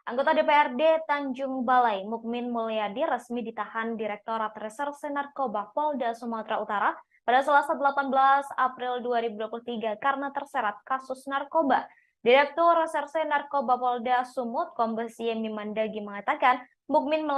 Anggota DPRD Tanjung Balai, Mukmin Mulyadi, resmi ditahan Direktorat Reserse Narkoba Polda Sumatera Utara pada Selasa 18 April 2023 karena terseret kasus narkoba. Direktur Reserse Narkoba Polda Sumut, Kombes Yemi Mandagi mengatakan, Mukmin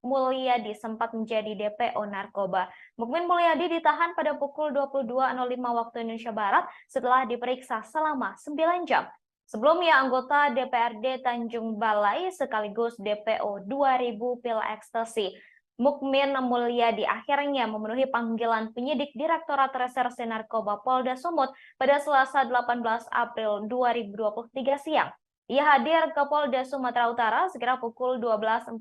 Mulyadi sempat menjadi DPO narkoba. Mukmin Mulyadi ditahan pada pukul 22.05 waktu Indonesia Barat setelah diperiksa selama 9 jam. Sebelumnya, anggota DPRD Tanjung Balai sekaligus DPO 2000 pil ekstasi, Mukmin Mulyadi akhirnya memenuhi panggilan penyidik Direktorat Reserse Narkoba Polda Sumut pada Selasa 18 April 2023 siang. Ia hadir ke Polda Sumatera Utara sekira pukul 12.48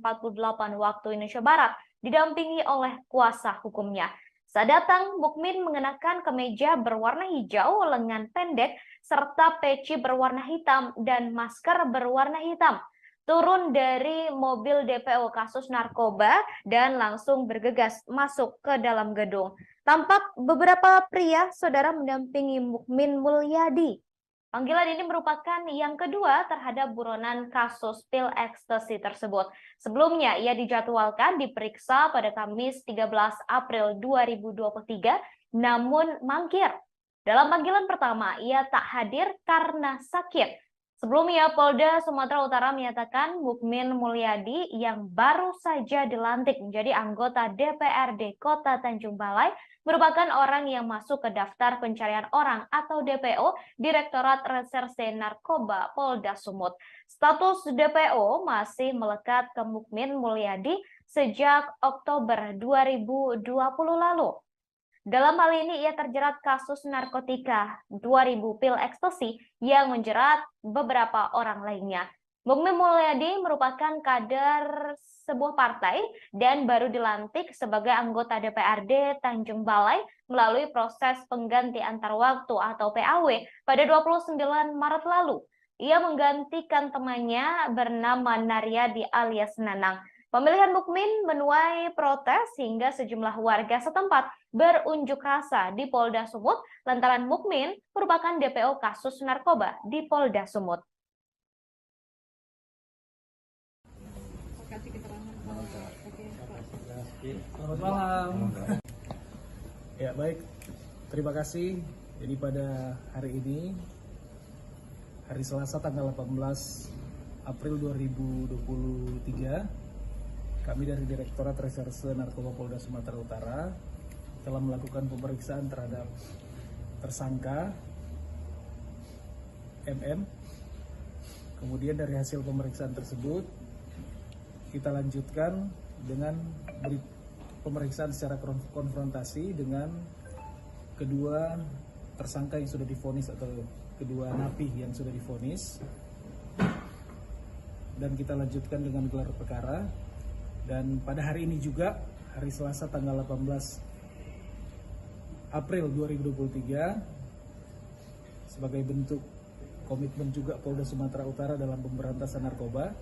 waktu Indonesia Barat, didampingi oleh kuasa hukumnya. Saat datang, Mukmin mengenakan kemeja berwarna hijau, lengan pendek, serta peci berwarna hitam dan masker berwarna hitam. Turun dari mobil DPO kasus narkoba dan langsung bergegas masuk ke dalam gedung. Tampak beberapa pria saudara mendampingi Mukmin Mulyadi. Panggilan ini merupakan yang kedua terhadap buronan kasus pil ekstasi tersebut. Sebelumnya, ia dijadwalkan diperiksa pada Kamis 13 April 2023, namun mangkir. Dalam panggilan pertama, ia tak hadir karena sakit. Sebelumnya, Polda Sumatera Utara menyatakan Mukmin Mulyadi yang baru saja dilantik menjadi anggota DPRD Kota Tanjung Balai merupakan orang yang masuk ke daftar pencarian orang atau DPO Direktorat Reserse Narkoba Polda Sumut. Status DPO masih melekat ke Mukmin Mulyadi sejak Oktober 2020 lalu. Dalam hal ini ia terjerat kasus narkotika 2000 pil ekstasi yang menjerat beberapa orang lainnya. Mukmin Mulyadi merupakan kader sebuah partai dan baru dilantik sebagai anggota DPRD Tanjung Balai melalui proses pengganti antar waktu atau PAW pada 29 Maret lalu. Ia menggantikan temannya bernama Naryadi alias Nanang. Pemilihan Mukmin menuai protes hingga sejumlah warga setempat berunjuk rasa di Polda Sumut lantaran Mukmin merupakan DPO kasus narkoba di Polda Sumut. Selamat malam. Ya baik, terima kasih. Jadi pada hari ini, hari Selasa tanggal 18 April 2023, kami dari Direktorat Reserse Narkoba Polda Sumatera Utara telah melakukan pemeriksaan terhadap tersangka MM. Kemudian dari hasil pemeriksaan tersebut kita lanjutkan dengan pemeriksaan secara konfrontasi dengan kedua tersangka yang sudah divonis atau kedua napi yang sudah divonis, dan kita lanjutkan dengan gelar perkara. Dan pada hari ini juga, hari Selasa tanggal 18 April 2023, sebagai bentuk komitmen juga Polda Sumatera Utara dalam pemberantasan narkoba,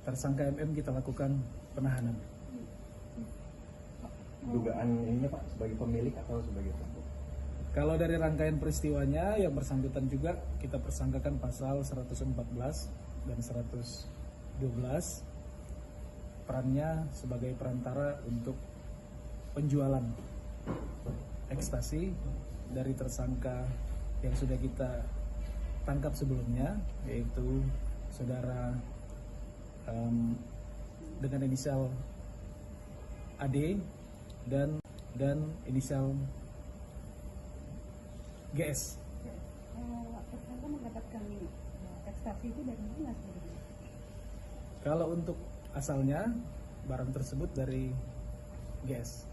tersangka MM kita lakukan penahanan. Dugaan ininya Pak, sebagai pemilik atau sebagai pelaku? Kalau dari rangkaian peristiwanya, yang bersangkutan juga kita persangkakan pasal 114 dan 112, perannya sebagai perantara untuk penjualan ekstasi dari tersangka yang sudah kita tangkap sebelumnya, yaitu saudara dengan inisial AD dan inisial GS. Tersangka mendapatkan ekstasi itu dari mana sebenarnya? Kalau untuk asalnya, barang tersebut dari GS.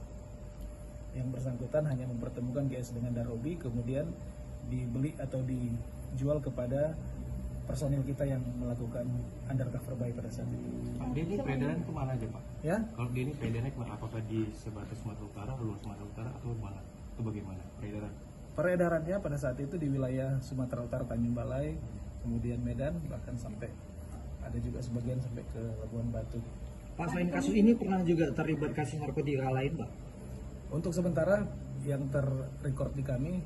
Yang bersangkutan hanya mempertemukan GS dengan Darobi, kemudian dibeli atau dijual kepada personil kita yang melakukan undercover buy pada saat itu. Pak, dia ini peredaran kemana aja Pak? Ya? Kalau dia ini peredarannya kemana? Apakah di sebatas Sumatera Utara, luar Sumatera Utara, atau mana? Itu bagaimana peredaran? Peredarannya pada saat itu di wilayah Sumatera Utara, Tanjung Balai, kemudian Medan, bahkan sampai ada juga sebagian sampai ke Labuan Batu. Pak, selain kasus ini pernah juga terlibat kasus narkotika lain, Pak? Untuk sementara yang terrecord di kami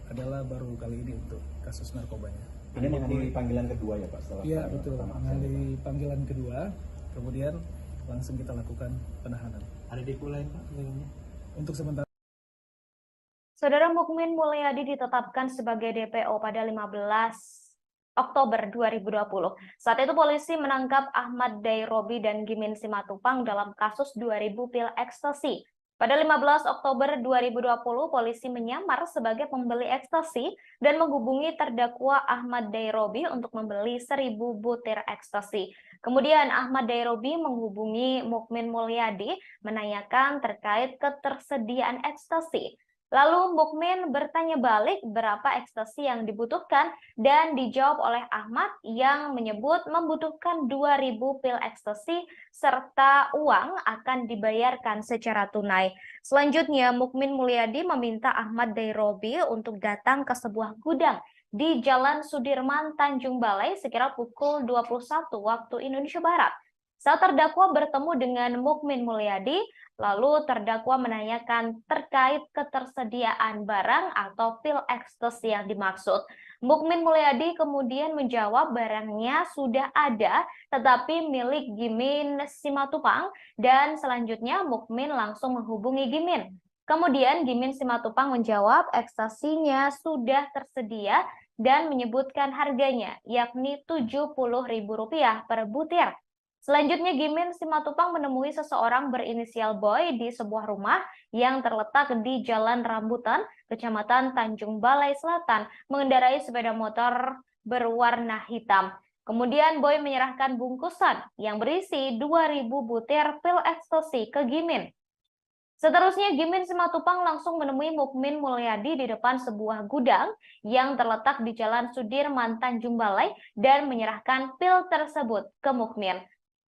adalah baru kali ini untuk kasus narkobanya. Ini menghadiri panggilan kedua ya Pak setelah Iya panggilan betul, pertama. menghadiri panggilan kedua, kemudian langsung kita lakukan penahanan. Ada DPO lain Pak sebelumnya? Untuk sementara Saudara Mukmin Mulyadi ditetapkan sebagai DPO pada 15 Oktober 2020. Saat itu polisi menangkap Ahmad Dairobi dan Gimin Simatupang dalam kasus 2000 pil ekstasi. Pada 15 Oktober 2020, polisi menyamar sebagai pembeli ekstasi dan menghubungi terdakwa Ahmad Dairobi untuk membeli 1000 butir ekstasi. Kemudian Ahmad Dairobi menghubungi Mukmin Mulyadi menanyakan terkait ketersediaan ekstasi. Lalu Mukmin bertanya balik berapa ekstasi yang dibutuhkan dan dijawab oleh Ahmad yang menyebut membutuhkan 2000 pil ekstasi serta uang akan dibayarkan secara tunai. Selanjutnya Mukmin Mulyadi meminta Ahmad Dairobi untuk datang ke sebuah gudang di Jalan Sudirman, Tanjung Balai sekira pukul 21 waktu Indonesia Barat. Saat terdakwa bertemu dengan Mukmin Mulyadi, lalu terdakwa menanyakan terkait ketersediaan barang atau pil ekstasi yang dimaksud. Mukmin Mulyadi kemudian menjawab barangnya sudah ada, tetapi milik Gimin Simatupang, dan selanjutnya Mukmin langsung menghubungi Gimin. Kemudian Gimin Simatupang menjawab ekstasinya sudah tersedia dan menyebutkan harganya, yakni Rp70.000 per butir. Selanjutnya Gimin Simatupang menemui seseorang berinisial Boy di sebuah rumah yang terletak di Jalan Rambutan, Kecamatan Tanjung Balai Selatan, mengendarai sepeda motor berwarna hitam. Kemudian Boy menyerahkan bungkusan yang berisi 2000 butir pil ekstasi ke Gimin. Seterusnya Gimin Simatupang langsung menemui Mukmin Mulyadi di depan sebuah gudang yang terletak di Jalan Sudirman, Tanjung Balai dan menyerahkan pil tersebut ke Mukmin.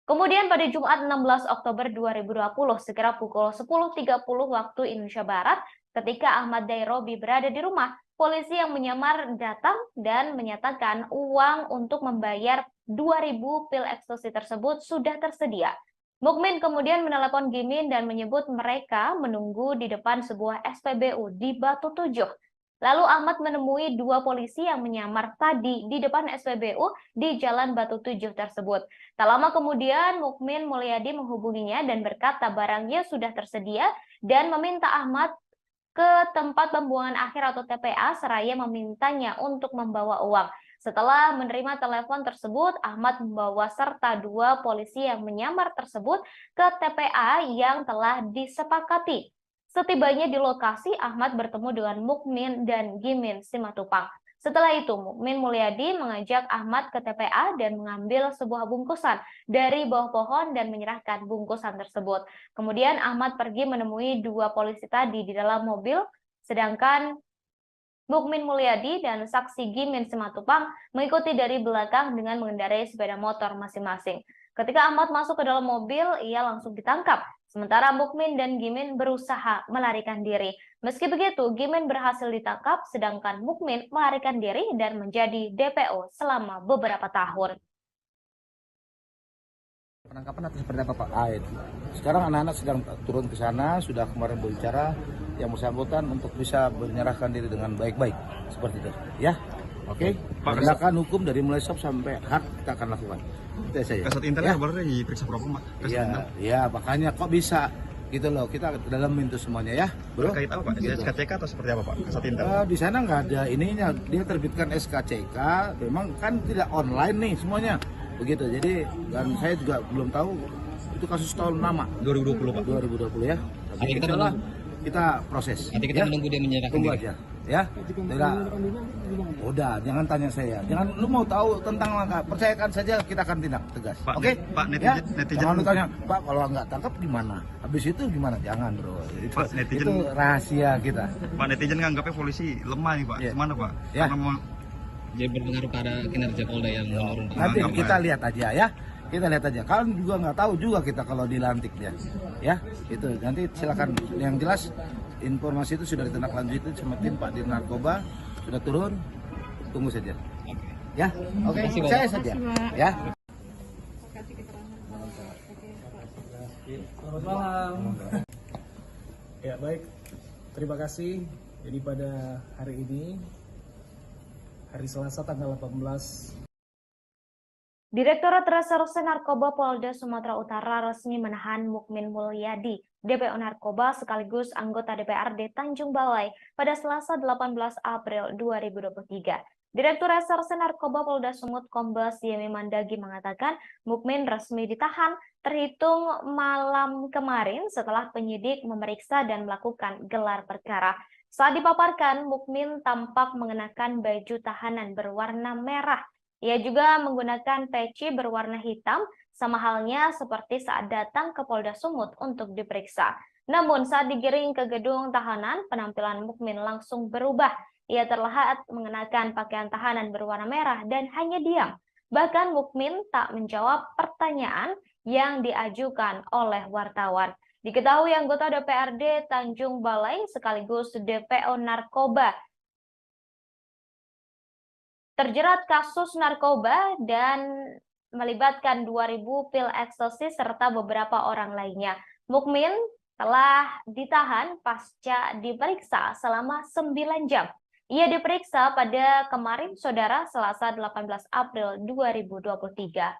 Kemudian pada Jumat 16 Oktober 2020, sekira pukul 10.30 waktu Indonesia Barat, ketika Ahmad Dairobi berada di rumah, polisi yang menyamar datang dan menyatakan uang untuk membayar 2000 pil ekstasi tersebut sudah tersedia. Mukmin kemudian menelepon Gimin dan menyebut mereka menunggu di depan sebuah SPBU di Batu Tujuh. Lalu Ahmad menemui dua polisi yang menyamar tadi di depan SPBU di Jalan Batu Tujuh tersebut. Tak lama kemudian Mukmin Mulyadi menghubunginya dan berkata barangnya sudah tersedia dan meminta Ahmad ke tempat pembuangan akhir atau TPA seraya memintanya untuk membawa uang. Setelah menerima telepon tersebut, Ahmad membawa serta dua polisi yang menyamar tersebut ke TPA yang telah disepakati. Setibanya di lokasi, Ahmad bertemu dengan Mukmin dan Gimin Simatupang. Setelah itu, Mukmin Mulyadi mengajak Ahmad ke TPA dan mengambil sebuah bungkusan dari bawah pohon dan menyerahkan bungkusan tersebut. Kemudian Ahmad pergi menemui dua polisi tadi di dalam mobil, sedangkan Mukmin Mulyadi dan saksi Gimin Simatupang mengikuti dari belakang dengan mengendarai sepeda motor masing-masing. Ketika Ahmad masuk ke dalam mobil, ia langsung ditangkap. Sementara Mukmin dan Gimin berusaha melarikan diri. Meski begitu, Gimin berhasil ditangkap, sedangkan Mukmin melarikan diri dan menjadi DPO selama beberapa tahun. Penangkapan atau seperti apa Pak? Sekarang anak-anak sedang turun ke sana, sudah kemarin berbicara yang bersangkutan untuk bisa menyerahkan diri dengan baik-baik. Seperti itu. Ya, oke. Penegakan hukum dari mulai sob sampai hak kita akan lakukan. Itu saja. Kasat Intel baru diperiksa berapa Pak? Iya, makanya kok bisa gitu loh, kita dalam itu semuanya ya, bro. Terkait apa Pak? Gitu. SKCK atau seperti apa Pak? Kasat Intel? Di sana nggak ada ininya, dia terbitkan SKCK, memang kan tidak online nih semuanya, begitu. Jadi dan saya juga belum tahu itu kasus tahun lama. 2020 Pak. 2020 ya. Tapi kita proses. Nanti kita menunggu dia menyerahkan Tunggu diri. aja, ya. Tidak. Udah, jangan tanya saya. Jangan lu mau tahu tentang langkah, percayakan saja kita akan tindak tegas. Pak, Oke? Pak, Ya? netizen Jangan lu tanya, Pak kalau nggak tangkap gimana? Habis itu gimana? Jangan bro. Pak, netizen- itu rahasia kita. Pak, netizen nganggapnya polisi lemah nih Pak. Iya. Gimana Pak? Ya. Karena mau Jadi berpengaruh pada kinerja Polda yang menurun. Nanti Apa kita ya? lihat aja ya. Kita lihat aja. Kalian juga nggak tahu juga kita kalau dilantik dia. Ya, itu nanti silakan. Yang jelas informasi itu sudah ditindaklanjuti sama tim Pak Dir Narkoba, sudah turun. Tunggu saja. Ya, oke. Terima kasih, Pak. Saya saja. Ya. Selamat malam. Ya baik, terima kasih. Jadi pada hari ini hari Selasa tanggal 18. Direktorat Reserse Narkoba Polda Sumatera Utara resmi menahan Mukmin Mulyadi, DPO Narkoba sekaligus anggota DPRD Tanjung Balai pada Selasa 18 April 2023. Direktur Reserse Narkoba Polda Sumut Kombes Yemi Mandagi mengatakan Mukmin resmi ditahan terhitung malam kemarin setelah penyidik memeriksa dan melakukan gelar perkara. Saat dipaparkan, Mukmin tampak mengenakan baju tahanan berwarna merah. Ia juga menggunakan peci berwarna hitam, sama halnya seperti saat datang ke Polda Sumut untuk diperiksa. Namun saat digiring ke gedung tahanan, penampilan Mukmin langsung berubah. Ia terlihat mengenakan pakaian tahanan berwarna merah dan hanya diam. Bahkan Mukmin tak menjawab pertanyaan yang diajukan oleh wartawan. Diketahui anggota DPRD Tanjung Balai sekaligus DPO Narkoba terjerat kasus narkoba dan melibatkan 2.000 pil ekstasi serta beberapa orang lainnya. Mukmin telah ditahan pasca diperiksa selama 9 jam. Ia diperiksa pada kemarin, Saudara, Selasa 18 April 2023.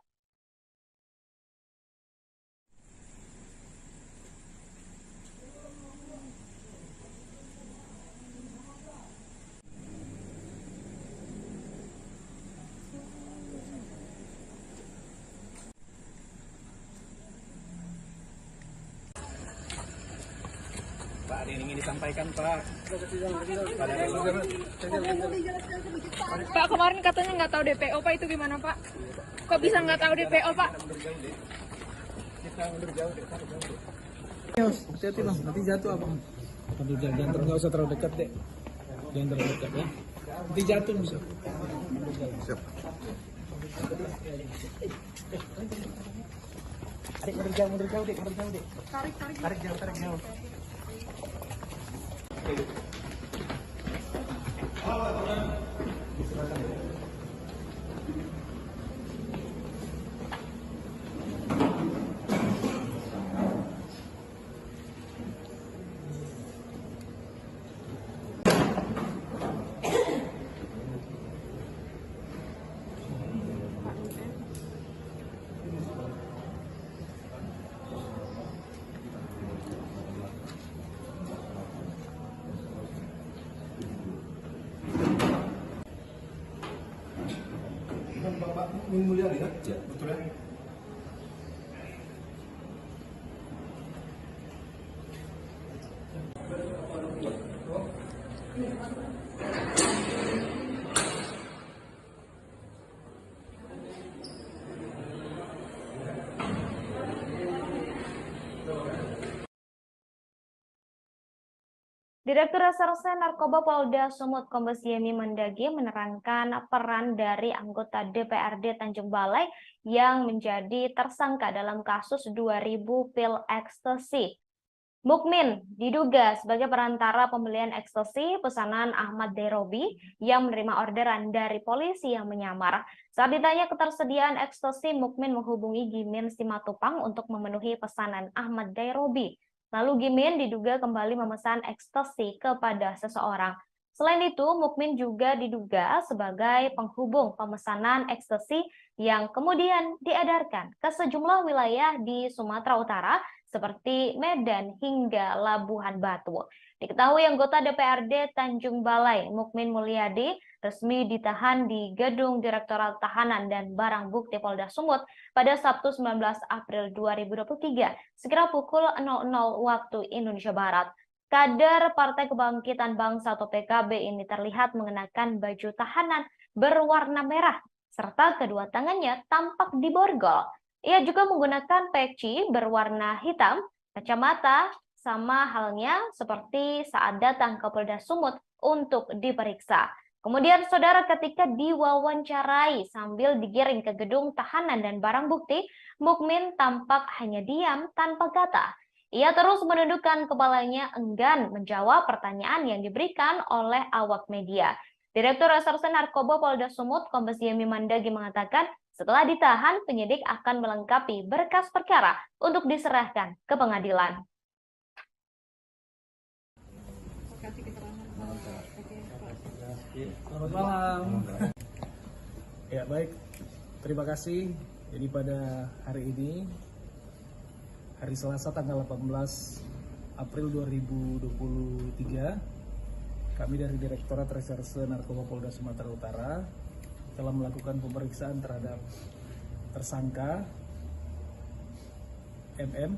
Pak, ada yang ingin disampaikan, Pak. Pak, kemarin katanya nggak tahu DPO, Pak, itu gimana, Pak? Kok bisa nggak tahu DPO, Pak? Hati-hati Bang, nanti jatuh Abang. Jangan nggak usah terlalu dekat deh. Jangan terlalu dekat ya. Nanti jatuh bisa. Siap. Adik mundur jauh dek, Tarik jauh. Bapak Mulyadi kan? Ya, betul ya. Direktur Reserse Narkoba Polda Sumut Kombes Yemi Mandagi menerangkan peran dari anggota DPRD Tanjung Balai yang menjadi tersangka dalam kasus 2.000 pil ekstasi. Mukmin diduga sebagai perantara pembelian ekstasi pesanan Ahmad Derobi yang menerima orderan dari polisi yang menyamar. Saat ditanya ketersediaan ekstasi, Mukmin menghubungi Gimin Simatupang untuk memenuhi pesanan Ahmad Derobi. Lalu Gimin diduga kembali memesan ekstasi kepada seseorang. Selain itu, Mukmin juga diduga sebagai penghubung pemesanan ekstasi yang kemudian diedarkan ke sejumlah wilayah di Sumatera Utara seperti Medan hingga Labuhan Batu. Diketahui anggota DPRD Tanjung Balai, Mukmin Mulyadi, resmi ditahan di Gedung Direktorat Tahanan dan Barang Bukti Polda Sumut pada Sabtu 19 April 2023, sekira pukul 00 waktu Indonesia Barat. Kader Partai Kebangkitan Bangsa atau PKB ini terlihat mengenakan baju tahanan berwarna merah, serta kedua tangannya tampak diborgol. Ia juga menggunakan peci berwarna hitam, kacamata, sama halnya seperti saat datang ke Polda Sumut untuk diperiksa. Kemudian saudara, ketika diwawancarai sambil digiring ke gedung tahanan dan barang bukti, Mukmin tampak hanya diam tanpa kata. Ia terus menundukkan kepalanya enggan menjawab pertanyaan yang diberikan oleh awak media. Direktur Reserse Narkoba Polda Sumut Kombes Yemi Mandagi mengatakan setelah ditahan, penyidik akan melengkapi berkas perkara untuk diserahkan ke pengadilan. Kasih keterangan. Oke, Pak. Selamat malam. Ya baik, terima kasih. Jadi pada hari ini, hari Selasa tanggal 18 April 2023, kami dari Direktorat Reserse Narkoba Polda Sumatera Utara telah melakukan pemeriksaan terhadap tersangka MM.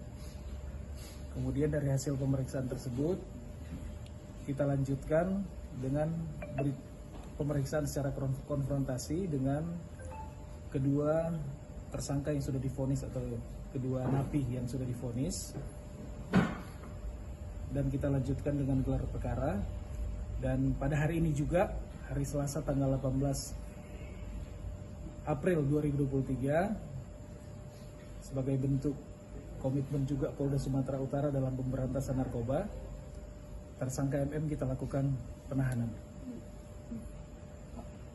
Kemudian dari hasil pemeriksaan tersebut, kita lanjutkan dengan pemeriksaan secara konfrontasi dengan kedua tersangka yang sudah divonis atau kedua napi yang sudah divonis, dan kita lanjutkan dengan gelar perkara. Dan pada hari ini juga, hari Selasa tanggal 18 April 2023, sebagai bentuk komitmen juga Polda Sumatera Utara dalam pemberantasan narkoba, tersangka MM kita lakukan penahanan.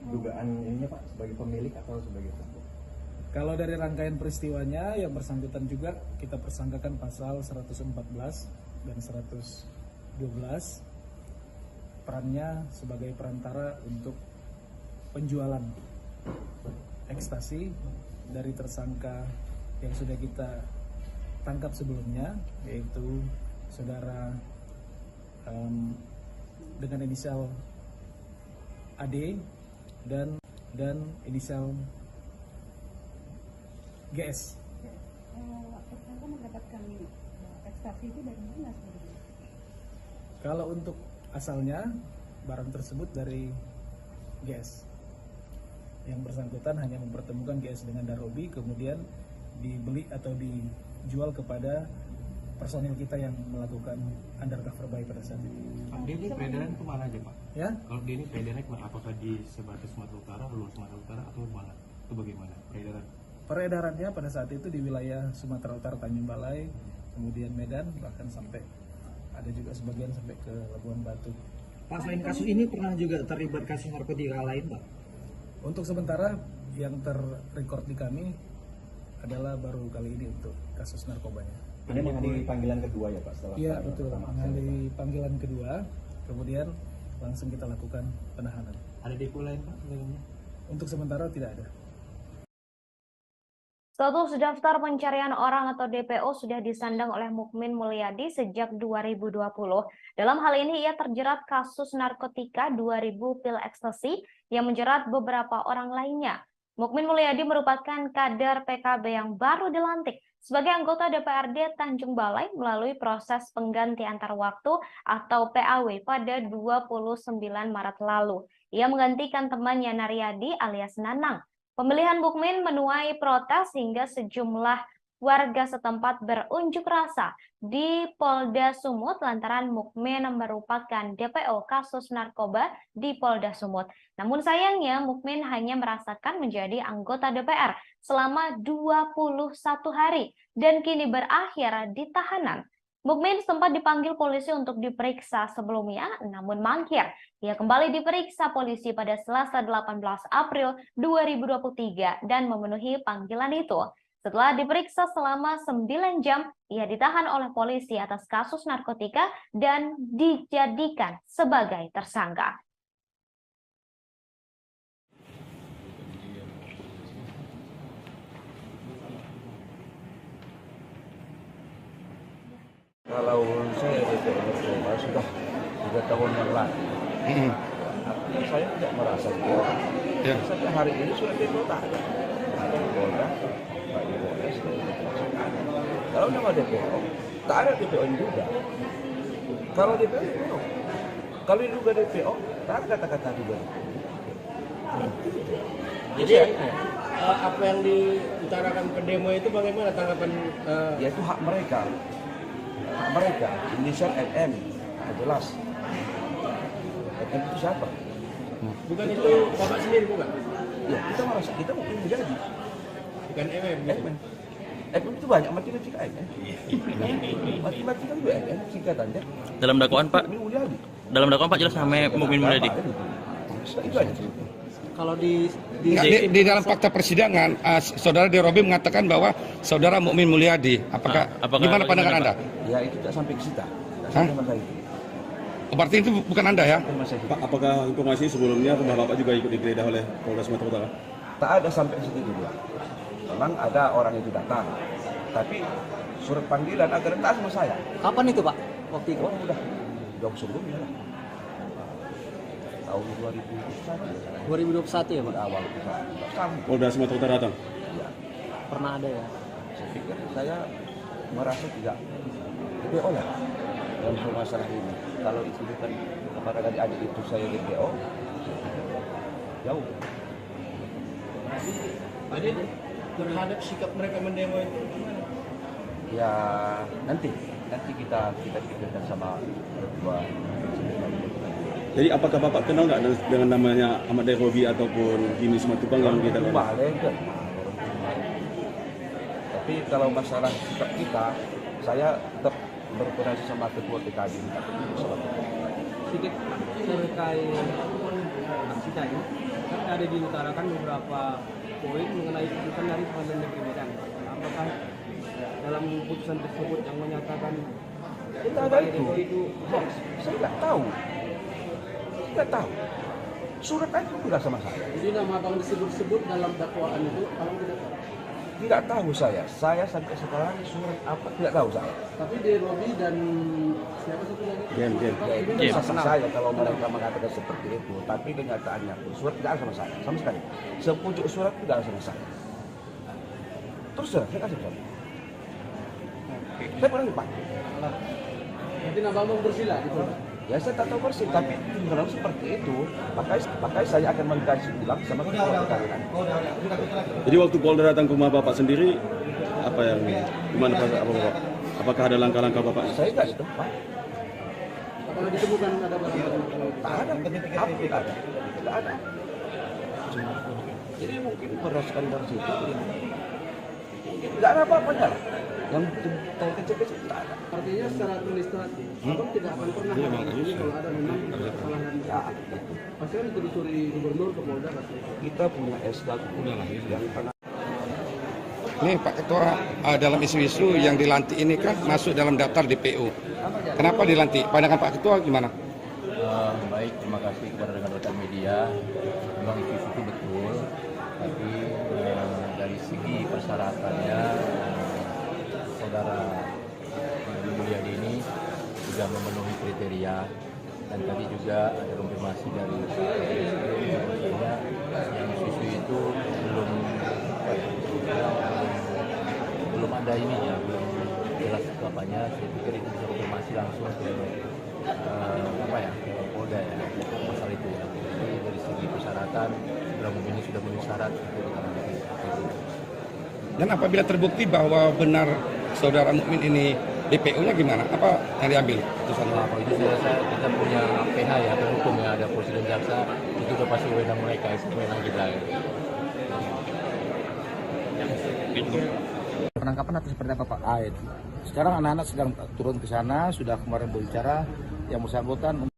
Dugaan ininya Pak sebagai pemilik atau sebagai pelaku? Kalau dari rangkaian peristiwanya, yang bersangkutan juga kita persangkakan pasal 114 dan 112, perannya sebagai perantara untuk penjualan ekstasi dari tersangka yang sudah kita tangkap sebelumnya, yaitu saudara dengan inisial AD dan inisial GS. Tersangka mendapatkan ekstasi itu dari mana sebenarnya? Kalau untuk asalnya, barang tersebut dari GS. Yang bersangkutan hanya mempertemukan GS dengan Darobi, kemudian dibeli atau dijual kepada personil kita yang melakukan undercover buy pada saat itu. Dia ini peredaran kemana aja Pak? Ya, Kalau dia ini peredarannya kemana? Apakah di sebatas Sumatera Utara, luar Sumatera Utara, atau mana? Itu bagaimana peredaran? peredarannya pada saat itu di wilayah Sumatera Utara, Tanjung Balai, kemudian Medan, bahkan sampai ada juga sebagian sampai ke Labuan Batu. Pak, selain kasus ini pernah juga terlibat kasus narkotika lain, Pak? Untuk sementara yang terrecord di kami adalah baru kali ini untuk kasus narkobanya. Ini menghadiri panggilan kedua ya Pak setelah Iya betul, menghadiri panggilan kedua, kemudian langsung kita lakukan penahanan. Ada depo lain Pak sebelumnya? Untuk sementara tidak ada. Status daftar pencarian orang atau DPO sudah disandang oleh Mukmin Mulyadi sejak 2020. Dalam hal ini ia terjerat kasus narkotika 2000 pil ekstasi yang menjerat beberapa orang lainnya. Mukmin Mulyadi merupakan kader PKB yang baru dilantik sebagai anggota DPRD Tanjung Balai melalui proses pengganti antar waktu atau PAW pada 29 Maret lalu. Ia menggantikan temannya Naryadi alias Nanang. Pemilihan Mukmin menuai protes hingga sejumlah warga setempat berunjuk rasa di Polda Sumut lantaran Mukmin merupakan DPO kasus narkoba di Polda Sumut. Namun sayangnya Mukmin hanya merasakan menjadi anggota DPR selama 21 hari dan kini berakhir di tahanan. Mukmin sempat dipanggil polisi untuk diperiksa sebelumnya, namun mangkir. Ia kembali diperiksa polisi pada Selasa 18 April 2023 dan memenuhi panggilan itu. Setelah diperiksa selama 9 jam, ia ditahan oleh polisi atas kasus narkotika dan dijadikan sebagai tersangka. Kalau saya DPO narkoba sudah 3 tahun yang lalu, artinya saya tidak merasa DPO. Sampai hari ini sudah DPO tak ada. Ada Polda, Pak Polres, kalau nama DPO, tak ada DPO yang juga. Kalau DPO, DPO. Kalau diduga DPO, tak ada kata-kata juga. Jadi apa yang diutarakan ke demo itu bagaimana tanggapan? Ya itu hak mereka. Hak mereka, inisial MM, jelas. MM itu siapa? Bukan itu Bapak sendiri bukan? Ya kita merasa, kita mungkin menjadi. Bukan MM. MM itu banyak mati-mati ke MM. Mati-mati kan juga MM singkatannya. Dalam dakwaan Pak? Dalam dakwaan Pak jelas namanya Mukmin Mulyadi. Itu aja. Kalau di dalam fakta persidangan, saudara Darobi mengatakan bahwa saudara Mukmin Mulyadi. Apakah gimana pandangan Anda? Ya itu tidak sampai ke situ. Tidak sampai masa itu. Berarti itu bukan Anda ya? Pak, apakah informasi sebelumnya Bapak juga ikut digeledah oleh Polda Sumatera Utara? Tak ada sampai situ juga. Memang ada orang itu datang, tapi surat panggilan agar tak sama saya. Kapan itu Pak? Waktu itu? Oh, udah jauh sebelumnya lah. Tahun 2021 ya Pak? Awal. Polda Sumatera Utara datang? Ya. Pernah ada ya? Saya pikir saya merasa tidak DPO ya dalam masalah ini. Kalau disebutkan kepada adik-adik itu saya DPO, jauh. Jadi terhadap sikap mereka mendemo itu gimana? Ya nanti kita pikirkan sama berdua. Jadi apakah Bapak kenal nggak dengan namanya Ahmad Robi ataupun Jimmy Simatupang yang kita kenal? Tapi kalau masalah sikap kita, saya tetap berkoordinasi sama ketua TKD. Sedikit terkait aksi tadi, kan ada diutarakan beberapa poin mengenai putusan dari Pengadilan Negeri Medan. Apakah dalam putusan tersebut yang menyatakan kita ada itu hoax? Saya nggak tahu. Surat itu tidak sama saya. Jadi nama abang disebut-sebut dalam dakwaan itu, abang tidak tahu? Tidak tahu saya. Saya sampai sekarang surat apa tidak tahu saya. Tapi di Robi dan siapa satu lagi? Itu sah saya kalau mereka mengatakan seperti itu. Tapi kenyataannya pun surat tidak ada sama saya, sama sekali. Sepucuk surat tidak ada sama saya. Terus saya kasih surat. Saya pernah lupa. Jadi nama abang bersila gitu. Ya saya tak tahu persis, tapi kalau seperti itu, maka saya akan mengkaji ulang sama ketua TKD. Jadi waktu Polda datang ke rumah Bapak sendiri, apa yang gimana Bapak? Apakah ada langkah-langkah Bapak? Saya nggak di tempat. Kalau ditemukan ada barang-barang? Tak ada, tidak ada. Jadi mungkin berdasarkan dari situ, tidak ada apa-apanya lah. Yang kecil-kecil tidak ada. Artinya secara administratif, abang tidak akan pernah ini kalau ada memang kesalahan. Ya, gitu. Pasti kan ditelusuri gubernur ke Polda. Kita punya SK yang pernah. Ini Pak Ketua, dalam isu-isu yang dilantik ini kan masuk dalam daftar DPO. Kenapa dilantik? Pandangan Pak Ketua gimana? Baik, terima kasih kepada rekan-rekan media. Memang itu betul, tapi dari segi persyaratannya saudara Ibu Mulyadi ini sudah memenuhi kriteria, dan tadi juga ada konfirmasi dari yang isu itu belum ada ininya, belum jelas bapaknya. Saya pikir itu bisa konfirmasi langsung ke ke Polda ya, masalah itu ya. Jadi dari segi persyaratan ini sudah memenuhi syarat itu. Dan apabila terbukti bahwa benar saudara Mukmin ini DPO-nya gimana? Apa yang diambil? Kalau itu saya rasa kita punya PH ya, hukum ya, ada presiden jaksa, itu udah pasti wewenang mereka, itu wewenang kita. Penangkapan atau seperti apa Pak? Sekarang anak-anak sedang turun ke sana, sudah kemarin berbicara yang bersangkutan.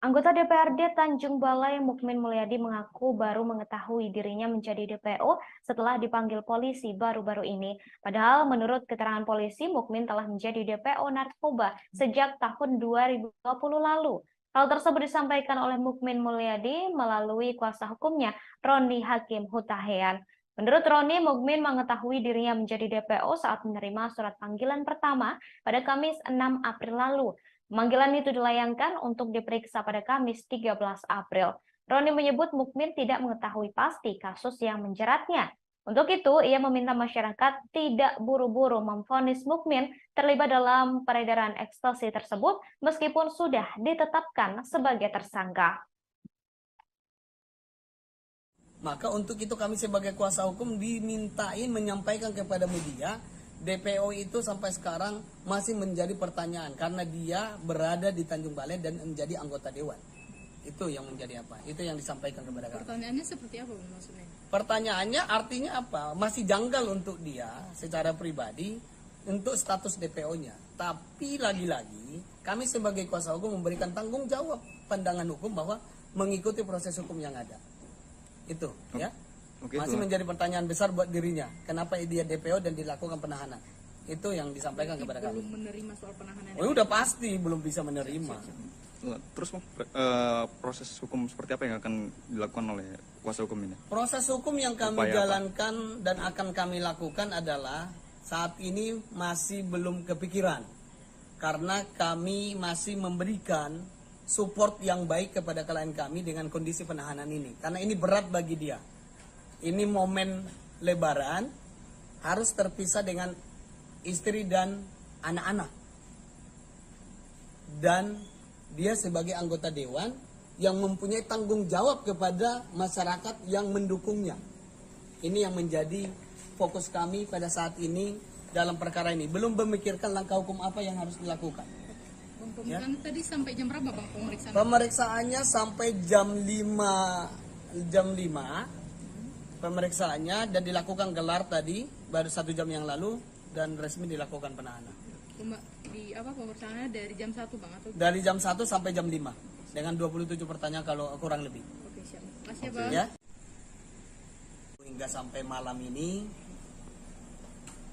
Anggota DPRD Tanjung Balai Mukmin Mulyadi mengaku baru mengetahui dirinya menjadi DPO setelah dipanggil polisi baru-baru ini. Padahal menurut keterangan polisi, Mukmin telah menjadi DPO narkoba sejak tahun 2020 lalu. Hal tersebut disampaikan oleh Mukmin Mulyadi melalui kuasa hukumnya, Roni Hakim Hutahean. Menurut Roni, Mukmin mengetahui dirinya menjadi DPO saat menerima surat panggilan pertama pada Kamis 6 April lalu. Pemanggilan itu dilayangkan untuk diperiksa pada Kamis 13 April. Roni menyebut Mukmin tidak mengetahui pasti kasus yang menjeratnya. Untuk itu, ia meminta masyarakat tidak buru-buru memvonis Mukmin terlibat dalam peredaran ekstasi tersebut meskipun sudah ditetapkan sebagai tersangka. Maka untuk itu kami sebagai kuasa hukum dimintain menyampaikan kepada media, DPO itu sampai sekarang masih menjadi pertanyaan karena dia berada di Tanjung Balai dan menjadi anggota dewan. Itu yang menjadi apa? Itu yang disampaikan kepada kami. Pertanyaannya seperti apa maksudnya? Pertanyaannya artinya apa? Masih janggal untuk dia secara pribadi untuk status DPO-nya. Tapi lagi-lagi kami sebagai kuasa hukum memberikan tanggung jawab pandangan hukum bahwa mengikuti proses hukum yang ada. Itu ya. Masih menjadi pertanyaan besar buat dirinya. Kenapa dia DPO dan dilakukan penahanan? Itu yang disampaikan kepada kami. Belum menerima soal penahanan. Oh, udah pasti belum bisa menerima. Terus proses hukum seperti apa yang akan dilakukan oleh kuasa hukum ini? Proses hukum yang kami Upaya jalankan dan akan kami lakukan adalah saat ini masih belum kepikiran. Karena kami masih memberikan support yang baik kepada klien kami dengan kondisi penahanan ini. Karena ini berat bagi dia. Ini momen Lebaran, harus terpisah dengan istri dan anak-anak. Dan dia sebagai anggota dewan yang mempunyai tanggung jawab kepada masyarakat yang mendukungnya. Ini yang menjadi fokus kami pada saat ini dalam perkara ini. Belum memikirkan langkah hukum apa yang harus dilakukan. Pemeriksaan tadi sampai jam berapa Bang pemeriksaan? Pemeriksaannya sampai jam 5 pemeriksaannya dan dilakukan gelar tadi baru 1 jam yang lalu dan resmi dilakukan penahanan. Pemeriksaannya dari jam 1 Bang atau? Dari jam 1 sampai jam 5 dengan 27 pertanyaan kalau kurang lebih. Oke, siap. Makasih Bang. Ya. Hingga sampai malam ini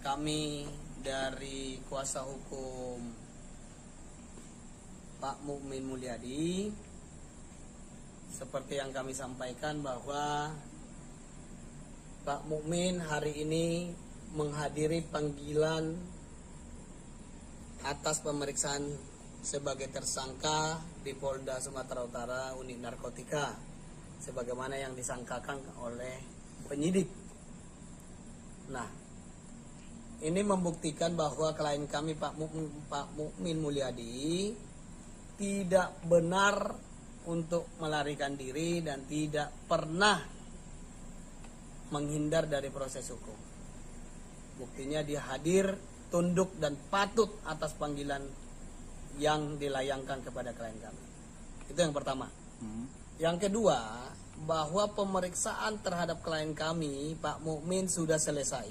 kami dari kuasa hukum Pak Mukmin Mulyadi seperti yang kami sampaikan bahwa Pak Mukmin hari ini menghadiri panggilan atas pemeriksaan sebagai tersangka di Polda Sumatera Utara unit narkotika sebagaimana yang disangkakan oleh penyidik. Nah, ini membuktikan bahwa klien kami Pak Mukmin Mulyadi tidak benar untuk melarikan diri dan tidak pernah menghindar dari proses hukum. Buktinya dia hadir, tunduk dan patut atas panggilan yang dilayangkan kepada klien kami. Itu yang pertama. Yang kedua, bahwa pemeriksaan terhadap klien kami Pak Mukmin sudah selesai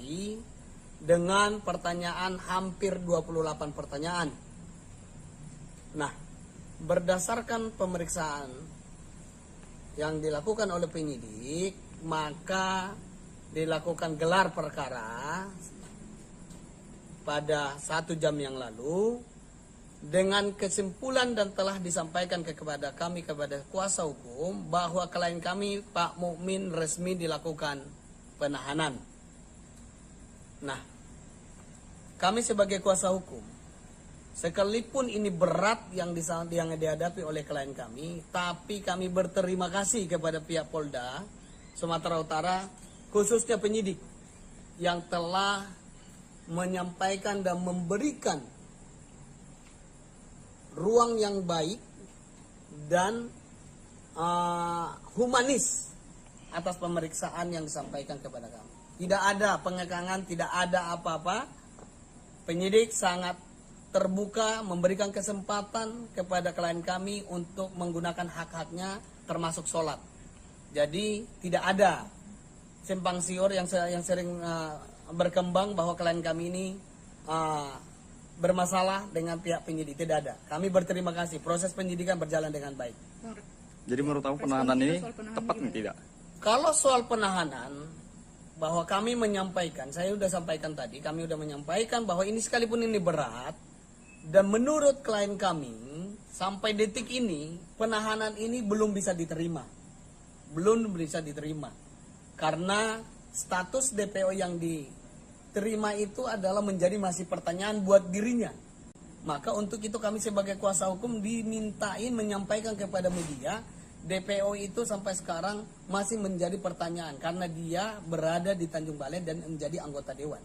dengan pertanyaan hampir 28 pertanyaan. Nah, berdasarkan pemeriksaan yang dilakukan oleh penyidik, maka dilakukan gelar perkara pada 1 jam yang lalu dengan kesimpulan dan telah disampaikan kepada kami kepada kuasa hukum bahwa klien kami Pak Mukmin resmi dilakukan penahanan. Nah, kami sebagai kuasa hukum, sekalipun ini berat yang dihadapi oleh klien kami, tapi kami berterima kasih kepada pihak Polda Sumatera Utara, khususnya penyidik yang telah menyampaikan dan memberikan ruang yang baik dan humanis atas pemeriksaan yang disampaikan kepada kami. Tidak ada pengekangan, tidak ada apa-apa. Penyidik sangat terbuka memberikan kesempatan kepada klien kami untuk menggunakan hak-haknya termasuk sholat. Jadi tidak ada simpang siur yang sering berkembang bahwa klien kami ini bermasalah dengan pihak penyidik. Tidak ada. Kami berterima kasih. Proses penyidikan berjalan dengan baik. Jadi menurut kamu penahanan ini tepat nih tidak? Kalau soal penahanan, bahwa kami menyampaikan, saya sudah sampaikan tadi, kami sudah menyampaikan bahwa ini sekalipun ini berat, dan menurut klien kami, sampai detik ini, penahanan ini belum bisa diterima. Belum bisa diterima. Karena status DPO yang diterima itu adalah menjadi masih pertanyaan buat dirinya. Maka untuk itu kami sebagai kuasa hukum dimintain menyampaikan kepada media, DPO itu sampai sekarang masih menjadi pertanyaan karena dia berada di Tanjung Balai dan menjadi anggota dewan.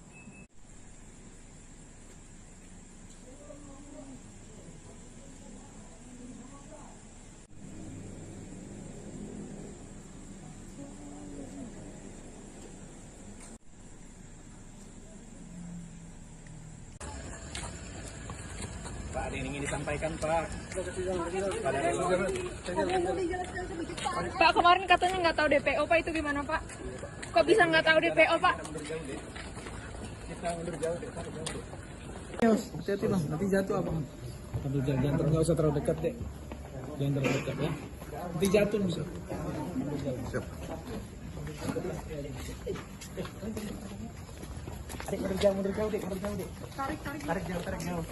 Pak, ada yang ingin disampaikan, Pak. Pak, kemarin katanya nggak tahu DPO, Pak, itu gimana, Pak? Kok bisa nggak tahu DPO, Pak? Kita mundur jauh deh, hati-hati lah, nanti jatuh apa? Aduh, jangan nggak usah terlalu dekat deh. Jangan terlalu dekat ya. Nanti jatuh bisa. Siap. Adik mundur jauh, Dik, mundur jauh, Dik. Tarik jauh.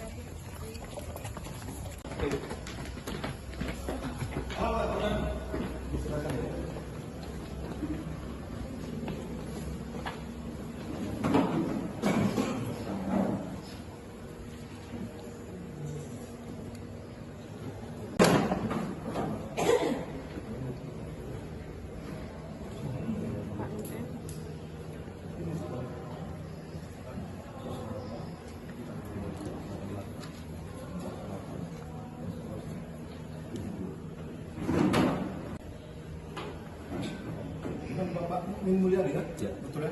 Bapak Mukmin Mulyadi kan? Ya, betul ya.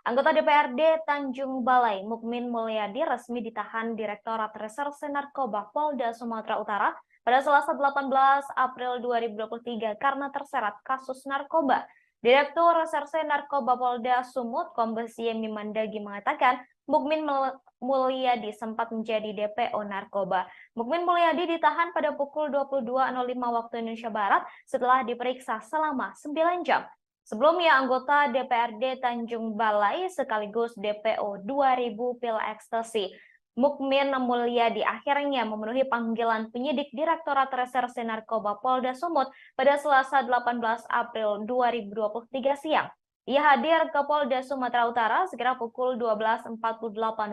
Anggota DPRD Tanjung Balai, Mukmin Mulyadi, resmi ditahan Direktorat Reserse Narkoba Polda Sumatera Utara pada Selasa 18 April 2023 karena terseret kasus narkoba. Direktur Reserse Narkoba Polda Sumut, Kombes Yemi Mandagi mengatakan, Mukmin Mulyadi sempat menjadi DPO narkoba. Mukmin Mulyadi ditahan pada pukul 22.05 waktu Indonesia Barat setelah diperiksa selama 9 jam. Sebelumnya, anggota DPRD Tanjung Balai sekaligus DPO 2000 pil ekstasi, Mukmin Mulyadi akhirnya memenuhi panggilan penyidik Direktorat Reserse Narkoba Polda Sumut pada Selasa 18 April 2023 siang. Ia hadir ke Polda Sumatera Utara sekira pukul 12.48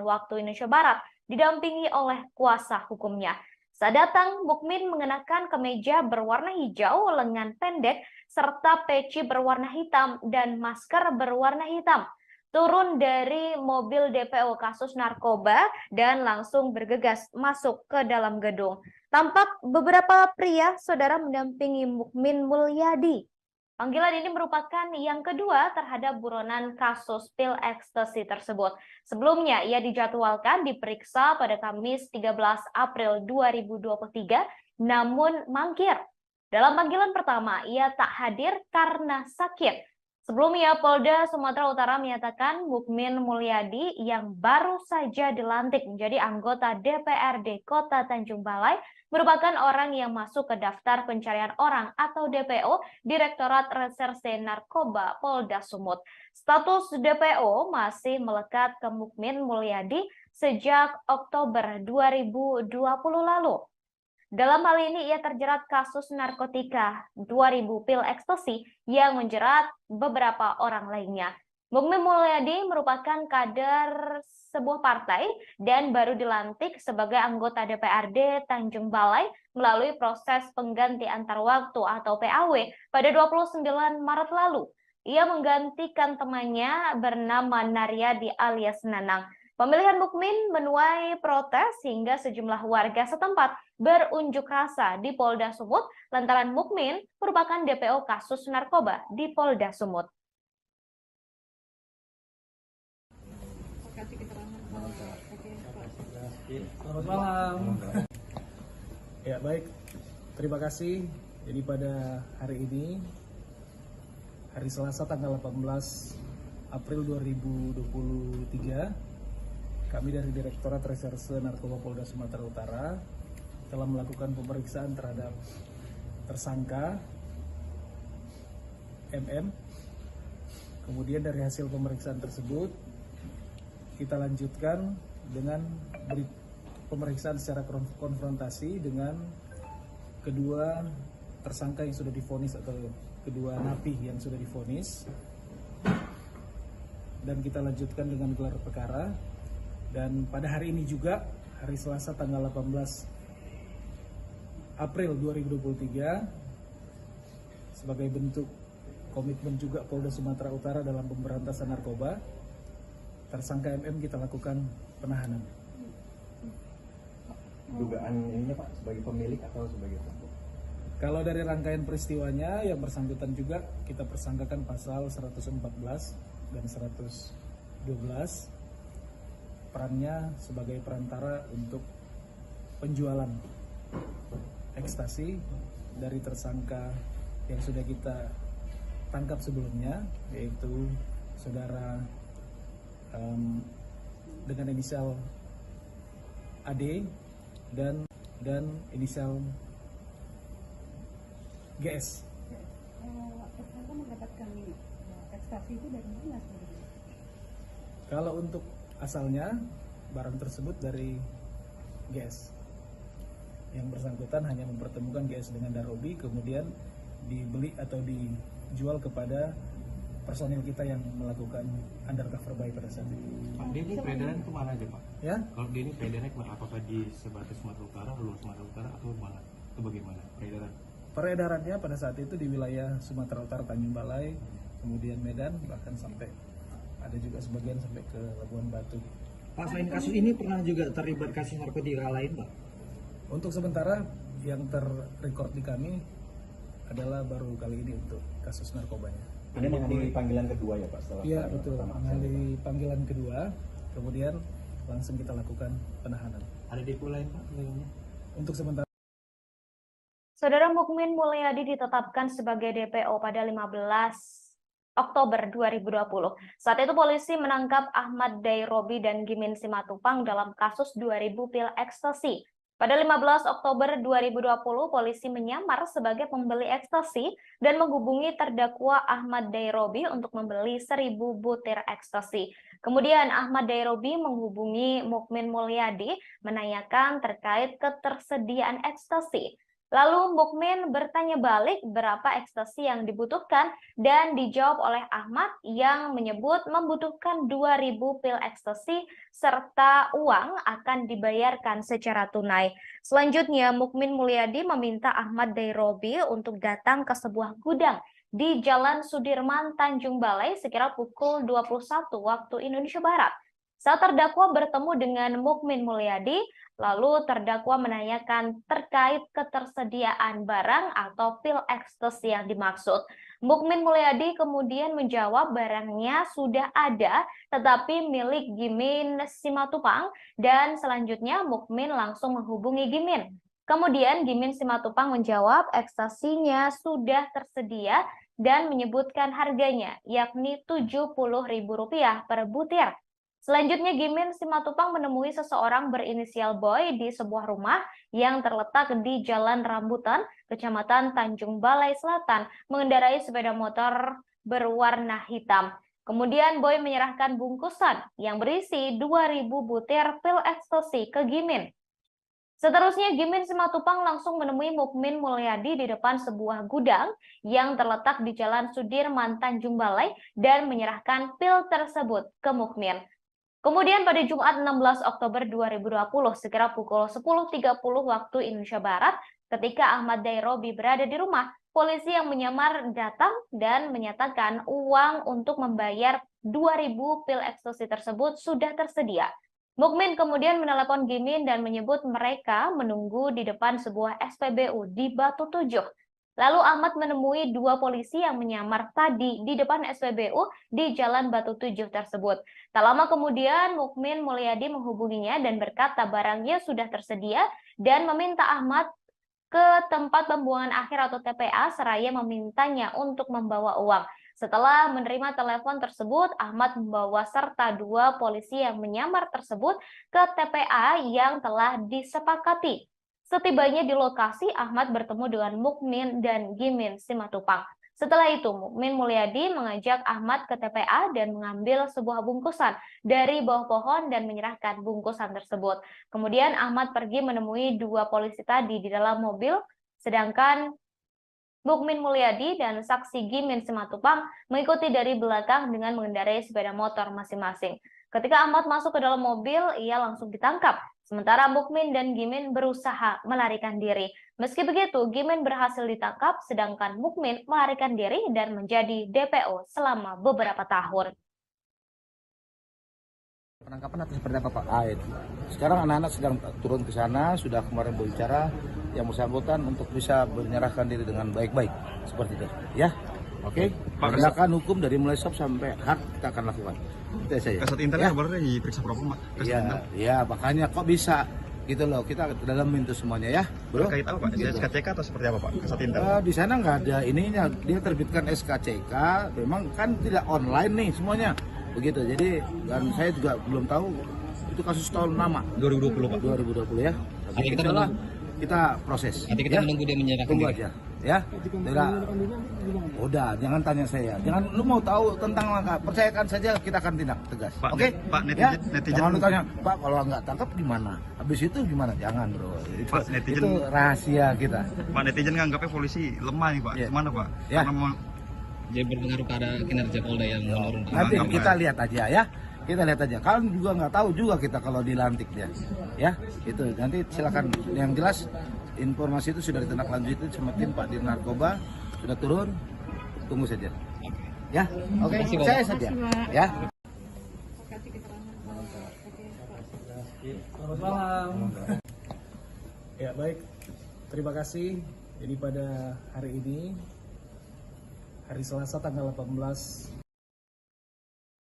waktu Indonesia Barat, didampingi oleh kuasa hukumnya. Saat datang, Mukmin mengenakan kemeja berwarna hijau, lengan pendek, serta peci berwarna hitam dan masker berwarna hitam. Turun dari mobil DPO kasus narkoba dan langsung bergegas masuk ke dalam gedung. Tampak beberapa pria saudara mendampingi Mukmin Mulyadi. Panggilan ini merupakan yang kedua terhadap buronan kasus pil ekstasi tersebut. Sebelumnya, ia dijadwalkan diperiksa pada Kamis 13 April 2023, namun mangkir. Dalam panggilan pertama, ia tak hadir karena sakit. Sebelumnya, Polda Sumatera Utara menyatakan Mukmin Mulyadi yang baru saja dilantik menjadi anggota DPRD Kota Tanjung Balai merupakan orang yang masuk ke daftar pencarian orang atau DPO Direktorat Reserse Narkoba Polda Sumut. Status DPO masih melekat ke Mukmin Mulyadi sejak Oktober 2020 lalu. Dalam hal ini ia terjerat kasus narkotika 2000 pil ekstasi yang menjerat beberapa orang lainnya. Mukmin Mulyadi merupakan kader sebuah partai dan baru dilantik sebagai anggota DPRD Tanjung Balai melalui proses pengganti antar waktu atau PAW pada 29 Maret lalu. Ia menggantikan temannya bernama Naryadi alias Nanang. Pemilihan Mukmin menuai protes hingga sejumlah warga setempat berunjuk rasa di Polda Sumut lantaran Mukmin merupakan DPO kasus narkoba di Polda Sumut. Selamat malam. Ya baik, terima kasih. Jadi pada hari ini, hari Selasa tanggal 18 April 2023, kami dari Direktorat Reserse Narkoba Polda Sumatera Utara telah melakukan pemeriksaan terhadap tersangka MM. Kemudian dari hasil pemeriksaan tersebut kita lanjutkan dengan pemeriksaan secara konfrontasi dengan kedua tersangka yang sudah divonis atau kedua napi yang sudah divonis, dan kita lanjutkan dengan gelar perkara. Dan pada hari ini juga, hari Selasa tanggal 18 April 2023, sebagai bentuk komitmen juga Polda Sumatera Utara dalam pemberantasan narkoba, tersangka MM kita lakukan penahanan. Dugaan ininya Pak, sebagai pemilik atau sebagai pelaku? Kalau dari rangkaian peristiwanya, yang bersangkutan juga kita persangkakan pasal 114 dan 112, perannya sebagai perantara untuk penjualan ekstasi dari tersangka yang sudah kita tangkap sebelumnya, yaitu saudara dengan inisial AD dan inisial GS. Tersangka mendapatkan ekstasi itu dari mana sebenarnya? Kalau untuk asalnya barang tersebut dari GS. Yang bersangkutan hanya mempertemukan GS dengan Darobi, kemudian dibeli atau dijual kepada personil kita yang melakukan undercover buy pada saat itu. Pak, dia ini peredaran kemana aja Pak? Ya? Kalau dia ini peredarannya kemana? Apakah di sebatas Sumatera Utara, luar Sumatera Utara atau mana? Itu bagaimana peredaran? Peredarannya pada saat itu di wilayah Sumatera Utara, Tanjung Balai, kemudian Medan, bahkan sampai ada juga sebagian sampai ke Labuan Batu. Pak, selain kasus ini pernah juga terlibat kasus narkotika lain, Pak? Untuk sementara yang terrecord di kami adalah baru kali ini untuk kasus narkobanya. Ini menghadiri panggilan kedua ya Pak? Iya betul, menghadiri panggilan kedua, kemudian langsung kita lakukan penahanan. Ada DPO lain Pak? Untuk sementara. Saudara Mukmin Mulyadi ditetapkan sebagai DPO pada 15 Oktober 2020. Saat itu polisi menangkap Ahmad Dairobi dan Gimin Simatupang dalam kasus 2000 pil ekstasi. Pada 15 Oktober 2020, polisi menyamar sebagai pembeli ekstasi dan menghubungi terdakwa Ahmad Dairobi untuk membeli 1000 butir ekstasi. Kemudian Ahmad Dairobi menghubungi Mukmin Mulyadi menanyakan terkait ketersediaan ekstasi. Lalu Mukmin bertanya balik berapa ekstasi yang dibutuhkan dan dijawab oleh Ahmad yang menyebut membutuhkan 2000 pil ekstasi serta uang akan dibayarkan secara tunai. Selanjutnya Mukmin Mulyadi meminta Ahmad Dairobi untuk datang ke sebuah gudang di Jalan Sudirman, Tanjung Balai sekira pukul 21 waktu Indonesia Barat. Saat terdakwa bertemu dengan Mukmin Mulyadi, lalu terdakwa menanyakan terkait ketersediaan barang atau pil ekstasi yang dimaksud. Mukmin Mulyadi kemudian menjawab barangnya sudah ada, tetapi milik Gimin Simatupang, dan selanjutnya Mukmin langsung menghubungi Gimin. Kemudian Gimin Simatupang menjawab ekstasinya sudah tersedia dan menyebutkan harganya, yakni Rp70.000 per butir. Selanjutnya Gimin Simatupang menemui seseorang berinisial Boy di sebuah rumah yang terletak di Jalan Rambutan, Kecamatan Tanjung Balai Selatan, mengendarai sepeda motor berwarna hitam. Kemudian Boy menyerahkan bungkusan yang berisi 2000 butir pil ekstasi ke Gimin. Seterusnya Gimin Simatupang langsung menemui Mukmin Mulyadi di depan sebuah gudang yang terletak di Jalan Sudirman, Tanjung Balai dan menyerahkan pil tersebut ke Mukmin. Kemudian pada Jumat 16 Oktober 2020 sekira pukul 10.30 waktu Indonesia Barat, ketika Ahmad Dairobi berada di rumah, polisi yang menyamar datang dan menyatakan uang untuk membayar 2000 pil ekstasi tersebut sudah tersedia. Mukmin kemudian menelepon Gimin dan menyebut mereka menunggu di depan sebuah SPBU di Batu Tujuh. Lalu Ahmad menemui dua polisi yang menyamar tadi di depan SPBU di Jalan Batu Tujuh tersebut. Tak lama kemudian Mukmin Mulyadi menghubunginya dan berkata barangnya sudah tersedia dan meminta Ahmad ke tempat pembuangan akhir atau TPA seraya memintanya untuk membawa uang. Setelah menerima telepon tersebut, Ahmad membawa serta dua polisi yang menyamar tersebut ke TPA yang telah disepakati. Setibanya di lokasi, Ahmad bertemu dengan Mukmin dan Gimin Simatupang. Setelah itu, Mukmin Mulyadi mengajak Ahmad ke TPA dan mengambil sebuah bungkusan dari bawah pohon dan menyerahkan bungkusan tersebut. Kemudian Ahmad pergi menemui dua polisi tadi di dalam mobil, sedangkan Mukmin Mulyadi dan saksi Gimin Simatupang mengikuti dari belakang dengan mengendarai sepeda motor masing-masing. Ketika Ahmad masuk ke dalam mobil, ia langsung ditangkap. Sementara Mukmin dan Gimin berusaha melarikan diri. Meski begitu, Gimin berhasil ditangkap, sedangkan Mukmin melarikan diri dan menjadi DPO selama beberapa tahun. Penangkapan atau seperti apa Pak? Sekarang anak-anak sedang turun ke sana, sudah kemarin berbicara yang bersangkutan untuk bisa menyerahkan diri dengan baik-baik. Seperti itu, ya? Oke? Penegakan hukum dari mulai SOP sampai hard kita akan lakukan. Itu saja. Kasat Intelnya baru diperiksa Propam, Pak. Iya, makanya kok bisa gitu loh, kita dalamin itu semuanya ya, bro. Terkait apa Pak? SKCK atau seperti apa Pak? Kasat Intel? Di sana nggak ada ininya, dia terbitkan SKCK, memang kan tidak online nih semuanya, begitu. Jadi dan saya juga belum tahu itu kasus tahun lama. 2020 Pak. 2020 ya. Nanti kita proses. Nanti kita menunggu dia menyerahkan. Tunggu diri. aja. Ya, tidak. Udah, jangan tanya saya. Jangan, lu mau tahu tentang langkah, percayakan saja, kita akan tindak tegas. Oke? Pak, Ya? Jangan lu tanya, Pak kalau nggak tangkap gimana? Habis itu gimana? Jangan bro. Pak, netizen- Itu rahasia kita. Pak, netizen nganggapnya polisi lemah nih Pak. Gimana Pak? Ya. Karena mau Jadi berpengaruh pada kinerja Polda yang menurun. Nanti kita lihat aja ya. Kita lihat aja. Kalian juga nggak tahu juga kita kalau dilantik dia. Ya, itu nanti silakan. Yang jelas informasi itu sudah ditindaklanjuti sama tim Pak Dir Narkoba, sudah turun. Tunggu saja. Ya, oke. Saya saja. Ya. Selamat malam. Ya baik, terima kasih. Jadi pada hari ini, hari Selasa tanggal 18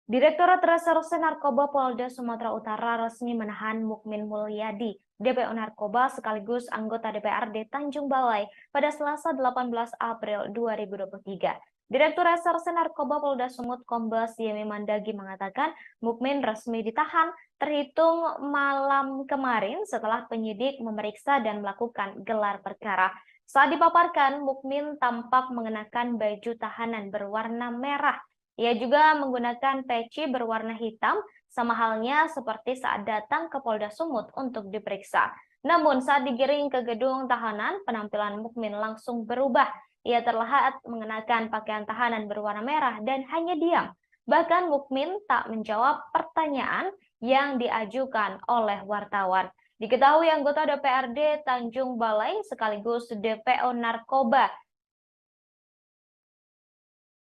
Direktorat Reserse Narkoba Polda Sumatera Utara resmi menahan Mukmin Mulyadi, DPO Narkoba sekaligus anggota DPRD Tanjung Balai pada Selasa 18 April 2023. Direktur Reserse Narkoba Polda Sumut Kombes Yemi Mandagi mengatakan Mukmin resmi ditahan terhitung malam kemarin setelah penyidik memeriksa dan melakukan gelar perkara. Saat dipaparkan, Mukmin tampak mengenakan baju tahanan berwarna merah. Ia juga menggunakan peci berwarna hitam, sama halnya seperti saat datang ke Polda Sumut untuk diperiksa. Namun saat digiring ke gedung tahanan, penampilan Mukmin langsung berubah. Ia terlihat mengenakan pakaian tahanan berwarna merah dan hanya diam. Bahkan Mukmin tak menjawab pertanyaan yang diajukan oleh wartawan. Diketahui anggota DPRD Tanjung Balai sekaligus DPO Narkoba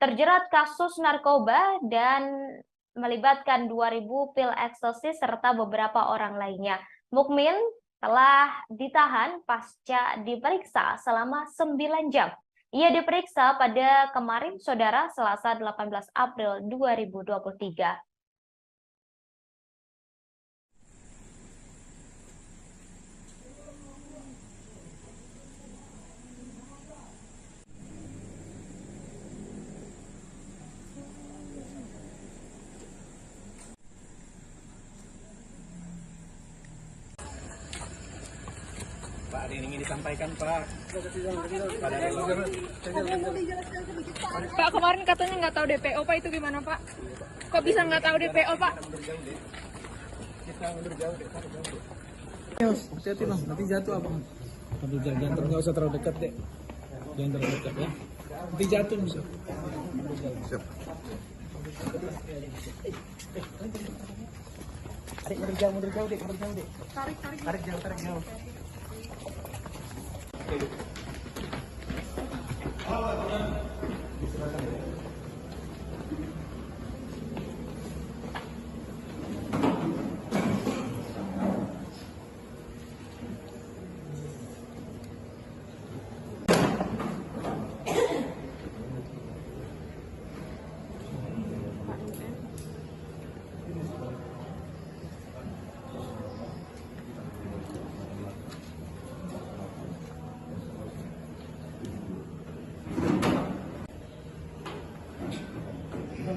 terjerat kasus narkoba dan melibatkan 2.000 pil ekstasi serta beberapa orang lainnya. Mukmin telah ditahan pasca diperiksa selama 9 jam. Ia diperiksa pada kemarin, Saudara, Selasa 18 April 2023. Pak, ada yang ingin disampaikan Pak. Pak, kemarin katanya nggak tahu DPO Pak, itu gimana Pak? Kok bisa nggak tahu DPO Pak? Hati-hati Bang, nanti jatuh abang. Nanti jangan, nggak usah terlalu dekat deh. Jangan terlalu dekat ya. Nanti jatuh bisa. Siap. Adik mundur jauh dek, Tarik jauh.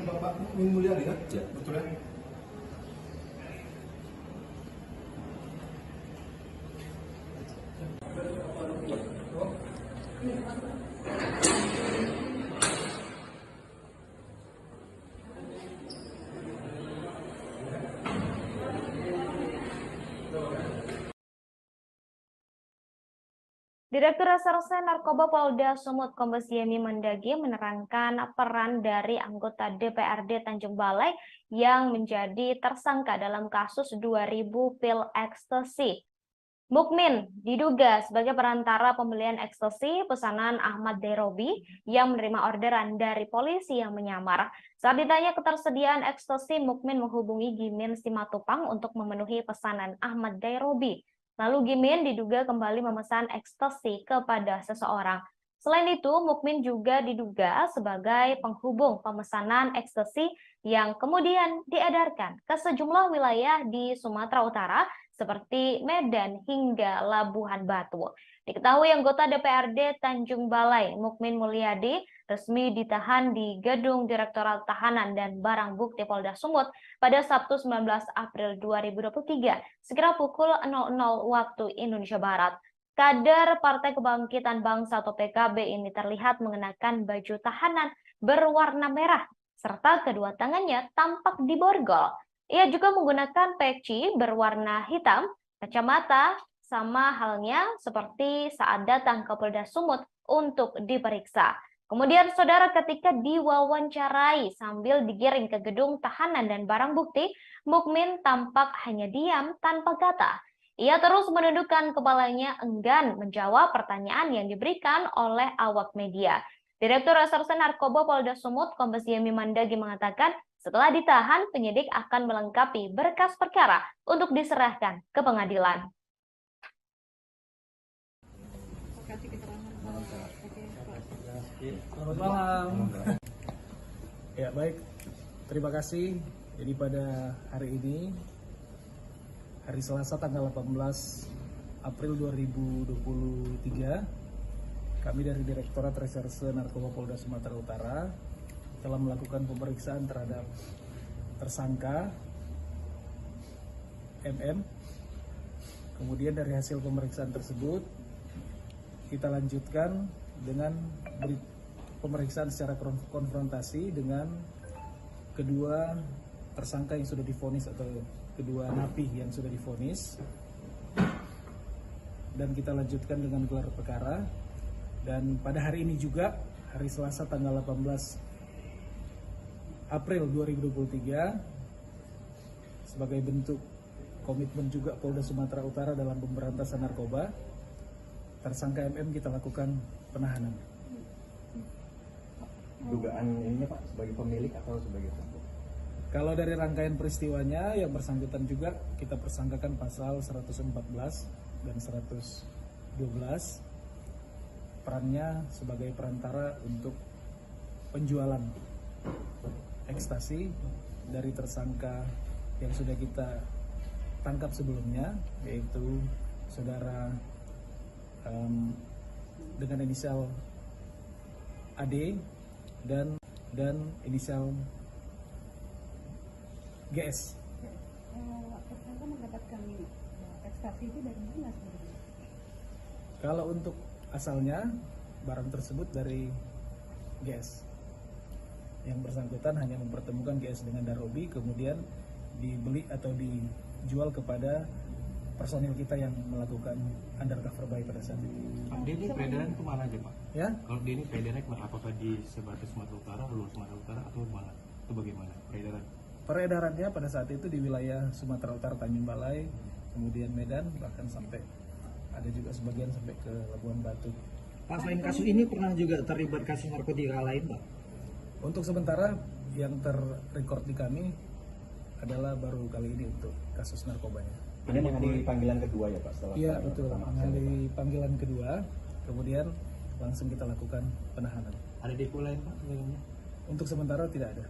Bapak Mulyadi kan? Ya, betul ya. Direktur Reserse Narkoba Polda Sumut Kombes Yemi Mandagi menerangkan peran dari anggota DPRD Tanjung Balai yang menjadi tersangka dalam kasus 2.000 pil ekstasi. Mukmin diduga sebagai perantara pembelian ekstasi pesanan Ahmad Derobi yang menerima orderan dari polisi yang menyamar. Saat ditanya ketersediaan ekstasi, Mukmin menghubungi Gimin Simatupang untuk memenuhi pesanan Ahmad Derobi. Lalu Gimin diduga kembali memesan ekstasi kepada seseorang. Selain itu, Mukmin juga diduga sebagai penghubung pemesanan ekstasi yang kemudian diedarkan ke sejumlah wilayah di Sumatera Utara seperti Medan hingga Labuhan Batu. Diketahui anggota DPRD Tanjung Balai, Mukmin Mulyadi, resmi ditahan di Gedung Direktorat Tahanan dan Barang Bukti Polda Sumut pada Sabtu 19 April 2023, sekira pukul 00 waktu Indonesia Barat. kader Partai Kebangkitan Bangsa atau PKB ini terlihat mengenakan baju tahanan berwarna merah, serta kedua tangannya tampak diborgol. Ia juga menggunakan peci berwarna hitam, kacamata, sama halnya seperti saat datang ke Polda Sumut untuk diperiksa. Kemudian saudara, ketika diwawancarai sambil digiring ke gedung tahanan dan barang bukti, Mukmin tampak hanya diam tanpa kata. Ia terus menundukkan kepalanya enggan menjawab pertanyaan yang diberikan oleh awak media. Direktur Reserse Narkoba Polda Sumut, Kombes Yemi Mandagi mengatakan, setelah ditahan, penyidik akan melengkapi berkas perkara untuk diserahkan ke pengadilan. Selamat malam. Ya baik, terima kasih. Jadi pada hari ini, hari Selasa tanggal 18 April 2023, kami dari Direktorat Reserse Narkoba Polda Sumatera Utara telah melakukan pemeriksaan terhadap tersangka MM. Kemudian dari hasil pemeriksaan tersebut, kita lanjutkan dengan pemeriksaan secara konfrontasi dengan kedua tersangka yang sudah divonis atau kedua napi yang sudah divonis, dan kita lanjutkan dengan gelar perkara. Dan pada hari ini juga, hari Selasa tanggal 18 April 2023, sebagai bentuk komitmen juga Polda Sumatera Utara dalam pemberantasan narkoba, tersangka MM kita lakukan penahanan. Dugaan ininya Pak, sebagai pemilik atau sebagai pelaku? Kalau dari rangkaian peristiwanya, yang bersangkutan juga kita persangkakan pasal 114 dan 112, perannya sebagai perantara untuk penjualan ekstasi dari tersangka yang sudah kita tangkap sebelumnya, yaitu saudara dengan inisial AD dan inisial GS. Tersangka mendapatkan ekstasi itu dari mana sebenarnya? Kalau untuk asalnya, barang tersebut dari GS. Yang bersangkutan hanya mempertemukan GS dengan Darobi, kemudian dibeli atau dijual kepada personil kita yang melakukan undercover buy pada saat itu. Pak, dia ini peredaran kemana aja Pak? Ya? Kalau dia ini peredaran kemana? Apakah di sebatas Sumatera Utara, luar Sumatera Utara, atau mana? Itu bagaimana peredaran? Peredarannya pada saat itu di wilayah Sumatera Utara, Tanjung Balai, kemudian Medan, bahkan sampai ada juga sebagian sampai ke Labuan Batu. Pak, selain kasus ini pernah juga terlibat kasus narkotika lain Pak? Untuk sementara yang terrekord di kami adalah baru kali ini untuk kasus narkobanya. Ini mengenai panggilan kedua ya Pak? Setelah iya betul, mengenai panggilan kedua, kemudian langsung kita lakukan penahanan. Ada depo lain Pak? Untuk sementara tidak ada.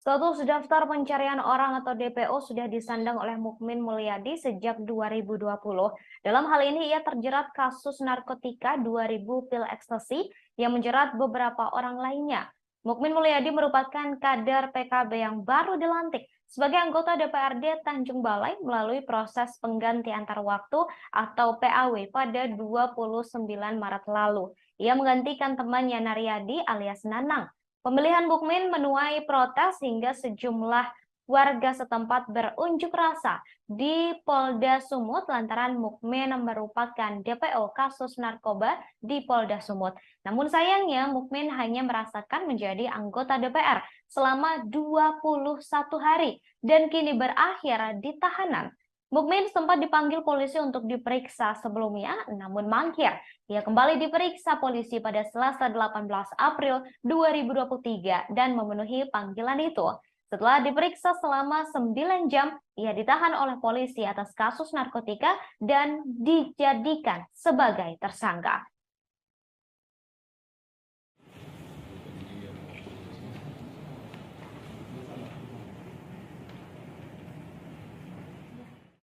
Status daftar pencarian orang atau DPO sudah disandang oleh Mukmin Mulyadi sejak 2020. Dalam hal ini ia terjerat kasus narkotika 2000 pil ekstasi yang menjerat beberapa orang lainnya. Mukmin Mulyadi merupakan kader PKB yang baru dilantik sebagai anggota DPRD Tanjung Balai melalui proses pengganti antar waktu atau PAW pada 29 Maret lalu. Ia menggantikan temannya Naryadi alias Nanang. Pemilihan Mukmin menuai protes hingga sejumlah warga setempat berunjuk rasa di Polda Sumut lantaran Mukmin merupakan DPO kasus narkoba di Polda Sumut. Namun sayangnya Mukmin hanya merasakan menjadi anggota DPR selama 21 hari dan kini berakhir di tahanan. Mukmin sempat dipanggil polisi untuk diperiksa sebelumnya, namun mangkir. Ia kembali diperiksa polisi pada Selasa 18 April 2023 dan memenuhi panggilan itu. Setelah diperiksa selama 9 jam, ia ditahan oleh polisi atas kasus narkotika dan dijadikan sebagai tersangka.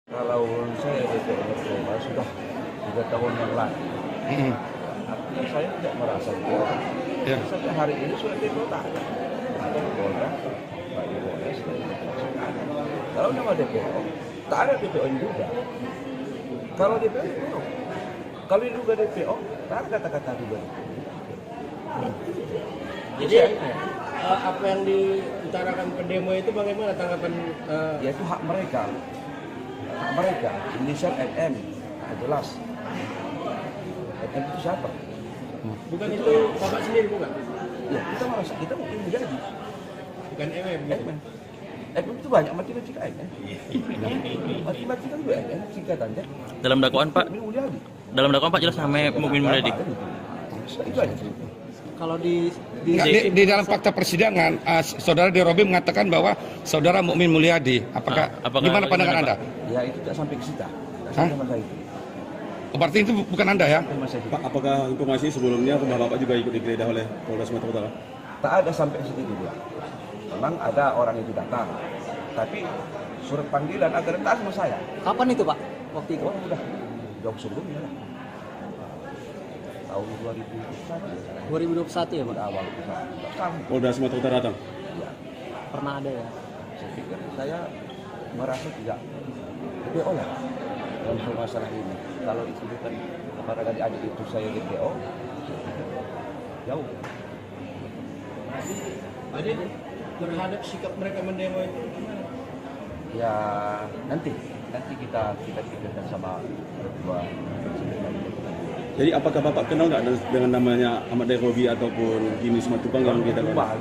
Kalau saya DPO narkoba sudah 3 tahun yang lalu, artinya saya tidak merasa itu. Sampai hari ini sudah DPO tak ada. Ada Polda, Pak Polres, dan kalau nama DPO, tak ada DPO juga. Kalau DPO belum. Kalau diduga DPO, tak ada kata-kata duga. Jadi apa yang diutarakan pendemo itu bagaimana tanggapan? Ya itu hak mereka. Hak mereka. Inisial MM. Jelas. MM itu siapa? Bukan itu Bapak sendiri bukan? Ya kita merasa kita mungkin menjadi. Bukan MM. MM. MM itu banyak matematika MM. Matematika juga MM singkatannya. Dalam dakwaan Pak, dalam dakwaan Pak jelas namanya Mukmin Mulyadi. Itu aja. Kalau di dalam fakta persidangan, saudara Derobi mengatakan bahwa saudara Mukmin Mulyadi. Apakah gimana pandangan Anda? Ya itu tidak sampai ke kita. Hah? Berarti itu bukan Anda ya? Pak, apakah informasi sebelumnya rumah Bapak juga ikut digeledah oleh Polda Sumatera Utara? Tak ada sampai situ juga. Memang ada orang itu datang, tapi surat panggilan agar datang sama saya. Kapan itu Pak? Waktu itu? Oh, udah jauh sebelumnya lah. Tahun 2021 ya Pak? Awal. Polda Sumatera Utara datang? Ya. Pernah ada ya? Saya pikir saya merasa tidak DPO lah dalam masalah ini. Kalau disebutkan kepada adik-adik itu saya DPO, jauh. Jadi terhadap sikap mereka mendemo itu gimana? Ya nanti kita pikirkan sama berdua. Jadi apakah Bapak kenal nggak dengan namanya Ahmad Derobi ataupun Jimmy Simatupang yang kita kenal?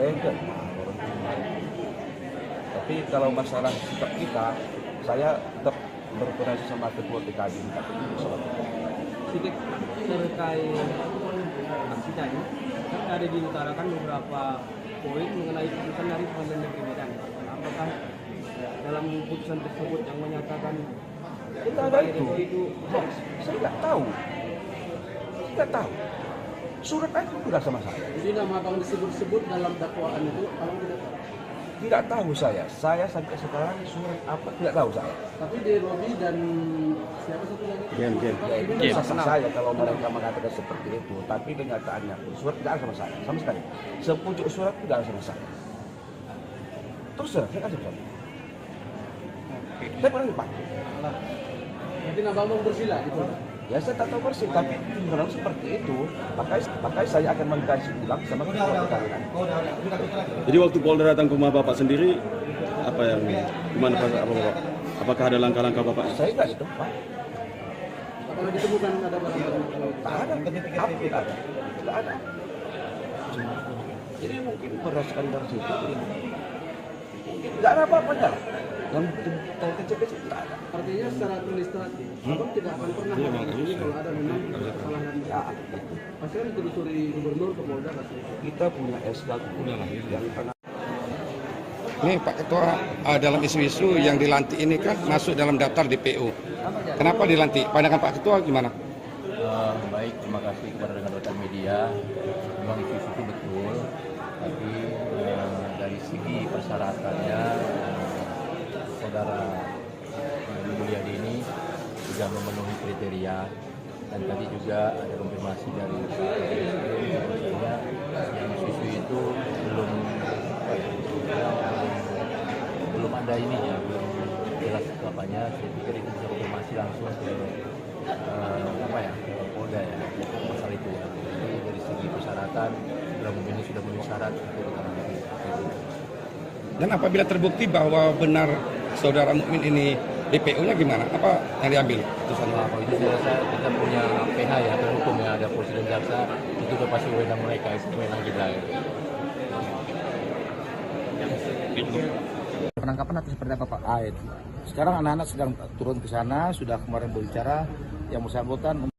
Tapi kalau masalah sikap kita, saya tetap berkoordinasi sama ketua PKB. Sedikit terkait aksi tadi, kan ada diutarakan beberapa poin mengenai putusan dari Pengadilan Negeri Medan. Apakah dalam putusan tersebut yang menyatakan kita ada itu hoax? Saya nggak tahu. Nggak tahu. Surat itu tidak sama saya. Jadi nama abang disebut-sebut dalam dakwaan itu, abang tidak tahu? Tidak tahu saya. Saya sampai sekarang surat apa tidak tahu saya. Tapi Derobi dan siapa satu lagi? Ya, itu sah saya kalau mereka mengatakan seperti itu. Tapi kenyataannya surat tidak ada sama saya, sama sekali. Sepucuk surat tidak ada sama saya. Terus saya kasih surat. Saya pernah dipanggil. Jadi nama abang bersila gitu. Ya saya tak tahu persis, tapi kalau seperti itu, makanya saya akan mengkaji ulang sama ketua PKB. Jadi waktu Polda datang ke rumah Bapak sendiri, apa yang gimana apa Bapak? Apakah ada langkah-langkah Bapak? Saya nggak itu, Pak. Kalau ditemukan ada barang-barang? Tak ada, apa tidak ada? Tidak ada. Jadi mungkin berdasarkan dari situ, tidak ada apa-apanya lah. Yang kecil-kecil tidak ada. Artinya secara administratif, abang tidak akan pernah mengalami kalau ada memang kesalahan. Ya, pasti kan ditelusuri gubernur ke Polda. Kita punya SK yang pernah. Ini Pak Ketua, dalam isu-isu yang dilantik ini kan masuk dalam daftar DPO. Kenapa dilantik? Pandangan Pak Ketua gimana? Baik, terima kasih kepada rekan-rekan media. Memang isu-isu itu betul, tapi dari segi persyaratannya saudara Mulyadi ini sudah memenuhi kriteria, dan tadi juga ada konfirmasi dari yang isu itu belum ada ininya, belum jelas apanya. Saya pikir itu bisa konfirmasi langsung ke ke Polda ya masalah itu. Jadi dari segi persyaratan ini sudah memenuhi syarat untuk Dan apabila terbukti bahwa benar saudara Mukmin ini DPO-nya gimana? Apa yang diambil? Kalau itu saya rasa kita punya PH ya, ada hukum ya, ada polisi dan jaksa, itu udah pasti wewenang mereka, itu wewenang kita ya. Penangkapan atau seperti apa Pak? Sekarang anak-anak sedang turun ke sana, sudah kemarin berbicara yang bersangkutan.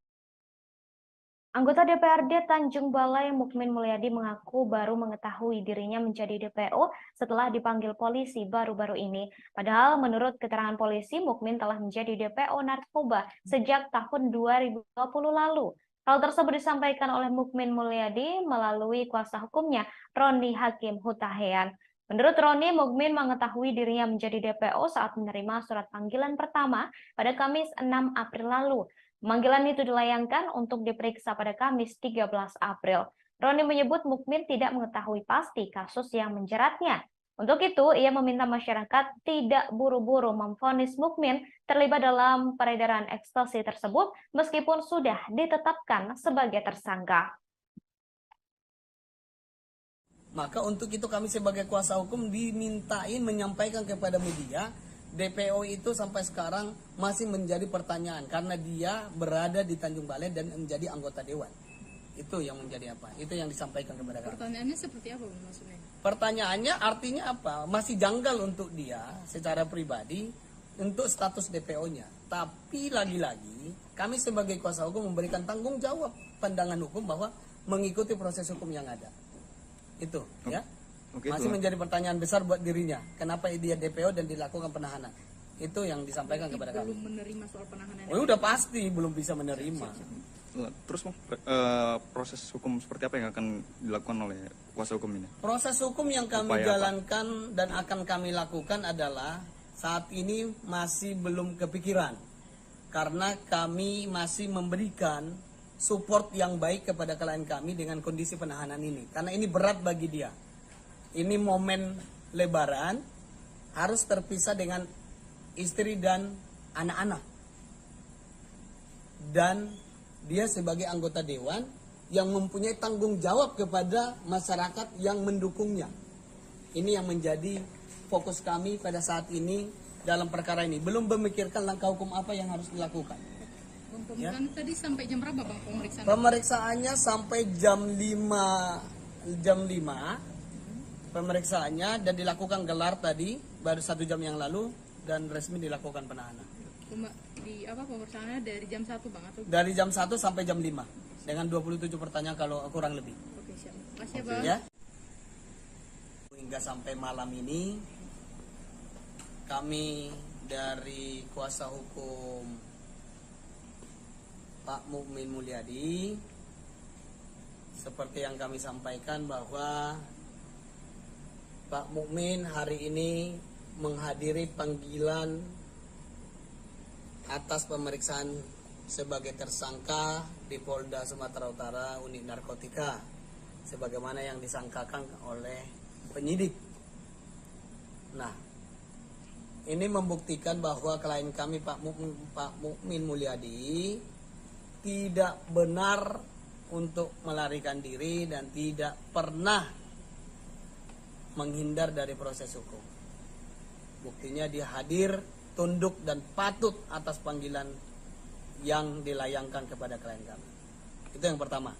Anggota DPRD Tanjung Balai Mukmin Mulyadi mengaku baru mengetahui dirinya menjadi DPO setelah dipanggil polisi baru-baru ini. Padahal menurut keterangan polisi, Mukmin telah menjadi DPO narkoba sejak tahun 2020 lalu. Hal tersebut disampaikan oleh Mukmin Mulyadi melalui kuasa hukumnya, Roni Hakim Hutahean. Menurut Roni, Mukmin mengetahui dirinya menjadi DPO saat menerima surat panggilan pertama pada Kamis 6 April lalu. Pemanggilan itu dilayangkan untuk diperiksa pada Kamis 13 April. Roni menyebut Mukmin tidak mengetahui pasti kasus yang menjeratnya. Untuk itu, ia meminta masyarakat tidak buru-buru memvonis Mukmin terlibat dalam peredaran ekstasi tersebut meskipun sudah ditetapkan sebagai tersangka. Maka untuk itu kami sebagai kuasa hukum dimintain menyampaikan kepada media, DPO itu sampai sekarang masih menjadi pertanyaan karena dia berada di Tanjung Balai dan menjadi anggota dewan. Itu yang menjadi apa? Itu yang disampaikan kepada kami. Pertanyaannya seperti apa maksudnya? Pertanyaannya artinya apa? Masih janggal untuk dia secara pribadi untuk status DPO-nya. Tapi lagi-lagi kami sebagai kuasa hukum memberikan tanggung jawab pandangan hukum bahwa mengikuti proses hukum yang ada. Itu ya. Masih menjadi pertanyaan besar buat dirinya. Kenapa dia DPO dan dilakukan penahanan? Itu yang disampaikan kepada kami. Belum menerima soal penahanan. Oh, udah pasti belum bisa menerima. Terus proses hukum seperti apa yang akan dilakukan oleh kuasa hukum ini? Proses hukum yang kami jalankan dan akan kami lakukan adalah saat ini masih belum kepikiran. Karena kami masih memberikan support yang baik kepada klien kami dengan kondisi penahanan ini. Karena ini berat bagi dia. Ini momen lebaran harus terpisah dengan istri dan anak-anak. Dan dia sebagai anggota dewan yang mempunyai tanggung jawab kepada masyarakat yang mendukungnya. Ini yang menjadi fokus kami pada saat ini dalam perkara ini. Belum memikirkan langkah hukum apa yang harus dilakukan. Pemeriksaan tadi sampai jam berapa Bang pemeriksaan? Pemeriksaannya sampai jam 5 pemeriksaannya dan dilakukan gelar tadi baru 1 jam yang lalu dan resmi dilakukan penahanan. Pemeriksaannya dari jam 1 Bang atau? Dari jam 1 sampai jam 5 dengan 27 pertanyaan kalau kurang lebih. Oke, siap. Makasih Bang. Ya. Hingga sampai malam ini kami dari kuasa hukum Pak Mukmin Mulyadi seperti yang kami sampaikan bahwa Pak Mukmin hari ini menghadiri panggilan atas pemeriksaan sebagai tersangka di Polda Sumatera Utara unit narkotika sebagaimana yang disangkakan oleh penyidik. Nah, ini membuktikan bahwa klien kami Pak Mukmin Mulyadi tidak benar untuk melarikan diri dan tidak pernah menghindar dari proses hukum. Buktinya dia hadir, tunduk dan patut atas panggilan yang dilayangkan kepada klien kami. Itu yang pertama.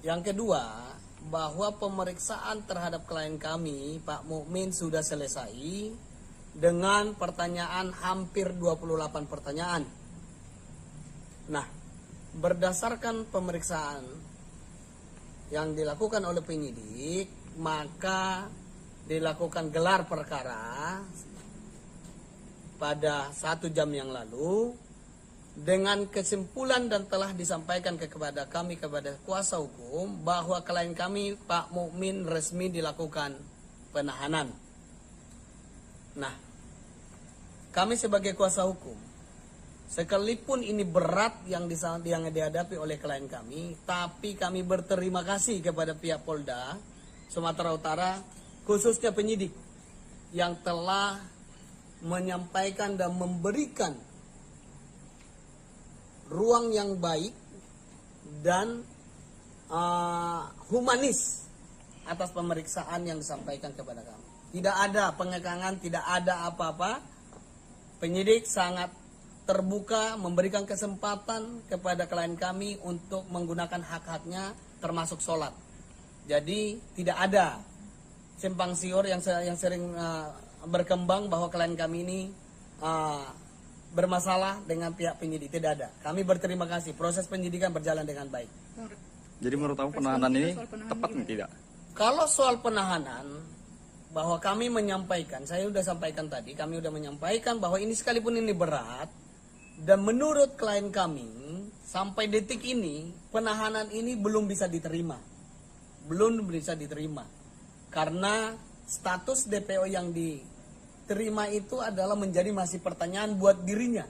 Yang kedua, bahwa pemeriksaan terhadap klien kami Pak Mukmin sudah selesai dengan pertanyaan hampir 28 pertanyaan. Nah, berdasarkan pemeriksaan yang dilakukan oleh penyidik, maka dilakukan gelar perkara pada 1 jam yang lalu dengan kesimpulan dan telah disampaikan kepada kami kepada kuasa hukum bahwa klien kami Pak Mukmin resmi dilakukan penahanan. Nah, kami sebagai kuasa hukum sekalipun ini berat yang dihadapi oleh klien kami, tapi kami berterima kasih kepada pihak Polda Sumatera Utara khususnya penyidik yang telah menyampaikan dan memberikan ruang yang baik dan humanis atas pemeriksaan yang disampaikan kepada kami. Tidak ada pengekangan, tidak ada apa-apa. Penyidik sangat terbuka memberikan kesempatan kepada klien kami untuk menggunakan hak-haknya termasuk sholat. Jadi tidak ada simpang siur yang sering berkembang bahwa klien kami ini bermasalah dengan pihak penyidik. Tidak ada. Kami berterima kasih. Proses penyidikan berjalan dengan baik. Jadi menurut kamu penahanan ini tepat nih tidak? Kalau soal penahanan, bahwa kami menyampaikan, saya sudah sampaikan tadi, kami sudah menyampaikan bahwa ini sekalipun ini berat, dan menurut klien kami, sampai detik ini, penahanan ini belum bisa diterima. Belum bisa diterima. Karena status DPO yang diterima itu adalah menjadi masih pertanyaan buat dirinya.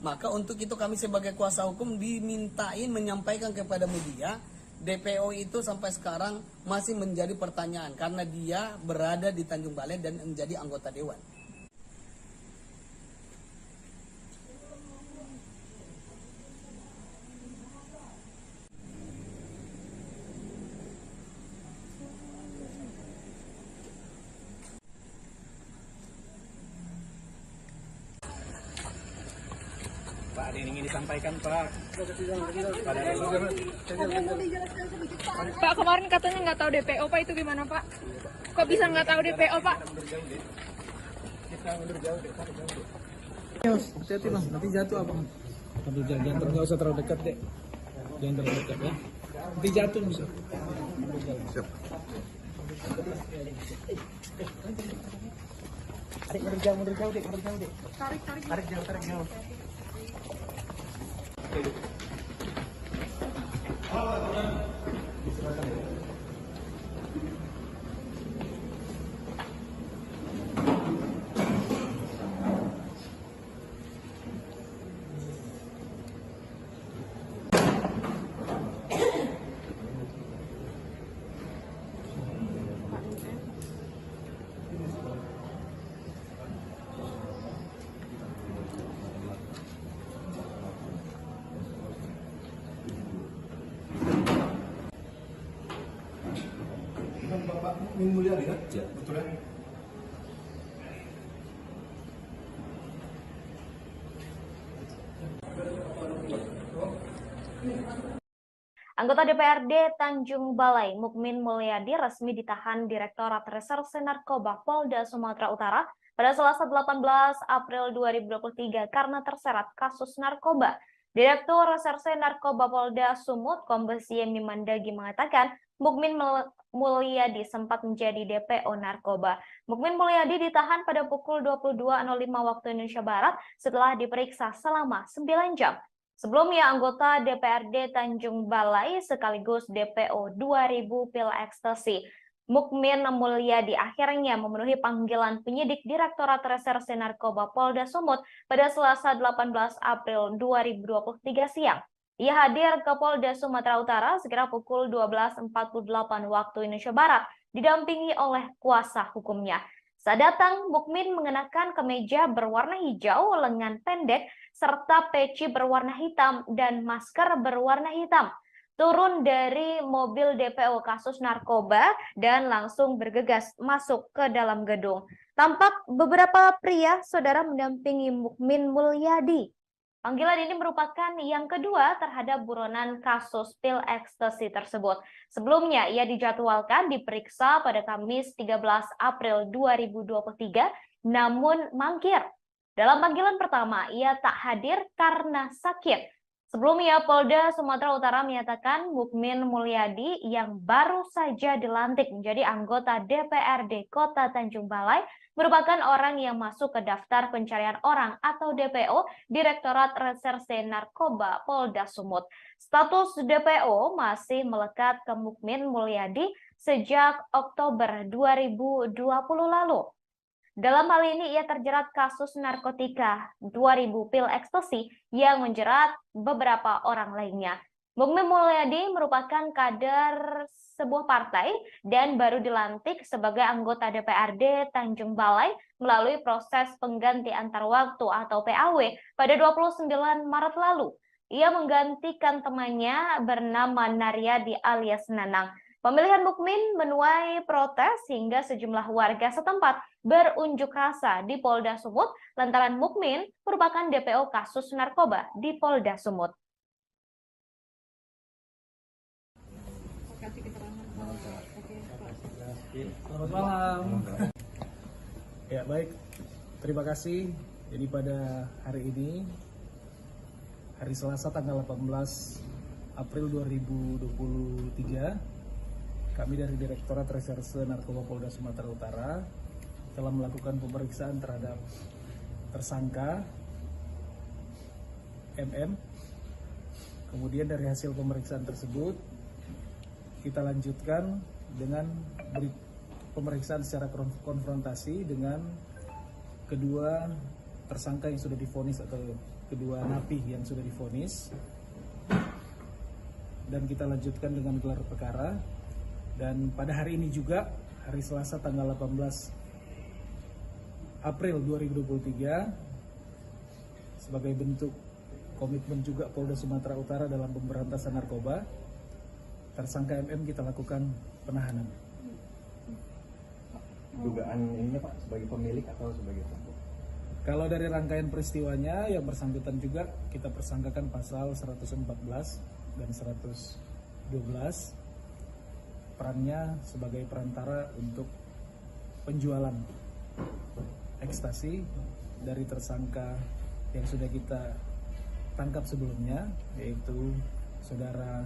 Maka untuk itu kami sebagai kuasa hukum dimintain menyampaikan kepada media, DPO itu sampai sekarang masih menjadi pertanyaan karena dia berada di Tanjung Balai dan menjadi anggota dewan. Pak, ada yang ingin disampaikan, Pak. Pak, kemarin katanya nggak tahu DPO, Pak, itu gimana, Pak? Kok bisa nggak tahu DPO, Pak? Kita mundur jauh deh, tarik jauh deh. Hati-hati Bang, nanti jatuh apa? Sambil jangan nggak usah terlalu dekat deh. Jangan terlalu dekat ya. Nanti jatuh bisa. Siap. Tarik mundur jauh deh, mundur jauh deh. Tarik jauh. Bapak Mukmin Mulyadi kan? Ya, betul ya. Anggota DPRD Tanjung Balai, Mukmin Mulyadi, resmi ditahan Direktorat Reserse Narkoba Polda Sumatera Utara pada Selasa 18 April 2023 karena terseret kasus narkoba. Direktur Reserse Narkoba Polda Sumut, Kombes Yemi Mandagi mengatakan, Mukmin Mulyadi sempat menjadi DPO narkoba. Mukmin Mulyadi ditahan pada pukul 22.05 waktu Indonesia Barat setelah diperiksa selama 9 jam. Sebelumnya, anggota DPRD Tanjung Balai sekaligus DPO 2000 pil ekstasi, Mukmin Mulyadi akhirnya memenuhi panggilan penyidik Direktorat Reserse Narkoba Polda Sumut pada Selasa 18 April 2023 siang. Ia hadir ke Polda Sumatera Utara sekira pukul 12.48 waktu Indonesia Barat, didampingi oleh kuasa hukumnya. Saat datang, Mukmin mengenakan kemeja berwarna hijau, lengan pendek, serta peci berwarna hitam dan masker berwarna hitam. Turun dari mobil DPO kasus narkoba dan langsung bergegas masuk ke dalam gedung. Tampak beberapa pria saudara mendampingi Mukmin Mulyadi. Panggilan ini merupakan yang kedua terhadap buronan kasus pil ekstasi tersebut. Sebelumnya, ia dijadwalkan diperiksa pada Kamis 13 April 2023, namun mangkir. Dalam panggilan pertama, ia tak hadir karena sakit. Sebelumnya, Polda Sumatera Utara menyatakan Mukmin Mulyadi yang baru saja dilantik menjadi anggota DPRD Kota Tanjung Balai merupakan orang yang masuk ke daftar pencarian orang atau DPO Direktorat Reserse Narkoba Polda Sumut. Status DPO masih melekat ke Mukmin Mulyadi sejak Oktober 2020 lalu. Dalam hal ini ia terjerat kasus narkotika 2000 pil ekstasi yang menjerat beberapa orang lainnya. Mukmin Mulyadi merupakan kader sebuah partai dan baru dilantik sebagai anggota DPRD Tanjung Balai melalui proses pengganti antar waktu atau PAW pada 29 Maret lalu. Ia menggantikan temannya bernama Naryadi alias Nanang. Pemilihan Mukmin menuai protes hingga sejumlah warga setempat berunjuk rasa di Polda Sumut lantaran Mukmin merupakan DPO kasus narkoba di Polda Sumut. Selamat malam. Ya baik, terima kasih. Jadi pada hari ini, hari Selasa tanggal 18 April 2023, kami dari Direktorat Reserse Narkoba Polda Sumatera Utara telah melakukan pemeriksaan terhadap tersangka MM. Kemudian dari hasil pemeriksaan tersebut kita lanjutkan dengan pemeriksaan secara konfrontasi dengan kedua tersangka yang sudah divonis atau kedua napi yang sudah divonis. dan kita lanjutkan dengan gelar perkara. Dan pada hari ini juga, hari Selasa tanggal 18 April 2023, sebagai bentuk komitmen juga Polda Sumatera Utara dalam pemberantasan narkoba, tersangka MM kita lakukan penahanan. Dugaan ininya Pak sebagai pemilik atau sebagai pelaku? Kalau dari rangkaian peristiwanya, yang bersangkutan juga kita persangkakan pasal 114 dan 112, perannya sebagai perantara untuk penjualan ekstasi dari tersangka yang sudah kita tangkap sebelumnya, yaitu saudara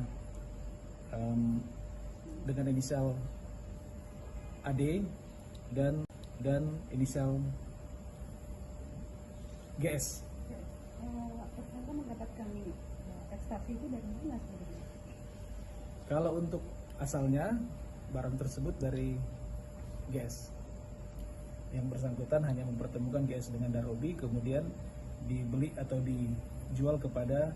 dengan inisial AD dan inisial GS. Tersangka mendapatkan ekstasi itu dari mana sebenarnya? Kalau untuk asalnya, barang tersebut dari GS. Yang bersangkutan hanya mempertemukan GS dengan Darobi, kemudian dibeli atau dijual kepada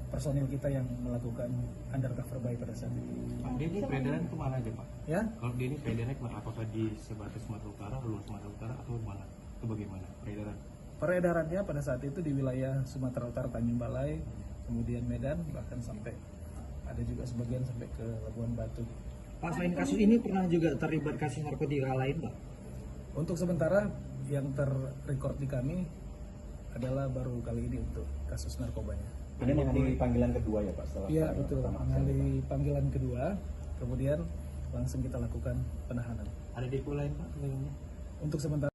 personil kita yang melakukan undercover buy pada saat itu. Pak, dia ini peredaran kemana aja Pak? Ya? Kalau dia ini peredarannya kemana? Apakah di sebatas Sumatera Utara, luar Sumatera Utara, atau mana? Itu bagaimana peredaran? Peredarannya pada saat itu di wilayah Sumatera Utara, Tanjung Balai, kemudian Medan, bahkan sampai ada juga sebagian sampai ke Labuan Batu. Pak, selain kasus ini pernah juga terlibat kasus narkotika lain, Pak? Untuk sementara yang terrecord di kami adalah baru kali ini untuk kasus narkobanya. Ini menghadiri panggilan kedua ya Pak? Iya betul, menghadiri panggilan kedua, kemudian langsung kita lakukan penahanan. Ada DPO lain Pak? Untuk sementara.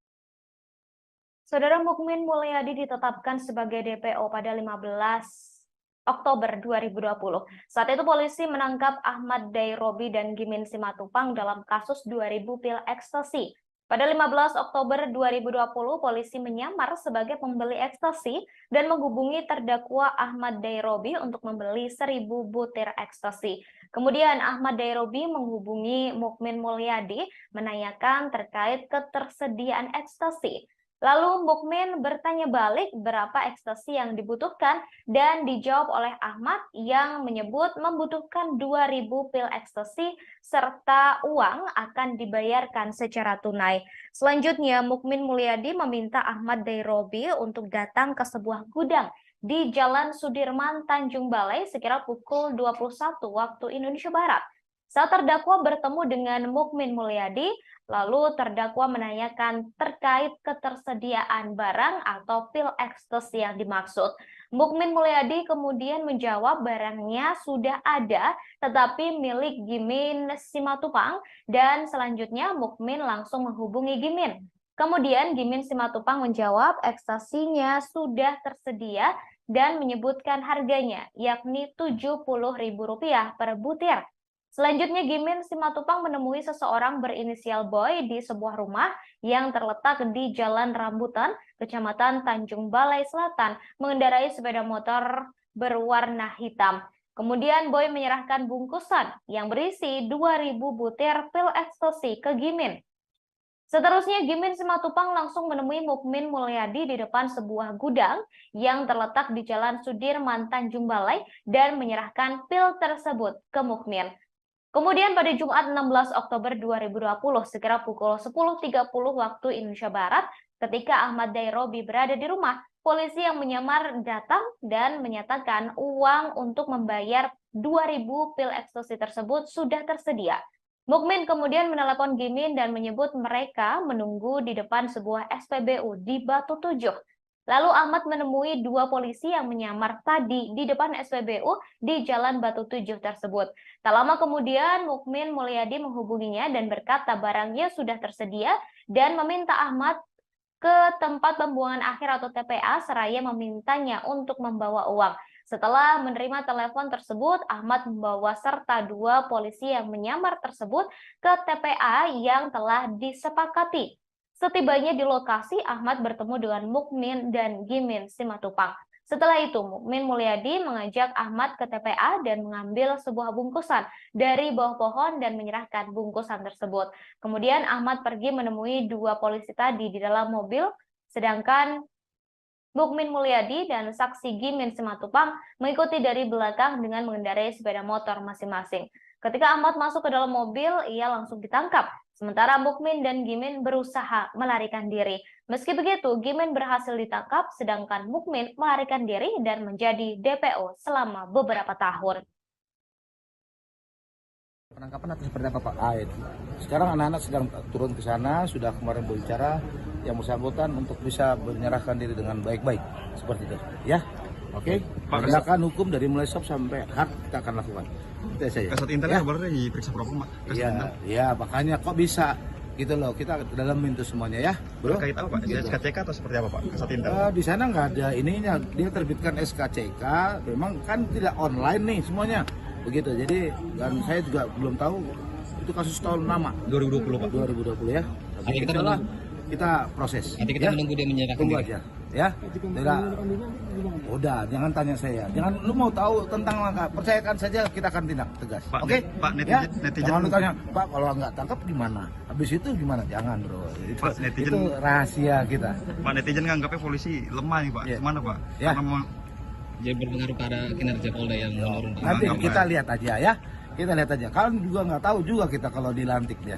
Saudara Mukmin Mulyadi ditetapkan sebagai DPO pada 15 Oktober 2020. Saat itu polisi menangkap Ahmad Dairobi dan Gimin Simatupang dalam kasus 2000 pil ekstasi. Pada 15 Oktober 2020, polisi menyamar sebagai pembeli ekstasi dan menghubungi terdakwa Ahmad Dairobi untuk membeli 1000 butir ekstasi. Kemudian Ahmad Dairobi menghubungi Mukmin Mulyadi menanyakan terkait ketersediaan ekstasi. Lalu Mukmin bertanya balik berapa ekstasi yang dibutuhkan dan dijawab oleh Ahmad yang menyebut membutuhkan 2000 pil ekstasi serta uang akan dibayarkan secara tunai. Selanjutnya Mukmin Mulyadi meminta Ahmad Dairobi untuk datang ke sebuah gudang di Jalan Sudirman, Tanjung Balai sekira pukul 21 waktu Indonesia Barat. Saat terdakwa bertemu dengan Mukmin Mulyadi, lalu terdakwa menanyakan terkait ketersediaan barang atau pil ekstasi yang dimaksud. Mukmin Mulyadi kemudian menjawab barangnya sudah ada, tetapi milik Gimin Simatupang, dan selanjutnya Mukmin langsung menghubungi Gimin. Kemudian Gimin Simatupang menjawab ekstasinya sudah tersedia dan menyebutkan harganya, yakni Rp70.000 per butir. Selanjutnya Gimin Simatupang menemui seseorang berinisial Boy di sebuah rumah yang terletak di Jalan Rambutan, Kecamatan Tanjung Balai Selatan, mengendarai sepeda motor berwarna hitam. Kemudian Boy menyerahkan bungkusan yang berisi 2000 butir pil ekstasi ke Gimin. Seterusnya Gimin Simatupang langsung menemui Mukmin Mulyadi di depan sebuah gudang yang terletak di Jalan Sudirman, Tanjung Balai dan menyerahkan pil tersebut ke Mukmin. Kemudian pada Jumat 16 Oktober 2020 sekira pukul 10.30 waktu Indonesia Barat, ketika Ahmad Dairobi berada di rumah, polisi yang menyamar datang dan menyatakan uang untuk membayar 2000 pil ekstasi tersebut sudah tersedia. Mukmin kemudian menelepon Gimin dan menyebut mereka menunggu di depan sebuah SPBU di Batu Tujuh. Lalu Ahmad menemui dua polisi yang menyamar tadi di depan SPBU di Jalan Batu Tujuh tersebut. Tak lama kemudian Mukmin Mulyadi menghubunginya dan berkata barangnya sudah tersedia dan meminta Ahmad ke tempat pembuangan akhir atau TPA seraya memintanya untuk membawa uang. Setelah menerima telepon tersebut, Ahmad membawa serta dua polisi yang menyamar tersebut ke TPA yang telah disepakati. Setibanya di lokasi, Ahmad bertemu dengan Mukmin dan Gimin Simatupang. Setelah itu, Mukmin Mulyadi mengajak Ahmad ke TPA dan mengambil sebuah bungkusan dari bawah pohon dan menyerahkan bungkusan tersebut. Kemudian Ahmad pergi menemui dua polisi tadi di dalam mobil, sedangkan Mukmin Mulyadi dan saksi Gimin Simatupang mengikuti dari belakang dengan mengendarai sepeda motor masing-masing. Ketika Ahmad masuk ke dalam mobil, ia langsung ditangkap. Sementara Mukmin dan Gimin berusaha melarikan diri. Meski begitu, Gimin berhasil ditangkap, sedangkan Mukmin melarikan diri dan menjadi DPO selama beberapa tahun. Penangkapan atau seperti apa Pak? Sekarang anak-anak sedang turun ke sana, sudah kemarin berbicara yang bersangkutan untuk bisa menyerahkan diri dengan baik-baik, seperti itu. Ya, oke. Penegakan hukum dari mulai sob sampai hard kita akan lakukan. Itu saja. Kasat Intelnya boleh diperiksa berapa Pak? Iya, makanya kok bisa gitu loh, kita dalamin itu semuanya ya, bro. Terkait apa Pak? SKCK atau seperti apa Pak? Kasat Intel? Di sana nggak ada ininya, dia terbitkan SKCK, memang kan tidak online nih semuanya. Begitu, jadi dan saya juga belum tahu itu kasus tahun lama 2020 Pak. 2020 ya. Tapi kita proses. Nanti kita menunggu dia menyerahkan. Tunggu aja, ya. Tidak. Udah, jangan tanya saya. Jangan lu mau tahu tentang langkah, percayakan saja kita akan tindak tegas. Oke? Pak, netizen, jangan lu tanya, Pak kalau nggak tangkap gimana? Habis itu gimana? Jangan bro. Pak, itu rahasia kita. Pak, netizen nganggapnya polisi lemah nih Pak. Gimana Pak? Ya. Jadi berpengaruh pada kinerja Polda yang menurun. Nanti kita lihat aja ya. Kita lihat aja. Kalian juga nggak tahu juga kita kalau dilantik dia.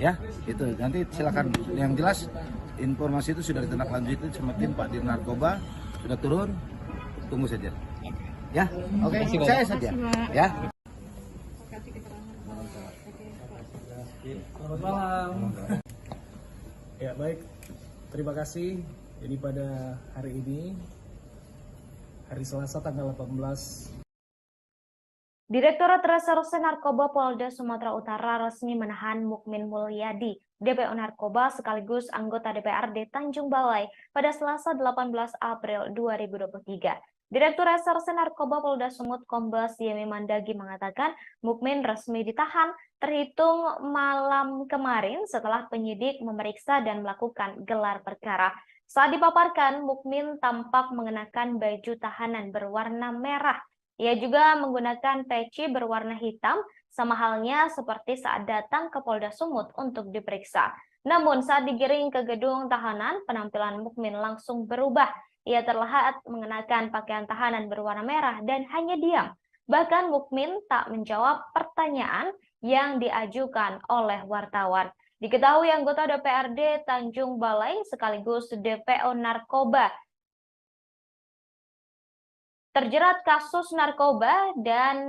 Ya, itu nanti silakan. Yang jelas informasi itu sudah ditindaklanjuti sama tim Pak Dir Narkoba, sudah turun. Tunggu saja. Ya, oke. Saya saja. Ya. Selamat malam. Ya baik, terima kasih. Jadi pada hari ini, hari Selasa tanggal 18. Direktorat Reserse Narkoba Polda Sumatera Utara resmi menahan Mukmin Mulyadi, DPO Narkoba sekaligus anggota DPRD Tanjung Balai pada Selasa 18 April 2023. Direktur Reserse Narkoba Polda Sumut Kombes Yemi Mandagi mengatakan Mukmin resmi ditahan terhitung malam kemarin setelah penyidik memeriksa dan melakukan gelar perkara. Saat dipaparkan, Mukmin tampak mengenakan baju tahanan berwarna merah. Ia juga menggunakan peci berwarna hitam, sama halnya seperti saat datang ke Polda Sumut untuk diperiksa. Namun saat digiring ke gedung tahanan, penampilan Mukmin langsung berubah. Ia terlihat mengenakan pakaian tahanan berwarna merah dan hanya diam. Bahkan Mukmin tak menjawab pertanyaan yang diajukan oleh wartawan. Diketahui anggota DPRD Tanjung Balai sekaligus DPO Narkoba terjerat kasus narkoba dan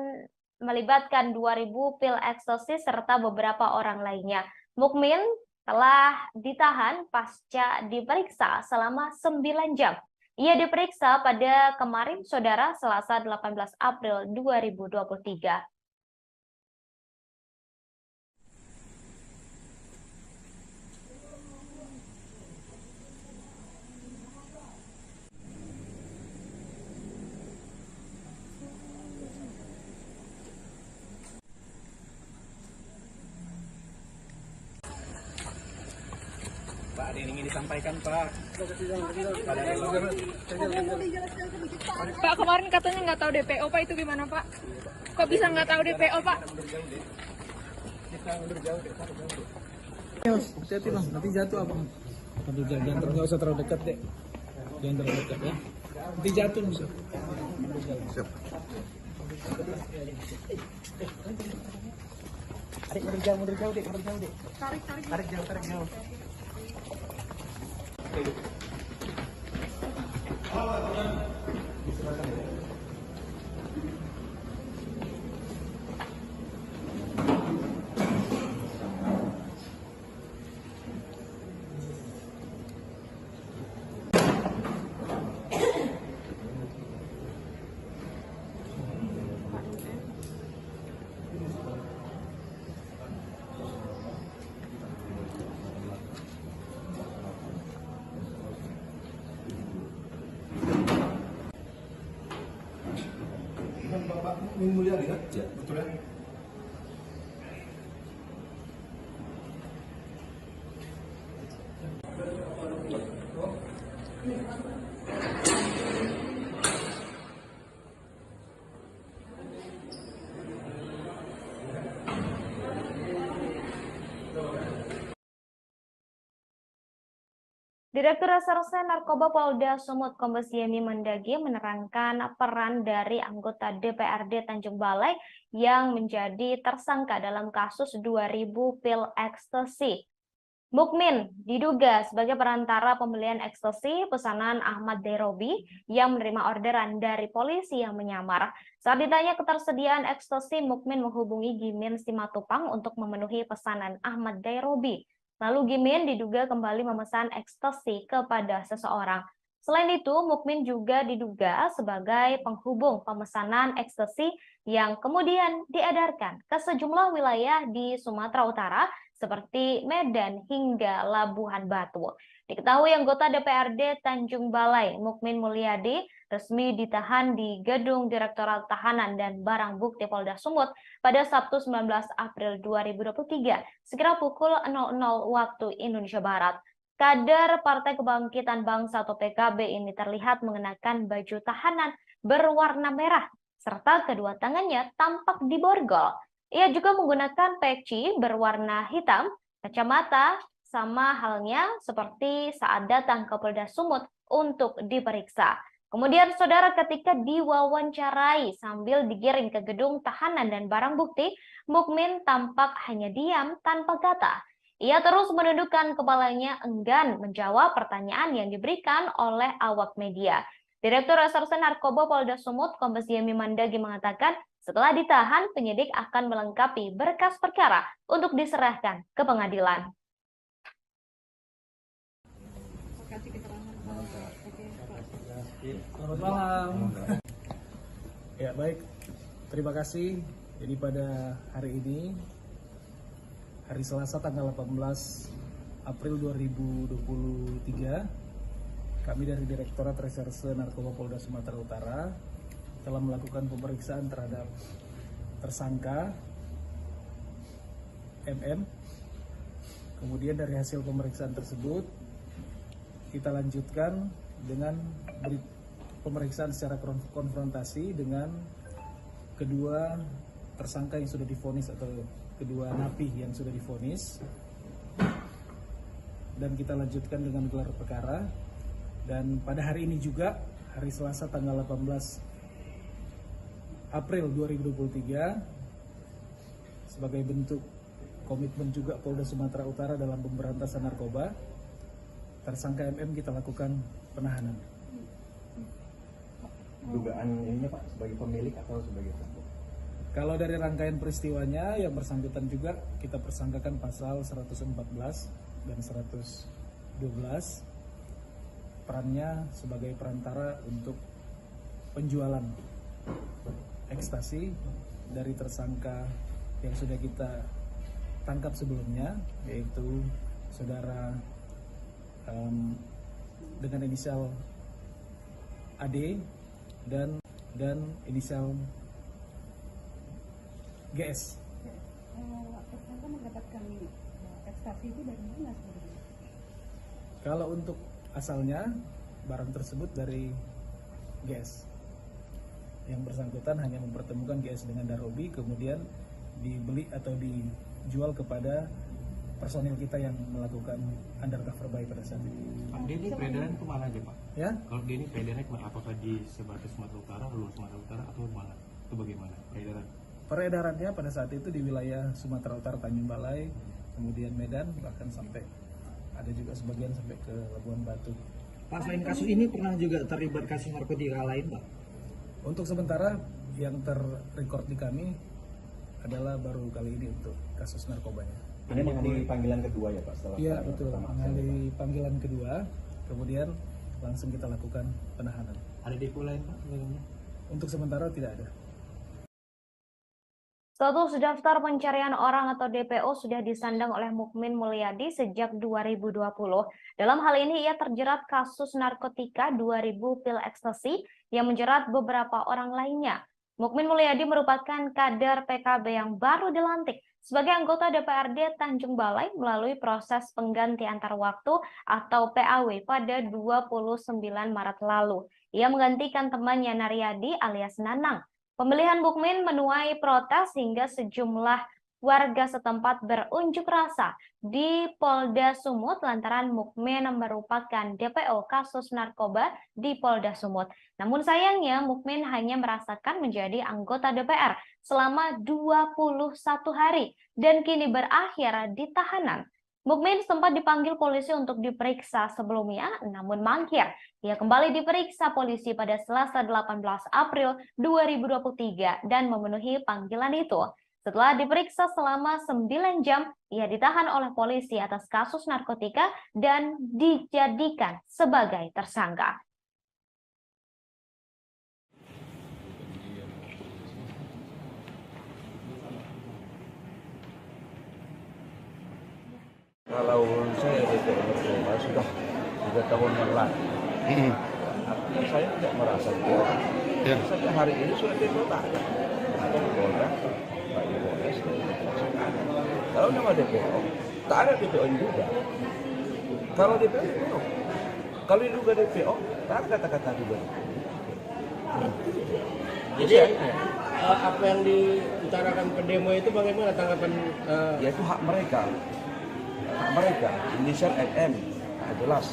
melibatkan 2.000 pil ekstasi serta beberapa orang lainnya. Mukmin telah ditahan pasca diperiksa selama 9 jam. Ia diperiksa pada kemarin, Saudara, Selasa 18 April 2023. Pak, ada yang ingin disampaikan Pak. Pak, kemarin katanya nggak tahu DPO Pak, itu gimana Pak? Kok bisa nggak tahu DPO Pak? Hati-hati Bang, nanti jatuh abang. Jangan nggak usah terlalu dekat deh. Jangan terlalu dekat ya. Nanti jatuh Nusa. Siap. Adik mundur jauh dek, Tarik jauh. Bapak Mukmin Mulyadi kan? Ya, betul ya? Direktur Reserse Narkoba Polda Sumut Kombes Yemi Mendagi menerangkan peran dari anggota DPRD Tanjung Balai yang menjadi tersangka dalam kasus 2000 pil ekstasi. Mukmin diduga sebagai perantara pembelian ekstasi pesanan Ahmad Derobi yang menerima orderan dari polisi yang menyamar. Saat ditanya ketersediaan ekstasi, Mukmin menghubungi Gimin Simatupang untuk memenuhi pesanan Ahmad Derobi. Lalu Gimin diduga kembali memesan ekstasi kepada seseorang. Selain itu, Mukmin juga diduga sebagai penghubung pemesanan ekstasi yang kemudian diedarkan ke sejumlah wilayah di Sumatera Utara seperti Medan hingga Labuhan Batu. Diketahui anggota DPRD Tanjung Balai, Mukmin Mulyadi, resmi ditahan di Gedung Direktorat Tahanan dan Barang Bukti Polda Sumut pada Sabtu 19 April 2023, sekira pukul 00 waktu Indonesia Barat. Kader Partai Kebangkitan Bangsa atau PKB ini terlihat mengenakan baju tahanan berwarna merah, serta kedua tangannya tampak diborgol. Ia juga menggunakan peci berwarna hitam, kacamata, sama halnya seperti saat datang ke Polda Sumut untuk diperiksa. Kemudian saudara, ketika diwawancarai sambil digiring ke gedung tahanan dan barang bukti, Mukmin tampak hanya diam tanpa kata. Ia terus menundukkan kepalanya enggan menjawab pertanyaan yang diberikan oleh awak media. Direktur Reserse Narkoba Polda Sumut Kombes Yemi Mendagi mengatakan setelah ditahan, penyidik akan melengkapi berkas perkara untuk diserahkan ke pengadilan. Selamat malam. Ya baik, terima kasih. Jadi pada hari ini, hari Selasa tanggal 18 April 2023, kami dari Direktorat Reserse Narkoba Polda Sumatera Utara telah melakukan pemeriksaan terhadap tersangka MM. Kemudian dari hasil pemeriksaan tersebut, kita lanjutkan dengan pemeriksaan secara konfrontasi dengan kedua tersangka yang sudah divonis atau kedua napi yang sudah divonis, dan kita lanjutkan dengan gelar perkara. Dan pada hari ini juga, hari Selasa tanggal 18 April 2023, sebagai bentuk komitmen juga Polda Sumatera Utara dalam pemberantasan narkoba, tersangka MM kita lakukan penahanan. Dugaan ininya Pak, sebagai pemilik atau sebagai pelaku? Kalau dari rangkaian peristiwanya, yang bersangkutan juga kita persangkakan pasal 114 dan 112, perannya sebagai perantara untuk penjualan ekstasi dari tersangka yang sudah kita tangkap sebelumnya, yaitu saudara dengan inisial AD dan inisial GS. Tersangka mendapatkan ekstasi itu dari mana sebenarnya? Kalau untuk asalnya, barang tersebut dari GS. Yang bersangkutan hanya mempertemukan GS dengan Darobi, kemudian dibeli atau dijual kepada personil kita yang melakukan undercover buy pada saat itu. Pak, dia ini peredaran kemana aja Pak? Ya? Kalau dia ini peredarannya kemana? Apakah di sebatas Sumatera Utara, luar Sumatera Utara, atau mana? Itu bagaimana peredaran? Peredarannya pada saat itu di wilayah Sumatera Utara, Tanjung Balai, kemudian Medan, bahkan sampai ada juga sebagian sampai ke Labuhan Batu. Pak, selain kasus ini pernah juga terlibat kasus narkotika lain, Pak? Untuk sementara yang terrecord di kami adalah baru kali ini untuk kasus narkobanya. Ini mengalami panggilan kedua ya Pak? Setelah Iya betul, mengalami panggilan kedua, kemudian langsung kita lakukan penahanan. Ada depo lain Pak? Untuk sementara tidak ada. Status daftar pencarian orang atau DPO sudah disandang oleh Mukmin Mulyadi sejak 2020. Dalam hal ini ia terjerat kasus narkotika 2000 pil ekstasi yang menjerat beberapa orang lainnya. Mukmin Mulyadi merupakan kader PKB yang baru dilantik sebagai anggota DPRD Tanjung Balai melalui proses pengganti antar waktu atau PAW pada 29 Maret lalu. Ia menggantikan temannya Naryadi alias Nanang. Pemilihan Mukmin menuai protes hingga sejumlah warga setempat berunjuk rasa di Polda Sumut lantaran Mukmin merupakan DPO kasus narkoba di Polda Sumut. Namun sayangnya Mukmin hanya merasakan menjadi anggota DPR selama 21 hari dan kini berakhir di tahanan. Mukmin sempat dipanggil polisi untuk diperiksa sebelumnya, namun mangkir. Ia kembali diperiksa polisi pada Selasa 18 April 2023 dan memenuhi panggilan itu. Setelah diperiksa selama 9 jam, ia ditahan oleh polisi atas kasus narkotika dan dijadikan sebagai tersangka. Kalau saya DPO narkoba sudah 3 tahun yang lalu, artinya saya tidak merasa itu. Sampai hari ini sudah DPO tak ada. Ada Polda, Pak Polres, kalau nama DPO, tak ada DPO yang juga. Kalau DPO, kalau diduga DPO, tak ada kata-kata juga. Jadi apa yang diutarakan pendemo itu bagaimana tanggapan? Ya itu hak mereka. Hak mereka, inisial MM, jelas.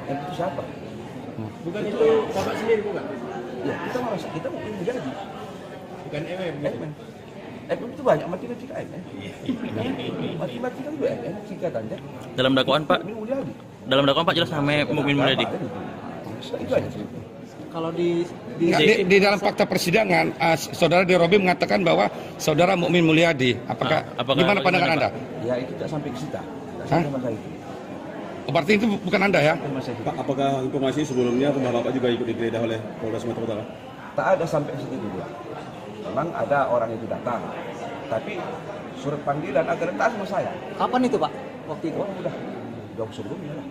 MM itu siapa? Bukan itu Bapak sendiri bukan? Ya kita merasa, kita mungkin menjadi. Bukan MM. MM itu banyak mati-mati ke MM. Mati-mati kan juga MM, singkatannya. Dalam dakwaan Pak? Dalam dakwaan Pak jelas namanya Mukmin Mulyadi. Itu aja. Kalau di dalam fakta persidangan, saudara Derobi mengatakan bahwa saudara Mukmin Mulyadi. Apakah gimana pandangan Anda? Ya itu tidak sampai ke kita. Berarti itu bukan Anda ya? Pak, apakah informasi sebelumnya Bapak juga ikut digeledah oleh Polda Sumatera Utara? Tak ada sampai situ juga. Memang ada orang itu datang, tapi surat panggilan agar tak sama saya. Kapan itu Pak? Waktu itu? Udah jauh sebelumnya lah.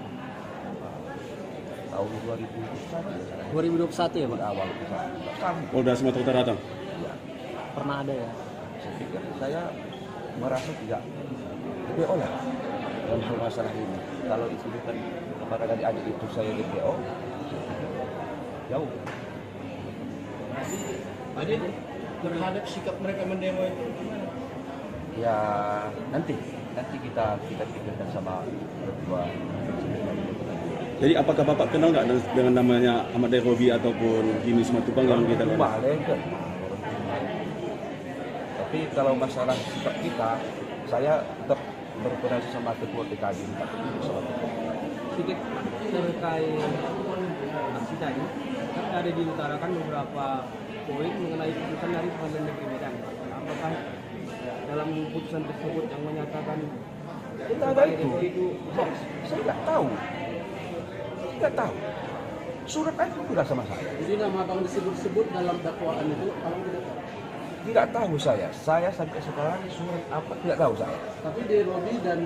Tahun 2021 ya Pak? Awal. Polda Sumatera Utara datang? Ya. Pernah ada ya? Saya pikir saya merasa tidak DPO lah dalam masalah ini. Kalau disebutkan kepada adik-adik itu saya DPO, jauh. Jadi terhadap sikap mereka mendemo itu gimana? Ya nanti kita pikirkan sama berdua. Jadi apakah Bapak kenal nggak dengan namanya Ahmad Derobi ataupun Jimmy Simatupang yang kita kenal? Tapi kalau masalah sikap kita, saya tetap berkoordinasi sama ketua TKD. Sedikit terkait aksi tadi, kan ada diutarakan beberapa poin mengenai putusan dari Pengadilan Negeri Medan. Apakah dalam putusan tersebut yang menyatakan kita ada itu? Saya nggak tahu. Nggak tahu. Surat itu tidak sama saya. Jadi nama abang disebut-sebut dalam dakwaan itu, abang tidak tahu? Tidak tahu saya. Saya sampai sekarang surat apa tidak tahu saya. Tapi Derobi dan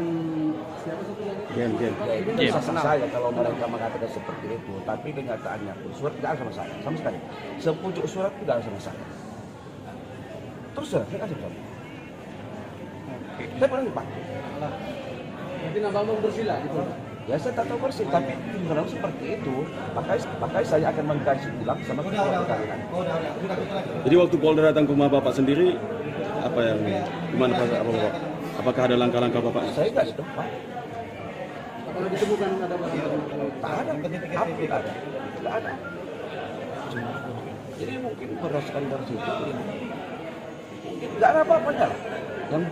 siapa satu lagi? Jem. Itu sah saya kalau mereka mengatakan seperti itu. Tapi kenyataannya pun surat tidak ada sama saya, sama sekali. Sepucuk surat tidak ada sama saya. Terus saya kasih tahu. Saya pernah Pak. Jadi nama abang bersila gitu. Ya saya tak tahu persis, tapi kalau seperti itu, makanya saya akan mengkaji ulang sama ketua kalian. Jadi waktu Polda datang ke rumah Bapak sendiri, apa yang gimana Bapak? Apakah ada langkah-langkah Bapak? Saya nggak sedih Pak. Kalau ditemukan ada barang-barang? Tak ada, apa tidak ada? Tidak ada. Jadi mungkin berdasarkan dari situ, tidak ada apa-apanya lah. Yang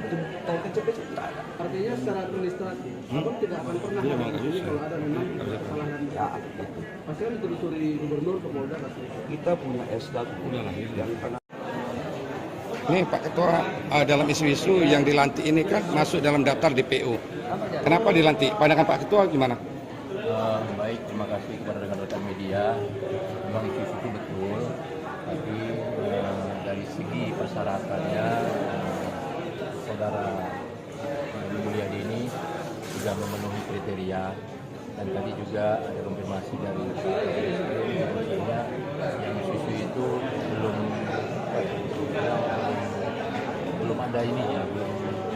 kecil-kecil tidak ada. Artinya secara administratif, abang tidak akan pernah ini kalau ada memang kesalahan. Ya, gitu. Pasti kan ditelusuri gubernur ke Polda pasti. Kita punya SK yang pernah. Ini Pak Ketua, dalam isu-isu yang dilantik ini kan masuk dalam daftar DPO. Kenapa dilantik? Pandangan Pak Ketua gimana? Baik, terima kasih kepada rekan-rekan media. Memang isu-isu itu betul, tapi dari segi persyaratannya saudara Mulyadi ini sudah memenuhi kriteria, dan tadi juga ada konfirmasi dari bahwasanya yang isu-isu itu belum ada ininya, belum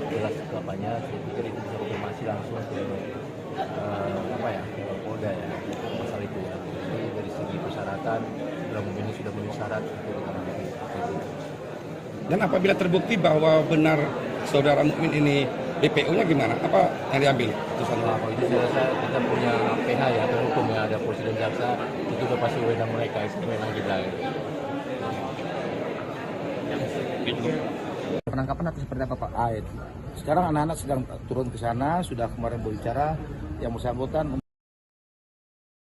jelas apanya. Saya pikir itu bisa konfirmasi langsung ke Polda ya masalah itu ya. Jadi dari segi persyaratan Mukmin ini sudah memenuhi syarat untuk dikarenakan seperti itu. Dan apabila terbukti bahwa benar saudara Mukmin ini DPO-nya gimana? Apa yang diambil? Apa itu saya rasa kita punya PH ya, atau hukum ya, ada presiden jaksa, itu udah pasti wewenang mereka, itu wewenang kita. Penangkapan atau seperti apa Pak? Sekarang anak-anak sedang turun ke sana, sudah kemarin berbicara yang bersangkutan.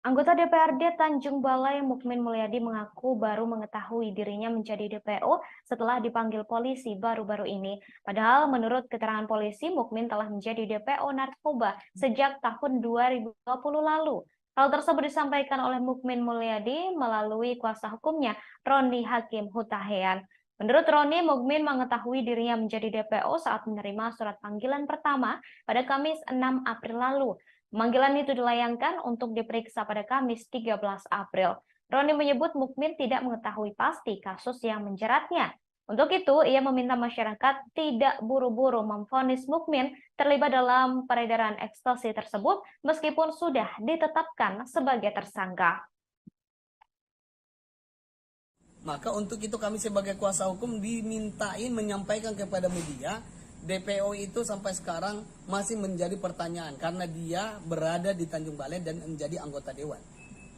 Anggota DPRD Tanjung Balai Mukmin Mulyadi mengaku baru mengetahui dirinya menjadi DPO setelah dipanggil polisi baru-baru ini. Padahal menurut keterangan polisi, Mukmin telah menjadi DPO narkoba sejak tahun 2020 lalu. Hal tersebut disampaikan oleh Mukmin Mulyadi melalui kuasa hukumnya, Roni Hakim Hutahean. Menurut Roni, Mukmin mengetahui dirinya menjadi DPO saat menerima surat panggilan pertama pada Kamis 6 April lalu. Pemanggilan itu dilayangkan untuk diperiksa pada Kamis 13 April. Roni menyebut Mukmin tidak mengetahui pasti kasus yang menjeratnya. Untuk itu, ia meminta masyarakat tidak buru-buru memvonis Mukmin terlibat dalam peredaran ekstasi tersebut meskipun sudah ditetapkan sebagai tersangka. Maka untuk itu kami sebagai kuasa hukum dimintain menyampaikan kepada media, DPO itu sampai sekarang masih menjadi pertanyaan karena dia berada di Tanjung Balai dan menjadi anggota dewan.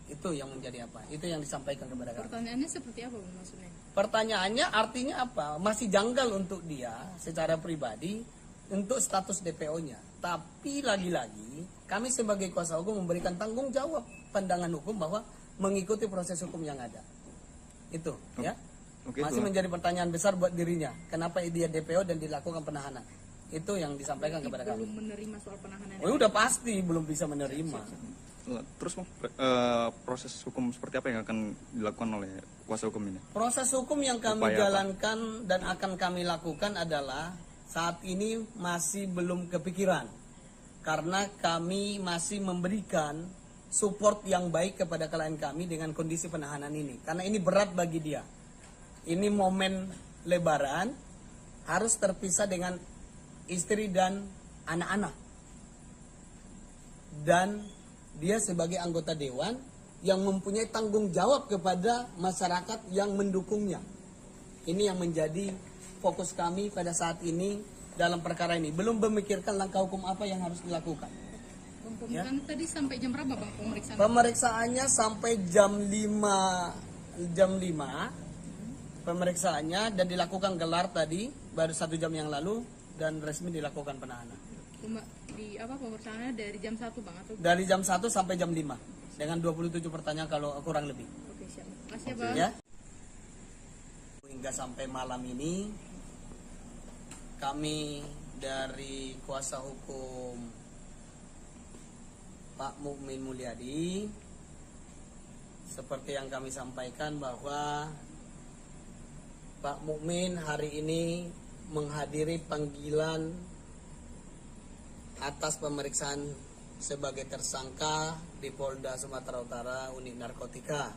Itu yang menjadi apa? Itu yang disampaikan kepada kami. Pertanyaannya seperti apa maksudnya? Pertanyaannya artinya apa? Masih janggal untuk dia secara pribadi untuk status DPO-nya. Tapi lagi-lagi kami sebagai kuasa hukum memberikan tanggung jawab pandangan hukum bahwa mengikuti proses hukum yang ada. Itu ya. Masih menjadi pertanyaan besar buat dirinya. Kenapa dia DPO dan dilakukan penahanan? Itu yang disampaikan kepada kami. Belum menerima soal penahanan. Oh, udah pasti belum bisa menerima. Terus proses hukum seperti apa yang akan dilakukan oleh kuasa hukum ini? Proses hukum yang kami jalankan dan akan kami lakukan adalah saat ini masih belum kepikiran. Karena kami masih memberikan support yang baik kepada klien kami dengan kondisi penahanan ini. Karena ini berat bagi dia. Ini momen Lebaran, harus terpisah dengan istri dan anak-anak. Dan dia sebagai anggota dewan yang mempunyai tanggung jawab kepada masyarakat yang mendukungnya. Ini yang menjadi fokus kami pada saat ini dalam perkara ini. Belum memikirkan langkah hukum apa yang harus dilakukan. Pemeriksaan tadi sampai jam berapa Bang pemeriksaan? Pemeriksaannya sampai jam 5 pemeriksaannya dan dilakukan gelar tadi baru 1 jam yang lalu dan resmi dilakukan penahanan. Pemeriksaannya dari jam 1 Bang atau? Dari jam 1 sampai jam 5 dengan 27 pertanyaan kalau kurang lebih. Oke, siap. Makasih Bang. Ya. Hingga sampai malam ini kami dari kuasa hukum Pak Mukmin Mulyadi seperti yang kami sampaikan bahwa Pak Mukmin hari ini menghadiri panggilan atas pemeriksaan sebagai tersangka di Polda Sumatera Utara unit narkotika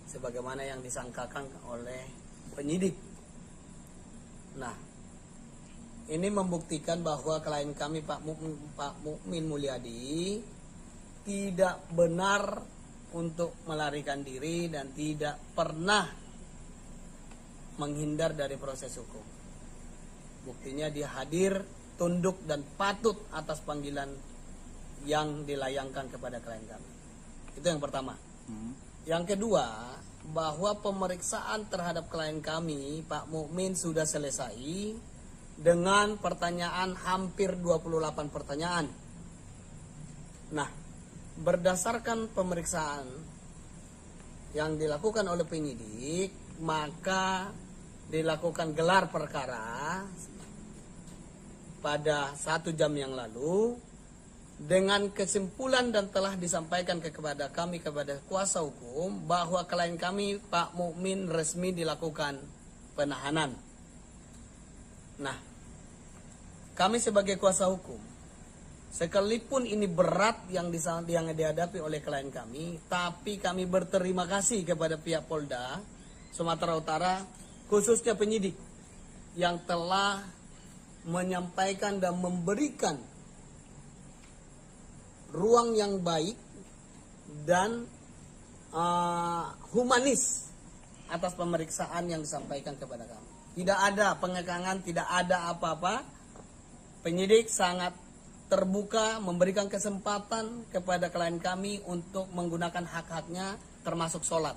sebagaimana yang disangkakan oleh penyidik. Nah, ini membuktikan bahwa klien kami Pak Mukmin Mulyadi tidak benar untuk melarikan diri dan tidak pernah menghindar dari proses hukum. Buktinya dia hadir, tunduk dan patut atas panggilan yang dilayangkan kepada klien kami. Itu yang pertama. Yang kedua, bahwa pemeriksaan terhadap klien kami, Pak Mukmin, sudah selesai dengan pertanyaan hampir 28 pertanyaan. Nah, berdasarkan pemeriksaan yang dilakukan oleh penyidik, maka dilakukan gelar perkara pada 1 jam yang lalu dengan kesimpulan dan telah disampaikan kepada kami kepada kuasa hukum bahwa klien kami Pak Mukmin resmi dilakukan penahanan. Nah, kami sebagai kuasa hukum, sekalipun ini berat yang dihadapi oleh klien kami, tapi kami berterima kasih kepada pihak Polda Sumatera Utara, khususnya penyidik yang telah menyampaikan dan memberikan ruang yang baik dan humanis atas pemeriksaan yang disampaikan kepada kami. Tidak ada pengekangan, tidak ada apa-apa. Penyidik sangat terbuka memberikan kesempatan kepada klien kami untuk menggunakan hak-haknya termasuk sholat.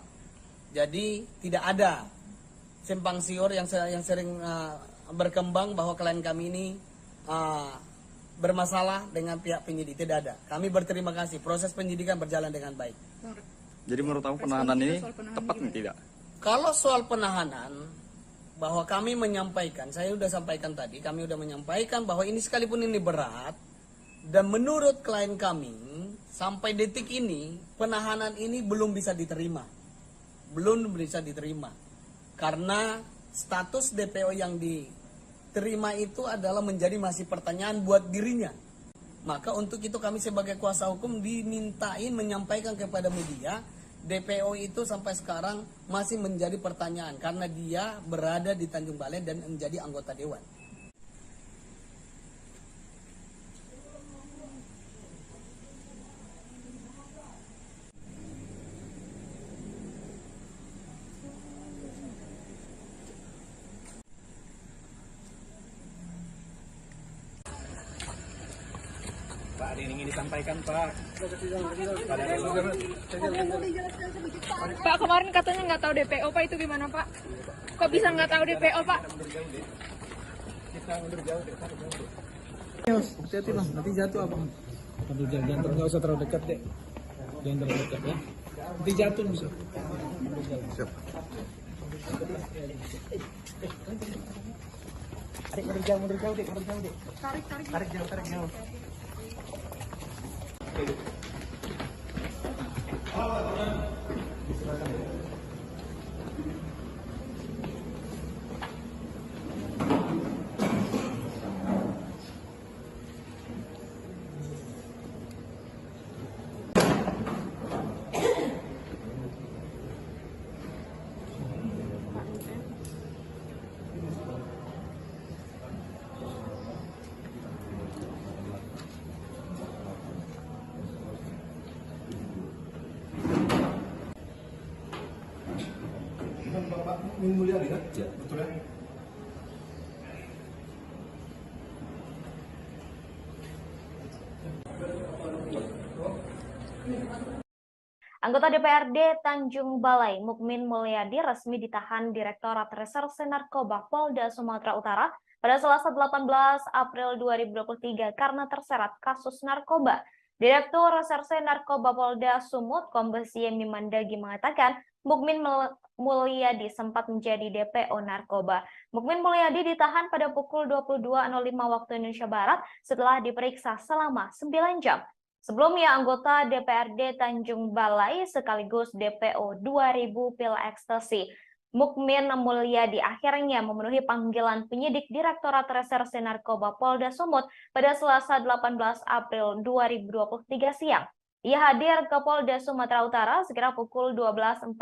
Jadi tidak ada simpang siur yang sering berkembang bahwa klien kami ini bermasalah dengan pihak penyidik. Tidak ada. Kami berterima kasih. Proses penyidikan berjalan dengan baik. Jadi menurut kamu penahanan ini tepat nih tidak? Kalau soal penahanan, bahwa kami menyampaikan, saya sudah sampaikan tadi, kami sudah menyampaikan bahwa ini sekalipun ini berat, dan menurut klien kami, sampai detik ini, penahanan ini belum bisa diterima. Belum bisa diterima. Karena status DPO yang diterima itu adalah menjadi masih pertanyaan buat dirinya. Maka untuk itu kami sebagai kuasa hukum dimintain menyampaikan kepada media, DPO itu sampai sekarang masih menjadi pertanyaan karena dia berada di Tanjung Balai dan menjadi anggota dewan. Pak, ada yang ingin disampaikan, Pak. Pak, kemarin katanya nggak tahu DPO, Pak, itu gimana, Pak? Kok bisa nggak tahu DPO, Pak? Kita mundur jauh deh, hati-hati Bang, nanti jatuh apa? Aduh, jangan nggak usah terlalu dekat deh. Jangan terlalu dekat ya. Nanti jatuh bisa. Siap. Mundur jauh deh, Tarik jauh. Bapak Mukmin Mulyadi kan? Ya, betul ya? Anggota DPRD Tanjung Balai, Mukmin Mulyadi, resmi ditahan Direktorat Reserse Narkoba Polda Sumatera Utara pada Selasa 18 April 2023 karena terseret kasus narkoba. Direktur Reserse Narkoba Polda Sumut, Kombes Yemi Mandagi mengatakan, Mukmin Mulyadi sempat menjadi DPO narkoba. Mukmin Mulyadi ditahan pada pukul 22.05 waktu Indonesia Barat setelah diperiksa selama 9 jam. Sebelumnya, anggota DPRD Tanjung Balai sekaligus DPO 2000 pil ekstasi, Mukmin Mulyadi akhirnya memenuhi panggilan penyidik Direktorat Reserse Narkoba Polda Sumut pada Selasa 18 April 2023 siang. Ia hadir ke Polda Sumatera Utara sekira pukul 12.48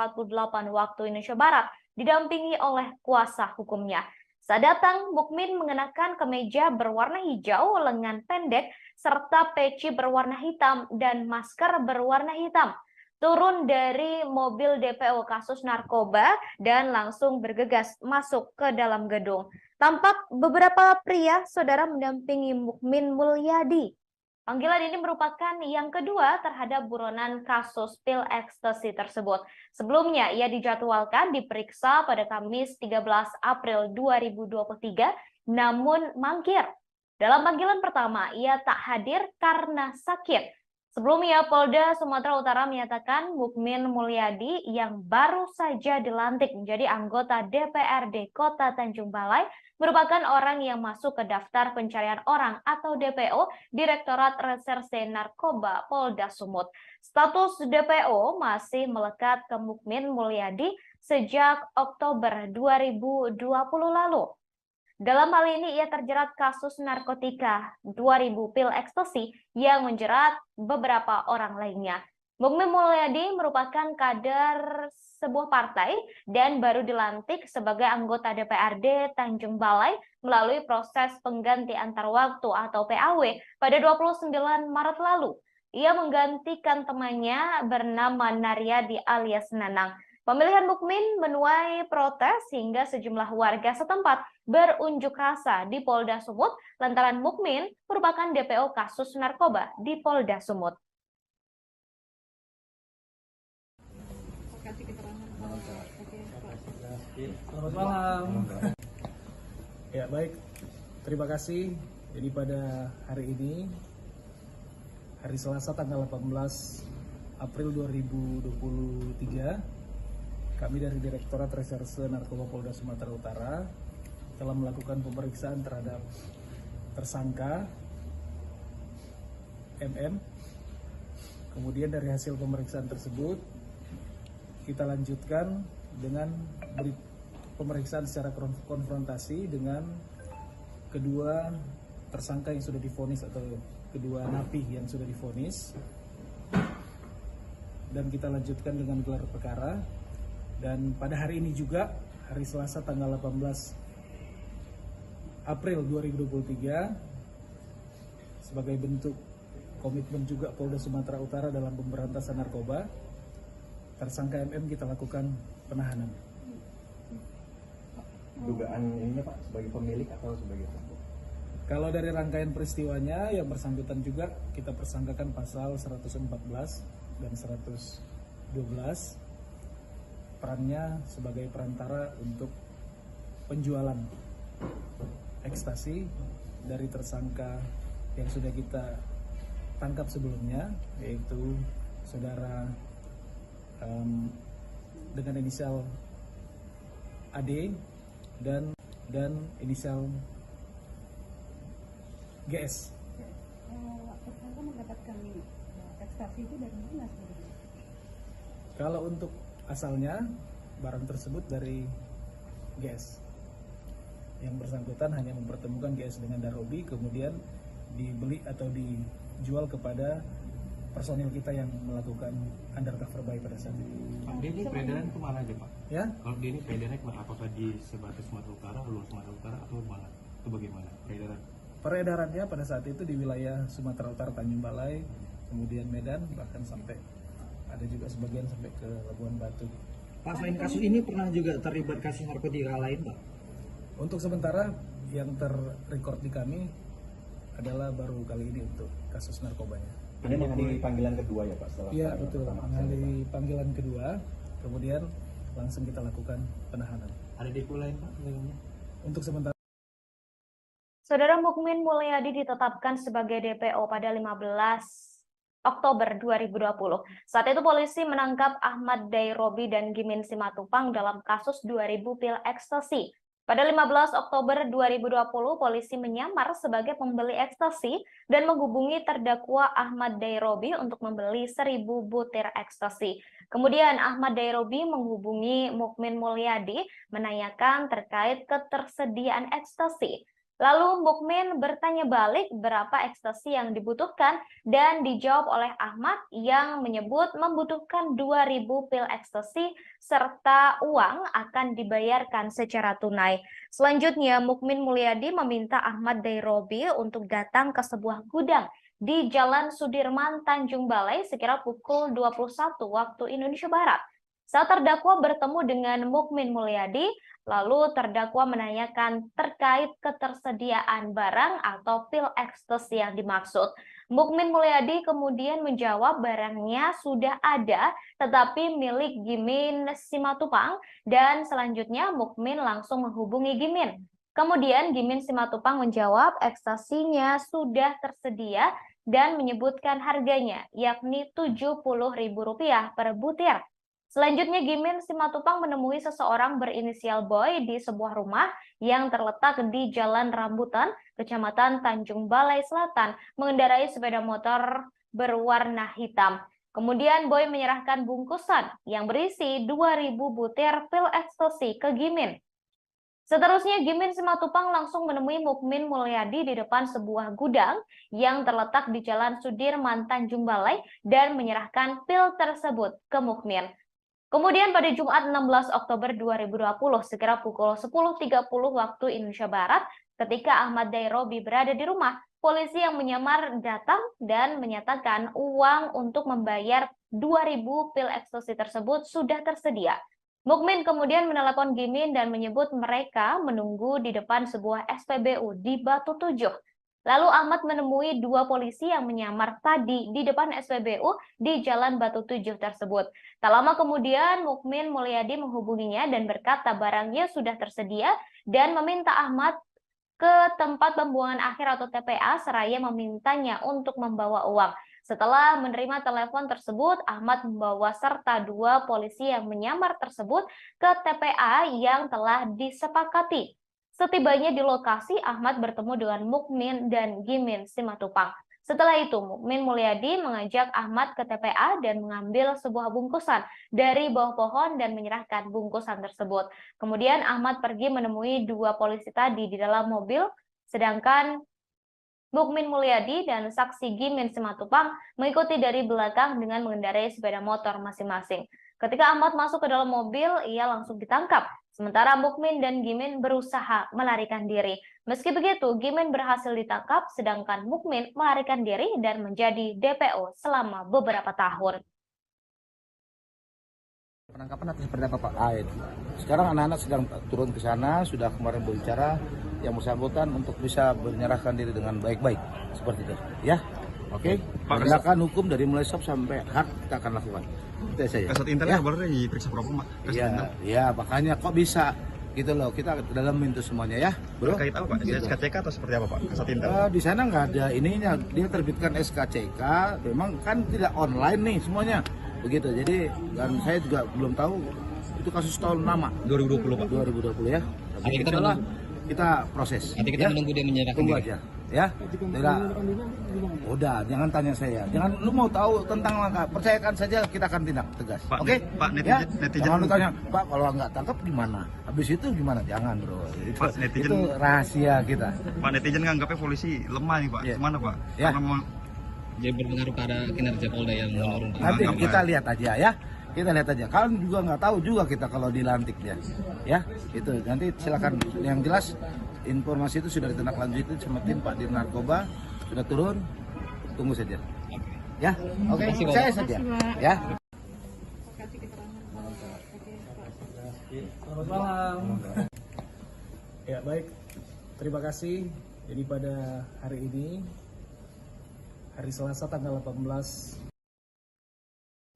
waktu Indonesia Barat, didampingi oleh kuasa hukumnya. Saat datang, Mukmin mengenakan kemeja berwarna hijau, lengan pendek, serta peci berwarna hitam dan masker berwarna hitam. Turun dari mobil DPO kasus narkoba dan langsung bergegas masuk ke dalam gedung. Tampak beberapa pria saudara mendampingi Mukmin Mulyadi. Panggilan ini merupakan yang kedua terhadap buronan kasus pil ekstasi tersebut. Sebelumnya, ia dijadwalkan diperiksa pada Kamis 13 April 2023, namun mangkir. Dalam panggilan pertama, ia tak hadir karena sakit. Sebelumnya, Polda Sumatera Utara menyatakan Mukmin Mulyadi yang baru saja dilantik menjadi anggota DPRD Kota Tanjung Balai merupakan orang yang masuk ke daftar pencarian orang atau DPO Direktorat Reserse Narkoba Polda Sumut. Status DPO masih melekat ke Mukmin Mulyadi sejak Oktober 2020 lalu. Dalam hal ini ia terjerat kasus narkotika 2000 pil ekstasi yang menjerat beberapa orang lainnya. Mukmin Mulyadi merupakan kader sebuah partai dan baru dilantik sebagai anggota DPRD Tanjung Balai melalui proses pengganti antar waktu atau PAW pada 29 Maret lalu. Ia menggantikan temannya bernama Naryadi alias Nanang. Pemilihan Mukmin menuai protes hingga sejumlah warga setempat berunjuk rasa di Polda Sumut lantaran Mukmin merupakan DPO kasus narkoba di Polda Sumut. Selamat malam. Ya baik, terima kasih. Jadi pada hari ini, hari Selasa tanggal 18 April 2023, kami dari Direktorat Reserse Narkoba Polda Sumatera Utara telah melakukan pemeriksaan terhadap tersangka MM. Kemudian dari hasil pemeriksaan tersebut, kita lanjutkan dengan pemeriksaan secara konfrontasi dengan kedua tersangka yang sudah divonis atau kedua napi yang sudah divonis, dan kita lanjutkan dengan gelar perkara. Dan pada hari ini juga, hari Selasa tanggal 18 April 2023, sebagai bentuk komitmen juga Polda Sumatera Utara dalam pemberantasan narkoba, tersangka MM kita lakukan penahanan. Dugaan ininya Pak, sebagai pemilik atau sebagai pelaku? Kalau dari rangkaian peristiwanya, yang bersangkutan juga kita persangkakan pasal 114 dan 112, perannya sebagai perantara untuk penjualan ekstasi dari tersangka yang sudah kita tangkap sebelumnya, yaitu saudara dengan inisial AD dan inisial GS. Tersangka mendapatkan ekstasi itu dari mana sebenarnya? Kalau untuk asalnya, barang tersebut dari GS. Yang bersangkutan hanya mempertemukan GS dengan Darobi, kemudian dibeli atau dijual kepada personil kita yang melakukan undercover buy pada saat itu. Pak, dia ini peredaran kemana aja Pak? Ya? Kalau dia ini peredarannya kemana? Apakah di sebatas Sumatera Utara, luar Sumatera Utara, atau mana? Itu bagaimana peredaran? Peredarannya pada saat itu di wilayah Sumatera Utara, Tanjung Balai, kemudian Medan, bahkan sampai ada juga sebagian sampai ke Labuan Batu. Pak, selain kasus ini pernah juga terlibat kasus narkotika lain, Pak? Untuk sementara yang terrecord di kami adalah baru kali ini untuk kasus narkobanya. Ini mengenai panggilan kedua ya Pak? Setelah Iya betul, mengenai panggilan kedua, kemudian langsung kita lakukan penahanan. Ada DPO lain Pak? Untuk sementara. Saudara Mukmin Mulyadi ditetapkan sebagai DPO pada 15 Oktober 2020. Saat itu polisi menangkap Ahmad Dairobi dan Gimin Simatupang dalam kasus 2000 pil ekstasi. Pada 15 Oktober 2020, polisi menyamar sebagai pembeli ekstasi dan menghubungi terdakwa Ahmad Dairobi untuk membeli 1000 butir ekstasi. Kemudian Ahmad Dairobi menghubungi Mukmin Mulyadi menanyakan terkait ketersediaan ekstasi. Lalu Mukmin bertanya balik berapa ekstasi yang dibutuhkan dan dijawab oleh Ahmad yang menyebut membutuhkan 2000 pil ekstasi serta uang akan dibayarkan secara tunai. Selanjutnya Mukmin Mulyadi meminta Ahmad Dairobi untuk datang ke sebuah gudang di Jalan Sudirman, Tanjung Balai sekira pukul 21 waktu Indonesia Barat. Saat terdakwa bertemu dengan Mukmin Mulyadi, lalu terdakwa menanyakan terkait ketersediaan barang atau pil ekstasi yang dimaksud. Mukmin Mulyadi kemudian menjawab barangnya sudah ada, tetapi milik Gimin Simatupang, dan selanjutnya Mukmin langsung menghubungi Gimin. Kemudian Gimin Simatupang menjawab ekstasinya sudah tersedia dan menyebutkan harganya, yakni Rp70.000 per butir. Selanjutnya Gimin Simatupang menemui seseorang berinisial Boy di sebuah rumah yang terletak di Jalan Rambutan, Kecamatan Tanjung Balai Selatan, mengendarai sepeda motor berwarna hitam. Kemudian Boy menyerahkan bungkusan yang berisi 2000 butir pil ekstasi ke Gimin. Seterusnya Gimin Simatupang langsung menemui Mukmin Mulyadi di depan sebuah gudang yang terletak di Jalan Sudirman, Tanjung Balai dan menyerahkan pil tersebut ke Mukmin. Kemudian pada Jumat 16 Oktober 2020 sekira pukul 10.30 waktu Indonesia Barat, ketika Ahmad Dairobi berada di rumah, polisi yang menyamar datang dan menyatakan uang untuk membayar 2.000 pil ekstasi tersebut sudah tersedia. Mukmin kemudian menelepon Gimin dan menyebut mereka menunggu di depan sebuah SPBU di Batu Tujuh. Lalu Ahmad menemui dua polisi yang menyamar tadi di depan SPBU di Jalan Batu Tujuh tersebut. Tak lama kemudian Mukmin Mulyadi menghubunginya dan berkata barangnya sudah tersedia dan meminta Ahmad ke tempat pembuangan akhir atau TPA seraya memintanya untuk membawa uang. Setelah menerima telepon tersebut, Ahmad membawa serta dua polisi yang menyamar tersebut ke TPA yang telah disepakati. Setibanya di lokasi, Ahmad bertemu dengan Mukmin dan Gimin Simatupang. Setelah itu, Mukmin Mulyadi mengajak Ahmad ke TPA dan mengambil sebuah bungkusan dari bawah pohon dan menyerahkan bungkusan tersebut. Kemudian Ahmad pergi menemui dua polisi tadi di dalam mobil, sedangkan Mukmin Mulyadi dan saksi Gimin Simatupang mengikuti dari belakang dengan mengendarai sepeda motor masing-masing. Ketika Ahmad masuk ke dalam mobil, ia langsung ditangkap. Sementara Mukmin dan Gimin berusaha melarikan diri. Meski begitu, Gimin berhasil ditangkap, sedangkan Mukmin melarikan diri dan menjadi DPO selama beberapa tahun. Penangkapan atas seperti apa Pak? Sekarang anak-anak sedang turun ke sana, sudah kemarin berbicara yang bersangkutan untuk bisa menyerahkan diri dengan baik-baik seperti itu, ya. Oke. Penegakan hukum dari mulai stop sampai hard kita akan lakukan. Itu saja. Kasat Intelnya boleh diperiksa berapa Pak? Iya, makanya kok bisa gitu loh, kita dalam itu semuanya ya, bro. Terkait apa Pak? SKCK atau seperti apa Pak? Kasat Intel? Di sana nggak ada ininya, dia terbitkan SKCK, memang kan tidak online nih semuanya, begitu. Jadi dan saya juga belum tahu itu kasus tahun lama. 2020 Pak. 2020 ya. Tapi kita proses. Nanti kita menunggu dia menyerahkan. Tunggu aja, ya. Udah, jangan tanya saya. Jangan lu mau tahu tentang langkah, percayakan saja kita akan tindak tegas. Oke? Pak, netizen Jangan lu tanya, Pak kalau nggak tangkap gimana? Habis itu gimana? Jangan, bro. Pak, netizen, itu rahasia kita. Pak, netizen nganggapnya polisi lemah nih Pak. Gimana Pak? Ya. Jadi berpengaruh pada kinerja Polda yang menurun. Nanti kita lihat aja ya. Kita lihat aja. Kalian juga nggak tahu juga kita kalau dilantik dia, ya. Itu nanti silakan. Yang jelas informasi itu sudah ditindaklanjuti sama tim Pak Dir Narkoba, sudah turun. Tunggu saja. Ya, oke. Saya saja. Ya. Selamat malam. Ya baik. Terima kasih. Jadi pada hari ini, hari Selasa tanggal 18.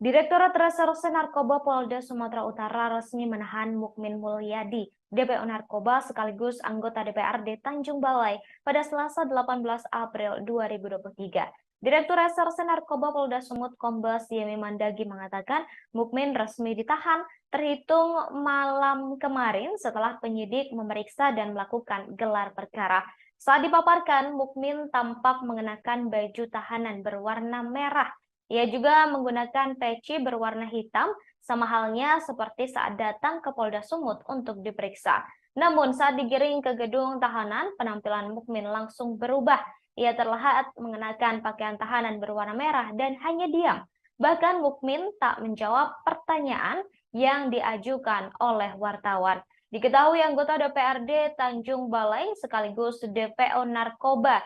Direktorat Reserse Narkoba Polda Sumatera Utara resmi menahan Mukmin Mulyadi, DPO Narkoba sekaligus anggota DPRD Tanjung Balai pada Selasa 18 April 2023. Direktur Reserse Narkoba Polda Sumut Kombes Yemi Mandagi mengatakan Mukmin resmi ditahan terhitung malam kemarin setelah penyidik memeriksa dan melakukan gelar perkara. Saat dipaparkan, Mukmin tampak mengenakan baju tahanan berwarna merah. Ia juga menggunakan peci berwarna hitam, sama halnya seperti saat datang ke Polda Sumut untuk diperiksa. Namun saat digiring ke gedung tahanan, penampilan Mukmin langsung berubah. Ia terlihat mengenakan pakaian tahanan berwarna merah dan hanya diam. Bahkan Mukmin tak menjawab pertanyaan yang diajukan oleh wartawan. Diketahui anggota DPRD Tanjung Balai sekaligus DPO Narkoba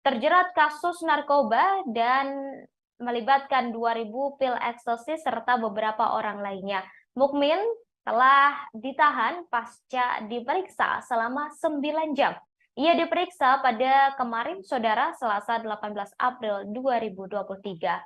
terjerat kasus narkoba dan melibatkan 2.000 pil ekstasi serta beberapa orang lainnya. Mukmin telah ditahan pasca diperiksa selama 9 jam. Ia diperiksa pada kemarin, Saudara, Selasa 18 April 2023.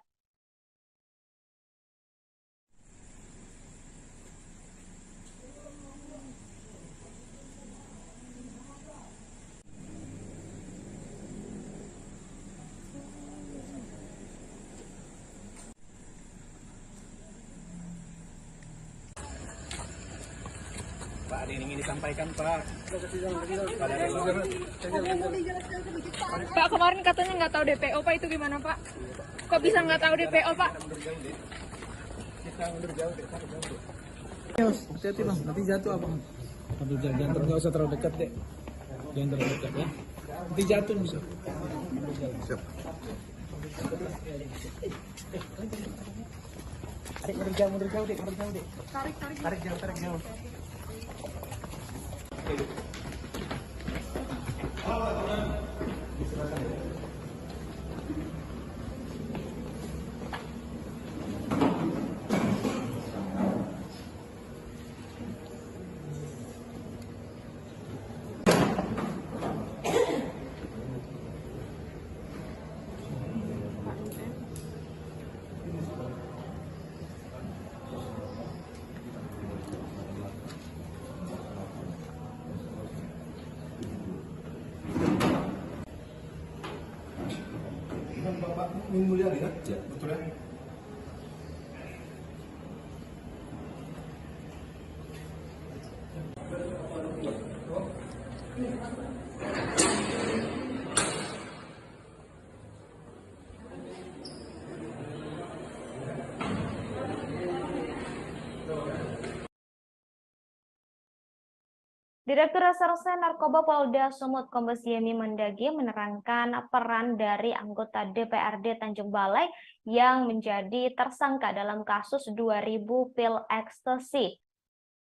Pak, ada yang ingin disampaikan Pak. Pak, kemarin katanya nggak tahu DPO Pak, itu gimana Pak? Kok bisa nggak tahu DPO Pak? Hati-hati Bang, nanti jatuh apa? Jangan nggak usah terlalu dekat deh. Jangan terlalu dekat ya. Nanti jatuh bisa. Siap. Adik mundur jauh deh. Tarik jauh. Mulyadi kan? Ya, betul ya. Direktur Reserse Narkoba Polda Sumut Kombes Yemi Mendagi menerangkan peran dari anggota DPRD Tanjung Balai yang menjadi tersangka dalam kasus 2000 pil ekstasi.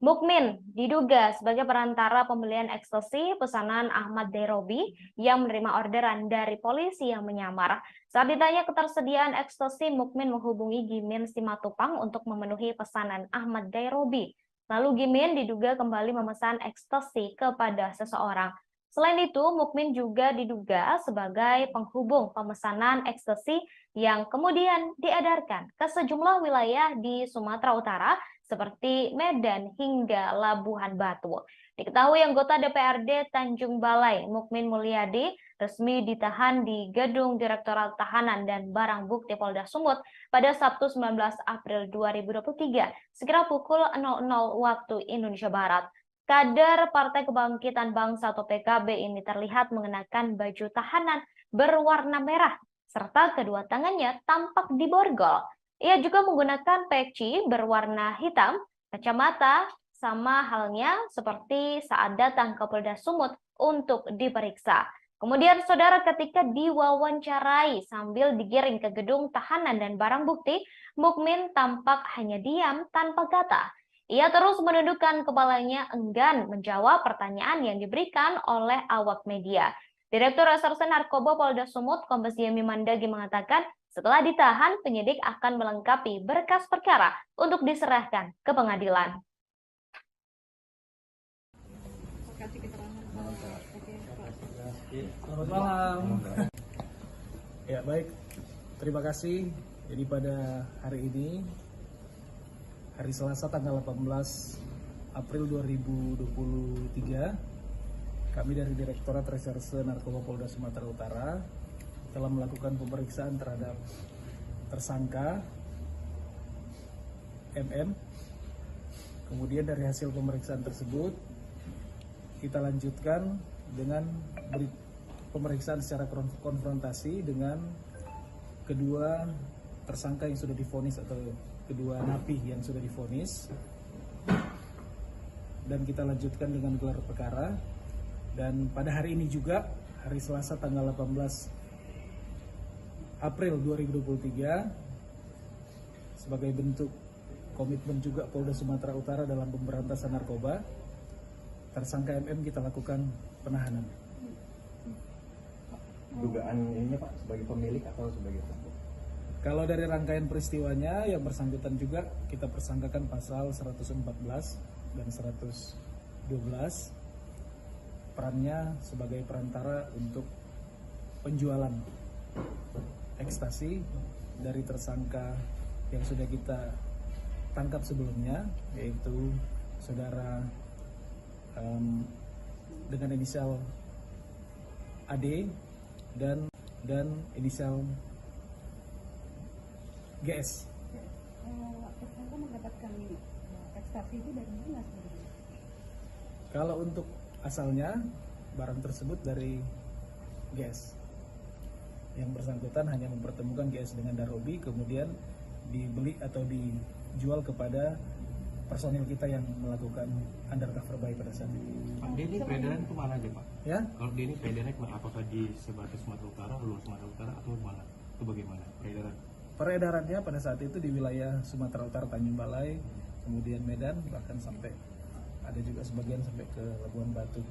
Mukmin diduga sebagai perantara pembelian ekstasi pesanan Ahmad Derobi yang menerima orderan dari polisi yang menyamar. Saat ditanya ketersediaan ekstasi, Mukmin menghubungi Gimin Simatupang untuk memenuhi pesanan Ahmad Derobi. Lalu Gimin diduga kembali memesan ekstasi kepada seseorang. Selain itu, Mukmin juga diduga sebagai penghubung pemesanan ekstasi yang kemudian diedarkan ke sejumlah wilayah di Sumatera Utara seperti Medan hingga Labuhan Batu. Diketahui anggota DPRD Tanjung Balai, Mukmin Mulyadi, resmi ditahan di Gedung Direktorat Tahanan dan Barang Bukti Polda Sumut pada Sabtu 19 April 2023, sekira pukul 00 waktu Indonesia Barat. Kader Partai Kebangkitan Bangsa atau PKB ini terlihat mengenakan baju tahanan berwarna merah, serta kedua tangannya tampak diborgol. Ia juga menggunakan peci berwarna hitam, kacamata, sama halnya seperti saat datang ke Polda Sumut untuk diperiksa. Kemudian saudara, ketika diwawancarai sambil digiring ke gedung tahanan dan barang bukti, Mukmin tampak hanya diam tanpa kata. Ia terus menundukkan kepalanya enggan menjawab pertanyaan yang diberikan oleh awak media. Direktur Reserse Narkoba Polda Sumut Kombes Yemi Mendagi mengatakan setelah ditahan, penyidik akan melengkapi berkas perkara untuk diserahkan ke pengadilan. Selamat malam. Ya baik, terima kasih. Jadi pada hari ini, hari Selasa tanggal 18 April 2023, kami dari Direktorat Reserse Narkoba Polda Sumatera Utara telah melakukan pemeriksaan terhadap tersangka MM. Kemudian dari hasil pemeriksaan tersebut, kita lanjutkan dengan pemeriksaan secara konfrontasi dengan kedua tersangka yang sudah divonis atau kedua napi yang sudah divonis, dan kita lanjutkan dengan gelar perkara. Dan pada hari ini juga, hari Selasa tanggal 18 April 2023, sebagai bentuk komitmen juga Polda Sumatera Utara dalam pemberantasan narkoba, tersangka MM kita lakukan penahanan. Dugaan ininya Pak sebagai pemilik atau sebagai pelaku? Kalau dari rangkaian peristiwanya, yang bersangkutan juga kita persangkakan pasal 114 dan 112, perannya sebagai perantara untuk penjualan ekstasi dari tersangka yang sudah kita tangkap sebelumnya, yaitu saudara dengan inisial AD dan inisial GS. Tersangka mendapatkan ekstasi itu dari mana sebenarnya? Kalau untuk asalnya, barang tersebut dari GS. Yang bersangkutan hanya mempertemukan GS dengan Darobi, kemudian dibeli atau dijual kepada personil kita yang melakukan undercover buy pada saat itu. Pak, Denny peredaran kemana aja Pak? Ya? Kalau Denny peredarannya kemana? Apakah di sebatas Sumatera Utara, luar Sumatera Utara, atau mana? Itu bagaimana peredaran? Peredarannya pada saat itu di wilayah Sumatera Utara, Tanjung Balai, kemudian Medan, bahkan sampai ada juga sebagian sampai ke Labuan Batu.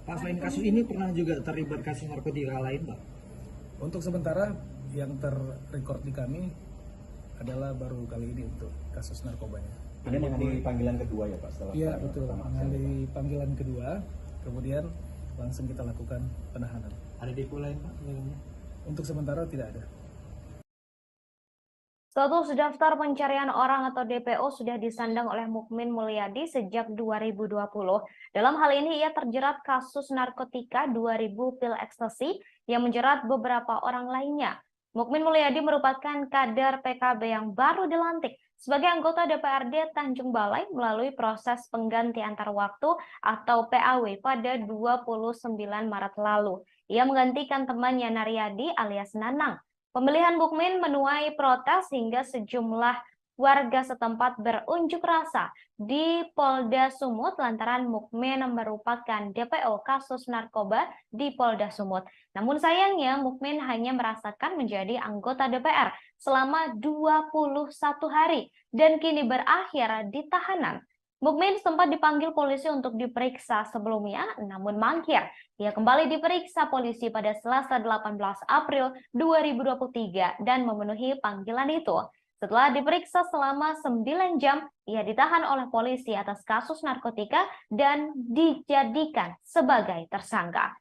Pak, selain kasus ini pernah juga terlibat kasus narkotika lain, Pak? Untuk sementara yang terrecord di kami adalah baru kali ini untuk kasus narkobanya. Ini menghadiri panggilan kedua ya Pak? Setelah Iya betul, menghadiri panggilan kedua, kemudian langsung kita lakukan penahanan. Ada depo lain Pak? Untuk sementara tidak ada. Status daftar pencarian orang atau DPO sudah disandang oleh Mukmin Mulyadi sejak 2020. Dalam hal ini ia terjerat kasus narkotika 2000 pil ekstasi yang menjerat beberapa orang lainnya. Mukmin Mulyadi merupakan kader PKB yang baru dilantik sebagai anggota DPRD Tanjung Balai melalui proses pengganti antar waktu atau PAW pada 29 Maret lalu. Ia menggantikan temannya Naryadi alias Nanang. Pemilihan Mukmin menuai protes hingga sejumlah warga setempat berunjuk rasa di Polda Sumut lantaran Mukmin merupakan DPO kasus narkoba di Polda Sumut. Namun sayangnya Mukmin hanya merasakan menjadi anggota DPR selama 21 hari dan kini berakhir di tahanan. Mukmin sempat dipanggil polisi untuk diperiksa sebelumnya, namun mangkir. Ia kembali diperiksa polisi pada Selasa 18 April 2023 dan memenuhi panggilan itu. Setelah diperiksa selama 9 jam, ia ditahan oleh polisi atas kasus narkotika dan dijadikan sebagai tersangka.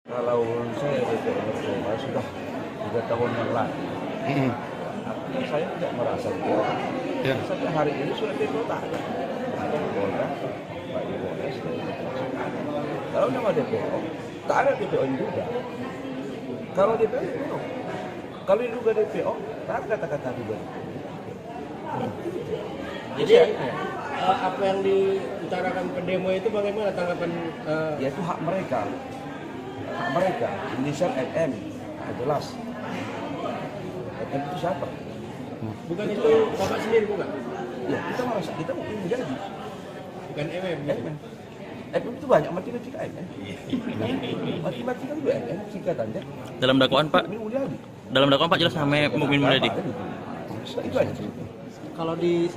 Kalau saya DPO narkoba sudah 3 tahun yang lalu, artinya saya tidak merasa DPO. Sampai hari ini sudah DPO tak ada. Polda, Pak Polres, kalau nama DPO, tak ada DPO juga. Kalau DPO itu, kalau juga DPO, tak ada kata-kata juga. Jadi apa yang diutarakan pendemo itu bagaimana tanggapan? Ya itu hak mereka. Hak mereka, inisial NM, jelas. NM itu siapa? Bukan itu Bapak sendiri bukan? Ya kita merasa, kita mungkin menjadi. Bukan MM. MM itu banyak mati-mati ke MM. Mati-mati kan juga MM singkatannya. Dalam dakwaan Pak, jelas namanya Mukmin Mulyadi. Itu aja. Kalau di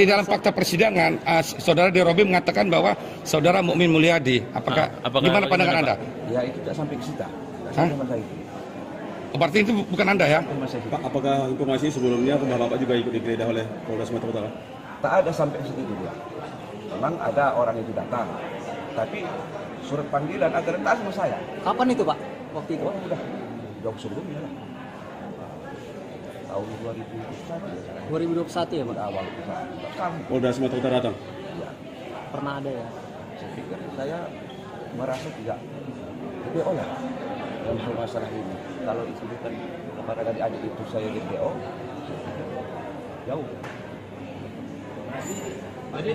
dalam fakta persidangan, saudara Derobi mengatakan bahwa saudara Mukmin Mulyadi. Apakah gimana pandangan Anda? Ya itu tidak sampai ke situ. Berarti itu bukan Anda ya? Pak, apakah informasi sebelumnya Bapak juga ikut digeledah oleh Polda Sumatera Utara? Tak ada sampai ke situ juga. Memang ada orang itu datang, tapi surat panggilan agar datang sama saya. Kapan itu Pak? Waktu itu? Udah jauh sebelumnya lah. Tahun 2021 ya Pak? Awal. Polda Sumatera Utara datang? Ya. Pernah ada ya? Saya pikir saya merasa tidak DPO ya dalam masalah ini. Kalau disebutkan kepada adik-adik itu saya DPO, jauh. Jadi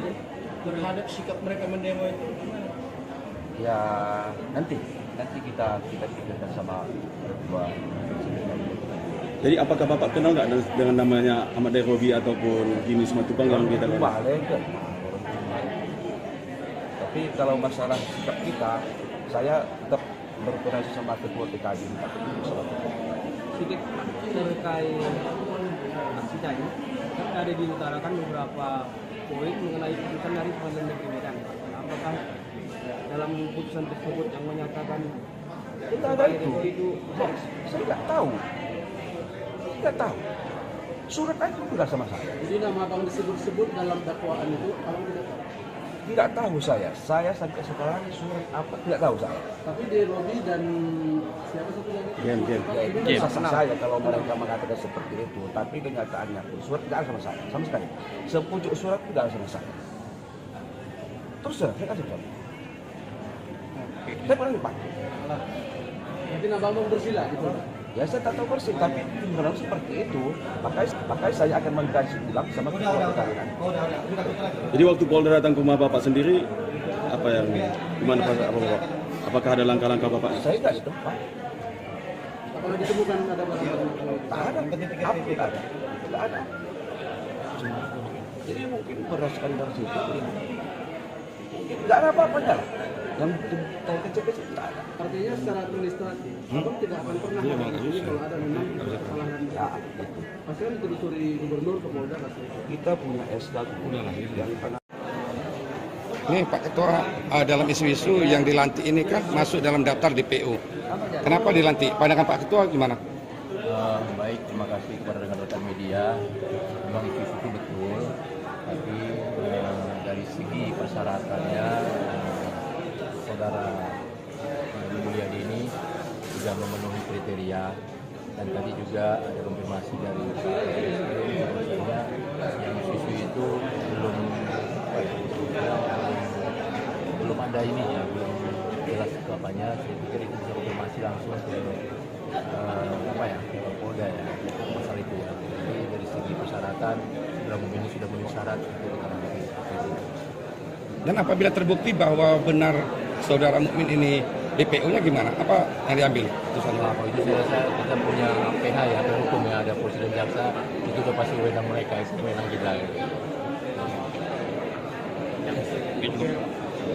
terhadap sikap mereka mendemo itu gimana? Ya nanti kita pikirkan sama berdua. Jadi apakah Bapak kenal nggak dengan namanya Ahmad Derobi ataupun Gini Simatupang yang kita kenal? Tapi kalau masalah sikap kita, saya tetap berkoordinasi sama ketua TKD. Sedikit terkait aksi tadi, kan ada diutarakan beberapa poin mengenai putusan dari Pengadilan Negeri Medan. Apakah dalam putusan tersebut yang menyatakan kita ada itu saya nggak tahu. Tidak tahu. Surat itu tidak sama saya. Jadi nama abang disebut-sebut dalam dakwaan itu, abang tidak tahu? Tidak tahu saya. Saya sampai sekarang surat apa tidak tahu saya. Tapi Derobi dan siapa satu lagi? Game. Saya kalau mereka mengatakan seperti itu, tapi kenyataannya surat tidak ada sama saya, sama sekali. Sepucuk surat tidak ada sama saya. Terus saya kasih tahu. Saya pernah dipanggil. Jadi abang bersila gitu. Ya saya tak tahu persis, tapi kalau seperti itu, makanya saya akan mengkaji ulang sama ketua kalian. Jadi waktu Polda datang ke rumah Bapak sendiri, gimana Bapak? Apakah ada langkah-langkah Bapak? Saya nggak setempat. Apakah ditemukan ada barang? Tak ada, tidak ada. Jadi mungkin berdasarkan dari situ, tidak ada apa-apanya lah. Yang kecil-kecil tidak ada. Artinya secara administratif, abang tidak akan pernah mengalami kalau ada memang kesalahan. Ya, itu. Pasti kan ditelusuri gubernur ke Polda pasti. Kita punya SK yang pernah. Nih Pak Ketua, dalam isu-isu yang dilantik ini kan masuk dalam daftar DPO. Kenapa dilantik? Pandangan Pak Ketua gimana? Baik, terima kasih kepada rekan-rekan media. Memang isu-isu itu betul, tapi dari segi persyaratannya saudara Mulyadi ini sudah memenuhi kriteria, dan tadi juga ada konfirmasi dari Pak Presiden bahwasanya yang isu-isu itu belum ada ini ya, belum jelas itu apanya. Saya pikir itu bisa konfirmasi langsung ke ke Polda ya, masalah itu ya. Jadi dari segi persyaratan ini sudah memenuhi syarat untuk ditangani. Dan apabila terbukti bahwa benar saudara Mukmin ini DPO-nya gimana? Apa yang diambil putusannya? Kalau itu saya rasa kita punya PH ya, ada hukum ya, ada polisi dan jaksa, itu udah pasti wewenang mereka, itu wewenang kita.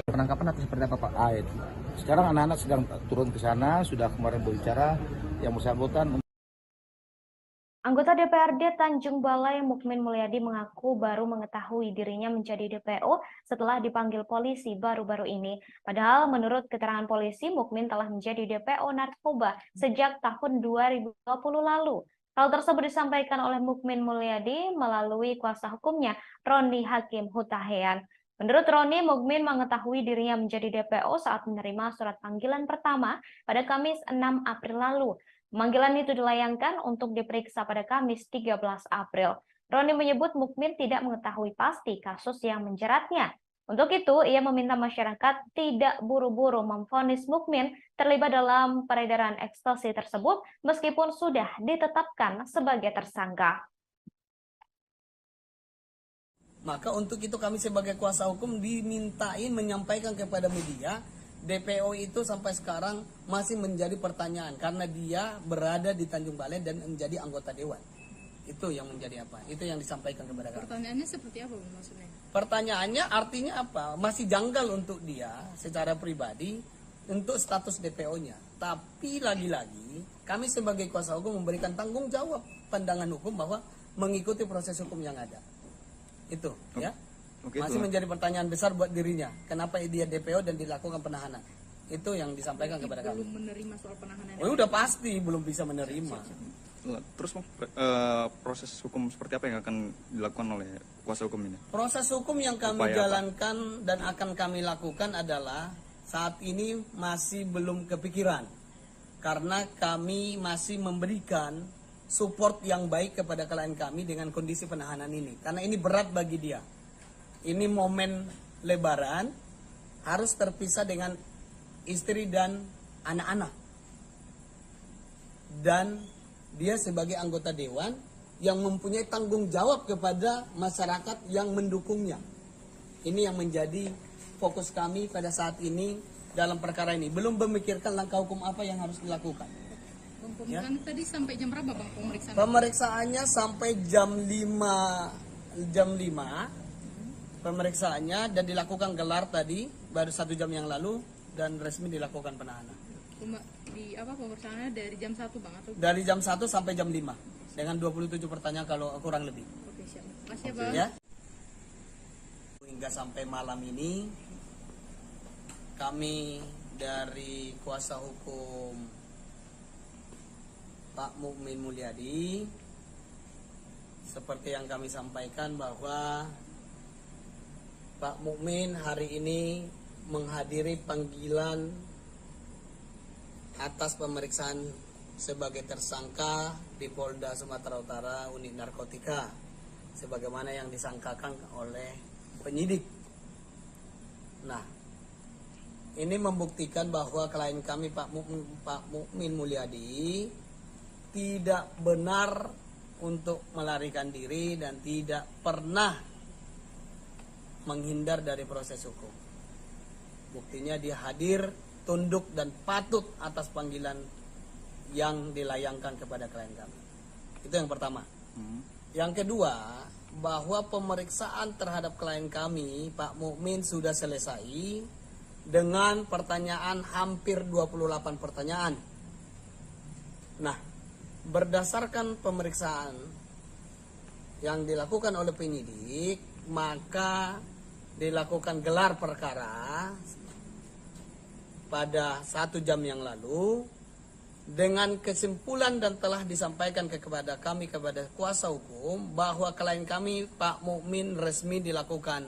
Penangkapan atau seperti apa Pak? Sekarang anak-anak sedang turun ke sana, sudah kemarin berbicara yang bersangkutan. Anggota DPRD Tanjung Balai Mukmin Mulyadi mengaku baru mengetahui dirinya menjadi DPO setelah dipanggil polisi baru-baru ini. Padahal menurut keterangan polisi, Mukmin telah menjadi DPO narkoba sejak tahun 2020 lalu. Hal tersebut disampaikan oleh Mukmin Mulyadi melalui kuasa hukumnya, Roni Hakim Hutahean. Menurut Roni, Mukmin mengetahui dirinya menjadi DPO saat menerima surat panggilan pertama pada Kamis 6 April lalu. Pemanggilan itu dilayangkan untuk diperiksa pada Kamis 13 April. Roni menyebut Mukmin tidak mengetahui pasti kasus yang menjeratnya. Untuk itu, ia meminta masyarakat tidak buru-buru memvonis Mukmin terlibat dalam peredaran ekstasi tersebut meskipun sudah ditetapkan sebagai tersangka. Maka untuk itu kami sebagai kuasa hukum dimintain menyampaikan kepada media, DPO itu sampai sekarang masih menjadi pertanyaan karena dia berada di Tanjung Balai dan menjadi anggota dewan. Itu yang menjadi apa? Itu yang disampaikan kepada kami. Pertanyaannya seperti apa maksudnya? Pertanyaannya artinya apa? Masih janggal untuk dia secara pribadi untuk status DPO-nya. Tapi lagi-lagi kami sebagai kuasa hukum memberikan tanggung jawab pandangan hukum bahwa mengikuti proses hukum yang ada. Itu ya. Masih menjadi pertanyaan besar buat dirinya. Kenapa dia DPO dan dilakukan penahanan? Itu yang disampaikan kepada kami. Belum menerima soal penahanan. Oh, udah pasti belum bisa menerima. Terus proses hukum seperti apa yang akan dilakukan oleh kuasa hukum ini? Proses hukum yang kami jalankan dan akan kami lakukan adalah saat ini masih belum kepikiran. Karena kami masih memberikan support yang baik kepada klien kami dengan kondisi penahanan ini. Karena ini berat bagi dia. Ini momen Lebaran, harus terpisah dengan istri dan anak-anak. Dan dia sebagai anggota dewan yang mempunyai tanggung jawab kepada masyarakat yang mendukungnya. Ini yang menjadi fokus kami pada saat ini dalam perkara ini. Belum memikirkan langkah hukum apa yang harus dilakukan. Pemeriksaan tadi sampai jam berapa Bang pemeriksaan? Pemeriksaannya sampai jam 5 pemeriksaannya dan dilakukan gelar tadi baru 1 jam yang lalu dan resmi dilakukan penahanan. Pemeriksaannya dari jam 1 Bang atau? Dari jam 1 sampai jam 5 dengan 27 pertanyaan kalau kurang lebih. Oke, siap. Makasih Bang. Ya. Hingga sampai malam ini kami dari kuasa hukum Pak Mukmin Mulyadi seperti yang kami sampaikan bahwa Pak Mukmin hari ini menghadiri panggilan atas pemeriksaan sebagai tersangka di Polda Sumatera Utara unit narkotika sebagaimana yang disangkakan oleh penyidik. Nah, ini membuktikan bahwa klien kami Pak Mukmin Mulyadi tidak benar untuk melarikan diri dan tidak pernah menghindar dari proses hukum. Buktinya dia hadir, tunduk dan patut atas panggilan yang dilayangkan kepada klien kami. Itu yang pertama. Yang kedua, bahwa pemeriksaan terhadap klien kami, Pak Mukmin, sudah selesai dengan pertanyaan hampir 28 pertanyaan. Nah, berdasarkan pemeriksaan yang dilakukan oleh penyidik, maka dilakukan gelar perkara pada 1 jam yang lalu dengan kesimpulan dan telah disampaikan kepada kami kepada kuasa hukum bahwa klien kami Pak Mukmin resmi dilakukan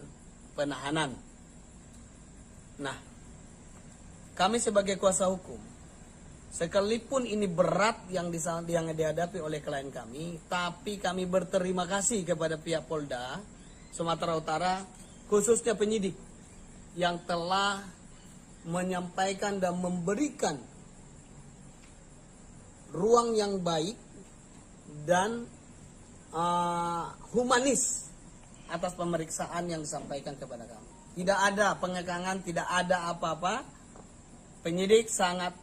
penahanan. Nah, kami sebagai kuasa hukum sekalipun ini berat yang dihadapi oleh klien kami, tapi kami berterima kasih kepada pihak Polda Sumatera Utara, khususnya penyidik yang telah menyampaikan dan memberikan ruang yang baik dan humanis atas pemeriksaan yang disampaikan kepada kami. Tidak ada pengekangan, tidak ada apa-apa. Penyidik sangat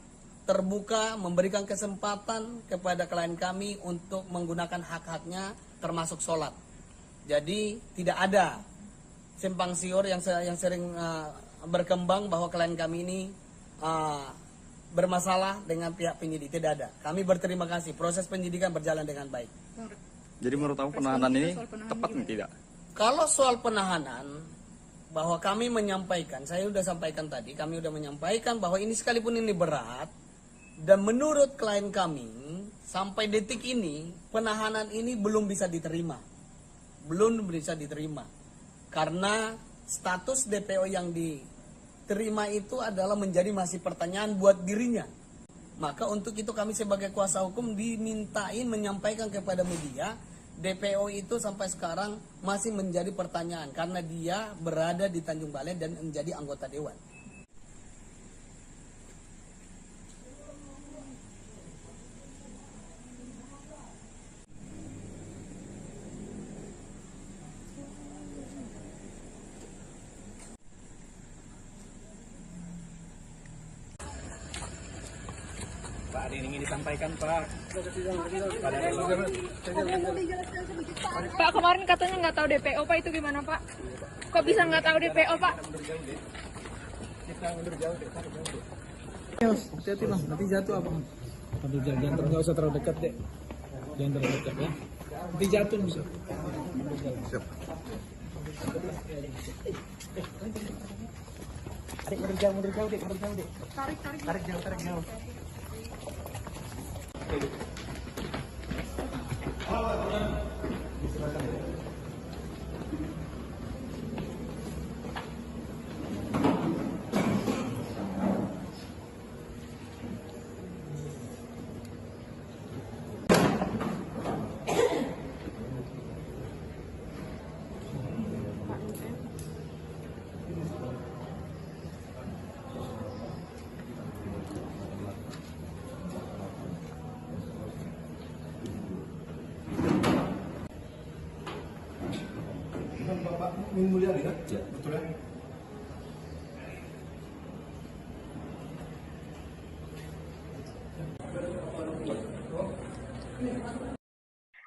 terbuka memberikan kesempatan kepada klien kami untuk menggunakan hak-haknya termasuk sholat. Jadi tidak ada simpang siur yang sering berkembang bahwa klien kami ini bermasalah dengan pihak penyidik. Tidak ada. Kami berterima kasih. Proses penyidikan berjalan dengan baik. Jadi menurut kamu penahanan ini tepat nih tidak? Kalau soal penahanan, bahwa kami menyampaikan, saya sudah sampaikan tadi, kami sudah menyampaikan bahwa ini sekalipun ini berat, dan menurut klien kami, sampai detik ini, penahanan ini belum bisa diterima. Belum bisa diterima. Karena status DPO yang diterima itu adalah menjadi masih pertanyaan buat dirinya. Maka untuk itu kami sebagai kuasa hukum dimintain menyampaikan kepada media, DPO itu sampai sekarang masih menjadi pertanyaan karena dia berada di Tanjung Balai dan menjadi anggota dewan. Pak, ada yang ingin disampaikan, Pak. Pak, kemarin katanya nggak tahu DPO, Pak, itu gimana, Pak? Kok bisa nggak tahu DPO, Pak? Kita mundur jauh deh. Hati-hati bang, nanti jatuh apa? Aduh, jangan nggak usah terlalu dekat deh. Jangan terlalu dekat ya. Nanti jatuh bisa. Siap. Adik mundur jauh deh, deh. Tarik jauh. Bapak Min Mulyadi kan? Ya, betul ya.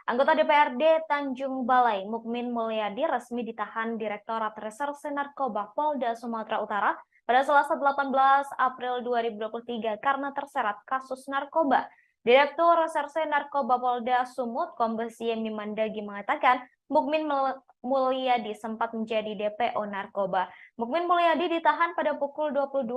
Anggota DPRD Tanjung Balai, Mukmin Mulyadi, resmi ditahan Direktorat Reserse Narkoba Polda Sumatera Utara pada Selasa 18 April 2023 karena terseret kasus narkoba. Direktur Reserse Narkoba Polda Sumut, Kombes Yemi Mandagi mengatakan, Mukmin Mulyadi sempat menjadi DPO narkoba. Mukmin Mulyadi ditahan pada pukul 22.05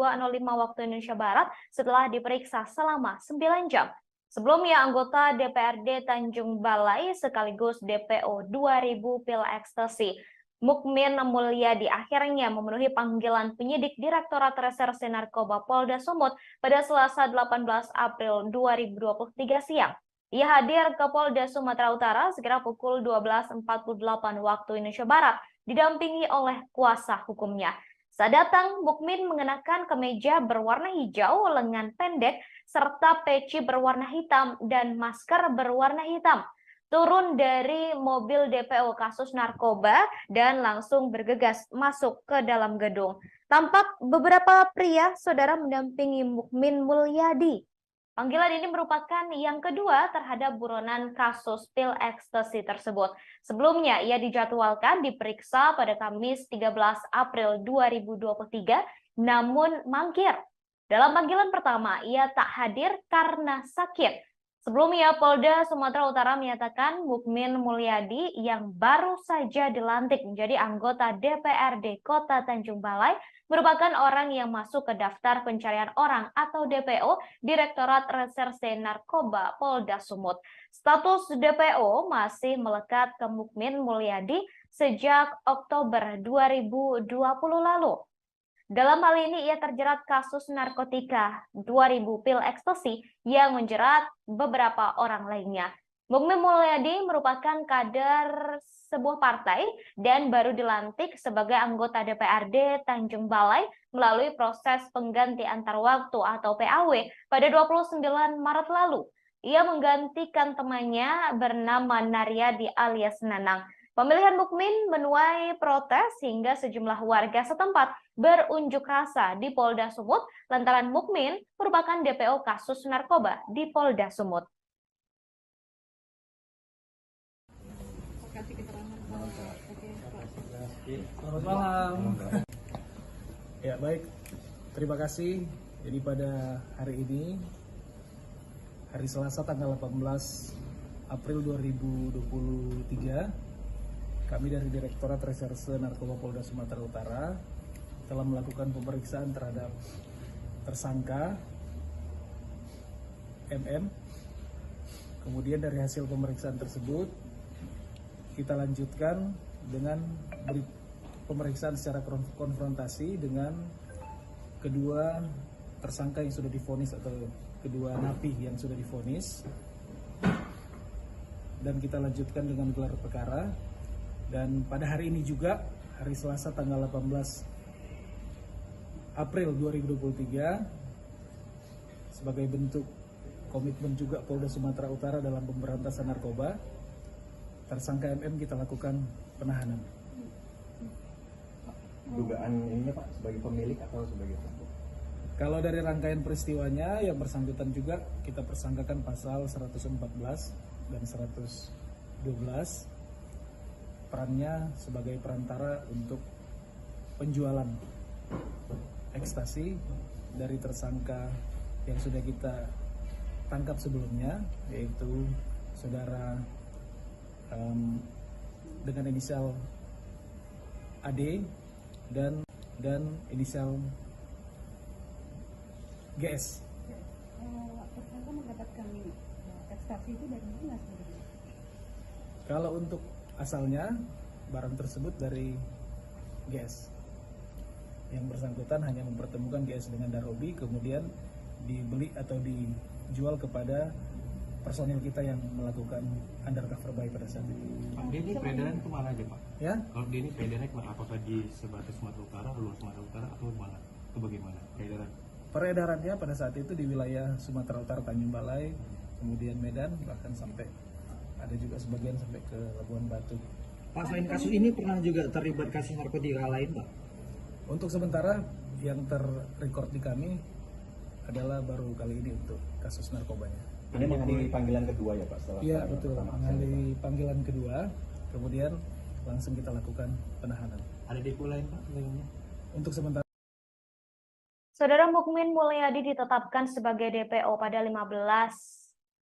waktu Indonesia Barat setelah diperiksa selama 9 jam. Sebelumnya, anggota DPRD Tanjung Balai sekaligus DPO 2000 pil ekstasi, Mukmin Mulyadi akhirnya memenuhi panggilan penyidik Direktorat Reserse Narkoba Polda Sumut pada Selasa 18 April 2023 siang. Ia hadir ke Polda Sumatera Utara sekira pukul 12.48 waktu Indonesia Barat, didampingi oleh kuasa hukumnya. Saat datang, Mukmin mengenakan kemeja berwarna hijau, lengan pendek, serta peci berwarna hitam dan masker berwarna hitam. Turun dari mobil DPO kasus narkoba dan langsung bergegas masuk ke dalam gedung. Tampak beberapa pria saudara mendampingi Mukmin Mulyadi. Panggilan ini merupakan yang kedua terhadap buronan kasus pil ekstasi tersebut. Sebelumnya, ia dijadwalkan diperiksa pada Kamis 13 April 2023, namun mangkir. Dalam panggilan pertama, ia tak hadir karena sakit. Sebelumnya, Polda Sumatera Utara menyatakan Mukmin Mulyadi yang baru saja dilantik menjadi anggota DPRD Kota Tanjung Balai merupakan orang yang masuk ke daftar pencarian orang atau DPO Direktorat Reserse Narkoba Polda Sumut. Status DPO masih melekat ke Mukmin Mulyadi sejak Oktober 2020 lalu. Dalam hal ini ia terjerat kasus narkotika 2000 pil ekstasi yang menjerat beberapa orang lainnya. Mukmin Mulyadi merupakan kader sebuah partai dan baru dilantik sebagai anggota DPRD Tanjung Balai melalui proses pengganti antar waktu atau PAW pada 29 Maret lalu. Ia menggantikan temannya bernama Naryadi alias Nanang. Pemilihan Mukmin menuai protes hingga sejumlah warga setempat berunjuk rasa di Polda Sumut lantaran Mukmin merupakan DPO kasus narkoba di Polda Sumut. Selamat malam. Ya baik, terima kasih. Jadi pada hari ini, hari Selasa tanggal 18 April 2023, kami dari Direktorat Reserse Narkoba Polda Sumatera Utara telah melakukan pemeriksaan terhadap tersangka MM. Kemudian dari hasil pemeriksaan tersebut, kita lanjutkan dengan pemeriksaan secara konfrontasi dengan kedua tersangka yang sudah divonis atau kedua napi yang sudah divonis, dan kita lanjutkan dengan gelar perkara. Dan pada hari ini juga, hari Selasa tanggal 18 April 2023, sebagai bentuk komitmen juga Polda Sumatera Utara dalam pemberantasan narkoba, tersangka MM kita lakukan penahanan. Dugaan ininya Pak, sebagai pemilik atau sebagai pelaku? Kalau dari rangkaian peristiwanya, yang bersangkutan juga kita persangkakan pasal 114 dan 112, perannya sebagai perantara untuk penjualan ekstasi dari tersangka yang sudah kita tangkap sebelumnya, yaitu saudara dengan inisial AD dan inisial GS. Tersangka mendapatkan ekstasi itu dari mana sebenarnya? Kalau untuk asalnya, barang tersebut dari GS. Yang bersangkutan hanya mempertemukan GS dengan Darobi, kemudian dibeli atau dijual kepada personil kita yang melakukan undercover buy pada saat itu. Pak, dia ini peredaran kemana aja Pak? Ya? Kalau dia ini peredarannya kemana? Apakah di sebatas Sumatera Utara, luar Sumatera Utara, atau mana? Itu bagaimana peredaran? Peredarannya pada saat itu di wilayah Sumatera Utara, Tanjung Balai, kemudian Medan, bahkan sampai ada juga sebagian sampai ke Labuan Batu. Pak, selain kasus ini pernah juga terlibat kasus narkotika lain, Pak? Untuk sementara yang terrecord di kami adalah baru kali ini untuk kasus narkobanya. Ini mengenai panggilan kedua ya Pak? Setelah Iya betul, mengenai panggilan kedua, kemudian langsung kita lakukan penahanan. Ada depo lain Pak? Untuk sementara. Saudara Mukmin Mulyadi ditetapkan sebagai DPO pada 15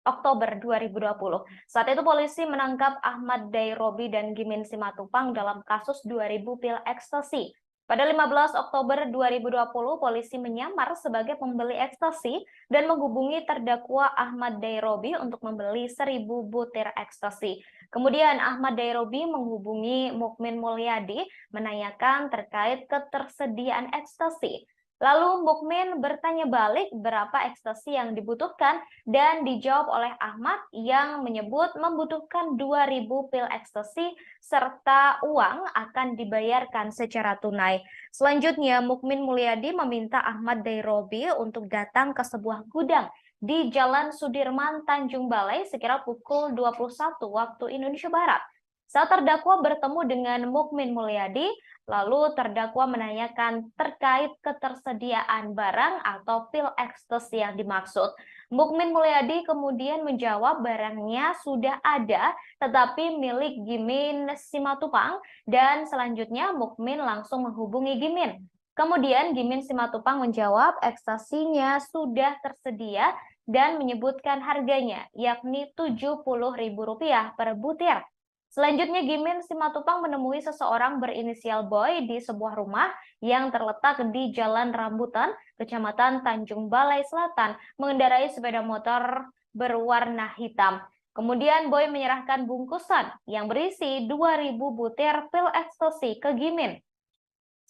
Oktober 2020. Saat itu polisi menangkap Ahmad Dairobi dan Gimin Simatupang dalam kasus 2000 pil ekstasi. Pada 15 Oktober 2020, polisi menyamar sebagai pembeli ekstasi dan menghubungi terdakwa Ahmad Dairobi untuk membeli 1000 butir ekstasi. Kemudian Ahmad Dairobi menghubungi Mukmin Mulyadi menanyakan terkait ketersediaan ekstasi. Lalu Mukmin bertanya balik berapa ekstasi yang dibutuhkan dan dijawab oleh Ahmad yang menyebut membutuhkan 2000 pil ekstasi serta uang akan dibayarkan secara tunai. Selanjutnya Mukmin Mulyadi meminta Ahmad Dairobi untuk datang ke sebuah gudang di Jalan Sudirman, Tanjung Balai sekira pukul 21 waktu Indonesia Barat. Saat terdakwa bertemu dengan Mukmin Mulyadi, lalu terdakwa menanyakan terkait ketersediaan barang atau pil ekstasi yang dimaksud. Mukmin Mulyadi kemudian menjawab barangnya sudah ada, tetapi milik Gimin Simatupang, dan selanjutnya Mukmin langsung menghubungi Gimin. Kemudian Gimin Simatupang menjawab ekstasinya sudah tersedia dan menyebutkan harganya, yakni Rp70.000 per butir. Selanjutnya Gimin Simatupang menemui seseorang berinisial Boy di sebuah rumah yang terletak di Jalan Rambutan, Kecamatan Tanjung Balai Selatan, mengendarai sepeda motor berwarna hitam. Kemudian Boy menyerahkan bungkusan yang berisi 2000 butir pil ekstasi ke Gimin.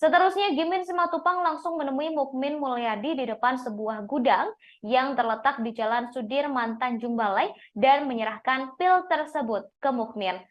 Seterusnya, Gimin Simatupang langsung menemui Mukmin Mulyadi di depan sebuah gudang yang terletak di Jalan Sudirman, Tanjung Balai dan menyerahkan pil tersebut ke Mukmin.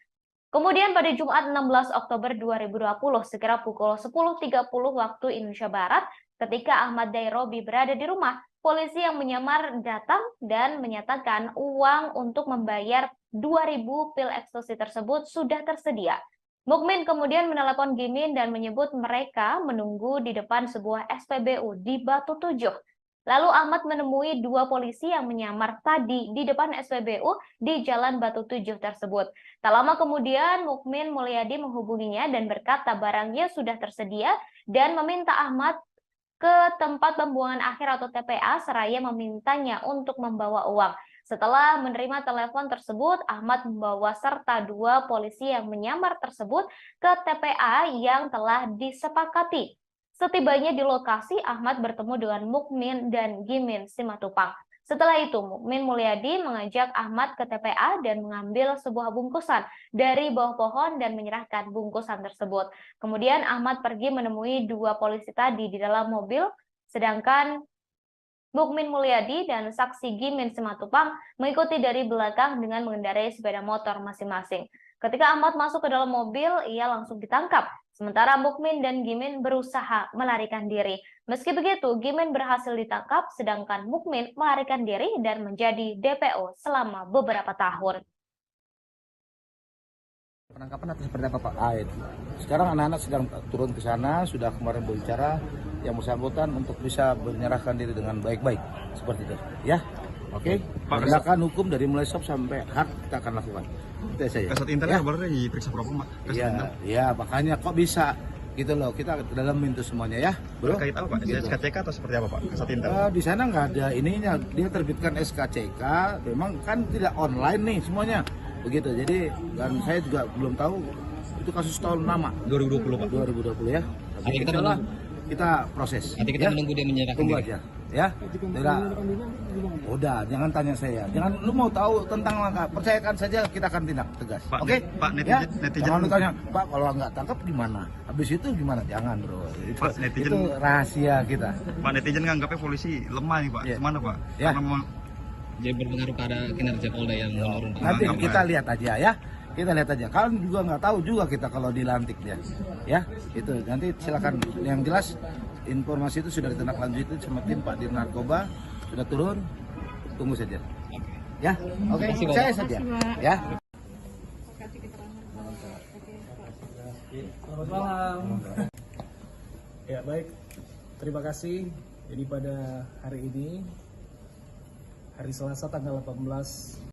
Kemudian pada Jumat 16 Oktober 2020, sekira pukul 10.30 waktu Indonesia Barat, ketika Ahmad Dairobi berada di rumah, polisi yang menyamar datang dan menyatakan uang untuk membayar 2.000 pil ekstasi tersebut sudah tersedia. Mukmin kemudian menelepon Gimin dan menyebut mereka menunggu di depan sebuah SPBU di Batu Tujuh. Lalu Ahmad menemui dua polisi yang menyamar tadi di depan SPBU di Jalan Batu Tujuh tersebut. Tak lama kemudian Mukmin Mulyadi menghubunginya dan berkata barangnya sudah tersedia dan meminta Ahmad ke tempat pembuangan akhir atau TPA seraya memintanya untuk membawa uang. Setelah menerima telepon tersebut, Ahmad membawa serta dua polisi yang menyamar tersebut ke TPA yang telah disepakati. Setibanya di lokasi, Ahmad bertemu dengan Mukmin dan Gimin Simatupang. Setelah itu, Mukmin Mulyadi mengajak Ahmad ke TPA dan mengambil sebuah bungkusan dari bawah pohon dan menyerahkan bungkusan tersebut. Kemudian Ahmad pergi menemui dua polisi tadi di dalam mobil, sedangkan Mukmin Mulyadi dan saksi Gimin Simatupang mengikuti dari belakang dengan mengendarai sepeda motor masing-masing. Ketika Ahmad masuk ke dalam mobil, ia langsung ditangkap. Sementara Mukmin dan Gimin berusaha melarikan diri. Meski begitu, Gimin berhasil ditangkap, sedangkan Mukmin melarikan diri dan menjadi DPO selama beberapa tahun. Penangkapan atas perintah Pak Aid. Sekarang anak-anak sedang turun ke sana, sudah kemarin berbicara yang bersangkutan untuk bisa menyerahkan diri dengan baik-baik seperti itu. Ya, oke. Penegakan hukum dari mulai stop sampai hard kita akan lakukan. Itu saja. Kasat Intel baru diperiksa berapa, Pak? Iya, makanya kok bisa gitu loh, kita dalam itu semuanya ya, bro. Terkait apa, Pak? Gitu. SKCK atau seperti apa, Pak? Kasat Intel. Di sana nggak ada ininya, dia terbitkan SKCK, memang kan tidak online nih semuanya. Begitu, jadi dan saya juga belum tahu itu kasus tahun lama 2020, Pak. 2020 ya. Tapi kita proses. Nanti kita menunggu dia menyerahkan. Tunggu aja, ya. Udah, jangan tanya saya. Jangan lu mau tahu tentang langkah, percayakan saja kita akan tindak tegas. Oke? Pak, netizen. Jangan lu tanya, Pak kalau nggak tangkap gimana? Habis itu gimana? Jangan, bro. Pak, netizen. Itu rahasia kita. Pak, netizen nganggapnya polisi lemah nih, Pak. Gimana, Pak? Ya. Jadi berpengaruh pada kinerja Polda yang menurun. Nanti kita lihat aja ya. Kita lihat aja. Kalian juga nggak tahu juga kita kalau dilantik dia. Ya, itu nanti silakan. Yang jelas informasi itu sudah ditindaklanjuti sama tim Pak Dir Narkoba, sudah turun. Tunggu saja. Ya, oke. Saya saja. Ya. Selamat malam. Ya baik, terima kasih. Jadi pada hari ini, hari Selasa tanggal 18.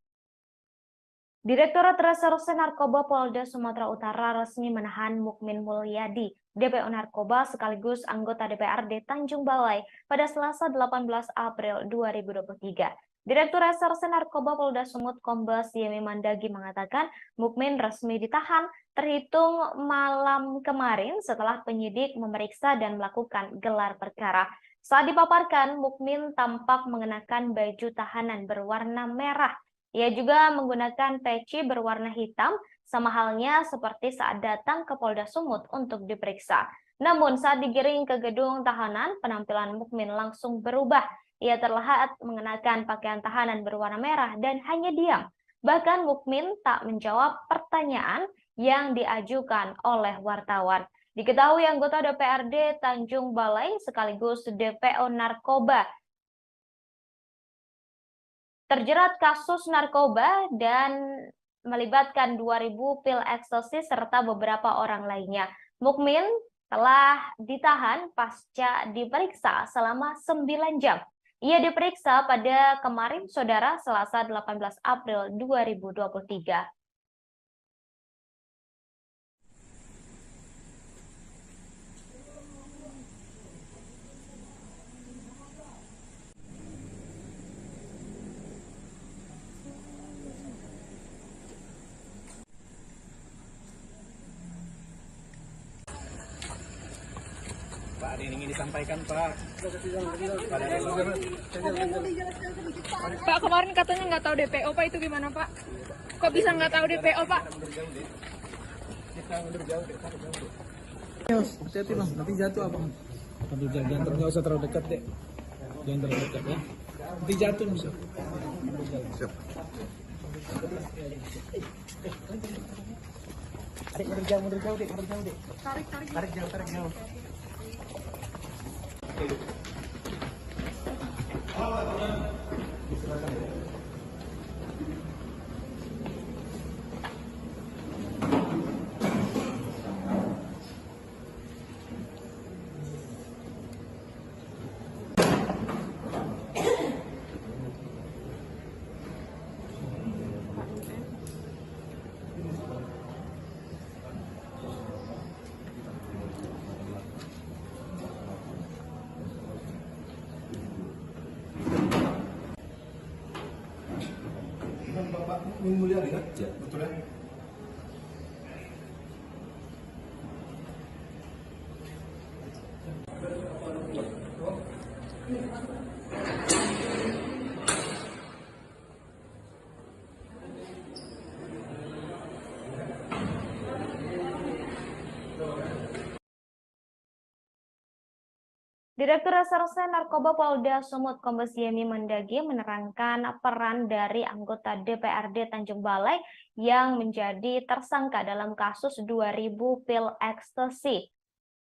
Direktorat Reserse Narkoba Polda Sumatera Utara resmi menahan Mukmin Mulyadi, DPO Narkoba sekaligus anggota DPRD Tanjung Balai pada Selasa 18 April 2023. Direktur Reserse Narkoba Polda Sumut Kombes Yemi Mandagi mengatakan Mukmin resmi ditahan terhitung malam kemarin setelah penyidik memeriksa dan melakukan gelar perkara. Saat dipaparkan, Mukmin tampak mengenakan baju tahanan berwarna merah. Ia juga menggunakan peci berwarna hitam, sama halnya seperti saat datang ke Polda Sumut untuk diperiksa. Namun saat digiring ke gedung tahanan, penampilan Mukmin langsung berubah. Ia terlihat mengenakan pakaian tahanan berwarna merah dan hanya diam. Bahkan Mukmin tak menjawab pertanyaan yang diajukan oleh wartawan. Diketahui anggota DPRD Tanjung Balai sekaligus DPO Narkoba terjerat kasus narkoba dan melibatkan 2.000 pil ekstasi serta beberapa orang lainnya. Mukmin telah ditahan pasca diperiksa selama 9 jam. Ia diperiksa pada kemarin, Saudara, Selasa 18 April 2023. Pak, ada yang ingin disampaikan, Pak. Pak, kemarin katanya nggak tahu DPO, Pak, itu gimana, Pak? Kok bisa nggak tahu DPO, Pak? Hati-hati Mas, nanti jatuh apa? Aduh, jangan nggak usah terlalu dekat deh. Jangan terlalu dekat ya. Nanti jatuh bisa. Siap. Adik mundur jauh dek, Tarik jauh. Bapak Mulyadi kan? Ya, betul ya? Direktur Reserse Narkoba Polda Sumut Kombes Yemi Mendagi menerangkan peran dari anggota DPRD Tanjung Balai yang menjadi tersangka dalam kasus 2000 pil ekstasi.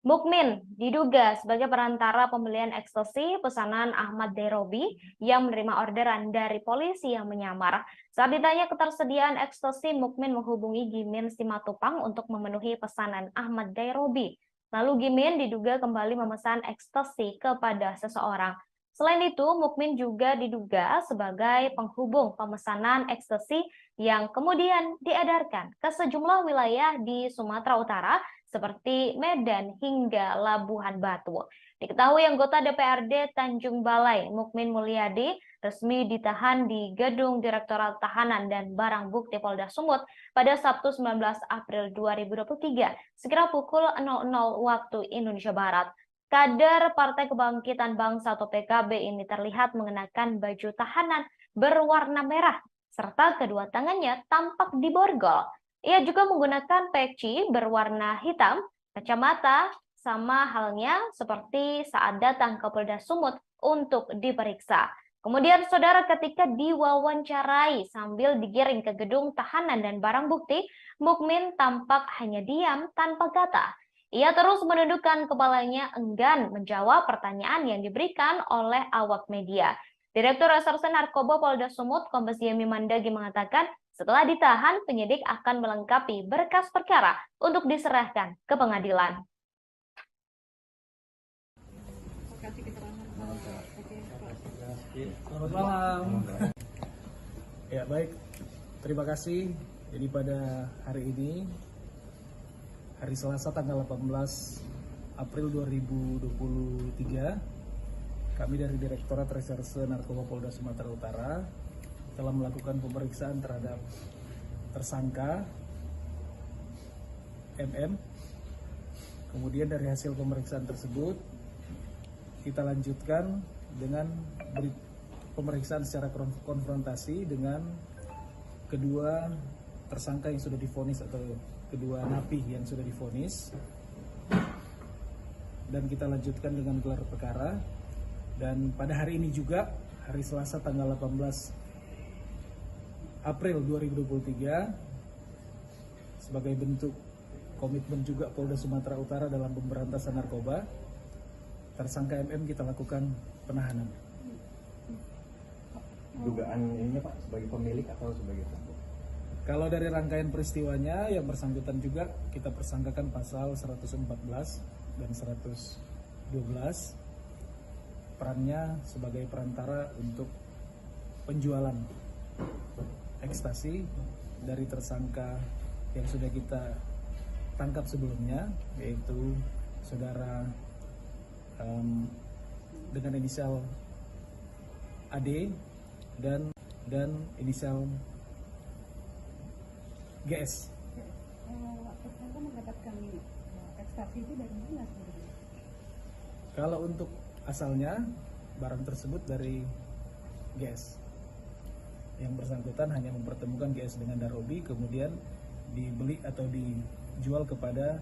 Mukmin diduga sebagai perantara pembelian ekstasi pesanan Ahmad Derobi yang menerima orderan dari polisi yang menyamar. Saat ditanya ketersediaan ekstasi, Mukmin menghubungi Gimin Simatupang untuk memenuhi pesanan Ahmad Derobi. Lalu Gimin diduga kembali memesan ekstasi kepada seseorang. Selain itu, Mukmin juga diduga sebagai penghubung pemesanan ekstasi yang kemudian diedarkan ke sejumlah wilayah di Sumatera Utara seperti Medan hingga Labuhan Batu. Diketahui anggota DPRD Tanjung Balai, Mukmin Mulyadi, resmi ditahan di Gedung Direktorat Tahanan dan Barang Bukti Polda Sumut pada Sabtu 19 April 2023, sekira pukul 00 waktu Indonesia Barat. Kader Partai Kebangkitan Bangsa atau PKB ini terlihat mengenakan baju tahanan berwarna merah, serta kedua tangannya tampak diborgol. Ia juga menggunakan peci berwarna hitam, kacamata, sama halnya seperti saat datang ke Polda Sumut untuk diperiksa. Kemudian saudara, ketika diwawancarai sambil digiring ke gedung tahanan dan barang bukti, Mukmin tampak hanya diam tanpa kata. Ia terus menundukkan kepalanya enggan menjawab pertanyaan yang diberikan oleh awak media. Direktur Reserse Narkoba Polda Sumut Kombes Yemi Mendagi mengatakan setelah ditahan, penyidik akan melengkapi berkas perkara untuk diserahkan ke pengadilan. Selamat malam. Ya baik, terima kasih. Jadi pada hari ini, hari Selasa tanggal 18 April 2023, kami dari Direktorat Reserse Narkoba Polda Sumatera Utara telah melakukan pemeriksaan terhadap tersangka MM. Kemudian dari hasil pemeriksaan tersebut, kita lanjutkan dengan pemeriksaan secara konfrontasi dengan kedua tersangka yang sudah divonis atau kedua napi yang sudah divonis, dan kita lanjutkan dengan gelar perkara. Dan pada hari ini juga, hari Selasa tanggal 18 April 2023, sebagai bentuk komitmen juga Polda Sumatera Utara dalam pemberantasan narkoba, tersangka MM kita lakukan penahanan. Dugaan ininya Pak sebagai pemilik atau sebagai pelaku? Kalau dari rangkaian peristiwanya, yang bersangkutan juga kita persangkakan pasal 114 dan 112, perannya sebagai perantara untuk penjualan ekstasi dari tersangka yang sudah kita tangkap sebelumnya, yaitu saudara dengan inisial AD dan inisial GS. Tersangka mendapatkan ekstasi itu dari mana sebenarnya? Kalau untuk asalnya, barang tersebut dari GS. Yang bersangkutan hanya mempertemukan GS dengan Darobi, kemudian dibeli atau dijual kepada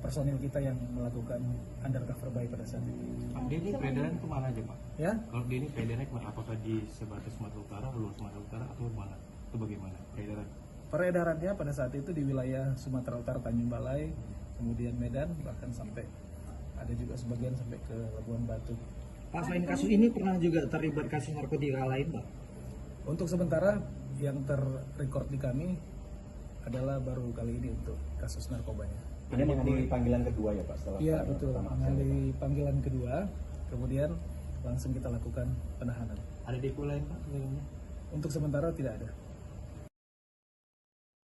personil kita yang melakukan undercover buy pada saat itu. Dia ini peredaran kemana aja Pak? Ya? Kalau dia ini peredarannya kemana? Apakah di sebatas Sumatera Utara, luar Sumatera Utara atau mana? Itu bagaimana peredaran? Peredarannya pada saat itu di wilayah Sumatera Utara, Tanjung Balai, kemudian Medan, bahkan sampai ada juga sebagian sampai ke Labuan Batu. Pak, selain kasus ini pernah juga terlibat kasus narkotika lain, Pak? Untuk sementara yang terrecord di kami adalah baru kali ini untuk kasus narkobanya. Ini menghadiri panggilan kedua ya Pak? Setelah Iya betul, menghadiri panggilan kedua, kemudian langsung kita lakukan penahanan. Ada depo lain Pak sebelumnya? Untuk sementara tidak ada.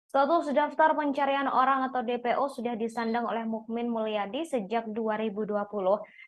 Status daftar pencarian orang atau DPO sudah disandang oleh Mukmin Mulyadi sejak 2020.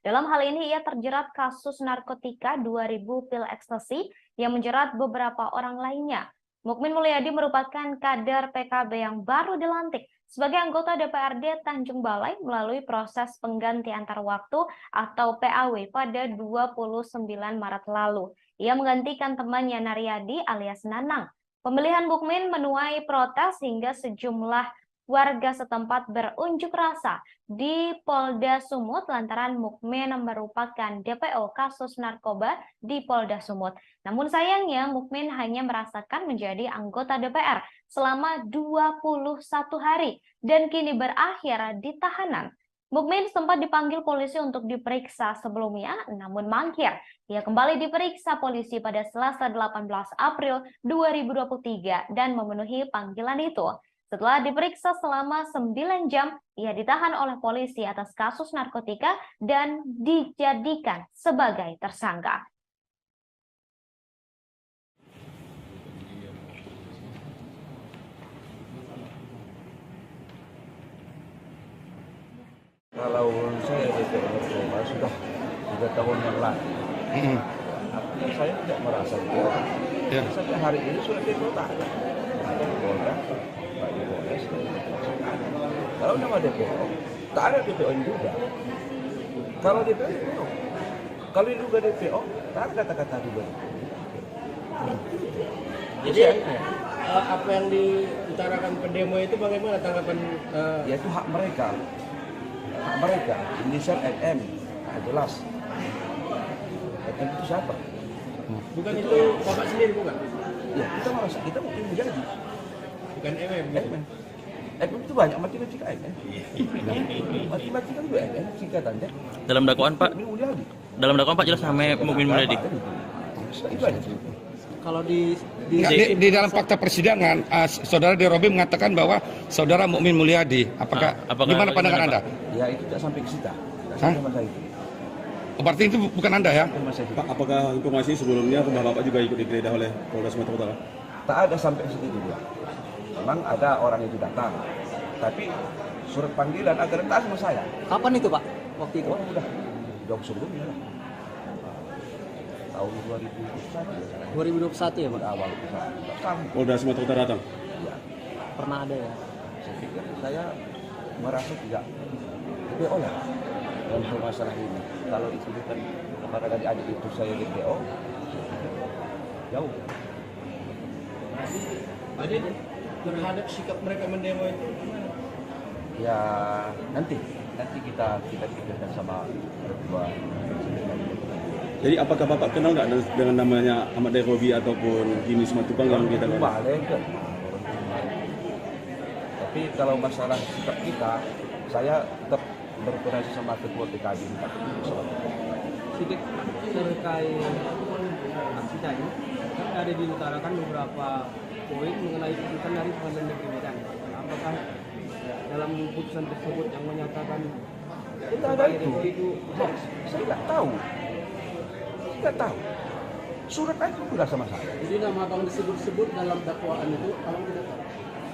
Dalam hal ini ia terjerat kasus narkotika 2000 pil ekstasi yang menjerat beberapa orang lainnya. Mukmin Mulyadi merupakan kader PKB yang baru dilantik sebagai anggota DPRD Tanjung Balai melalui proses pengganti antar waktu atau PAW pada 29 Maret lalu. Ia menggantikan temannya Naryadi alias Nanang. Pemilihan Mukmin menuai protes hingga sejumlah warga setempat berunjuk rasa di Polda Sumut lantaran Mukmin merupakan DPO kasus narkoba di Polda Sumut. Namun sayangnya Mukmin hanya merasakan menjadi anggota DPR selama 21 hari dan kini berakhir di tahanan. Mukmin sempat dipanggil polisi untuk diperiksa sebelumnya, namun mangkir. Ia kembali diperiksa polisi pada Selasa 18 April 2023 dan memenuhi panggilan itu. Setelah diperiksa selama 9 jam, ia ditahan oleh polisi atas kasus narkotika dan dijadikan sebagai tersangka. Kalau saya DPO narkoba sudah 3 tahun yang lalu, artinya saya tidak merasa DPO. Sampai hari ini sudah DPO tak ada. Polda, Pak Polres, kalau nama DPO, tak ada DPO yang juga. Kalau DPO, kalau diduga DPO, tak ada kata-kata juga. Jadi apa yang diutarakan pendemo itu bagaimana tanggapan? Ya itu hak mereka. Hak mereka, inisial NM, jelas. NM itu siapa? Bukan itu Bapak sendiri bukan? Ya kita merasa, kita mungkin menjadi. Bukan MM. MM itu banyak matematika MM. Matematika itu MM singkatannya. Dalam dakwaan Pak, jelas namanya Mukmin Mulyadi. Itu aja. Kalau di dalam fakta persidangan, saudara Derobi mengatakan bahwa saudara Mukmin Mulyadi. Apakah gimana pandangan Anda? Ya itu tidak sampai ke situ. Berarti itu bukan Anda ya? Pak, apakah informasi sebelumnya rumah Bapak juga ikut digeledah oleh Polda Sumatera Utara? Tak ada sampai ke situ juga. Memang ada orang itu datang, tapi surat panggilan agar datang sama saya. Kapan itu Pak? Waktu itu? Oh, udah jauh sebelumnya lah. Tahun 2021 ya Pak? Awal Polda Sumatera Utara datang? Ya. Pernah ada ya? Saya pikir saya merasa tidak DPO ya dalam masalah ini. Kalau itu bukan kepada adik-adik itu saya DPO, jauh. Jadi terhadap sikap mereka mendemo itu gimana? Ya nanti kita pikirkan sama berdua. Jadi apakah Bapak kenal nggak dengan namanya Ahmad Derobi ataupun Dini Simatupang yang kita kenal? Tapi kalau masalah sikap kita, saya tetap berkoordinasi sama ketua PKB. Sedikit terkait aksi tadi, kan ada diutarakan beberapa poin mengenai putusan dari Pengadilan Negeri Medan. Apakah dalam putusan tersebut yang menyatakan kita ada itu hoax? Saya nggak tahu. Nggak tahu. Surat itu sudah sama saya. Jadi nama abang disebut-sebut dalam dakwaan itu, abang tidak tahu?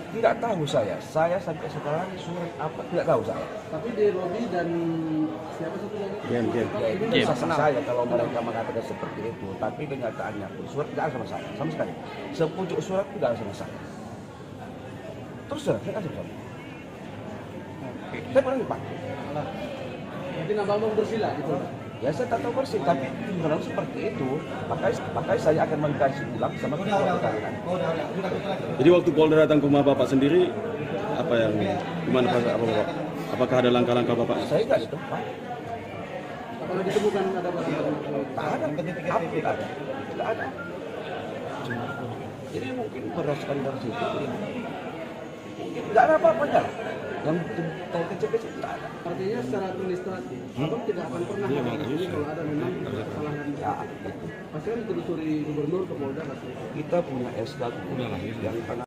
Tidak tahu saya. Saya sampai sekarang surat apa tidak tahu saya. Tapi Derobi dan siapa satu lagi? Game. Saya kalau mereka mengatakan seperti itu, tapi kenyataannya surat tidak ada sama saya, sama sekali. Sepucuk surat tidak ada sama saya. Terus saya kasih sama. Saya pernah Pak. Jadi nama abang bersila gitu. Ya saya tak tahu persis, tapi kalau seperti itu, makanya saya akan mengkaji ulang sama ketua kalian. Jadi waktu Polda datang ke rumah Bapak sendiri, gimana perasaan Bapak? Apakah ada langkah-langkah Bapak? Saya nggak di tempat. Kalau ditemukan ada barang Tak ada, tidak ada. Tidak ada. Jadi mungkin berdasarkan dari situ, mungkin nggak ada apa-apanya. Yang kecil-kecil tidak ada. artinya secara administratif, Abang tidak akan pernah menghubungi kalau ada memang kesalahan. Ya, gitu. Pasti kan ditelusuri gubernur ke Polda pasti. Kita punya SK yang pernah.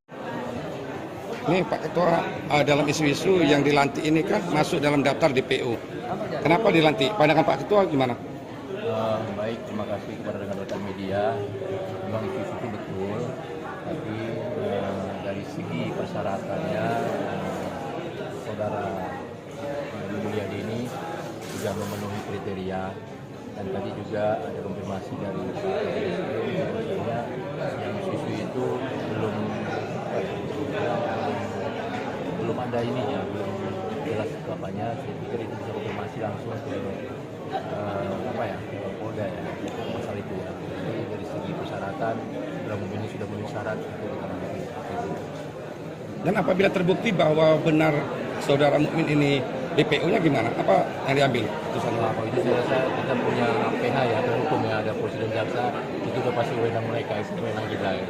Nih Pak Ketua, dalam isu-isu yang dilantik ini kan masuk dalam daftar DPO. Kenapa dilantik? Pandangan Pak Ketua gimana? Baik, terima kasih kepada rekan-rekan media. Memang isu itu betul, tapi dari segi persyaratannya saudara Mulyadi ini sudah memenuhi kriteria, dan tadi juga ada konfirmasi dari Pak yang isu itu belum ada ininya, belum jelas apanya. Saya pikir itu bisa konfirmasi langsung ke Polda ya, masalah itu ya. Jadi dari segi persyaratan, ini sudah memenuhi syarat untuk kita nanti. Dan apabila terbukti bahwa benar saudara Mukmin ini DPO-nya gimana? Apa yang diambil keputusannya? Kalau itu saya rasa kita punya PH ya, ada hukum ya, ada presiden jaksa, itu udah pasti wewenang mereka, itu wewenang kita ya.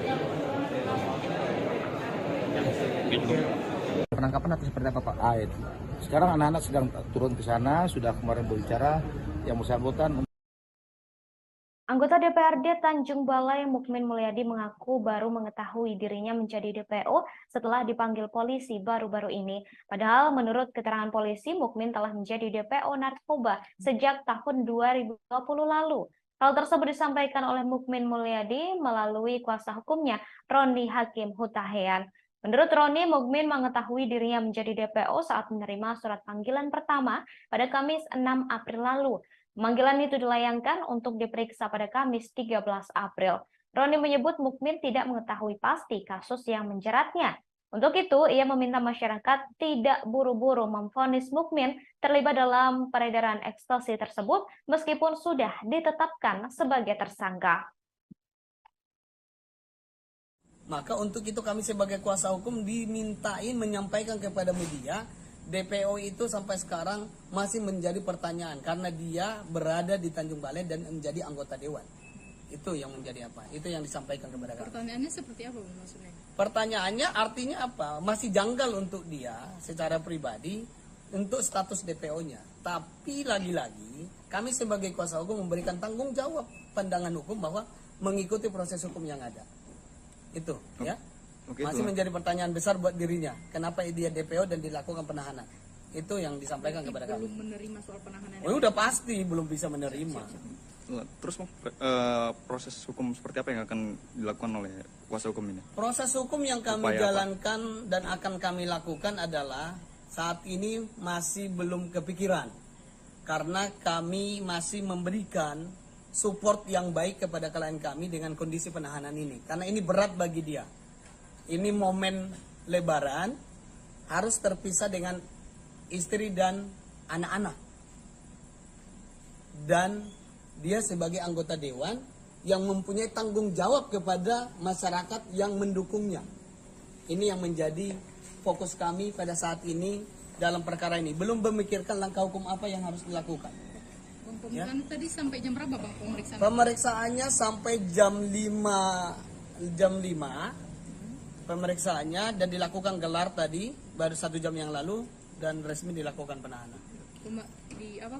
Penangkapan atau seperti apa Pak? Sekarang anak-anak sedang turun ke sana, sudah kemarin berbicara yang bersangkutan. Anggota DPRD Tanjung Balai Mukmin Mulyadi mengaku baru mengetahui dirinya menjadi DPO setelah dipanggil polisi baru-baru ini. Padahal menurut keterangan polisi, Mukmin telah menjadi DPO narkoba sejak tahun 2020 lalu. Hal tersebut disampaikan oleh Mukmin Mulyadi melalui kuasa hukumnya, Roni Hakim Hutahean. Menurut Roni, Mukmin mengetahui dirinya menjadi DPO saat menerima surat panggilan pertama pada Kamis 6 April lalu. Pemanggilan itu dilayangkan untuk diperiksa pada Kamis 13 April. Roni menyebut Mukmin tidak mengetahui pasti kasus yang menjeratnya. Untuk itu, ia meminta masyarakat tidak buru-buru memvonis Mukmin terlibat dalam peredaran ekstasi tersebut meskipun sudah ditetapkan sebagai tersangka. Maka untuk itu kami sebagai kuasa hukum dimintain menyampaikan kepada media, DPO itu sampai sekarang masih menjadi pertanyaan karena dia berada di Tanjung Balai dan menjadi anggota dewan. Itu yang menjadi apa? Itu yang disampaikan kepada kami. Pertanyaannya seperti apa maksudnya? Pertanyaannya artinya apa? Masih janggal untuk dia secara pribadi untuk status DPO-nya. Tapi lagi-lagi kami sebagai kuasa hukum memberikan tanggung jawab pandangan hukum bahwa mengikuti proses hukum yang ada. Itu ya. Masih menjadi pertanyaan besar buat dirinya. Kenapa dia DPO dan dilakukan penahanan? Itu yang disampaikan kepada kami. Belum menerima soal penahanan. Oh, udah pasti belum bisa menerima. Terus proses hukum seperti apa yang akan dilakukan oleh kuasa hukum ini? Proses hukum yang kami jalankan dan akan kami lakukan adalah saat ini masih belum kepikiran. Karena kami masih memberikan support yang baik kepada klien kami dengan kondisi penahanan ini. Karena ini berat bagi dia. Ini momen Lebaran, harus terpisah dengan istri dan anak-anak. Dan dia sebagai anggota dewan yang mempunyai tanggung jawab kepada masyarakat yang mendukungnya. Ini yang menjadi fokus kami pada saat ini dalam perkara ini. Belum memikirkan langkah hukum apa yang harus dilakukan. Pemeriksaan tadi sampai jam berapa Bang pemeriksaan? Pemeriksaannya sampai jam 5 pemeriksaannya dan dilakukan gelar tadi baru 1 jam yang lalu dan resmi dilakukan penahanan.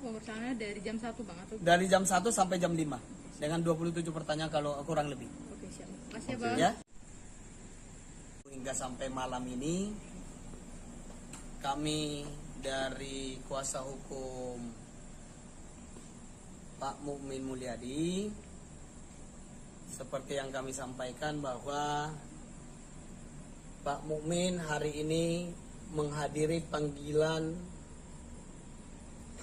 Pemeriksaannya dari jam 1 Bang atau? Dari jam 1 sampai jam 5 dengan 27 pertanyaan kalau kurang lebih. Oke, siap. Makasih Bang. Ya. Hingga sampai malam ini kami dari kuasa hukum Pak Mukmin Mulyadi seperti yang kami sampaikan bahwa Pak Mukmin hari ini menghadiri panggilan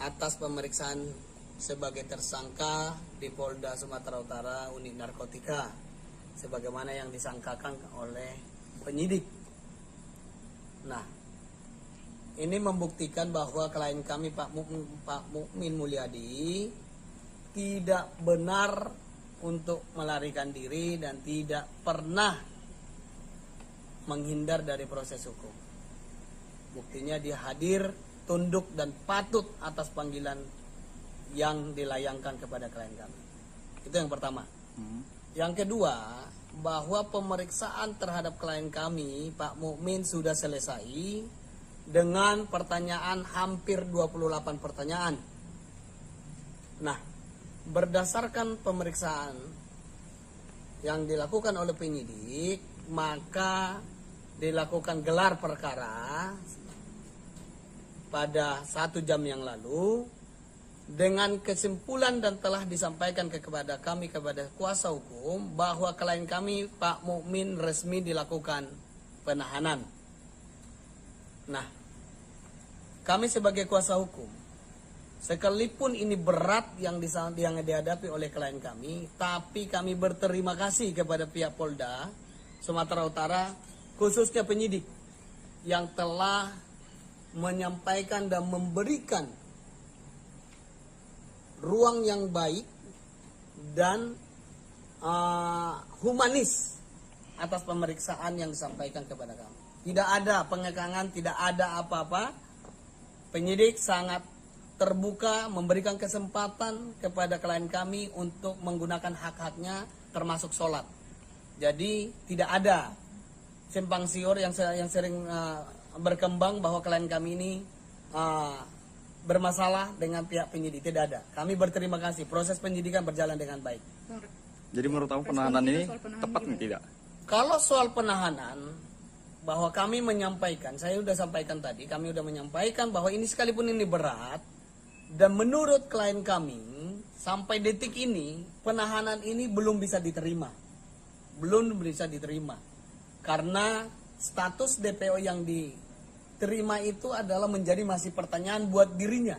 atas pemeriksaan sebagai tersangka di Polda Sumatera Utara unit narkotika sebagaimana yang disangkakan oleh penyidik. Nah, ini membuktikan bahwa klien kami Pak Mukmin Mulyadi tidak benar untuk melarikan diri dan tidak pernah menghindar dari proses hukum. Buktinya dia hadir tunduk dan patut atas panggilan yang dilayangkan kepada klien kami. Itu yang pertama. Yang kedua, bahwa pemeriksaan terhadap klien kami, Pak Mukmin, sudah selesai dengan pertanyaan hampir 28 pertanyaan. Nah, berdasarkan pemeriksaan yang dilakukan oleh penyidik, maka dilakukan gelar perkara pada 1 jam yang lalu dengan kesimpulan dan telah disampaikan kepada kami, kepada kuasa hukum, bahwa klien kami Pak Mukmin resmi dilakukan penahanan. Nah, kami sebagai kuasa hukum, sekalipun ini berat yang dihadapi oleh klien kami, tapi kami berterima kasih kepada pihak Polda Sumatera Utara, khususnya penyidik, yang telah menyampaikan dan memberikan ruang yang baik dan humanis atas pemeriksaan yang disampaikan kepada kami. Tidak ada pengekangan, tidak ada apa-apa. Penyidik sangat terbuka memberikan kesempatan kepada klien kami untuk menggunakan hak-haknya termasuk sholat. Jadi tidak ada simpang siur yang sering berkembang bahwa klien kami ini bermasalah dengan pihak penyidik. Tidak ada. Kami berterima kasih. Proses penyidikan berjalan dengan baik. Jadi menurut kamu penahanan ini tepat nih tidak? Kalau soal penahanan, bahwa kami menyampaikan, saya sudah sampaikan tadi, kami sudah menyampaikan bahwa ini sekalipun ini berat, dan menurut klien kami, sampai detik ini, penahanan ini belum bisa diterima. Belum bisa diterima. Karena status DPO yang diterima itu adalah menjadi masih pertanyaan buat dirinya.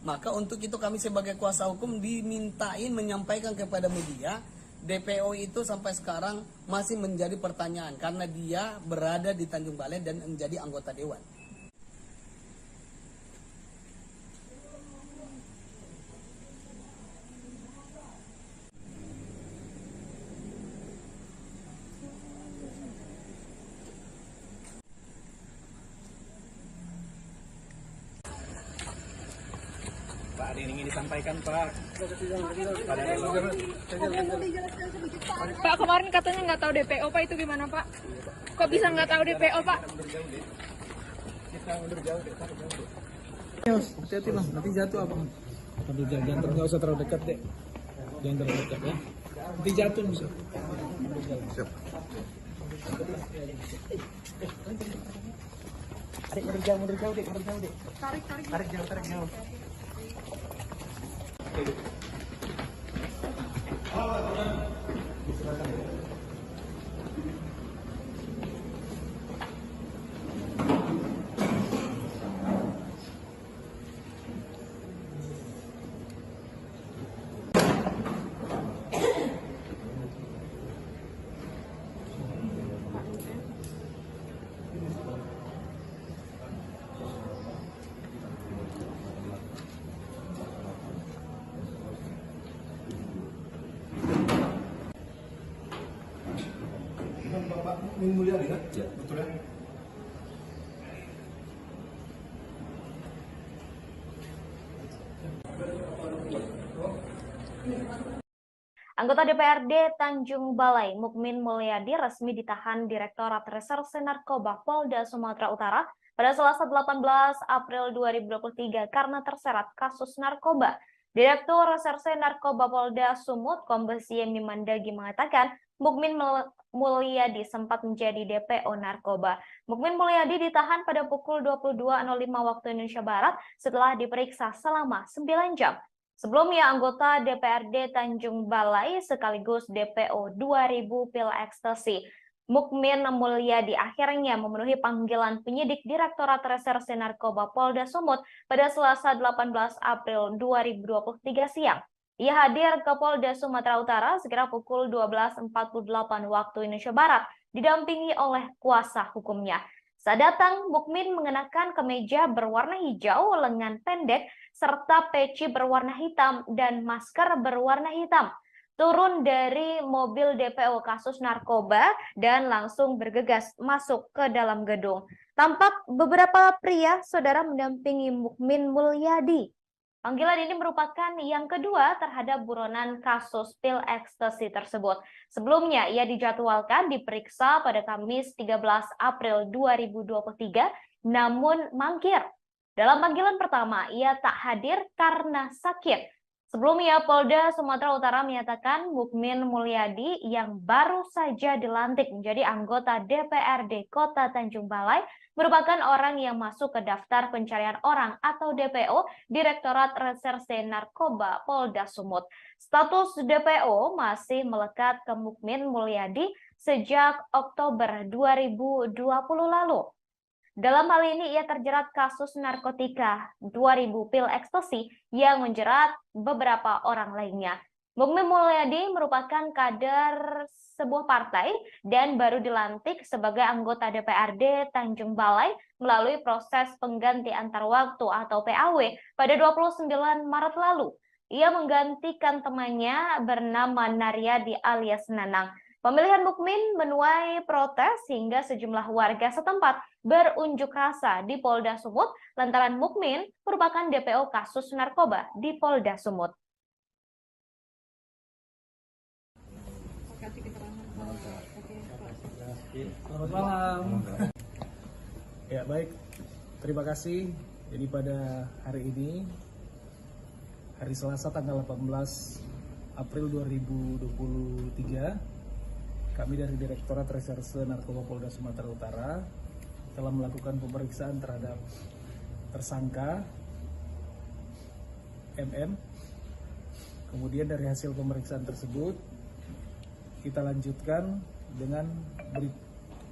Maka untuk itu kami sebagai kuasa hukum dimintain menyampaikan kepada media, DPO itu sampai sekarang masih menjadi pertanyaan karena dia berada di Tanjung Balai dan menjadi anggota dewan. Pak, ada yang ingin disampaikan, Pak. Pak, kemarin katanya nggak tahu DPO, Pak, itu gimana, Pak? Kok bisa nggak tahu DPO, Pak? Kita mundur jauh deh, hati-hati bang, nanti jatuh apa? Sambil jalan, nggak usah terlalu dekat deh. Jangan terlalu dekat ya. Nanti jatuh bisa. Siap. Adik mundur jauh deh, Tarik jauh. Bapak Mukmin Mulyadi kan? Ya, betul ya. Anggota DPRD Tanjung Balai, Mukmin Mulyadi, resmi ditahan Direktorat Reserse Narkoba Polda Sumatera Utara pada Selasa 18 April 2023 karena terseret kasus narkoba. Direktur Reserse Narkoba Polda Sumut, Kombes Yemi Mandagi, mengatakan Mukmin Mulyadi sempat menjadi DPO narkoba. Mukmin Mulyadi ditahan pada pukul 22.05 waktu Indonesia Barat setelah diperiksa selama 9 jam. Sebelumnya, anggota DPRD Tanjung Balai sekaligus DPO 2000 pil ekstasi, Mukmin Mulyadi akhirnya memenuhi panggilan penyidik Direktorat Reserse Narkoba Polda Sumut pada Selasa 18 April 2023 siang. Ia hadir ke Polda Sumatera Utara sekitar pukul 12.48 waktu Indonesia Barat, didampingi oleh kuasa hukumnya. Saat datang, Mukmin mengenakan kemeja berwarna hijau, lengan pendek, serta peci berwarna hitam dan masker berwarna hitam. Turun dari mobil DPO kasus narkoba dan langsung bergegas masuk ke dalam gedung. Tampak beberapa pria, saudara, mendampingi Mukmin Mulyadi. Panggilan ini merupakan yang kedua terhadap buronan kasus pil ekstasi tersebut. Sebelumnya, ia dijadwalkan diperiksa pada Kamis 13 April 2023, namun mangkir. Dalam panggilan pertama, ia tak hadir karena sakit. Sebelumnya, Polda Sumatera Utara menyatakan Mukmin Mulyadi yang baru saja dilantik menjadi anggota DPRD Kota Tanjung Balai merupakan orang yang masuk ke daftar pencarian orang atau DPO Direktorat Reserse Narkoba Polda Sumut. Status DPO masih melekat ke Mukmin Mulyadi sejak Oktober 2020 lalu. Dalam hal ini ia terjerat kasus narkotika 2000 pil ekstasi yang menjerat beberapa orang lainnya. Mukmin Mulyadi merupakan kader sebuah partai dan baru dilantik sebagai anggota DPRD Tanjung Balai melalui proses pengganti antar waktu atau PAW pada 29 Maret lalu. Ia menggantikan temannya bernama Naryadi alias Nanang. Pemilihan Mukmin menuai protes hingga sejumlah warga setempat berunjuk rasa di Polda Sumut lantaran Mukmin merupakan DPO kasus narkoba di Polda Sumut. Selamat malam. Ya baik, terima kasih. Jadi pada hari ini, hari Selasa tanggal 18 April 2023, kami dari Direktorat Reserse Narkoba Polda Sumatera Utara telah melakukan pemeriksaan terhadap tersangka MM. Kemudian dari hasil pemeriksaan tersebut kita lanjutkan dengan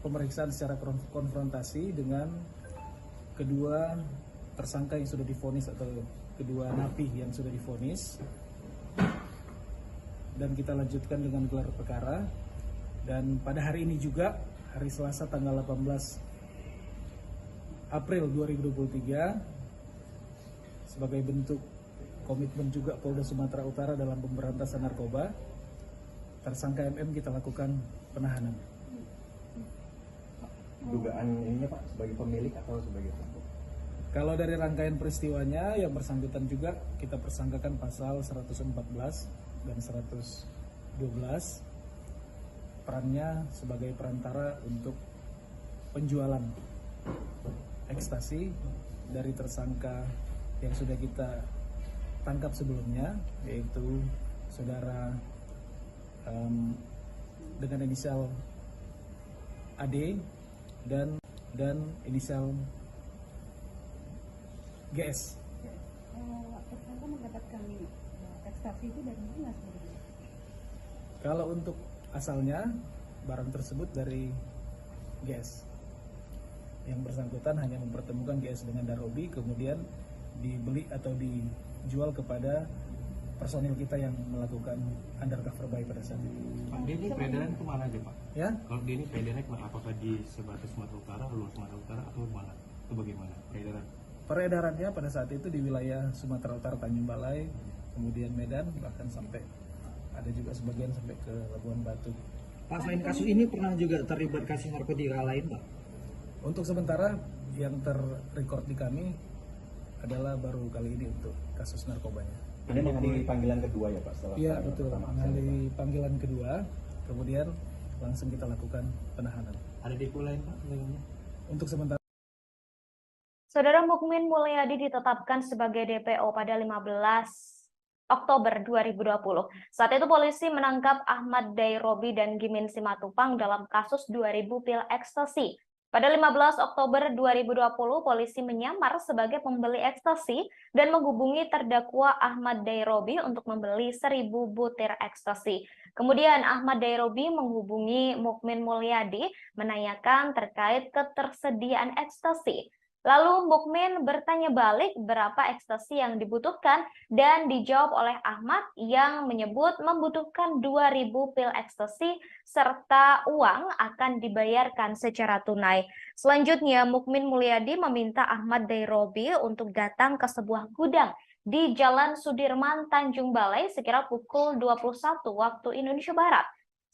pemeriksaan secara konfrontasi dengan kedua tersangka yang sudah divonis atau kedua napi yang sudah divonis, dan kita lanjutkan dengan gelar perkara. Dan pada hari ini juga, hari Selasa tanggal 18 April 2023, sebagai bentuk komitmen juga Polda Sumatera Utara dalam pemberantasan narkoba, tersangka MM kita lakukan penahanan. Dugaan ininya Pak, sebagai pemilik atau sebagai pelaku? Kalau dari rangkaian peristiwanya, yang bersangkutan juga kita persangkakan pasal 114 dan 112, perannya sebagai perantara untuk penjualan ekstasi dari tersangka yang sudah kita tangkap sebelumnya, yaitu saudara dengan inisial AD dan inisial GS. Tersangka mendapatkan ekstasi itu dari mana sebenarnya? Kalau untuk asalnya, barang tersebut dari GS. Yang bersangkutan hanya mempertemukan GS dengan Darobi, kemudian dibeli atau dijual kepada personil kita yang melakukan undercover buy pada saat itu. Pak, dia ini peredaran kemana aja Pak? Ya? Kalau dia ini peredarannya kemana? Apakah di sebatas Sumatera Utara, luar Sumatera Utara, atau mana? Itu bagaimana peredaran? Peredarannya pada saat itu di wilayah Sumatera Utara, Tanjung Balai, kemudian Medan, bahkan sampai ada juga sebagian sampai ke Labuan Batu. Pak, selain kasus ini pernah juga terlibat kasus narkotika lain, Pak? Untuk sementara yang terrecord di kami adalah baru kali ini untuk kasus narkobanya. Ini mengalami panggilan kedua ya Pak? Iya betul, mengalami panggilan kedua, kemudian langsung kita lakukan penahanan. Ada DPO lain Pak? Untuk sementara. Saudara, Mukmin Mulyadi ditetapkan sebagai DPO pada 15 Oktober 2020. Saat itu polisi menangkap Ahmad Dairobi dan Gimin Simatupang dalam kasus 2000 pil ekstasi. Pada 15 Oktober 2020, polisi menyamar sebagai pembeli ekstasi dan menghubungi terdakwa Ahmad Dairobi untuk membeli 1000 butir ekstasi. Kemudian Ahmad Dairobi menghubungi Mukmin Mulyadi menanyakan terkait ketersediaan ekstasi. Lalu Mukmin bertanya balik berapa ekstasi yang dibutuhkan dan dijawab oleh Ahmad yang menyebut membutuhkan 2000 pil ekstasi serta uang akan dibayarkan secara tunai. Selanjutnya Mukmin Mulyadi meminta Ahmad Dairobi untuk datang ke sebuah gudang di Jalan Sudirman, Tanjung Balai sekira pukul 21 waktu Indonesia Barat.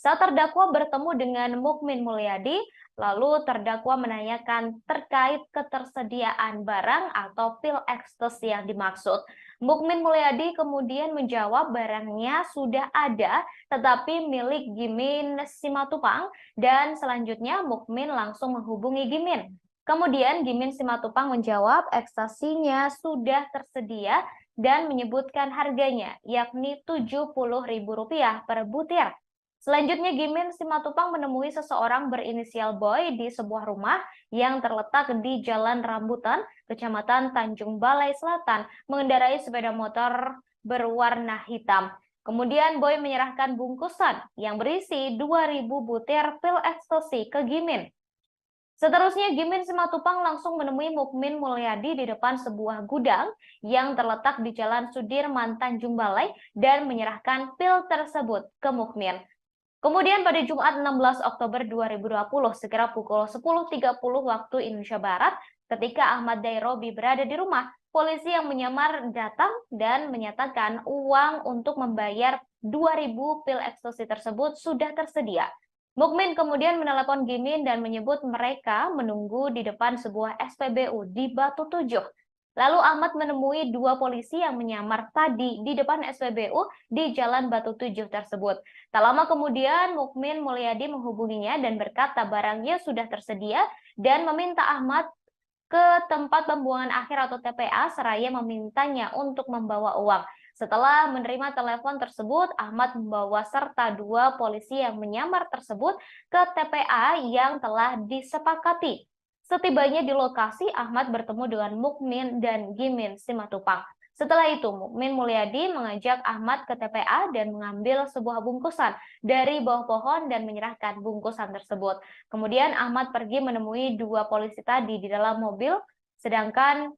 Saat terdakwa bertemu dengan Mukmin Mulyadi, lalu terdakwa menanyakan terkait ketersediaan barang atau pil ekstasi yang dimaksud. Mukmin Mulyadi kemudian menjawab barangnya sudah ada, tetapi milik Gimin Simatupang, dan selanjutnya Mukmin langsung menghubungi Gimin. Kemudian Gimin Simatupang menjawab ekstasinya sudah tersedia dan menyebutkan harganya, yakni Rp70.000 per butir. Selanjutnya Gimin Simatupang menemui seseorang berinisial Boy di sebuah rumah yang terletak di Jalan Rambutan, Kecamatan Tanjung Balai Selatan, mengendarai sepeda motor berwarna hitam. Kemudian Boy menyerahkan bungkusan yang berisi 2.000 butir pil ekstasi ke Gimin. Seterusnya Gimin Simatupang langsung menemui Mukmin Mulyadi di depan sebuah gudang yang terletak di Jalan Sudirman Tanjung Balai dan menyerahkan pil tersebut ke Mukmin. Kemudian pada Jumat 16 Oktober 2020, sekira pukul 10.30 waktu Indonesia Barat, ketika Ahmad Dairobi berada di rumah, polisi yang menyamar datang dan menyatakan uang untuk membayar 2.000 pil ekstasi tersebut sudah tersedia. Mukmin kemudian menelepon Gimin dan menyebut mereka menunggu di depan sebuah SPBU di Batu Tujuh. Lalu Ahmad menemui dua polisi yang menyamar tadi di depan SPBU di Jalan Batu Tujuh tersebut. Tak lama kemudian Mukmin Mulyadi menghubunginya dan berkata barangnya sudah tersedia dan meminta Ahmad ke tempat pembuangan akhir atau TPA seraya memintanya untuk membawa uang. Setelah menerima telepon tersebut, Ahmad membawa serta dua polisi yang menyamar tersebut ke TPA yang telah disepakati. Setibanya di lokasi, Ahmad bertemu dengan Mukmin dan Gimin Simatupang. Setelah itu, Mukmin Mulyadi mengajak Ahmad ke TPA dan mengambil sebuah bungkusan dari bawah pohon dan menyerahkan bungkusan tersebut. Kemudian Ahmad pergi menemui dua polisi tadi di dalam mobil, sedangkan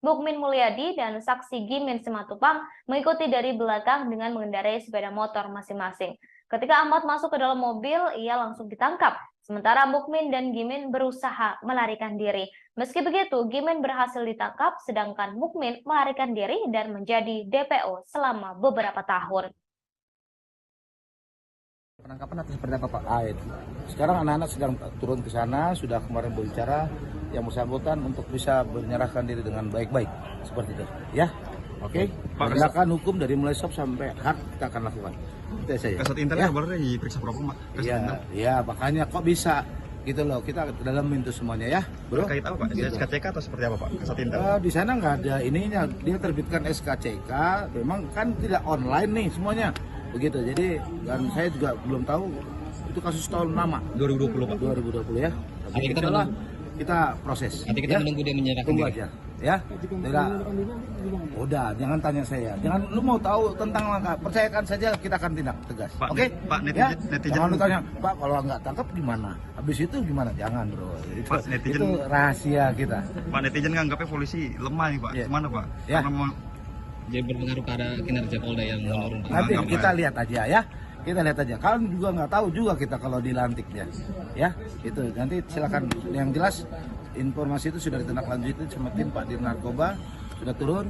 Mukmin Mulyadi dan saksi Gimin Simatupang mengikuti dari belakang dengan mengendarai sepeda motor masing-masing. Ketika Ahmad masuk ke dalam mobil, ia langsung ditangkap. Sementara Mukmin dan Gimin berusaha melarikan diri. Meski begitu, Gimin berhasil ditangkap, sedangkan Mukmin melarikan diri dan menjadi DPO selama beberapa tahun. Penangkapan atas seperti apa Pak? Sekarang anak-anak sedang turun ke sana, sudah kemarin berbicara yang bersangkutan untuk bisa menyerahkan diri dengan baik-baik. Seperti itu. Ya? Oke? Penegakan hukum dari mulai stop sampai hard kita akan lakukan. Itu saja. Kasat Intel boleh diperiksa propam, Pak? Iya, makanya kok bisa gitu loh, kita dalamin itu semuanya ya, bro. Terkait apa Pak? SKCK atau seperti apa Pak? Kasat Intel? Di sana nggak ada ininya, dia terbitkan SKCK, memang kan tidak online nih semuanya, begitu. Jadi dan saya juga belum tahu itu kasus tahun lama. 2020 Pak. 2020 ya. Tapi kita proses. Nanti kita menunggu dia menyerahkan. Tunggu aja, ya. Tidak. Udah, jangan tanya saya. Jangan lu mau tahu tentang langkah, percayakan saja kita akan tindak tegas. Oke? Pak, netizen, jangan lu tanya, Pak kalau nggak tangkap gimana? Habis itu gimana? Jangan bro. Pak, netizen, itu rahasia kita. Pak, netizen nganggapnya polisi lemah nih Pak. Gimana Pak? Ya. Jadi berpengaruh pada kinerja Polda yang menurun. Nanti kita lihat aja ya. Kita lihat aja. Kalian juga nggak tahu juga kita kalau dilantik dia. Ya, itu nanti silakan. Yang jelas informasi itu sudah ditindaklanjuti sama tim Pak Dir Narkoba, sudah turun.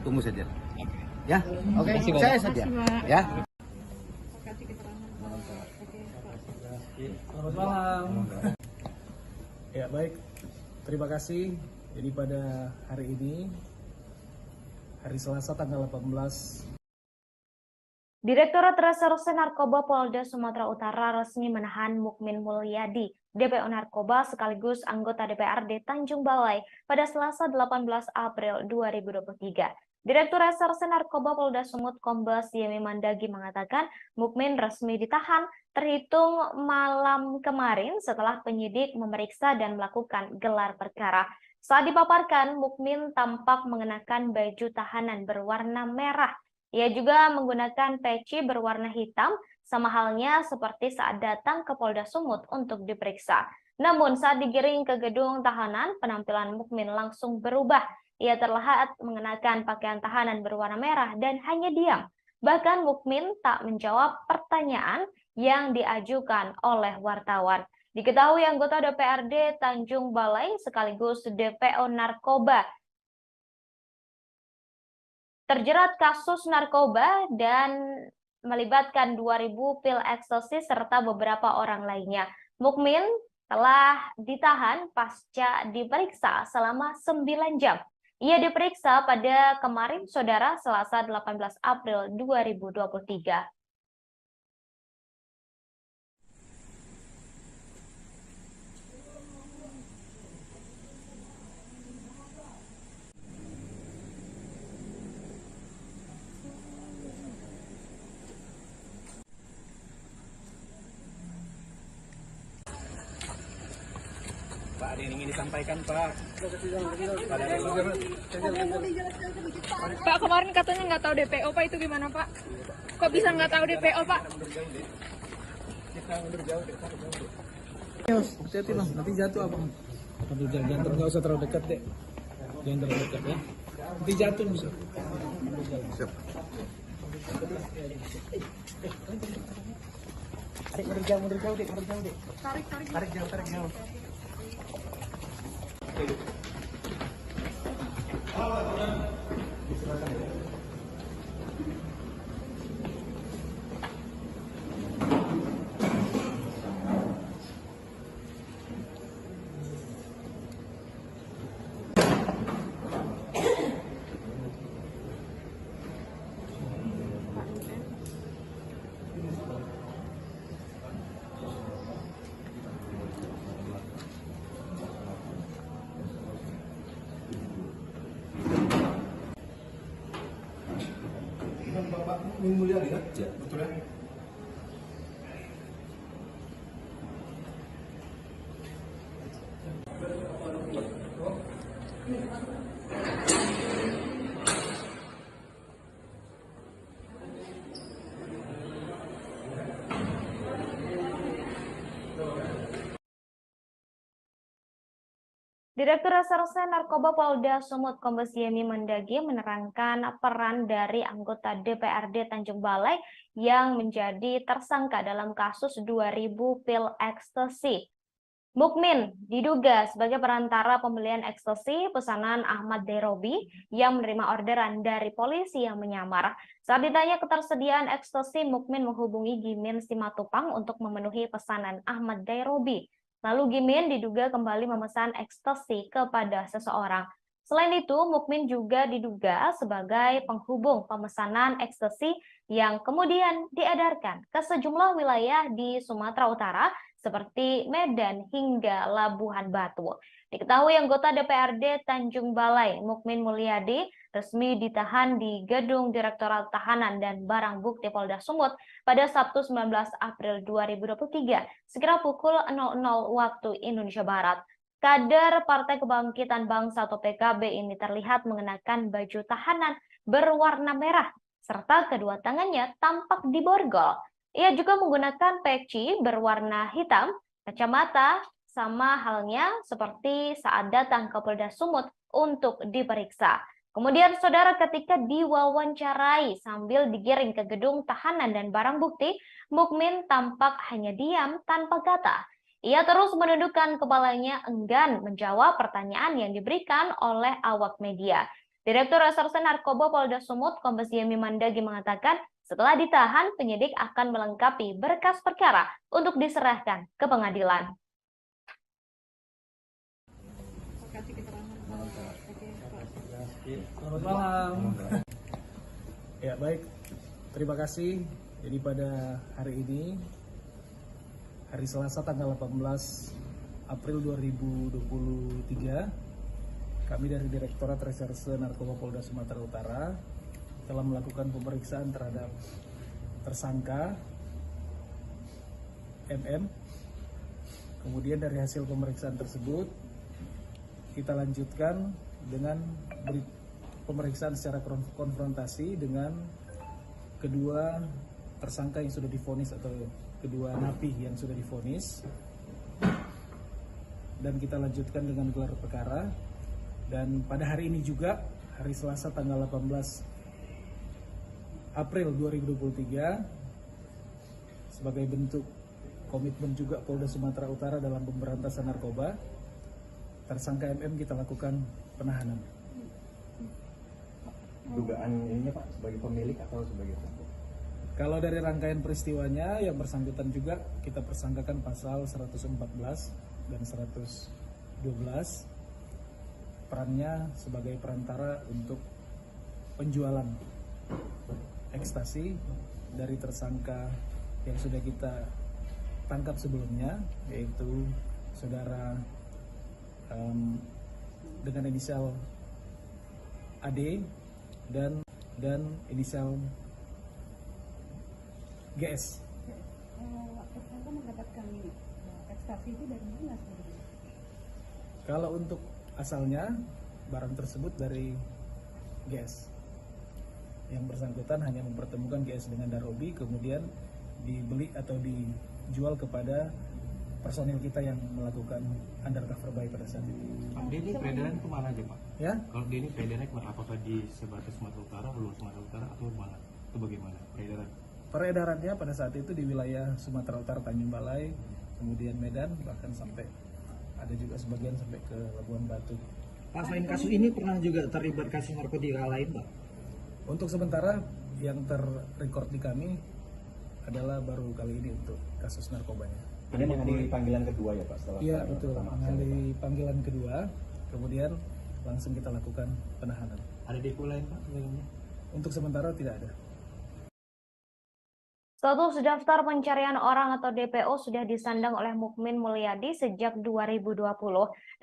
Tunggu saja. Ya, oke. Saya saja. Ya. Selamat malam. Ya baik, terima kasih. Jadi pada hari ini, hari Selasa tanggal 18. Direktorat Reserse Narkoba Polda Sumatera Utara resmi menahan Mukmin Mulyadi, DPO Narkoba sekaligus anggota DPRD Tanjung Balai pada Selasa 18 April 2023. Direktur Reserse Narkoba Polda Sumut Kombes Yemi Mandagi mengatakan Mukmin resmi ditahan terhitung malam kemarin setelah penyidik memeriksa dan melakukan gelar perkara. Saat dipaparkan, Mukmin tampak mengenakan baju tahanan berwarna merah. Ia juga menggunakan peci berwarna hitam, sama halnya seperti saat datang ke Polda Sumut untuk diperiksa. Namun saat digiring ke gedung tahanan, penampilan Mukmin langsung berubah. Ia terlihat mengenakan pakaian tahanan berwarna merah dan hanya diam. Bahkan Mukmin tak menjawab pertanyaan yang diajukan oleh wartawan. Diketahui anggota DPRD Tanjung Balai sekaligus DPO Narkoba terjerat kasus narkoba dan melibatkan 2.000 pil ekstasi serta beberapa orang lainnya. Mukmin telah ditahan pasca diperiksa selama 9 jam. Ia diperiksa pada kemarin, Saudara, Selasa 18 April 2023. Pak, ada yang ingin disampaikan, Pak. Pak, kemarin katanya nggak tahu DPO, Pak, itu gimana, Pak? Kok bisa nggak tahu DPO, Pak? Hati-hati Bang, nanti jatuh abang. Jangan nggak usah terlalu dekat deh. Jangan terlalu dekat ya. Nanti jatuh bisa. Siap. Adik mundur jauh deh, Tarik jauh. Bapak Mulyadi kan? Ya, betul ya? Direktur Reserse Narkoba Polda Sumut Kombes Yemi Mendagi menerangkan peran dari anggota DPRD Tanjung Balai yang menjadi tersangka dalam kasus 2.000 pil ekstasi. Mukmin diduga sebagai perantara pembelian ekstasi pesanan Ahmad Derobi yang menerima orderan dari polisi yang menyamar. Saat ditanya ketersediaan ekstasi, Mukmin menghubungi Gimin Simatupang untuk memenuhi pesanan Ahmad Derobi. Lalu Gimin diduga kembali memesan ekstasi kepada seseorang. Selain itu, Mukmin juga diduga sebagai penghubung pemesanan ekstasi yang kemudian diedarkan ke sejumlah wilayah di Sumatera Utara seperti Medan hingga Labuhan Batu. Diketahui anggota DPRD Tanjung Balai, Mukmin Mulyadi, resmi ditahan di Gedung Direktorat Tahanan dan Barang Bukti Polda Sumut pada Sabtu 19 April 2023, sekira pukul 00 waktu Indonesia Barat. Kader Partai Kebangkitan Bangsa atau PKB ini terlihat mengenakan baju tahanan berwarna merah, serta kedua tangannya tampak diborgol. Ia juga menggunakan peci berwarna hitam, kacamata, sama halnya seperti saat datang ke Polda Sumut untuk diperiksa. Kemudian saudara, ketika diwawancarai sambil digiring ke gedung tahanan dan barang bukti, Mukmin tampak hanya diam tanpa kata. Ia terus menundukkan kepalanya enggan menjawab pertanyaan yang diberikan oleh awak media. Direktur Reserse Narkoba Polda Sumut Kombes Yemi Mendagi mengatakan setelah ditahan, penyidik akan melengkapi berkas perkara untuk diserahkan ke pengadilan. Selamat malam. Ya baik, terima kasih. Jadi pada hari ini, hari Selasa tanggal 18 April 2023, kami dari Direktorat Reserse Narkoba Polda Sumatera Utara telah melakukan pemeriksaan terhadap tersangka MM. Kemudian dari hasil pemeriksaan tersebut, kita lanjutkan dengan pemeriksaan secara konfrontasi dengan kedua tersangka yang sudah divonis atau kedua napi yang sudah divonis, dan kita lanjutkan dengan gelar perkara. Dan pada hari ini juga, hari Selasa tanggal 18 April 2023, sebagai bentuk komitmen juga Polda Sumatera Utara dalam pemberantasan narkoba, tersangka MM kita lakukan penahanan. Dugaan ininya Pak, sebagai pemilik atau sebagai pelaku? Kalau dari rangkaian peristiwanya, yang bersangkutan juga kita persangkakan pasal 114 dan 112, perannya sebagai perantara untuk penjualan ekstasi dari tersangka yang sudah kita tangkap sebelumnya, yaitu saudara dengan inisial AD dan inisial GS. Tersangka mendapatkan ekstasi itu dari mana sebenarnya? Kalau untuk asalnya, barang tersebut dari GS. Yang bersangkutan hanya mempertemukan GS dengan Darobi, kemudian dibeli atau dijual kepada personil kita yang melakukan undercover buy pada saat itu. Dia ini peredaran kemana aja Pak? Ya? Kalau dia ini peredarannya kemana? Apakah di sebatas Sumatera Utara, luar Sumatera Utara atau mana? Itu bagaimana peredaran? Peredarannya pada saat itu di wilayah Sumatera Utara, Tanjung Balai, kemudian Medan, bahkan sampai ada juga sebagian sampai ke Labuan Batu. Pak, selain kasus ini pernah juga terlibat kasus narkotika lain, Pak? Untuk sementara yang terrecord di kami adalah baru kali ini untuk kasus narkobanya. Ini mengenai panggilan kedua ya Pak? Setelah Iya betul, mengenai panggilan kedua, kemudian langsung kita lakukan penahanan. Ada depo lain Pak sebelumnya? Untuk sementara tidak ada. Status daftar pencarian orang atau DPO sudah disandang oleh Mukmin Mulyadi sejak 2020.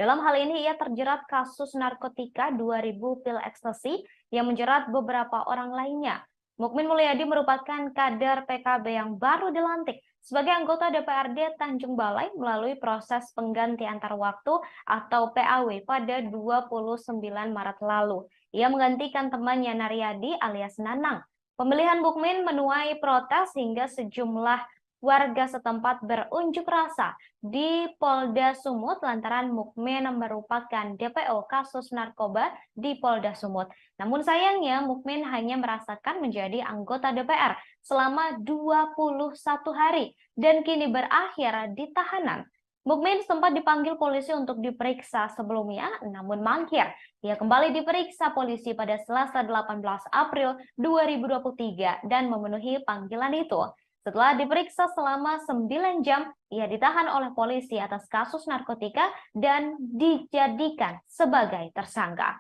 Dalam hal ini ia terjerat kasus narkotika 2000 pil ekstasi yang menjerat beberapa orang lainnya. Mukmin Mulyadi merupakan kader PKB yang baru dilantik sebagai anggota DPRD Tanjung Balai melalui proses pengganti antar waktu atau PAW pada 29 Maret lalu. Ia menggantikan temannya Naryadi alias Nanang. Pemilihan Mukmin menuai protes hingga sejumlah warga setempat berunjuk rasa di Polda Sumut lantaran Mukmin merupakan DPO kasus narkoba di Polda Sumut. Namun sayangnya Mukmin hanya merasakan menjadi anggota DPR selama 21 hari dan kini berakhir di tahanan. Mukmin sempat dipanggil polisi untuk diperiksa sebelumnya, namun mangkir. Ia kembali diperiksa polisi pada Selasa 18 April 2023 dan memenuhi panggilan itu. Setelah diperiksa selama 9 jam, ia ditahan oleh polisi atas kasus narkotika dan dijadikan sebagai tersangka.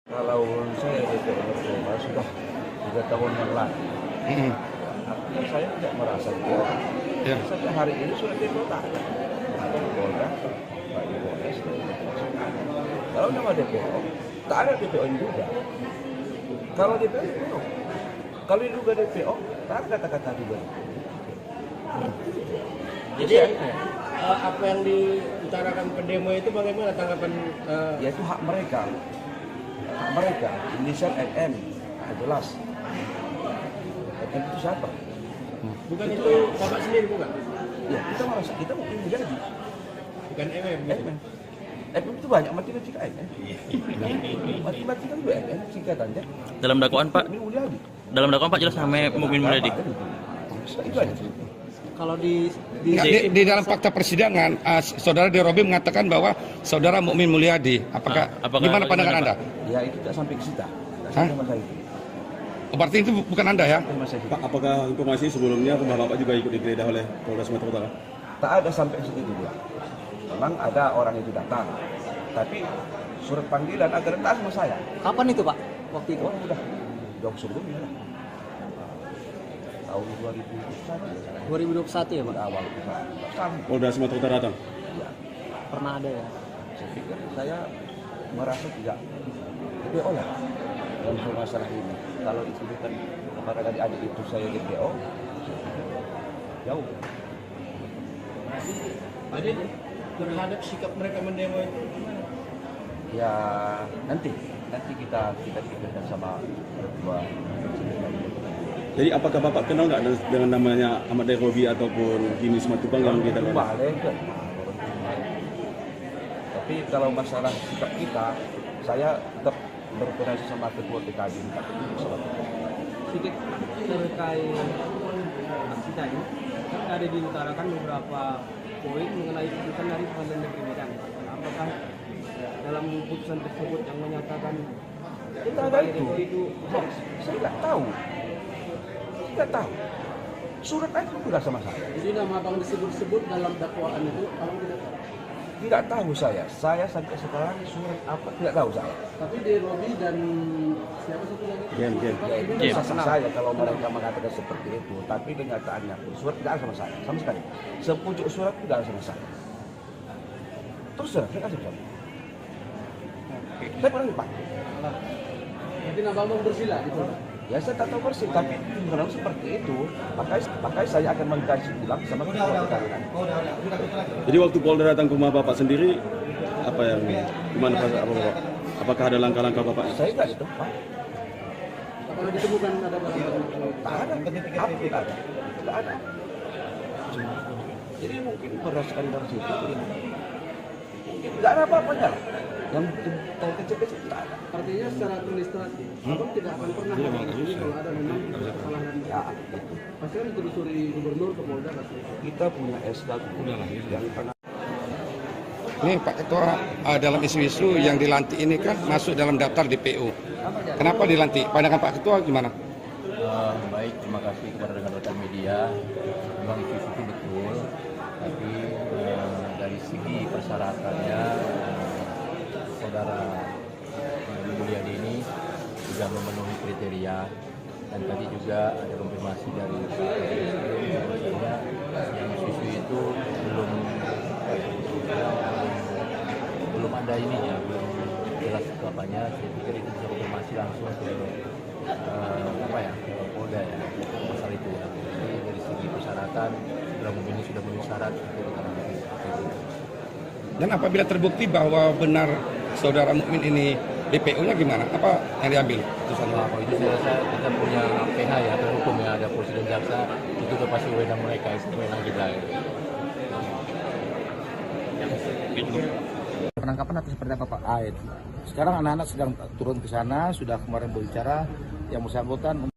Kalau saya DPO narkoba sudah 3 tahun yang lalu, artinya saya tidak merasa DPO. Sampai hari ini sudah DPO tak ada. Ada Polda, Pak Polres, kalau nama DPO, tak ada DPO yang juga. Kalau DPO, DPO. Kalau diduga DPO, tak ada kata-kata juga. Jadi apa yang diutarakan pendemo itu bagaimana tanggapan? Ya itu hak mereka. Mereka, inisial NM, jelas. NM itu siapa? Bukan itu Bapak sendiri bukan? Ya, kita mungkin menjadi. Bukan MM. MM itu banyak matematika MM. Matematika juga MM singkatannya. Dalam dakwaan Pak? Dalam dakwaan Pak jelas namanya Mukmin Mulyadi. Itu aja. Kalau di dalam fakta persidangan, saudara Darobi mengatakan bahwa saudara Mukmin Mulyadi. Apakah gimana pandangan Anda? Ya itu tidak sampai ke kita. Berarti itu bukan Anda ya? Pak, apakah informasi sebelumnya Bapak juga ikut digeledah oleh Polda Sumatera Utara? Tak ada sampai situ juga. Memang ada orang itu datang, tapi surat panggilan agar datang sama saya. Kapan itu Pak? Waktu itu? Udah jauh sebelumnya lah. Tahun 2021 ya Pak? Awal. Polda Sumatera Utara datang? Ya. Pernah ada ya? Saya pikir saya merasa tidak DPO ya dalam masalah ini. Kalau disebutkan kepada adik-adik itu saya DPO, jauh. Jadi terhadap sikap mereka mendemo itu gimana? Ya nanti kita pikirkan sama berdua. Jadi apakah Bapak kenal nggak dengan namanya Ahmad Darobi ataupun Jimmy Simatupang yang kita kenal? Tapi kalau masalah sikap kita, saya tetap berkoordinasi sama ketua PKB. Sedikit terkait aksi tadi, kan ada diutarakan beberapa poin mengenai putusan dari Pengadilan Negeri Medan. Apakah dalam putusan tersebut yang menyatakan Tidak ada itu hoax? Saya nggak tahu. Surat itu tidak sama saya. Jadi nama abang disebut-sebut dalam dakwaan itu, abang tidak tahu? Tidak tahu saya. Saya sampai sekarang surat apa tidak tahu saya. Tapi di Robi dan siapa satu lagi? Itu sah saya kalau mereka mengatakan seperti itu. Tapi kenyataannya surat tidak ada sama saya, sama sekali. Sepucuk surat tidak ada sama saya. Terus saya kasih contoh. Saya pernah Pak. Jadi nama abang bersila gitu. Ya saya tak tahu persis, tapi kalau seperti itu, makanya saya akan mengkaji ulang sama keluarga. Jadi waktu Polda datang ke rumah Bapak sendiri, apa yang gimana Bapak? Apakah ada langkah-langkah Bapak? Saya nggak itu, Pak. Kalau ditemukan ada barang-barang? Tak ada, apa tidak ada? Tidak ada. Jadi mungkin berdasarkan dari situ, mungkin nggak ada apa-apanya lah. Yang kecil-kecil tidak ada. Artinya secara administratif, abang tidak akan pernah menghubungi kalau ada memang kesalahan. Ya, itu. Pasti kan ditelusuri gubernur ke Polda. Kita punya SK yang pernah. Ini Pak Ketua, dalam isu-isu yang dilantik ini kan masuk dalam daftar DPO. Kenapa dilantik? Pandangan Pak Ketua gimana? Baik, terima kasih kepada rekan-rekan media. Memang isu-isu itu betul, tapi dari segi persyaratannya saudara Mulyadi ini sudah memenuhi kriteria, dan tadi juga ada konfirmasi dari yang isu itu belum ada ininya, belum jelas apanya. Saya pikir itu bisa konfirmasi langsung ke ke Polda ya masalah itu ya. Jadi dari segi persyaratan ini sudah memenuhi syarat itu dikarenakan. Dan apabila terbukti bahwa benar saudara Mukmin ini DPO-nya gimana? Apa yang diambil? Kalau itu saya rasa kita punya PH ya, atau hukum ya, ada polisi dan jaksa, itu udah pasti wewenang mereka, itu wewenang kita. Penangkapan atau seperti apa Pak? Sekarang anak-anak sedang turun ke sana, sudah kemarin berbicara yang bersangkutan.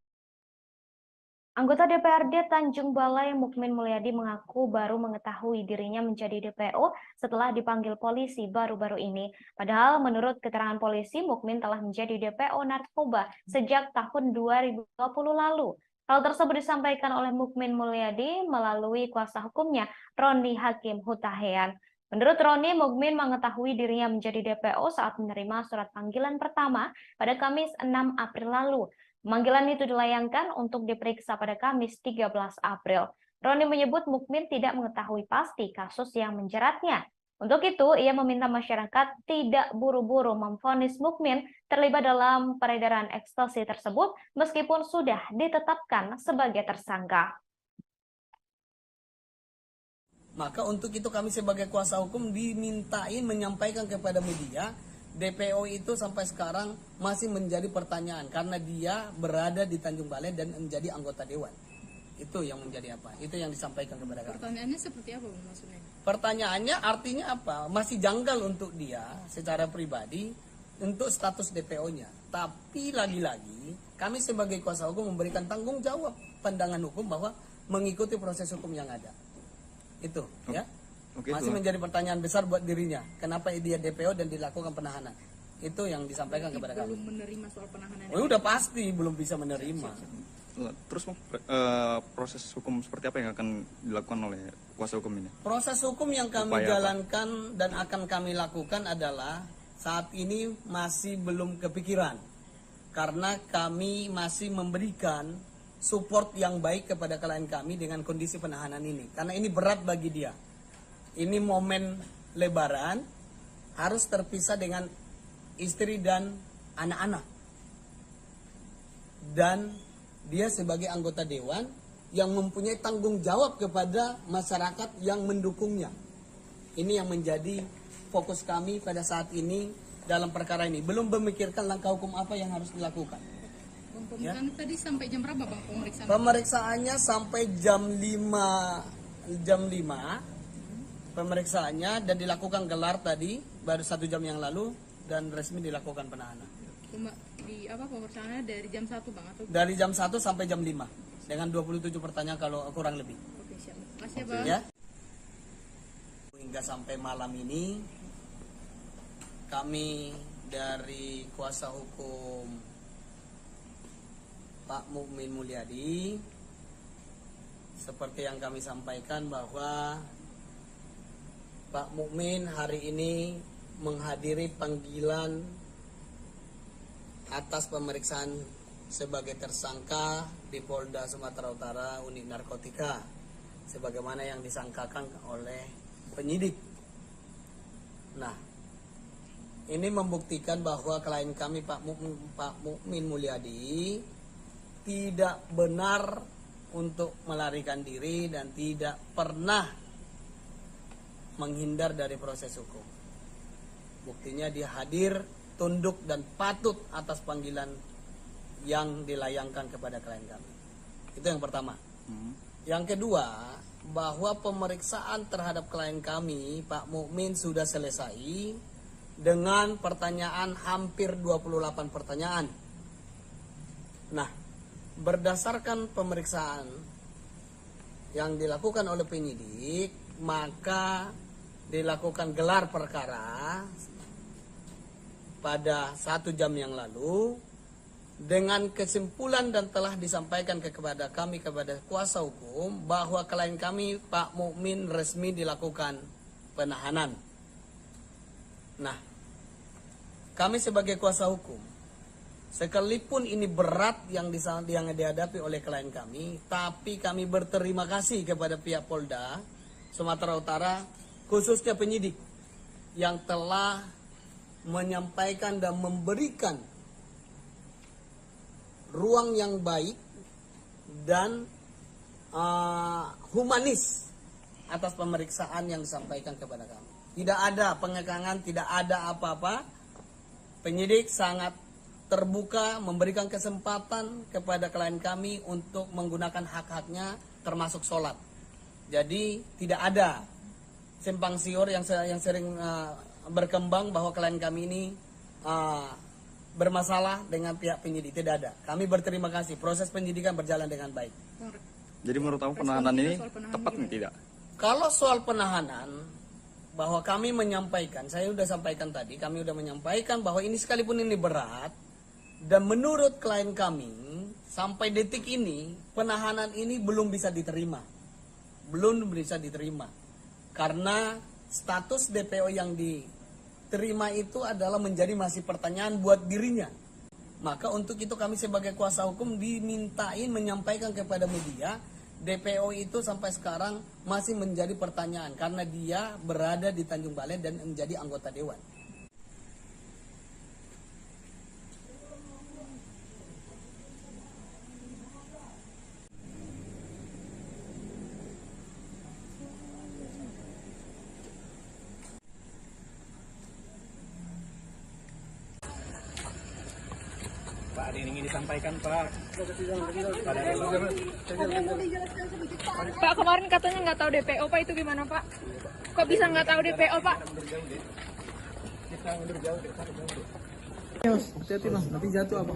Anggota DPRD Tanjung Balai Mukmin Mulyadi mengaku baru mengetahui dirinya menjadi DPO setelah dipanggil polisi baru-baru ini. Padahal menurut keterangan polisi, Mukmin telah menjadi DPO narkoba sejak tahun 2020 lalu. Hal tersebut disampaikan oleh Mukmin Mulyadi melalui kuasa hukumnya, Roni Hakim Hutahean. Menurut Roni, Mukmin mengetahui dirinya menjadi DPO saat menerima surat panggilan pertama pada Kamis 6 April lalu. Pemanggilan itu dilayangkan untuk diperiksa pada Kamis 13 April. Roni menyebut Mukmin tidak mengetahui pasti kasus yang menjeratnya. Untuk itu, ia meminta masyarakat tidak buru-buru memvonis Mukmin terlibat dalam peredaran ekstasi tersebut meskipun sudah ditetapkan sebagai tersangka. Maka untuk itu kami sebagai kuasa hukum dimintain menyampaikan kepada media, DPO itu sampai sekarang masih menjadi pertanyaan karena dia berada di Tanjung Balai dan menjadi anggota dewan. Itu yang menjadi apa? Itu yang disampaikan kepada kami. Pertanyaannya seperti apa maksudnya? Pertanyaannya artinya apa? Masih janggal untuk dia secara pribadi untuk status DPO-nya. Tapi lagi-lagi kami sebagai kuasa hukum memberikan tanggung jawab pandangan hukum bahwa mengikuti proses hukum yang ada. Itu ya. Masih menjadi pertanyaan besar buat dirinya. Kenapa dia DPO dan dilakukan penahanan? Itu yang disampaikan kepada kami. Belum menerima soal penahanan. Oh, udah pasti belum bisa menerima. Terus proses hukum seperti apa yang akan dilakukan oleh kuasa hukum ini? Proses hukum yang kami jalankan dan akan kami lakukan adalah saat ini masih belum kepikiran. Karena kami masih memberikan support yang baik kepada klien kami dengan kondisi penahanan ini. Karena ini berat bagi dia. Ini momen Lebaran, harus terpisah dengan istri dan anak-anak. Dan dia sebagai anggota dewan yang mempunyai tanggung jawab kepada masyarakat yang mendukungnya. Ini yang menjadi fokus kami pada saat ini dalam perkara ini. Belum memikirkan langkah hukum apa yang harus dilakukan. Pemeriksaan tadi sampai jam berapa Bang pemeriksaan? Pemeriksaannya sampai jam 5 pemeriksaannya dan dilakukan gelar tadi baru 1 jam yang lalu dan resmi dilakukan penahanan. Pemeriksaannya dari jam 1 Bang atau? Dari jam 1 sampai jam 5 dengan 27 pertanyaan kalau kurang lebih. Oke, siap. Makasih ya Bang. Ya. hingga sampai malam ini kami dari kuasa hukum Pak Mukmin Mulyadi seperti yang kami sampaikan bahwa Pak Mukmin hari ini menghadiri panggilan atas pemeriksaan sebagai tersangka di Polda Sumatera Utara unit narkotika sebagaimana yang disangkakan oleh penyidik. Nah, ini membuktikan bahwa klien kami Pak Mukmin Mulyadi tidak benar untuk melarikan diri dan tidak pernah menghindar dari proses hukum. Buktinya dia hadir, tunduk dan patut atas panggilan yang dilayangkan kepada klien kami. Itu yang pertama. Yang kedua, bahwa pemeriksaan terhadap klien kami Pak Mukmin sudah selesai dengan pertanyaan hampir 28 pertanyaan. Nah, berdasarkan pemeriksaan yang dilakukan oleh penyidik, maka dilakukan gelar perkara pada 1 jam yang lalu dengan kesimpulan dan telah disampaikan kepada kami, kepada kuasa hukum, bahwa klien kami Pak Mukmin resmi dilakukan penahanan. Nah, kami sebagai kuasa hukum, sekalipun ini berat yang dihadapi oleh klien kami, tapi kami berterima kasih kepada pihak Polda Sumatera Utara, khususnya penyidik yang telah menyampaikan dan memberikan ruang yang baik dan humanis atas pemeriksaan yang disampaikan kepada kami. Tidak ada pengekangan, tidak ada apa-apa. Penyidik sangat terbuka memberikan kesempatan kepada klien kami untuk menggunakan hak-haknya termasuk sholat. Jadi tidak ada simpang siur yang sering berkembang bahwa klien kami ini bermasalah dengan pihak penyidik. Tidak ada. Kami berterima kasih. Proses penyidikan berjalan dengan baik. Jadi menurut kamu penahanan ini tepat nih tidak? Kalau soal penahanan, bahwa kami menyampaikan, saya sudah sampaikan tadi, kami sudah menyampaikan bahwa ini sekalipun ini berat, dan menurut klien kami, sampai detik ini, penahanan ini belum bisa diterima. Belum bisa diterima. Karena status DPO yang diterima itu adalah menjadi masih pertanyaan buat dirinya. Maka untuk itu kami sebagai kuasa hukum dimintain menyampaikan kepada media, DPO itu sampai sekarang masih menjadi pertanyaan karena dia berada di Tanjung Balai dan menjadi anggota dewan. Pak, ada yang ingin disampaikan, Pak. Pak, kemarin katanya nggak tahu DPO, Pak, itu gimana, Pak? Kok bisa nggak tahu DPO, Pak? Kita mundur jauh deh, hati-hati Mas, nanti jatuh apa?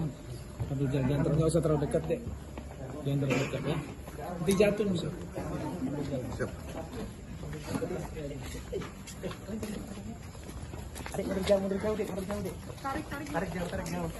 Aduh, jangan nggak usah terlalu dekat deh. Jangan terlalu dekat ya. Nanti jatuh Mas. Siap. Mundur jauh deh. Tarik jauh.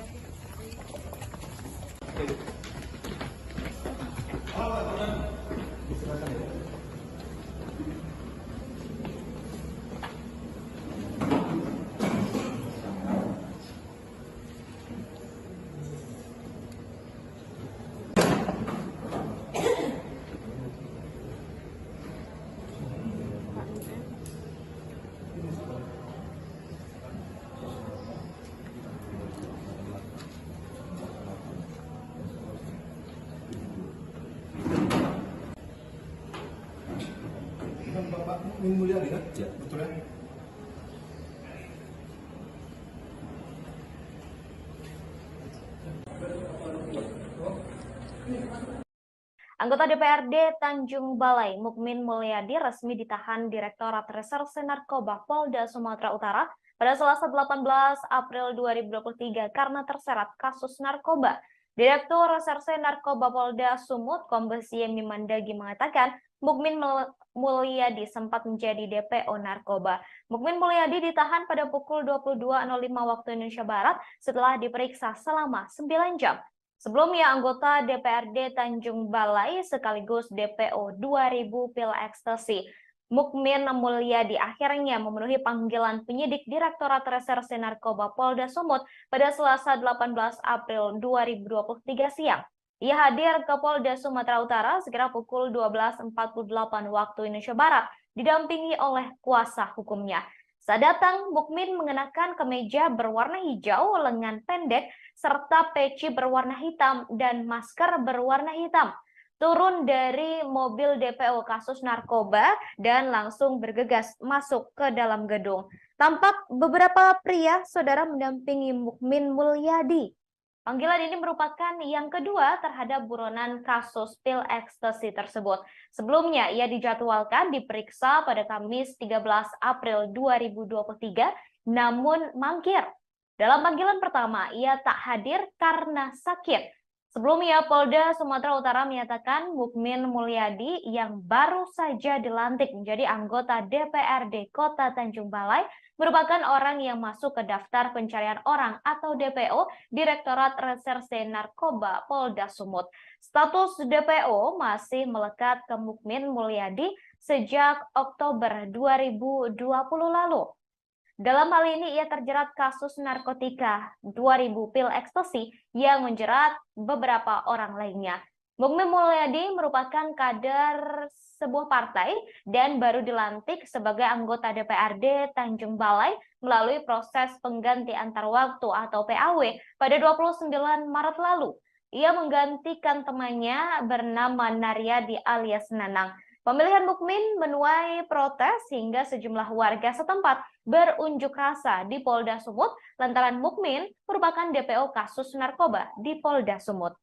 Bapak Mukmin Mulyadi kan? Ya, betul ya? Anggota DPRD Tanjung Balai, Mukmin Mulyadi, resmi ditahan Direktorat Reserse Narkoba Polda Sumatera Utara pada Selasa 18 April 2023 karena terseret kasus narkoba. Direktur Reserse Narkoba Polda Sumut, Kombes Yemi Mandagi mengatakan Mukmin Mulyadi sempat menjadi DPO narkoba. Mukmin Mulyadi ditahan pada pukul 22.05 waktu Indonesia Barat setelah diperiksa selama 9 jam. Sebelumnya, anggota DPRD Tanjung Balai sekaligus DPO 2000 pil ekstasi Mukmin Mulyadi akhirnya memenuhi panggilan penyidik Direktorat Reserse Narkoba Polda Sumut pada Selasa 18 April 2023 siang. Ia hadir ke Polda Sumatera Utara sekitar pukul 12.48 waktu Indonesia Barat, didampingi oleh kuasa hukumnya. Saat datang, Mukmin mengenakan kemeja berwarna hijau, lengan pendek, serta peci berwarna hitam dan masker berwarna hitam. Turun dari mobil DPO kasus narkoba dan langsung bergegas masuk ke dalam gedung. Tampak beberapa pria saudara mendampingi Mukmin Mulyadi. Panggilan ini merupakan yang kedua terhadap buronan kasus pil ekstasi tersebut. Sebelumnya, ia dijadwalkan diperiksa pada Kamis 13 April 2023, namun mangkir. Dalam panggilan pertama, ia tak hadir karena sakit. Sebelumnya, Polda Sumatera Utara menyatakan Mukmin Mulyadi yang baru saja dilantik menjadi anggota DPRD Kota Tanjung Balai merupakan orang yang masuk ke daftar pencarian orang atau DPO Direktorat Reserse Narkoba Polda Sumut. Status DPO masih melekat ke Mukmin Mulyadi sejak Oktober 2020 lalu. Dalam hal ini ia terjerat kasus narkotika 2000 pil ekstasi yang menjerat beberapa orang lainnya. Mukmin Mulyadi merupakan kader sebuah partai dan baru dilantik sebagai anggota DPRD Tanjung Balai melalui proses pengganti antar waktu atau PAW pada 29 Maret lalu. Ia menggantikan temannya bernama Naryadi alias Nanang. Pemilihan Mukmin menuai protes hingga sejumlah warga setempat berunjuk rasa di Polda Sumut lantaran Mukmin merupakan DPO kasus narkoba di Polda Sumut.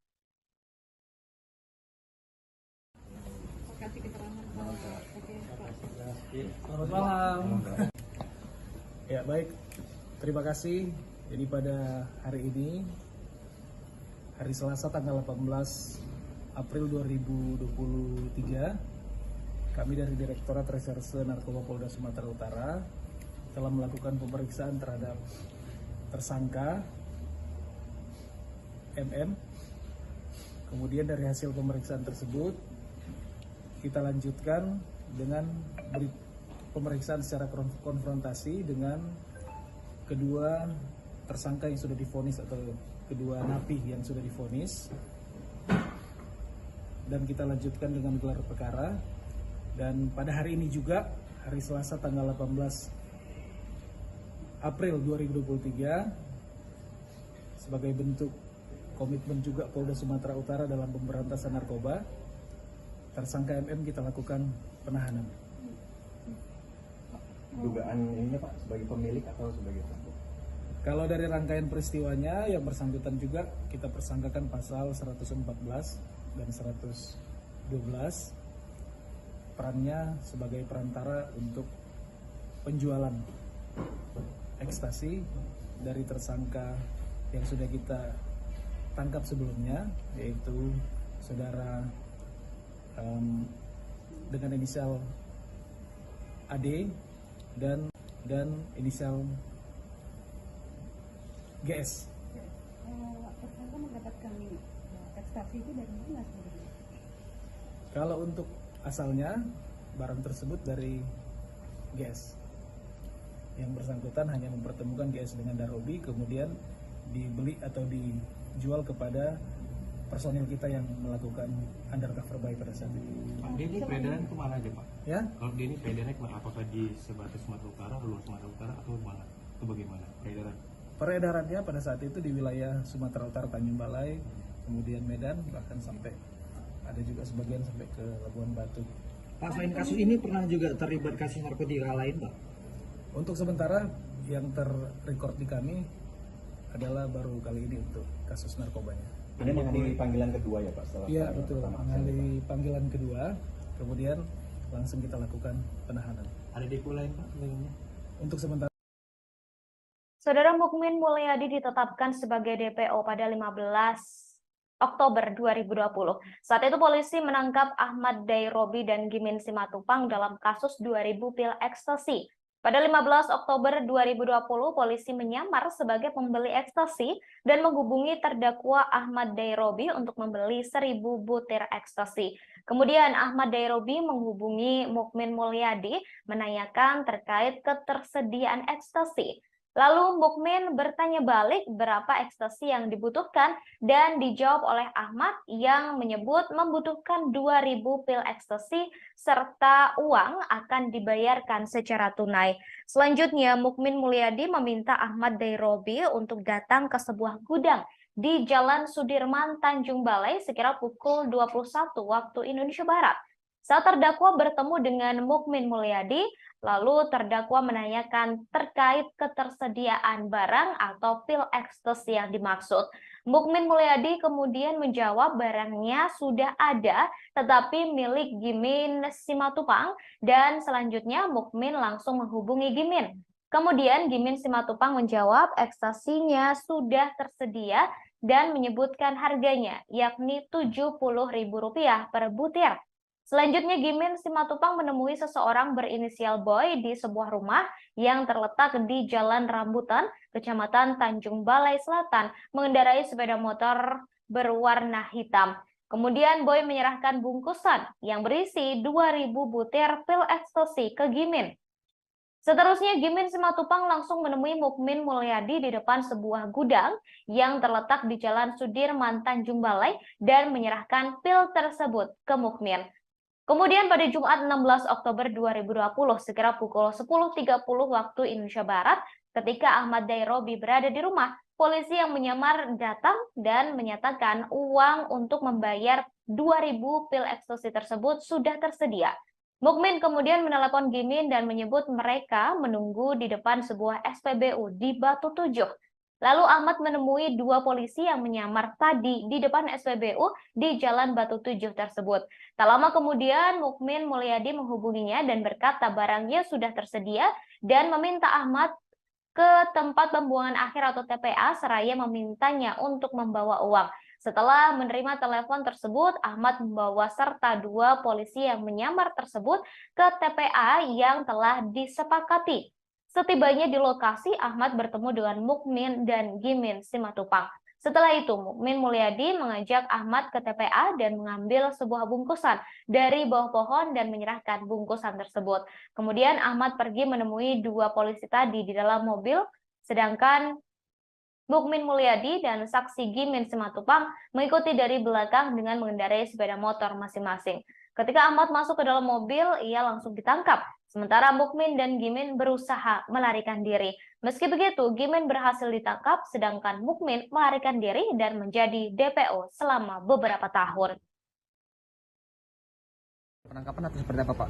Selamat malam. Ya baik, terima kasih. Jadi pada hari ini, hari Selasa tanggal 18 April 2023, kami dari Direktorat Reserse Narkoba Polda Sumatera Utara telah melakukan pemeriksaan terhadap tersangka MM. Kemudian dari hasil pemeriksaan tersebut, kita lanjutkan dengan pemeriksaan secara konfrontasi dengan kedua tersangka yang sudah divonis atau kedua napi yang sudah divonis, dan kita lanjutkan dengan gelar perkara. Dan pada hari ini juga, hari Selasa tanggal 18 April 2023, sebagai bentuk komitmen juga Polda Sumatera Utara dalam pemberantasan narkoba, tersangka MM kita lakukan penahanan. Dugaan ininya Pak, sebagai pemilik atau sebagai pelaku? Kalau dari rangkaian peristiwanya, yang bersangkutan juga kita persangkakan pasal 114 dan 112, perannya sebagai perantara untuk penjualan ekstasi dari tersangka yang sudah kita tangkap sebelumnya, yaitu saudara dengan inisial AD dan inisial GS. Tersangka mendapatkan ekstasi itu dari mana sebenarnya? Kalau untuk asalnya, barang tersebut dari GS. Yang bersangkutan hanya mempertemukan GS dengan Darobi, kemudian dibeli atau dijual kepada personil kita yang melakukan undercover buy pada saat itu. Pak, dia ini peredaran kemana aja Pak? Ya? Kalau dia ini peredarannya kemana? Apakah di sebatas Sumatera Utara, luar Sumatera Utara, atau mana? Itu bagaimana peredaran? Peredarannya pada saat itu di wilayah Sumatera Utara, Tanjung Balai, kemudian Medan, bahkan sampai ada juga sebagian sampai ke Labuan Batu. Pak, selain kasus ini pernah juga terlibat kasus narkotika lain, Pak? Untuk sementara yang terrecord di kami adalah baru kali ini untuk kasus narkobanya. Ini menghadiri panggilan kedua ya Pak? Setelah Iya betul, menghadiri panggilan kedua, kemudian langsung kita lakukan penahanan. Ada depo lain Pak? Untuk sementara. Saudara Mukmin Mulyadi ditetapkan sebagai DPO pada 15 Oktober 2020. Saat itu polisi menangkap Ahmad Dairobi dan Gimin Simatupang dalam kasus 2000 pil ekstasi. Pada 15 Oktober 2020, polisi menyamar sebagai pembeli ekstasi dan menghubungi terdakwa Ahmad Dairobi untuk membeli 1000 butir ekstasi. Kemudian Ahmad Dairobi menghubungi Mukmin Mulyadi menanyakan terkait ketersediaan ekstasi. Lalu Mukmin bertanya balik berapa ekstasi yang dibutuhkan dan dijawab oleh Ahmad yang menyebut membutuhkan 2000 pil ekstasi serta uang akan dibayarkan secara tunai. Selanjutnya Mukmin Mulyadi meminta Ahmad Dairobi untuk datang ke sebuah gudang di Jalan Sudirman, Tanjung Balai sekira pukul 21 waktu Indonesia Barat. Saat terdakwa bertemu dengan Mukmin Mulyadi, lalu terdakwa menanyakan terkait ketersediaan barang atau pil ekstasi yang dimaksud. Mukmin Mulyadi kemudian menjawab barangnya sudah ada, tetapi milik Gimin Simatupang, dan selanjutnya Mukmin langsung menghubungi Gimin. Kemudian Gimin Simatupang menjawab ekstasinya sudah tersedia dan menyebutkan harganya, yakni Rp70.000 per butir. Selanjutnya Gimin Simatupang menemui seseorang berinisial Boy di sebuah rumah yang terletak di Jalan Rambutan, Kecamatan Tanjung Balai Selatan, mengendarai sepeda motor berwarna hitam. Kemudian Boy menyerahkan bungkusan yang berisi 2000 butir pil ekstasi ke Gimin. Seterusnya Gimin Simatupang langsung menemui Mukmin Mulyadi di depan sebuah gudang yang terletak di Jalan Sudirman, Tanjung Balai dan menyerahkan pil tersebut ke Mukmin. Kemudian pada Jumat 16 Oktober 2020 sekira pukul 10.30 waktu Indonesia Barat, ketika Ahmad Dairobi berada di rumah, polisi yang menyamar datang dan menyatakan uang untuk membayar 2000 pil ekstasi tersebut sudah tersedia. Mukmin kemudian menelepon Gimin dan menyebut mereka menunggu di depan sebuah SPBU di Batu Tujuh. Lalu Ahmad menemui dua polisi yang menyamar tadi di depan SPBU di Jalan Batu Tujuh tersebut. Tak lama kemudian Mukmin Mulyadi menghubunginya dan berkata barangnya sudah tersedia dan meminta Ahmad ke tempat pembuangan akhir atau TPA seraya memintanya untuk membawa uang. Setelah menerima telepon tersebut, Ahmad membawa serta dua polisi yang menyamar tersebut ke TPA yang telah disepakati. Setibanya di lokasi, Ahmad bertemu dengan Mukmin dan Gimin Simatupang. Setelah itu, Mukmin Mulyadi mengajak Ahmad ke TPA dan mengambil sebuah bungkusan dari bawah pohon dan menyerahkan bungkusan tersebut. Kemudian Ahmad pergi menemui dua polisi tadi di dalam mobil, sedangkan Mukmin Mulyadi dan saksi Gimin Simatupang mengikuti dari belakang dengan mengendarai sepeda motor masing-masing. Ketika Ahmad masuk ke dalam mobil, ia langsung ditangkap. Sementara Mukmin dan Gimin berusaha melarikan diri. Meski begitu, Gimin berhasil ditangkap, sedangkan Mukmin melarikan diri dan menjadi DPO selama beberapa tahun. Penangkapan atau seperti apa Pak?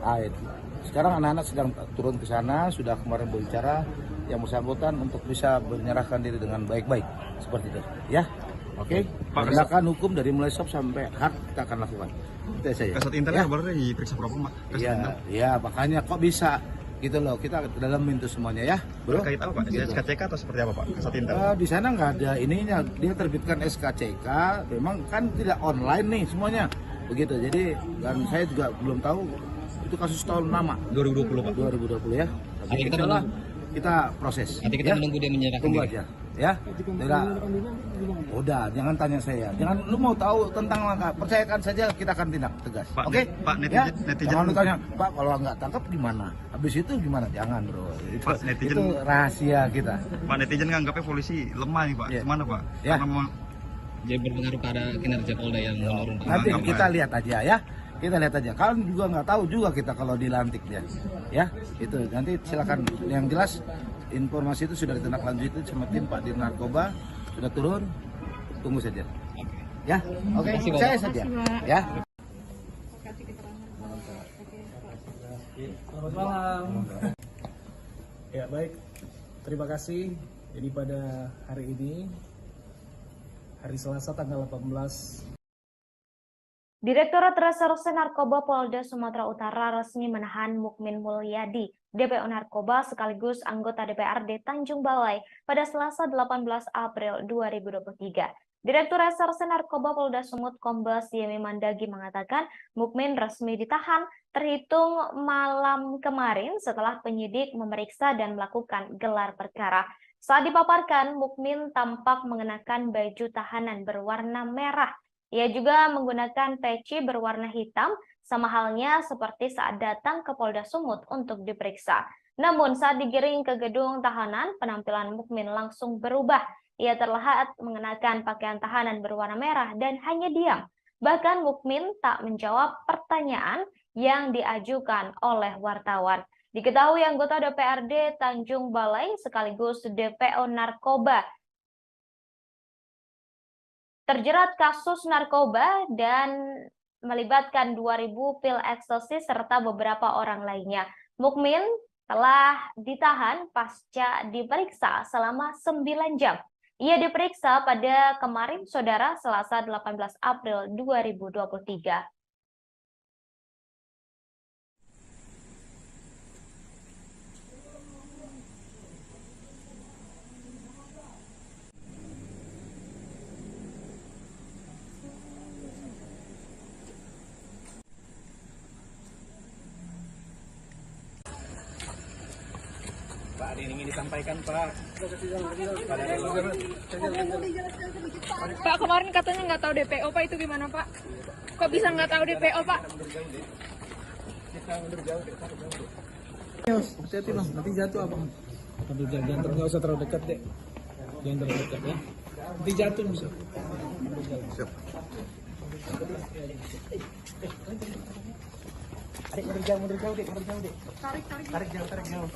Sekarang anak-anak sedang turun ke sana, sudah kemarin berbicara yang bersangkutan untuk bisa menyerahkan diri dengan baik-baik. Seperti itu. Ya? Oke? Penegakan hukum dari mulai sob sampai hard kita akan lakukan. Itu saja. Kasat Intel boleh diperiksa berapa Pak? Iya, makanya kok bisa gitu loh, kita dalam itu semuanya ya, bro. Terkait apa Pak? Gitu. SKCK atau seperti apa Pak? Kasat Intel? Di sana nggak ada ininya, dia terbitkan SKCK, memang kan tidak online nih semuanya, begitu. Jadi dan saya juga belum tahu itu kasus tahun lama. 2020 Pak. 2020 ya. Tapi kita proses. Nanti kita menunggu dia menyerahkan. Tunggu aja, ya. Tidak. Udah, jangan tanya saya. Jangan lu mau tahu tentang langkah, percayakan saja kita akan tindak tegas. Oke? Pak, netizen jangan lu tanya, Pak kalau nggak tangkap gimana? Habis itu gimana? Jangan bro. Itu rahasia kita. Pak, netizen nganggapnya polisi lemah nih Pak. Gimana Pak? Ya. Karena Jadi berpengaruh pada kinerja Polda yang menurun. Nanti kita lihat aja ya. Kita lihat aja. Kalian juga nggak tahu juga kita kalau dilantik dia. Ya, itu nanti silakan. Yang jelas informasi itu sudah ditindaklanjuti sama tim Pak Dir Narkoba, sudah turun. Tunggu saja. Ya, oke. Saya saja. Ya. Selamat malam. Ya baik, terima kasih. Jadi pada hari ini, hari Selasa tanggal 18. Direktorat Reserse Narkoba Polda Sumatera Utara resmi menahan Mukmin Mulyadi, DPO Narkoba sekaligus anggota DPRD Tanjung Balai pada Selasa 18 April 2023. Direktur Reserse Narkoba Polda Sumut Kombes Yemi Mandagi mengatakan Mukmin resmi ditahan terhitung malam kemarin setelah penyidik memeriksa dan melakukan gelar perkara. Saat dipaparkan, Mukmin tampak mengenakan baju tahanan berwarna merah. Ia juga menggunakan peci berwarna hitam, sama halnya seperti saat datang ke Polda Sumut untuk diperiksa. Namun saat digiring ke gedung tahanan, penampilan Mukmin langsung berubah. Ia terlihat mengenakan pakaian tahanan berwarna merah dan hanya diam. Bahkan Mukmin tak menjawab pertanyaan yang diajukan oleh wartawan. Diketahui anggota DPRD Tanjung Balai sekaligus DPO Narkoba terjerat kasus narkoba dan melibatkan 2.000 pil ekstasi serta beberapa orang lainnya. Mukmin telah ditahan pasca diperiksa selama 9 jam. Ia diperiksa pada kemarin, Saudara, Selasa 18 April 2023. Pak, ada yang ingin disampaikan, Pak. Pak, kemarin katanya nggak tahu DPO, Pak, itu gimana, Pak? Kok bisa nggak tahu DPO, Pak? Hati-hati Bang, nanti jatuh Abang. Jangan nggak usah terlalu dekat deh. Jangan terlalu dekat ya. Nanti jatuh bisa. Siap. Adik mundur jauh deh, dek. Tarik jauh.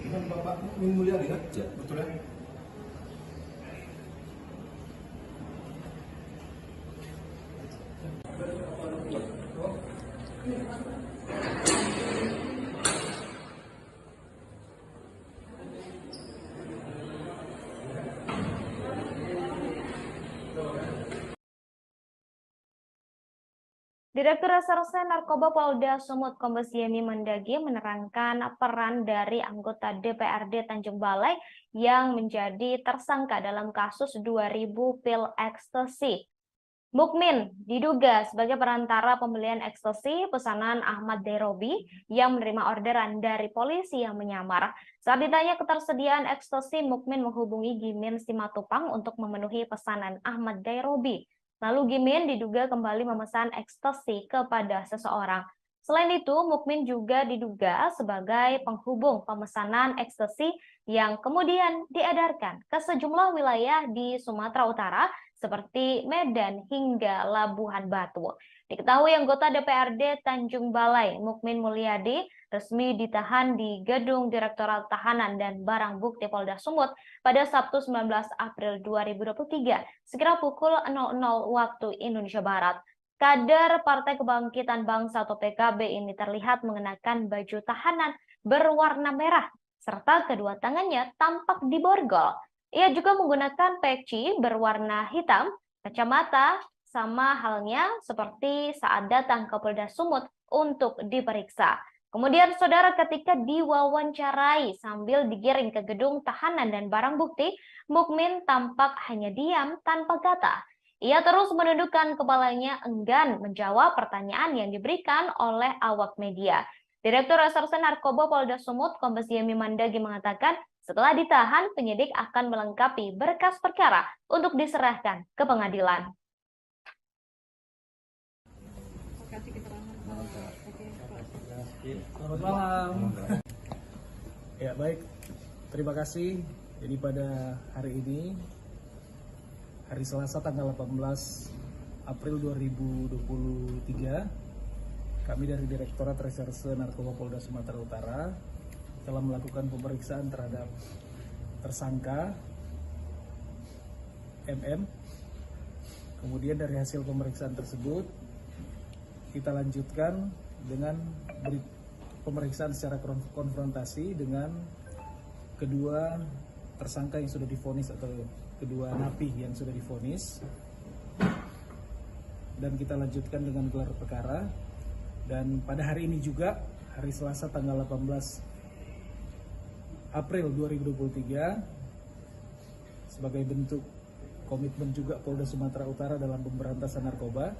Bapak Min Mulyadi kan? Ya, betul ya? Direktur Reserse Narkoba Polda Sumut Kombes Yemi Mandagi menerangkan peran dari anggota DPRD Tanjung Balai yang menjadi tersangka dalam kasus 2.000 pil ekstasi. Mukmin diduga sebagai perantara pembelian ekstasi pesanan Ahmad Dairobi yang menerima orderan dari polisi yang menyamar. Saat ditanya ketersediaan ekstasi, Mukmin menghubungi Gimin Simatupang untuk memenuhi pesanan Ahmad Dairobi. Lalu Gimin diduga kembali memesan ekstasi kepada seseorang. Selain itu, Mukmin juga diduga sebagai penghubung pemesanan ekstasi yang kemudian diedarkan ke sejumlah wilayah di Sumatera Utara seperti Medan hingga Labuhan Batu. Diketahui anggota DPRD Tanjung Balai, Mukmin Mulyadi, resmi ditahan di Gedung Direktorat Tahanan dan Barang Bukti Polda Sumut pada Sabtu 19 April 2023, sekira pukul 00 waktu Indonesia Barat. Kader Partai Kebangkitan Bangsa atau PKB ini terlihat mengenakan baju tahanan berwarna merah, serta kedua tangannya tampak diborgol. Ia juga menggunakan peci berwarna hitam, kacamata, sama halnya seperti saat datang ke Polda Sumut untuk diperiksa. Kemudian saudara, ketika diwawancarai sambil digiring ke gedung tahanan dan barang bukti, Mukmin tampak hanya diam tanpa kata. Ia terus menundukkan kepalanya enggan menjawab pertanyaan yang diberikan oleh awak media. Direktur Reserse Narkoba Polda Sumut Kombes Yemi Mandagi mengatakan setelah ditahan, penyidik akan melengkapi berkas perkara untuk diserahkan ke pengadilan. Selamat malam. Ya baik, terima kasih. Jadi pada hari ini, hari Selasa tanggal 18 April 2023, Kami dari Direktorat Reserse Narkoba Polda Sumatera Utara telah melakukan pemeriksaan terhadap tersangka MM. Kemudian dari hasil pemeriksaan tersebut kita lanjutkan dengan pemeriksaan secara konfrontasi dengan kedua tersangka yang sudah divonis atau kedua napi yang sudah divonis, dan kita lanjutkan dengan gelar perkara. Dan pada hari ini juga, hari Selasa tanggal 18 April 2023, sebagai bentuk komitmen juga Polda Sumatera Utara dalam pemberantasan narkoba,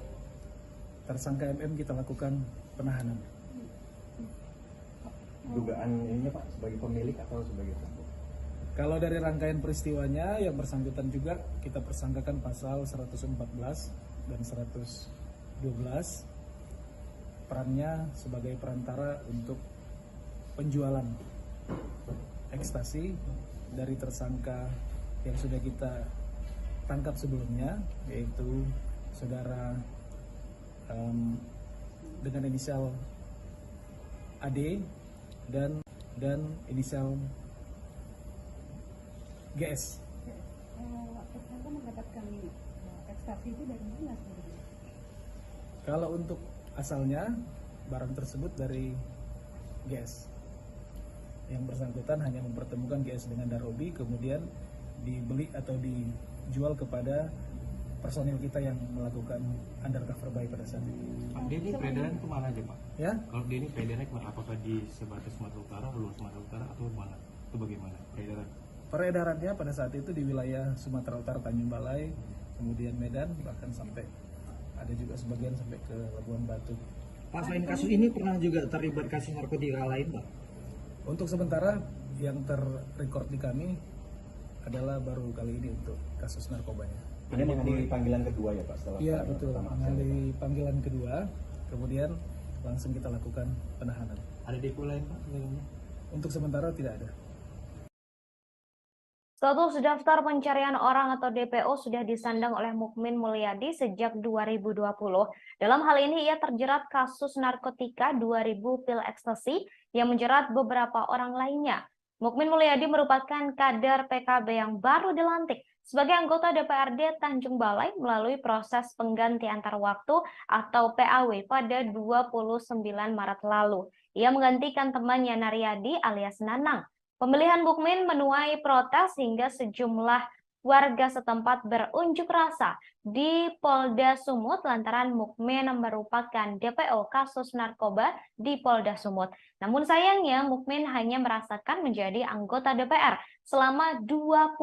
tersangka MM kita lakukan penahanan. Dugaan ininya Pak, sebagai pemilik atau sebagai pelaku? Kalau dari rangkaian peristiwanya, yang bersangkutan juga kita persangkakan pasal 114 dan 112, perannya sebagai perantara untuk penjualan ekstasi dari tersangka yang sudah kita tangkap sebelumnya, yaitu saudara dengan inisial AD dan inisial GS. Tersangka mendapatkan ekstasi itu dari mana sebenarnya? Kalau untuk asalnya, barang tersebut dari GS. Yang bersangkutan hanya mempertemukan GS dengan Darobi, kemudian dibeli atau dijual kepada personil kita yang melakukan undercover buy pada saat itu. Dia ini peredaran kemana aja Pak? Ya? Kalau dia ini peredarannya kemana? Apakah di sebatas Sumatera Utara, luar Sumatera Utara, atau mana? Itu bagaimana peredaran? Peredarannya pada saat itu di wilayah Sumatera Utara, Tanjung Balai, kemudian Medan, bahkan sampai ada juga sebagian sampai ke Labuan Batu. Pak, selain kasus ini pernah juga terlibat kasus narkotika lain, Pak? Untuk sementara yang terrecord di kami adalah baru kali ini untuk kasus narkobanya. Ini mengalami panggilan kedua ya Pak? Iya betul, mengalami panggilan kedua, kemudian langsung kita lakukan penahanan. Ada DPO lain Pak? Untuk sementara tidak ada. Status daftar pencarian orang atau DPO sudah disandang oleh Mukmin Mulyadi sejak 2020. Dalam hal ini ia terjerat kasus narkotika 2000 pil ekstasi yang menjerat beberapa orang lainnya. Mukmin Mulyadi merupakan kader PKB yang baru dilantik sebagai anggota DPRD Tanjung Balai melalui proses pengganti antar waktu atau PAW pada 29 Maret lalu. Ia menggantikan temannya Naryadi alias Nanang. Pemilihan Mukmin menuai protes hingga sejumlah warga setempat berunjuk rasa di Polda Sumut lantaran Mukmin merupakan DPO kasus narkoba di Polda Sumut. Namun sayangnya Mukmin hanya merasakan menjadi anggota DPR selama 21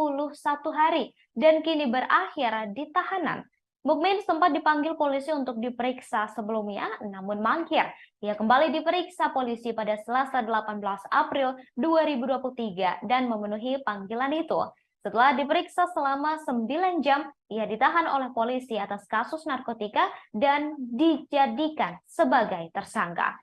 hari dan kini berakhir di tahanan. Mukmin sempat dipanggil polisi untuk diperiksa sebelumnya, namun mangkir. Ia kembali diperiksa polisi pada Selasa 18 April 2023 dan memenuhi panggilan itu. Setelah diperiksa selama 9 jam, ia ditahan oleh polisi atas kasus narkotika dan dijadikan sebagai tersangka.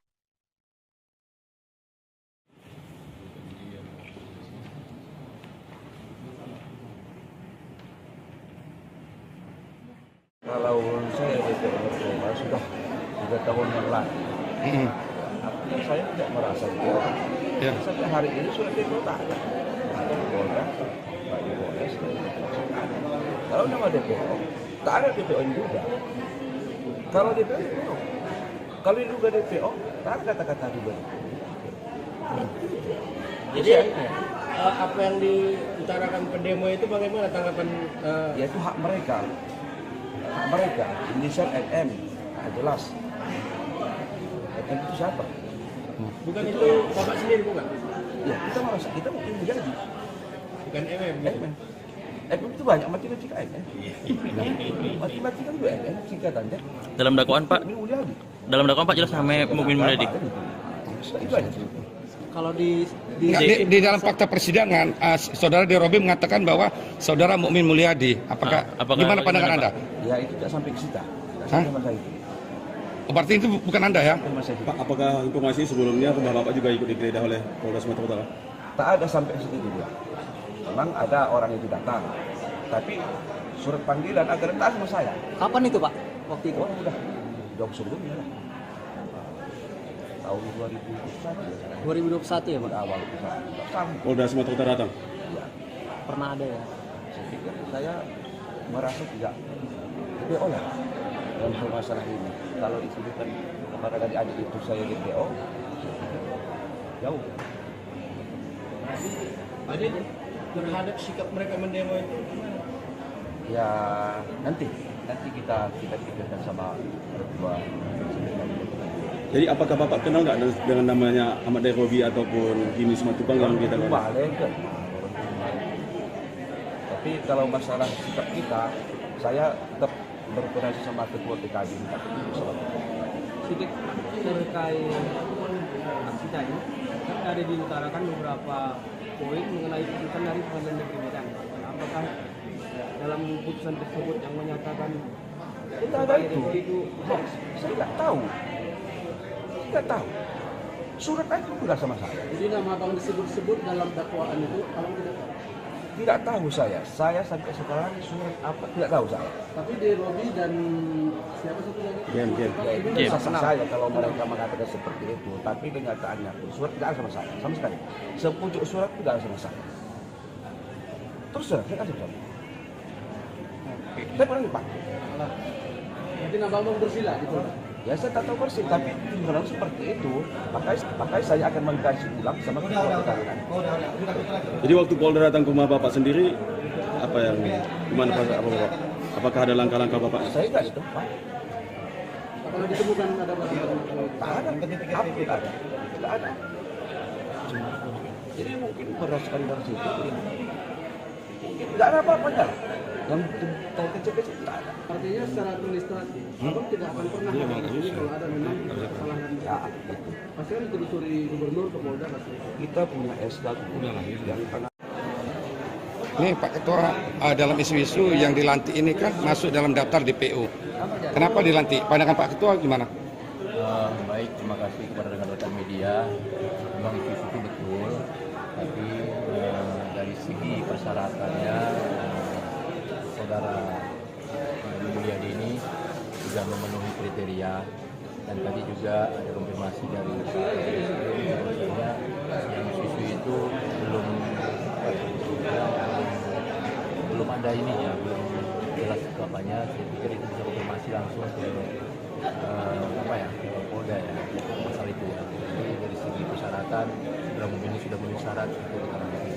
Kalau saya DPO sudah 3 tahun yang lalu, artinya saya tidak merasa DPO. Sampai hari ini sudah DPO tak ada. Polda, Pak Iwoes, kalau nama DPO, tak ada DPO juga. Kalau DPO, DPO. Kalau juga DPO, tak ada kata-kata juga. Jadi apa yang diutarakan pendemo itu bagaimana tanggapan? Ya itu hak mereka. Mereka, inisial MM, jelas. MM itu siapa? Bukan itu Bapak sendiri bukan? Ya, kita mungkin menjadi. Bukan MM. MM itu banyak matematika MM. Matematika juga MM singkatannya. Dalam dakwaan Pak? Dalam dakwaan Pak jelas namanya Mukmin Mulyadi. Itu aja. Kalau di dalam fakta persidangan, saudara Darobi mengatakan bahwa saudara Mukmin Mulyadi. Apakah gimana pandangan Anda? Ya itu tidak sampai ke kita. Berarti itu bukan Anda ya? Pak, apakah informasi sebelumnya rumah Bapak juga ikut digeledah oleh Polda Sumatera Utara? Tak ada sampai situ juga. Memang ada orang itu datang, tapi surat panggilan agar datang sama saya. Kapan itu Pak? Waktu itu? Udah sebelumnya lah. tahun 2021. 2021 ya Pak? Awal Polda Sumatera Utara datang. Ya, Pernah ada ya? saya pikir saya merasa tidak DPO lah dalam masalah ini. Kalau disebutkan kepada adik-adik itu saya DPO, jauh. Adik, terhadap sikap mereka mendemo itu gimana? Ya nanti kita pikirkan sama berdua. Jadi apakah Bapak kenal nggak dengan namanya Ahmad Robi ataupun Jimmy Simatupang yang kita kenal? Kan. Tapi kalau masalah sikap kita, saya tetap berkoordinasi sama ketua PKB. Sedikit terkait aksi tadi, kan ada diutarakan beberapa poin mengenai putusan dari Pengadilan Negeri Medan. Apakah dalam putusan tersebut yang menyatakan kita ada itu hoax? Saya nggak tahu. Surat itu tidak sama saya. Jadi nama abang disebut-sebut dalam dakwaan itu, abang tidak tahu? Tidak tahu saya. Saya sampai sekarang surat apa tidak tahu saya. Tapi di Robi dan siapa satu lagi? Game. Sah saya kalau mereka mengatakan seperti itu. Tapi kenyataannya surat tidak ada sama saya, sama sekali. Sepucuk surat tidak ada sama saya. Terus surat saya kasih sama. Saya pernah dipakai. Nanti nama abang bersila gitu. Ya saya tak tahu persis, tapi kalau seperti itu, makanya saya akan mengkaji ulang sama ketua pengadilan. Jadi waktu Polda datang ke rumah Bapak sendiri, apa yang gimana Pak? Apakah ada langkah-langkah Bapak? Saya nggak itu, Pak. Kalau ditemukan ada apa? Tak ada, tidak ada. Jadi mungkin berdasarkan dari situ, tidak ada apa-apanya. Yang kecil-kecil tidak ada. Artinya secara administratif, abang tidak akan pernah ini kalau ada memang kesalahan. Ya, pasti kan ditelusuri gubernur ke Polda pasti. Kita punya SK yang pernah. Ini Pak Ketua, dalam isu-isu yang dilantik ini kan masuk dalam daftar DPO. Kenapa dilantik? Pandangan Pak Ketua gimana? Baik, terima kasih kepada rekan-rekan media. Memang isu itu betul, tapi dari segi persyaratannya saudara Mulyadi ini sudah memenuhi kriteria, dan tadi juga ada konfirmasi dari bahwasanya yang isu itu belum ada ininya, belum jelas bapaknya. Saya pikir itu bisa konfirmasi langsung ke ke Polda ya masalah itu ya. Jadi dari segi persyaratan sudah memenuhi syarat itu kita nanti.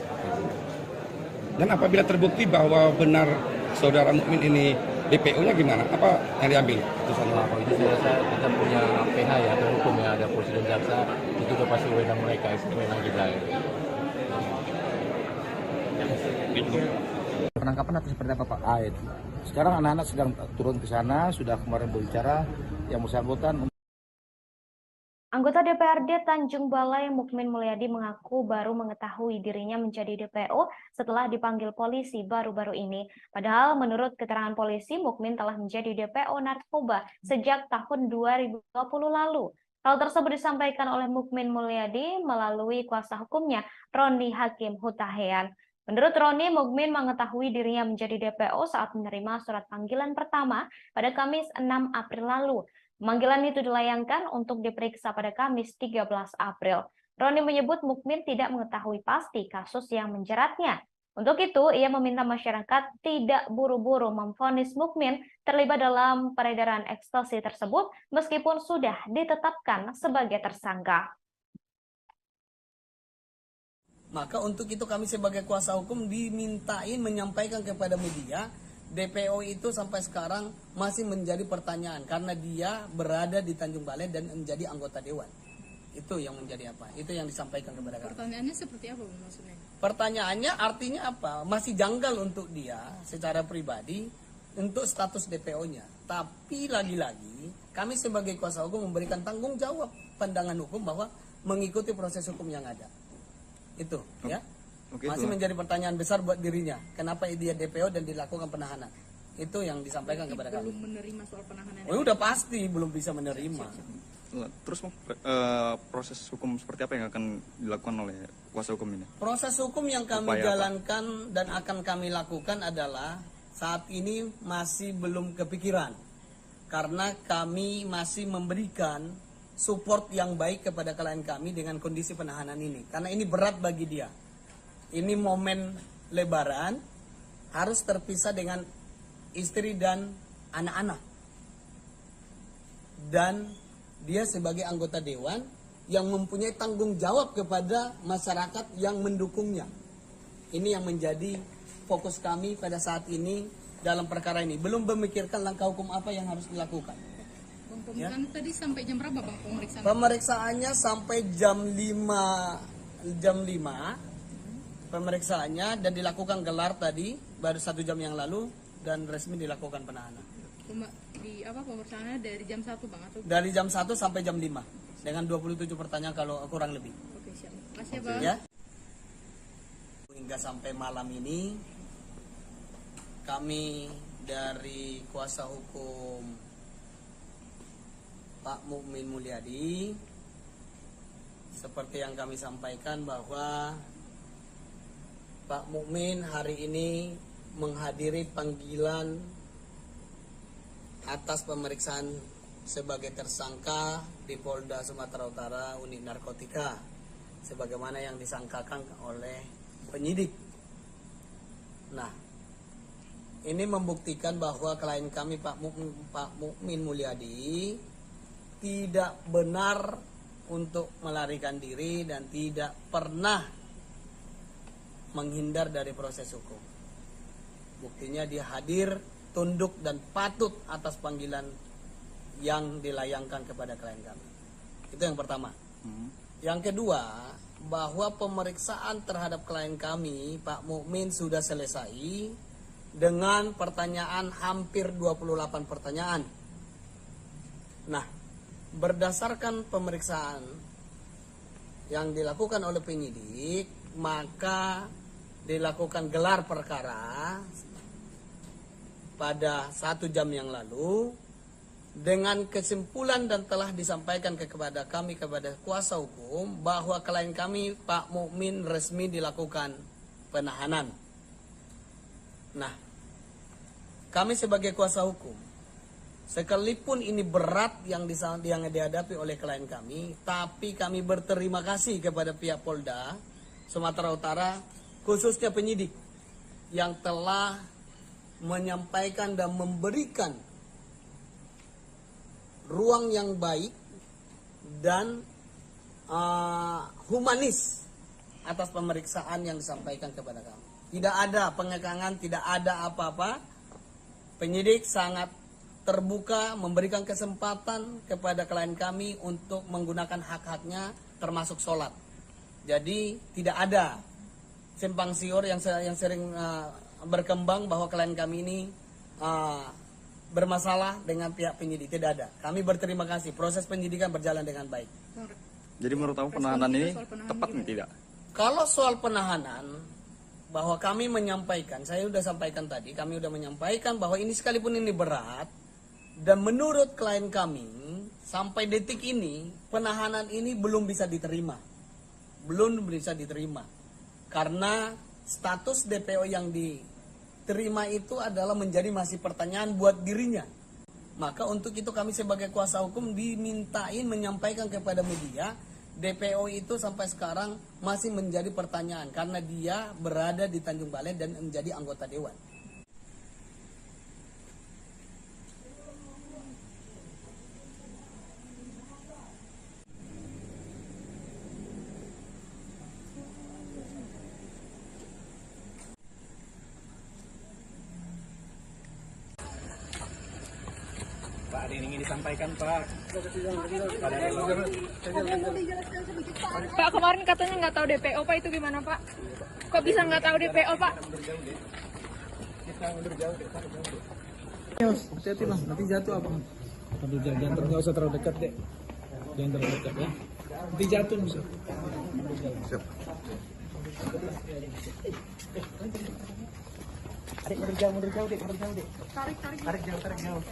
Dan apabila terbukti bahwa benar saudara Mukmin ini DPO-nya gimana? Apa yang diambil? Kalau itu saya rasa kita punya PH ya, atau hukum ya, ada polisi dan jaksa, itu udah pasti wewenang mereka, itu wewenang kita. Penangkapan atau seperti apa Pak? Sekarang anak-anak sedang turun ke sana, sudah kemarin berbicara yang bersangkutan. Anggota DPRD Tanjung Balai Mukmin Mulyadi mengaku baru mengetahui dirinya menjadi DPO setelah dipanggil polisi baru-baru ini. Padahal menurut keterangan polisi, Mukmin telah menjadi DPO narkoba sejak tahun 2020 lalu. Hal tersebut disampaikan oleh Mukmin Mulyadi melalui kuasa hukumnya, Roni Hakim Hutahean. Menurut Roni, Mukmin mengetahui dirinya menjadi DPO saat menerima surat panggilan pertama pada Kamis 6 April lalu. Pemanggilan itu dilayangkan untuk diperiksa pada Kamis 13 April. Roni menyebut Mukmin tidak mengetahui pasti kasus yang menjeratnya. Untuk itu, ia meminta masyarakat tidak buru-buru memvonis Mukmin terlibat dalam peredaran ekstasi tersebut meskipun sudah ditetapkan sebagai tersangka. Maka untuk itu kami sebagai kuasa hukum dimintain menyampaikan kepada media, DPO itu sampai sekarang masih menjadi pertanyaan karena dia berada di Tanjung Balai dan menjadi anggota dewan. Itu yang menjadi apa? Itu yang disampaikan kepada kami. Pertanyaannya seperti apa maksudnya? Pertanyaannya artinya apa? Masih janggal untuk dia secara pribadi untuk status DPO-nya. Tapi lagi-lagi kami sebagai kuasa hukum memberikan tanggung jawab pandangan hukum bahwa mengikuti proses hukum yang ada. Itu ya. Masih menjadi pertanyaan besar buat dirinya. Kenapa dia DPO dan dilakukan penahanan? Itu yang disampaikan kepada kami. Belum menerima soal penahanan. Oh, udah pasti belum bisa menerima. Terus proses hukum seperti apa yang akan dilakukan oleh kuasa hukum ini? Proses hukum yang kami jalankan dan akan kami lakukan adalah saat ini masih belum kepikiran. Karena kami masih memberikan support yang baik kepada klien kami dengan kondisi penahanan ini. Karena ini berat bagi dia. Ini momen Lebaran, harus terpisah dengan istri dan anak-anak. Dan dia sebagai anggota dewan yang mempunyai tanggung jawab kepada masyarakat yang mendukungnya. Ini yang menjadi fokus kami pada saat ini dalam perkara ini. Belum memikirkan langkah hukum apa yang harus dilakukan. Pemeriksaan tadi sampai jam berapa Bang pemeriksaan? Pemeriksaannya sampai jam 5 pemeriksaannya dan dilakukan gelar tadi baru 1 jam yang lalu dan resmi dilakukan penahanan. Pemeriksaannya dari jam 1 Bang atau? Dari jam 1 sampai jam 5 dengan 27 pertanyaan kalau kurang lebih. Oke, siap. Makasih Bang. Ya. Hingga sampai malam ini kami dari kuasa hukum Pak Mukmin Mulyadi seperti yang kami sampaikan bahwa Pak Mukmin hari ini menghadiri panggilan atas pemeriksaan sebagai tersangka di Polda Sumatera Utara unit narkotika sebagaimana yang disangkakan oleh penyidik. Nah, ini membuktikan bahwa klien kami Pak Mukmin Mulyadi tidak benar untuk melarikan diri dan tidak pernah menghindar dari proses hukum. Buktinya dia hadir, tunduk dan patut atas panggilan yang dilayangkan kepada klien kami. Itu yang pertama. Yang kedua, bahwa pemeriksaan terhadap klien kami Pak Mukmin sudah selesai dengan pertanyaan hampir 28 pertanyaan. Nah, berdasarkan pemeriksaan yang dilakukan oleh penyidik, maka dilakukan gelar perkara pada 1 jam yang lalu dengan kesimpulan dan telah disampaikan kepada kami, kepada kuasa hukum, bahwa klien kami Pak Mukmin resmi dilakukan penahanan. Nah, kami sebagai kuasa hukum, sekalipun ini berat yang dihadapi oleh klien kami, tapi kami berterima kasih kepada pihak Polda Sumatera Utara, khususnya penyidik yang telah menyampaikan dan memberikan ruang yang baik dan humanis atas pemeriksaan yang disampaikan kepada kami. Tidak ada pengekangan, tidak ada apa-apa. Penyidik sangat terbuka memberikan kesempatan kepada klien kami untuk menggunakan hak-haknya termasuk sholat. Jadi tidak ada simpang siur yang sering berkembang bahwa klien kami ini bermasalah dengan pihak penyidik. Tidak ada. Kami berterima kasih, proses penyidikan berjalan dengan baik. Jadi menurut kamu penahanan ini tepat nih tidak? Kalau soal penahanan, bahwa kami menyampaikan, saya sudah sampaikan tadi, kami sudah menyampaikan bahwa ini sekalipun ini berat, dan menurut klien kami, sampai detik ini, penahanan ini belum bisa diterima. Belum bisa diterima. Karena status DPO yang diterima itu adalah menjadi masih pertanyaan buat dirinya. Maka untuk itu kami sebagai kuasa hukum dimintain menyampaikan kepada media, DPO itu sampai sekarang masih menjadi pertanyaan. Karena dia berada di Tanjung Balai dan menjadi anggota dewan. Pak, ada yang ingin disampaikan Pak. Pak, kemarin katanya nggak tahu DPO Pak, itu gimana Pak? Kok bisa nggak tahu DPO Pak? Kita mundur jauh deh. Hati-hati Bang, nanti jatuh apa? Aduh, jangan nggak usah terlalu dekat deh. Jangan terlalu dekat ya. Nanti jatuh bisa. Siap. Adik mundur jauh deh, Tarik jauh.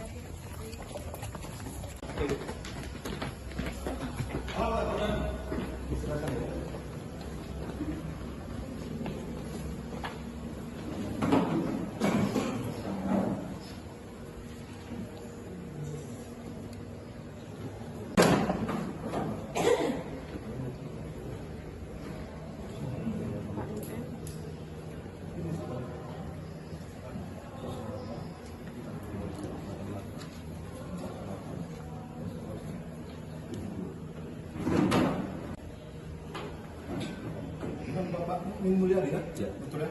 Mukmin Mulyadi kan? Ya, betul ya.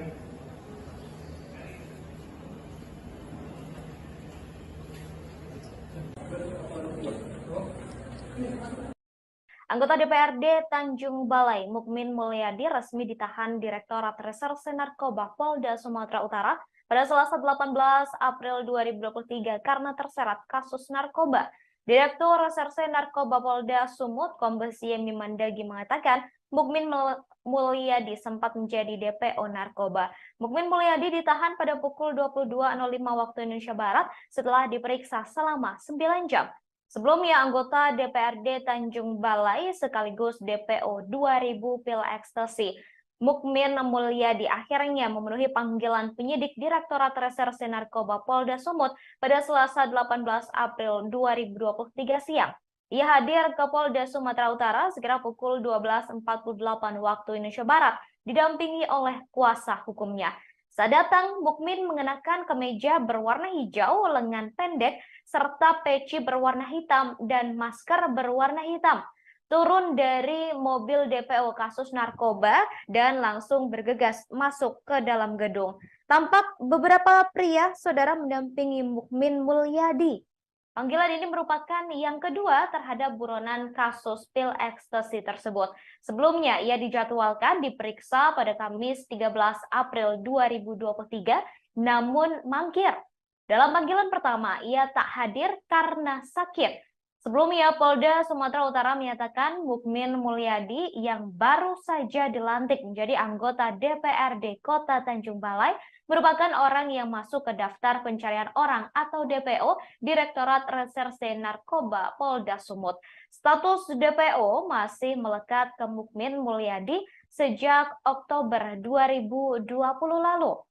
Anggota DPRD Tanjung Balai, Mukmin Mulyadi, resmi ditahan Direktorat Reserse Narkoba Polda Sumatera Utara pada Selasa 18 April 2023 karena terseret kasus narkoba. Direktur Reserse Narkoba Polda Sumut, Kombes Yemi Mandagi mengatakan, Mukmin Mulyadi sempat menjadi DPO narkoba. Mukmin Mulyadi ditahan pada pukul 22.05 waktu Indonesia Barat setelah diperiksa selama 9 jam. Sebelumnya, anggota DPRD Tanjung Balai sekaligus DPO 2000 pil ekstasi, Mukmin Mulyadi akhirnya memenuhi panggilan penyidik Direktorat Reserse Narkoba Polda Sumut pada Selasa 18 April 2023 siang. Ia hadir ke Polda Sumatera Utara sekitar pukul 12.48 waktu Indonesia Barat, didampingi oleh kuasa hukumnya. Saat datang, Mukmin mengenakan kemeja berwarna hijau, lengan pendek, serta peci berwarna hitam dan masker berwarna hitam. Turun dari mobil DPO kasus narkoba dan langsung bergegas masuk ke dalam gedung. Tampak beberapa pria saudara mendampingi Mukmin Mulyadi. Panggilan ini merupakan yang kedua terhadap buronan kasus pil ekstasi tersebut. Sebelumnya, ia dijadwalkan diperiksa pada Kamis 13 April 2023, namun mangkir. Dalam panggilan pertama, ia tak hadir karena sakit. Sebelumnya, Polda Sumatera Utara menyatakan Mukmin Mulyadi yang baru saja dilantik menjadi anggota DPRD Kota Tanjung Balai merupakan orang yang masuk ke daftar pencarian orang atau DPO Direktorat Reserse Narkoba Polda Sumut. Status DPO masih melekat ke Mukmin Mulyadi sejak Oktober 2020 lalu.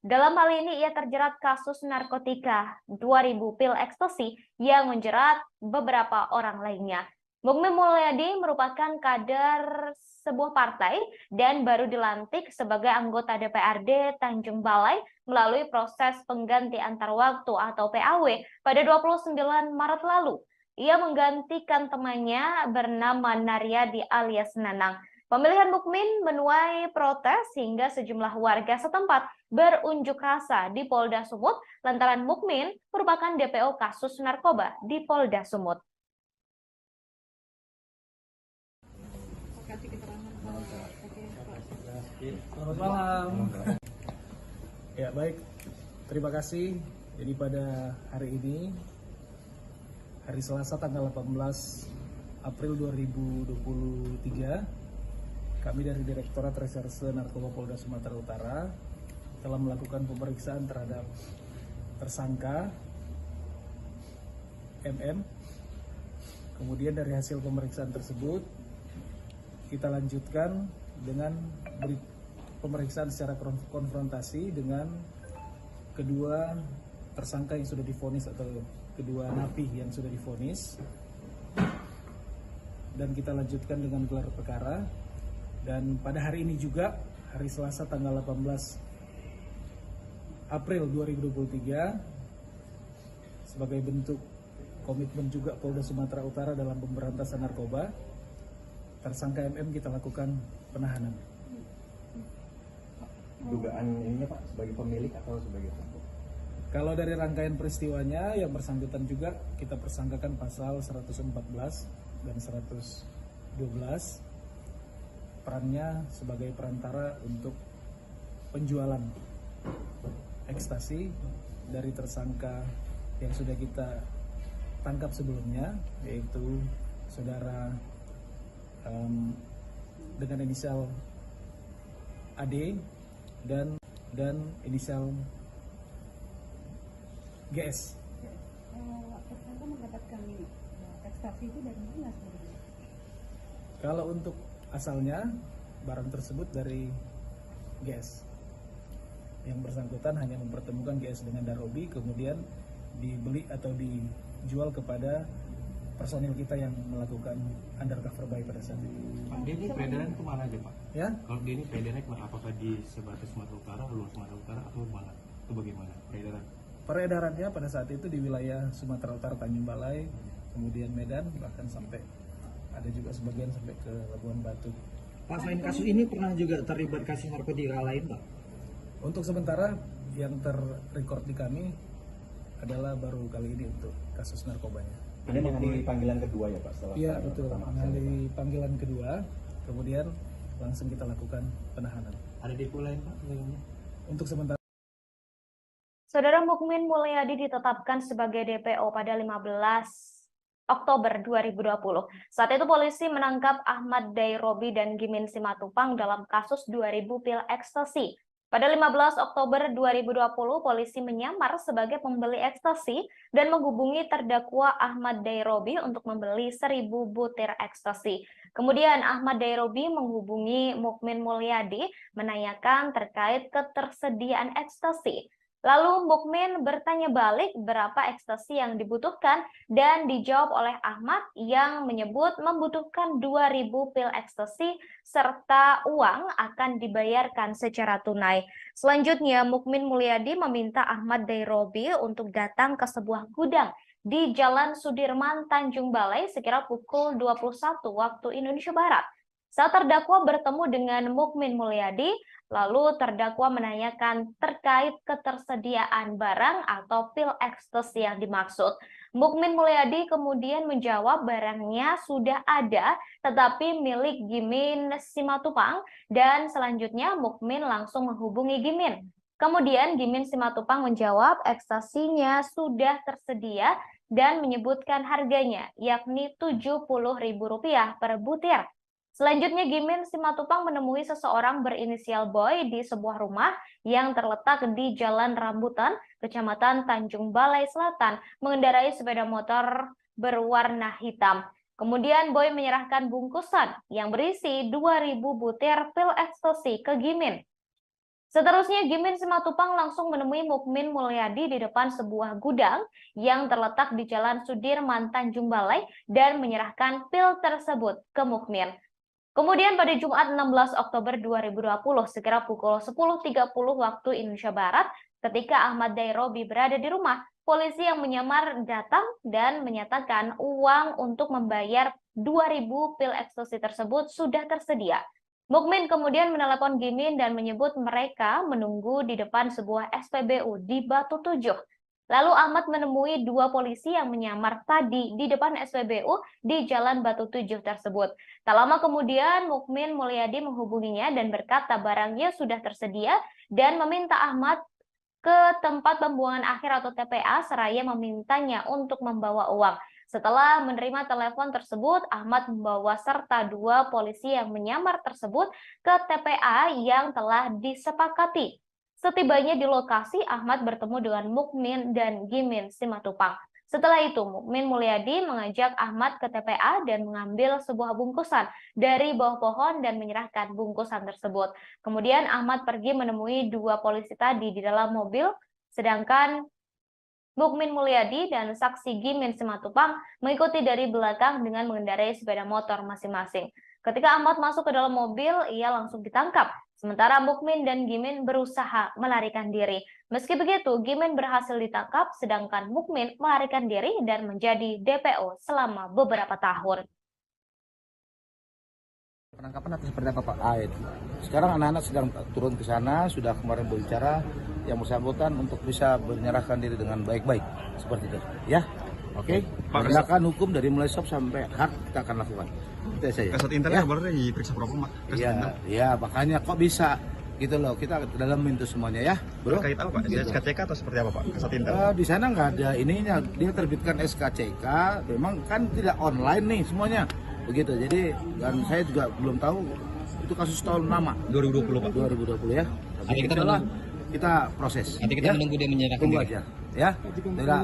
Dalam hal ini ia terjerat kasus narkotika 2000 pil ekstasi yang menjerat beberapa orang lainnya. Mukmin Mulyadi merupakan kader sebuah partai dan baru dilantik sebagai anggota DPRD Tanjung Balai melalui proses pengganti antar waktu atau PAW pada 29 Maret lalu. Ia menggantikan temannya bernama Naryadi alias Nanang. Pemilihan Mukmin menuai protes hingga sejumlah warga setempat berunjuk rasa di Polda Sumut lantaran Mukmin merupakan DPO kasus narkoba di Polda Sumut. Selamat malam. Ya baik, terima kasih. Jadi pada hari ini, hari Selasa tanggal 18 April 2023, kami dari Direktorat Reserse Narkoba Polda Sumatera Utara telah melakukan pemeriksaan terhadap tersangka MM. Kemudian dari hasil pemeriksaan tersebut, kita lanjutkan dengan pemeriksaan secara konfrontasi dengan kedua tersangka yang sudah divonis atau kedua napi yang sudah divonis, dan kita lanjutkan dengan gelar perkara. Dan pada hari ini juga, hari Selasa tanggal 18 April 2023, sebagai bentuk komitmen juga Polda Sumatera Utara dalam pemberantasan narkoba, tersangka MM kita lakukan penahanan. Dugaan ininya Pak, sebagai pemilik atau sebagai pelaku? Kalau dari rangkaian peristiwanya, yang bersangkutan juga kita persangkakan pasal 114 dan 112, perannya sebagai perantara untuk penjualan ekstasi dari tersangka yang sudah kita tangkap sebelumnya, yaitu saudara dengan inisial AD dan inisial GS. Tersangka mendapatkan ekstasi itu dari mana sebenarnya? Kalau untuk asalnya, barang tersebut dari GS. Yang bersangkutan hanya mempertemukan GS dengan Darobi, kemudian dibeli atau dijual kepada personil kita yang melakukan undercover buy pada saat itu. Pak, dia ini peredaran kemana aja Pak? Ya? Kalau dia ini peredarannya kemana? Apakah di sebatas Sumatera Utara, luar Sumatera Utara, atau mana? Itu bagaimana peredaran? Peredarannya pada saat itu di wilayah Sumatera Utara, Tanjung Balai, kemudian Medan, bahkan sampai ada juga sebagian sampai ke Labuan Batu. Pak, selain kasus ini pernah juga terlibat kasus narkotika lain, Pak? Untuk sementara yang terrecord di kami adalah baru kali ini untuk kasus narkobanya. Ini menghadiri panggilan kedua ya Pak? Setelah Iya betul, menghadiri panggilan kedua, kemudian langsung kita lakukan penahanan. Ada depo lain Pak? Untuk sementara. Saudara Mukmin Mulyadi ditetapkan sebagai DPO pada 15 Oktober 2020. Saat itu polisi menangkap Ahmad Dairobi dan Gimin Simatupang dalam kasus 2000 pil ekstasi. Pada 15 Oktober 2020, polisi menyamar sebagai pembeli ekstasi dan menghubungi terdakwa Ahmad Dairobi untuk membeli 1000 butir ekstasi. Kemudian Ahmad Dairobi menghubungi Mukmin Mulyadi menanyakan terkait ketersediaan ekstasi. Lalu Mukmin bertanya balik berapa ekstasi yang dibutuhkan dan dijawab oleh Ahmad yang menyebut membutuhkan 2000 pil ekstasi serta uang akan dibayarkan secara tunai. Selanjutnya Mukmin Mulyadi meminta Ahmad Dairobi untuk datang ke sebuah gudang di Jalan Sudirman, Tanjung Balai sekira pukul 21 waktu Indonesia Barat. Saat terdakwa bertemu dengan Mukmin Mulyadi, lalu terdakwa menanyakan terkait ketersediaan barang atau pil ekstasi yang dimaksud. Mukmin Mulyadi kemudian menjawab barangnya sudah ada, tetapi milik Gimin Simatupang, dan selanjutnya Mukmin langsung menghubungi Gimin. Kemudian Gimin Simatupang menjawab ekstasinya sudah tersedia dan menyebutkan harganya, yakni Rp70.000 per butir. Selanjutnya Gimin Simatupang menemui seseorang berinisial Boy di sebuah rumah yang terletak di Jalan Rambutan, Kecamatan Tanjung Balai Selatan, mengendarai sepeda motor berwarna hitam. Kemudian Boy menyerahkan bungkusan yang berisi 2000 butir pil ekstasi ke Gimin. Seterusnya Gimin Simatupang langsung menemui Mukmin Mulyadi di depan sebuah gudang yang terletak di Jalan Sudirman, Tanjung Balai dan menyerahkan pil tersebut ke Mukmin. Kemudian pada Jumat 16 Oktober 2020 sekira pukul 10.30 waktu Indonesia Barat, ketika Ahmad Dairobi berada di rumah, polisi yang menyamar datang dan menyatakan uang untuk membayar 2000 pil ekstasi tersebut sudah tersedia. Mukmin kemudian menelepon Gimin dan menyebut mereka menunggu di depan sebuah SPBU di Batu Tujuh. Lalu Ahmad menemui dua polisi yang menyamar tadi di depan SPBU di Jalan Batu Tujuh tersebut. Tak lama kemudian Mukmin Mulyadi menghubunginya dan berkata barangnya sudah tersedia dan meminta Ahmad ke tempat pembuangan akhir atau TPA seraya memintanya untuk membawa uang. Setelah menerima telepon tersebut, Ahmad membawa serta dua polisi yang menyamar tersebut ke TPA yang telah disepakati. Setibanya di lokasi, Ahmad bertemu dengan Mukmin dan Gimin Simatupang. Setelah itu, Mukmin Mulyadi mengajak Ahmad ke TPA dan mengambil sebuah bungkusan dari bawah pohon dan menyerahkan bungkusan tersebut. Kemudian Ahmad pergi menemui dua polisi tadi di dalam mobil, sedangkan Mukmin Mulyadi dan saksi Gimin Simatupang mengikuti dari belakang dengan mengendarai sepeda motor masing-masing. Ketika Ahmad masuk ke dalam mobil, ia langsung ditangkap. Sementara Mukmin dan Gimin berusaha melarikan diri. Meski begitu, Gimin berhasil ditangkap, sedangkan Mukmin melarikan diri dan menjadi DPO selama beberapa tahun. Penangkapan atas seperti apa Pak? Sekarang anak-anak sedang turun ke sana, sudah kemarin berbicara yang bersangkutan untuk bisa menyerahkan diri dengan baik-baik. Seperti itu. Ya? Oke? Penegakan hukum dari mulai stop sampai hard kita akan lakukan. Itu saja. Kasat Intel boleh diperiksa propam, Pak? Iya, makanya kok bisa gitu loh, kita dalamin itu semuanya ya, bro. Terkait apa Pak? Gitu. SKCK atau seperti apa Pak? Kasat Intel? Di sana nggak ada ininya, dia terbitkan SKCK, memang kan tidak online nih semuanya, begitu. Jadi dan saya juga belum tahu itu kasus tahun lama. 2020 Pak. 2020 ya. Tapi kita proses. Nanti kita menunggu dia menyerahkan diri. Tunggu aja, ya. Tidak.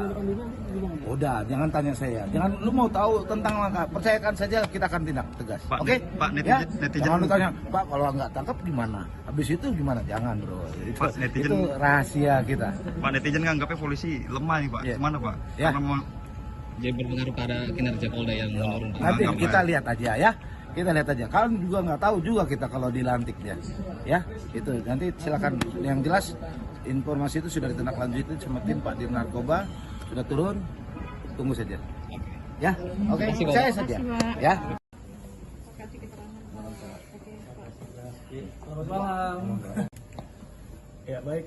Udah, jangan tanya saya. Jangan lu mau tahu tentang langkah, percayakan saja kita akan tindak tegas. Oke? Pak, netizen Jangan lu tanya, Pak kalau nggak tangkap gimana? Habis itu gimana? Jangan, bro. Pak, netizen, itu rahasia kita. Pak, netizen nganggapnya polisi lemah nih Pak. Gimana Pak? Ya. Karena mau jadi berpengaruh pada kinerja Polda yang menurun. Nanti kita lihat aja ya. Kita lihat aja. Kalian juga nggak tahu juga kita kalau dilantik dia. Ya, itu nanti silakan. Yang jelas informasi itu sudah ditindaklanjuti sama tim Pak Dir Narkoba, sudah turun. Tunggu saja. Ya, oke. Saya saja. Ya. Selamat malam. Ya baik,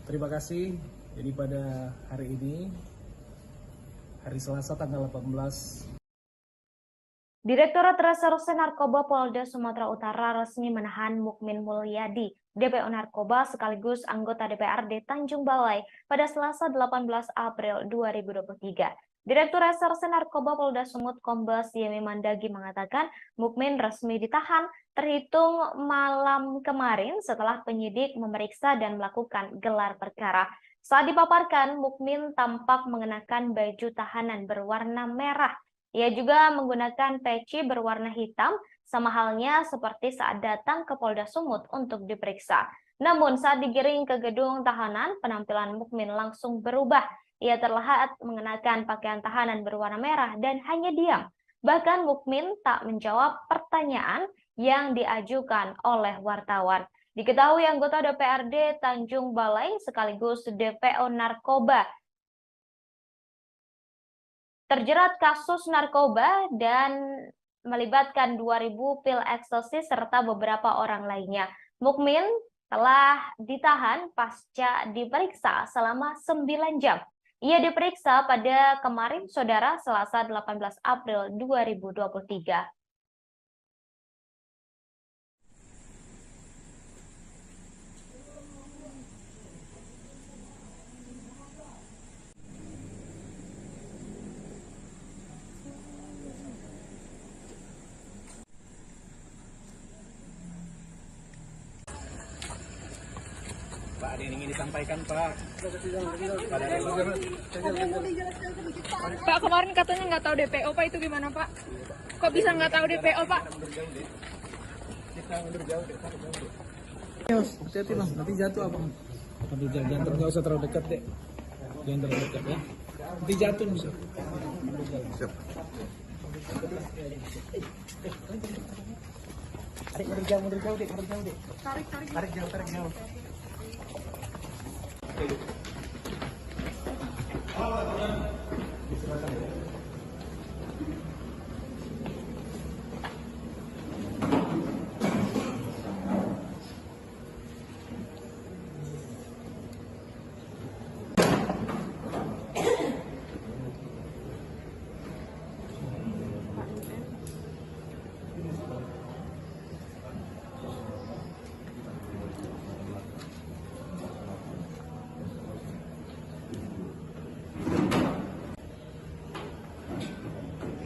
terima kasih. Jadi pada hari ini, hari Selasa tanggal 18 Direktorat Reserse Narkoba Polda Sumatera Utara resmi menahan Mukmin Mulyadi, DPO Narkoba sekaligus anggota DPRD Tanjung Balai pada Selasa 18 April 2023. Direktur Reserse Narkoba Polda Sumut Kombes Yemi Mandagi mengatakan Mukmin resmi ditahan terhitung malam kemarin setelah penyidik memeriksa dan melakukan gelar perkara. Saat dipaparkan, Mukmin tampak mengenakan baju tahanan berwarna merah. Ia juga menggunakan peci berwarna hitam, sama halnya seperti saat datang ke Polda Sumut untuk diperiksa. Namun saat digiring ke gedung tahanan, penampilan Mukmin langsung berubah. Ia terlihat mengenakan pakaian tahanan berwarna merah dan hanya diam. Bahkan Mukmin tak menjawab pertanyaan yang diajukan oleh wartawan. Diketahui anggota DPRD Tanjung Balai sekaligus DPO Narkoba terjerat kasus narkoba dan melibatkan 2.000 pil ekstasi serta beberapa orang lainnya. Mukmin telah ditahan pasca diperiksa selama 9 jam. Ia diperiksa pada kemarin, Saudara, Selasa 18 April 2023. Pak, ada yang ingin disampaikan, Pak. Pak, kemarin katanya nggak tahu DPO, Pak, itu gimana, Pak? Kok bisa nggak tahu DPO, Pak? Hati-hati Bang, nanti jatuh apa? Nanti jangan nggak usah terlalu dekat deh. Jangan terlalu dekat ya. Nanti jatuh bisa. Siap. Tarik jauh deh. Tarik jauh.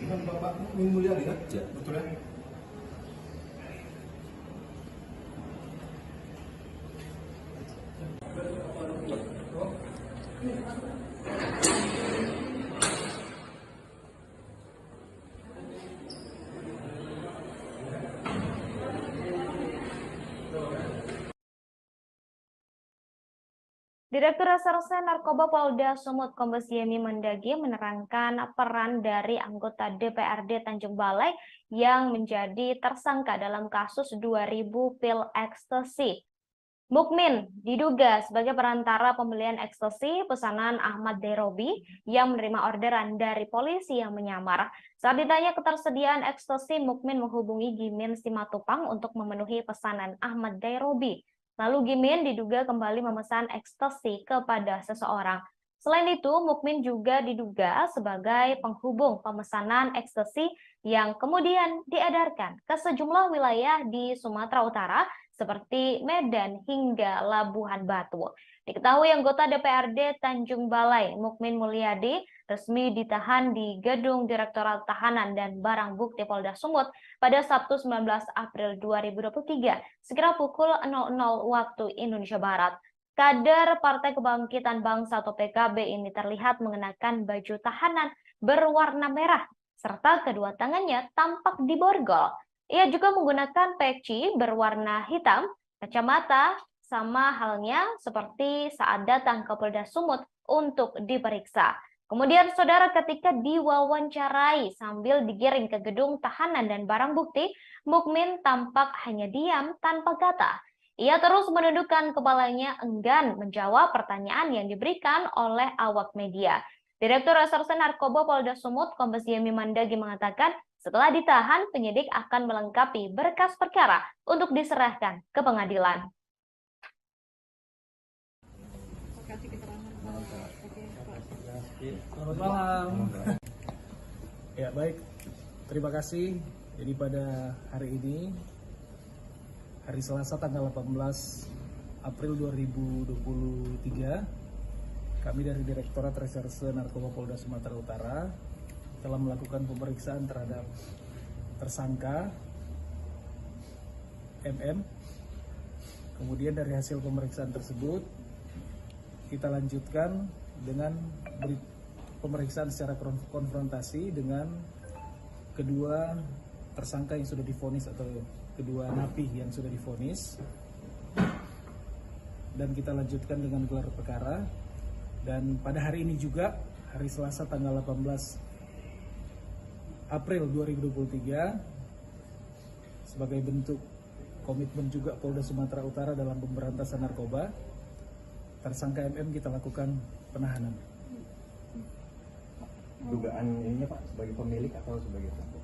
Bapak Mukmin Mulyadi kan? Ya, betul ya. Direktur Reserse Narkoba Polda Sumut Kombes Yemi Mandagi menerangkan peran dari anggota DPRD Tanjung Balai yang menjadi tersangka dalam kasus 2.000 pil ekstasi. Mukmin diduga sebagai perantara pembelian ekstasi pesanan Ahmad Derobi yang menerima orderan dari polisi yang menyamar. Saat ditanya ketersediaan ekstasi, Mukmin menghubungi Gimin Simatupang untuk memenuhi pesanan Ahmad Derobi. Lalu Gimin diduga kembali memesan ekstasi kepada seseorang. Selain itu, Mukmin juga diduga sebagai penghubung pemesanan ekstasi yang kemudian diedarkan ke sejumlah wilayah di Sumatera Utara seperti Medan hingga Labuhan Batu. Diketahui anggota DPRD Tanjung Balai, Mukmin Mulyadi, resmi ditahan di Gedung Direktorat Tahanan dan Barang Bukti Polda Sumut pada Sabtu 19 April 2023, sekira pukul 00 waktu Indonesia Barat. Kader Partai Kebangkitan Bangsa atau PKB ini terlihat mengenakan baju tahanan berwarna merah, serta kedua tangannya tampak diborgol. Ia juga menggunakan peci berwarna hitam, kacamata, sama halnya seperti saat datang ke Polda Sumut untuk diperiksa. Kemudian saudara, ketika diwawancarai sambil digiring ke gedung tahanan dan barang bukti, Mukmin tampak hanya diam tanpa kata. Ia terus menundukkan kepalanya enggan menjawab pertanyaan yang diberikan oleh awak media. Direktur Reserse Narkoba Polda Sumut Kombes Yemi Mandagi mengatakan Setelah ditahan, penyidik akan melengkapi berkas perkara untuk diserahkan ke pengadilan. Selamat malam. Ya baik, terima kasih. Jadi pada hari ini, hari Selasa tanggal 18 April 2023, kami dari Direktorat Reserse Narkoba Polda Sumatera Utara telah melakukan pemeriksaan terhadap tersangka MM. Kemudian dari hasil pemeriksaan tersebut, kita lanjutkan dengan pemeriksaan secara konfrontasi dengan kedua tersangka yang sudah divonis atau kedua napi yang sudah divonis, dan kita lanjutkan dengan gelar perkara. Dan pada hari ini juga, hari Selasa tanggal 18 April 2023, sebagai bentuk komitmen juga Polda Sumatera Utara dalam pemberantasan narkoba, tersangka MM kita lakukan penahanan. Dugaan ininya Pak, sebagai pemilik atau sebagai pelaku?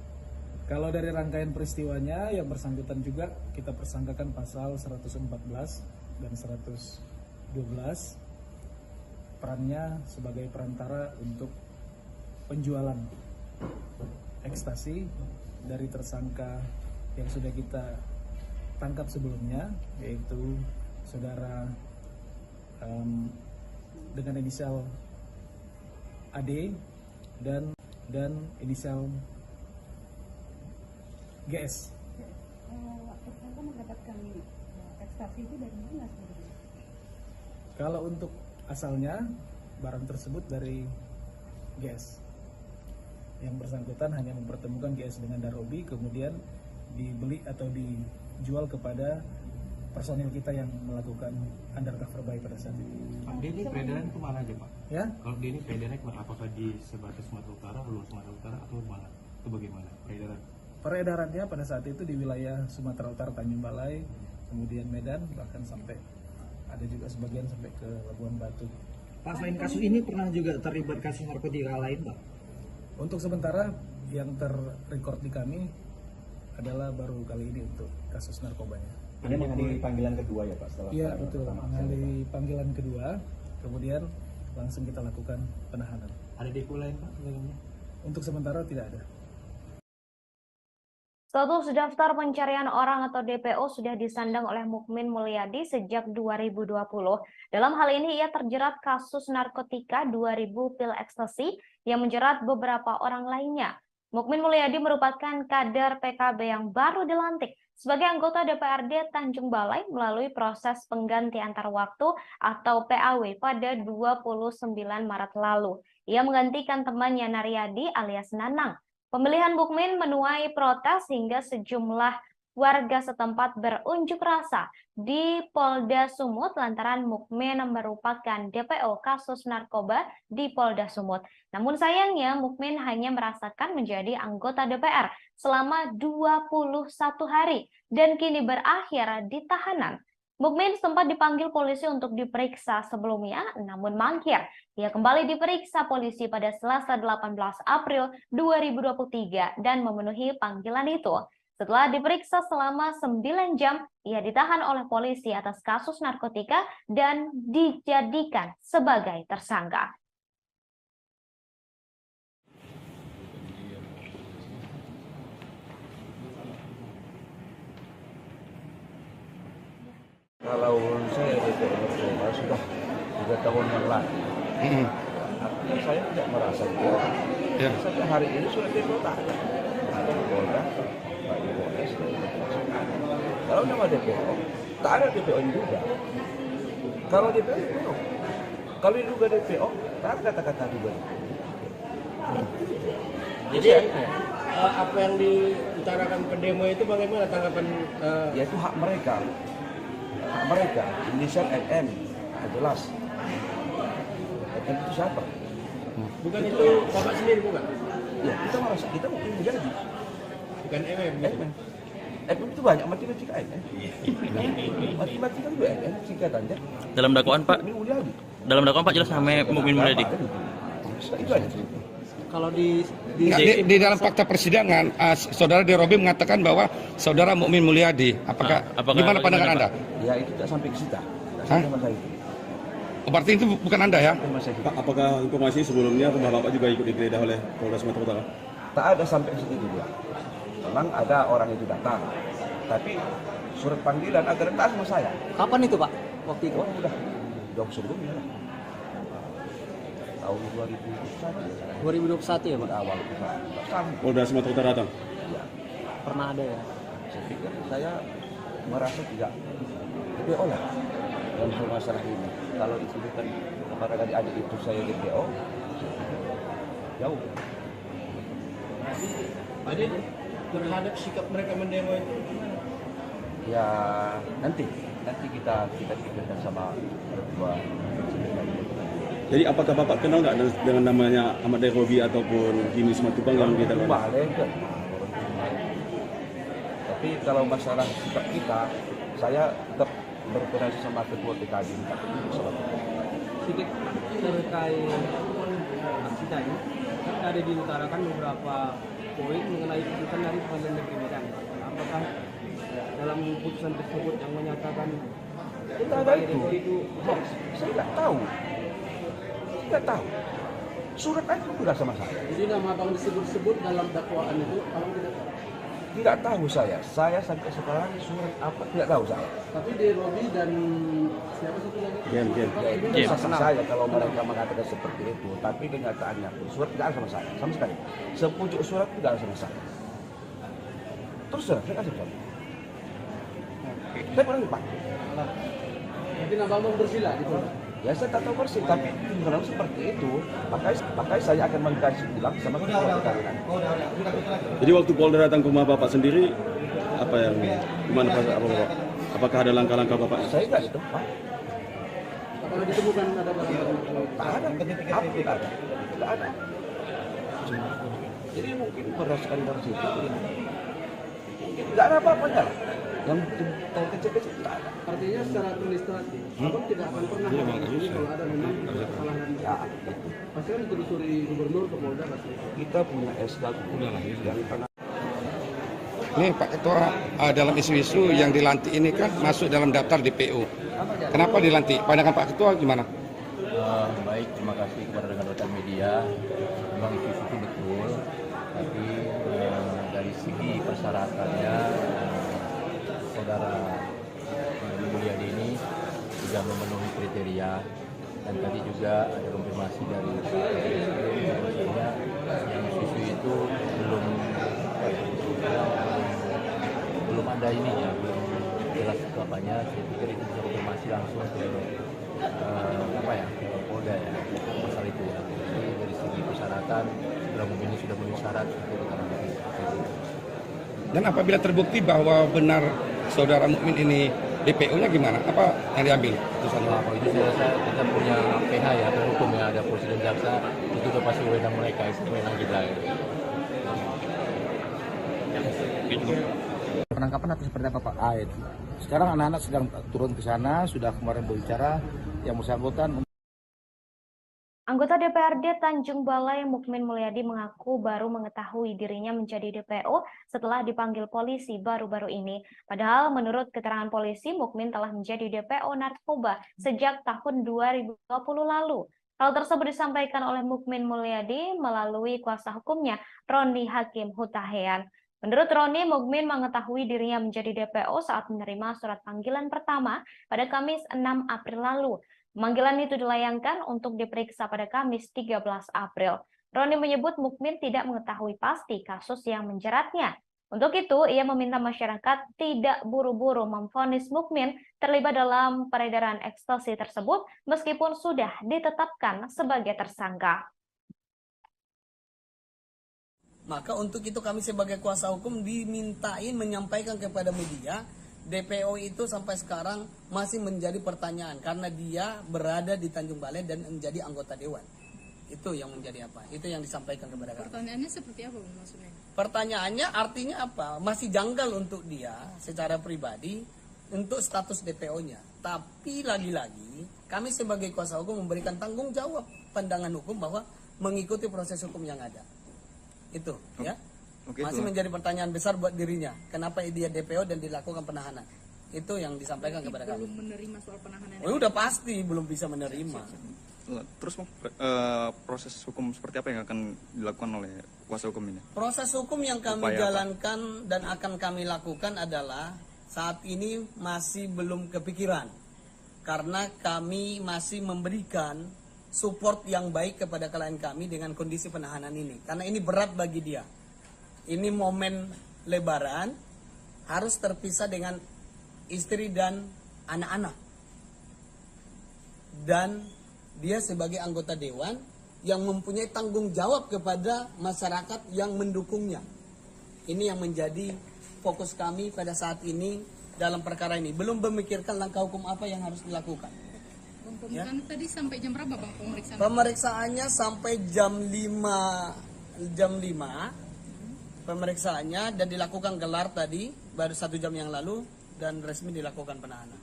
Kalau dari rangkaian peristiwanya, yang bersangkutan juga kita persangkakan pasal 114 dan 112, perannya sebagai perantara untuk penjualan ekstasi dari tersangka yang sudah kita tangkap sebelumnya, yaitu saudara dengan inisial AD dan inisial GS. Tersangka mendapatkan ekstasi itu dari mana sebenarnya? Kalau untuk asalnya, barang tersebut dari GS. Yang bersangkutan hanya mempertemukan GS dengan Darobi, kemudian dibeli atau dijual kepada personil kita yang melakukan undercover buy pada saat itu. Pak, dia ini peredaran kemana aja Pak? Ya? Kalau dia ini peredarannya kemana? Apakah di sebatas Sumatera Utara, luar Sumatera Utara, atau mana? Itu bagaimana peredaran? Peredarannya pada saat itu di wilayah Sumatera Utara, Tanjung Balai, kemudian Medan, bahkan sampai ada juga sebagian sampai ke Labuan Batu. Pak, selain kasus ini pernah juga terlibat kasus narkotika lain, Pak? Untuk sementara yang terrecord di kami adalah baru kali ini untuk kasus narkobanya. Ini menghadiri panggilan kedua ya Pak? Setelah Iya betul, menghadiri panggilan kedua, kemudian langsung kita lakukan penahanan. Ada depo lain Pak sebelumnya? Untuk sementara tidak ada. Status daftar pencarian orang atau DPO sudah disandang oleh Mukmin Mulyadi sejak 2020. Dalam hal ini ia terjerat kasus narkotika 2000 pil ekstasi yang menjerat beberapa orang lainnya. Mukmin Mulyadi merupakan kader PKB yang baru dilantik sebagai anggota DPRD Tanjung Balai melalui proses pengganti antar waktu atau PAW pada 29 Maret lalu. Ia menggantikan temannya Naryadi alias Nanang. Pemilihan Mukmin menuai protes hingga sejumlah warga setempat berunjuk rasa di Polda Sumut lantaran Mukmin merupakan DPO kasus narkoba di Polda Sumut. Namun sayangnya Mukmin hanya merasakan menjadi anggota DPR selama 21 hari dan kini berakhir di tahanan. Mukmin sempat dipanggil polisi untuk diperiksa sebelumnya, namun mangkir. Ia kembali diperiksa polisi pada Selasa 18 April 2023 dan memenuhi panggilan itu. Setelah diperiksa selama 9 jam, ia ditahan oleh polisi atas kasus narkotika dan dijadikan sebagai tersangka. Kalau saya DPO narkoba sudah 3 tahun yang lalu, artinya saya tidak merasa kok. Saja hari ini sudah DPO tak ada. Ada Polda, Pak Polres, kalau nama DPO, tak ada DPO yang juga. Kalau DPO, DPO. Kalau juga DPO, tak ada kata-kata juga. Jadi apa yang diutarakan pendemo itu bagaimana tanggapan? Ya itu hak mereka. Mereka, inisial NM, jelas. NM itu siapa? Bukan itu Bapak sendiri bukan? Ya, kita merasa kita mungkin menjadi. Bukan MM. MM itu banyak matematika NM. Matematika juga NM singkatannya. Dalam dakwaan Pak? Dalam dakwaan Pak jelas namanya Mukmin Mulyadi. Itu aja. Kalau di di dalam fakta persidangan, saudara Derobi mengatakan bahwa saudara Mukmin Mulyadi. Apakah gimana pandangan Anda? Ya itu tidak sampai ke situ. Hah? Berarti itu bukan Anda ya? Pak, apakah informasi sebelumnya rumah Bapak juga ikut digeledah oleh Polda Sumatera Utara? Tak ada sampai ke situ juga. Memang ada orang itu datang, tapi surat panggilan agar datang sama saya. Kapan itu Pak? Waktu itu? Oh, udah jauh sebelumnya lah. Tahun 2021 ya Pak? Awal Polda Sumatera Utara datang? Ya. Pernah ada ya? Saya pikir saya merasa tidak DPO lah dalam masalah ini. Kalau disebutkan kepada adik-adik itu saya DPO, jauh. Adik, terhadap sikap mereka mendemo itu gimana? Ya nanti kita pikirkan sama kedua. Jadi apakah Bapak kenal nggak dengan namanya Ahmad Derobi ataupun Jimmy Simatupang yang kita kenal? Tapi kalau masalah sikap kita, saya tetap berkoordinasi sama ketua TKD. Sedikit terkait aksi tadi, kan ada diutarakan beberapa poin mengenai putusan dari Pengadilan Negeri Medan. Apakah dalam putusan tersebut yang menyatakan kita ada itu hoax? Saya nggak tahu. Surat aja sudah sama saya. Jadi nama abang disebut-sebut dalam dakwaan itu, abang tidak tahu? Tidak tahu saya. Saya sampai sekarang surat apa tidak tahu saya. Tapi Derobi dan siapa satu lagi? Ya, itu sama saya kalau mereka mengatakan seperti itu. Tapi kenyataannya surat tidak ada sama saya, sama sekali. Sepucuk surat tidak ada sama saya. Terus saya kasih surat. Saya pernah lupa. Jadi nama abang bersila gitu. Ya saya tak tahu persis, tapi kalau seperti itu, makanya saya akan mengkaji ulang sama ketua TKD. Jadi waktu Polda datang ke rumah Bapak sendiri, gimana perasaan Bapak? Apakah ada langkah-langkah Bapak? Saya nggak di tempat. Apakah ditemukan ada barang? Tak ada, apa tidak ada? Tidak ada. Jadi mungkin berdasarkan dari situ, tidak ada apa-apanya. Yang kecil-kecil tidak ada. Artinya secara administratif, abang tidak akan pernah mengajukan kalau ada memang kesalahan. Ya, pasti kan ditelusuri gubernur ke Polda pasti. Kita punya SK yang pernah. Nih Pak Ketua, dalam isu-isu yang dilantik ini kan masuk dalam daftar DPO. Kenapa dilantik? Pandangan Pak Ketua gimana? Baik, terima kasih kepada rekan-rekan media. Memang isu itu betul, tapi dari segi persyaratannya saudara Mulyadi ini sudah memenuhi kriteria, dan tadi juga ada konfirmasi dari bahwasanya yang isu itu belum ada ini ya, belum jelas apanya. Saya pikir itu bisa konfirmasi langsung ke Polda ya masalah itu ya. Jadi dari segi persyaratan saudara Mukmin ini sudah memenuhi syarat untuk keterangan itu. Dan apabila terbukti bahwa benar saudara Mukmin ini DPO-nya gimana? Apa yang diambil putusannya? Kalau itu saya rasa kita punya PH ya, hukum ya, ada polisi dan jaksa, itu udah pasti wewenang mereka, itu wewenang kita. Ya. Penangkapan atau seperti apa Pak? Sekarang anak-anak sedang turun ke sana, sudah kemarin berbicara yang bersangkutan. Anggota DPRD Tanjung Balai Mukmin Mulyadi mengaku baru mengetahui dirinya menjadi DPO setelah dipanggil polisi baru-baru ini. Padahal menurut keterangan polisi, Mukmin telah menjadi DPO narkoba sejak tahun 2020 lalu. Hal tersebut disampaikan oleh Mukmin Mulyadi melalui kuasa hukumnya, Roni Hakim Hutahean. Menurut Roni, Mukmin mengetahui dirinya menjadi DPO saat menerima surat panggilan pertama pada Kamis 6 April lalu. Pemanggilan itu dilayangkan untuk diperiksa pada Kamis 13 April. Roni menyebut Mukmin tidak mengetahui pasti kasus yang menjeratnya. Untuk itu, ia meminta masyarakat tidak buru-buru memvonis Mukmin terlibat dalam peredaran ekstasi tersebut meskipun sudah ditetapkan sebagai tersangka. Maka untuk itu kami sebagai kuasa hukum dimintain menyampaikan kepada media, DPO itu sampai sekarang masih menjadi pertanyaan karena dia berada di Tanjung Balai dan menjadi anggota dewan. Itu yang menjadi apa? Itu yang disampaikan kepada kami. Pertanyaannya seperti apa maksudnya? Pertanyaannya artinya apa? Masih janggal untuk dia secara pribadi untuk status DPO-nya. Tapi lagi-lagi kami sebagai kuasa hukum memberikan tanggung jawab pandangan hukum bahwa mengikuti proses hukum yang ada. Itu ya. Oke, Masih itu. menjadi pertanyaan besar buat dirinya. Kenapa dia DPO dan dilakukan penahanan? Itu yang disampaikan kepada kami. Belum menerima soal penahanan. Oh, udah pasti belum bisa menerima. Terus Bang, proses hukum seperti apa yang akan dilakukan oleh kuasa hukum ini? Proses hukum yang kami Upaya apa? jalankan dan akan kami lakukan adalah saat ini masih belum kepikiran. Karena kami masih memberikan support yang baik kepada klien kami dengan kondisi penahanan ini. Karena ini berat bagi dia. Ini momen lebaran, harus terpisah dengan istri dan anak-anak. Dan dia sebagai anggota dewan yang mempunyai tanggung jawab kepada masyarakat yang mendukungnya. Ini yang menjadi fokus kami pada saat ini dalam perkara ini. Belum memikirkan langkah hukum apa yang harus dilakukan. Ya. Tadi sampai jam berapa Bang pemeriksaan? Pemeriksaannya sampai jam 5 pemeriksaannya dan dilakukan gelar tadi baru 1 jam yang lalu dan resmi dilakukan penahanan.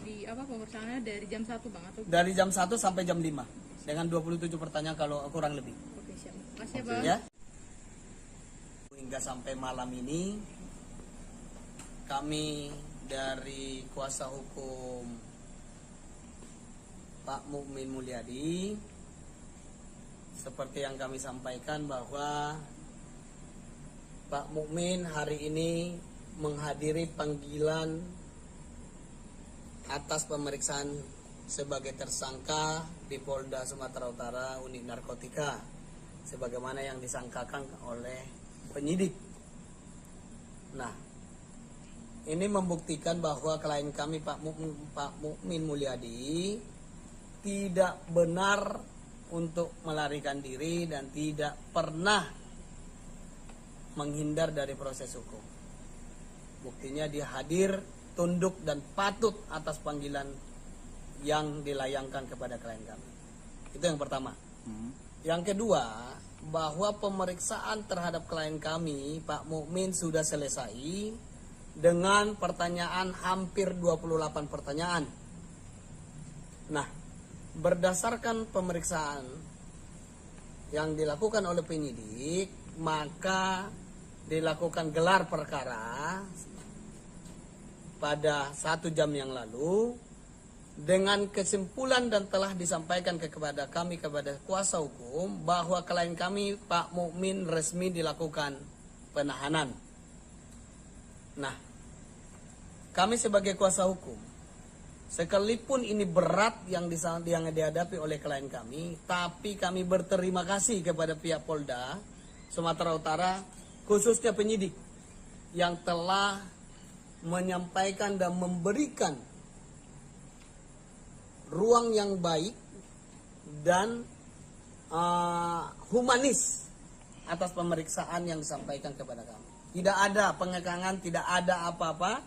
Di apa pemeriksaannya dari jam 1 Bang atau? Dari jam 1 sampai jam 5 dengan 27 pertanyaan kalau kurang lebih. Oke, siap. Makasih Bang. Ya. Hingga sampai malam ini kami dari kuasa hukum Pak Mukmin Mulyadi seperti yang kami sampaikan bahwa Pak Mukmin hari ini menghadiri panggilan atas pemeriksaan sebagai tersangka di Polda Sumatera Utara unit narkotika sebagaimana yang disangkakan oleh penyidik. Nah, ini membuktikan bahwa klien kami Pak Mukmin Mulyadi tidak benar untuk melarikan diri dan tidak pernah menghindar dari proses hukum. Buktinya dia hadir, tunduk dan patut atas panggilan yang dilayangkan kepada klien kami. Itu yang pertama. Yang kedua, bahwa pemeriksaan terhadap klien kami Pak Mukmin sudah selesai dengan pertanyaan hampir 28 pertanyaan. Nah, berdasarkan pemeriksaan yang dilakukan oleh penyidik, maka dilakukan gelar perkara pada 1 jam yang lalu dengan kesimpulan dan telah disampaikan kepada kami kepada kuasa hukum bahwa klien kami Pak Mukmin resmi dilakukan penahanan. Nah, kami sebagai kuasa hukum, sekalipun ini berat yang dihadapi oleh klien kami, tapi kami berterima kasih kepada pihak Polda Sumatera Utara, khususnya penyidik yang telah menyampaikan dan memberikan ruang yang baik dan humanis atas pemeriksaan yang disampaikan kepada kami. Tidak ada pengekangan, tidak ada apa-apa.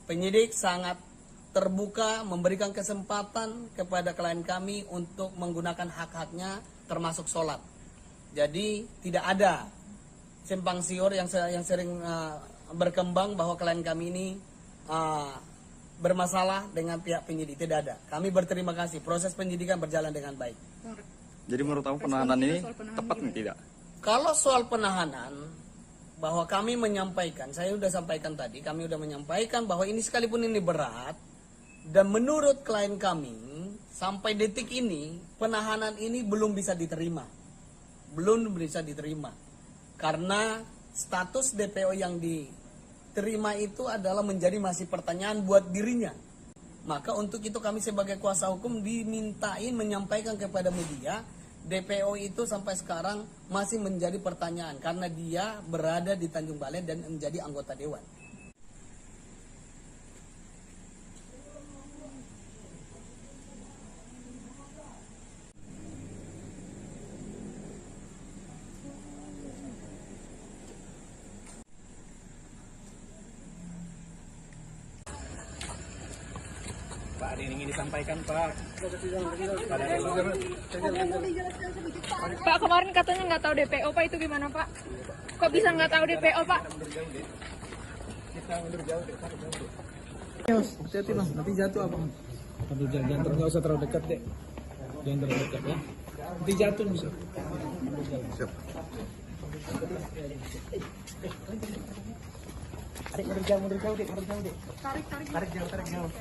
Penyidik sangat terbuka memberikan kesempatan kepada klien kami untuk menggunakan hak-haknya termasuk sholat. Jadi tidak ada simpang siur yang sering berkembang bahwa klien kami ini bermasalah dengan pihak penyidik. Tidak ada. Kami berterima kasih. Proses penyidikan berjalan dengan baik. Jadi menurut kamu penahanan ini tepat nih tidak? Kalau soal penahanan, bahwa kami menyampaikan, saya sudah sampaikan tadi, kami sudah menyampaikan bahwa ini sekalipun ini berat, dan menurut klien kami, sampai detik ini, penahanan ini belum bisa diterima. Belum bisa diterima. Karena status DPO yang diterima itu adalah menjadi masih pertanyaan buat dirinya. Maka untuk itu kami sebagai kuasa hukum dimintain menyampaikan kepada media, DPO itu sampai sekarang masih menjadi pertanyaan karena dia berada di Tanjung Balai dan menjadi anggota dewan. Pak, ada yang ingin disampaikan, Pak. Pak, kemarin katanya nggak tahu DPO, Pak, itu gimana, Pak? Kok bisa nggak tahu DPO, Pak? Hati-hati, Mas. Nanti jatuh apa? Jangan nggak usah terlalu dekat, dek. Jangan terlalu dekat, ya. Di jantung bisa. Siap. Adik mundur jauh, Dik, mundur jauh, Dik. Tarik jauh.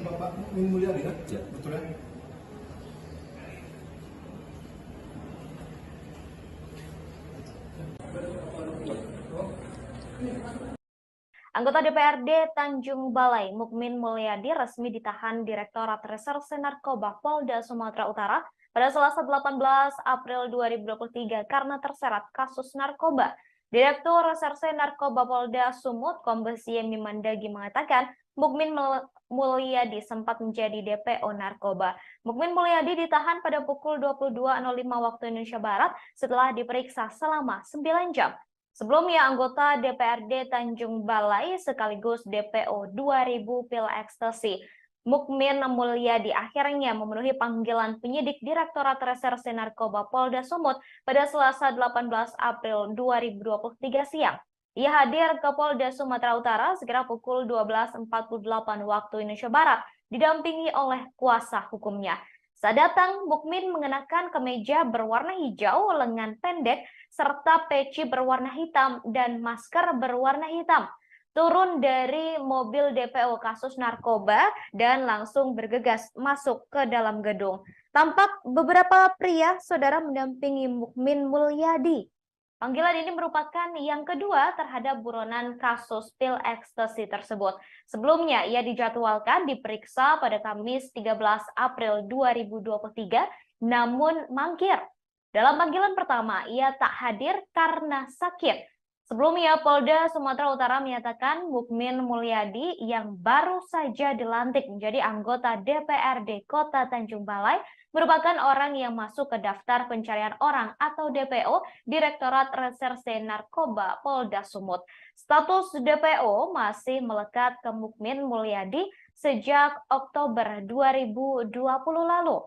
Bapak Mukmin Mulyadi kan? Ya, betul ya? Anggota DPRD Tanjung Balai, Mukmin Mulyadi, resmi ditahan Direktorat Reserse Narkoba Polda Sumatera Utara pada Selasa 18 April 2023 karena terseret kasus narkoba. Direktur Reserse Narkoba Polda Sumut, Kombes Yemi Mandagi mengatakan, Mukmin Mulyadi sempat menjadi DPO narkoba. Mukmin Mulyadi ditahan pada pukul 22.05 waktu Indonesia Barat setelah diperiksa selama 9 jam. Sebelumnya, anggota DPRD Tanjung Balai sekaligus DPO 2000 pil ekstasi, Mukmin Mulyadi akhirnya memenuhi panggilan penyidik Direktorat Reserse Narkoba Polda Sumut pada Selasa 18 April 2023 siang. Ia hadir ke Polda Sumatera Utara sekitar pukul 12.48 waktu Indonesia Barat, didampingi oleh kuasa hukumnya. Saat datang, Mukmin mengenakan kemeja berwarna hijau, lengan pendek, serta peci berwarna hitam dan masker berwarna hitam. Turun dari mobil DPO kasus narkoba dan langsung bergegas masuk ke dalam gedung. Tampak beberapa pria saudara mendampingi Mukmin Mulyadi. Panggilan ini merupakan yang kedua terhadap buronan kasus pil ekstasi tersebut. Sebelumnya, ia dijadwalkan diperiksa pada Kamis 13 April 2023, namun mangkir. Dalam panggilan pertama, ia tak hadir karena sakit. Sebelumnya, Polda Sumatera Utara menyatakan Mukmin Mulyadi yang baru saja dilantik menjadi anggota DPRD Kota Tanjung Balai merupakan orang yang masuk ke daftar pencarian orang atau DPO Direktorat Reserse Narkoba Polda Sumut. Status DPO masih melekat ke Mukmin Mulyadi sejak Oktober 2020 lalu.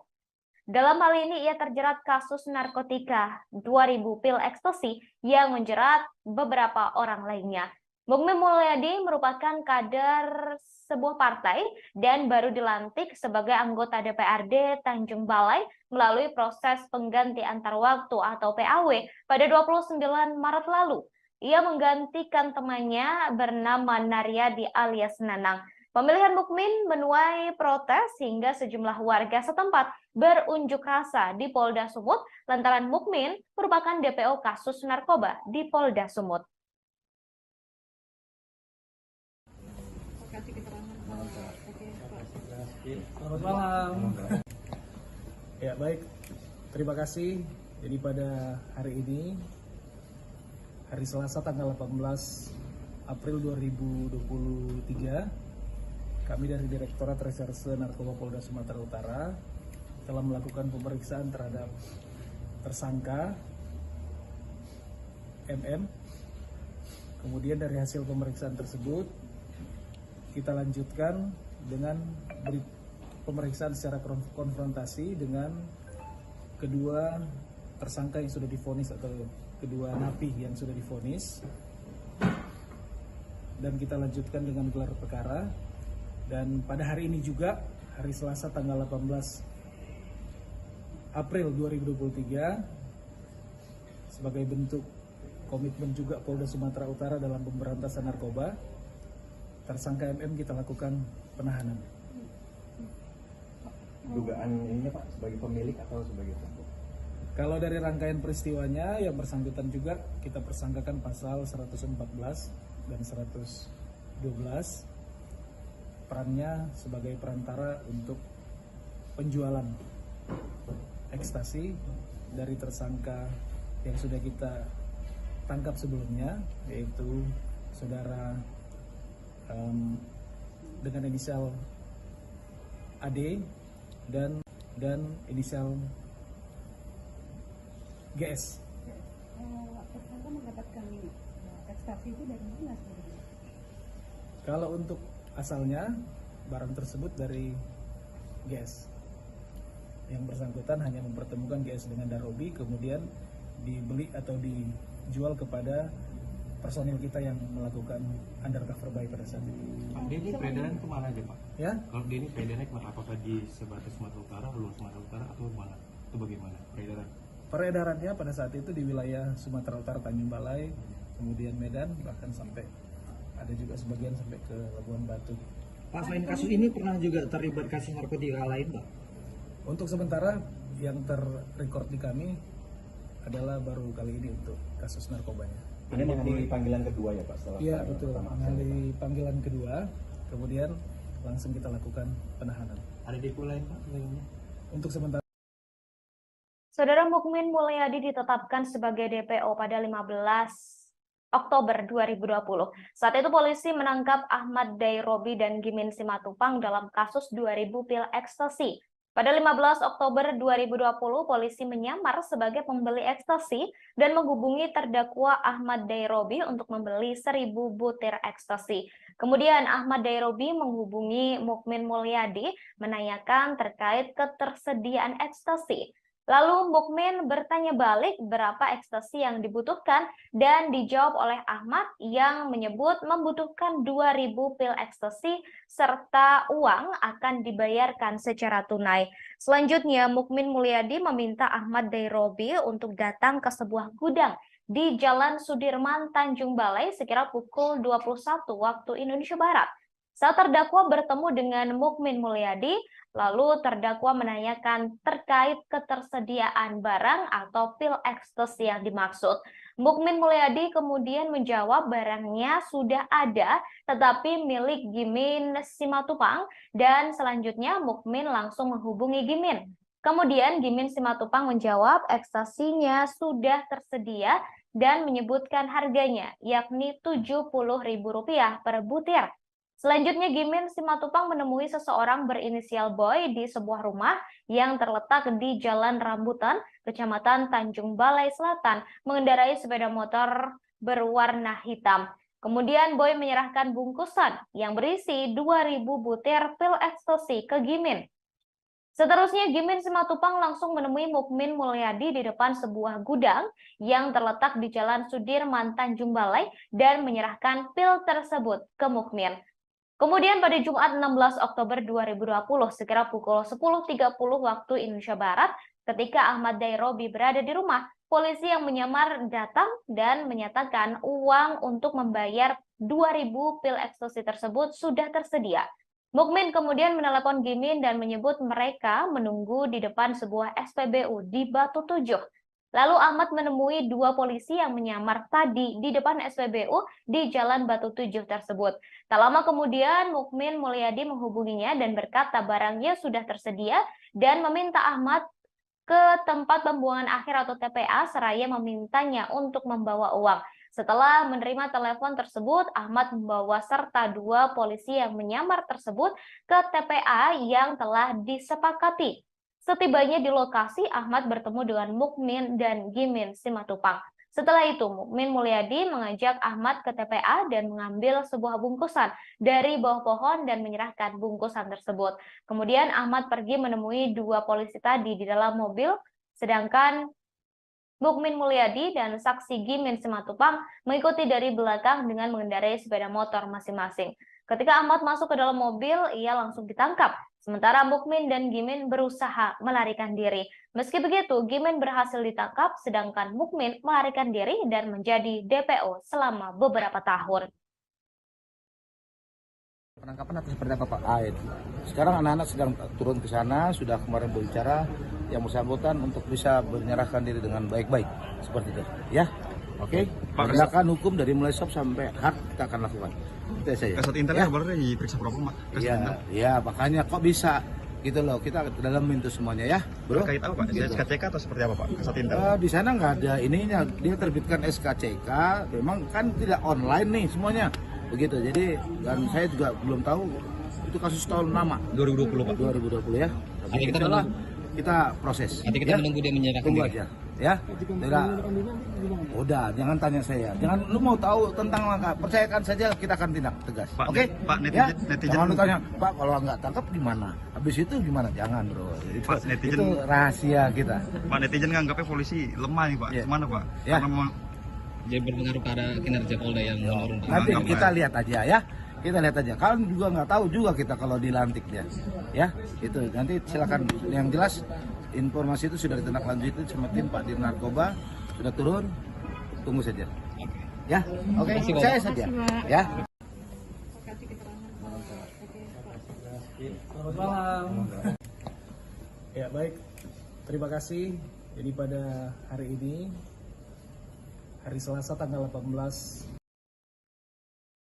Dalam hal ini ia terjerat kasus narkotika 2000 pil ekstasi yang menjerat beberapa orang lainnya. Mukmin Mulyadi merupakan kader sebuah partai dan baru dilantik sebagai anggota DPRD Tanjung Balai melalui proses pengganti antar waktu atau PAW pada 29 Maret lalu. Ia menggantikan temannya bernama Naryadi alias Nanang. Pemilihan Mukmin menuai protes hingga sejumlah warga setempat berunjuk rasa di Polda Sumut lantaran Mukmin merupakan DPO kasus narkoba di Polda Sumut. Selamat malam. Ya baik, terima kasih. Jadi pada hari ini, hari Selasa tanggal 18 April 2023, kami dari Direktorat Reserse Narkoba Polda Sumatera Utara telah melakukan pemeriksaan terhadap tersangka MM. Kemudian dari hasil pemeriksaan tersebut, kita lanjutkan dengan pemeriksaan secara konfrontasi dengan kedua tersangka yang sudah divonis atau kedua napi yang sudah divonis, dan kita lanjutkan dengan gelar perkara. Dan pada hari ini juga, hari Selasa tanggal 18 April 2023, sebagai bentuk komitmen juga Polda Sumatera Utara dalam pemberantasan narkoba, tersangka MM kita lakukan penahanan. Dugaan ini Pak sebagai pemilik atau sebagai pelaku? Kalau dari rangkaian peristiwanya, yang bersangkutan juga kita persangkakan pasal 114 dan 112, perannya sebagai perantara untuk penjualan ekstasi dari tersangka yang sudah kita tangkap sebelumnya, yaitu saudara dengan inisial AD dan inisial GS. Tersangka mendapatkan ekstasi itu dari mana sebenarnya? Kalau untuk asalnya barang tersebut dari GS. Yang bersangkutan hanya mempertemukan GS dengan Darobi, kemudian dibeli atau dijual kepada personil kita yang melakukan undercover buy pada saat itu. Pak, ini peredaran kemana aja Pak? Ya? Kalau ini peredarannya kemana? Apakah di sebatas Sumatera Utara, luar Sumatera Utara atau mana? Itu bagaimana peredaran? Peredarannya pada saat itu di wilayah Sumatera Utara, Tanjung Balai, kemudian Medan, bahkan sampai ada juga sebagian sampai ke Labuan Batu. Pak, selain kasus ini pernah juga terlibat kasus narkotika lain, Pak? Untuk sementara yang terrecord di kami adalah baru kali ini untuk kasus narkobanya. Ini menghadiri panggilan kedua ya Pak? Setelah Iya betul, menghadiri panggilan kedua, kemudian langsung kita lakukan penahanan. Ada depo lain Pak? Untuk sementara. Saudara Mukmin Mulyadi ditetapkan sebagai DPO pada 15 Oktober 2020. Saat itu polisi menangkap Ahmad Dairobi dan Gimin Simatupang dalam kasus 2000 pil ekstasi. Pada 15 Oktober 2020, polisi menyamar sebagai pembeli ekstasi dan menghubungi terdakwa Ahmad Dairobi untuk membeli 1000 butir ekstasi. Kemudian Ahmad Dairobi menghubungi Mukmin Mulyadi menanyakan terkait ketersediaan ekstasi. Lalu Mukmin bertanya balik berapa ekstasi yang dibutuhkan dan dijawab oleh Ahmad yang menyebut membutuhkan 2000 pil ekstasi serta uang akan dibayarkan secara tunai. Selanjutnya Mukmin Mulyadi meminta Ahmad Dairobi untuk datang ke sebuah gudang di Jalan Sudirman, Tanjung Balai sekira pukul 21 waktu Indonesia Barat. Saat terdakwa bertemu dengan Mukmin Mulyadi, lalu terdakwa menanyakan terkait ketersediaan barang atau pil ekstasi yang dimaksud. Mukmin Mulyadi kemudian menjawab barangnya sudah ada, tetapi milik Gimin Simatupang, dan selanjutnya Mukmin langsung menghubungi Gimin. Kemudian Gimin Simatupang menjawab ekstasinya sudah tersedia dan menyebutkan harganya, yakni Rp70.000 per butir. Selanjutnya Gimin Simatupang menemui seseorang berinisial Boy di sebuah rumah yang terletak di Jalan Rambutan, Kecamatan Tanjung Balai Selatan, mengendarai sepeda motor berwarna hitam. Kemudian Boy menyerahkan bungkusan yang berisi 2000 butir pil ekstasi ke Gimin. Seterusnya Gimin Simatupang langsung menemui Mukmin Mulyadi di depan sebuah gudang yang terletak di Jalan Sudirman, Tanjung Balai dan menyerahkan pil tersebut ke Mukmin. Kemudian pada Jumat 16 Oktober 2020 sekira pukul 10.30 waktu Indonesia Barat, ketika Ahmad Dairobi berada di rumah, polisi yang menyamar datang dan menyatakan uang untuk membayar 2000 pil ekstasi tersebut sudah tersedia. Mukmin kemudian menelepon Gimin dan menyebut mereka menunggu di depan sebuah SPBU di Batu Tujuh. Lalu Ahmad menemui dua polisi yang menyamar tadi di depan SPBU di Jalan Batu Tujuh tersebut. Tak lama kemudian Mukmin Mulyadi menghubunginya dan berkata barangnya sudah tersedia dan meminta Ahmad ke tempat pembuangan akhir atau TPA seraya memintanya untuk membawa uang. Setelah menerima telepon tersebut, Ahmad membawa serta dua polisi yang menyamar tersebut ke TPA yang telah disepakati. Setibanya di lokasi, Ahmad bertemu dengan Mukmin dan Gimin Simatupang. Setelah itu, Mukmin Mulyadi mengajak Ahmad ke TPA dan mengambil sebuah bungkusan dari bawah pohon dan menyerahkan bungkusan tersebut. Kemudian Ahmad pergi menemui dua polisi tadi di dalam mobil, sedangkan Mukmin Mulyadi dan saksi Gimin Simatupang mengikuti dari belakang dengan mengendarai sepeda motor masing-masing. Ketika Ahmad masuk ke dalam mobil, ia langsung ditangkap. Sementara Mukmin dan Gimin berusaha melarikan diri. Meski begitu, Gimin berhasil ditangkap, sedangkan Mukmin melarikan diri dan menjadi DPO selama beberapa tahun. Penangkapan atas seperti apa Pak? Sekarang anak-anak sedang turun ke sana, sudah kemarin berbicara yang bersangkutan untuk bisa menyerahkan diri dengan baik-baik. Seperti itu. Ya? Oke? Penegakan hukum dari mulai stop sampai hard kita akan lakukan. Kasat Intel boleh diperiksa propam Pak? Iya, makanya kok bisa gitu loh, kita dalamin itu semuanya ya, bro. Terkait apa Pak? Gitu. SKCK atau seperti apa Pak? Kasat Intel? Di sana nggak ada ininya, dia terbitkan SKCK, memang kan tidak online nih semuanya. Begitu. Jadi dan saya juga belum tahu itu kasus tahun lama 2020 Pak. 2020 ya. Nanti kita Itulah menunggu. kita proses. Nanti kita menunggu dia menyerahkan Tunggu diri. aja, ya. Tidak. Udah, jangan tanya saya. Jangan lu mau tahu tentang langkah, percayakan saja kita akan tindak tegas. Pak, Oke? Pak, Ya? netizen Jangan lu tanya, Pak kalau nggak tangkap gimana? Habis itu gimana? Jangan bro. Pak, netizen- itu rahasia kita. Pak, netizen nganggapnya polisi lemah nih Pak. Gimana Pak? Ya. Karena mau Jadi berpengaruh pada kinerja Polda yang menurun. Pak. Nanti kita lihat aja ya. Kita lihat aja. Kalian juga nggak tahu juga kita kalau dilantik dia. Ya, itu nanti silakan. Yang jelas informasi itu sudah ditindaklanjuti sama tim Pak Dir Narkoba, sudah turun. Tunggu saja. Ya, oke. Terima kasih, Pak. Saya saja. Ya. Selamat malam. Ya baik, terima kasih. Jadi pada hari ini, hari Selasa tanggal 18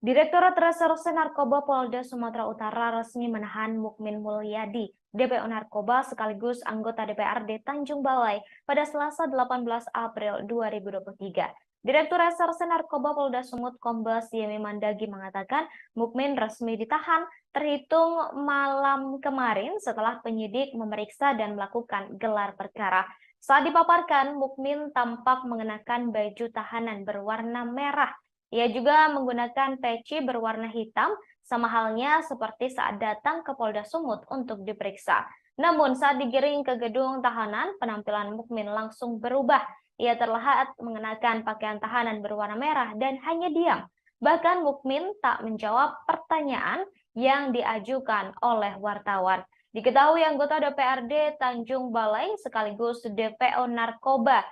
Direktorat Reserse Narkoba Polda Sumatera Utara resmi menahan Mukmin Mulyadi, DPO Narkoba sekaligus anggota DPRD Tanjung Balai pada Selasa 18 April 2023. Direktur Reserse Narkoba Polda Sumut Kombes Yemi Mandagi mengatakan Mukmin resmi ditahan terhitung malam kemarin setelah penyidik memeriksa dan melakukan gelar perkara. Saat dipaparkan, Mukmin tampak mengenakan baju tahanan berwarna merah. Ia juga menggunakan peci berwarna hitam, sama halnya seperti saat datang ke Polda Sumut untuk diperiksa. Namun saat digiring ke gedung tahanan, penampilan Mukmin langsung berubah. Ia terlihat mengenakan pakaian tahanan berwarna merah dan hanya diam. Bahkan Mukmin tak menjawab pertanyaan yang diajukan oleh wartawan. Diketahui anggota DPRD Tanjung Balai sekaligus DPO Narkoba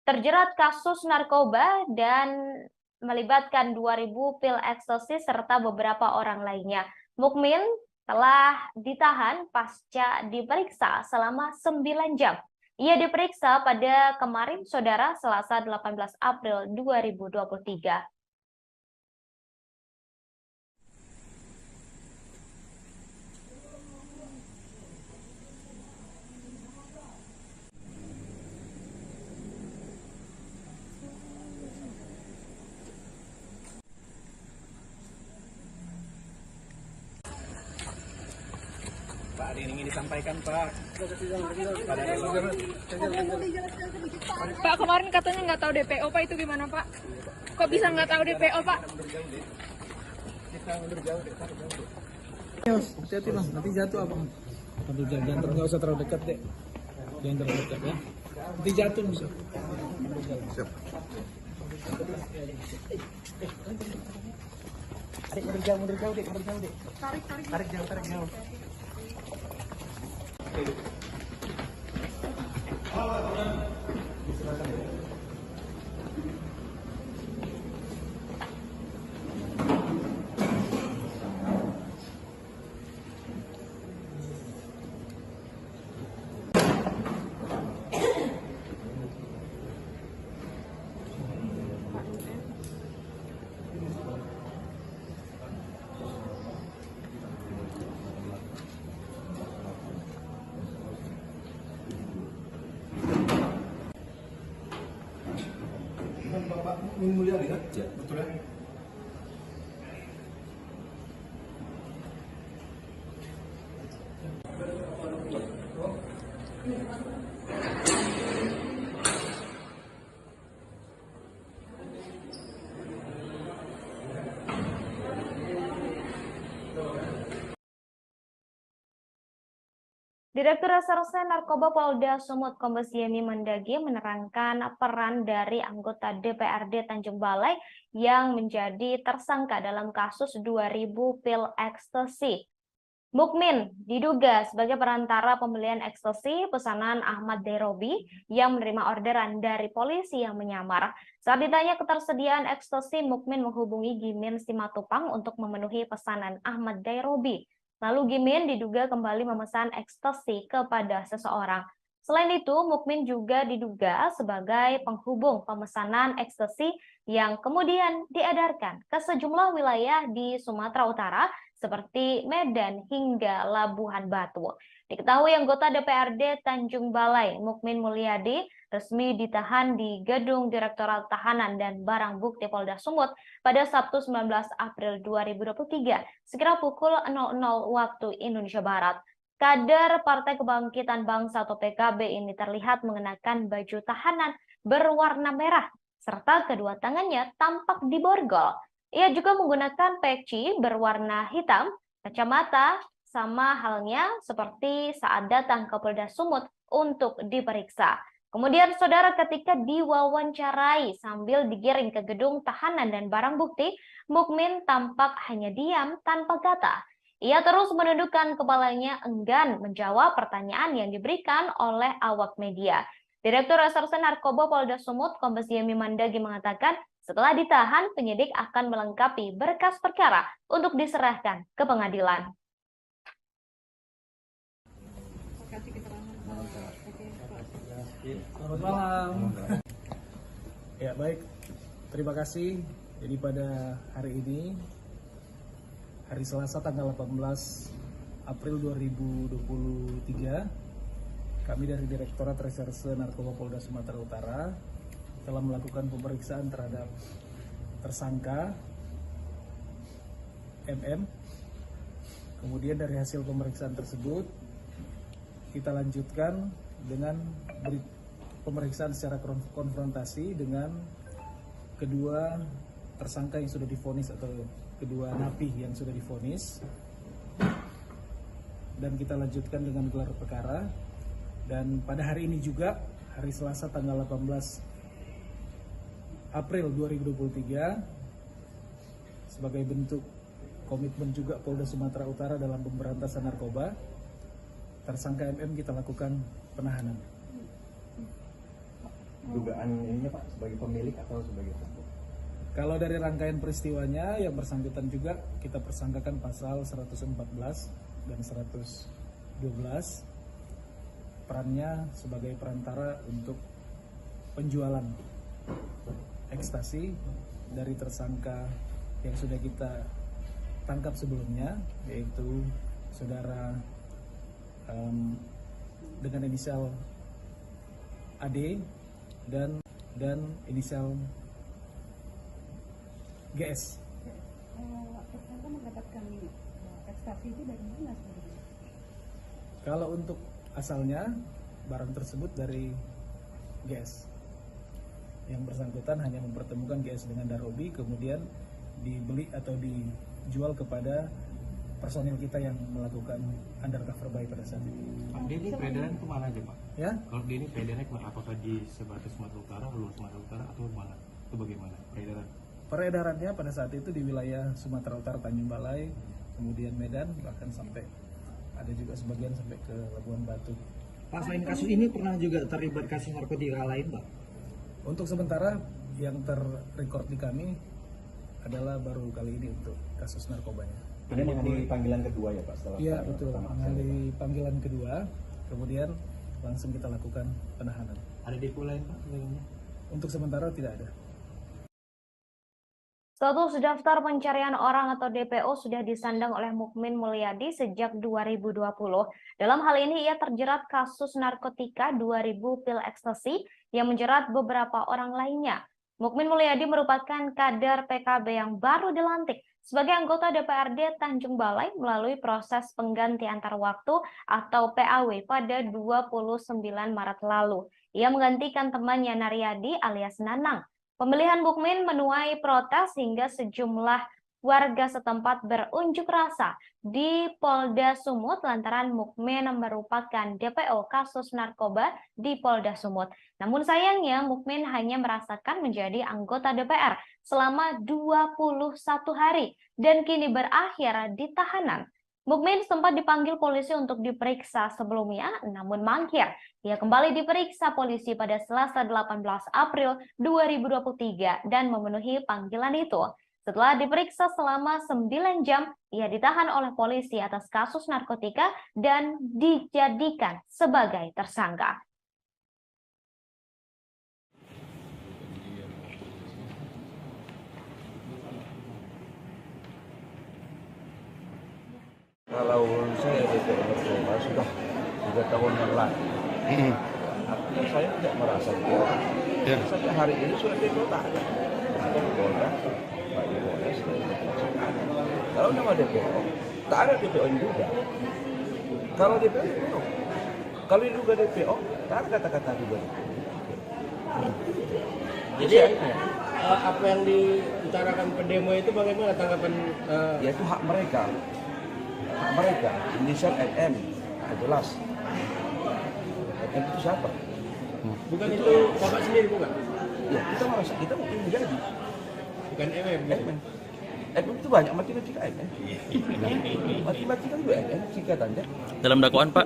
terjerat kasus narkoba dan melibatkan 2.000 pil ekstasi serta beberapa orang lainnya. Mukmin telah ditahan pasca diperiksa selama 9 jam. Ia diperiksa pada kemarin, Saudara, Selasa 18 April 2023. Pak, ada yang ingin disampaikan Pak. Pak, kemarin katanya nggak tahu DPO, Pak, itu gimana, Pak? Kok bisa nggak tahu DPO, Pak? Hati-hati Bang, nanti jatuh apa? Nanti jangan nggak usah terlalu dekat deh. Jangan terlalu dekat ya. Nanti jatuh bisa. Siap. Mundur jauh deh, Tarik jauh. Bapak Mukmin Mulyadi kan? Ya, betul ya. Direktur Reserse Narkoba Polda Sumut Kombes Yemi Mandagi menerangkan peran dari anggota DPRD Tanjung Balai yang menjadi tersangka dalam kasus 2.000 pil ekstasi. Mukmin diduga sebagai perantara pembelian ekstasi pesanan Ahmad Derobi yang menerima orderan dari polisi yang menyamar. Saat ditanya ketersediaan ekstasi, Mukmin menghubungi Gimin Simatupang untuk memenuhi pesanan Ahmad Derobi. Lalu Gimin diduga kembali memesan ekstasi kepada seseorang. Selain itu, Mukmin juga diduga sebagai penghubung pemesanan ekstasi yang kemudian diedarkan ke sejumlah wilayah di Sumatera Utara seperti Medan hingga Labuhan Batu. Diketahui anggota DPRD Tanjung Balai, Mukmin Mulyadi, resmi ditahan di Gedung Direktorat Tahanan dan Barang Bukti Polda Sumut pada Sabtu 19 April 2023, sekira pukul 00 waktu Indonesia Barat. Kader Partai Kebangkitan Bangsa atau PKB ini terlihat mengenakan baju tahanan berwarna merah, serta kedua tangannya tampak diborgol. Ia juga menggunakan peci berwarna hitam, kacamata, sama halnya seperti saat datang ke Polda Sumut untuk diperiksa. Kemudian saudara, ketika diwawancarai sambil digiring ke gedung tahanan dan barang bukti, Mukmin tampak hanya diam tanpa kata. Ia terus menundukkan kepalanya enggan menjawab pertanyaan yang diberikan oleh awak media. Direktur Reserse Narkoba Polda Sumut, Kombes Yemi Mandagi mengatakan, setelah ditahan, penyidik akan melengkapi berkas perkara untuk diserahkan ke pengadilan. Selamat malam. Ya baik, terima kasih. Jadi pada hari ini, hari Selasa tanggal 18 April 2023, kami dari Direktorat Reserse Narkoba Polda Sumatera Utara telah melakukan pemeriksaan terhadap tersangka MM. Kemudian dari hasil pemeriksaan tersebut kita lanjutkan dengan pemeriksaan secara konfrontasi dengan kedua tersangka yang sudah divonis atau kedua napi yang sudah divonis, dan kita lanjutkan dengan gelar perkara. Dan pada hari ini juga, hari Selasa tanggal 18 April 2023, sebagai bentuk komitmen juga Polda Sumatera Utara dalam pemberantasan narkoba, tersangka MM kita lakukan penahanan. Dugaan ininya Pak, sebagai pemilik atau sebagai pelaku? Kalau dari rangkaian peristiwanya, yang bersangkutan juga kita persangkakan pasal 114 dan 112, perannya sebagai perantara untuk penjualan ekstasi dari tersangka yang sudah kita tangkap sebelumnya, yaitu saudara dengan inisial AD dan inisial GS. Tersangka mendapatkan ekstasi itu dari mana sebenarnya? Kalau untuk asalnya, barang tersebut dari GS. Yang bersangkutan hanya mempertemukan GS dengan Darobi, kemudian dibeli atau dijual kepada personil kita yang melakukan undercover buy pada saat itu. Pak, dia ini peredaran kemana aja Pak? Ya? Kalau dia ini peredarannya kemana? Apakah di sebatas Sumatera Utara, luar Sumatera Utara, atau mana? Itu bagaimana peredaran? Peredarannya pada saat itu di wilayah Sumatera Utara, Tanjung Balai, kemudian Medan, bahkan sampai ada juga sebagian sampai ke Labuhan Batu. Pak, selain kasus ini pernah juga terlibat kasus narkotika lain, Pak? Untuk sementara yang terrecord di kami adalah baru kali ini untuk kasus narkobanya. Ini menghadiri panggilan kedua ya Pak? Setelah iya betul, menghadiri panggilan kedua, kemudian langsung kita lakukan penahanan. Ada depo lain Pak? Untuk sementara tidak ada. Status daftar pencarian orang atau DPO sudah disandang oleh Mukmin Mulyadi sejak 2020. Dalam hal ini ia terjerat kasus narkotika 2000 pil ekstasi yang menjerat beberapa orang lainnya. Mukmin Mulyadi merupakan kader PKB yang baru dilantik sebagai anggota DPRD Tanjung Balai melalui proses pengganti antar waktu atau PAW pada 29 Maret lalu. Ia menggantikan temannya Naryadi alias Nanang. Pemilihan Mukmin menuai protes hingga sejumlah warga setempat berunjuk rasa di Polda Sumut lantaran Mukmin merupakan DPO kasus narkoba di Polda Sumut. Namun sayangnya Mukmin hanya merasakan menjadi anggota DPR selama 21 hari dan kini berakhir di tahanan. Mukmin sempat dipanggil polisi untuk diperiksa sebelumnya, namun mangkir. Ia kembali diperiksa polisi pada Selasa 18 April 2023 dan memenuhi panggilan itu. Setelah diperiksa selama 9 jam, ia ditahan oleh polisi atas kasus narkotika dan dijadikan sebagai tersangka. Kalau saya DPO Narkoba sudah 3 tahun yang lalu, artinya saya tidak merasa DPO. Saja hari ini sudah DPO tak ada. Polda, Pak Polres, kalau nama DPO, tak ada DPO yang juga. Kalau DPO, DPO. Kalau juga DPO, tak ada kata-kata juga. Jadi apa yang diutarakan pendemo itu bagaimana tanggapan? Ya itu hak mereka. Hak mereka, inisial NM, jelas. NM itu siapa? Bukan itu Bapak sendiri bukan? Ya kita merasa kita mungkin menjadi. Bukan MM. MM itu banyak matematika MM. Matematika juga MM singkatannya. Dalam dakwaan Pak,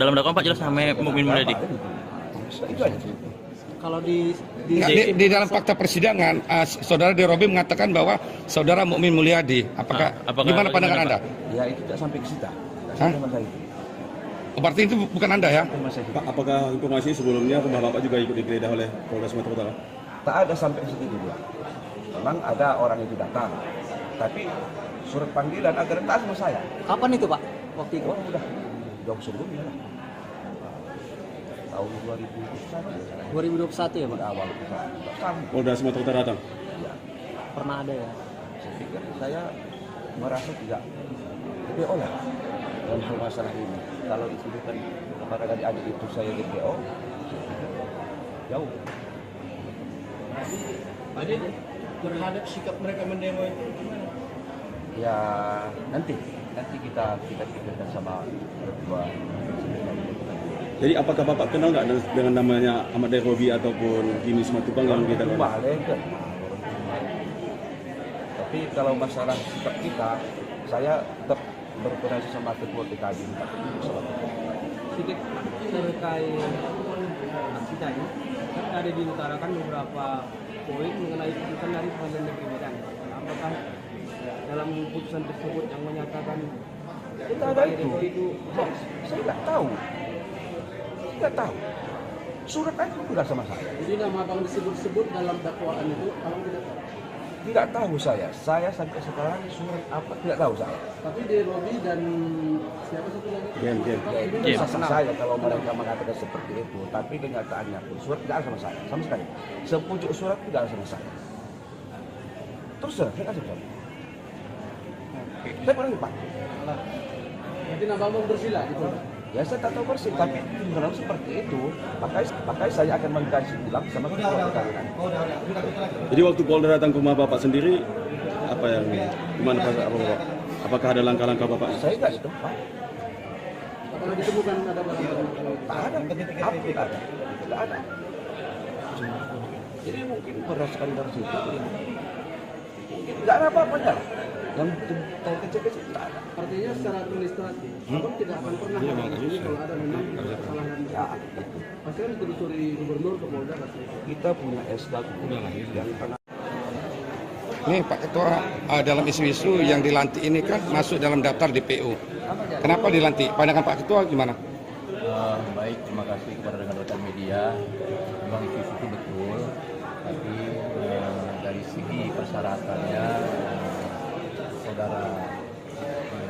dalam dakwaan Pak jelas namanya Mukmin Mulyadi. Itu aja. Kalau di dalam fakta persidangan, saudara Derobi mengatakan bahwa saudara Mukmin Mulyadi. Apakah gimana pandangan Anda? Ya itu tidak sampai ke situ. Berarti itu bukan Anda ya? Pak, apakah informasi sebelumnya rumah Bapak juga ikut digeledah oleh Polda Sumatera Utara? Tak ada sampai ke situ juga. Memang ada orang itu datang, tapi surat panggilan agar datang sama saya. Kapan itu Pak? Waktu itu? Oh, udah jauh sebelumnya lah. Tahun 2021 ya Pak? Awal Polda Sumatera Utara datang? Ya. Pernah ada ya? Saya pikir saya merasa tidak DPO lah dalam hal masalah ini. Kalau dituduhkan kepada adik-adik itu saya DPO, jauh. Adik, terhadap sikap mereka mendemo itu gimana? Ya nanti kita pikirkan sama berdua. Jadi apakah Bapak kenal nggak dengan namanya Ahmad Derobi ataupun Jimmy Simatupang yang kita kenal? Tapi kalau masalah sikap kita, saya tetap berkoordinasi sama ketua TKB. Sedikit terkait aksi tadi, kan ada diutarakan beberapa poin mengenai putusan dari Pengadilan Negeri Medan. Apakah dalam putusan tersebut yang menyatakan kita ada itu hoax? Saya nggak tahu. Surat itu nggak sama saya. Jadi nama abang disebut-sebut dalam dakwaan itu, abang tidak tahu? Tidak tahu saya. Saya sampai sekarang surat apa tidak tahu saya. Tapi Derobi dan siapa satu lagi? Itu sah saya kalau mereka mengatakan seperti itu. Tapi kenyataannya pun surat tidak ada sama saya, sama sekali. Sepucuk surat tidak ada sama saya. Terus saya kasih surat. Saya pernah lupa. Jadi nama abang bersila gitu. Ya saya tak tahu persis, tapi kalau seperti itu, makanya saya akan mengkaji ulang sama ketua TKB. Jadi waktu Polda datang ke rumah Bapak sendiri, gimana perasaan Bapak? Apakah ada langkah-langkah Bapak? Saya nggak di tempat. Apakah ditemukan ada barang-barang? Tak ada, apa tidak ada, tidak ada. Jadi mungkin berdasarkan dari situ, mungkin nggak ada apa-apanya. Yang kecil-kecil tidak ada. Artinya secara administratif, abang tidak akan pernah mengadili kalau ada memang kesalahan. Ya, pasti harus ditelusuri gubernur ke Polda. Kita punya SK yang pernah. Nih Pak Ketua, dalam isu-isu yang dilantik ini kan masuk dalam daftar DPO. Kenapa dilantik? Pandangan Pak Ketua gimana? Baik, terima kasih kepada rekan-rekan media. Memang isu itu betul, tapi dari segi persyaratannya saudara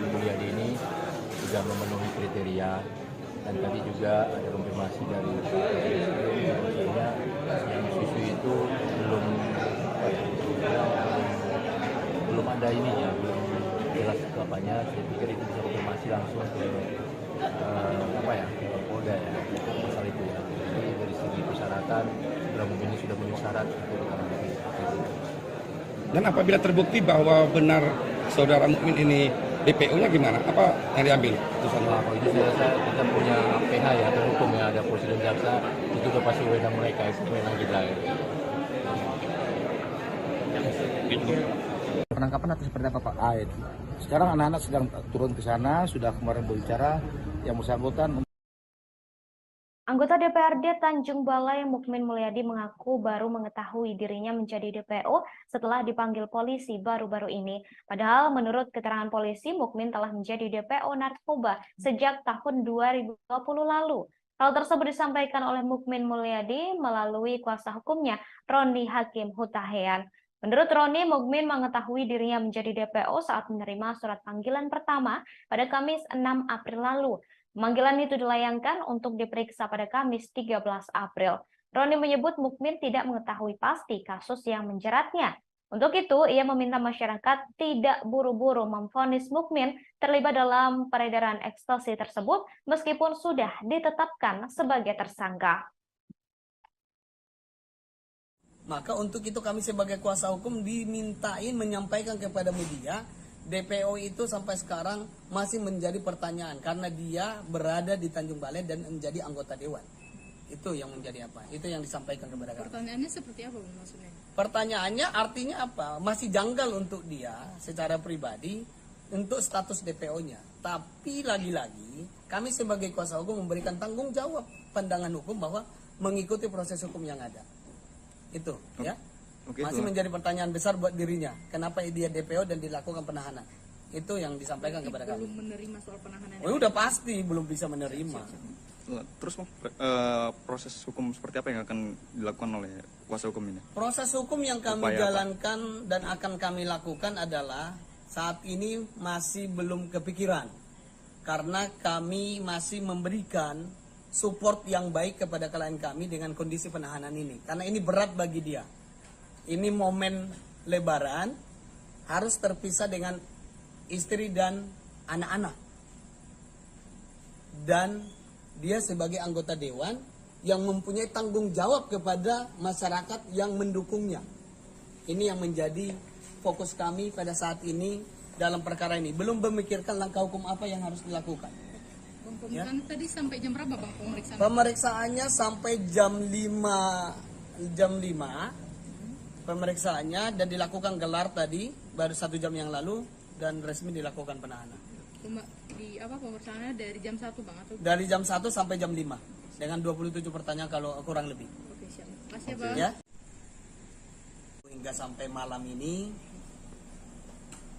Mulyadi ini juga memenuhi kriteria, dan tadi juga ada konfirmasi dari bahwasanya yang isu itu belum ada ininya, belum jelas apanya. Saya pikir itu bisa konfirmasi langsung ke Polda ya masalah itu ya. Jadi dari segi persyaratan saudara Mukmin ini sudah memenuhi syarat untuk dikarantina. Dan apabila terbukti bahwa benar saudara Mukmin ini DPO-nya gimana? Apa yang diambil? Kalau itu saya rasa kita punya PH ya, terhukum ya, ada polisi dan jaksa, itu udah pasti wewenang mereka, itu wewenang kita ya. Penangkapan atau seperti apa Pak? Sekarang anak-anak sedang turun ke sana, sudah kemarin berbicara yang bersangkutan. Anggota DPRD Tanjung Balai Mukmin Mulyadi mengaku baru mengetahui dirinya menjadi DPO setelah dipanggil polisi baru-baru ini. Padahal menurut keterangan polisi, Mukmin telah menjadi DPO narkoba sejak tahun 2020 lalu. Hal tersebut disampaikan oleh Mukmin Mulyadi melalui kuasa hukumnya, Roni Hakim Hutahean. Menurut Roni, Mukmin mengetahui dirinya menjadi DPO saat menerima surat panggilan pertama pada Kamis 6 April lalu. Pemanggilan itu dilayangkan untuk diperiksa pada Kamis 13 April. Roni menyebut Mukmin tidak mengetahui pasti kasus yang menjeratnya. Untuk itu, ia meminta masyarakat tidak buru-buru memvonis Mukmin terlibat dalam peredaran ekstasi tersebut meskipun sudah ditetapkan sebagai tersangka. Maka untuk itu kami sebagai kuasa hukum dimintain menyampaikan kepada media, DPO itu sampai sekarang masih menjadi pertanyaan karena dia berada di Tanjung Balai dan menjadi anggota dewan. Itu yang menjadi apa? Itu yang disampaikan kepada kami. Pertanyaannya seperti apa maksudnya? Pertanyaannya artinya apa? Masih janggal untuk dia secara pribadi untuk status DPO-nya. Tapi lagi-lagi kami sebagai kuasa hukum memberikan tanggung jawab pandangan hukum bahwa mengikuti proses hukum yang ada. Itu ya. Masih menjadi pertanyaan besar buat dirinya. Kenapa dia DPO dan dilakukan penahanan? Itu yang disampaikan kepada kami. Belum menerima soal penahanan. Oh, udah pasti belum bisa menerima. Terus proses hukum seperti apa yang akan dilakukan oleh kuasa hukum ini? Proses hukum yang kami jalankan dan akan kami lakukan adalah saat ini masih belum kepikiran. Karena kami masih memberikan support yang baik kepada klien kami dengan kondisi penahanan ini. Karena ini berat bagi dia. Ini momen lebaran, harus terpisah dengan istri dan anak-anak. Dan dia sebagai anggota dewan yang mempunyai tanggung jawab kepada masyarakat yang mendukungnya. Ini yang menjadi fokus kami pada saat ini dalam perkara ini. Belum memikirkan langkah hukum apa yang harus dilakukan. Pemeriksaan tadi sampai jam berapa Bang pemeriksaan? Pemeriksaannya sampai jam 5 pemeriksaannya dan dilakukan gelar tadi baru 1 jam yang lalu dan resmi dilakukan penahanan. Di apa pemeriksaannya dari jam 1 Bang atau? Dari jam 1 sampai jam 5 dengan 27 pertanyaan kalau kurang lebih. Oke, siap. Makasih Bang. Ya. Hingga sampai malam ini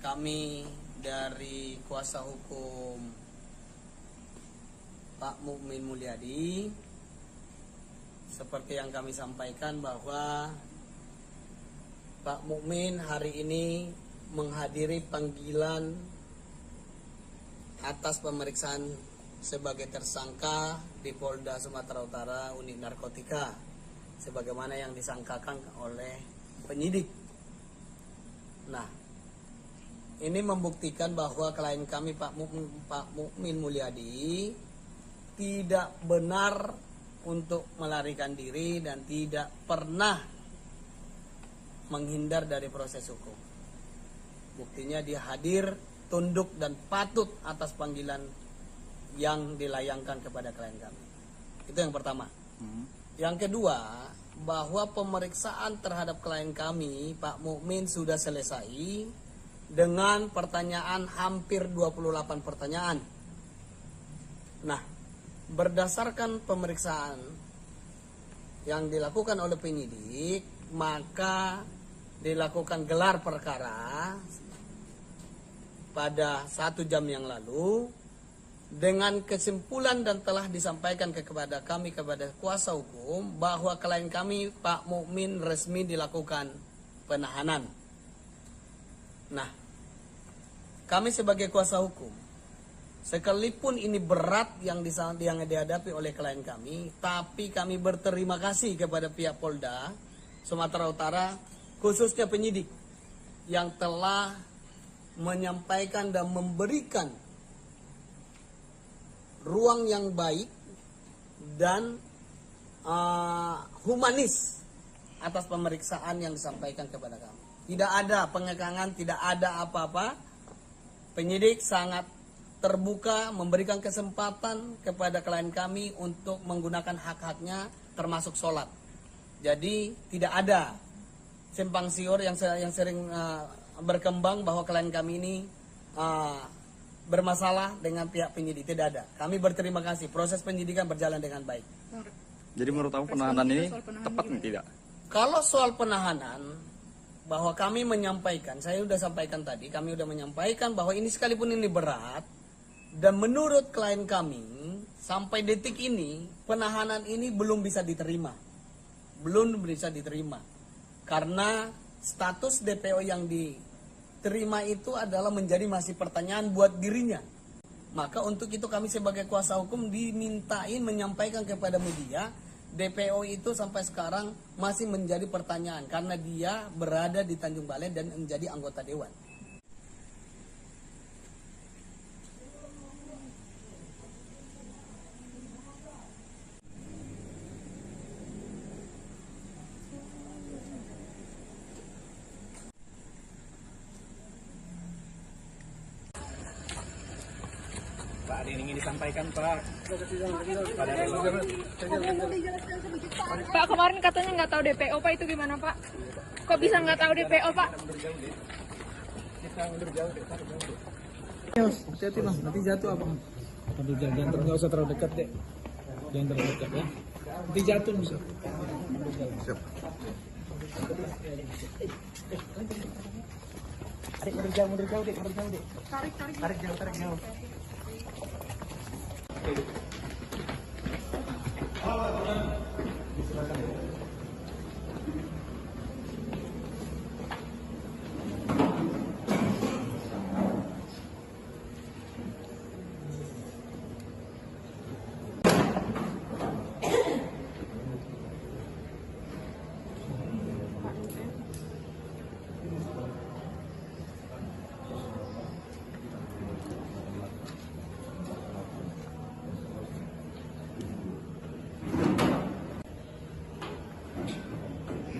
kami dari kuasa hukum Pak Mukmin Mulyadi seperti yang kami sampaikan bahwa Pak Mukmin hari ini menghadiri panggilan atas pemeriksaan sebagai tersangka di Polda Sumatera Utara unit narkotika sebagaimana yang disangkakan oleh penyidik. Nah, ini membuktikan bahwa klien kami Pak Mukmin Mulyadi tidak benar untuk melarikan diri dan tidak pernah menghindar dari proses hukum. Buktinya dia hadir, tunduk dan patut atas panggilan yang dilayangkan kepada klien kami. Itu yang pertama. Yang kedua, bahwa pemeriksaan terhadap klien kami, Pak Mukmin, sudah selesai dengan pertanyaan hampir 28 pertanyaan. Nah, berdasarkan pemeriksaan yang dilakukan oleh penyidik, maka dilakukan gelar perkara pada 1 jam yang lalu dengan kesimpulan dan telah disampaikan kepada kami, kepada kuasa hukum, bahwa klien kami Pak Mukmin resmi dilakukan penahanan. Nah, kami sebagai kuasa hukum, sekalipun ini berat yang dihadapi oleh klien kami, tapi kami berterima kasih kepada pihak Polda Sumatera Utara, khususnya penyidik yang telah menyampaikan dan memberikan ruang yang baik dan humanis atas pemeriksaan yang disampaikan kepada kami. Tidak ada pengekangan, tidak ada apa-apa. Penyidik sangat terbuka, memberikan kesempatan kepada klien kami untuk menggunakan hak-haknya termasuk sholat. Jadi tidak ada simpang siur yang sering berkembang bahwa klien kami ini bermasalah dengan pihak penyidik. Tidak ada. Kami berterima kasih, proses penyidikan berjalan dengan baik. Jadi menurut kamu penahanan ini tepat nih tidak? Kalau soal penahanan, bahwa kami menyampaikan, saya sudah sampaikan tadi, kami sudah menyampaikan bahwa ini sekalipun ini berat, dan menurut klien kami, sampai detik ini, penahanan ini belum bisa diterima. Belum bisa diterima. Karena status DPO yang diterima itu adalah menjadi masih pertanyaan buat dirinya. Maka untuk itu kami sebagai kuasa hukum dimintain menyampaikan kepada media, DPO itu sampai sekarang masih menjadi pertanyaan karena dia berada di Tanjung Balai dan menjadi anggota dewan. Pak, ada yang ingin disampaikan, Pak. Pak, kemarin katanya nggak tahu DPO, Pak, itu gimana, Pak? Kok bisa nggak tahu DPO, Pak? Hati-hati, Bang. Nanti jatuh, Abang. Jangan nggak usah terlalu dekat, Dek. Jangan terlalu dekat, ya. Nanti jatuh, bisa. Siap. Adik, mundur jauh, Dek. Tarik jauh.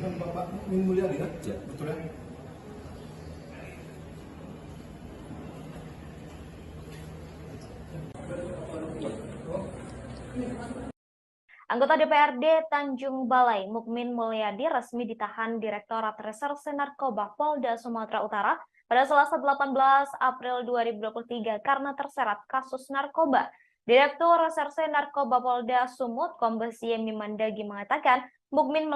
Bapak Min Mulyadi kan? Ya, betul ya? Anggota DPRD Tanjung Balai, Mukmin Mulyadi, resmi ditahan Direktorat Reserse Narkoba Polda Sumatera Utara pada Selasa 18 April 2023 karena terseret kasus narkoba. Direktur Reserse Narkoba Polda Sumut, Kombes Yemi Mandagi mengatakan, Mukmin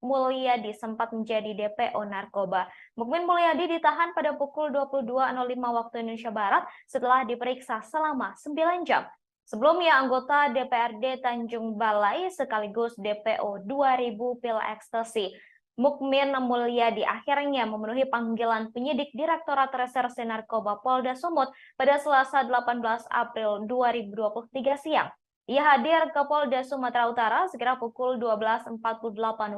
Mulyadi sempat menjadi DPO narkoba. Mukmin Mulyadi ditahan pada pukul 22.05 waktu Indonesia Barat setelah diperiksa selama 9 jam. Sebelumnya, anggota DPRD Tanjung Balai sekaligus DPO 2000 pil ekstasi, Mukmin Mulyadi akhirnya memenuhi panggilan penyidik Direktorat Reserse Narkoba Polda Sumut pada Selasa 18 April 2023 siang. Ia hadir ke Polda Sumatera Utara sekitar pukul 12.48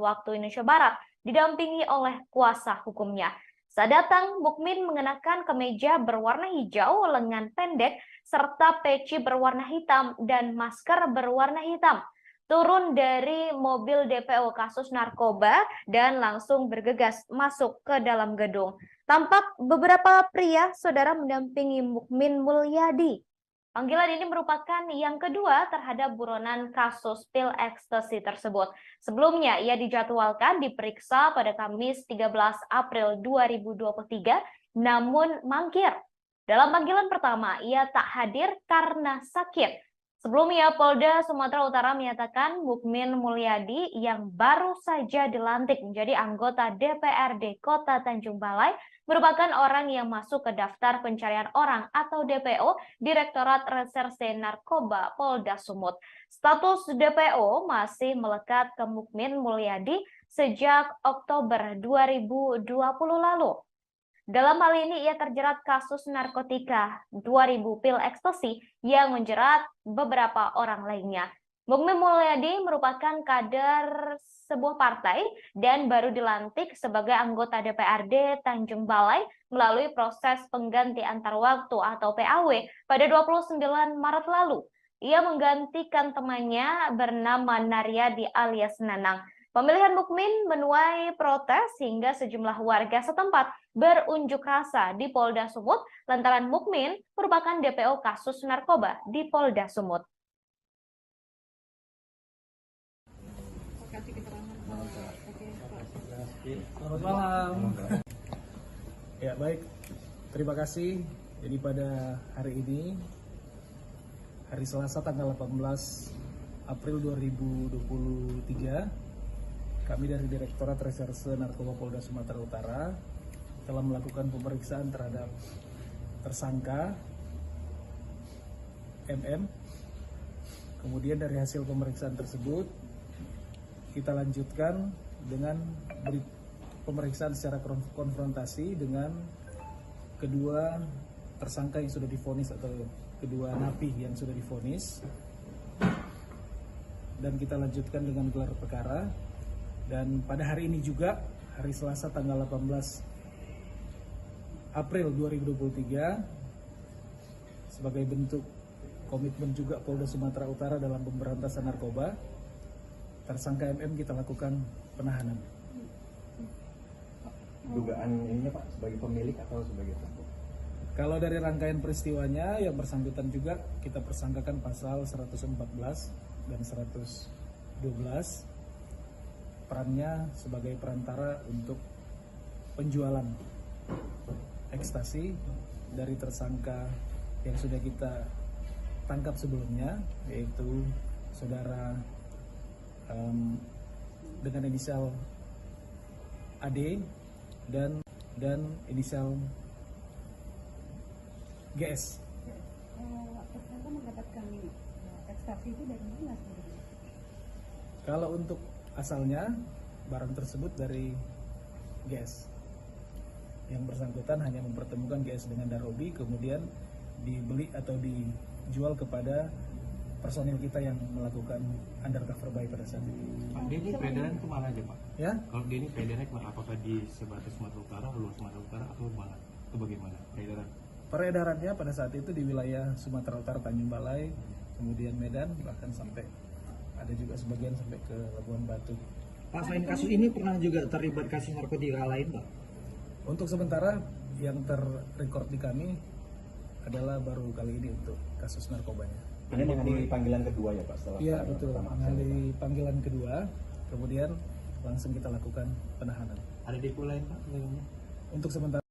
waktu Indonesia Barat, didampingi oleh kuasa hukumnya. Saat datang, Mukmin mengenakan kemeja berwarna hijau, lengan pendek, serta peci berwarna hitam dan masker berwarna hitam. Turun dari mobil DPO kasus narkoba dan langsung bergegas masuk ke dalam gedung. Tampak beberapa pria saudara mendampingi Mukmin Mulyadi. Panggilan ini merupakan yang kedua terhadap buronan kasus pil ekstasi tersebut. Sebelumnya, ia dijadwalkan diperiksa pada Kamis 13 April 2023, namun mangkir. Dalam panggilan pertama, ia tak hadir karena sakit. Sebelumnya, Polda Sumatera Utara menyatakan Mukmin Mulyadi yang baru saja dilantik menjadi anggota DPRD Kota Tanjung Balai merupakan orang yang masuk ke daftar pencarian orang atau DPO Direktorat Reserse Narkoba Polda Sumut. Status DPO masih melekat ke Mukmin Mulyadi sejak Oktober 2020 lalu. Dalam hal ini ia terjerat kasus narkotika 2000 pil ekstasi yang menjerat beberapa orang lainnya. Mukmin Mulyadi merupakan kader sebuah partai dan baru dilantik sebagai anggota DPRD Tanjung Balai melalui proses pengganti antar waktu atau PAW pada 29 Maret lalu. Ia menggantikan temannya bernama Naryadi alias Nanang. Pemilihan Mukmin menuai protes hingga sejumlah warga setempat berunjuk rasa di Polda Sumut lantaran Mukmin merupakan DPO kasus narkoba di Polda Sumut. Selamat malam. Ya baik, terima kasih. Jadi pada hari ini, hari Selasa tanggal 18 April 2023, kami dari Direktorat Reserse Narkoba Polda Sumatera Utara telah melakukan pemeriksaan terhadap tersangka MM. Kemudian dari hasil pemeriksaan tersebut kita lanjutkan dengan pemeriksaan secara konfrontasi dengan kedua tersangka yang sudah divonis atau kedua napi yang sudah divonis, dan kita lanjutkan dengan gelar perkara. Dan pada hari ini juga, hari Selasa tanggal 18 April 2023, sebagai bentuk komitmen juga Polda Sumatera Utara dalam pemberantasan narkoba, tersangka MM kita lakukan penahanan. Dugaan ininya Pak sebagai pemilik atau sebagai tersangka? Kalau dari rangkaian peristiwanya, yang bersangkutan juga kita persangkakan pasal 114 dan 112, perannya sebagai perantara untuk penjualan ekstasi dari tersangka yang sudah kita tangkap sebelumnya, yaitu saudara dengan inisial AD dan inisial GS. Tersangka mendapatkan ekstasi itu dari mana sebenarnya? Kalau untuk asalnya, barang tersebut dari GS. Yang bersangkutan hanya mempertemukan GS dengan Darobi, kemudian dibeli atau dijual kepada personil kita yang melakukan undercover buy pada saat itu. Pak, dia ini peredaran kemana aja Pak? Ya? Kalau dia ini peredarannya kemana? Apakah di sebatas Sumatera Utara, luar Sumatera Utara, atau mana? Itu bagaimana peredaran? Peredarannya pada saat itu di wilayah Sumatera Utara, Tanjung Balai, kemudian Medan, bahkan sampai ada juga sebagian sampai ke Labuan Batu. Pak, selain kasus ini pernah juga terlibat kasus narkotika lain, Pak? Untuk sementara yang terrecord di kami adalah baru kali ini untuk kasus narkobanya. Ini menghadiri panggilan kedua ya Pak? Setelah Iya betul, menghadiri panggilan kedua, kemudian langsung kita lakukan penahanan. Ada depo lain Pak? Untuk sementara.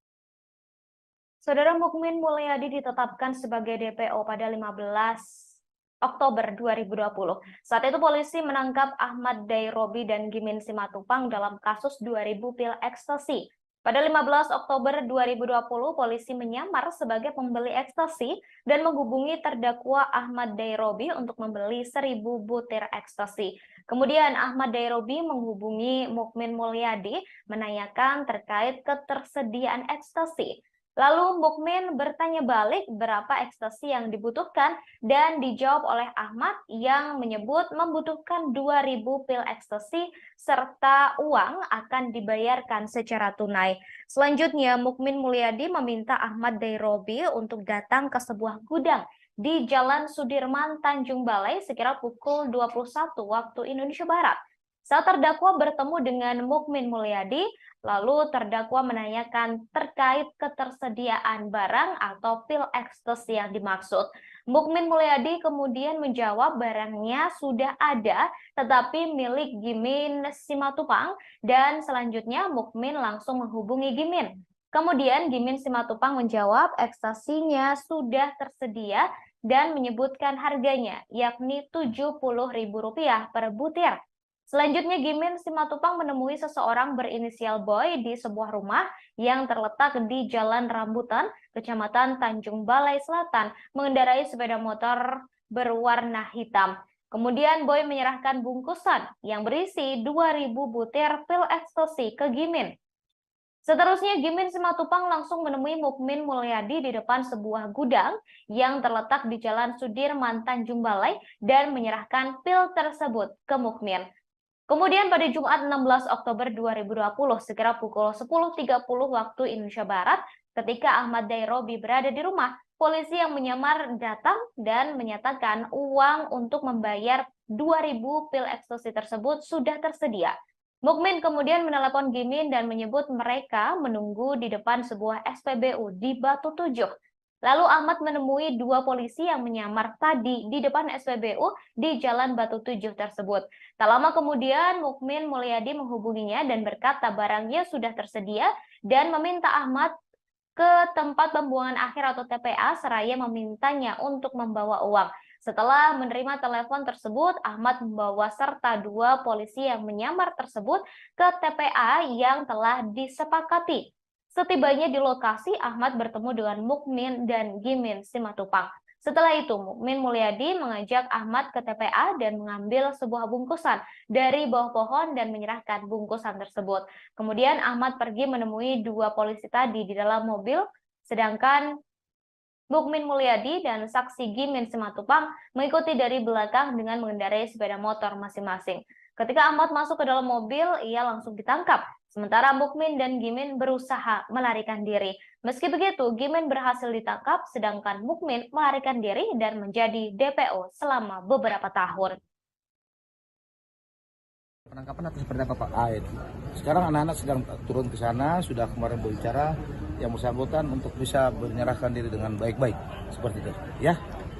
Saudara Mukmin Mulyadi ditetapkan sebagai DPO pada 15 Oktober 2020. Saat itu polisi menangkap Ahmad Dairobi dan Gimin Simatupang dalam kasus 2000 pil ekstasi. Pada 15 Oktober 2020, polisi menyamar sebagai pembeli ekstasi dan menghubungi terdakwa Ahmad Dairobi untuk membeli 1000 butir ekstasi. Kemudian Ahmad Dairobi menghubungi Mukmin Mulyadi menanyakan terkait ketersediaan ekstasi. Lalu Mukmin bertanya balik berapa ekstasi yang dibutuhkan dan dijawab oleh Ahmad yang menyebut membutuhkan 2000 pil ekstasi serta uang akan dibayarkan secara tunai. Selanjutnya Mukmin Mulyadi meminta Ahmad Dairobi untuk datang ke sebuah gudang di Jalan Sudirman, Tanjung Balai sekira pukul 21 waktu Indonesia Barat. Saat terdakwa bertemu dengan Mukmin Mulyadi, lalu terdakwa menanyakan terkait ketersediaan barang atau pil ekstasi yang dimaksud. Mukmin Mulyadi kemudian menjawab barangnya sudah ada, tetapi milik Gimin Simatupang, dan selanjutnya Mukmin langsung menghubungi Gimin. Kemudian Gimin Simatupang menjawab ekstasinya sudah tersedia dan menyebutkan harganya, yakni Rp70.000 per butir. Selanjutnya Gimin Simatupang menemui seseorang berinisial Boy di sebuah rumah yang terletak di Jalan Rambutan, Kecamatan Tanjung Balai Selatan, mengendarai sepeda motor berwarna hitam. Kemudian Boy menyerahkan bungkusan yang berisi 2000 butir pil ekstasi ke Gimin. Seterusnya Gimin Simatupang langsung menemui Mukmin Mulyadi di depan sebuah gudang yang terletak di Jalan Sudirman, Tanjung Balai dan menyerahkan pil tersebut ke Mukmin. Kemudian pada Jumat 16 Oktober 2020 sekira pukul 10.30 waktu Indonesia Barat, ketika Ahmad Dairobi berada di rumah, polisi yang menyamar datang dan menyatakan uang untuk membayar 2000 pil ekstasi tersebut sudah tersedia. Mukmin kemudian menelepon Gimin dan menyebut mereka menunggu di depan sebuah SPBU di Batu Tujuh. Lalu Ahmad menemui dua polisi yang menyamar tadi di depan SPBU di Jalan Batu Tujuh tersebut. Tak lama kemudian Mukmin Mulyadi menghubunginya dan berkata barangnya sudah tersedia dan meminta Ahmad ke tempat pembuangan akhir atau TPA seraya memintanya untuk membawa uang. Setelah menerima telepon tersebut, Ahmad membawa serta dua polisi yang menyamar tersebut ke TPA yang telah disepakati. Setibanya di lokasi, Ahmad bertemu dengan Mukmin dan Gimin Simatupang. Setelah itu, Mukmin Mulyadi mengajak Ahmad ke TPA dan mengambil sebuah bungkusan dari bawah pohon dan menyerahkan bungkusan tersebut. Kemudian Ahmad pergi menemui dua polisi tadi di dalam mobil, sedangkan Mukmin Mulyadi dan saksi Gimin Simatupang mengikuti dari belakang dengan mengendarai sepeda motor masing-masing. Ketika Ahmad masuk ke dalam mobil, ia langsung ditangkap. Sementara Mukmin dan Gimin berusaha melarikan diri. Meski begitu, Gimin berhasil ditangkap, sedangkan Mukmin melarikan diri dan menjadi DPO selama beberapa tahun. Penangkapan atas seperti apa Pak? Sekarang anak-anak sedang turun ke sana, sudah kemarin berbicara yang bersangkutan untuk bisa menyerahkan diri dengan baik-baik. Seperti itu. Ya?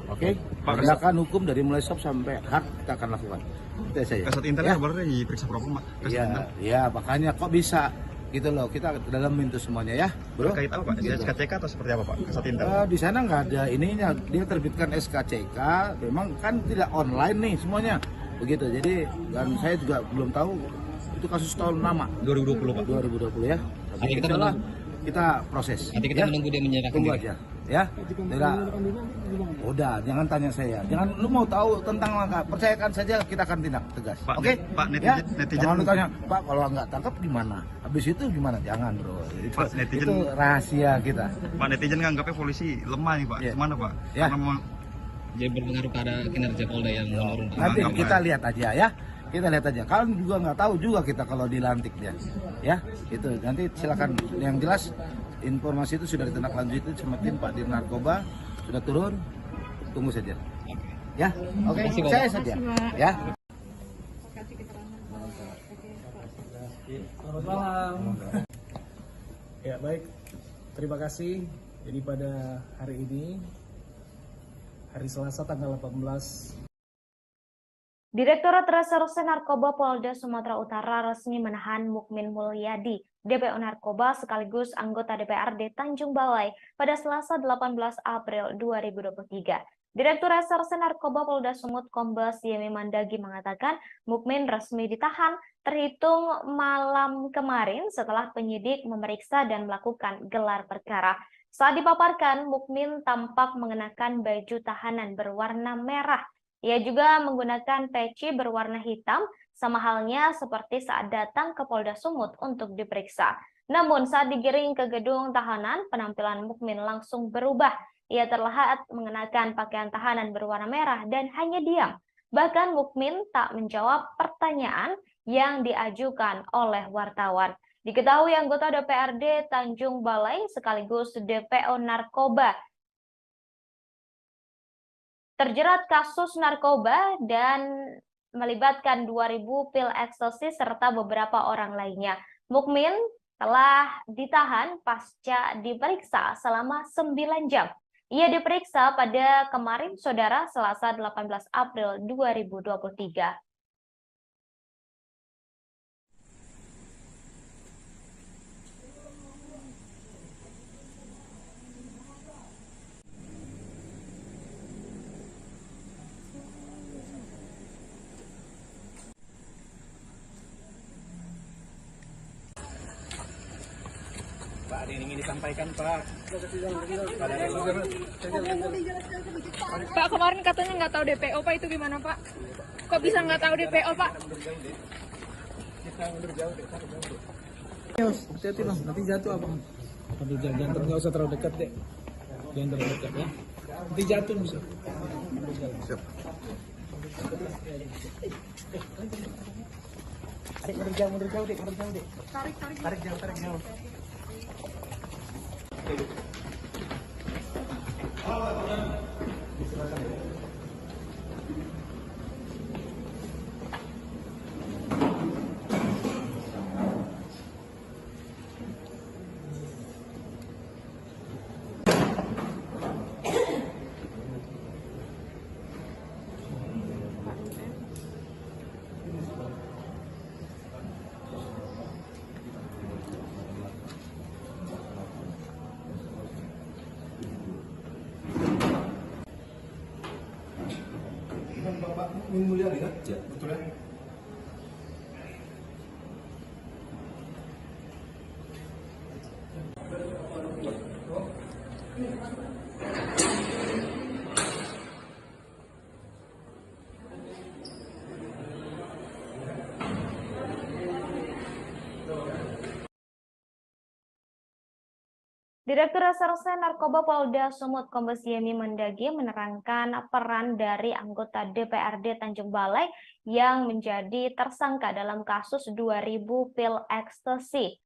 Oke? Penegakan hukum dari mulai stop sampai hard kita akan lakukan. Itu saja. Kasat Intel ya? Boleh diperiksa propam, Pak? Iya, makanya kok bisa gitu loh, kita dalamin itu semuanya ya, bro. Terkait apa Pak? Gitu. SKCK atau seperti apa Pak? Kasat Intel? Di sana nggak ada ininya, dia terbitkan SKCK, memang kan tidak online nih semuanya, begitu. Jadi dan saya juga belum tahu itu kasus tahun lama. 2020 Pak. 2020 ya. Tapi kita proses. Nanti kita menunggu dia menyerahkan Tunggu diri. aja, ya. Tidak. Udah, jangan tanya saya. Jangan lu mau tahu tentang langkah, percayakan saja kita akan tindak tegas. Oke? Pak, Ya? netizen Jangan lu tanya, Pak kalau nggak tangkap gimana? Habis itu gimana? Jangan bro. Pak, netizen, itu rahasia kita. Pak, netizen nganggapnya polisi lemah nih Pak. Gimana Pak? Ya. Karena mau Jadi berpengaruh pada kinerja Polda yang menurun. Nanti kita lihat aja ya. Kita lihat aja. Kalian juga nggak tahu juga kita kalau dilantik dia. Ya, itu nanti silakan. Yang jelas informasi itu sudah ditindaklanjuti sama tim Pak Dir Narkoba, sudah turun. Tunggu saja. Ya, oke. Saya saja. Ya. Selamat malam. Ya baik, terima kasih. Jadi pada hari ini, hari Selasa tanggal 18. Direktorat Reserse Narkoba Polda Sumatera Utara resmi menahan Mukmin Mulyadi, DPO Narkoba sekaligus anggota DPRD Tanjung Balai pada Selasa 18 April 2023. Direktur Reserse Narkoba Polda Sumut Kombes Yemi Mandagi mengatakan Mukmin resmi ditahan terhitung malam kemarin setelah penyidik memeriksa dan melakukan gelar perkara. Saat dipaparkan, Mukmin tampak mengenakan baju tahanan berwarna merah. Ia juga menggunakan peci berwarna hitam, sama halnya seperti saat datang ke Polda Sumut untuk diperiksa. Namun saat digiring ke gedung tahanan, penampilan Mukmin langsung berubah. Ia terlihat mengenakan pakaian tahanan berwarna merah dan hanya diam. Bahkan Mukmin tak menjawab pertanyaan yang diajukan oleh wartawan. Diketahui anggota DPRD Tanjung Balai sekaligus DPO Narkoba terjerat kasus narkoba dan melibatkan 2.000 pil ekstasi serta beberapa orang lainnya. Mukmin telah ditahan pasca diperiksa selama 9 jam. Ia diperiksa pada kemarin, Saudara, Selasa 18 April 2023. Pak, ini ingin disampaikan Pak. Pak, kemarin katanya nggak tahu DPO, Pak, itu gimana Pak? Kok bisa nggak tahu DPO, Pak? Hati-hati Bang, nanti jatuh apa? Nanti jangan nggak usah terlalu dekat deh. Jangan terlalu dekat ya. Nanti jatuh bisa. Siap. Tarik mundur jauh deh, Tarik jauh. Bapak Mukmin Mulyadi kan? Ya, betul ya? Direktur Reserse Narkoba Polda Sumut Kombes Yemi Mendagi menerangkan peran dari anggota DPRD Tanjung Balai yang menjadi tersangka dalam kasus 2000 pil ekstasi.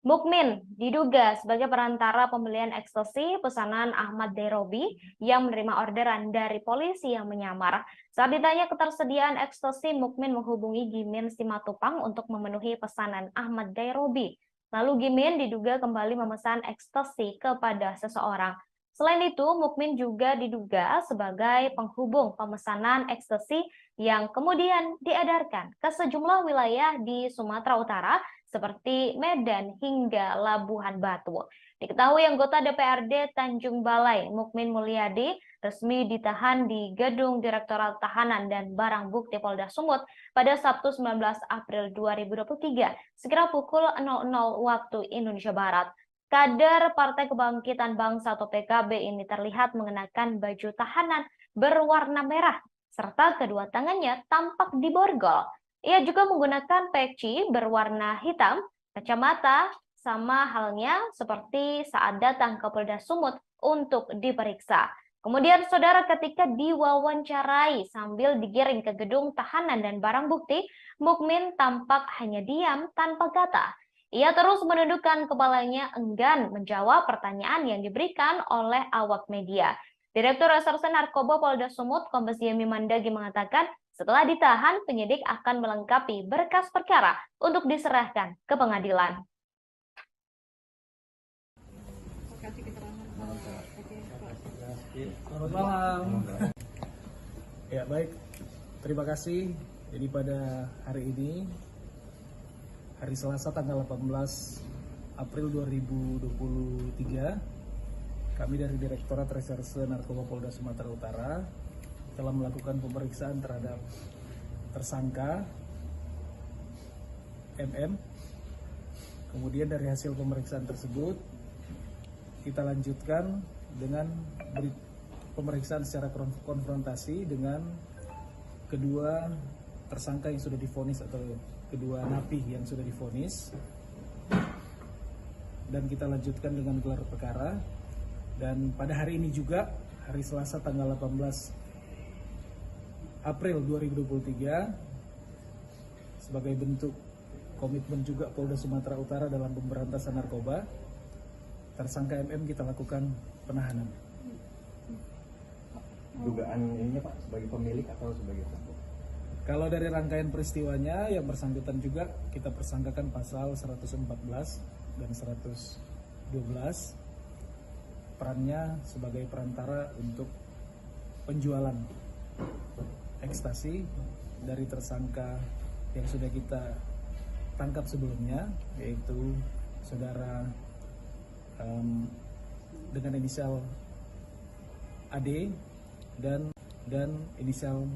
Mukmin diduga sebagai perantara pembelian ekstasi pesanan Ahmad Dairobi yang menerima orderan dari polisi yang menyamar. Saat ditanya ketersediaan ekstasi, Mukmin menghubungi Gimin Simatupang untuk memenuhi pesanan Ahmad Dairobi. Lalu Gimin diduga kembali memesan ekstasi kepada seseorang. Selain itu, Mukmin juga diduga sebagai penghubung pemesanan ekstasi yang kemudian diedarkan ke sejumlah wilayah di Sumatera Utara seperti Medan hingga Labuhan Batu. Diketahui anggota DPRD Tanjung Balai, Mukmin Mulyadi, resmi ditahan di Gedung Direktorat Tahanan dan Barang Bukti Polda Sumut pada Sabtu 19 April 2023, sekira pukul 00 waktu Indonesia Barat. Kader Partai Kebangkitan Bangsa atau PKB ini terlihat mengenakan baju tahanan berwarna merah, serta kedua tangannya tampak diborgol. Ia juga menggunakan peci berwarna hitam, kacamata, sama halnya seperti saat datang ke Polda Sumut untuk diperiksa. Kemudian saudara, ketika diwawancarai sambil digiring ke gedung tahanan dan barang bukti, Mukmin tampak hanya diam tanpa kata. Ia terus menundukkan kepalanya enggan menjawab pertanyaan yang diberikan oleh awak media. Direktur Reserse Narkoba Polda Sumut Kombes Yemi Mendagi mengatakan setelah ditahan, penyidik akan melengkapi berkas perkara untuk diserahkan ke pengadilan. Selamat malam. Ya baik, terima kasih. Jadi pada hari ini, hari Selasa tanggal 18 April 2023, kami dari Direktorat Reserse Narkoba Polda Sumatera Utara telah melakukan pemeriksaan terhadap tersangka MM. Kemudian dari hasil pemeriksaan tersebut, kita lanjutkan dengan pemeriksaan secara konfrontasi dengan kedua tersangka yang sudah divonis atau kedua napi yang sudah divonis, dan kita lanjutkan dengan gelar perkara. Dan pada hari ini juga, hari Selasa tanggal 18 April 2023, sebagai bentuk komitmen juga Polda Sumatera Utara dalam pemberantasan narkoba, tersangka MM kita lakukan penahanan. Dugaan ininya Pak sebagai pemilik atau sebagai pelaku? Kalau dari rangkaian peristiwanya, yang bersangkutan juga kita persangkakan pasal 114 dan 112, perannya sebagai perantara untuk penjualan ekstasi dari tersangka yang sudah kita tangkap sebelumnya, yaitu saudara dengan inisial AD dan inisial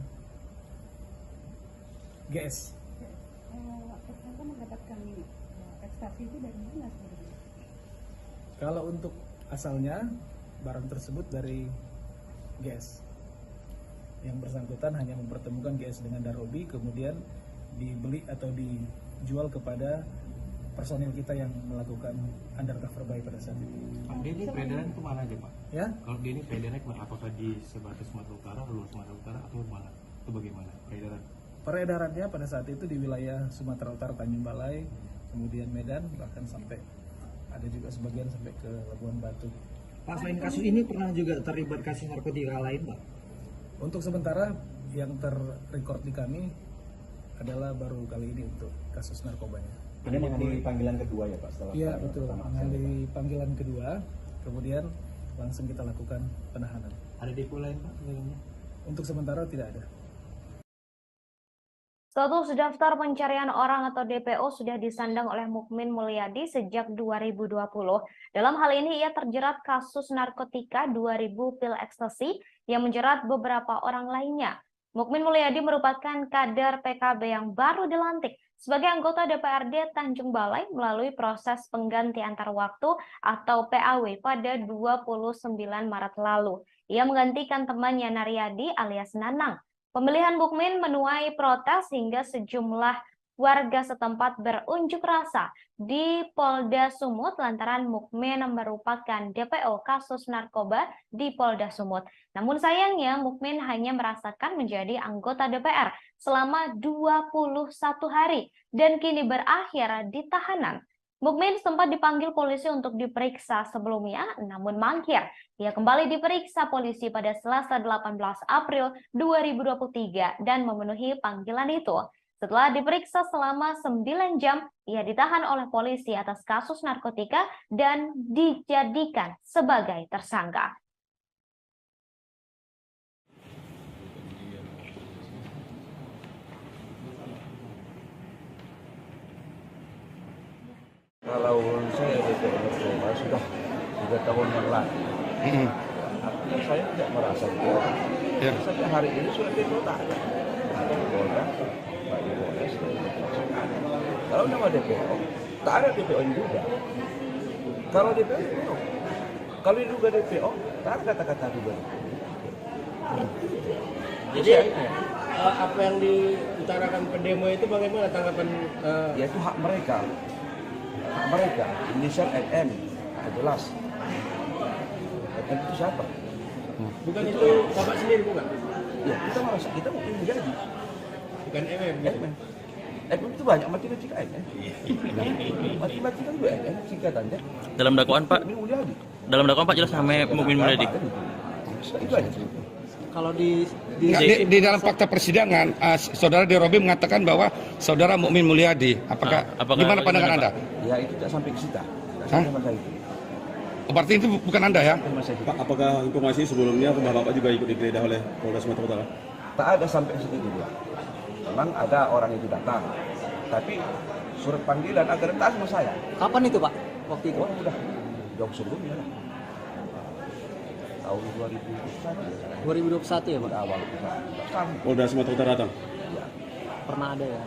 GS. Tersangka mendapatkan ekstasi itu dari mana sebenarnya? Kalau untuk asalnya, barang tersebut dari GS. Yang bersangkutan hanya mempertemukan GS dengan Darobi, kemudian dibeli atau dijual kepada personil kita yang melakukan undercover buy pada saat itu. Pak, dia ini peredaran kemana aja Pak? Ya? Kalau dia ini peredarannya kemana? Apakah di sebatas Sumatera Utara, luar Sumatera Utara, atau mana? Itu bagaimana peredaran? Peredarannya pada saat itu di wilayah Sumatera Utara, Tanjung Balai, kemudian Medan, bahkan sampai ada juga sebagian sampai ke Labuhan Batu. Pak, selain kasus ini pernah juga terlibat kasus narkotika lain, Pak? Untuk sementara yang terrecord di kami adalah baru kali ini untuk kasus narkobanya. Ini menghadiri panggilan kedua ya Pak? Setelah Iya betul, menghadiri panggilan kedua, kemudian langsung kita lakukan penahanan. Ada depo lain Pak? Untuk sementara tidak ada. Status daftar pencarian orang atau DPO sudah disandang oleh Mukmin Mulyadi sejak 2020. Dalam hal ini ia terjerat kasus narkotika 2000 pil ekstasi yang menjerat beberapa orang lainnya. Mukmin Mulyadi merupakan kader PKB yang baru dilantik sebagai anggota DPRD Tanjung Balai melalui proses pengganti antar waktu atau PAW pada 29 Maret lalu. Ia menggantikan temannya Naryadi alias Nanang. Pemilihan Mukmin menuai protes hingga sejumlah warga setempat berunjuk rasa di Polda Sumut lantaran Mukmin merupakan DPO kasus narkoba di Polda Sumut. Namun sayangnya Mukmin hanya merasakan menjadi anggota DPR selama 21 hari dan kini berakhir di tahanan. Mukmin sempat dipanggil polisi untuk diperiksa sebelumnya, namun mangkir. Ia kembali diperiksa polisi pada Selasa 18 April 2023 dan memenuhi panggilan itu. Setelah diperiksa selama 9 jam, ia ditahan oleh polisi atas kasus narkotika dan dijadikan sebagai tersangka. Kalau saya DPO narkoba sudah 3 tahun yang lalu, artinya saya tidak merasa DPO. Saja hari ini sudah DPO tak ada. Polda, Pak Polres, kalau nama DPO, tak ada DPO yang juga. Kalau DPO, kalau diduga DPO, tak ada kata-kata juga. Jadi apa yang diutarakan pendemo itu bagaimana tanggapan? Ya itu hak mereka. Hak mereka, inisial NM, jelas. NM itu siapa? Bukan itu Bapak sendiri bukan? Ya kita merasa kita mungkin menjadi. Bukan MM. MM itu banyak matematika NM. Matematika juga NM singkatannya. Dalam dakwaan Pak, jelas namanya Mukmin Mulyadi. Itu aja. Kalau di dalam fakta persidangan, saudara Derobi mengatakan bahwa saudara Mukmin Mulyadi. Apakah gimana pandangan Anda? Ya itu tidak sampai ke kita. Berarti itu bukan Anda ya? Pak, apakah informasi sebelumnya rumah Bapak juga ikut digeledah oleh Polda Sumatera Utara? Tak ada sampai ke situ juga. Memang ada orang itu datang, tapi surat panggilan agar datang sama saya. Kapan itu Pak? Waktu itu? Oh, udah jauh sebelumnya lah. Tahun 2021 ya Pak? Awal. Polda Sumatera Utara datang? Ya. Pernah ada ya?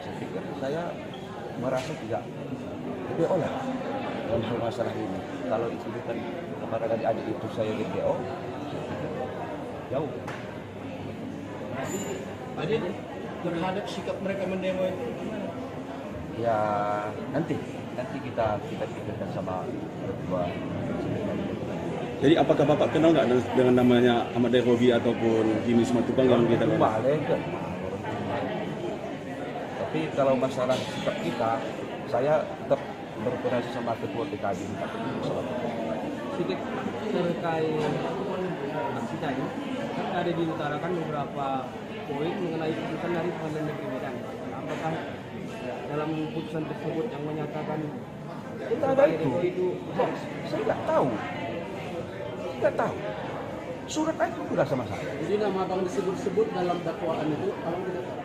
Saya pikir saya merasa tidak DPO lah dalam masalah ini. Kalau dituduhkan kepada adik-adik itu saya DPO, jauh. Jadi terhadap sikap mereka mendemo itu gimana? Ya nanti kita pikirkan sama ketua. Jadi apakah Bapak kenal nggak dengan namanya Ahmad Derobi ataupun Jimmy Simatupang yang kita kenal? Tapi kalau masalah sikap kita, saya tetap berkoordinasi sama ketua TKB. Sedikit terkait aksi tadi, kan ada diutarakan beberapa poin mengenai putusan dari Pengadilan Negeri Medan. Apakah dalam putusan tersebut yang menyatakan kita ada itu hoax? Saya nggak tahu. Surat itu tidak sama saya. Jadi nama abang disebut-sebut dalam dakwaan itu, abang tidak tahu?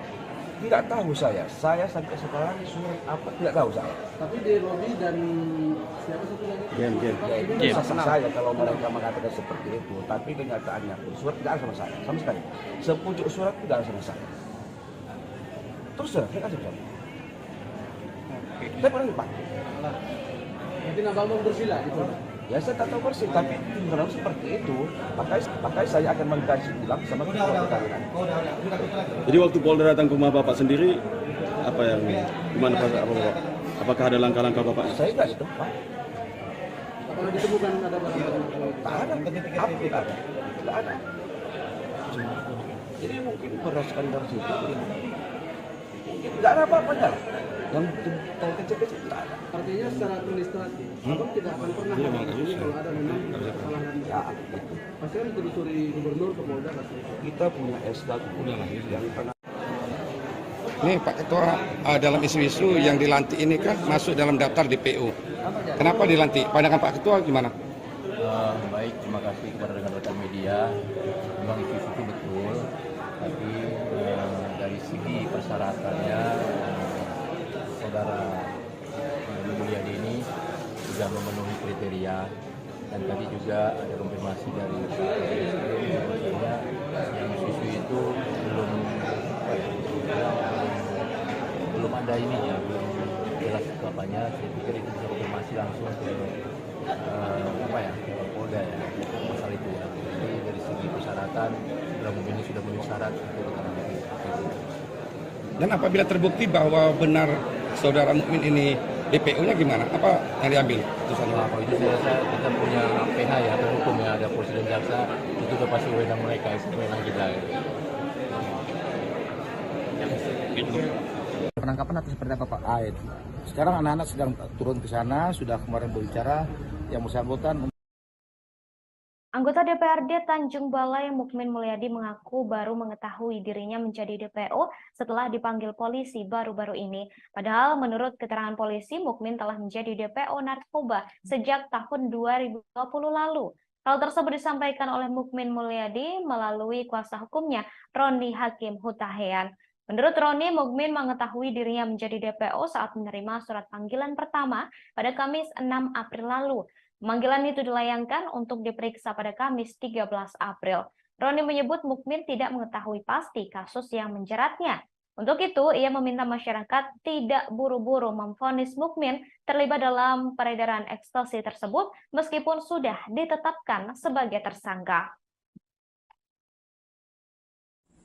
Tidak tahu saya. Saya sampai sekarang surat apa tidak tahu saya. Tapi Derobi dan siapa satu lagi? Itu sah saya kalau mereka mengatakan seperti itu. Tapi kenyataannya pun surat tidak ada sama saya, sama sekali. Sepucuk surat tidak ada sama saya. Terus saya kasih surat. Saya pernah lupa. Jadi abang mau bersila gitu. Ya saya tak tahu persis, tapi kalau seperti itu, makanya saya akan mengkaji ulang sama ketua pengadilan. Jadi waktu Polda datang ke rumah Bapak sendiri, apa yang gimana perasaan Bapak? Apakah ada langkah-langkah Bapak? Saya nggak di tempat. Apakah ditemukan ada barang-barang? Tak ada, apa tidak ada? Tidak ada. Jadi mungkin berdasarkan dari situ, mungkin tidak ada apa-apanya. Yang kecil-kecil tidak ada. Artinya secara administratif, abang tidak akan pernah menghubungi kalau ada memang kesalahan. Ya, pasti harus ditelusuri gubernur ke Polda. Kita punya SK yang pernah. Nih Pak Ketua, dalam isu-isu yang dilantik ini kan masuk dalam daftar DPO. Kenapa dilantik? Pandangan Pak Ketua gimana? Baik, terima kasih kepada rekan-rekan media. Memang isu itu betul, tapi dari segi persyaratannya saudara Mukmin Mulyadi ini sudah memenuhi kriteria, dan tadi juga ada konfirmasi dari bahwasanya yang isu itu belum ada ininya, belum jelas apanya. Saya pikir itu bisa konfirmasi langsung ke Polda ya masalah itu ya. Jadi dari segi persyaratan Mukmin ini sudah memenuhi syarat untuk keterangan. Dan apabila terbukti bahwa benar saudara Mukmin ini DPO-nya gimana? Apa yang diambil putusannya? Nah, kalau itu saya rasa kita punya PH ya, atau hukum ya, ada polisi dan jaksa, itu udah pasti wewenang mereka, itu wewenang kita. Penangkapan atau seperti apa Pak? Sekarang anak-anak sedang turun ke sana, sudah kemarin berbicara yang bersangkutan. Anggota DPRD Tanjung Balai Mukmin Mulyadi mengaku baru mengetahui dirinya menjadi DPO setelah dipanggil polisi baru-baru ini. Padahal menurut keterangan polisi, Mukmin telah menjadi DPO narkoba sejak tahun 2020 lalu. Hal tersebut disampaikan oleh Mukmin Mulyadi melalui kuasa hukumnya, Roni Hakim Hutahean. Menurut Roni, Mukmin mengetahui dirinya menjadi DPO saat menerima surat panggilan pertama pada Kamis 6 April lalu. Pemanggilan itu dilayangkan untuk diperiksa pada Kamis 13 April. Roni menyebut Mukmin tidak mengetahui pasti kasus yang menjeratnya. Untuk itu, ia meminta masyarakat tidak buru-buru memvonis Mukmin terlibat dalam peredaran ekstasi tersebut meskipun sudah ditetapkan sebagai tersangka.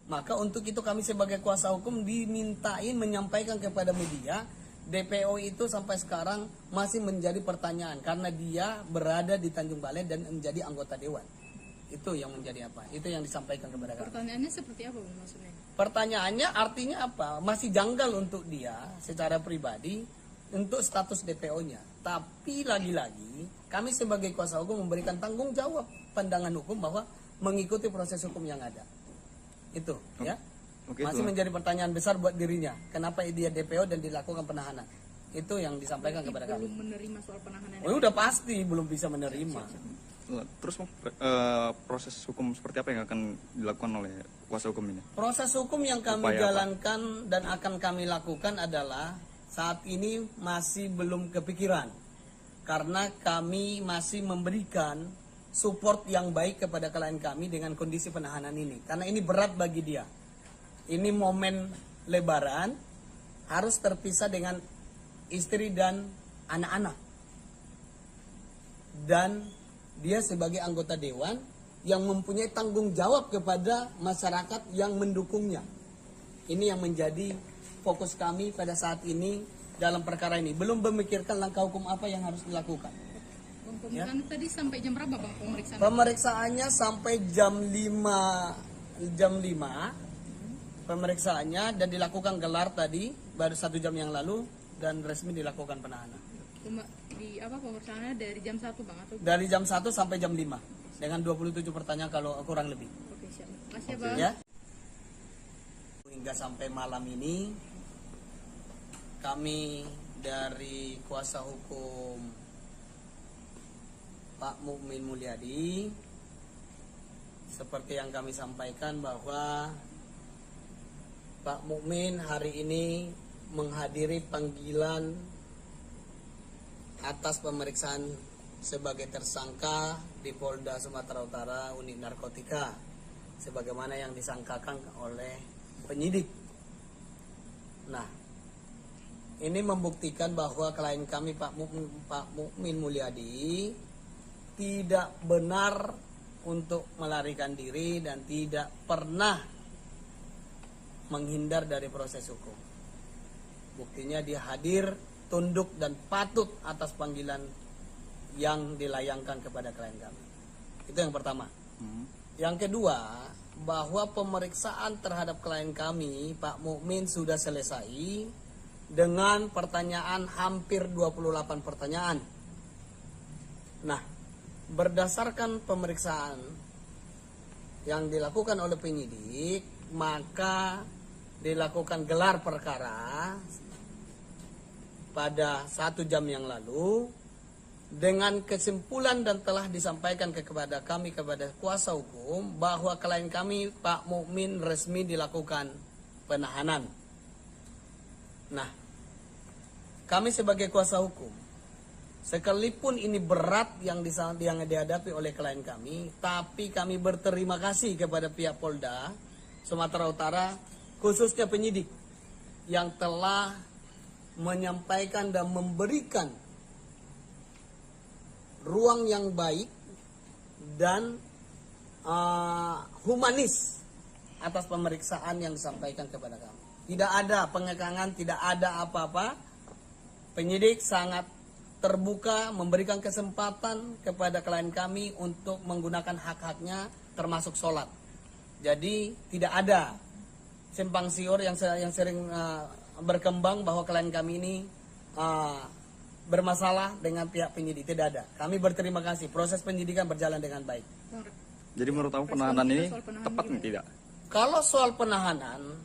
Maka untuk itu kami sebagai kuasa hukum dimintain menyampaikan kepada media, DPO itu sampai sekarang masih menjadi pertanyaan karena dia berada di Tanjung Balai dan menjadi anggota dewan. Itu yang menjadi apa? Itu yang disampaikan kepada kami. Pertanyaannya seperti apa maksudnya? Pertanyaannya artinya apa? Masih janggal untuk dia secara pribadi untuk status DPO-nya. Tapi lagi-lagi kami sebagai kuasa hukum memberikan tanggung jawab pandangan hukum bahwa mengikuti proses hukum yang ada. Itu ya. Masih menjadi pertanyaan besar buat dirinya. Kenapa dia DPO dan dilakukan penahanan? Itu yang disampaikan kepada kami. Belum menerima soal penahanan. Oh, udah pasti belum bisa menerima. Terus proses hukum seperti apa yang akan dilakukan oleh kuasa hukum ini? Proses hukum yang kami jalankan dan akan kami lakukan adalah saat ini masih belum kepikiran. Karena kami masih memberikan support yang baik kepada klien kami dengan kondisi penahanan ini. Karena ini berat bagi dia. Ini momen lebaran, harus terpisah dengan istri dan anak-anak. Dan dia sebagai anggota dewan yang mempunyai tanggung jawab kepada masyarakat yang mendukungnya. Ini yang menjadi fokus kami pada saat ini dalam perkara ini. Belum memikirkan langkah hukum apa yang harus dilakukan. Pemeriksaan tadi sampai jam berapa Bang pemeriksaan? Pemeriksaannya sampai jam 5 pemeriksaannya dan dilakukan gelar tadi baru 1 jam yang lalu dan resmi dilakukan penahanan. Pemeriksaannya dari jam 1 Bang atau? Dari jam 1 sampai jam 5 dengan 27 pertanyaan kalau kurang lebih. Oke, siap. Makasih Bang. Ya. Hingga sampai malam ini kami dari kuasa hukum Pak Mukmin Mulyadi seperti yang kami sampaikan bahwa Pak Mukmin hari ini menghadiri panggilan atas pemeriksaan sebagai tersangka di Polda Sumatera Utara Unit Narkotika sebagaimana yang disangkakan oleh penyidik. Nah, ini membuktikan bahwa klien kami Pak Mukmin Mulyadi tidak benar untuk melarikan diri dan tidak pernah menghindar dari proses hukum. Buktinya dia hadir, tunduk dan patut atas panggilan yang dilayangkan kepada klien kami. Itu yang pertama. Yang kedua, bahwa pemeriksaan terhadap klien kami, Pak Mukmin, sudah selesai dengan pertanyaan hampir 28 pertanyaan. Nah, berdasarkan pemeriksaan yang dilakukan oleh penyidik, maka dilakukan gelar perkara pada 1 jam yang lalu dengan kesimpulan dan telah disampaikan kepada kami kepada kuasa hukum bahwa klien kami Pak Mukmin resmi dilakukan penahanan. Nah, kami sebagai kuasa hukum, sekalipun ini berat yang dihadapi oleh klien kami, tapi kami berterima kasih kepada pihak Polda Sumatera Utara, khususnya penyidik yang telah menyampaikan dan memberikan ruang yang baik dan humanis atas pemeriksaan yang disampaikan kepada kami. Tidak ada pengekangan, tidak ada apa-apa. Penyidik sangat terbuka memberikan kesempatan kepada klien kami untuk menggunakan hak-haknya termasuk sholat. Jadi tidak ada simpang siur yang sering berkembang bahwa klien kami ini bermasalah dengan pihak penyidik. Tidak ada. Kami berterima kasih. Proses penyidikan berjalan dengan baik. Jadi menurut kamu penahanan ini tepat nih tidak? Kalau soal penahanan,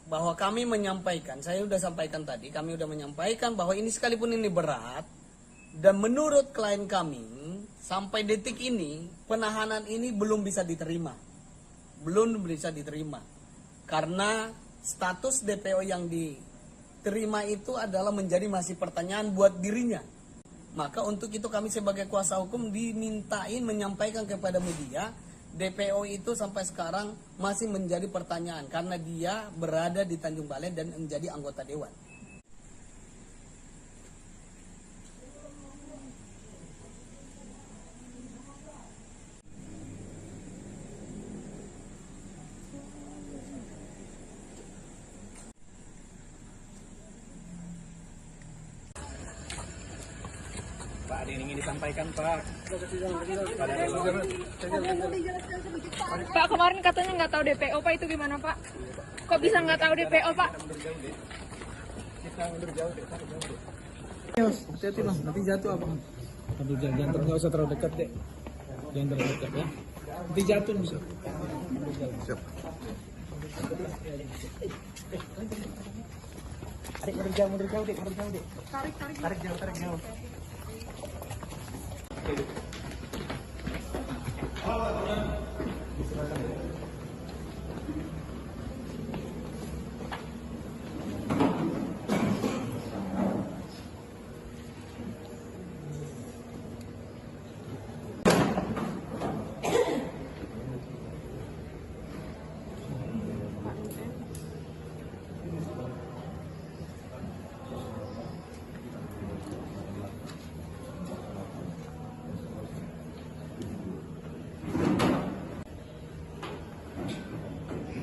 bahwa kami menyampaikan, saya sudah sampaikan tadi, kami sudah menyampaikan bahwa ini sekalipun ini berat, dan menurut klien kami, sampai detik ini, penahanan ini belum bisa diterima. Belum bisa diterima. Karena status DPO yang diterima itu adalah menjadi masih pertanyaan buat dirinya. Maka untuk itu kami sebagai kuasa hukum dimintain menyampaikan kepada media, DPO itu sampai sekarang masih menjadi pertanyaan karena dia berada di Tanjung Balai dan menjadi anggota dewan. Pak, ada yang ingin disampaikan, Pak. Pak, kemarin katanya nggak tahu DPO, Pak, itu gimana, Pak? Kok bisa nggak tahu DPO, Pak? Hati-hati, Bang. Nanti jatuh apa? Aduh, jangan nggak usah terlalu dekat, deh. Jangan terlalu dekat, ya. Nanti jatuh bisa. Siap. Adik, mundur jauh, Dek. Tarik jauh.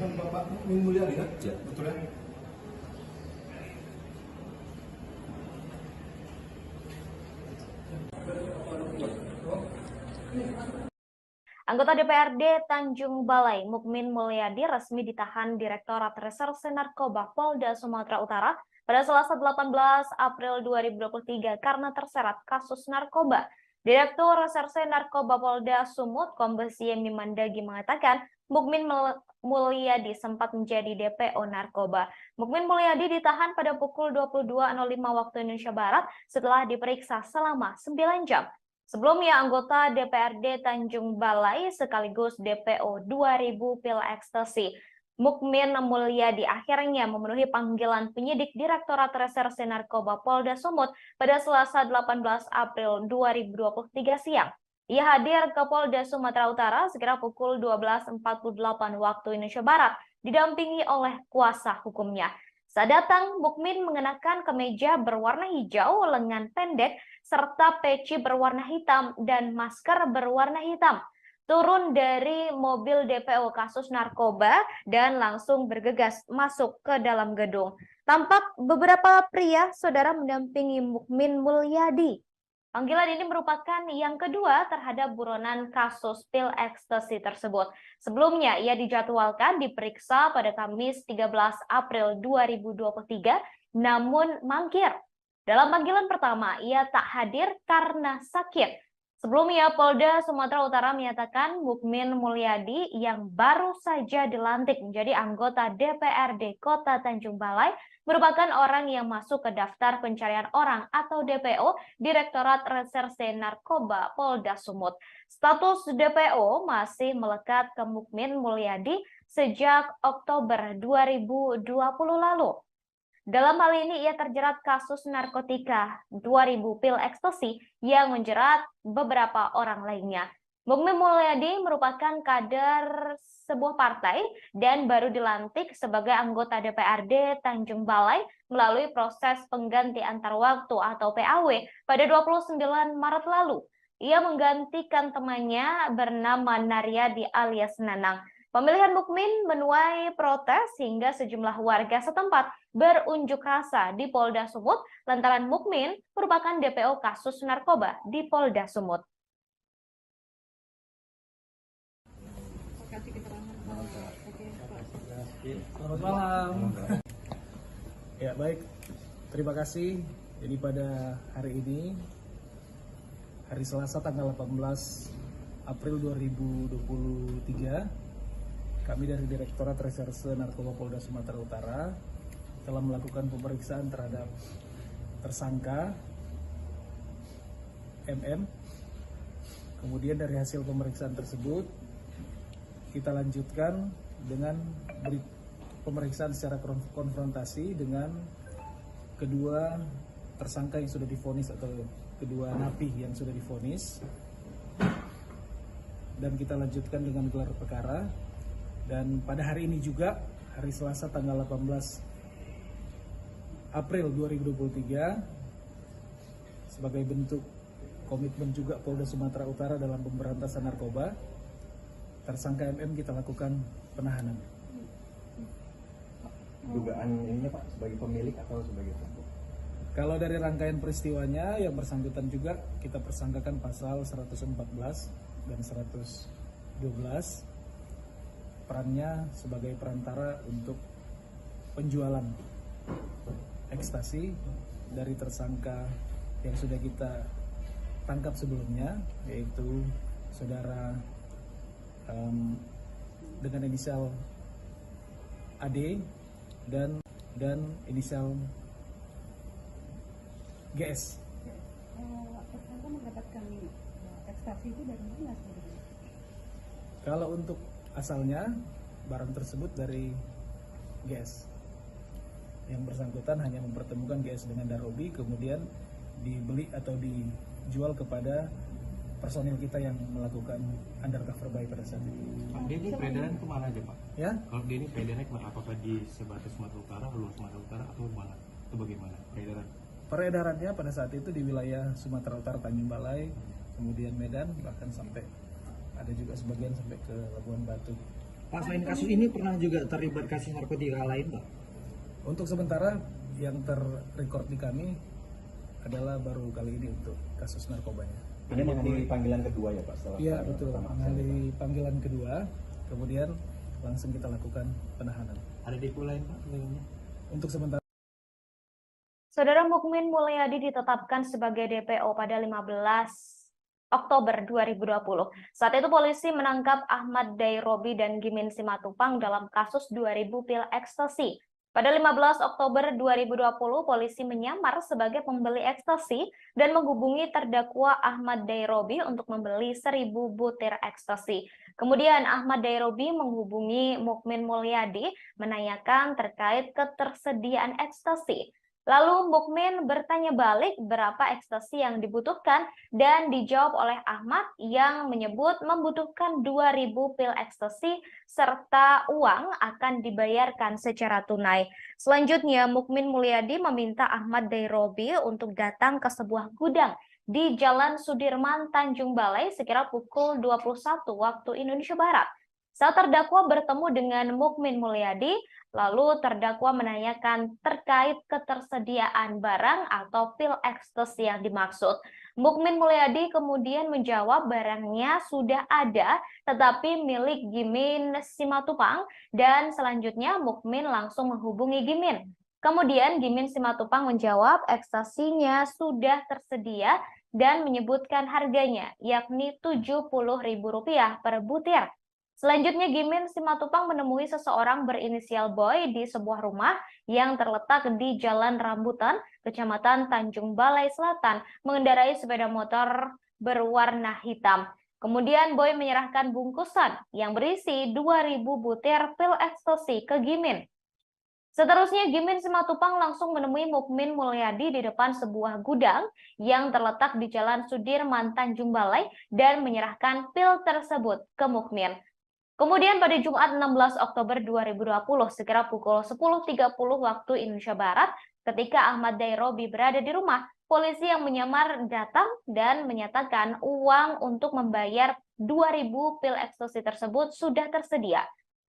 Bapak Mulyadi kan? Ya, betul ya? Anggota DPRD Tanjung Balai, Mukmin Mulyadi, resmi ditahan Direktorat Reserse Narkoba Polda Sumatera Utara pada Selasa 18 April 2023 karena terseret kasus narkoba. Direktur Reserse Narkoba Polda Sumut, Kombes Yemi Mandagi mengatakan, Mukmin Mulyadi sempat menjadi DPO narkoba. Mukmin Mulyadi ditahan pada pukul 22.05 waktu Indonesia Barat setelah diperiksa selama 9 jam. Sebelumnya, anggota DPRD Tanjung Balai sekaligus DPO 2000 pil ekstasi, Mukmin Mulyadi akhirnya memenuhi panggilan penyidik Direktorat Reserse Narkoba Polda Sumut pada Selasa 18 April 2023 siang. Ia hadir ke Polda Sumatera Utara sekitar pukul 12.48 waktu Indonesia Barat, didampingi oleh kuasa hukumnya. Saat datang, Mukmin mengenakan kemeja berwarna hijau, lengan pendek, serta peci berwarna hitam dan masker berwarna hitam. Turun dari mobil DPO kasus narkoba dan langsung bergegas masuk ke dalam gedung. Tampak beberapa pria saudara mendampingi Mukmin Mulyadi. Panggilan ini merupakan yang kedua terhadap buronan kasus pil ekstasi tersebut. Sebelumnya, ia dijadwalkan diperiksa pada Kamis 13 April 2023, namun mangkir. Dalam panggilan pertama, ia tak hadir karena sakit. Sebelumnya, Polda Sumatera Utara menyatakan Mukmin Mulyadi yang baru saja dilantik menjadi anggota DPRD Kota Tanjung Balai merupakan orang yang masuk ke daftar pencarian orang atau DPO Direktorat Reserse Narkoba Polda Sumut. Status DPO masih melekat ke Mukmin Mulyadi sejak Oktober 2020 lalu. Dalam hal ini ia terjerat kasus narkotika 2000 pil ekstasi yang menjerat beberapa orang lainnya. Mukmin Mulyadi merupakan kader sebuah partai dan baru dilantik sebagai anggota DPRD Tanjung Balai melalui proses pengganti antar waktu atau PAW pada 29 Maret lalu. Ia menggantikan temannya bernama Naryadi alias Nanang. Pemilihan Mukmin menuai protes hingga sejumlah warga setempat berunjuk rasa di Polda Sumut lantaran Mukmin merupakan DPO kasus narkoba di Polda Sumut. Selamat malam. Ya baik, terima kasih. Jadi pada hari ini, hari Selasa tanggal 18 April 2023, kami dari Direktorat Reserse Narkoba Polda Sumatera Utara telah melakukan pemeriksaan terhadap tersangka MM. Kemudian dari hasil pemeriksaan tersebut, kita lanjutkan dengan pemeriksaan secara konfrontasi dengan kedua tersangka yang sudah divonis atau kedua napi yang sudah divonis, dan kita lanjutkan dengan gelar perkara. Dan pada hari ini juga, hari Selasa tanggal 18 April 2023, sebagai bentuk komitmen juga Polda Sumatera Utara dalam pemberantasan narkoba, tersangka MM kita lakukan penahanan. Dugaan ininya Pak, sebagai pemilik atau sebagai pelaku? Kalau dari rangkaian peristiwanya, yang bersangkutan juga kita persangkakan pasal 114 dan 112, perannya sebagai perantara untuk penjualan ekstasi dari tersangka yang sudah kita tangkap sebelumnya, yaitu saudara dengan inisial AD dan inisial GS. Tersangka mendapatkan ekstasi itu dari mana sebenarnya? Kalau untuk asalnya, barang tersebut dari GS. Yang bersangkutan hanya mempertemukan GS dengan Darobi, kemudian dibeli atau dijual kepada personil kita yang melakukan undercover buy pada saat itu. Dia ini peredaran kemana aja Pak? Ya? Kalau dia ini peredarannya kemana? Apakah di sebatas Sumatera Utara, luar Sumatera Utara, atau mana? Itu bagaimana peredaran? Peredarannya pada saat itu di wilayah Sumatera Utara, Tanjung Balai, kemudian Medan, bahkan sampai ada juga sebagian sampai ke Labuan Batu. Pak, selain kasus ini pernah juga terlibat kasus narkotika lain, Pak? Untuk sementara yang terrecord di kami adalah baru kali ini untuk kasus narkobanya. Ini menghadiri panggilan kedua ya Pak? Setelah Iya betul, menghadiri panggilan kedua, kemudian langsung kita lakukan penahanan. Ada depo lain Pak? Untuk sementara. Saudara Mukmin Mulyadi ditetapkan sebagai DPO pada 15 Oktober 2020. Saat itu polisi menangkap Ahmad Dairobi dan Gimin Simatupang dalam kasus 2000 pil ekstasi. Pada 15 Oktober 2020, polisi menyamar sebagai pembeli ekstasi dan menghubungi terdakwa Ahmad Dairobi untuk membeli 1000 butir ekstasi. Kemudian Ahmad Dairobi menghubungi Mukmin Mulyadi menanyakan terkait ketersediaan ekstasi. Lalu Mukmin bertanya balik berapa ekstasi yang dibutuhkan dan dijawab oleh Ahmad yang menyebut membutuhkan 2000 pil ekstasi serta uang akan dibayarkan secara tunai. Selanjutnya Mukmin Mulyadi meminta Ahmad Dairobi untuk datang ke sebuah gudang di Jalan Sudirman, Tanjung Balai sekira pukul 21 waktu Indonesia Barat. Saat terdakwa bertemu dengan Mukmin Mulyadi, lalu terdakwa menanyakan terkait ketersediaan barang atau pil ekstasi yang dimaksud. Mukmin Mulyadi kemudian menjawab barangnya sudah ada, tetapi milik Gimin Simatupang, dan selanjutnya Mukmin langsung menghubungi Gimin. Kemudian Gimin Simatupang menjawab ekstasinya sudah tersedia dan menyebutkan harganya, yakni Rp70.000 per butir. Selanjutnya Gimin Simatupang menemui seseorang berinisial Boy di sebuah rumah yang terletak di Jalan Rambutan, Kecamatan Tanjung Balai Selatan, mengendarai sepeda motor berwarna hitam. Kemudian Boy menyerahkan bungkusan yang berisi 2000 butir pil ekstasi ke Gimin. Seterusnya Gimin Simatupang langsung menemui Mukmin Mulyadi di depan sebuah gudang yang terletak di Jalan Sudirman, Tanjung Balai dan menyerahkan pil tersebut ke Mukmin. Kemudian pada Jumat 16 Oktober 2020 sekira pukul 10.30 waktu Indonesia Barat, ketika Ahmad Dairobi berada di rumah, polisi yang menyamar datang dan menyatakan uang untuk membayar 2000 pil ekstasi tersebut sudah tersedia.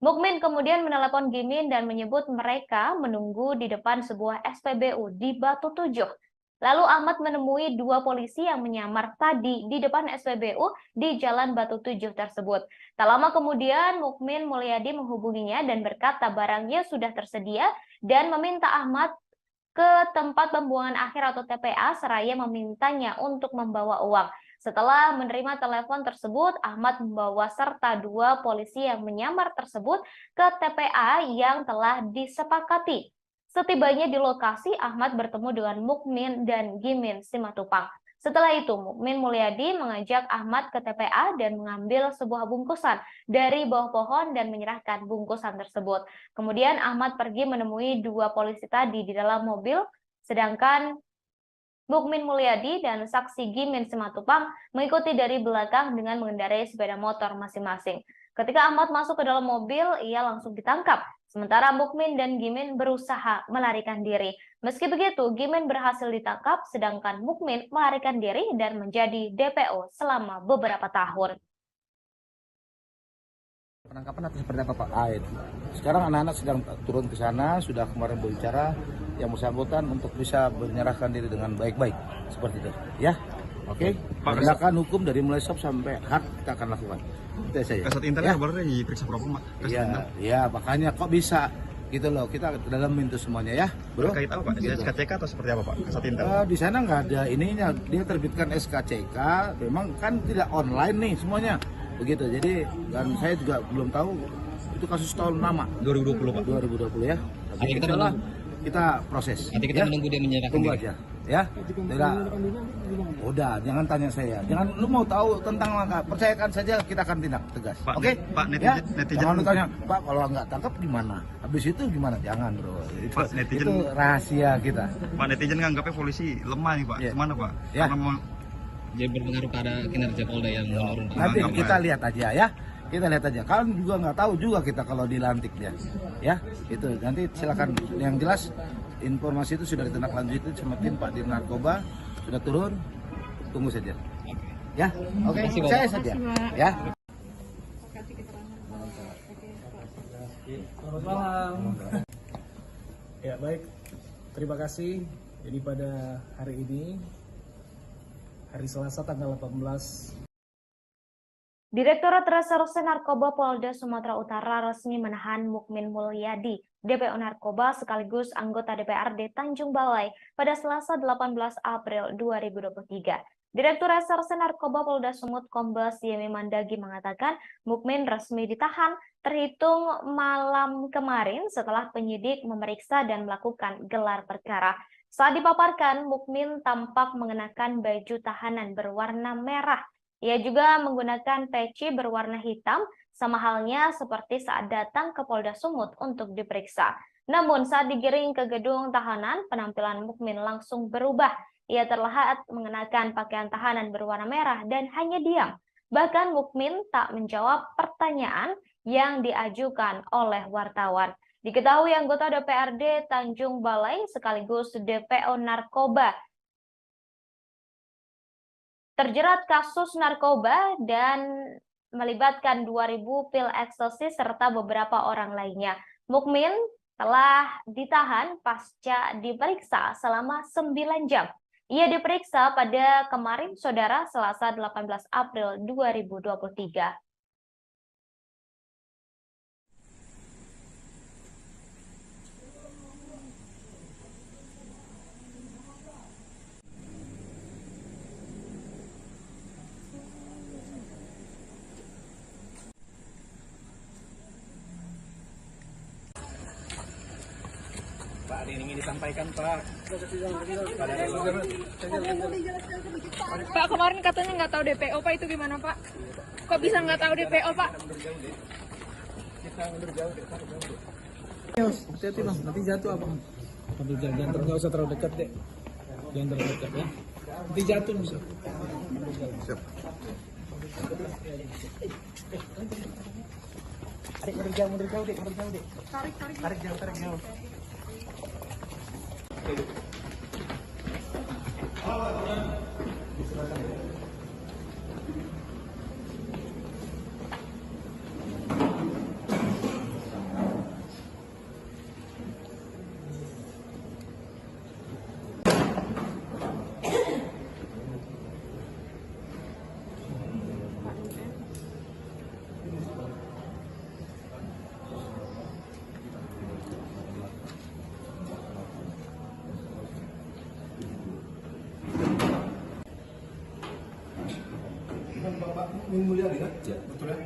Mukmin kemudian menelepon Gimin dan menyebut mereka menunggu di depan sebuah SPBU di Batu Tujuh. Lalu Ahmad menemui dua polisi yang menyamar tadi di depan SPBU di Jalan Batu Tujuh tersebut. Tak lama kemudian Mukmin Mulyadi menghubunginya dan berkata barangnya sudah tersedia dan meminta Ahmad ke tempat pembuangan akhir atau TPA seraya memintanya untuk membawa uang. Setelah menerima telepon tersebut, Ahmad membawa serta dua polisi yang menyamar tersebut ke TPA yang telah disepakati. Setibanya di lokasi, Ahmad bertemu dengan Mukmin dan Gimin Simatupang. Setelah itu, Mukmin Mulyadi mengajak Ahmad ke TPA dan mengambil sebuah bungkusan dari bawah pohon dan menyerahkan bungkusan tersebut. Kemudian Ahmad pergi menemui dua polisi tadi di dalam mobil, sedangkan Mukmin Mulyadi dan saksi Gimin Simatupang mengikuti dari belakang dengan mengendarai sepeda motor masing-masing. Ketika Ahmad masuk ke dalam mobil, ia langsung ditangkap. Sementara Mukmin dan Gimin berusaha melarikan diri. Meski begitu, Gimin berhasil ditangkap, sedangkan Mukmin melarikan diri dan menjadi DPO selama beberapa tahun. Penangkapan atau seperti apa Pak? Sekarang anak-anak sedang turun ke sana, sudah kemarin berbicara yang bersangkutan untuk bisa menyerahkan diri dengan baik-baik. Seperti itu. Ya? Oke? Penegakan hukum dari mulai stop sampai hard kita akan lakukan. Itu saja. Kasat Intel ya? Boleh diperiksa propam, Pak? Iya, makanya kok bisa gitu loh, kita dalamin itu semuanya ya, bro. Terkait apa Pak? Gitu. SKCK atau seperti apa Pak? Kasat Intel? Di sana nggak ada ininya, dia terbitkan SKCK, memang kan tidak online nih semuanya, begitu. Jadi dan saya juga belum tahu itu kasus tahun lama. 2020 Pak. 2020 ya. Tapi kita proses. Nanti kita menunggu dia menyerahkan. Tunggu aja, ya. Tidak. Udah, jangan tanya saya. Jangan lu mau tahu tentang langkah, percayakan saja kita akan tindak tegas. Oke? Pak, netizen Jangan lu tanya, Pak kalau nggak tangkap gimana? Habis itu gimana? Jangan, bro. Pak, netizen, itu rahasia kita. Pak, netizen nganggapnya polisi lemah nih Pak. Gimana Pak? Ya. Karena mau Jadi berpengaruh pada kinerja Polda yang menurun. Nanti kita lihat aja ya. Kita lihat aja. Kalian juga nggak tahu juga kita kalau dilantik dia. Ya, itu nanti silakan. Yang jelas informasi itu sudah ditindaklanjuti sama tim Pak Dir Narkoba, sudah turun. Tunggu saja. Ya, oke. Saya saja. Ya. Selamat malam. Ya baik, terima kasih. Jadi pada hari ini, hari Selasa tanggal 18. Direktorat Reserse Narkoba Polda Sumatera Utara resmi menahan Mukmin Mulyadi, DPO Narkoba sekaligus anggota DPRD Tanjung Balai pada Selasa 18 April 2023. Direktur Reserse Narkoba Polda Sumut Kombes Yemi Mandagi mengatakan Mukmin resmi ditahan terhitung malam kemarin setelah penyidik memeriksa dan melakukan gelar perkara. Saat dipaparkan, Mukmin tampak mengenakan baju tahanan berwarna merah. Ia juga menggunakan peci berwarna hitam, sama halnya seperti saat datang ke Polda Sumut untuk diperiksa. Namun saat digiring ke gedung tahanan, penampilan Mukmin langsung berubah. Ia terlihat mengenakan pakaian tahanan berwarna merah dan hanya diam. Bahkan Mukmin tak menjawab pertanyaan yang diajukan oleh wartawan. Diketahui anggota DPRD Tanjung Balai sekaligus DPO Narkoba terjerat kasus narkoba dan melibatkan 2.000 pil ekstasi serta beberapa orang lainnya. Mukmin telah ditahan pasca diperiksa selama 9 jam. Ia diperiksa pada kemarin, Saudara, Selasa 18 April 2023. Pak, ini disampaikan Pak. Pak, kemarin katanya nggak tahu DPO, Pak, itu gimana Pak? Kok bisa nggak tahu DPO, Pak? Kita mundur jauh deh. Hati-hati Bang, nanti jatuh apa? Sambil jangan nggak usah terlalu dekat deh. Jangan terlalu dekat ya. Nanti jatuh bisa. Siap. Mundur jauh deh. Tarik jauh. Min Mulyadi kan? Ya, betul ya.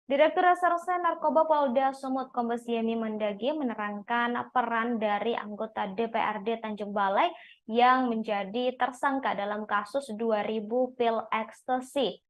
Direktur Reserse Narkoba Polda Sumut Kombes Yemi Mendagi menerangkan peran dari anggota DPRD Tanjung Balai yang menjadi tersangka dalam kasus 2000 pil ekstasi.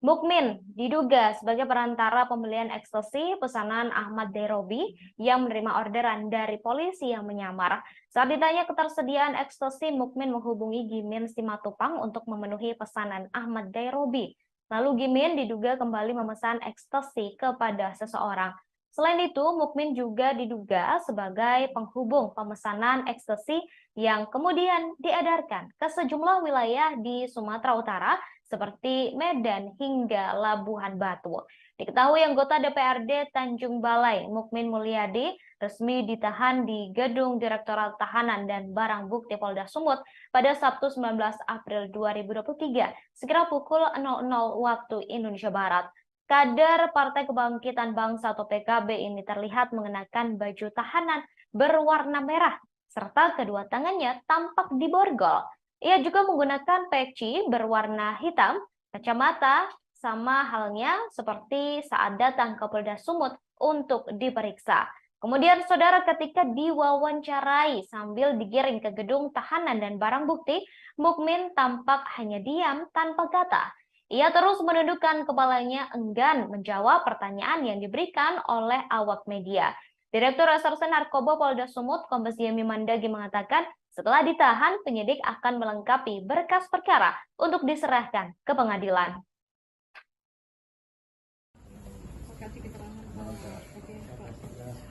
Mukmin diduga sebagai perantara pembelian ekstasi pesanan Ahmad Derobi yang menerima orderan dari polisi yang menyamar. Saat ditanya ketersediaan ekstasi, Mukmin menghubungi Gimin Simatupang untuk memenuhi pesanan Ahmad Derobi. Lalu Gimin diduga kembali memesan ekstasi kepada seseorang. Selain itu, Mukmin juga diduga sebagai penghubung pemesanan ekstasi yang kemudian diedarkan ke sejumlah wilayah di Sumatera Utara seperti Medan hingga Labuhan Batu. Diketahui anggota DPRD Tanjung Balai, Mukmin Mulyadi, resmi ditahan di Gedung Direktorat Tahanan dan Barang Bukti Polda Sumut pada Sabtu 19 April 2023, sekira pukul 00 waktu Indonesia Barat. Kader Partai Kebangkitan Bangsa atau PKB ini terlihat mengenakan baju tahanan berwarna merah, serta kedua tangannya tampak diborgol. Ia juga menggunakan peci berwarna hitam, kacamata, sama halnya seperti saat datang ke Polda Sumut untuk diperiksa. Kemudian saudara, ketika diwawancarai sambil digiring ke gedung tahanan dan barang bukti, Mukmin tampak hanya diam tanpa kata. Ia terus menundukkan kepalanya enggan menjawab pertanyaan yang diberikan oleh awak media. Direktur Reserse Narkoba Polda Sumut Kombes Yemi Mendagi mengatakan setelah ditahan, penyidik akan melengkapi berkas perkara untuk diserahkan ke pengadilan.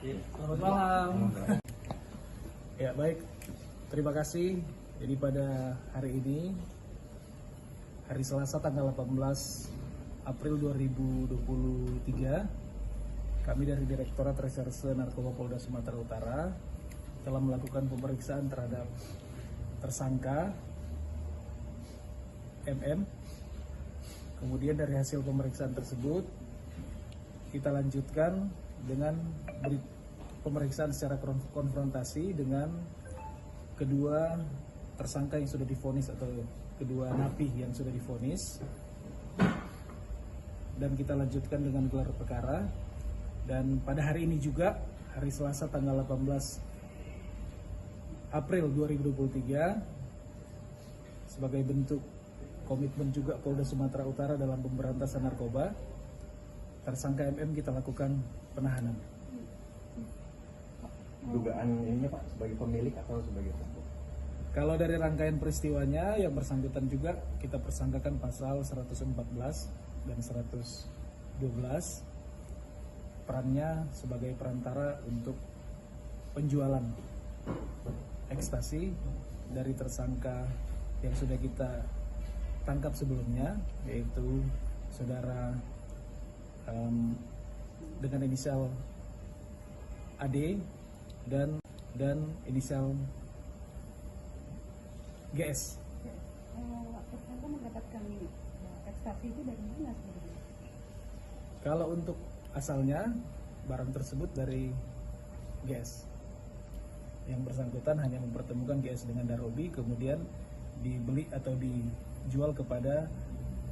Selamat malam. Ya baik, terima kasih. Jadi pada hari ini, hari Selasa tanggal 18 April 2023, kami dari Direktorat Reserse Narkoba Polda Sumatera Utara telah melakukan pemeriksaan terhadap tersangka MM. Kemudian dari hasil pemeriksaan tersebut kita lanjutkan dengan pemeriksaan secara konfrontasi dengan kedua tersangka yang sudah divonis atau kedua napi yang sudah divonis, dan kita lanjutkan dengan gelar perkara. Dan pada hari ini juga, hari Selasa tanggal 18 April 2023, sebagai bentuk komitmen juga Polda Sumatera Utara dalam pemberantasan narkoba, tersangka MM kita lakukan penahanan. Dugaan ininya Pak sebagai pemilik atau sebagai pelaku? Kalau dari rangkaian peristiwanya, yang bersangkutan juga kita persangkakan pasal 114 dan 112, perannya sebagai perantara untuk penjualan ekstasi dari tersangka yang sudah kita tangkap sebelumnya, yaitu saudara dengan inisial AD dan inisial GS. Tersangka mendapatkan ekstasi itu dari mana sebenarnya? Kalau untuk asalnya, barang tersebut dari GS. Yang bersangkutan hanya mempertemukan GS dengan Darobi, kemudian dibeli atau dijual kepada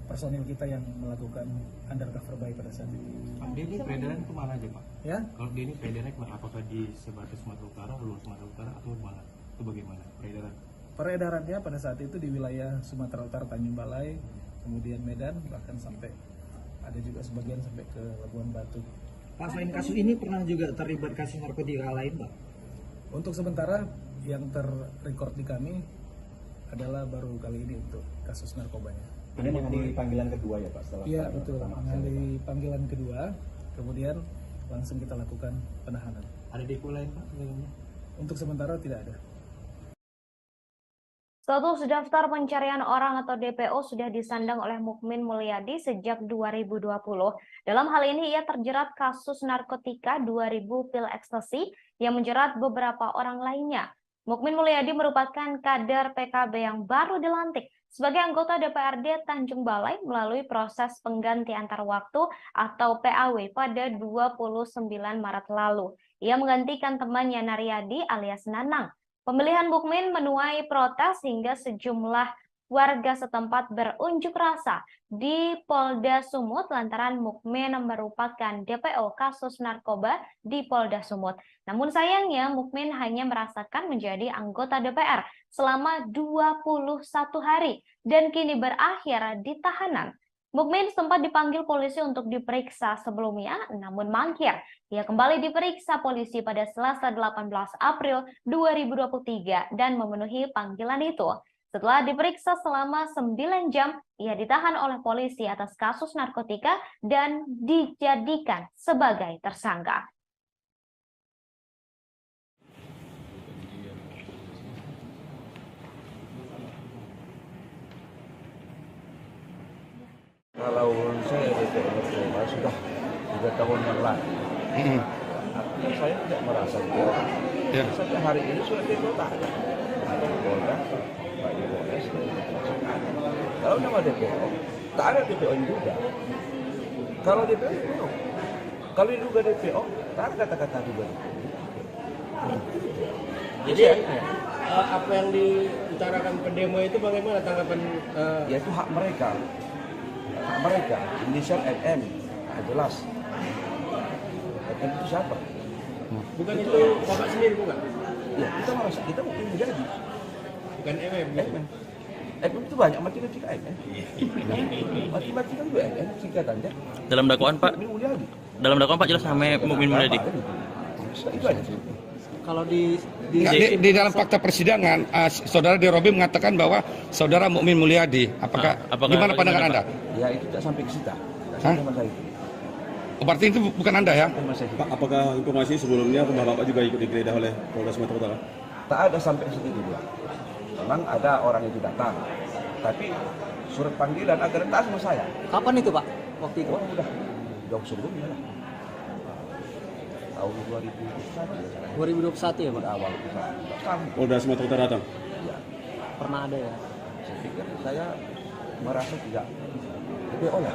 personil kita yang melakukan undercover buy pada saat itu. Pak, dia ini peredaran kemana aja Pak? Ya? Kalau dia ini peredarannya kemana? Apakah di sebatas Sumatera Utara, luar Sumatera Utara, atau mana? Itu bagaimana peredaran? Peredarannya pada saat itu di wilayah Sumatera Utara, Tanjung Balai, kemudian Medan, bahkan sampai ada juga sebagian sampai ke Labuhan Batu. Pak, selain kasus ini pernah juga terlibat kasus narkotika lain, Pak? Untuk sementara yang terrecord di kami adalah baru kali ini untuk kasus narkobanya. Ini menghadiri panggilan kedua ya Pak? Setelah Iya betul, menghadiri panggilan kedua, kemudian langsung kita lakukan penahanan. Ada depo lain Pak sebelumnya? Untuk sementara tidak ada. Status daftar pencarian orang atau DPO sudah disandang oleh Mukmin Mulyadi sejak 2020. Dalam hal ini ia terjerat kasus narkotika 2000 pil ekstasi yang menjerat beberapa orang lainnya. Mukmin Mulyadi merupakan kader PKB yang baru dilantik sebagai anggota DPRD Tanjung Balai melalui proses pengganti antar waktu atau PAW pada 29 Maret lalu. Ia menggantikan temannya Naryadi alias Nanang. Pemilihan Mukmin menuai protes hingga sejumlah warga setempat berunjuk rasa di Polda Sumut lantaran Mukmin merupakan DPO kasus narkoba di Polda Sumut. Namun sayangnya Mukmin hanya merasakan menjadi anggota DPR selama 21 hari dan kini berakhir di tahanan. Mukmin sempat dipanggil polisi untuk diperiksa sebelumnya, namun mangkir. Ia kembali diperiksa polisi pada Selasa 18 April 2023 dan memenuhi panggilan itu. Setelah diperiksa selama 9 jam, ia ditahan oleh polisi atas kasus narkotika dan dijadikan sebagai tersangka. Kalau saya DPO sudah 3 tahun yang lalu, artinya saya tidak merasa DPO. Sampai hari ini sudah DPO tak ada. Polda, Pak Polres, kalau nama DPO, tak ada DPO yang juga. Kalau DPO itu, kalau yang juga DPO, tak ada kata-kata juga. Jadi apa yang diutarakan pendemo itu bagaimana tanggapan? Ya itu hak mereka. Hak mereka, inisial NM, jelas. NM itu siapa? Bukan itu Bapak sendiri bukan? Ya kita merasa, kita mungkin menjadi. Bukan MM. MM itu banyak mati-mati kan? Mati-mati kan juga MM singkatannya. Dalam dakwaan Pak? Dalam dakwaan Pak jelas namanya Mukmin Mulyadi. Itu aja. Kalau di dalam fakta persidangan, saudara Derobi mengatakan bahwa saudara Mukmin Mulyadi. Apakah gimana pandangan Anda? Ya itu tidak sampai ke situ. Berarti itu bukan Anda ya? Pak, apakah informasi sebelumnya rumah Bapak juga ikut digeledah oleh Polda Sumatera Utara? Tak ada sampai ke situ juga. Memang ada orang itu datang, tapi surat panggilan agar datang sama saya. Kapan itu Pak? Waktu itu? Oh, udah jauh sebelumnya lah. Tahun 2021 ya Pak? Awal Polda Sumatera Utara datang? Ya. Pernah ada ya? Saya pikir saya merasa tidak DPO lah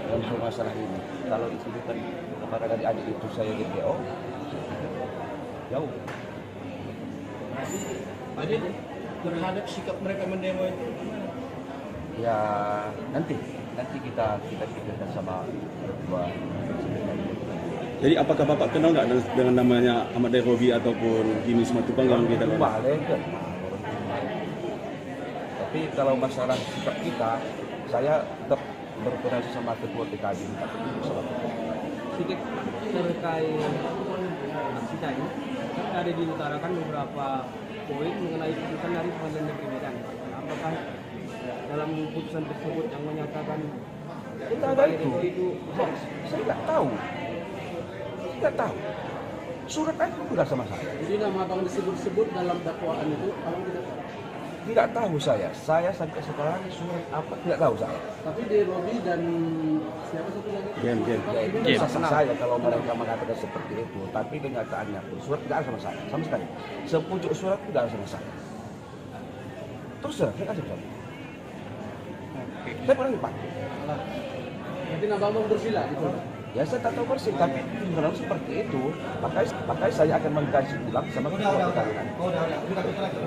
dalam masalah ini. Kalau dituduhkan kepada adik-adik itu saya DPO, jauh. Jadi terhadap sikap mereka mendemo itu ya nanti kita pikirkan sama berdua. Jadi apakah Bapak kenal nggak dengan namanya Ahmad Derobi ataupun Jimmy Simatupang yang kita kenal? Tapi kalau masalah sikap kita, saya tetap berkoordinasi sama ketua PKB. Sedikit terkait aksi tadi, kan ada diutarakan beberapa poin mengenai putusan dari Pengadilan Negeri Medan. Apakah dalam putusan tersebut yang menyatakan kita ada itu hoax? Saya nggak tahu. Surat itu tidak sama saya. Jadi nama abang disebut-sebut dalam dakwaan itu, abang tidak tahu? Tidak tahu saya. Saya sampai sekarang surat apa tidak tahu saya. Tapi Derobi dan siapa satu lagi? Gen. Ya itu bisa saya kalau mereka mengatakan seperti itu. Tapi kenyataannya pun surat tidak ada sama saya, sama sekali. Sepucuk surat tidak ada sama saya. Terus saya kasih tahu. Saya pernah dipanggil. Jadi nama abang bersila gitu. Ya saya tak tahu persis, tapi kalau seperti itu, makanya saya akan mengkaji ulang sama ketua PKB.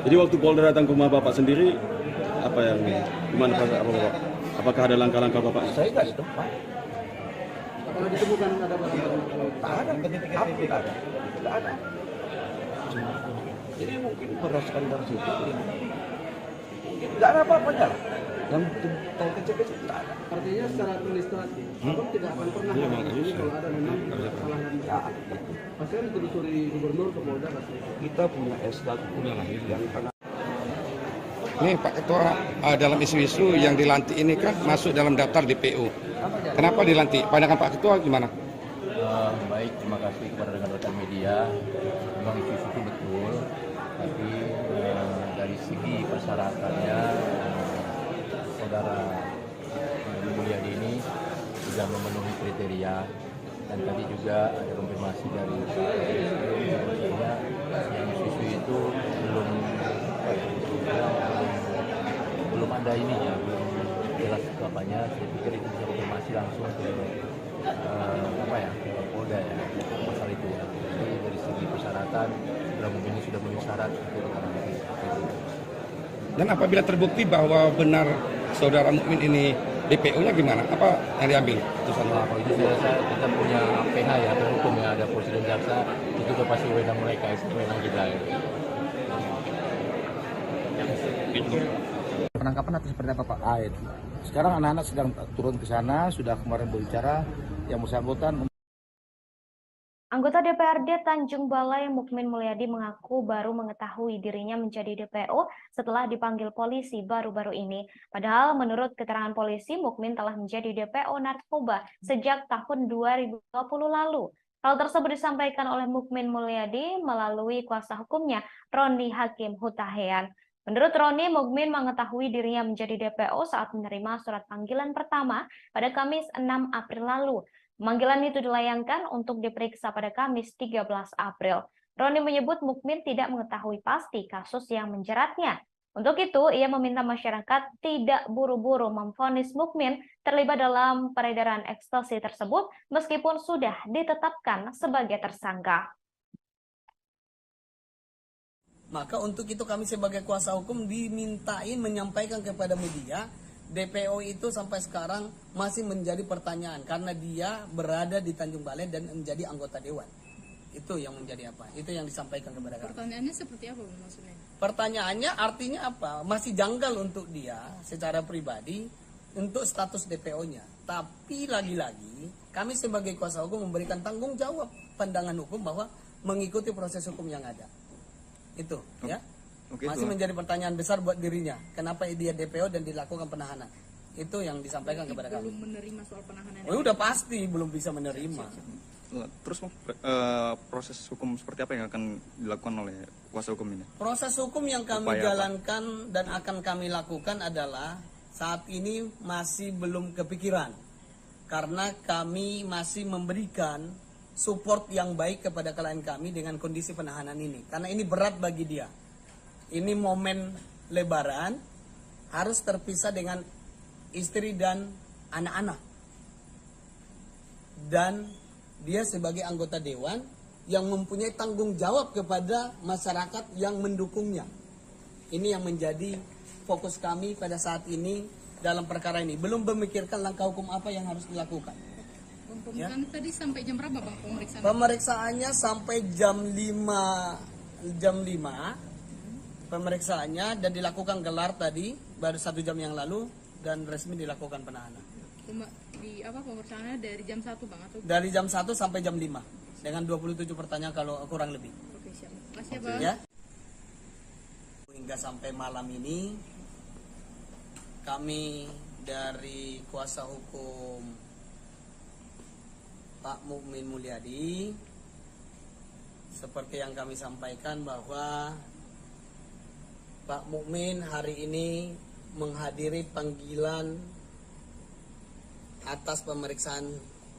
Jadi waktu Polda datang ke rumah Bapak sendiri, apa yang gimana perasaan Bapak? Apakah ada langkah-langkah Bapak? Saya nggak di tempat. Apakah ditemukan ada barang? Tak ada, apa tidak ada, tidak ada. Jadi mungkin berdasarkan dari situ, tidak ada apa-apanya. Yang kecil-kecil tidak ada. Artinya secara administratif, abang tidak akan pernah menghubungi kalau ada memang kesalahan. Pasti harus ditelusuri gubernur ke Polda. Kita punya SK yang pernah. Nih Pak Ketua, dalam isu-isu yang dilantik ini kan masuk dalam daftar DPO. Kenapa dilantik? Pandangan Pak Ketua gimana? Baik, terima kasih kepada rekan-rekan media. Memang isu itu betul, tapi dari segi persyaratannya saudara Mulyadi ini sudah memenuhi kriteria Dan tadi juga ada konfirmasi dari bahwasanya yang isu itu belum ada ininya, belum jelas apanya. Saya pikir itu bisa konfirmasi langsung ke Polda ya masalah itu ya. Jadi dari segi persyaratan saudara Mukmin ini sudah memenuhi syarat untuk keterangan itu. Dan apabila terbukti bahwa benar saudara Mukmin ini DPO-nya gimana? Apa yang diambil? Kalau itu saya kita punya PH ya, hukum ya, ada polisi dan jaksa, itu udah pasti wewenang mereka, itu wewenang kita ya. Penangkapan atau seperti apa Pak? Sekarang anak-anak sedang turun ke sana, sudah kemarin berbicara yang bersangkutan. Anggota DPRD Tanjung Balai Mukmin Mulyadi mengaku baru mengetahui dirinya menjadi DPO setelah dipanggil polisi baru-baru ini. Padahal menurut keterangan polisi, Mukmin telah menjadi DPO narkoba sejak tahun 2020 lalu. Hal tersebut disampaikan oleh Mukmin Mulyadi melalui kuasa hukumnya, Roni Hakim Hutahean. Menurut Roni, Mukmin mengetahui dirinya menjadi DPO saat menerima surat panggilan pertama pada Kamis 6 April lalu. Pemanggilan itu dilayangkan untuk diperiksa pada Kamis 13 April. Roni menyebut Mukmin tidak mengetahui pasti kasus yang menjeratnya. Untuk itu, ia meminta masyarakat tidak buru-buru memvonis Mukmin terlibat dalam peredaran ekstasi tersebut meskipun sudah ditetapkan sebagai tersangka. Maka untuk itu kami sebagai kuasa hukum dimintain menyampaikan kepada media, DPO itu sampai sekarang masih menjadi pertanyaan karena dia berada di Tanjung Balai dan menjadi anggota dewan. Itu yang menjadi apa? Itu yang disampaikan kepada kami. Pertanyaannya seperti apa maksudnya? Pertanyaannya artinya apa? Masih janggal untuk dia secara pribadi untuk status DPO-nya. Tapi lagi-lagi kami sebagai kuasa hukum memberikan tanggung jawab pandangan hukum bahwa mengikuti proses hukum yang ada. Itu ya. Masih menjadi pertanyaan besar buat dirinya. Kenapa dia DPO dan dilakukan penahanan? Itu yang disampaikan kepada kami. Belum menerima soal penahanan. Oh, udah pasti belum bisa menerima. Terus proses hukum seperti apa yang akan dilakukan oleh kuasa hukum ini? Proses hukum yang kami jalankan dan akan kami lakukan adalah saat ini masih belum kepikiran. Karena kami masih memberikan support yang baik kepada klien kami dengan kondisi penahanan ini. Karena ini berat bagi dia. Ini momen lebaran, harus terpisah dengan istri dan anak-anak. Dan dia sebagai anggota dewan yang mempunyai tanggung jawab kepada masyarakat yang mendukungnya. Ini yang menjadi fokus kami pada saat ini dalam perkara ini. Belum memikirkan langkah hukum apa yang harus dilakukan. Pemeriksaan tadi sampai jam berapa Bang pemeriksaan? Pemeriksaannya sampai jam 5 pemeriksaannya dan dilakukan gelar tadi baru 1 jam yang lalu dan resmi dilakukan penahanan. Pemeriksaannya dari jam 1 Bang atau? Dari jam 1 sampai jam 5 dengan 27 pertanyaan kalau kurang lebih. Oke, siap. Makasih Bang. Ya. Hingga sampai malam ini kami dari kuasa hukum Pak Mukmin Mulyadi seperti yang kami sampaikan bahwa Pak Mukmin hari ini menghadiri panggilan atas pemeriksaan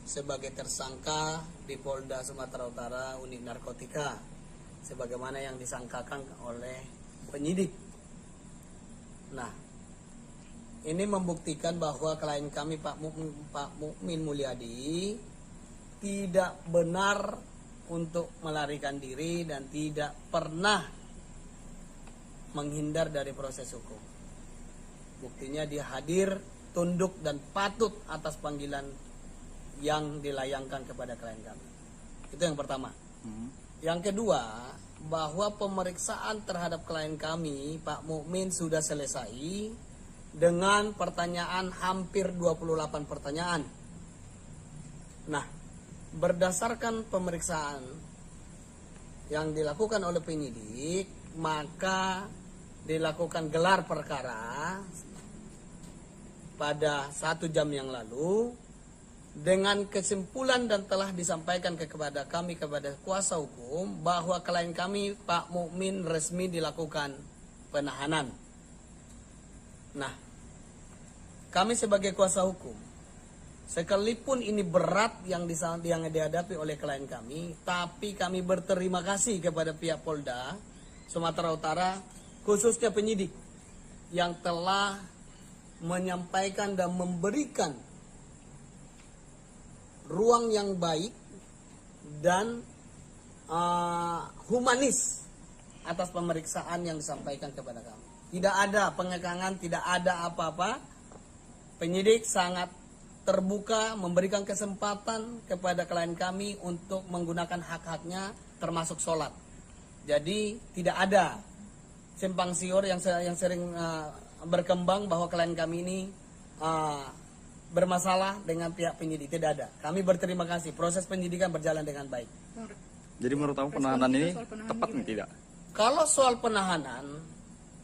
sebagai tersangka di Polda Sumatera Utara Unit Narkotika sebagaimana yang disangkakan oleh penyidik. Nah, ini membuktikan bahwa klien kami Pak Mukmin Mulyadi tidak benar untuk melarikan diri dan tidak pernah menghindar dari proses hukum. Buktinya dia hadir, tunduk dan patut atas panggilan yang dilayangkan kepada klien kami. Itu yang pertama. Yang kedua, bahwa pemeriksaan terhadap klien kami, Pak Mukmin, sudah selesai dengan pertanyaan hampir 28 pertanyaan. Nah, berdasarkan pemeriksaan yang dilakukan oleh penyidik, maka dilakukan gelar perkara pada 1 jam yang lalu dengan kesimpulan dan telah disampaikan kepada kami kepada kuasa hukum bahwa klien kami Pak Mukmin resmi dilakukan penahanan. Nah, kami sebagai kuasa hukum Sekalipun ini berat yang dihadapi oleh klien kami, tapi kami berterima kasih kepada pihak Polda Sumatera Utara, khususnya penyidik yang telah menyampaikan dan memberikan ruang yang baik dan humanis atas pemeriksaan yang disampaikan kepada kami. Tidak ada pengekangan, tidak ada apa-apa. Penyidik sangat terbuka memberikan kesempatan kepada klien kami untuk menggunakan hak-haknya termasuk sholat. Jadi tidak ada simpang siur yang sering berkembang bahwa klien kami ini bermasalah dengan pihak penyidik. Tidak ada. Kami berterima kasih. Proses penyidikan berjalan dengan baik. Jadi menurut kamu penahanan ini tepat nih tidak? Kalau soal penahanan,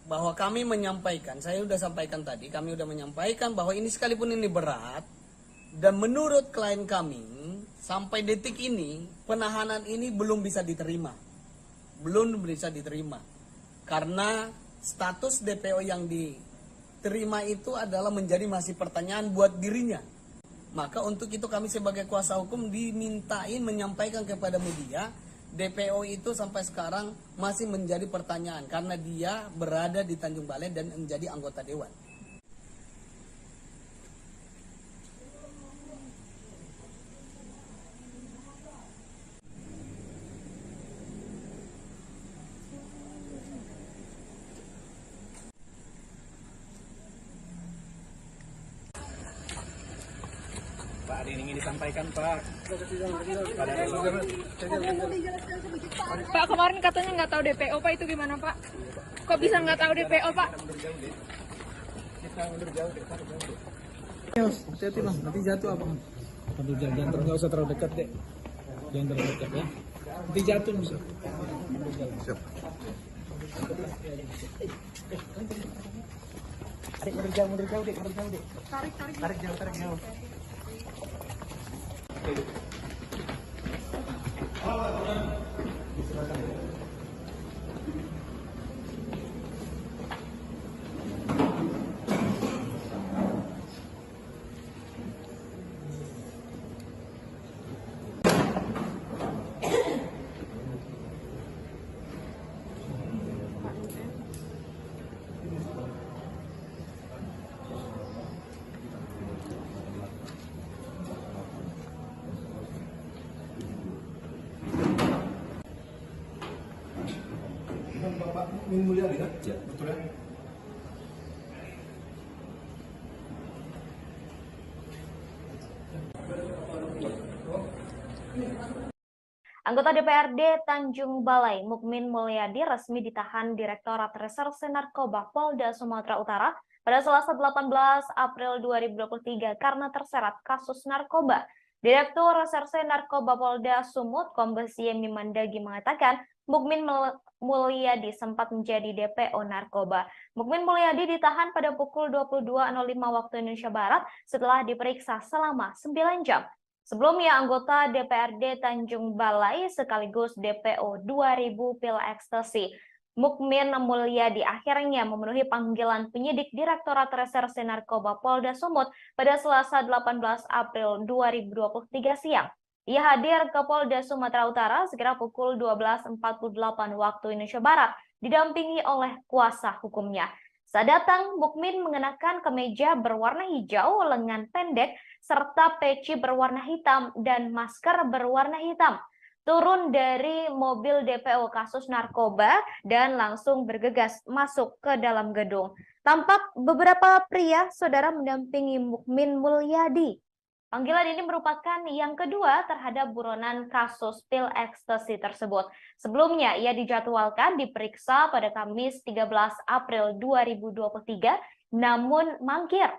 bahwa kami menyampaikan, saya sudah sampaikan tadi, kami sudah menyampaikan bahwa ini sekalipun ini berat, dan menurut klien kami, sampai detik ini, penahanan ini belum bisa diterima. Belum bisa diterima. Karena status DPO yang diterima itu adalah menjadi masih pertanyaan buat dirinya. Maka untuk itu kami sebagai kuasa hukum dimintain menyampaikan kepada media, DPO itu sampai sekarang masih menjadi pertanyaan karena dia berada di Tanjung Balai dan menjadi anggota dewan. Pak, ada yang ingin disampaikan, Pak. Pak, kemarin katanya nggak tahu DPO, Pak, itu gimana, Pak? Kok bisa nggak tahu DPO, Pak? Hati-hati, Bang. Nanti jatuh apa? Jangan nggak usah terlalu dekat, deh. Jangan terlalu dekat, ya. Nanti jatuh, bisa. Siap. Adik, mundur jauh, dek. Tarik jauh. Bapak Min Mulyadi kan? Ya, betul ya. Anggota DPRD Tanjung Balai, Mukmin Mulyadi, resmi ditahan Direktorat Reserse Narkoba Polda Sumatera Utara pada Selasa 18 April 2023 karena terseret kasus narkoba. Direktur Reserse Narkoba Polda Sumut, Kombes Yemi Mandagi mengatakan, Mukmin Mulyadi sempat menjadi DPO narkoba. Mukmin Mulyadi ditahan pada pukul 22.05 waktu Indonesia Barat setelah diperiksa selama 9 jam. Sebelumnya, anggota DPRD Tanjung Balai sekaligus DPO 2000 pil ekstasi, Mukmin Mulyadi akhirnya memenuhi panggilan penyidik Direktorat Reserse Narkoba Polda Sumut pada Selasa 18 April 2023 siang. Ia hadir ke Polda Sumatera Utara sekira pukul 12.48 waktu Indonesia Barat, didampingi oleh kuasa hukumnya. Saat datang, Mukmin mengenakan kemeja berwarna hijau, lengan pendek, serta peci berwarna hitam dan masker berwarna hitam. Turun dari mobil DPO kasus narkoba dan langsung bergegas masuk ke dalam gedung. Tampak beberapa pria saudara mendampingi Mukmin Mulyadi. Panggilan ini merupakan yang kedua terhadap buronan kasus pil ekstasi tersebut. Sebelumnya, ia dijadwalkan diperiksa pada Kamis 13 April 2023, namun mangkir.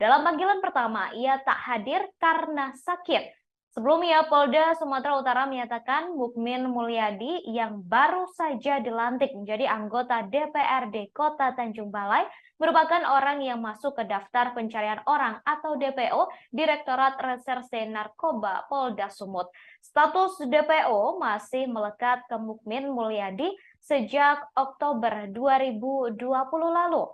Dalam panggilan pertama, ia tak hadir karena sakit. Sebelumnya, Polda Sumatera Utara menyatakan Mukmin Mulyadi yang baru saja dilantik menjadi anggota DPRD Kota Tanjung Balai merupakan orang yang masuk ke daftar pencarian orang atau DPO Direktorat Reserse Narkoba Polda Sumut. Status DPO masih melekat ke Mukmin Mulyadi sejak Oktober 2020 lalu.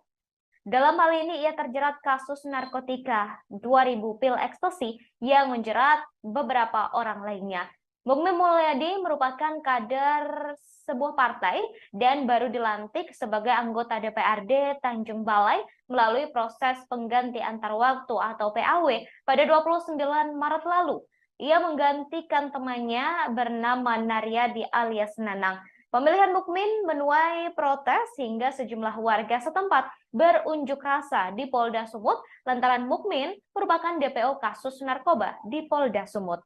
Dalam hal ini ia terjerat kasus narkotika 2.000 pil ekstasi yang menjerat beberapa orang lainnya. Mukmin Mulyadi merupakan kader sebuah partai dan baru dilantik sebagai anggota DPRD Tanjung Balai melalui proses pengganti antar waktu atau PAW pada 29 Maret lalu. Ia menggantikan temannya bernama Naryadi alias Nanang. Pemilihan Mukmin menuai protes hingga sejumlah warga setempat berunjuk rasa di Polda Sumut lantaran Mukmin merupakan DPO kasus narkoba di Polda Sumut.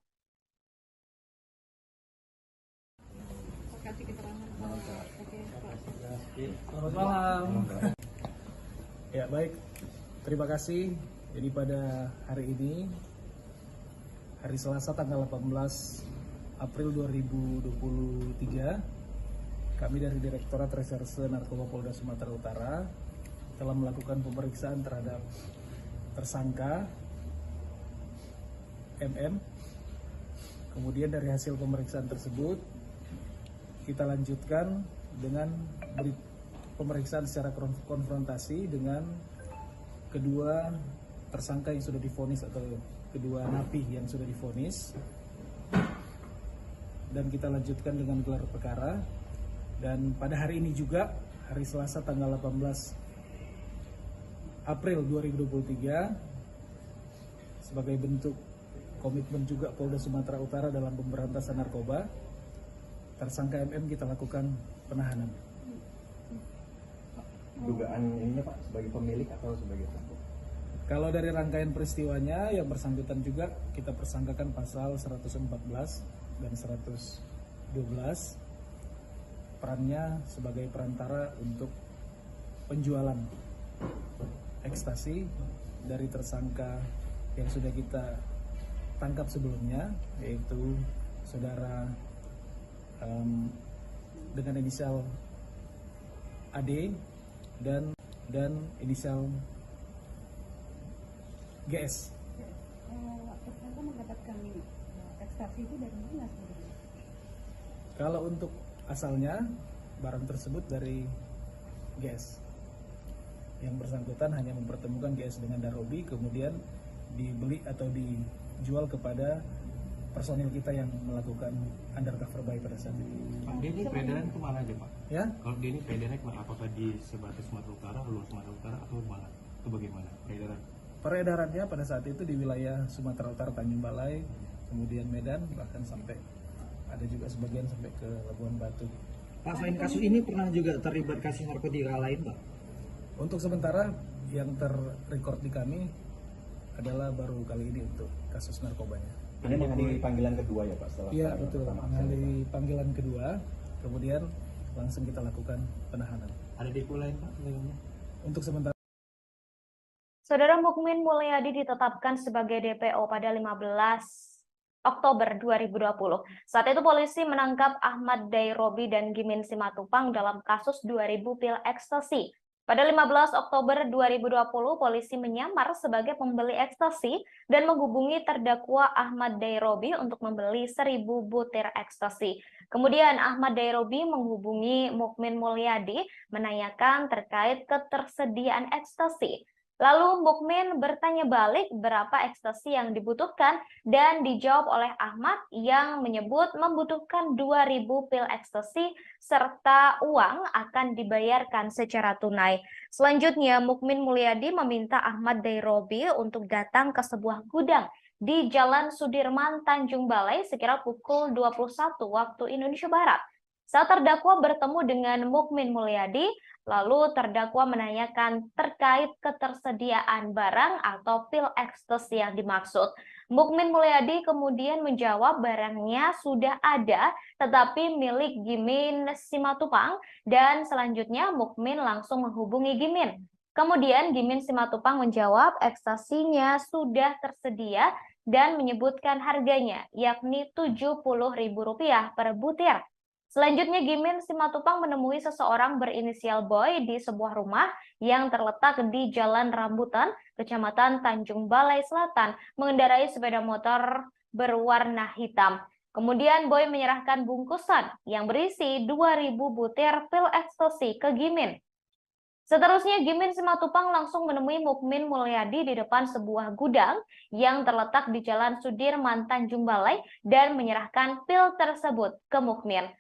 Selamat malam. Ya baik, terima kasih. Jadi pada hari ini, hari Selasa tanggal 18 April 2023, kami dari Direktorat Reserse Narkoba Polda Sumatera Utara telah melakukan pemeriksaan terhadap tersangka MM. Kemudian dari hasil pemeriksaan tersebut, kita lanjutkan dengan pemeriksaan secara konfrontasi dengan kedua tersangka yang sudah divonis atau kedua napi yang sudah divonis, dan kita lanjutkan dengan gelar perkara. Dan pada hari ini juga, hari Selasa tanggal 18 April 2023, sebagai bentuk komitmen juga Polda Sumatera Utara dalam pemberantasan narkoba, tersangka MM kita lakukan penahanan. Dugaan ininya Pak, sebagai pemilik atau sebagai pelaku? Kalau dari rangkaian peristiwanya, yang bersangkutan juga kita persangkakan pasal 114 dan 112, perannya sebagai perantara untuk penjualan ekstasi dari tersangka yang sudah kita tangkap sebelumnya, yaitu saudara dengan inisial AD dan inisial GS. Tersangka mendapatkan ekstasi itu dari mana sebenarnya? Kalau untuk asalnya, barang tersebut dari GS. Yang bersangkutan hanya mempertemukan GS dengan Darobi, kemudian dibeli atau dijual kepada personil kita yang melakukan undercover buy pada saat itu. Pak, dia ini peredaran kemana aja Pak? Ya? Kalau dia ini peredarannya kemana? Apakah di sebatas Sumatera Utara, luar Sumatera Utara, atau mana? Itu bagaimana peredaran? Peredarannya pada saat itu di wilayah Sumatera Utara, Tanjung Balai, kemudian Medan, bahkan sampai ada juga sebagian sampai ke Labuan Batu. Pak, selain kasus ini pernah juga terlibat kasus narkotika lain, Pak? Untuk sementara yang terrecord di kami adalah baru kali ini untuk kasus narkobanya. Ini mengenai panggilan kedua ya Pak? Setelah Iya betul, mengenai panggilan kedua, kemudian langsung kita lakukan penahanan. Ada depo lain Pak? Untuk sementara. Saudara Mukmin Mulyadi ditetapkan sebagai DPO pada 15 Oktober 2020. Saat itu polisi menangkap Ahmad Dairobi dan Gimin Simatupang dalam kasus 2.000 pil ekstasi. Pada 15 Oktober 2020, polisi menyamar sebagai pembeli ekstasi dan menghubungi terdakwa Ahmad Dairobi untuk membeli 1.000 butir ekstasi. Kemudian Ahmad Dairobi menghubungi Mukmin Mulyadi menanyakan terkait ketersediaan ekstasi. Lalu Mukmin bertanya balik berapa ekstasi yang dibutuhkan dan dijawab oleh Ahmad yang menyebut membutuhkan 2.000 pil ekstasi serta uang akan dibayarkan secara tunai. Selanjutnya Mukmin Mulyadi meminta Ahmad Dairobi untuk datang ke sebuah gudang di Jalan Sudirman, Tanjung Balai sekira pukul 21 waktu Indonesia Barat. Saat terdakwa bertemu dengan Mukmin Mulyadi, lalu terdakwa menanyakan terkait ketersediaan barang atau pil ekstasi yang dimaksud. Mukmin Mulyadi kemudian menjawab barangnya sudah ada, tetapi milik Gimin Simatupang, dan selanjutnya Mukmin langsung menghubungi Gimin. Kemudian Gimin Simatupang menjawab ekstasinya sudah tersedia dan menyebutkan harganya, yakni Rp70.000 per butir. Selanjutnya Gimin Simatupang menemui seseorang berinisial Boy di sebuah rumah yang terletak di Jalan Rambutan, Kecamatan Tanjung Balai Selatan, mengendarai sepeda motor berwarna hitam. Kemudian Boy menyerahkan bungkusan yang berisi 2.000 butir pil ekstasi ke Gimin. Seterusnya, Gimin Simatupang langsung menemui Mukmin Mulyadi di depan sebuah gudang yang terletak di Jalan Sudirman, Tanjung Balai dan menyerahkan pil tersebut ke Mukmin.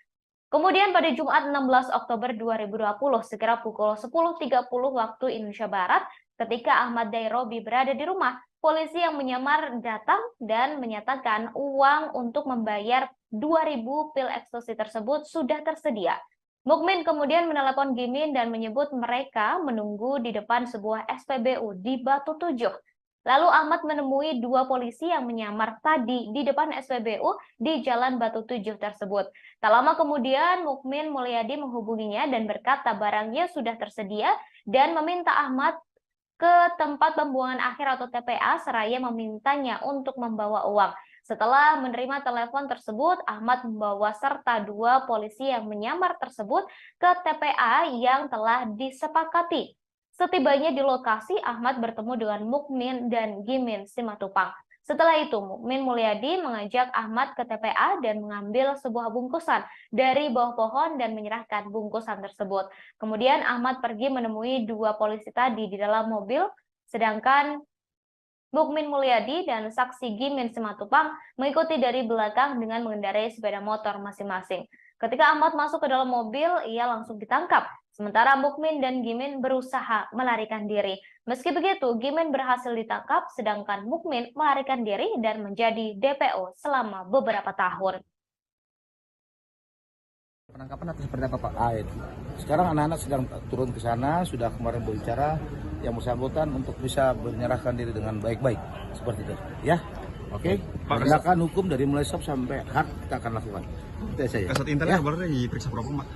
Kemudian pada Jumat 16 Oktober 2020, sekira pukul 10.30 waktu Indonesia Barat, ketika Ahmad Dairobi berada di rumah, polisi yang menyamar datang dan menyatakan uang untuk membayar 2.000 pil ekstasi tersebut sudah tersedia. Mukmin kemudian menelepon Gimin dan menyebut mereka menunggu di depan sebuah SPBU di Batu Tujuh. Lalu Ahmad menemui dua polisi yang menyamar tadi di depan SPBU di Jalan Batu Tujuh tersebut. Tak lama kemudian Mukmin Mulyadi menghubunginya dan berkata barangnya sudah tersedia dan meminta Ahmad ke tempat pembuangan akhir atau TPA seraya memintanya untuk membawa uang. Setelah menerima telepon tersebut, Ahmad membawa serta dua polisi yang menyamar tersebut ke TPA yang telah disepakati. Setibanya di lokasi, Ahmad bertemu dengan Mukmin dan Gimin Simatupang. Setelah itu, Mukmin Mulyadi mengajak Ahmad ke TPA dan mengambil sebuah bungkusan dari bawah pohon dan menyerahkan bungkusan tersebut. Kemudian Ahmad pergi menemui dua polisi tadi di dalam mobil, sedangkan Mukmin Mulyadi dan saksi Gimin Simatupang mengikuti dari belakang dengan mengendarai sepeda motor masing-masing. Ketika Ahmad masuk ke dalam mobil, ia langsung ditangkap. Sementara Mukmin dan Gimin berusaha melarikan diri. Meski begitu, Gimin berhasil ditangkap, sedangkan Mukmin melarikan diri dan menjadi DPO selama beberapa tahun. Penangkapan atas perintah Pak Aid. Sekarang anak-anak sedang turun ke sana, sudah kemarin berbicara yang bersangkutan untuk bisa menyerahkan diri dengan baik-baik seperti itu, ya. Oke. Penegakan hukum dari mulai stop sampai hard kita akan lakukan. Itu saja. Kasat Intel ya? Baru diperiksa berapa, Pak?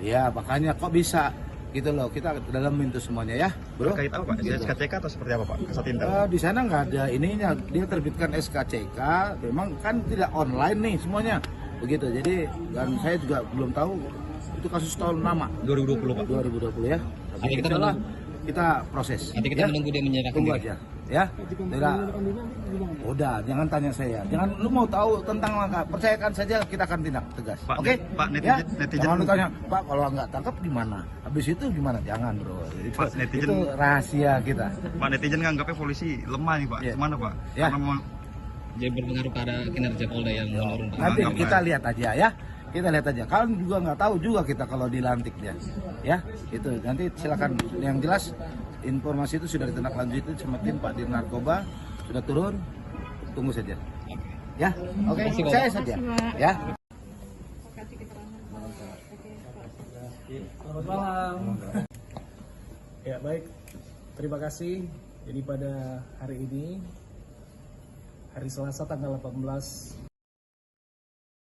Iya, makanya kok bisa gitu loh, kita dalam itu semuanya ya, bro. Terkait apa, Pak? SKCK atau seperti apa, Pak? Kasat Intel. Di sana nggak ada ininya, dia terbitkan SKCK, memang kan tidak online nih semuanya. Begitu, jadi dan saya juga belum tahu itu kasus tahun lama 2020 Pak. 2020 ya. Tapi kita proses. Nanti kita menunggu dia menyerahkan. Tunggu aja, ya. Udah, jangan tanya saya. Jangan lu mau tahu tentang langkah, percayakan saja kita akan tindak tegas. Oke? Pak, netizen jangan lu tanya, Pak kalau nggak tangkap gimana? Habis itu gimana? Jangan, bro. Pak, netizen, itu rahasia kita. Pak, netizen nganggapnya polisi lemah nih, Pak. Gimana, Pak? Ya. Jadi berpengaruh pada kinerja Polda yang menurun. Nanti kita lihat aja ya, kita lihat aja. Kalian juga nggak tahu juga kita kalau dilantik ya, itu nanti silakan. Yang jelas informasi itu sudah ditindaklanjuti sama tim Pak Dir Narkoba, sudah turun, tunggu saja. Ya, oke, saya saja. Ya. Selamat malam. Ya baik, terima kasih. Jadi pada hari ini, hari Selasa tanggal 18.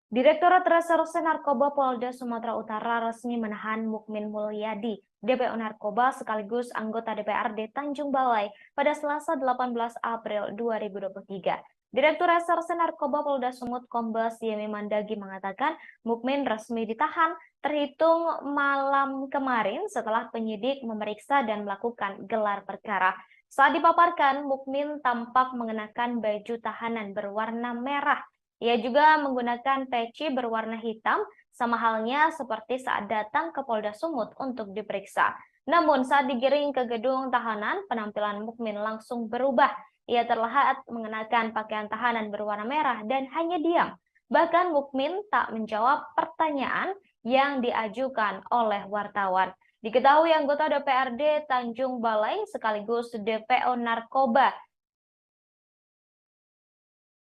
Direktorat Reserse Narkoba Polda Sumatera Utara resmi menahan Mukmin Mulyadi, DPO Narkoba sekaligus anggota DPRD Tanjung Balai pada Selasa 18 April 2023. Direktur Reserse Narkoba Polda Sumut Kombes Yemi Mandagi mengatakan Mukmin resmi ditahan terhitung malam kemarin setelah penyidik memeriksa dan melakukan gelar perkara. Saat dipaparkan, Mukmin tampak mengenakan baju tahanan berwarna merah. Ia juga menggunakan peci berwarna hitam, sama halnya seperti saat datang ke Polda Sumut untuk diperiksa. Namun saat digiring ke gedung tahanan, penampilan Mukmin langsung berubah. Ia terlihat mengenakan pakaian tahanan berwarna merah dan hanya diam. Bahkan Mukmin tak menjawab pertanyaan yang diajukan oleh wartawan. Diketahui anggota DPRD Tanjung Balai sekaligus DPO Narkoba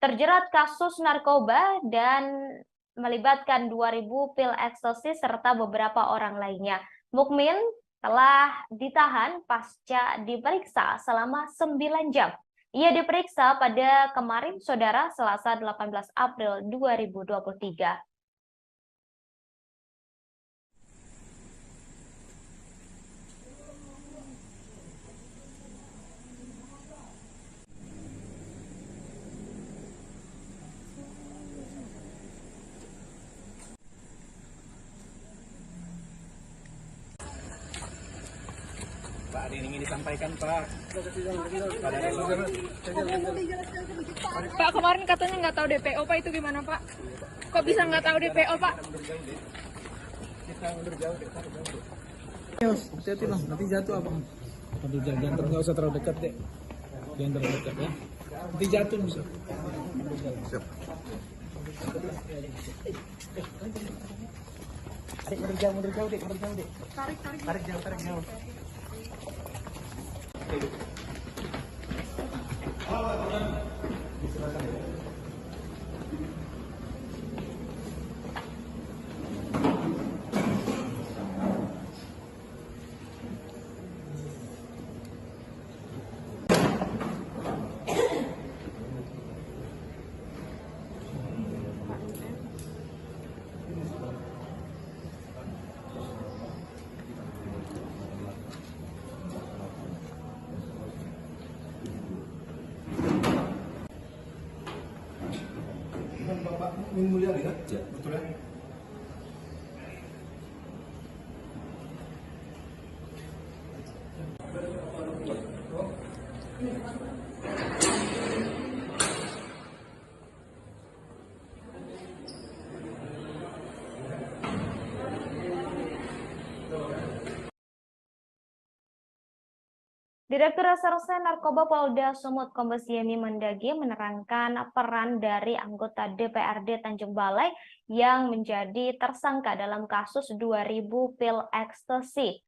terjerat kasus narkoba dan melibatkan 2.000 pil ekstasi serta beberapa orang lainnya. Mukmin telah ditahan pasca diperiksa selama 9 jam. Ia diperiksa pada kemarin, Saudara, Selasa 18 April 2023. Pak, ada yang ingin disampaikan, Pak. Pak, kemarin katanya nggak tahu DPO, Pak, itu gimana, Pak? Kok bisa nggak tahu DPO, Pak? Kita mundur jauh. Hati-hati Bang, nanti jatuh apa? Aduh, jangan nggak usah terlalu dekat deh. Jangan terlalu dekat ya. Nanti jatuh bisa. Siap. Adik mundur jauh dek, Tarik jauh. Bapak Min Mulyadi kan? Ya, betul ya? Direktur Reserse Narkoba Polda Sumut Kombes Yemi Mendagi menerangkan peran dari anggota DPRD Tanjung Balai yang menjadi tersangka dalam kasus 2000 pil ekstasi.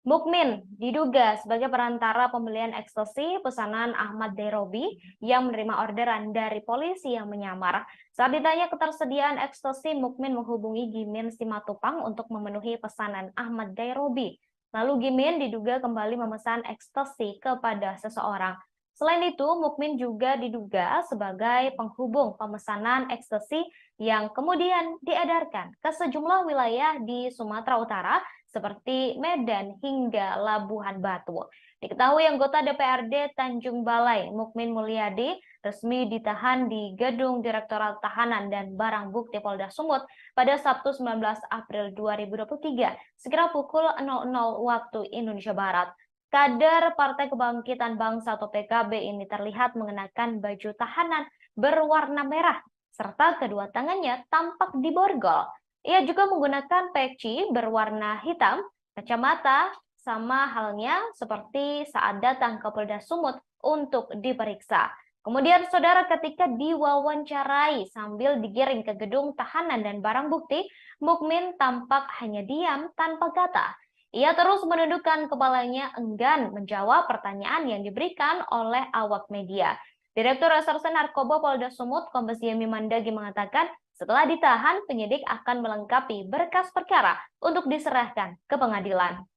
Mukmin diduga sebagai perantara pembelian ekstasi pesanan Ahmad Dairobi yang menerima orderan dari polisi yang menyamar. Saat ditanya ketersediaan ekstasi, Mukmin menghubungi Gimin Simatupang untuk memenuhi pesanan Ahmad Dairobi. Lalu Gimin diduga kembali memesan ekstasi kepada seseorang. Selain itu, Mukmin juga diduga sebagai penghubung pemesanan ekstasi yang kemudian diedarkan ke sejumlah wilayah di Sumatera Utara seperti Medan hingga Labuhan Batu. Diketahui anggota DPRD Tanjung Balai, Mukmin Mulyadi, resmi ditahan di Gedung Direktorat Tahanan dan Barang Bukti Polda Sumut pada Sabtu 19 April 2023, sekira pukul 00 waktu Indonesia Barat. Kader Partai Kebangkitan Bangsa atau PKB ini terlihat mengenakan baju tahanan berwarna merah, serta kedua tangannya tampak diborgol. Ia juga menggunakan peci berwarna hitam, kacamata, sama halnya seperti saat datang ke Polda Sumut untuk diperiksa. Kemudian saudara, ketika diwawancarai sambil digiring ke gedung tahanan dan barang bukti, Mukmin tampak hanya diam tanpa kata. Ia terus menundukkan kepalanya enggan menjawab pertanyaan yang diberikan oleh awak media. Direktur Reserse Narkoba Polda Sumut Kombes Yemi Mendagi mengatakan setelah ditahan, penyidik akan melengkapi berkas perkara untuk diserahkan ke pengadilan.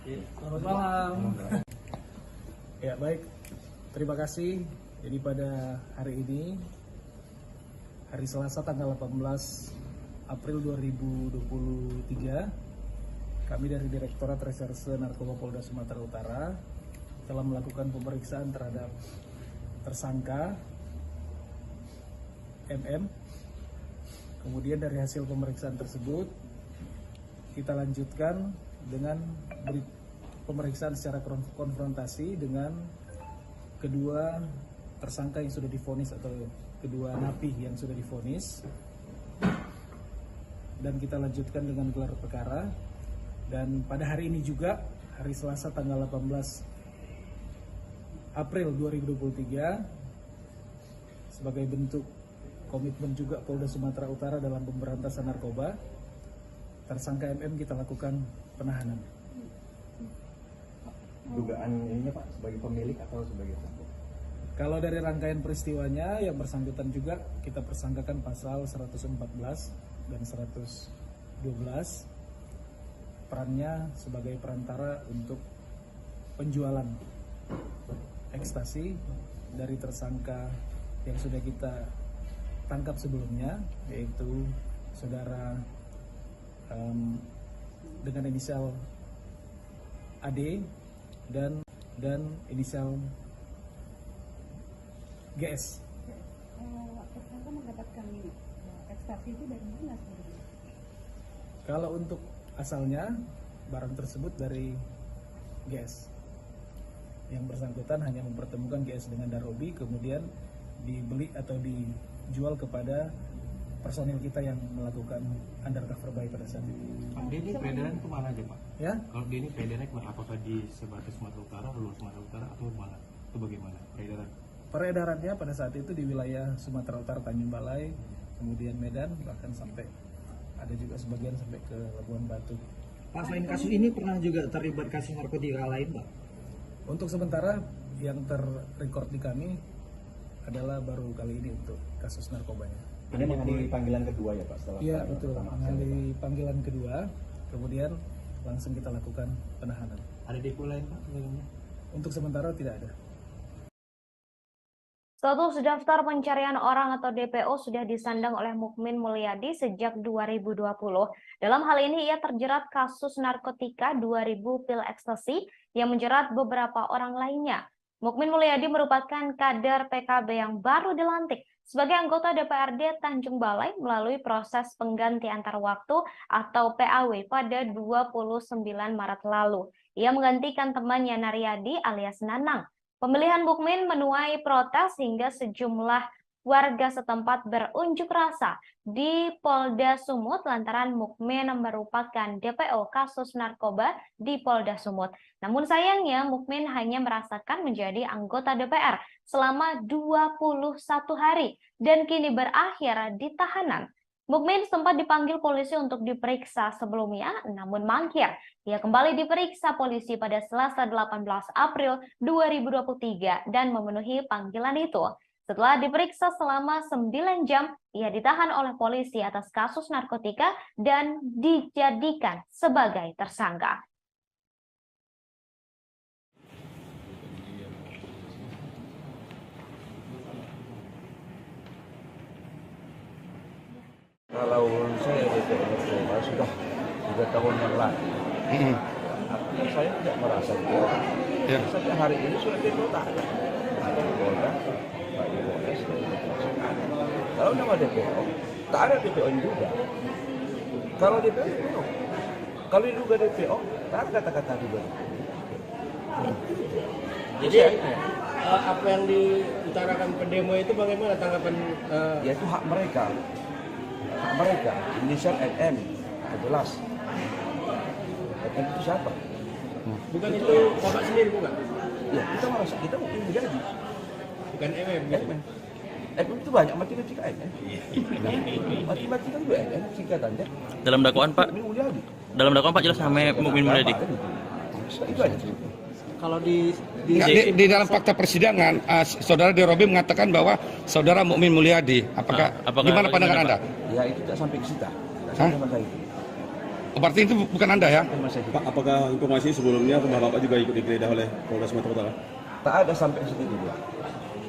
Selamat malam. Ya baik, terima kasih. Jadi pada hari ini, hari Selasa tanggal 18 April 2023, kami dari Direktorat Reserse Narkoba Polda Sumatera Utara telah melakukan pemeriksaan terhadap tersangka MM. Kemudian dari hasil pemeriksaan tersebut, kita lanjutkan dengan pemeriksaan secara konfrontasi dengan kedua tersangka yang sudah divonis atau kedua napi yang sudah divonis, dan kita lanjutkan dengan gelar perkara. Dan pada hari ini juga, hari Selasa tanggal 18 April 2023, sebagai bentuk komitmen juga Polda Sumatera Utara dalam pemberantasan narkoba, tersangka MM kita lakukan penahanan. Dugaan ininya Pak sebagai pemilik atau sebagai pelaku? Kalau dari rangkaian peristiwanya, yang bersangkutan juga kita persangkakan pasal 114 dan 112, perannya sebagai perantara untuk penjualan ekstasi dari tersangka yang sudah kita tangkap sebelumnya, yaitu saudara dengan inisial AD dan inisial GS. Tersangka mendapatkan ekstasi itu dari mana sebenarnya? Kalau untuk asalnya, barang tersebut dari GS. Yang bersangkutan hanya mempertemukan GS dengan Darobi, kemudian dibeli atau dijual kepada personil kita yang melakukan undercover buy pada saat itu. Pak, dia ini peredaran kemana aja Pak? Ya? Kalau dia ini peredarannya kemana? Apakah di sebatas Sumatera Utara, luar Sumatera Utara atau mana? Itu bagaimana peredaran? Peredarannya pada saat itu di wilayah Sumatera Utara, Tanjung Balai, kemudian Medan, bahkan sampai ada juga sebagian sampai ke Labuan Batu. Pak, selain kasus ini pernah juga terlibat kasus narkotika lain, Pak? Untuk sementara yang terrecord di kami adalah baru kali ini untuk kasus narkobanya. Ini menghadiri panggilan kedua ya Pak? Setelah Iya betul, menghadiri panggilan kedua, kemudian langsung kita lakukan penahanan. Ada depo lain Pak sebelumnya? Untuk sementara tidak ada. Status daftar pencarian orang atau DPO sudah disandang oleh Mukmin Mulyadi sejak 2020. Dalam hal ini ia terjerat kasus narkotika 2000 pil ekstasi yang menjerat beberapa orang lainnya. Mukmin Mulyadi merupakan kader PKB yang baru dilantik sebagai anggota DPRD Tanjung Balai melalui proses pengganti antar waktu atau PAW pada 29 Maret lalu. Ia menggantikan temannya Naryadi alias Nanang. Pemilihan Mukmin menuai protes hingga sejumlah warga setempat berunjuk rasa di Polda Sumut lantaran Mukmin merupakan DPO kasus narkoba di Polda Sumut. Namun sayangnya Mukmin hanya merasakan menjadi anggota DPR selama 21 hari dan kini berakhir di tahanan. Mukmin sempat dipanggil polisi untuk diperiksa sebelumnya, namun mangkir. Ia kembali diperiksa polisi pada Selasa 18 April 2023 dan memenuhi panggilan itu. Setelah diperiksa selama 9 jam, ia ditahan oleh polisi atas kasus narkotika dan dijadikan sebagai tersangka. Kalau saya DPO narkoba sudah 3 tahun yang lalu, artinya saya tidak merasa DPO. Sampai hari ini sudah DPO tak ada. Ada Polda, Pak Polres, kalau nama DPO, tak ada DPO yang juga. Kalau DPO, DPO. Kalau diduga DPO, tak ada kata-kata juga. Jadi apa yang diutarakan pendemo itu bagaimana tanggapan? Ya itu hak mereka. Hak mereka, inisial NM, jelas. NM itu siapa? Bukan itu Bapak sendiri bukan? Ya kita merasa, kita mungkin menjadi. Bukan MM. MM itu banyak mati-mati ke NM. Mati-mati kan juga NM singkatannya. Dalam dakwaan Pak, dalam dakwaan Pak jelas namanya Mukmin Mulyadi. Itu aja. Kalau di dalam fakta persidangan, saudara Derobi mengatakan bahwa saudara Mukmin Mulyadi. Apakah gimana pandangan Anda? Ya itu tidak sampai ke situ. Berarti itu bukan Anda ya? Pak, apakah informasi sebelumnya rumah Bapak juga ikut digeledah oleh Polda Sumatera Utara? Tak ada sampai ke situ juga.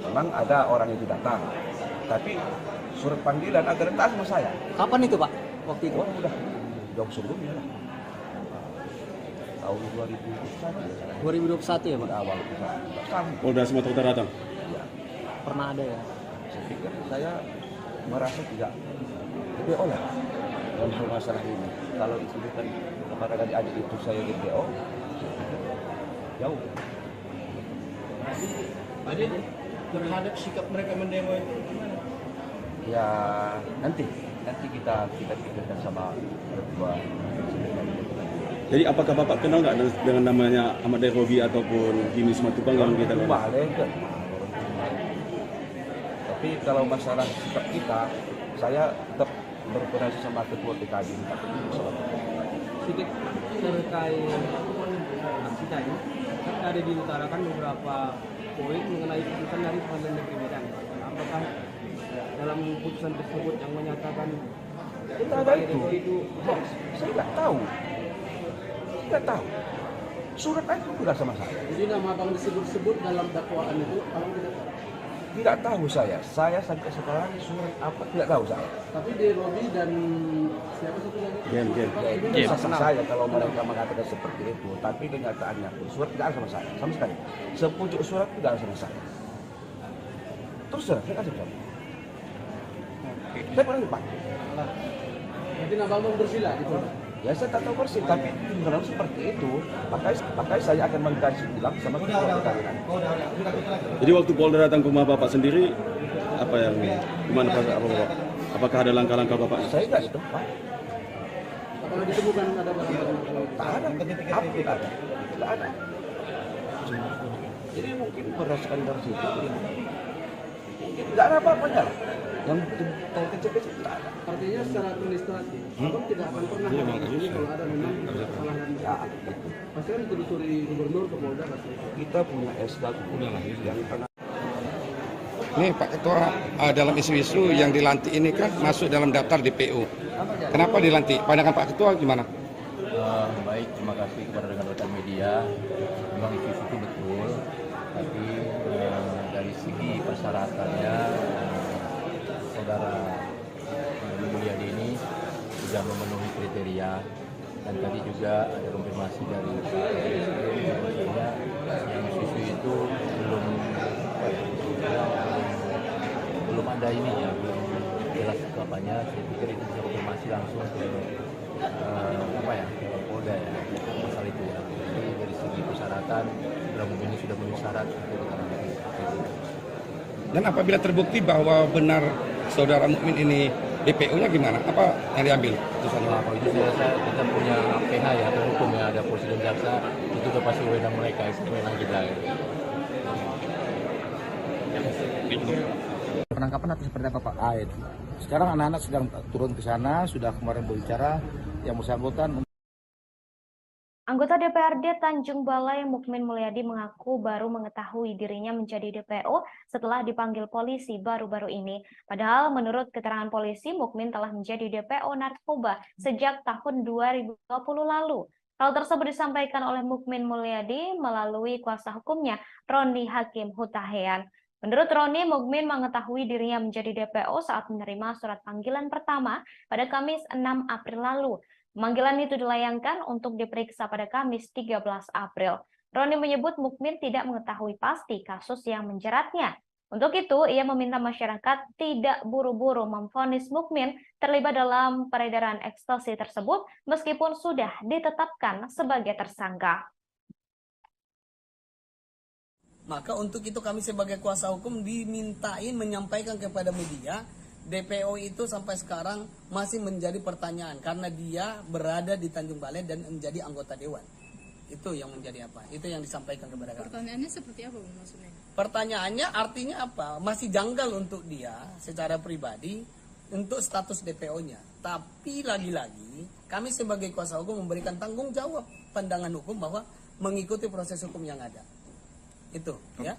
Memang ada orang yang datang, tapi surat panggilan agar datang sama saya. Kapan itu Pak? Waktu itu? Oh, udah jauh sebelumnya lah. Tahun 2021 ya Pak? Awal. Polda Sumatera Utara datang? Ya. Pernah ada ya? Saya pikir saya merasa tidak DPO ya dalam masalah ini. Kalau itu bukan kepada adik itu saya DPO, jauh. Jadi terhadap sikap mereka mendemo itu gimana? Ya nanti kita pikirkan sama berdua. Jadi apakah Bapak kenal nggak dengan namanya Ahmad Derobi ataupun Jimmy Simatupang yang kita kenal? Tapi kalau masalah sikap kita, saya tetap berkoordinasi sama ketua PKB. Sedikit terkait aksi tadi, kan ada diutarakan beberapa poin mengenai putusan dari Pengadilan Negeri Medan. Apakah dalam putusan tersebut yang menyatakan kita ada itu hoax? Saya nggak tahu. Tidak tahu. Surat itu tidak sama saya. Jadi nama abang disebut-sebut dalam dakwaan itu, abang tidak tahu? Tidak tahu saya. Saya sampai sekarang surat apa tidak tahu saya. Tapi Derobi dan siapa satu lagi? Game. Saya kalau mereka mengatakan seperti itu, tapi kenyataannya surat tidak ada sama saya, sama sekali. Sepucuk surat tidak ada sama saya. Terus saya kasih tahu. Saya pernah lupa. Jadi abang bersila gitu. Ya saya tak tahu persis, tapi kalau seperti itu, makanya saya akan mengkaji ulang sama ketua PKB. Jadi waktu Polda datang ke rumah Bapak sendiri, apa yang gimana perasaan Bapak? Apakah ada langkah-langkah Bapak? Saya nggak setempat. Apakah ditemukan ada barang? Tak ada, apa tidak ada? Tidak ada. Jadi mungkin berdasarkan dari situ, mungkin tidak ada apa-apanya lah. Yang kecil-kecil tidak ada. Artinya secara administratif, Abang tidak akan pernah ini kalau ada memang kesalahan. Ya, gitu. Pasti kan ditelusuri gubernur ke Polda. Kita punya SK yang pernah. Nih Pak Ketua, dalam isu-isu yang dilantik ini kan masuk dalam daftar DPO. Kenapa dilantik? Pandangan Pak Ketua gimana? Baik, terima kasih kepada rekan-rekan media. Memang isu-isu itu betul, tapi dari segi persyaratannya saudara Mulyadi ini sudah memenuhi kriteria, dan tadi juga ada konfirmasi dari yang isu-isu itu belum ada ini ya, belum jelas apanya. Saya pikir itu bisa konfirmasi langsung ke Polda ya, masalah itu ya. Jadi dari segi persyaratan ini sudah memenuhi syarat. Dan apabila terbukti bahwa benar saudara Mukmin ini DPO-nya gimana? Apa yang diambil? Nah, kalau itu saya rasa kita punya PH ya, atau hukum ya, ada polisi dan jaksa, itu udah pasti wewenang mereka, itu wewenang kita ya. Penangkapan atau seperti apa Pak? Sekarang anak-anak sedang turun ke sana, sudah kemarin berbicara yang bersangkutan. Anggota DPRD Tanjung Balai Mukmin Mulyadi mengaku baru mengetahui dirinya menjadi DPO setelah dipanggil polisi baru-baru ini. Padahal menurut keterangan polisi, Mukmin telah menjadi DPO narkoba sejak tahun 2020 lalu. Hal tersebut disampaikan oleh Mukmin Mulyadi melalui kuasa hukumnya, Roni Hakim Hutahean. Menurut Roni, Mukmin mengetahui dirinya menjadi DPO saat menerima surat panggilan pertama pada Kamis 6 April lalu. Pemanggilan itu dilayangkan untuk diperiksa pada Kamis 13 April. Roni menyebut Mukmin tidak mengetahui pasti kasus yang menjeratnya. Untuk itu, ia meminta masyarakat tidak buru-buru memvonis Mukmin terlibat dalam peredaran ekstasi tersebut meskipun sudah ditetapkan sebagai tersangka. Maka untuk itu kami sebagai kuasa hukum dimintain menyampaikan kepada media, DPO itu sampai sekarang masih menjadi pertanyaan karena dia berada di Tanjung Balai dan menjadi anggota dewan. Itu yang menjadi apa? Itu yang disampaikan kepada kami. Pertanyaannya seperti apa maksudnya? Pertanyaannya artinya apa? Masih janggal untuk dia secara pribadi untuk status DPO-nya. Tapi lagi-lagi kami sebagai kuasa hukum memberikan tanggung jawab pandangan hukum bahwa mengikuti proses hukum yang ada. Itu ya.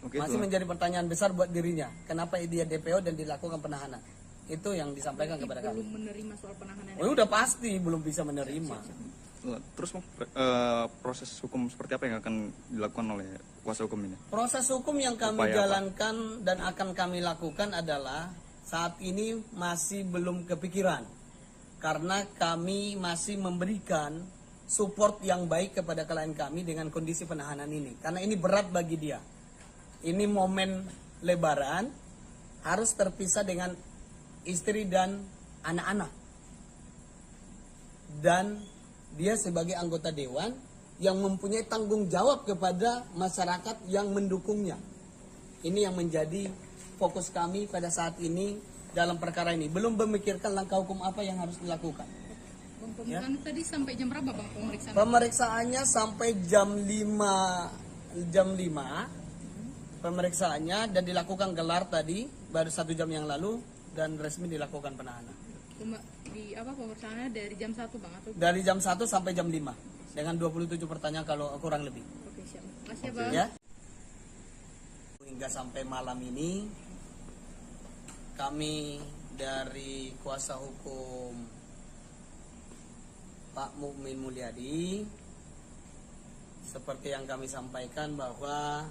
Masih menjadi pertanyaan besar buat dirinya. Kenapa dia DPO dan dilakukan penahanan? Itu yang disampaikan kepada kami. Belum menerima soal penahanan. Udah pasti belum bisa menerima. Terus proses hukum seperti apa yang akan dilakukan oleh kuasa hukum ini? Proses hukum yang kami jalankan dan akan kami lakukan adalah saat ini masih belum kepikiran. Karena kami masih memberikan support yang baik kepada klien kami dengan kondisi penahanan ini. Karena ini berat bagi dia. Ini momen lebaran, harus terpisah dengan istri dan anak-anak. Dan dia sebagai anggota dewan yang mempunyai tanggung jawab kepada masyarakat yang mendukungnya. Ini yang menjadi fokus kami pada saat ini dalam perkara ini. Belum memikirkan langkah hukum apa yang harus dilakukan. Pemeriksaan tadi sampai jam berapa Bang pemeriksaan? Pemeriksaannya sampai jam 5 pemeriksaannya dan dilakukan gelar tadi baru 1 jam yang lalu dan resmi dilakukan penahanan. Pemeriksaannya dari jam 1 Bang atau? Dari jam 1 sampai jam 5 dengan 27 pertanyaan kalau kurang lebih. Oke, siap. Makasih Bang. Ya. Hingga sampai malam ini kami dari kuasa hukum Pak Mukmin Mulyadi seperti yang kami sampaikan bahwa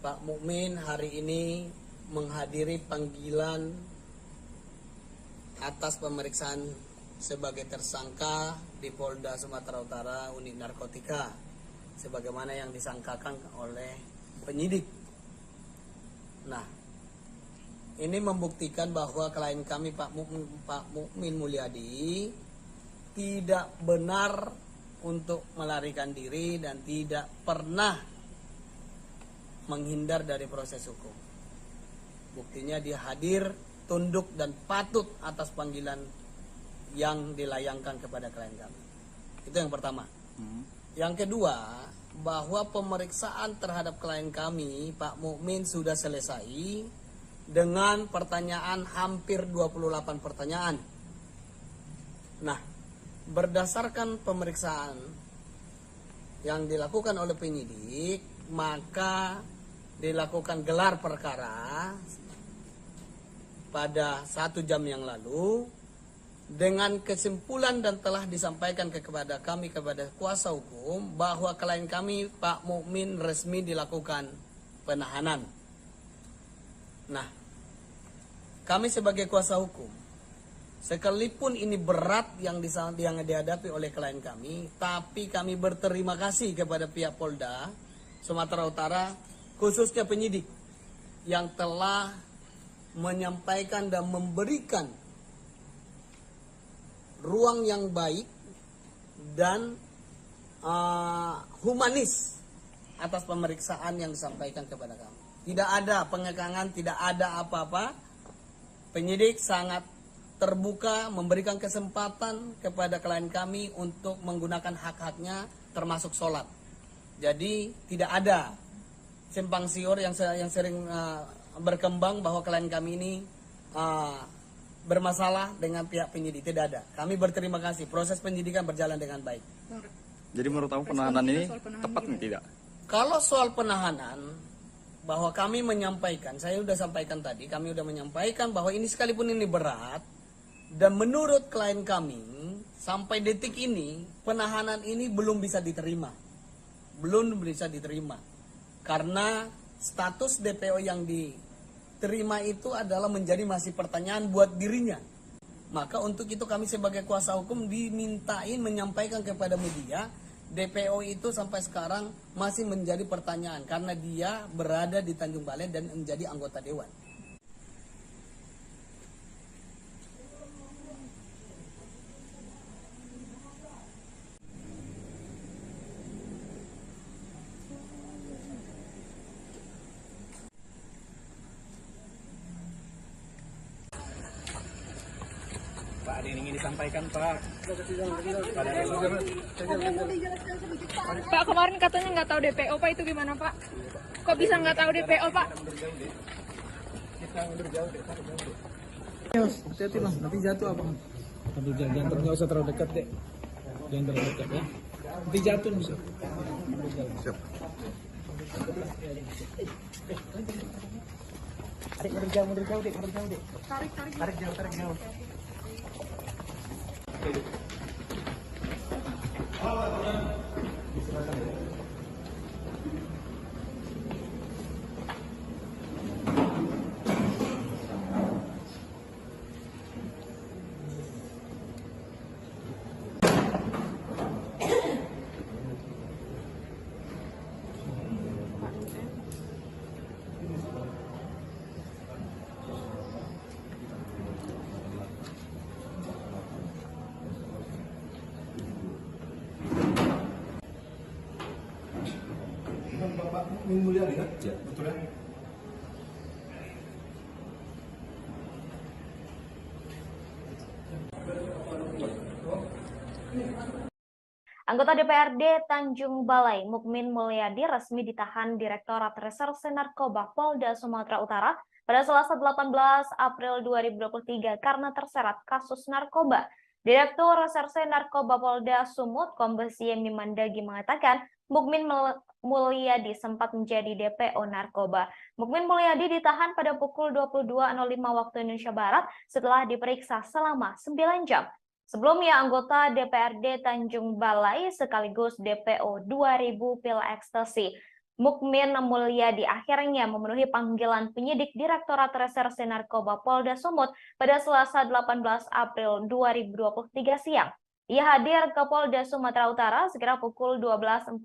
Pak Mukmin hari ini menghadiri panggilan atas pemeriksaan sebagai tersangka di Polda Sumatera Utara unit narkotika sebagaimana yang disangkakan oleh penyidik. Nah, ini membuktikan bahwa klien kami Pak Mukmin Mulyadi tidak benar untuk melarikan diri dan tidak pernah menghindar dari proses hukum. Buktinya dia hadir tunduk dan patut atas panggilan yang dilayangkan kepada klien kami. Itu yang pertama. Yang kedua, bahwa pemeriksaan terhadap klien kami, Pak Mukmin, sudah selesai dengan pertanyaan hampir 28 pertanyaan. Nah, berdasarkan pemeriksaan yang dilakukan oleh penyidik, maka dilakukan gelar perkara pada 1 jam yang lalu dengan kesimpulan dan telah disampaikan kepada kami, kepada kuasa hukum, bahwa klien kami Pak Mukmin resmi dilakukan penahanan. Nah, kami sebagai kuasa hukum, sekalipun ini berat yang dihadapi oleh klien kami, tapi kami berterima kasih kepada pihak Polda Sumatera Utara, khususnya penyidik, yang telah menyampaikan dan memberikan ruang yang baik dan humanis atas pemeriksaan yang disampaikan kepada kami. Tidak ada pengekangan, tidak ada apa-apa. Penyidik sangat terbuka memberikan kesempatan kepada klien kami untuk menggunakan hak-haknya termasuk sholat. Jadi tidak ada simpang siur yang sering berkembang bahwa klien kami ini bermasalah dengan pihak penyidik. Tidak ada. Kami berterima kasih. Proses penyidikan berjalan dengan baik. Jadi menurut kamu penahanan ini tepat nih tidak? Kalau soal penahanan, bahwa kami menyampaikan, saya sudah sampaikan tadi, kami sudah menyampaikan bahwa ini sekalipun ini berat, dan menurut klien kami, sampai detik ini, penahanan ini belum bisa diterima. Belum bisa diterima. Karena status DPO yang diterima itu adalah menjadi masih pertanyaan buat dirinya. Maka untuk itu kami sebagai kuasa hukum dimintain menyampaikan kepada media, DPO itu sampai sekarang masih menjadi pertanyaan karena dia berada di Tanjung Balai dan menjadi anggota dewan. Pak, ada yang ingin disampaikan, Pak. Pak, kemarin katanya nggak tahu DPO, Pak, itu gimana, Pak? Kok bisa nggak tahu DPO, Pak? Kita mundur jauh deh, hati-hati bang, nanti jatuh apa? Aduh, jangan nggak usah terlalu dekat deh. Jangan terlalu dekat ya. Nanti jatuh bisa. Siap. Adik mundur jauh deh, Tarik jauh. Bapak Mukmin Mulyadi kan? Ya, betul ya. Anggota DPRD Tanjung Balai, Mukmin Mulyadi, resmi ditahan Direktorat Reserse Narkoba Polda Sumatera Utara pada Selasa 18 April 2023 karena terseret kasus narkoba. Direktur Reserse Narkoba Polda Sumut, Kombes Yemi Mandagi, mengatakan Mukmin Mulyadi sempat menjadi DPO narkoba. Mukmin Mulyadi ditahan pada pukul 22.05 waktu Indonesia Barat setelah diperiksa selama 9 jam. Sebelumnya, anggota DPRD Tanjung Balai sekaligus DPO 2000 pil ekstasi, Mukmin Mulyadi akhirnya memenuhi panggilan penyidik Direktorat Reserse Narkoba Polda Sumut pada Selasa 18 April 2023 siang. Ia hadir ke Polda Sumatera Utara sekitar pukul 12.48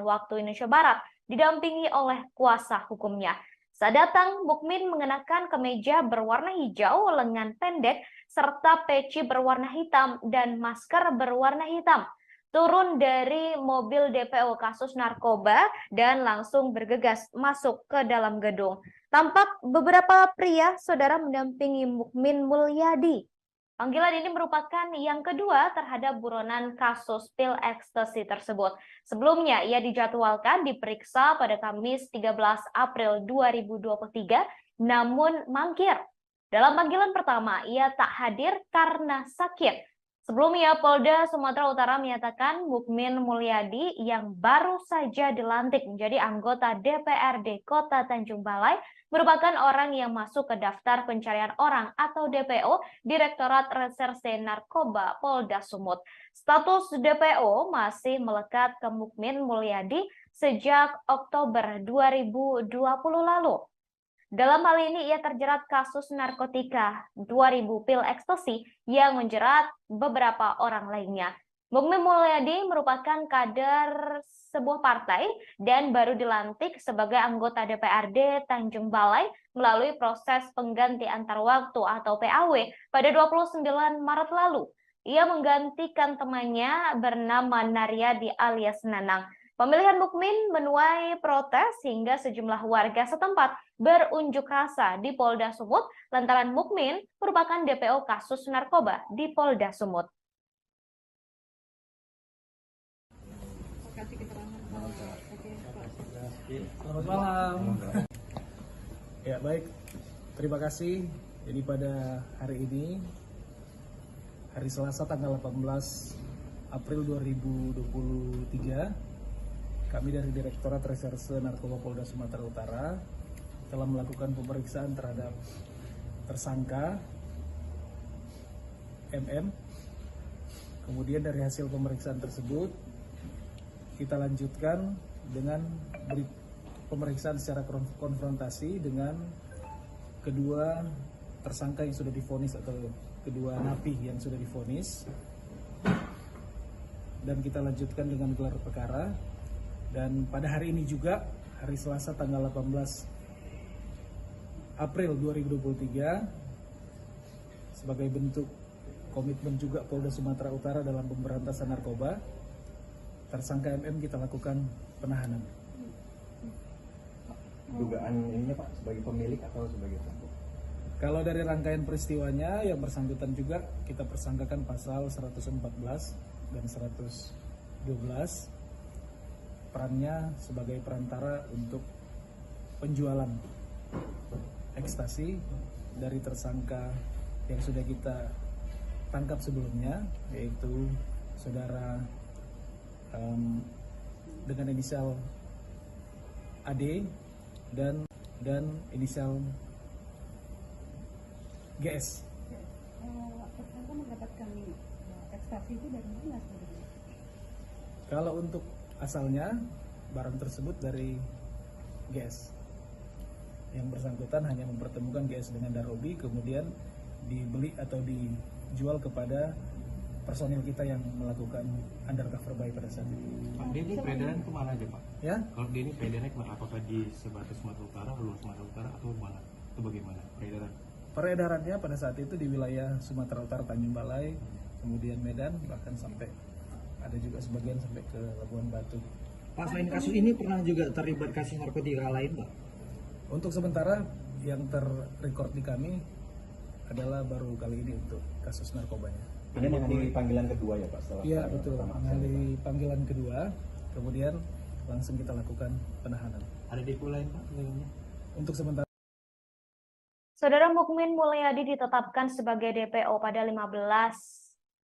waktu Indonesia Barat, didampingi oleh kuasa hukumnya. Saat datang, Mukmin mengenakan kemeja berwarna hijau, lengan pendek, serta peci berwarna hitam dan masker berwarna hitam. turun dari mobil DPO kasus narkoba dan langsung bergegas masuk ke dalam gedung. Tampak beberapa pria, saudara, mendampingi Mukmin Mulyadi. Panggilan ini merupakan yang kedua terhadap buronan kasus pil ekstasi tersebut. Sebelumnya, ia dijadwalkan diperiksa pada Kamis 13 April 2023, namun mangkir. Dalam panggilan pertama, ia tak hadir karena sakit. Sebelumnya, Polda Sumatera Utara menyatakan Mukmin Mulyadi yang baru saja dilantik menjadi anggota DPRD Kota Tanjung Balai merupakan orang yang masuk ke daftar pencarian orang atau DPO Direktorat Reserse Narkoba Polda Sumut. Status DPO masih melekat ke Mukmin Mulyadi sejak Oktober 2020 lalu. Dalam hal ini ia terjerat kasus narkotika 2000 pil ekstasi yang menjerat beberapa orang lainnya. Mukmin Mulyadi merupakan kader sebuah partai dan baru dilantik sebagai anggota DPRD Tanjung Balai melalui proses pengganti antar waktu atau PAW pada 29 Maret lalu. Ia menggantikan temannya bernama Naryadi alias Nanang. Pemilihan Mukmin menuai protes hingga sejumlah warga setempat berunjuk rasa di Polda Sumut lantaran Mukmin merupakan DPO kasus narkoba di Polda Sumut. Selamat malam. Ya baik, terima kasih. Jadi pada hari ini, hari Selasa tanggal 18 April 2023, kami dari Direktorat Reserse Narkoba Polda Sumatera Utara telah melakukan pemeriksaan terhadap tersangka MM. Kemudian dari hasil pemeriksaan tersebut, kita lanjutkan dengan pemeriksaan secara konfrontasi dengan kedua tersangka yang sudah divonis atau kedua napi yang sudah divonis. Dan kita lanjutkan dengan gelar perkara. Dan pada hari ini juga, hari Selasa tanggal 18 April 2023, sebagai bentuk komitmen juga Polda Sumatera Utara dalam pemberantasan narkoba, tersangka MM kita lakukan penahanan. Dugaan ininya Pak, sebagai pemilik atau sebagai pelaku? Kalau dari rangkaian peristiwanya, yang bersangkutan juga kita persangkakan pasal 114 dan 112. Perannya sebagai perantara untuk penjualan ekstasi dari tersangka yang sudah kita tangkap sebelumnya, yaitu saudara dengan inisial AD dan inisial GS. Tersangka mendapatkan ekstasi itu dari mana sebenarnya? Kalau untuk asalnya, barang tersebut dari GS. Yang bersangkutan hanya mempertemukan GS dengan Darobi, kemudian dibeli atau dijual kepada personil kita yang melakukan undercover buy pada saat itu. Pak, dia ini peredaran kemana aja Pak? Ya? Kalau dia ini peredarannya kemana? Apakah di sebatas Sumatera Utara, luar Sumatera Utara, atau mana? Itu bagaimana peredaran? Peredarannya pada saat itu di wilayah Sumatera Utara, Tanjung Balai, kemudian Medan, bahkan sampai ada juga sebagian sampai ke Labuan Batu. Pak, selain kasus ini pernah juga terlibat kasus narkotika lain, Pak? Untuk sementara yang terrecord di kami adalah baru kali ini untuk kasus narkobanya. Ini mengenai panggilan kedua ya Pak? Iya betul, mengenai panggilan kedua, kemudian langsung kita lakukan penahanan. Ada depo lain Pak? Untuk sementara. Saudara, Mukmin Mulyadi ditetapkan sebagai DPO pada 15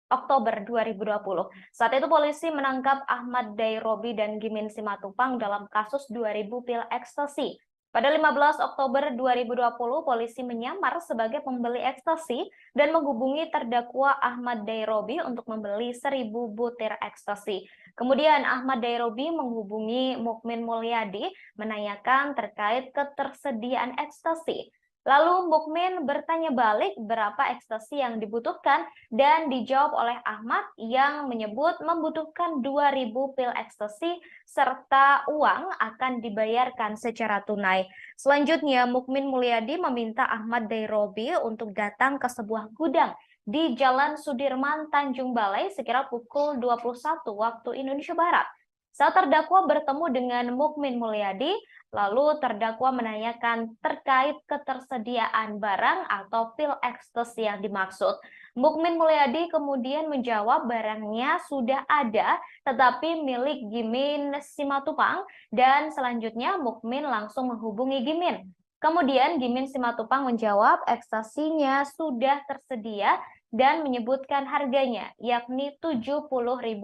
Oktober 2020. Saat itu polisi menangkap Ahmad Dairobi dan Gimin Simatupang dalam kasus 2000 pil ekstasi. Pada 15 Oktober 2020, polisi menyamar sebagai pembeli ekstasi dan menghubungi terdakwa Ahmad Dairobi untuk membeli 1000 butir ekstasi. Kemudian Ahmad Dairobi menghubungi Mukmin Mulyadi menanyakan terkait ketersediaan ekstasi. Lalu Mukmin bertanya balik berapa ekstasi yang dibutuhkan dan dijawab oleh Ahmad yang menyebut membutuhkan 2000 pil ekstasi serta uang akan dibayarkan secara tunai. Selanjutnya Mukmin Mulyadi meminta Ahmad Dairobi untuk datang ke sebuah gudang di Jalan Sudirman, Tanjung Balai sekira pukul 21 waktu Indonesia Barat. Saat terdakwa bertemu dengan Mukmin Mulyadi, lalu terdakwa menanyakan terkait ketersediaan barang atau pil ekstasi yang dimaksud. Mukmin Mulyadi kemudian menjawab barangnya sudah ada, tetapi milik Gimin Simatupang, dan selanjutnya Mukmin langsung menghubungi Gimin. Kemudian Gimin Simatupang menjawab ekstasinya sudah tersedia dan menyebutkan harganya, yakni Rp70.000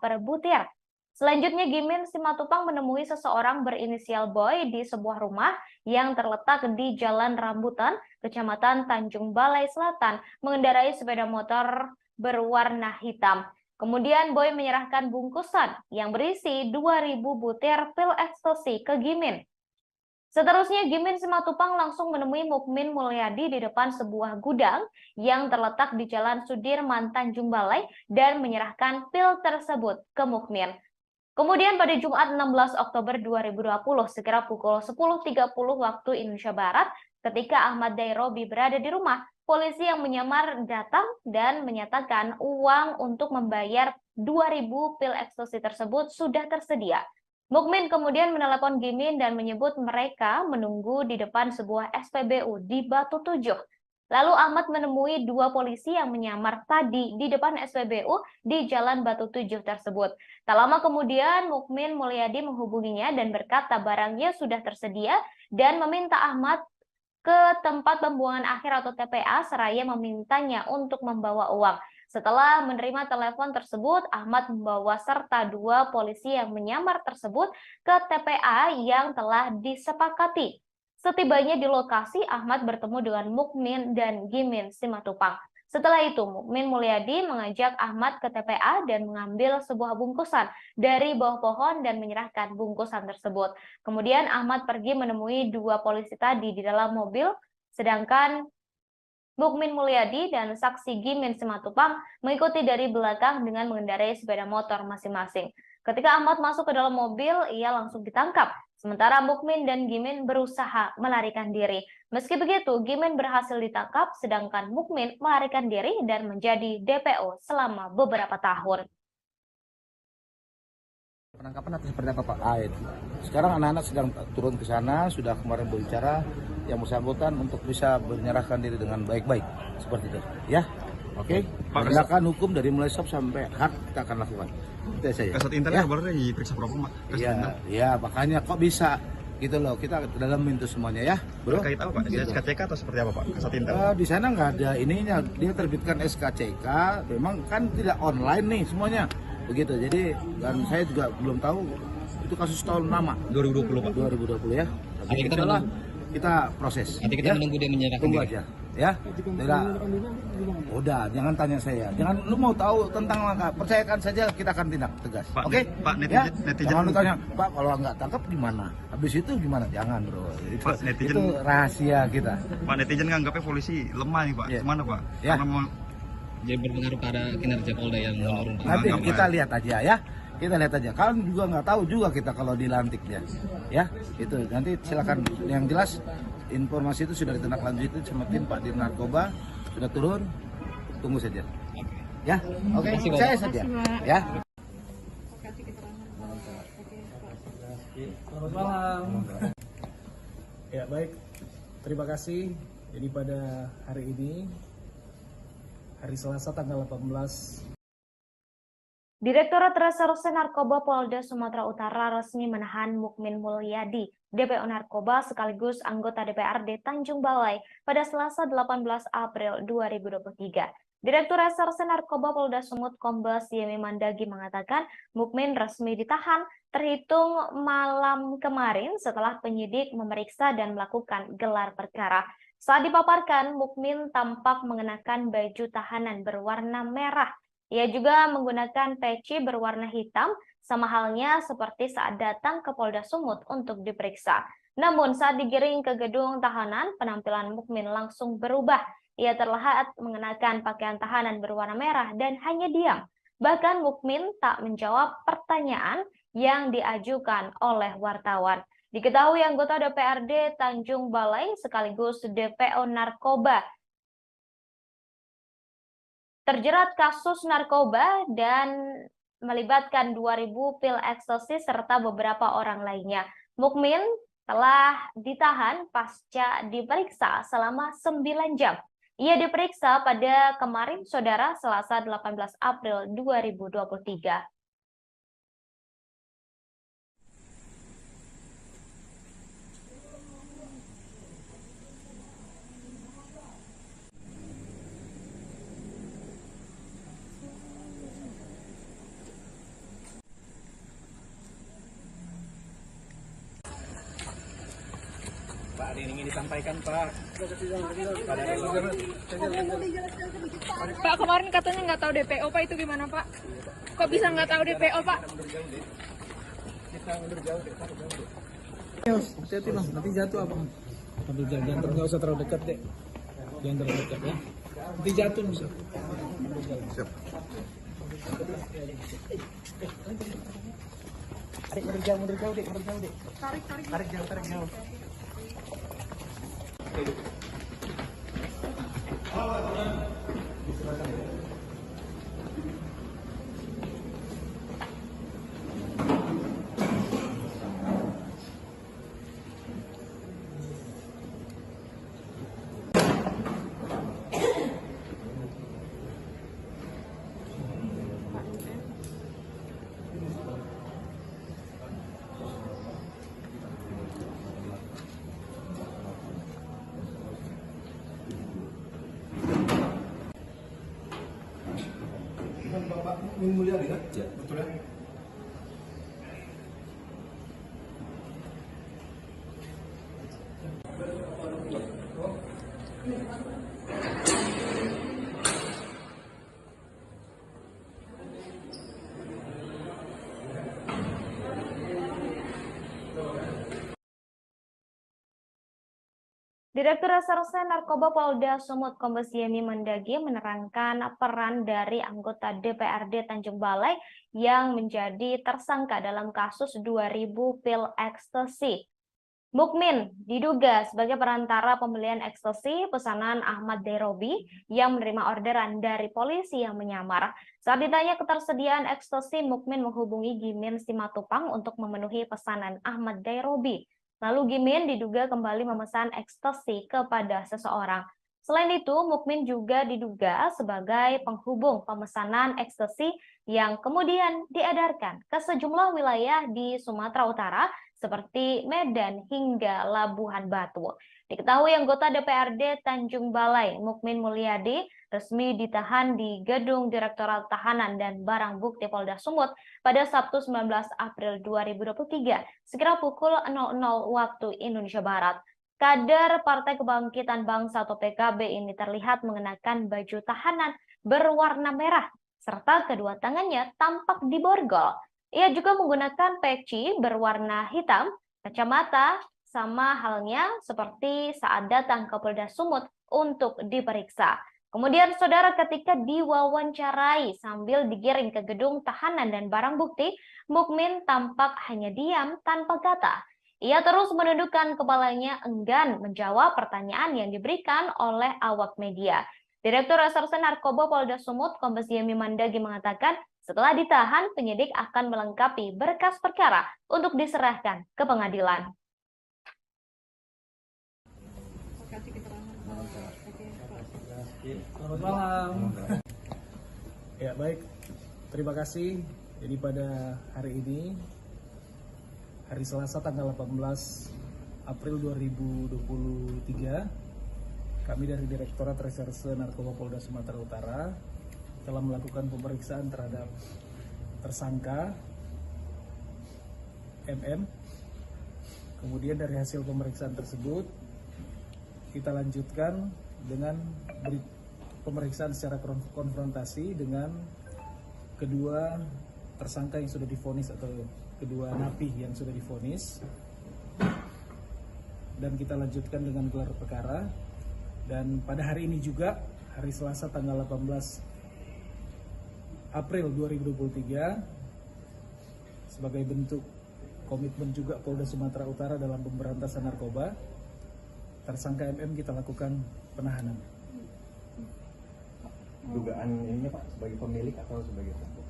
per butir. Selanjutnya Gimin Simatupang menemui seseorang berinisial Boy di sebuah rumah yang terletak di Jalan Rambutan, Kecamatan Tanjung Balai Selatan, mengendarai sepeda motor berwarna hitam. Kemudian Boy menyerahkan bungkusan yang berisi 2.000 butir pil ekstasi ke Gimin. Seterusnya Gimin Simatupang langsung menemui Mukmin Mulyadi di depan sebuah gudang yang terletak di Jalan Sudirman, Tanjung Balai dan menyerahkan pil tersebut ke Mukmin. Kemudian pada Jumat 16 Oktober 2020 sekira pukul 10.30 waktu Indonesia Barat, ketika Ahmad Dairobi berada di rumah, polisi yang menyamar datang dan menyatakan uang untuk membayar 2.000 pil ekstasi tersebut sudah tersedia. Mukmin kemudian menelepon Gimin dan menyebut mereka menunggu di depan sebuah SPBU di Batu Tujuh. Lalu Ahmad menemui dua polisi yang menyamar tadi di depan SPBU di Jalan Batu Tujuh tersebut. Tak lama kemudian Mukmin Mulyadi menghubunginya dan berkata barangnya sudah tersedia dan meminta Ahmad ke tempat pembuangan akhir atau TPA seraya memintanya untuk membawa uang. Setelah menerima telepon tersebut, Ahmad membawa serta dua polisi yang menyamar tersebut ke TPA yang telah disepakati. Setibanya di lokasi, Ahmad bertemu dengan Mukmin dan Gimin Simatupang. Setelah itu, Mukmin Mulyadi mengajak Ahmad ke TPA dan mengambil sebuah bungkusan dari bawah pohon dan menyerahkan bungkusan tersebut. Kemudian Ahmad pergi menemui dua polisi tadi di dalam mobil, sedangkan Mukmin Mulyadi dan saksi Gimin Simatupang mengikuti dari belakang dengan mengendarai sepeda motor masing-masing. Ketika Ahmad masuk ke dalam mobil, ia langsung ditangkap. Sementara Mukmin dan Gimin berusaha melarikan diri. Meski begitu, Gimin berhasil ditangkap, sedangkan Mukmin melarikan diri dan menjadi DPO selama beberapa tahun. Penangkapan atas seperti apa Pak? Sekarang anak-anak sedang turun ke sana, sudah kemarin berbicara yang bersangkutan untuk bisa menyerahkan diri dengan baik-baik seperti itu. Ya, oke. Penegakan hukum dari mulai stop sampai hard kita akan lakukan. Itu saja. Kasat Intel baru diperiksa berapa Pak? Iya, makanya kok bisa gitu loh, kita dalam itu semuanya ya, bro. Terkait apa Pak? SKCK atau seperti apa Pak? Kasat Intel? Di sana nggak ada ininya, dia terbitkan SKCK, memang kan tidak online nih semuanya. Begitu, jadi dan saya juga belum tahu itu kasus tahun lama 2020 Pak. 2020 ya. Tapi kita proses. Nanti kita menunggu dia menyerahkan. Tunggu aja, ya. Udah, jangan tanya saya. Jangan lu mau tahu tentang langkah, percayakan saja kita akan tindak tegas. Oke? Pak, netizen jangan lu tanya, Pak kalau nggak tangkap gimana? Habis itu gimana? Jangan, bro. Pak, netizen itu rahasia kita. Pak, netizen nganggapnya polisi lemah nih Pak. Gimana Pak? Ya. Jadi berpengaruh pada kinerja Polda yang menurun. Nanti kita lihat aja ya. Kita lihat aja. Kalian juga nggak tahu juga kita kalau dilantik dia. Ya, itu nanti silakan. Yang jelas informasi itu sudah ditindaklanjuti sama tim Pak Dir Narkoba, sudah turun. Tunggu saja. Ya, oke. Saya saja. Ya. Selamat malam. Ya baik, terima kasih. Jadi pada hari ini, hari Selasa tanggal 18. Direktorat Reserse Narkoba Polda Sumatera Utara resmi menahan Mukmin Mulyadi, DPO Narkoba sekaligus anggota DPRD Tanjung Balai pada Selasa 18 April 2023. Direktur Reserse Narkoba Polda Sumut Kombes Yemi Mandagi mengatakan Mukmin resmi ditahan terhitung malam kemarin setelah penyidik memeriksa dan melakukan gelar perkara. Saat dipaparkan, Mukmin tampak mengenakan baju tahanan berwarna merah. Ia juga menggunakan peci berwarna hitam, sama halnya seperti saat datang ke Polda Sumut untuk diperiksa. Namun saat digiring ke gedung tahanan, penampilan Mukmin langsung berubah. Ia terlihat mengenakan pakaian tahanan berwarna merah dan hanya diam. Bahkan Mukmin tak menjawab pertanyaan yang diajukan oleh wartawan. Diketahui anggota DPRD Tanjung Balai sekaligus DPO Narkoba terjerat kasus narkoba dan melibatkan 2.000 pil ekstasi serta beberapa orang lainnya. Mukmin telah ditahan pasca diperiksa selama 9 jam. Ia diperiksa pada kemarin, Saudara, Selasa 18 April 2023. Pak, ada yang ingin disampaikan, Pak. Pak, kemarin katanya nggak tahu DPO, Pak, itu gimana, Pak? Kok bisa nggak tahu DPO, Pak? Kita mundur jauh deh, hati-hati Bang, nanti jatuh apa? Ambil jangan nggak usah terlalu dekat deh. Jangan terlalu dekat ya. Nanti jatuh bisa. Siap. Adik mundur jauh deh, Tarik jauh. Bapak Mulyadi kan? Ya, betul ya. Direktur Reserse Narkoba Polda Sumut Kombes Yemi Mendagi menerangkan peran dari anggota DPRD Tanjung Balai yang menjadi tersangka dalam kasus 2.000 pil ekstasi. Mukmin diduga sebagai perantara pembelian ekstasi pesanan Ahmad Derobi yang menerima orderan dari polisi yang menyamar. Saat ditanya ketersediaan ekstasi, Mukmin menghubungi Gimin Simatupang untuk memenuhi pesanan Ahmad Derobi. Lalu Gimin diduga kembali memesan ekstasi kepada seseorang. Selain itu, Mukmin juga diduga sebagai penghubung pemesanan ekstasi yang kemudian diedarkan ke sejumlah wilayah di Sumatera Utara seperti Medan hingga Labuhan Batu. Diketahui anggota DPRD Tanjung Balai, Mukmin Mulyadi, resmi ditahan di Gedung Direktorat Tahanan dan Barang Bukti Polda Sumut pada Sabtu 19 April 2023, sekira pukul 00 waktu Indonesia Barat. Kader Partai Kebangkitan Bangsa atau PKB ini terlihat mengenakan baju tahanan berwarna merah, serta kedua tangannya tampak diborgol. Ia juga menggunakan peci berwarna hitam, kacamata, sama halnya seperti saat datang ke Polda Sumut untuk diperiksa. Kemudian, Saudara, ketika diwawancarai sambil digiring ke gedung tahanan dan barang bukti, Mukmin tampak hanya diam tanpa kata. Ia terus menundukkan kepalanya enggan menjawab pertanyaan yang diberikan oleh awak media. Direktur Reserse Narkoba Polda Sumut, Kombes Yemi Mendagi mengatakan, setelah ditahan, penyidik akan melengkapi berkas perkara untuk diserahkan ke pengadilan. Selamat malam. Ya, baik. Terima kasih. Jadi pada hari ini, hari Selasa tanggal 18 April 2023, kami dari Direktorat Reserse Narkoba Polda Sumatera Utara telah melakukan pemeriksaan terhadap tersangka MM. Kemudian dari hasil pemeriksaan tersebut, kita lanjutkan dengan pemeriksaan secara konfrontasi dengan kedua tersangka yang sudah divonis atau kedua napi yang sudah divonis, dan kita lanjutkan dengan gelar perkara. Dan pada hari ini juga, hari Selasa tanggal 18 April 2023, sebagai bentuk komitmen juga Polda Sumatera Utara dalam pemberantasan narkoba, tersangka MM kita lakukan penahanan. dugaan ininya Pak sebagai pemilik atau sebagai pelaku?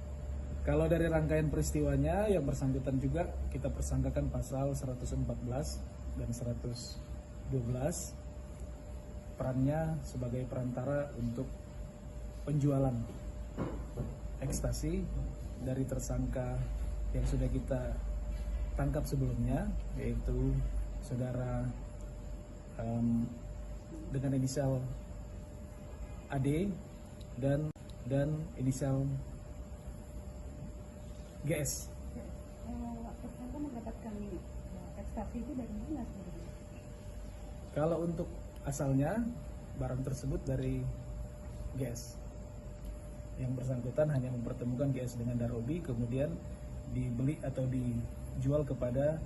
Kalau dari rangkaian peristiwanya yang bersangkutan juga kita persangkakan pasal 114 dan 112 perannya sebagai perantara untuk penjualan ekstasi dari tersangka yang sudah kita tangkap sebelumnya, yaitu saudara dengan inisial AD dan inisial GS. Tersangka mendapatkan ekstasi itu dari mana sebenarnya? Kalau untuk asalnya barang tersebut dari GS. Yang bersangkutan hanya mempertemukan GS dengan Darobi, kemudian dibeli atau dijual kepada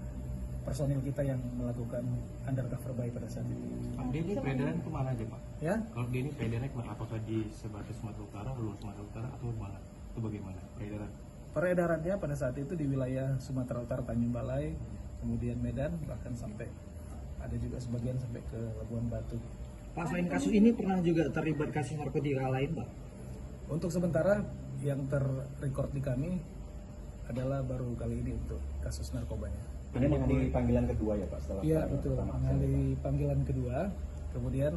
personil kita yang melakukan undercover buy pada saat itu. Pak, dia ini peredaran kemana aja Pak? Ya? Kalau dia ini peredarannya kemana? Apakah di sebatas Sumatera Utara, luar Sumatera Utara atau mana? Itu bagaimana peredaran? Peredarannya pada saat itu di wilayah Sumatera Utara, Tanjung Balai, kemudian Medan, bahkan sampai ada juga sebagian sampai ke Labuan Batu. Pak, selain kasus ini pernah juga terlibat kasus narkotika lain, Pak? Untuk sementara yang terrecord di kami adalah baru kali ini untuk kasus narkobanya. Ini mengenai panggilan kedua ya Pak setelah? Iya betul, mengenai panggilan kedua, kemudian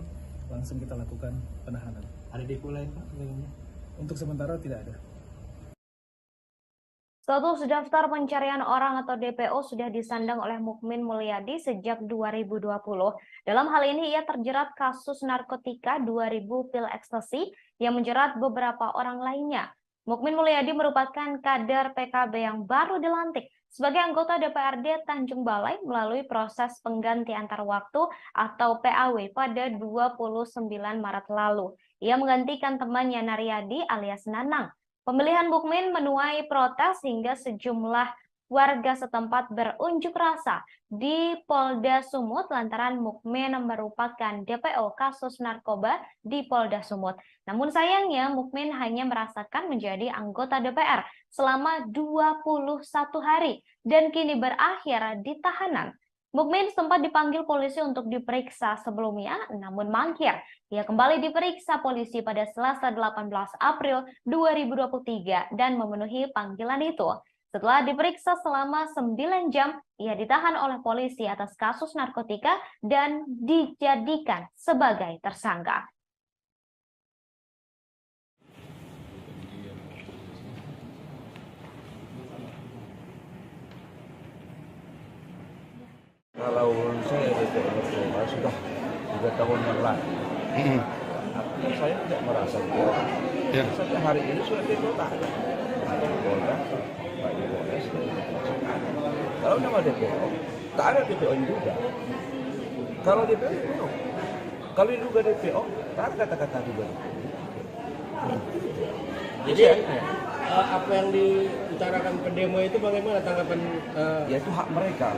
langsung kita lakukan penahanan. Ada depo lain Pak sebelumnya? Untuk sementara tidak ada. Status daftar pencarian orang atau DPO sudah disandang oleh Mukmin Mulyadi sejak 2020. Dalam hal ini ia terjerat kasus narkotika 2000 pil ekstasi yang menjerat beberapa orang lainnya. Mukmin Mulyadi merupakan kader PKB yang baru dilantik sebagai anggota DPRD Tanjung Balai melalui proses pengganti antar waktu atau PAW pada 29 Maret lalu. Ia menggantikan temannya Naryadi alias Nanang. Pemilihan Mukmin menuai protes hingga sejumlah warga setempat berunjuk rasa di Polda Sumut lantaran Mukmin merupakan DPO kasus narkoba di Polda Sumut. Namun sayangnya Mukmin hanya merasakan menjadi anggota DPR selama 21 hari dan kini berakhir di tahanan. Mukmin sempat dipanggil polisi untuk diperiksa sebelumnya, namun mangkir. Ia kembali diperiksa polisi pada Selasa 18 April 2023 dan memenuhi panggilan itu. Setelah diperiksa selama 9 jam, ia ditahan oleh polisi atas kasus narkotika dan dijadikan sebagai tersangka. Kalau saya DPO sudah 3 tahun yang lalu, artinya saya tidak merasa DPO. Sampai hari ini sudah DPO tak ada. Polda, Pak Polres, kalau nama DPO, tak ada DPO yang juga. Kalau DPO itu, kalau juga DPO, tak ada kata-kata juga. Jadi apa yang diutarakan pendemo itu bagaimana tanggapan? Ya itu hak mereka.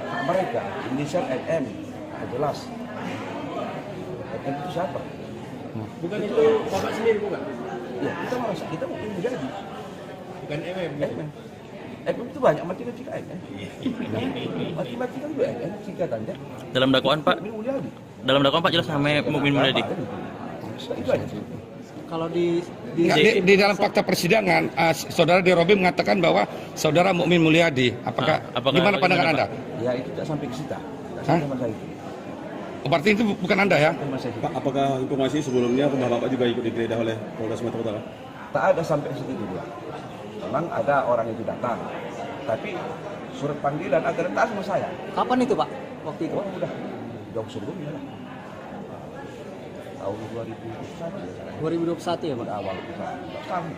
Hak mereka, inisial NM, jelas. NM itu siapa? Bukan itu Bapak sendiri bukan? Ya, kita mungkin menjadi. Bukan MM. MM itu banyak mati-mati ke MM. Mati-mati kan juga MM singkatannya. Dalam dakwaan Pak? Dalam dakwaan Pak jelas namanya Mukmin Mulyadi. Itu aja. Kalau di dalam fakta persidangan, saudara Darobi mengatakan bahwa saudara Mukmin Mulyadi. Apakah gimana pandangan Anda? Ya itu tidak sampai ke situ. Berarti itu bukan Anda ya? Pak, apakah informasi sebelumnya rumah Bapak juga ikut digeledah oleh Polda Sumatera Utara? Tak ada sampai ke situ juga. Memang ada orang itu datang, tapi surat panggilan agar datang sama saya. Kapan itu Pak? Waktu itu? Oh, udah jauh sebelumnya lah. Tahun 2021 ya Pak? Awal.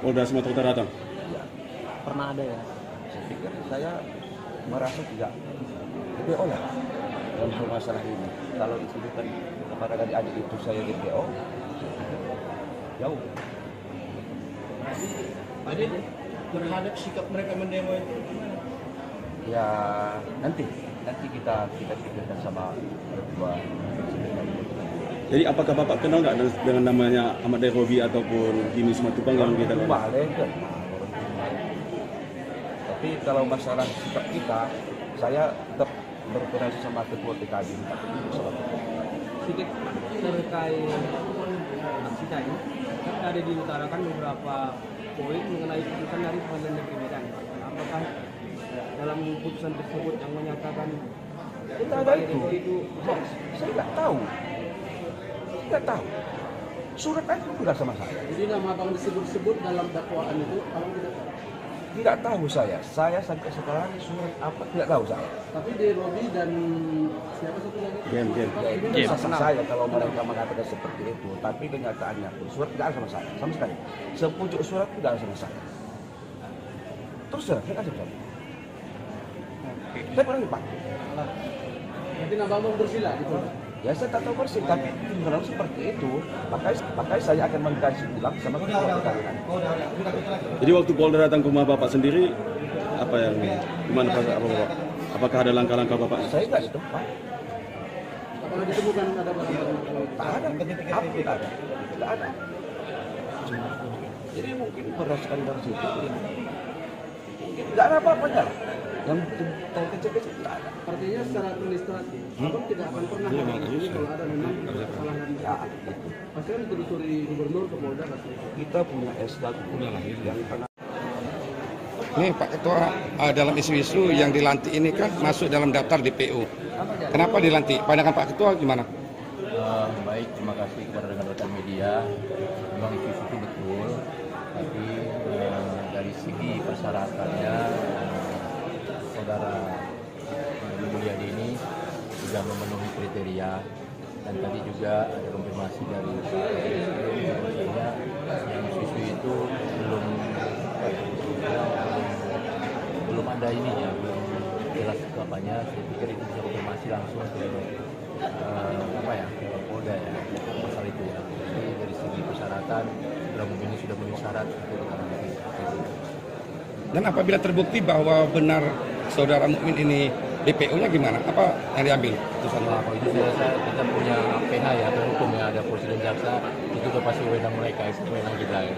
Polda Sumatera Utara datang? Ya. Pernah ada ya? Saya pikir saya merasa tidak DPO ya dalam masalah ini. Kalau disebutkan kepada adik-adik itu saya DPO, jauh. Jadi terhadap sikap mereka mendemo itu gimana? Ya nanti kita pikirkan sama berdua. Jadi apakah Bapak kenal nggak dengan namanya Ahmad Darobi ataupun Jimmy Simatupang yang kita kenal? Tapi kalau masalah sikap kita, saya tetap berkoordinasi sama ketua PKB. Sedikit terkait aksi tadi, kan ada diutarakan beberapa poin mengenai putusan dari Pengadilan Negeri Medan. Apakah dalam putusan tersebut yang menyatakan Tidak ada itu. Saya nggak tahu. Nggak tahu. Surat itu tidak sama saya. Jadi nama abang disebut-sebut dalam dakwaan itu, abang tidak tahu? Tidak tahu saya. Saya sampai sekarang surat apa tidak tahu saya. Tapi di Robi dan siapa satu lagi? Game. Sah saya kalau mereka mengatakan seperti itu. Tapi kenyataannya pun surat tidak ada sama saya. Sama sekali. Sepucuk surat tidak ada sama saya. Terus saya kasih tahu. Saya pernah Pak. Jadi nama abang bersila gitu. Ya saya tak tahu persis, tapi kalau seperti itu, makanya saya akan mengkaji ulang sama keluarga kalian. Jadi waktu Polda datang ke rumah Bapak sendiri, apa yang gimana Bapak? Apakah ada langkah-langkah Bapak? Saya nggak di tempat. Apakah ditemukan ada barang-barang? Tak ada, apa tidak ada? Tidak ada. Jadi mungkin berdasarkan dari situ, mungkin tidak ada apa-apanya. Yang kecil-kecil tidak ada. Artinya secara administratif, abang tidak akan pernah ini kalau ada memang kesalahan. Ya, itu. Pasti kan ditelusuri gubernur ke Polda. Kita punya SK yang pernah. Nih Pak Ketua, dalam isu-isu yang dilantik ini kan masuk dalam daftar DPO. Kenapa dilantik? Pandangan Pak Ketua gimana? Baik, terima kasih kepada rekan-rekan media. Memang isu-isu itu betul, tapi dari segi persyaratannya saudara Ibu Mulyadi ini sudah memenuhi kriteria, dan tadi juga ada konfirmasi dari bahwasanya yang isu-isu itu belum ada ininya, belum jelas apanya. Saya pikir itu bisa konfirmasi langsung ke Polda ya masalah itu ya. Jadi dari segi persyaratan saudara Mukmin sudah memenuhi syarat untuk nanti. Dan apabila terbukti bahwa benar saudara Mukmin ini DPO-nya gimana? Apa yang diambil? Kalau itu saya rasa kita punya PH ya, atau hukum ya, ada presiden jaksa, itu udah pasti wewenang mereka, itu wewenang kita ya.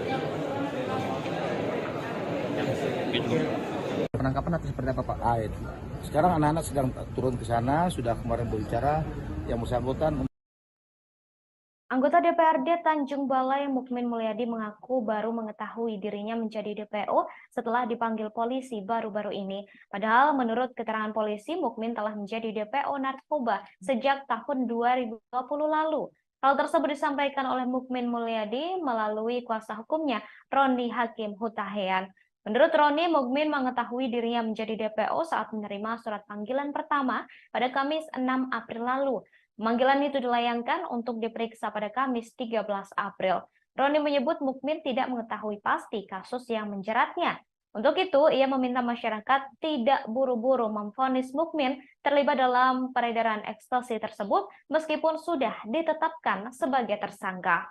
Penangkapan atau seperti apa Pak? Sekarang anak-anak sedang turun ke sana, sudah kemarin berbicara yang bersangkutan. Anggota DPRD Tanjung Balai Mukmin Mulyadi mengaku baru mengetahui dirinya menjadi DPO setelah dipanggil polisi baru-baru ini. Padahal menurut keterangan polisi, Mukmin telah menjadi DPO narkoba sejak tahun 2020 lalu. Hal tersebut disampaikan oleh Mukmin Mulyadi melalui kuasa hukumnya, Roni Hakim Hutahean. Menurut Roni, Mukmin mengetahui dirinya menjadi DPO saat menerima surat panggilan pertama pada Kamis 6 April lalu. Pemanggilan itu dilayangkan untuk diperiksa pada Kamis 13 April. Roni menyebut Mukmin tidak mengetahui pasti kasus yang menjeratnya. Untuk itu, ia meminta masyarakat tidak buru-buru memvonis Mukmin terlibat dalam peredaran ekstasi tersebut meskipun sudah ditetapkan sebagai tersangka.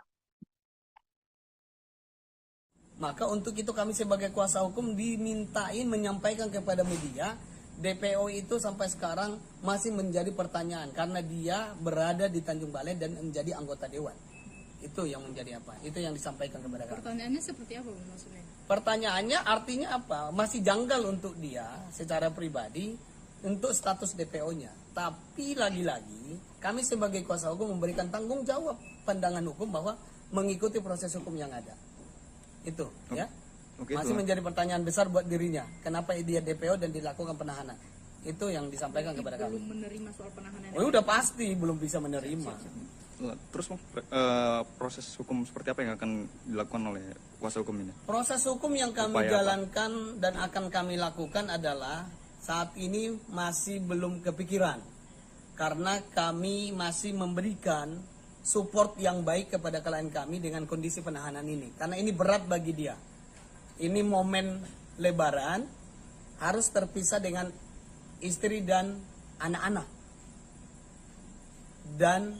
Maka untuk itu kami sebagai kuasa hukum dimintain menyampaikan kepada media, DPO itu sampai sekarang masih menjadi pertanyaan karena dia berada di Tanjung Balai dan menjadi anggota dewan. Itu yang menjadi apa? Itu yang disampaikan kepada kami. Pertanyaannya seperti apa maksudnya? Pertanyaannya artinya apa? Masih janggal untuk dia secara pribadi untuk status DPO-nya. Tapi lagi-lagi kami sebagai kuasa hukum memberikan tanggung jawab pandangan hukum bahwa mengikuti proses hukum yang ada. Itu ya. Masih menjadi pertanyaan besar buat dirinya. Kenapa dia DPO dan dilakukan penahanan? Itu yang disampaikan kepada kami. Belum menerima soal penahanan. Oh, udah pasti belum bisa menerima. Terus proses hukum seperti apa yang akan dilakukan oleh kuasa hukum ini? Proses hukum yang kami jalankan dan akan kami lakukan adalah saat ini masih belum kepikiran. Karena kami masih memberikan support yang baik kepada klien kami dengan kondisi penahanan ini. Karena ini berat bagi dia. Ini momen Lebaran, harus terpisah dengan istri dan anak-anak. Dan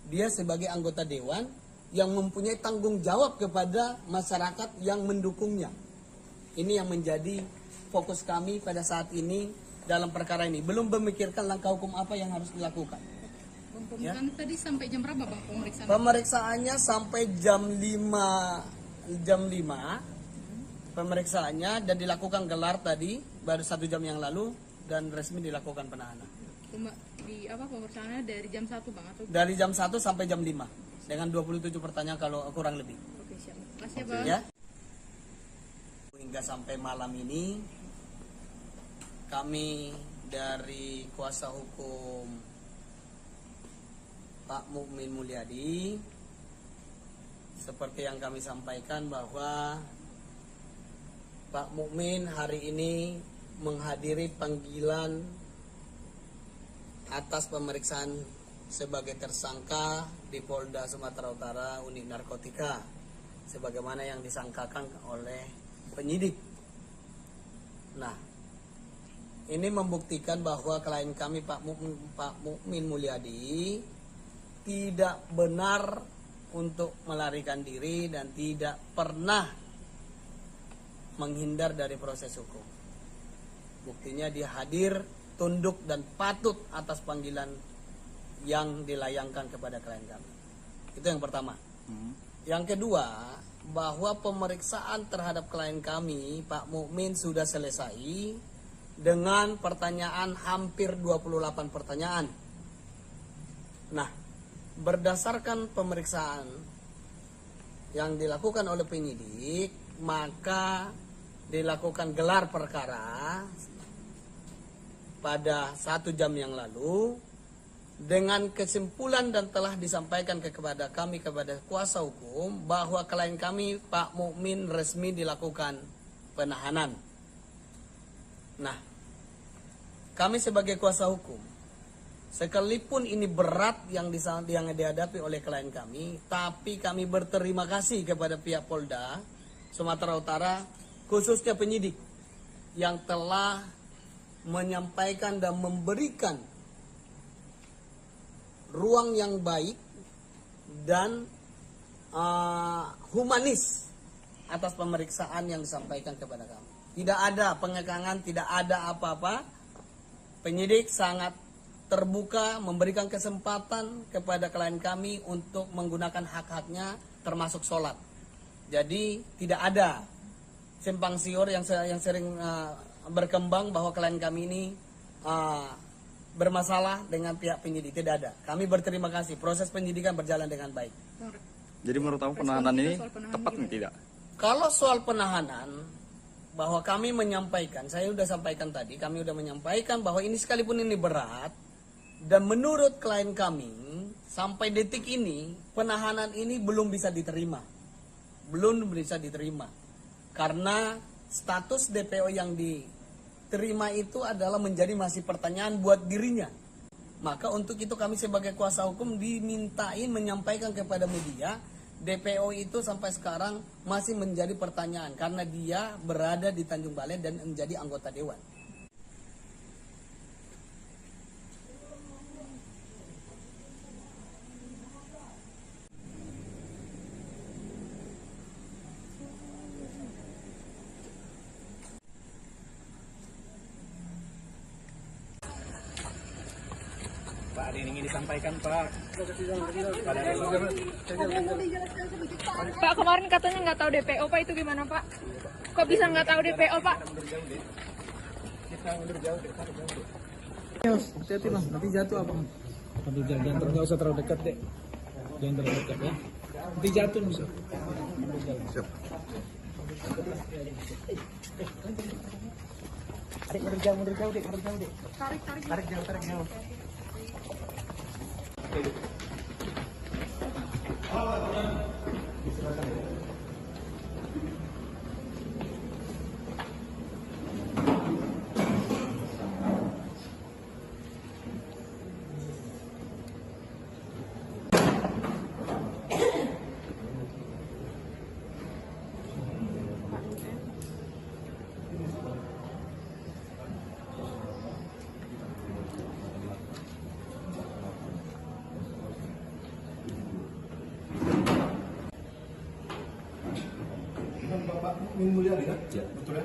dia sebagai anggota dewan yang mempunyai tanggung jawab kepada masyarakat yang mendukungnya. Ini yang menjadi fokus kami pada saat ini dalam perkara ini. Belum memikirkan langkah hukum apa yang harus dilakukan. Pemeriksaan tadi sampai jam berapa Bang pemeriksaan? Pemeriksaannya sampai jam 5 pemeriksaannya dan dilakukan gelar tadi baru 1 jam yang lalu dan resmi dilakukan penahanan. di apa pemeriksaannya dari jam 1 Bang atau Dari jam 1 sampai jam 5 dengan 27 pertanyaan kalau kurang lebih. Oke, siap. Makasih ya, Bang. Ya. Hingga sampai malam ini kami dari kuasa hukum Pak Mukmin Mulyadi seperti yang kami sampaikan bahwa Pak Mukmin hari ini menghadiri panggilan atas pemeriksaan sebagai tersangka di Polda Sumatera Utara unit narkotika sebagaimana yang disangkakan oleh penyidik. Nah, ini membuktikan bahwa klien kami Pak Mukmin Mulyadi tidak benar untuk melarikan diri dan tidak pernah menghindar dari proses hukum. Buktinya dia hadir, tunduk dan patut atas panggilan yang dilayangkan kepada klien kami. Itu yang pertama. Yang kedua, bahwa pemeriksaan terhadap klien kami Pak Mukmin sudah selesai dengan pertanyaan hampir 28 pertanyaan. Nah, berdasarkan pemeriksaan yang dilakukan oleh penyidik, maka dilakukan gelar perkara pada 1 jam yang lalu dengan kesimpulan dan telah disampaikan kepada kami kepada kuasa hukum bahwa klien kami Pak Mukmin resmi dilakukan penahanan. Nah, kami sebagai kuasa hukum, sekalipun ini berat yang dihadapi oleh klien kami, tapi kami berterima kasih kepada pihak Polda Sumatera Utara, khususnya penyidik yang telah menyampaikan dan memberikan ruang yang baik dan humanis atas pemeriksaan yang disampaikan kepada kami. Tidak ada pengekangan, tidak ada apa-apa. Penyidik sangat terbuka memberikan kesempatan kepada klien kami untuk menggunakan hak-haknya termasuk sholat. Jadi tidak ada simpang siur yang sering berkembang bahwa klien kami ini bermasalah dengan pihak penyidik. Tidak ada. Kami berterima kasih. Proses penyidikan berjalan dengan baik. Jadi menurut kamu penahanan ini tepat nih tidak? Kalau soal penahanan, bahwa kami menyampaikan, saya sudah sampaikan tadi, kami sudah menyampaikan bahwa ini sekalipun ini berat, dan menurut klien kami, sampai detik ini, penahanan ini belum bisa diterima. Belum bisa diterima. Karena status DPO yang diterima itu adalah menjadi masih pertanyaan buat dirinya. Maka untuk itu kami sebagai kuasa hukum dimintain menyampaikan kepada media, DPO itu sampai sekarang masih menjadi pertanyaan karena dia berada di Tanjung Balai dan menjadi anggota dewan. Pak, ada yang ingin disampaikan, Pak. Pak, kemarin katanya nggak tahu DPO, Pak, itu gimana, Pak? Kok bisa nggak tahu DPO, Pak? Kita mundur jauh deh, hati-hati Bang, nanti jatuh apa? Nanti jangan nggak usah terlalu dekat deh. Jangan terlalu dekat ya. Nanti jatuh bisa. Siap. Adik mundur jauh deh, Tarik jauh. Bapak Mukmin Mulyadi kan? Ya. Betul ya?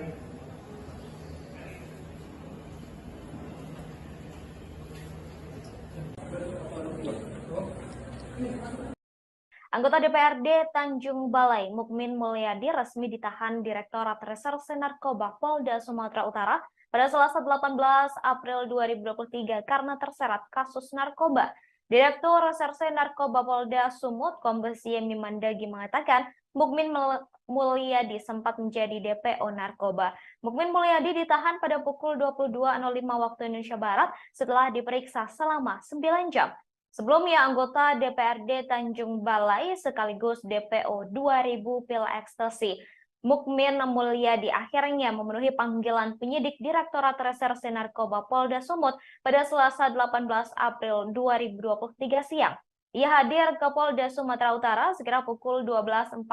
Anggota DPRD Tanjung Balai, Mukmin Mulyadi, resmi ditahan Direktorat Reserse Narkoba Polda Sumatera Utara pada Selasa 18 April 2023 karena terseret kasus narkoba. Direktur Reserse Narkoba Polda Sumut, Kombes Yemi Mandagi mengatakan, Mukmin Mulyadi sempat menjadi DPO narkoba. Mukmin Mulyadi ditahan pada pukul 22.05 waktu Indonesia Barat setelah diperiksa selama 9 jam. Sebelumnya, anggota DPRD Tanjung Balai sekaligus DPO 2000 pil ekstasi, Mukmin Mulyadi akhirnya memenuhi panggilan penyidik Direktorat Reserse Narkoba Polda Sumut pada Selasa 18 April 2023 siang. Ia hadir ke Polda Sumatera Utara sekira pukul 12.48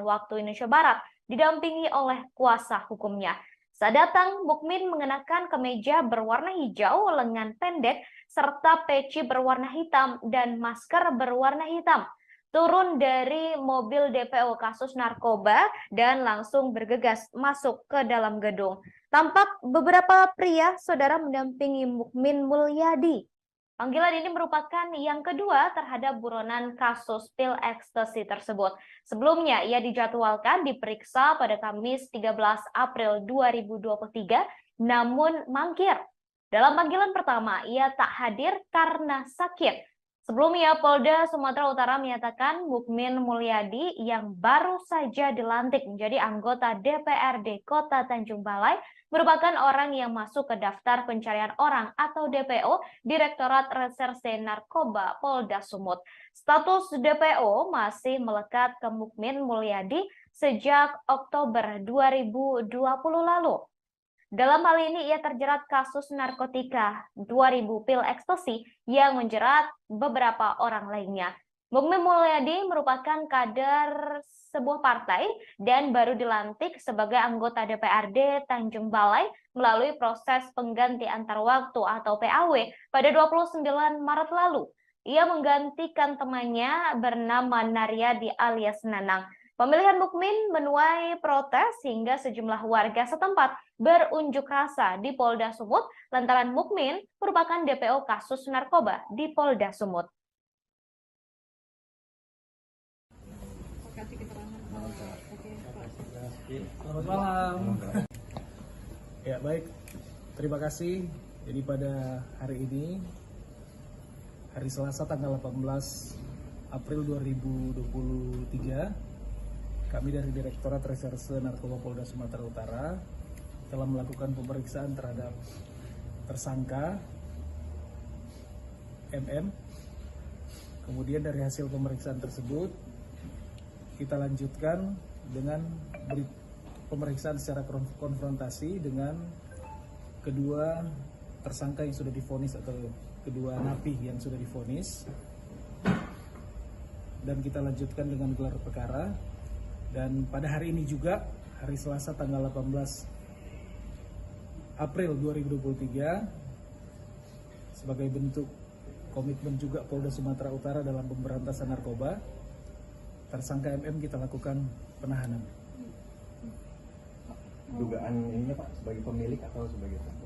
waktu Indonesia Barat, didampingi oleh kuasa hukumnya. Saat datang, Mukmin mengenakan kemeja berwarna hijau, lengan pendek, serta peci berwarna hitam dan masker berwarna hitam. Turun dari mobil DPO kasus narkoba dan langsung bergegas masuk ke dalam gedung. Tampak beberapa pria saudara mendampingi Mukmin Mulyadi. Panggilan ini merupakan yang kedua terhadap buronan kasus pil ekstasi tersebut. Sebelumnya ia dijadwalkan diperiksa pada Kamis 13 April 2023 namun mangkir. Dalam panggilan pertama ia tak hadir karena sakit. Sebelumnya, Polda Sumatera Utara menyatakan Mukmin Mulyadi yang baru saja dilantik menjadi anggota DPRD Kota Tanjung Balai merupakan orang yang masuk ke daftar pencarian orang atau DPO Direktorat Reserse Narkoba Polda Sumut. Status DPO masih melekat ke Mukmin Mulyadi sejak Oktober 2020 lalu. Dalam hal ini ia terjerat kasus narkotika 2000 pil ekstasi yang menjerat beberapa orang lainnya. Mukmin Mulyadi merupakan kader sebuah partai dan baru dilantik sebagai anggota DPRD Tanjung Balai melalui proses pengganti antar waktu atau PAW pada 29 Maret lalu. Ia menggantikan temannya bernama Naryadi alias Nanang. Pemilihan Mukmin menuai protes hingga sejumlah warga setempat berunjuk rasa di Polda Sumut lantaran Mukmin merupakan DPO kasus narkoba di Polda Sumut. Selamat malam. Ya baik, terima kasih. Jadi pada hari ini, hari Selasa tanggal 18 April 2023, kami dari Direktorat Reserse Narkoba Polda Sumatera Utara telah melakukan pemeriksaan terhadap tersangka MM. Kemudian dari hasil pemeriksaan tersebut kita lanjutkan dengan pemeriksaan secara konfrontasi dengan kedua tersangka yang sudah divonis atau kedua napi yang sudah divonis, dan kita lanjutkan dengan gelar perkara. Dan pada hari ini juga, hari Selasa tanggal 18 April 2023, sebagai bentuk komitmen juga Polda Sumatera Utara dalam pemberantasan narkoba, tersangka MM kita lakukan penahanan. Dugaan ininya Pak, sebagai pemilik atau sebagai pelaku?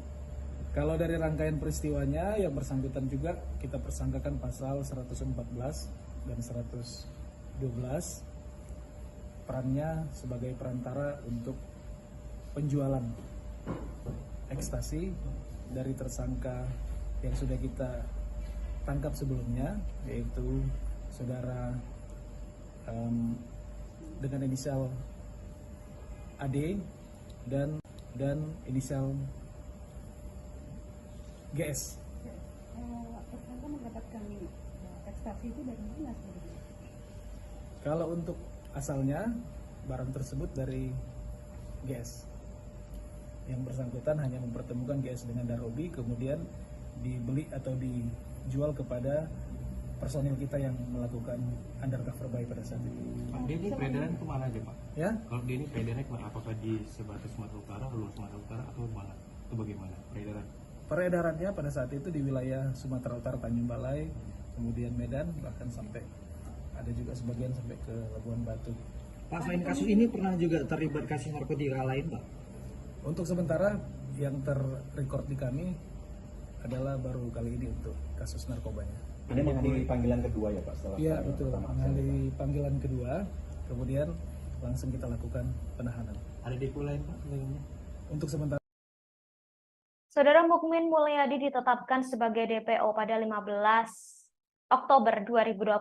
Kalau dari rangkaian peristiwanya, yang bersangkutan juga kita persangkakan pasal 114 dan 112. Perannya sebagai perantara untuk penjualan ekstasi dari tersangka yang sudah kita tangkap sebelumnya, yaitu saudara dengan inisial AD dan inisial GS. Tersangka mendapatkan ekstasi itu dari mana sebenarnya? Kalau untuk asalnya, barang tersebut dari GS. Yang bersangkutan hanya mempertemukan GS dengan Darobi, kemudian dibeli atau dijual kepada personil kita yang melakukan undercover buy pada saat itu. Pak, dia ini peredaran kemana aja Pak? Ya? Kalau dia ini peredarannya kemana? Apakah di sebatas Sumatera Utara, luar Sumatera Utara, atau mana? Itu bagaimana peredaran? Peredarannya pada saat itu di wilayah Sumatera Utara, Tanjung Balai, kemudian Medan, bahkan sampai ada juga sebagian sampai ke Labuan Batu. Pak, selain kasus ini pernah juga terlibat kasus narkotika lain, Pak? Untuk sementara yang terrecord di kami adalah baru kali ini untuk kasus narkobanya. Ini menghadiri panggilan kedua ya Pak? Setelah Iya betul, menghadiri panggilan kedua, kemudian langsung kita lakukan penahanan. Ada depo lain Pak? Untuk sementara Saudara Mukmin Mulyadi ditetapkan sebagai DPO pada 15 Oktober 2020.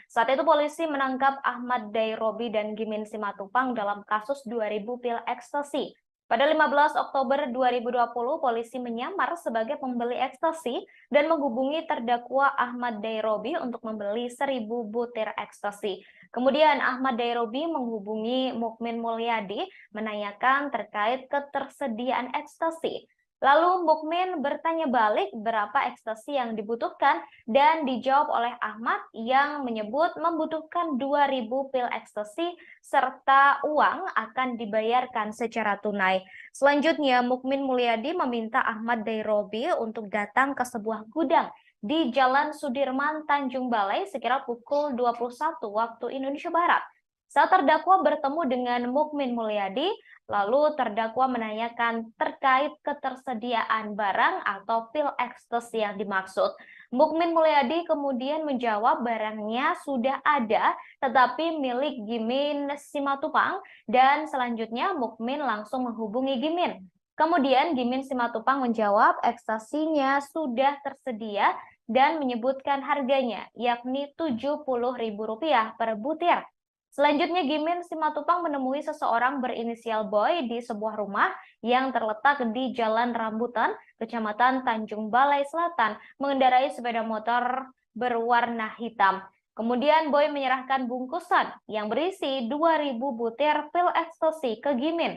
Saat itu polisi menangkap Ahmad Dairobi dan Gimin Simatupang dalam kasus 2000 pil ekstasi. Pada 15 Oktober 2020, polisi menyamar sebagai pembeli ekstasi dan menghubungi terdakwa Ahmad Dairobi untuk membeli 1000 butir ekstasi. Kemudian Ahmad Dairobi menghubungi Mukmin Mulyadi menanyakan terkait ketersediaan ekstasi. Lalu Mukmin bertanya balik berapa ekstasi yang dibutuhkan dan dijawab oleh Ahmad yang menyebut membutuhkan 2000 pil ekstasi serta uang akan dibayarkan secara tunai. Selanjutnya Mukmin Mulyadi meminta Ahmad Dairobi untuk datang ke sebuah gudang di Jalan Sudirman, Tanjung Balai sekira pukul 21 waktu Indonesia Barat. Saat terdakwa bertemu dengan Mukmin Mulyadi, lalu terdakwa menanyakan terkait ketersediaan barang atau pil ekstasi yang dimaksud. Mukmin Mulyadi kemudian menjawab barangnya sudah ada, tetapi milik Gimin Simatupang, dan selanjutnya Mukmin langsung menghubungi Gimin. Kemudian Gimin Simatupang menjawab ekstasinya sudah tersedia dan menyebutkan harganya, yakni Rp70.000 per butir. Selanjutnya Gimin Simatupang menemui seseorang berinisial Boy di sebuah rumah yang terletak di Jalan Rambutan, Kecamatan Tanjung Balai Selatan, mengendarai sepeda motor berwarna hitam. Kemudian Boy menyerahkan bungkusan yang berisi 2000 butir pil ekstasi ke Gimin.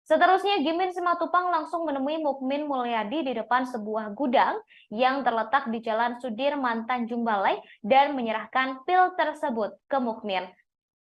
Seterusnya Gimin Simatupang langsung menemui Mukmin Mulyadi di depan sebuah gudang yang terletak di Jalan Sudirman, Tanjung Balai dan menyerahkan pil tersebut ke Mukmin.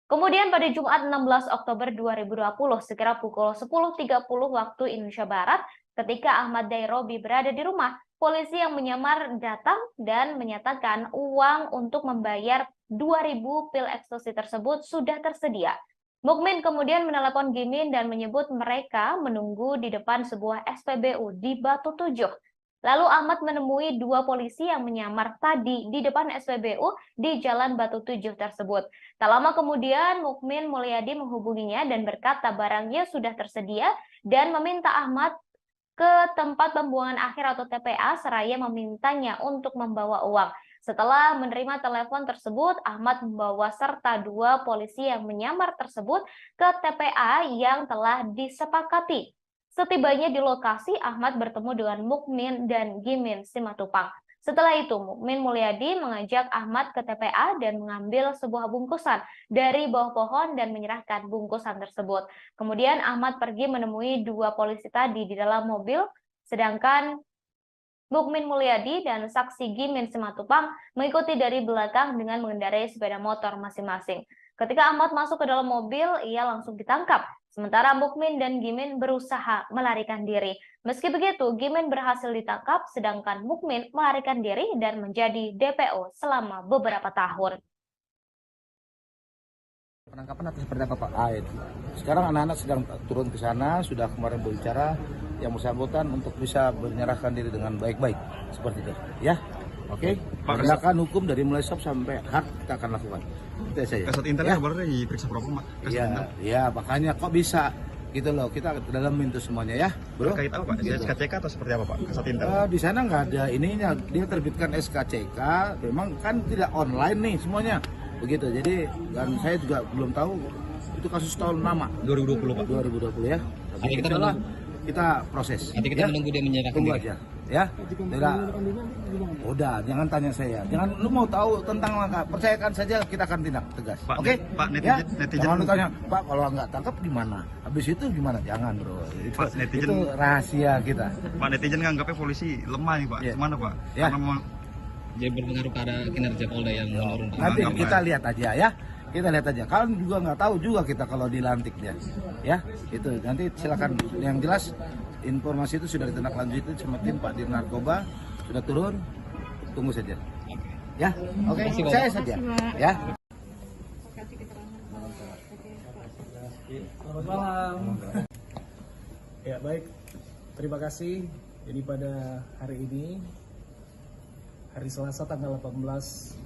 Kemudian pada Jumat 16 Oktober 2020 sekira pukul 10.30 waktu Indonesia Barat, ketika Ahmad Dairobi berada di rumah, polisi yang menyamar datang dan menyatakan uang untuk membayar 2000 pil ekstasi tersebut sudah tersedia. Mukmin kemudian menelepon Gimin dan menyebut mereka menunggu di depan sebuah SPBU di Batu Tujuh. Lalu Ahmad menemui dua polisi yang menyamar tadi di depan SPBU di Jalan Batu Tujuh tersebut. Tak lama kemudian Mukmin Mulyadi menghubunginya dan berkata barangnya sudah tersedia dan meminta Ahmad ke tempat pembuangan akhir atau TPA seraya memintanya untuk membawa uang. Setelah menerima telepon tersebut, Ahmad membawa serta dua polisi yang menyamar tersebut ke TPA yang telah disepakati. Setibanya di lokasi, Ahmad bertemu dengan Mukmin dan Gimin Simatupang. Setelah itu, Mukmin Mulyadi mengajak Ahmad ke TPA dan mengambil sebuah bungkusan dari bawah pohon dan menyerahkan bungkusan tersebut. Kemudian Ahmad pergi menemui dua polisi tadi di dalam mobil, sedangkan Mukmin Mulyadi dan saksi Gimin Simatupang mengikuti dari belakang dengan mengendarai sepeda motor masing-masing. Ketika Ahmad masuk ke dalam mobil, ia langsung ditangkap. Sementara Mukmin dan Gimin berusaha melarikan diri. Meski begitu, Gimin berhasil ditangkap, sedangkan Mukmin melarikan diri dan menjadi DPO selama beberapa tahun. Penangkapan atas terdakwa Pak Aid. Sekarang anak-anak sedang turun ke sana, sudah kemarin berbicara yang bersangkutan untuk bisa menyerahkan diri dengan baik-baik. Seperti itu. Ya, oke? Penegakan hukum dari mulai stop sampai hard kita akan lakukan. Itu saja. Kasat internal ya? Baru diperiksa berapa, Pak? Iya, makanya kok bisa gitu loh, kita dalamin itu semuanya ya, bro. Terkait apa, Pak? Gitu. SKCK atau seperti apa, Pak? Kasat internal? Di sana nggak ada ininya, dia terbitkan SKCK, memang kan tidak online nih semuanya, begitu. Jadi dan saya juga belum tahu itu kasus tahun lama. 2020, Pak. 2020 ya. Tapi kita proses. Nanti kita menunggu dia menyerahkan. Tunggu aja, ya. Udah, jangan tanya saya. Jangan, lu mau tahu tentang langkah, percayakan saja, kita akan tindak tegas. Oke? Pak, netizen. Jangan lu tanya, Pak kalau nggak tangkap gimana? Habis itu gimana? Jangan, bro. Pak, netizen. Itu rahasia kita. Pak, netizen nganggapnya polisi lemah nih, Pak. Gimana, Pak? Ya. Jadi berpengaruh pada kinerja Polda yang menurun. Nanti kita lihat aja ya. Kita lihat aja. Kalian juga nggak tahu juga kita kalau dilantik dia, ya. Itu nanti silakan. Yang jelas informasi itu sudah ditindaklanjuti sama tim Pak Dir Narkoba, sudah turun. Tunggu saja. Ya, oke. Saya saja. Ya. Selamat malam. Ya baik. Terima kasih. Jadi pada hari ini, hari Selasa tanggal 18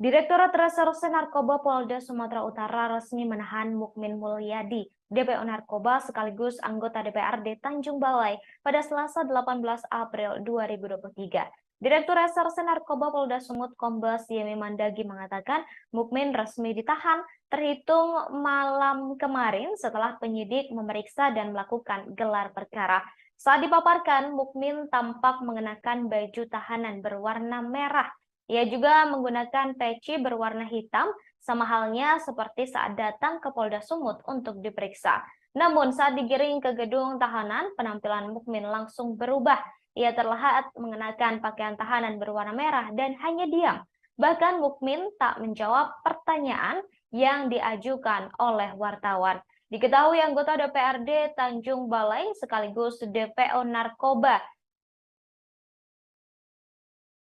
Direktorat Reserse Narkoba Polda Sumatera Utara resmi menahan Mukmin Mulyadi, DPO Narkoba sekaligus anggota DPRD Tanjung Balai pada Selasa 18 April 2023. Direktur Reserse Narkoba Polda Sumut Kombes Yemi Mandagi mengatakan Mukmin resmi ditahan terhitung malam kemarin setelah penyidik memeriksa dan melakukan gelar perkara. Saat dipaparkan, Mukmin tampak mengenakan baju tahanan berwarna merah. Ia juga menggunakan peci berwarna hitam, sama halnya seperti saat datang ke Polda Sumut untuk diperiksa. Namun saat digiring ke gedung tahanan, penampilan Mukmin langsung berubah. Ia terlihat mengenakan pakaian tahanan berwarna merah dan hanya diam. Bahkan Mukmin tak menjawab pertanyaan yang diajukan oleh wartawan. Diketahui anggota DPRD Tanjung Balai sekaligus DPO Narkoba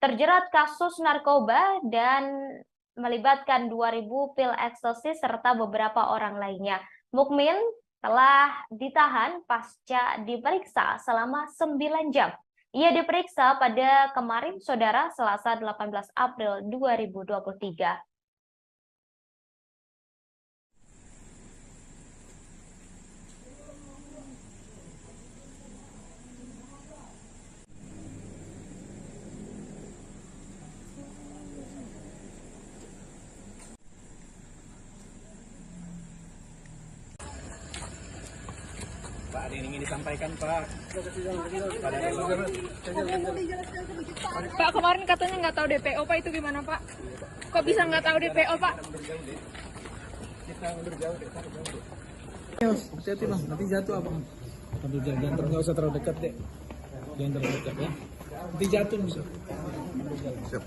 terjerat kasus narkoba dan melibatkan 2.000 pil ekstasi serta beberapa orang lainnya. Mukmin telah ditahan pasca diperiksa selama 9 jam. Ia diperiksa pada kemarin, Saudara, Selasa 18 April 2023. Pak, ada yang ingin disampaikan, Pak. Pak, kemarin katanya nggak tahu DPO, Pak, itu gimana, Pak? Kok bisa nggak tahu DPO, Pak? Kita mundur jauh deh. Hati-hati, Bang. Nanti jatuh, Abang. Jangan nggak usah terlalu dekat, deh. Jangan terlalu dekat, ya. Nanti jatuh, bisa. Siap.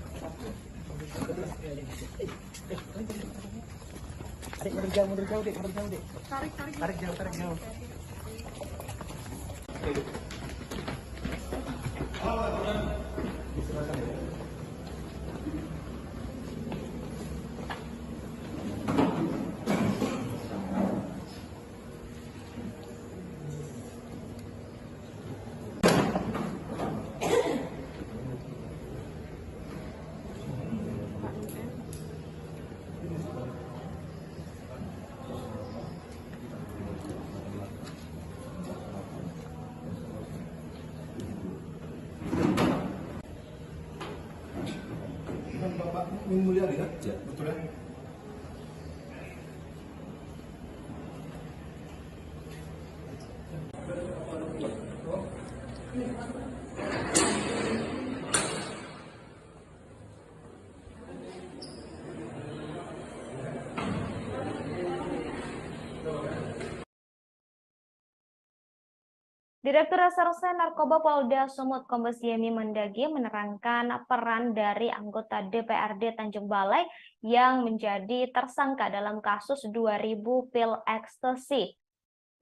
Adik, mundur jauh, deh. Tarik jauh. Bapak Mukmin Mulyadi kan? Ya, betul ya? Direktur Reserse Narkoba Polda Sumut Kombes Yemi Mandagi menerangkan peran dari anggota DPRD Tanjung Balai yang menjadi tersangka dalam kasus 2.000 pil ekstasi.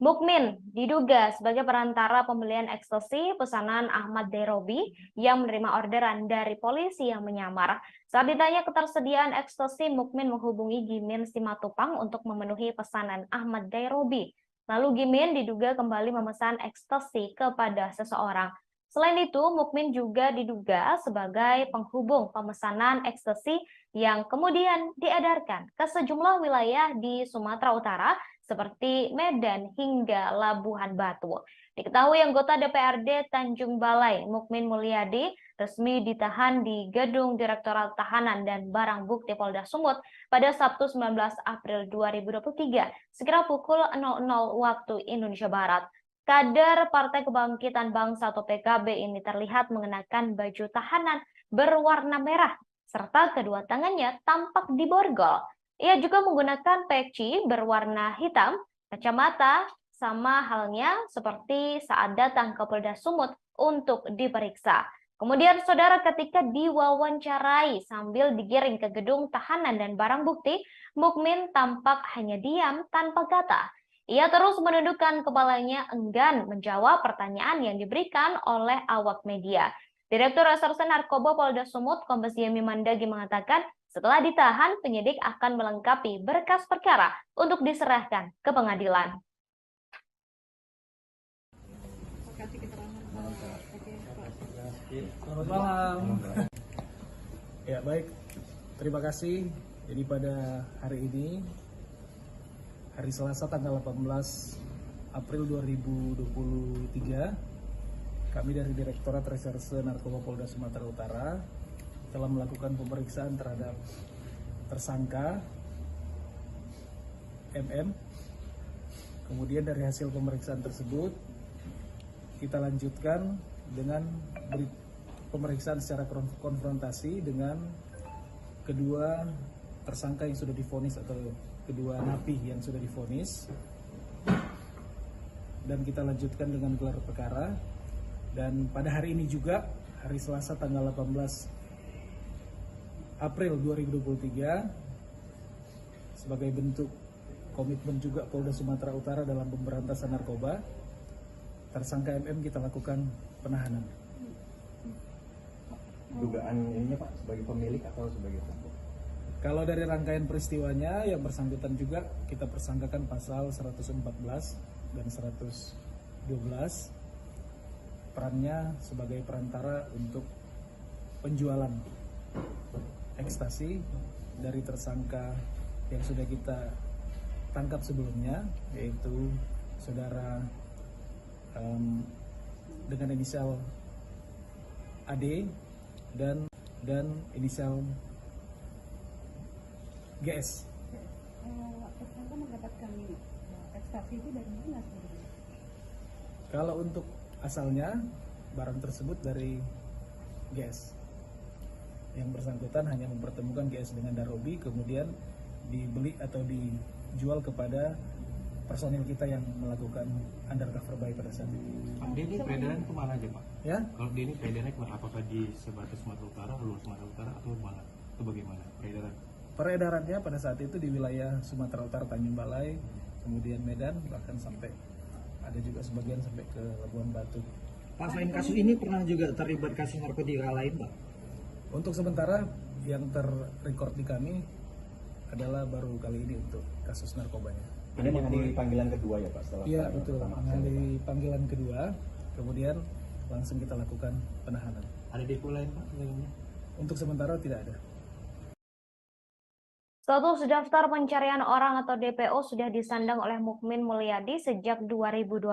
Mukmin diduga sebagai perantara pembelian ekstasi pesanan Ahmad Derobi yang menerima orderan dari polisi yang menyamar. Saat ditanya ketersediaan ekstasi, Mukmin menghubungi Gimin Simatupang untuk memenuhi pesanan Ahmad Derobi. Lalu Gimin diduga kembali memesan ekstasi kepada seseorang. Selain itu, Mukmin juga diduga sebagai penghubung pemesanan ekstasi yang kemudian diedarkan ke sejumlah wilayah di Sumatera Utara seperti Medan hingga Labuhan Batu. Diketahui anggota DPRD Tanjung Balai, Mukmin Mulyadi, resmi ditahan di Gedung Direktorat Tahanan dan Barang Bukti Polda Sumut pada Sabtu 19 April 2023, sekira pukul 00 waktu Indonesia Barat. Kader Partai Kebangkitan Bangsa atau PKB ini terlihat mengenakan baju tahanan berwarna merah, serta kedua tangannya tampak diborgol. Ia juga menggunakan peci berwarna hitam, kacamata, sama halnya seperti saat datang ke Polda Sumut untuk diperiksa. Kemudian, Saudara, ketika diwawancarai sambil digiring ke gedung tahanan dan barang bukti, Mukmin tampak hanya diam tanpa kata. Ia terus menundukkan kepalanya enggan menjawab pertanyaan yang diberikan oleh awak media. Direktur Reserse Narkoba Polda Sumut, Kombes Yemi Mandagi mengatakan, setelah ditahan, penyidik akan melengkapi berkas perkara untuk diserahkan ke pengadilan. Selamat malam. Ya, baik. Terima kasih. Jadi pada hari ini, hari Selasa tanggal 18 April 2023, kami dari Direktorat Reserse Narkoba Polda Sumatera Utara telah melakukan pemeriksaan terhadap tersangka MM. Kemudian dari hasil pemeriksaan tersebut, kita lanjutkan dengan pemeriksaan secara konfrontasi dengan kedua tersangka yang sudah divonis atau kedua napi yang sudah divonis, dan kita lanjutkan dengan gelar perkara. Dan pada hari ini juga, hari Selasa tanggal 18 April 2023, sebagai bentuk komitmen juga Polda Sumatera Utara dalam pemberantasan narkoba, tersangka MM kita lakukan penahanan. Dugaan ininya Pak sebagai pemilik atau sebagai pelaku? Kalau dari rangkaian peristiwanya, yang bersangkutan juga kita persangkakan pasal 114 dan 112, perannya sebagai perantara untuk penjualan ekstasi dari tersangka yang sudah kita tangkap sebelumnya, yaitu saudara dengan inisial AD dan inisial GS. Tersangka mendapatkan ekstasi itu dari mana sebenarnya? Kalau untuk asalnya, barang tersebut dari GS. Yang bersangkutan hanya mempertemukan GS dengan Darobi, kemudian dibeli atau dijual kepada personil kita yang melakukan undercover buy pada saat itu. Pak, dia ini peredaran kemana aja Pak? Ya? Kalau dia ini peredarannya kemana? Apakah di sebatas Sumatera Utara, luar Sumatera Utara, atau mana? Itu bagaimana peredaran? Peredarannya pada saat itu di wilayah Sumatera Utara, Tanjung Balai, kemudian Medan, bahkan sampai ada juga sebagian sampai ke Labuan Batu. Pak, selain kasus ini pernah juga terlibat kasus narkotika lain, Pak? Untuk sementara yang terrecord di kami adalah baru kali ini untuk kasus narkobanya. Ini mengenai panggilan kedua ya Pak? Setelah Iya betul, mengenai panggilan kedua, kemudian langsung kita lakukan penahanan. Ada depo lain Pak sebelumnya? Untuk sementara tidak ada. Status daftar pencarian orang atau DPO sudah disandang oleh Mukmin Mulyadi sejak 2020.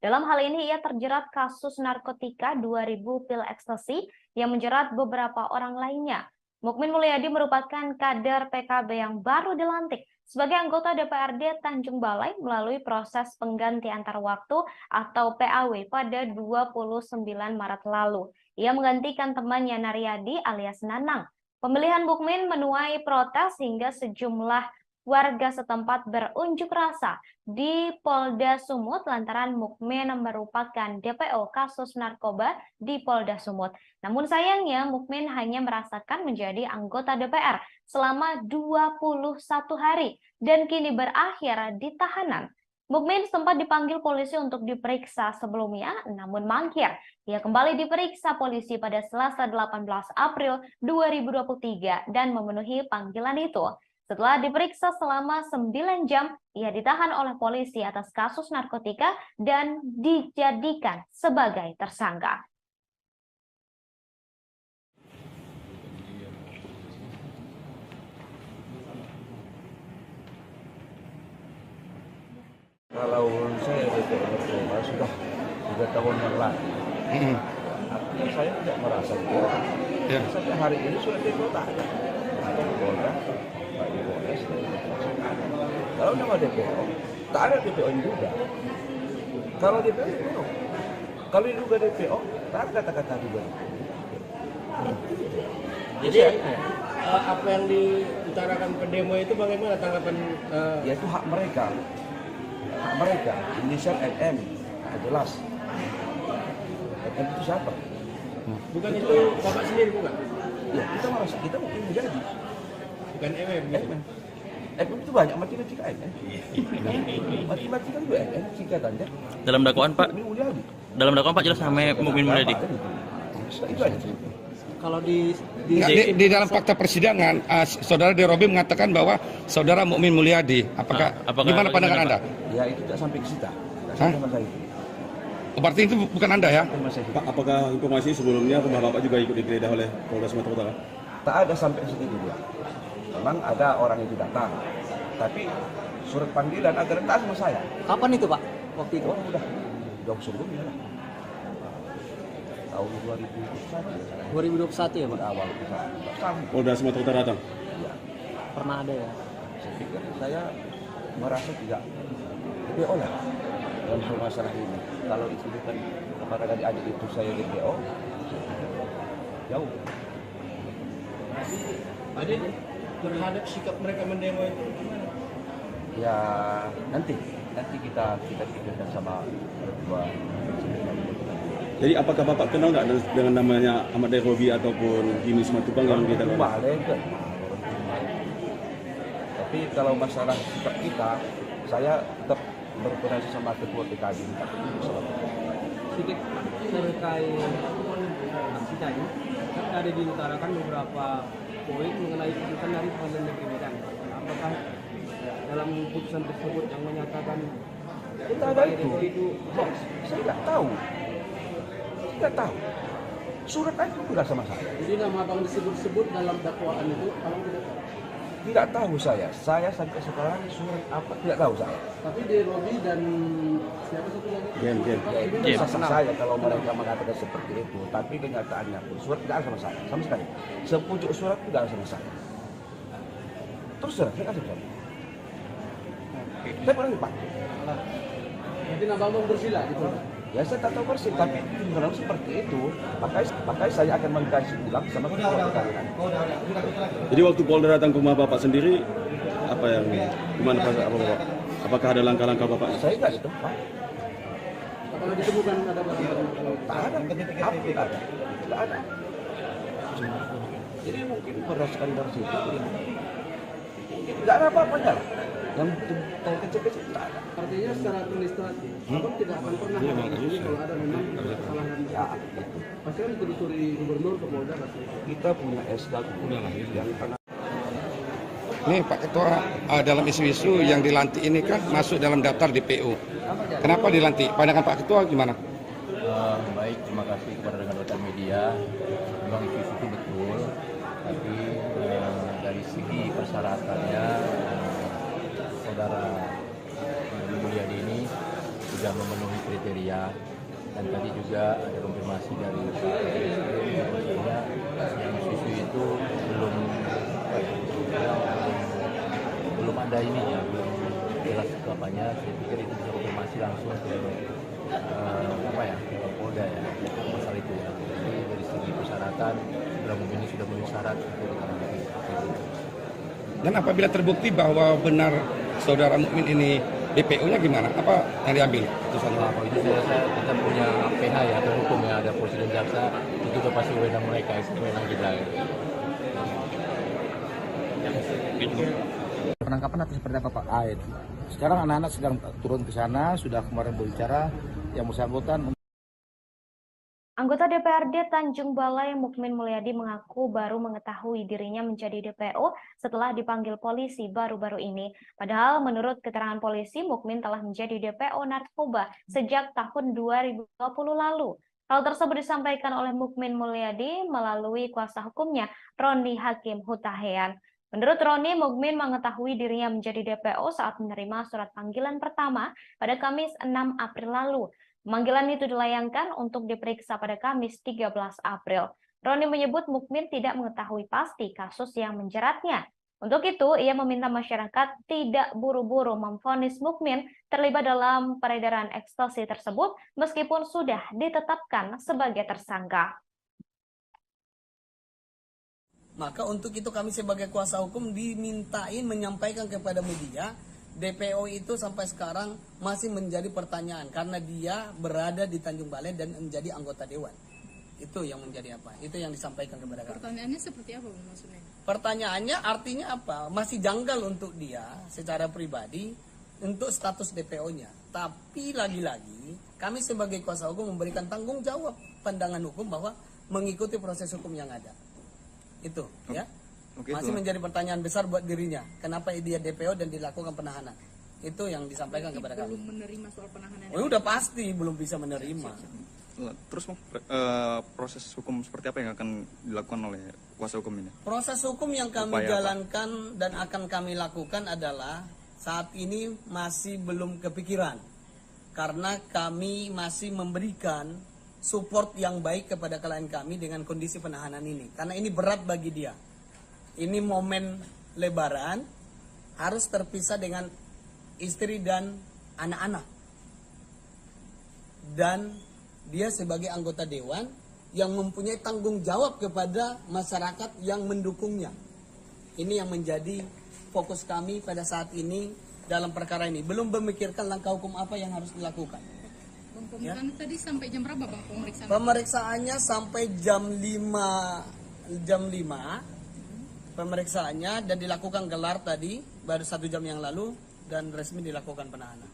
Dalam hal ini ia terjerat kasus narkotika 2000 pil ekstasi yang menjerat beberapa orang lainnya. Mukmin Mulyadi merupakan kader PKB yang baru dilantik sebagai anggota DPRD Tanjung Balai melalui proses pengganti antar waktu atau PAW pada 29 Maret lalu. Ia menggantikan temannya Naryadi alias Nanang. Pemilihan Mukmin menuai protes hingga sejumlah warga setempat berunjuk rasa di Polda Sumut lantaran Mukmin merupakan DPO kasus narkoba di Polda Sumut. Namun sayangnya Mukmin hanya merasakan menjadi anggota DPR selama 21 hari dan kini berakhir di tahanan. Mukmin sempat dipanggil polisi untuk diperiksa sebelumnya, namun mangkir. Ia kembali diperiksa polisi pada Selasa 18 April 2023 dan memenuhi panggilan itu. Setelah diperiksa selama 9 jam, ia ditahan oleh polisi atas kasus narkotika dan dijadikan sebagai tersangka. Kalau saya DPO narkoba sudah 3 tahun yang lalu, artinya saya tidak merasa kira. Sampai hari ini sudah DPO tak ada. Polda, Pak Polres, kalau nama DPO, tak ada DPO yang juga. Kalau DPO itu, kalau diduga DPO, tak ada kata-kata juga. Jadi apa yang diutarakan pendemo itu bagaimana tanggapan? Ya itu hak mereka. Hak mereka, inisial NM, jelas. NM itu siapa? Bukan itu Bapak sendiri bukan? Ya kita merasa, kita mungkin menjadi. Bukan MM. MM itu banyak mati-mati NM. Mati-mati kan juga NM singkatannya. Dalam dakwaan Pak, dalam dakwaan Pak jelas namanya Mukmin Mulyadi. Itu aja. Kalau di dalam fakta persidangan, saudara Darobi mengatakan bahwa saudara Mukmin Mulyadi. Apakah gimana pandangan Anda? Ya itu tidak sampai ke situ. Berarti itu bukan Anda ya? Pak, apakah informasi sebelumnya rumah Bapak juga ikut digeledah oleh Polda Sumatera Utara? Tak ada sampai situ juga. Memang ada orang itu datang, tapi surat panggilan agar datang sama saya. Kapan itu Pak? Waktu itu? Oh, udah jauh sebelumnya lah. Tahun 2021 ya Pak? Awal Polda Sumatera Utara datang? Iya. Pernah ada ya? Saya pikir saya merasa tidak DPO ya dalam masalah ini. Kalau itu bukan kepada adik-adik itu saya DPO, jauh. Adik, terhadap sikap mereka mendemo itu gimana? Ya nanti kita pikirkan sama berdua. Jadi apakah Bapak kenal nggak dengan namanya Ahmad Robi ataupun Jimmy Simatupang yang kita kenal? Tapi kalau masalah sikap kita, saya tetap berkoordinasi sama ketua PKB. Sedikit terkait aksi tadi, kan ada diutarakan beberapa poin mengenai putusan dari Pengadilan Negeri Medan. Apakah dalam putusan tersebut yang menyatakan kita ada itu? Saya nggak tahu. Tidak tahu. Surat itu tidak sama saya. Jadi nama abang disebut-sebut dalam dakwaan itu, abang tidak tahu? Tidak tahu saya. Saya sampai sekarang surat apa tidak tahu saya. Tapi di Robi dan siapa satu lagi? Game. Saya kalau mereka mengatakan seperti itu, tapi kenyataannya pun surat tidak ada sama saya, sama sekali. Sepucuk surat tidak ada sama saya. Terus tidak ada sama saya. Saya pernah Pak. Jadi nama abang bersila gitu. Ya saya tak tahu persis, tapi kalau seperti itu, makanya saya akan mengkaji ulang sama ketua kalian. Jadi waktu Polda datang ke rumah Bapak sendiri, apa yang gimana perasaan Bapak? Apakah ada langkah-langkah Bapak? Saya nggak di tempat. Kalau ditemukan ada barang? Tak ada, tidak ada. Jadi mungkin berdasarkan dari situ, tidak ada apa-apanya lah. Yang kecil-kecil tak ada. Artinya secara administratif, abang tidak akan pernah mengalami kalau ada memang kesalahan. Ya, itu. Pasti kan ditelusuri gubernur ke Polda. Kita punya SK yang pernah. Nih Pak Ketua, dalam isu-isu yang dilantik ini kan masuk dalam daftar DPO. Kenapa dilantik? Pandangan Pak Ketua gimana? Baik, terima kasih kepada rekan-rekan media. Memang isu-isu itu betul, tapi dari segi persyaratannya saudara Ibu Mulyadi ini sudah memenuhi kriteria, dan tadi juga ada konfirmasi dari yang isu itu belum ada ini ya, belum jelas apanya. Saya pikir itu bisa konfirmasi langsung ke ke Polda ya masalah itu ya. Jadi dari segi persyaratan ini sudah memenuhi syarat untuk Dan apabila terbukti bahwa benar saudara Mukmin ini DPO-nya gimana? Apa yang diambil keputusannya? Kalau itu saya rasa kita punya PH ya, atau hukum ya, ada presiden jaksa, itu udah pasti wewenang mereka, itu wewenang kita. Penangkapan atau seperti apa Pak? Sekarang anak-anak sedang turun ke sana, sudah kemarin berbicara yang bersangkutan. Anggota DPRD Tanjung Balai Mukmin Mulyadi mengaku baru mengetahui dirinya menjadi DPO setelah dipanggil polisi baru-baru ini. Padahal menurut keterangan polisi, Mukmin telah menjadi DPO narkoba sejak tahun 2020 lalu. Hal tersebut disampaikan oleh Mukmin Mulyadi melalui kuasa hukumnya, Roni Hakim Hutahean. Menurut Roni, Mukmin mengetahui dirinya menjadi DPO saat menerima surat panggilan pertama pada Kamis 6 April lalu. Pemanggilan itu dilayangkan untuk diperiksa pada Kamis 13 April. Roni menyebut Mukmin tidak mengetahui pasti kasus yang menjeratnya. Untuk itu, ia meminta masyarakat tidak buru-buru memvonis Mukmin terlibat dalam peredaran ekstasi tersebut meskipun sudah ditetapkan sebagai tersangka. Maka untuk itu kami sebagai kuasa hukum dimintain menyampaikan kepada media, DPO itu sampai sekarang masih menjadi pertanyaan karena dia berada di Tanjung Balai dan menjadi anggota dewan. Itu yang menjadi apa? Itu yang disampaikan kepada kami. Pertanyaannya seperti apa maksudnya? Pertanyaannya artinya apa? Masih janggal untuk dia secara pribadi untuk status DPO-nya. Tapi lagi-lagi kami sebagai kuasa hukum memberikan tanggung jawab pandangan hukum bahwa mengikuti proses hukum yang ada. Itu ya. Masih menjadi pertanyaan besar buat dirinya. Kenapa dia DPO dan dilakukan penahanan? Itu yang disampaikan kepada kami. Belum menerima soal penahanan. Oh, udah pasti belum bisa menerima. Terus Bang, proses hukum seperti apa yang akan dilakukan oleh kuasa hukum ini? Proses hukum yang kami jalankan dan akan kami lakukan adalah saat ini masih belum kepikiran. Karena kami masih memberikan support yang baik kepada klien kami dengan kondisi penahanan ini. Karena ini berat bagi dia. Ini momen Lebaran, harus terpisah dengan istri dan anak-anak. Dan dia sebagai anggota dewan yang mempunyai tanggung jawab kepada masyarakat yang mendukungnya. Ini yang menjadi fokus kami pada saat ini dalam perkara ini. Belum memikirkan langkah hukum apa yang harus dilakukan. Pemeriksaan tadi sampai jam berapa Bang pemeriksaan? Pemeriksaannya sampai jam 5 pemeriksaannya dan dilakukan gelar tadi baru 1 jam yang lalu dan resmi dilakukan penahanan.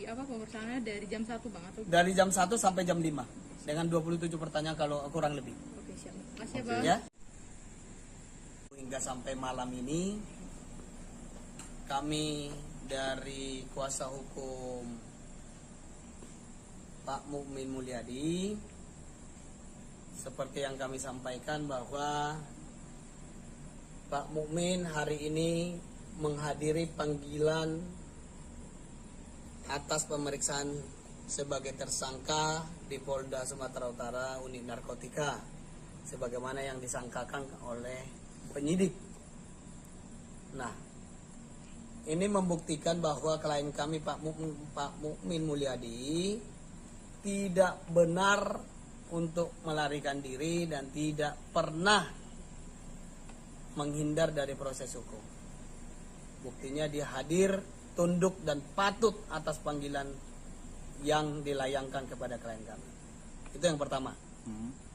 Pemeriksaannya dari jam 1 Bang atau? Dari jam 1 sampai jam 5 dengan 27 pertanyaan kalau kurang lebih. Oke, siap. Makasih Bang. Ya. Hingga sampai malam ini kami dari kuasa hukum Pak Mukmin Mulyadi seperti yang kami sampaikan bahwa Pak Mukmin hari ini menghadiri panggilan atas pemeriksaan sebagai tersangka di Polda Sumatera Utara unit narkotika sebagaimana yang disangkakan oleh penyidik. Nah, ini membuktikan bahwa klien kami Pak Mukmin Mulyadi tidak benar untuk melarikan diri dan tidak pernah menghindar dari proses hukum. Buktinya dia hadir, tunduk dan patut atas panggilan yang dilayangkan kepada klien kami. Itu yang pertama.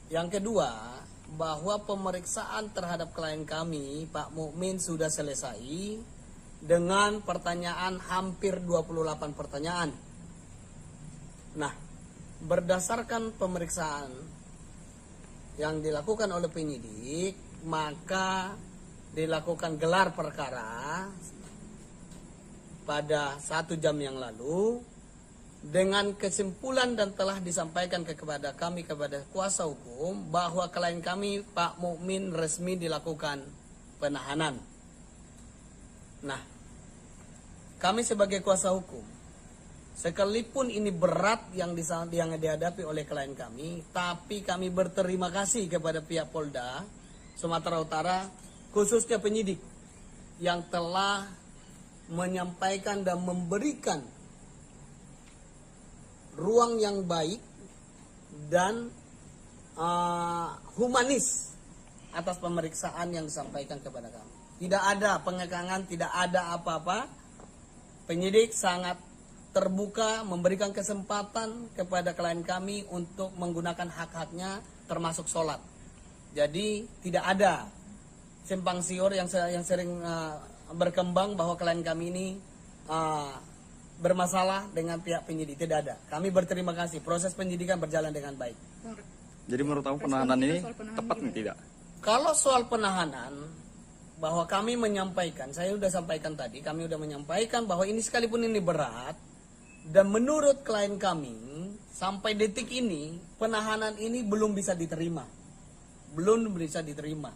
Yang kedua, bahwa pemeriksaan terhadap klien kami Pak Mukmin sudah selesai dengan pertanyaan hampir 28 pertanyaan. Nah, berdasarkan pemeriksaan yang dilakukan oleh penyidik, maka dilakukan gelar perkara pada 1 jam yang lalu dengan kesimpulan dan telah disampaikan kepada kami kepada kuasa hukum bahwa klien kami Pak Mukmin resmi dilakukan penahanan. Nah, kami sebagai kuasa hukum, sekalipun ini berat yang dihadapi oleh klien kami, tapi kami berterima kasih kepada pihak Polda Sumatera Utara, khususnya penyidik yang telah menyampaikan dan memberikan ruang yang baik dan humanis atas pemeriksaan yang disampaikan kepada kami. Tidak ada pengekangan, tidak ada apa-apa. Penyidik sangat terbuka memberikan kesempatan kepada klien kami untuk menggunakan hak-haknya termasuk sholat. Jadi tidak ada simpang siur yang sering berkembang bahwa klien kami ini bermasalah dengan pihak penyidik. Tidak ada. Kami berterima kasih. Proses penyidikan berjalan dengan baik. Jadi menurut kamu penahanan ini tepat nih tidak? Kalau soal penahanan, bahwa kami menyampaikan, saya sudah sampaikan tadi, kami sudah menyampaikan bahwa ini sekalipun ini berat, dan menurut klien kami, sampai detik ini, penahanan ini belum bisa diterima. Belum bisa diterima.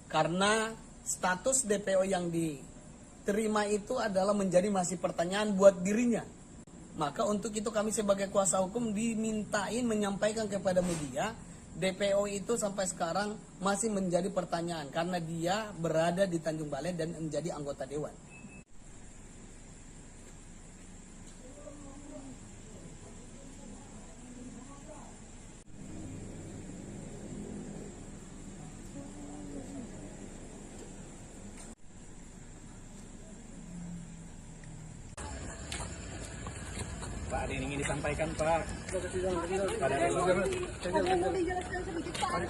Karena status DPO yang diterima itu adalah menjadi masih pertanyaan buat dirinya. Maka untuk itu kami sebagai kuasa hukum dimintain menyampaikan kepada media, DPO itu sampai sekarang masih menjadi pertanyaan karena dia berada di Tanjung Balai dan menjadi anggota dewan. Pak, ada yang ingin disampaikan, Pak.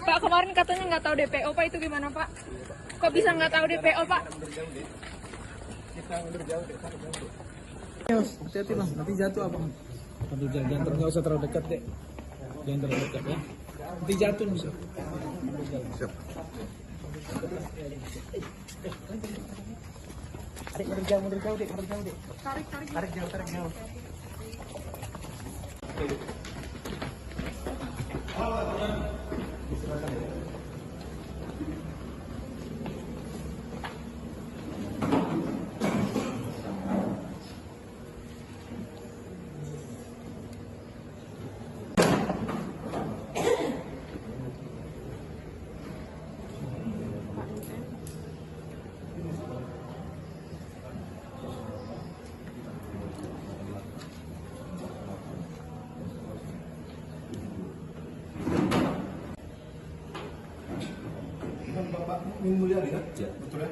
Pak, kemarin katanya nggak tahu DPO, Pak, itu gimana, Pak? Kok bisa nggak tahu DPO, Pak? Kita mundur jauh deh. Hati-hati Bang, nanti jatuh abang. Aduh, jangan nggak usah terlalu dekat deh. Jangan terlalu dekat ya. Nanti jatuh bisa. Siap. Adik mundur jauh deh, Tarik jauh. Bapak Min Mulyadi kan? Ya, betul ya.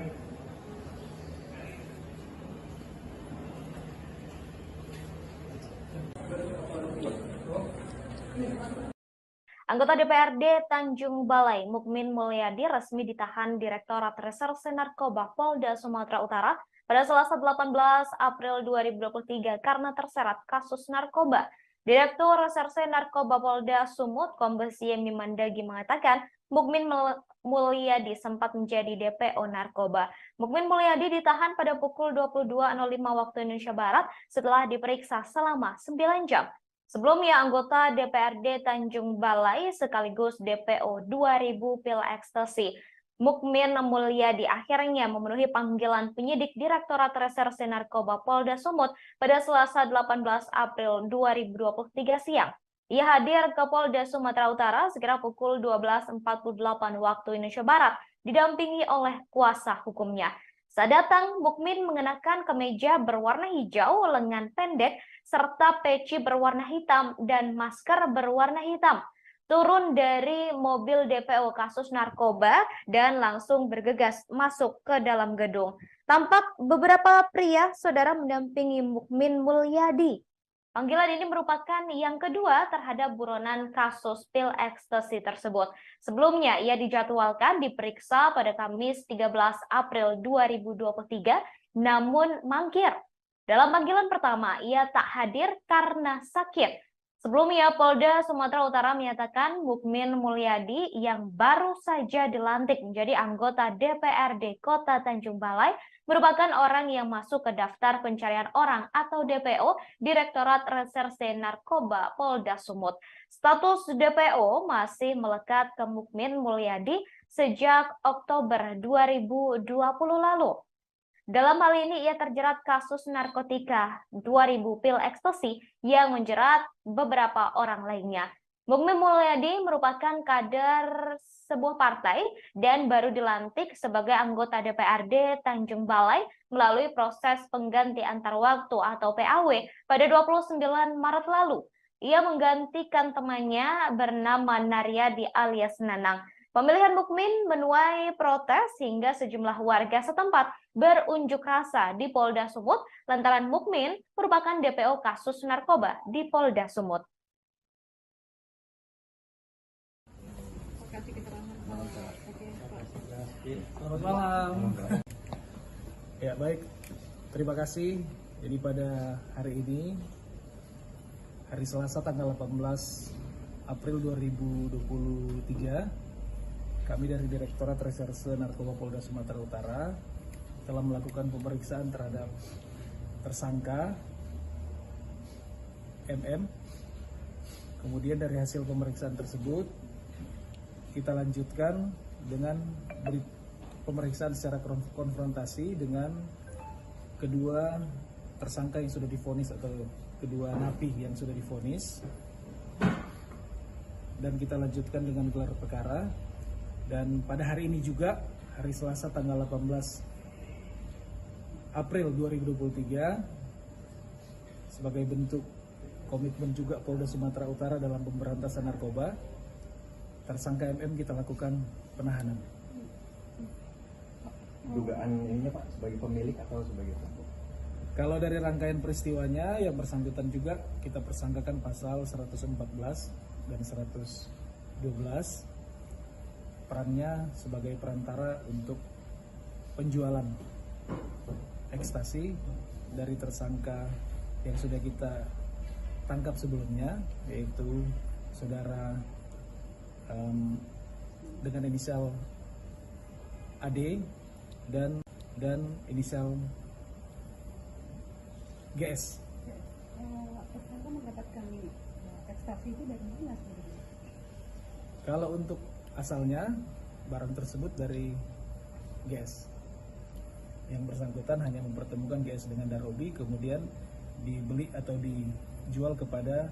Anggota DPRD Tanjung Balai, Mukmin Mulyadi, resmi ditahan Direktorat Reserse Narkoba Polda Sumatera Utara pada Selasa 18 April 2023 karena terseret kasus narkoba. Direktur Reserse Narkoba Polda Sumut, Kombes Yemi Mandagi mengatakan, Mukmin Mulyadi sempat menjadi DPO narkoba. Mukmin Mulyadi ditahan pada pukul 22.05 waktu Indonesia Barat setelah diperiksa selama 9 jam. Sebelumnya, anggota DPRD Tanjung Balai sekaligus DPO 2000 pil ekstasi, Mukmin Mulyadi akhirnya memenuhi panggilan penyidik Direktorat Reserse Narkoba Polda Sumut pada Selasa 18 April 2023 siang. Ia hadir ke Polda Sumatera Utara sekira pukul 12.48 waktu Indonesia Barat, didampingi oleh kuasa hukumnya. Saat datang, Mukmin mengenakan kemeja berwarna hijau, lengan pendek, serta peci berwarna hitam dan masker berwarna hitam. Turun dari mobil DPO kasus narkoba dan langsung bergegas masuk ke dalam gedung. Tampak beberapa pria saudara mendampingi Mukmin Mulyadi. Panggilan ini merupakan yang kedua terhadap buronan kasus pil ekstasi tersebut. Sebelumnya, ia dijadwalkan diperiksa pada Kamis 13 April 2023, namun mangkir. Dalam panggilan pertama, ia tak hadir karena sakit. Sebelumnya, Polda Sumatera Utara menyatakan Mukmin Mulyadi yang baru saja dilantik menjadi anggota DPRD Kota Tanjung Balai merupakan orang yang masuk ke daftar pencarian orang atau DPO Direktorat Reserse Narkoba Polda Sumut. Status DPO masih melekat ke Mukmin Mulyadi sejak Oktober 2020 lalu. Dalam hal ini ia terjerat kasus narkotika 2000 pil ekstasi yang menjerat beberapa orang lainnya. Mukmin Mulyadi merupakan kader sebuah partai dan baru dilantik sebagai anggota DPRD Tanjung Balai melalui proses pengganti antar waktu atau PAW pada 29 Maret lalu. Ia menggantikan temannya bernama Naryadi alias Nanang. Pemilihan Mukmin menuai protes hingga sejumlah warga setempat berunjuk rasa di Polda Sumut lantaran Mukmin merupakan DPO kasus narkoba di Polda Sumut. Selamat malam. Ya baik, terima kasih. Jadi pada hari ini, hari Selasa tanggal 18 April 2023, kami dari Direktorat Reserse Narkoba Polda Sumatera Utara telah melakukan pemeriksaan terhadap tersangka MM. Kemudian dari hasil pemeriksaan tersebut kita lanjutkan dengan pemeriksaan secara konfrontasi dengan kedua tersangka yang sudah divonis atau kedua napi yang sudah divonis, dan kita lanjutkan dengan gelar perkara. Dan pada hari ini juga, hari Selasa tanggal 18 April 2023, sebagai bentuk komitmen juga Polda Sumatera Utara dalam pemberantasan narkoba, tersangka MM kita lakukan penahanan. Dugaan ininya Pak, sebagai pemilik atau sebagai pelaku? Kalau dari rangkaian peristiwanya, yang bersangkutan juga kita persangkakan pasal 114 dan 112, perannya sebagai perantara untuk penjualan ekstasi dari tersangka yang sudah kita tangkap sebelumnya, yaitu saudara dengan inisial AD dan inisial GS. Tersangka mendapatkan ekstasi itu dari mana sebenarnya? Kalau untuk asalnya barang tersebut dari GS. Yang bersangkutan hanya mempertemukan GS dengan Darobi, kemudian dibeli atau dijual kepada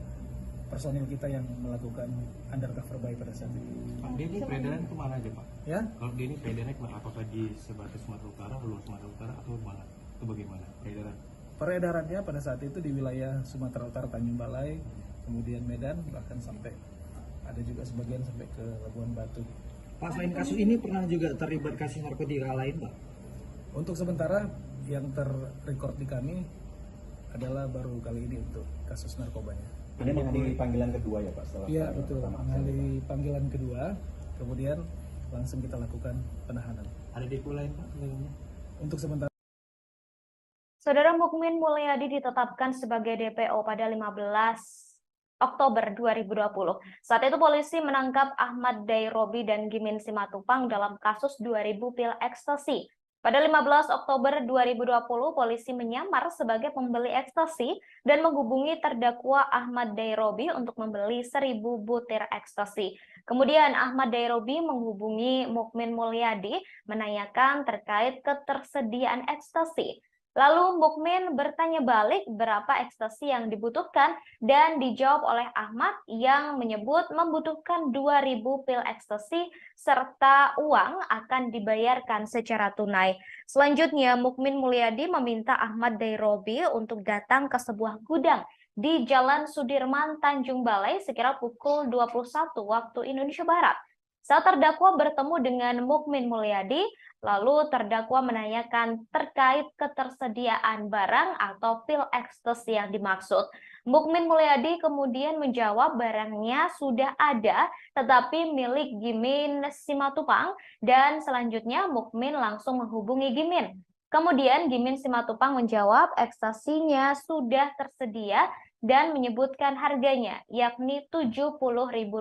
personil kita yang melakukan undercover buy pada saat itu. Pak, dia ini peredaran kemana aja Pak? Ya? Kalau dia ini peredarannya kemana? Apakah di sebatas Sumatera Utara, luar Sumatera Utara atau mana? Itu bagaimana peredaran? Peredarannya pada saat itu di wilayah Sumatera Utara, Tanjung Balai, kemudian Medan, bahkan sampai ada juga sebagian sampai ke Labuan Batu. Pak, selain kasus ini pernah juga terlibat kasus narkotika lain, Pak? Untuk sementara yang terrecord di kami adalah baru kali ini untuk kasus narkobanya. Ini menghadiri panggilan kedua ya Pak? Iya betul, menghadiri panggilan kedua, kemudian langsung kita lakukan penahanan. Ada DPO lain Pak? Untuk sementara. Saudara Mukmin Mulyadi ditetapkan sebagai DPO pada 15 Oktober 2020. Saat itu polisi menangkap Ahmad Dairobi dan Gimin Simatupang dalam kasus 2000 pil ekstasi. Pada 15 Oktober 2020, polisi menyamar sebagai pembeli ekstasi dan menghubungi terdakwa Ahmad Dairobi untuk membeli 1000 butir ekstasi. Kemudian Ahmad Dairobi menghubungi Mukmin Mulyadi menanyakan terkait ketersediaan ekstasi. Lalu Mukmin bertanya balik berapa ekstasi yang dibutuhkan dan dijawab oleh Ahmad yang menyebut membutuhkan 2000 pil ekstasi serta uang akan dibayarkan secara tunai. Selanjutnya Mukmin Mulyadi meminta Ahmad Dairobi untuk datang ke sebuah gudang di Jalan Sudirman, Tanjung Balai sekira pukul 21 waktu Indonesia Barat. Saat terdakwa bertemu dengan Mukmin Mulyadi, lalu terdakwa menanyakan terkait ketersediaan barang atau pil ekstasi yang dimaksud. Mukmin Mulyadi kemudian menjawab barangnya sudah ada, tetapi milik Gimin Simatupang, dan selanjutnya Mukmin langsung menghubungi Gimin. Kemudian Gimin Simatupang menjawab ekstasinya sudah tersedia dan menyebutkan harganya, yakni Rp70.000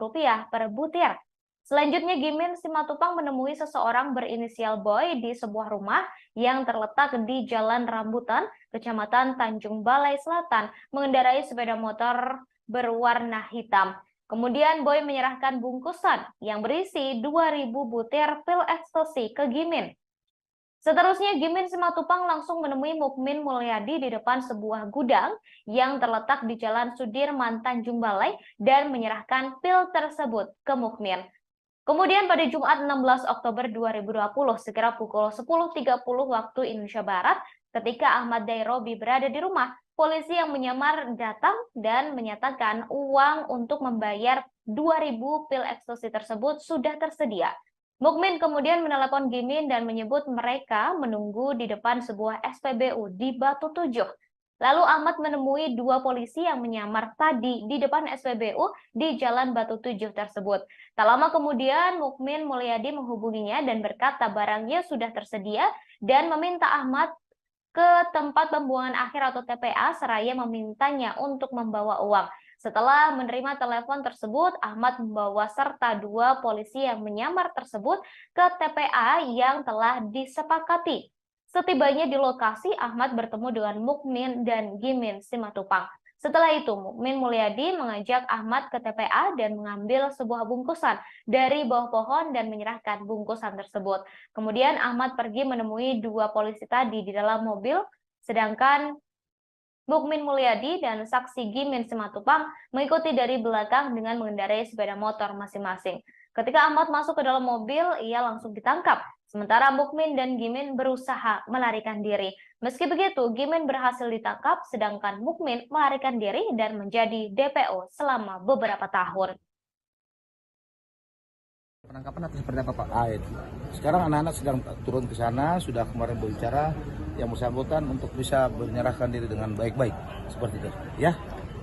per butir. Selanjutnya Gimin Simatupang menemui seseorang berinisial Boy di sebuah rumah yang terletak di Jalan Rambutan, Kecamatan Tanjung Balai Selatan, mengendarai sepeda motor berwarna hitam. Kemudian Boy menyerahkan bungkusan yang berisi 2000 butir pil ekstasi ke Gimin. Seterusnya Gimin Simatupang langsung menemui Mukmin Mulyadi di depan sebuah gudang yang terletak di Jalan Sudirman, Tanjung Balai dan menyerahkan pil tersebut ke Mukmin. Kemudian pada Jumat 16 Oktober 2020 sekira pukul 10.30 waktu Indonesia Barat, ketika Ahmad Dairobi berada di rumah, polisi yang menyamar datang dan menyatakan uang untuk membayar 2000 pil ekstasi tersebut sudah tersedia. Mukmin kemudian menelepon Gimin dan menyebut mereka menunggu di depan sebuah SPBU di Batu Tujuh. Lalu Ahmad menemui dua polisi yang menyamar tadi di depan SPBU di Jalan Batu Tujuh tersebut. Tak lama kemudian Mukmin Mulyadi menghubunginya dan berkata barangnya sudah tersedia dan meminta Ahmad ke tempat pembuangan akhir atau TPA seraya memintanya untuk membawa uang. Setelah menerima telepon tersebut, Ahmad membawa serta dua polisi yang menyamar tersebut ke TPA yang telah disepakati. Setibanya di lokasi, Ahmad bertemu dengan Mukmin dan Gimin Simatupang. Setelah itu, Mukmin Mulyadi mengajak Ahmad ke TPA dan mengambil sebuah bungkusan dari bawah pohon dan menyerahkan bungkusan tersebut. Kemudian Ahmad pergi menemui dua polisi tadi di dalam mobil, sedangkan Mukmin Mulyadi dan saksi Gimin Simatupang mengikuti dari belakang dengan mengendarai sepeda motor masing-masing. Ketika Ahmad masuk ke dalam mobil, ia langsung ditangkap. Sementara Mukmin dan Gimin berusaha melarikan diri. Meski begitu, Gimin berhasil ditangkap, sedangkan Mukmin melarikan diri dan menjadi DPO selama beberapa tahun. Penangkapan atau seperti apa Pak? Sekarang anak-anak sedang turun ke sana, sudah kemarin berbicara yang bersangkutan untuk bisa menyerahkan diri dengan baik-baik. Seperti itu, ya?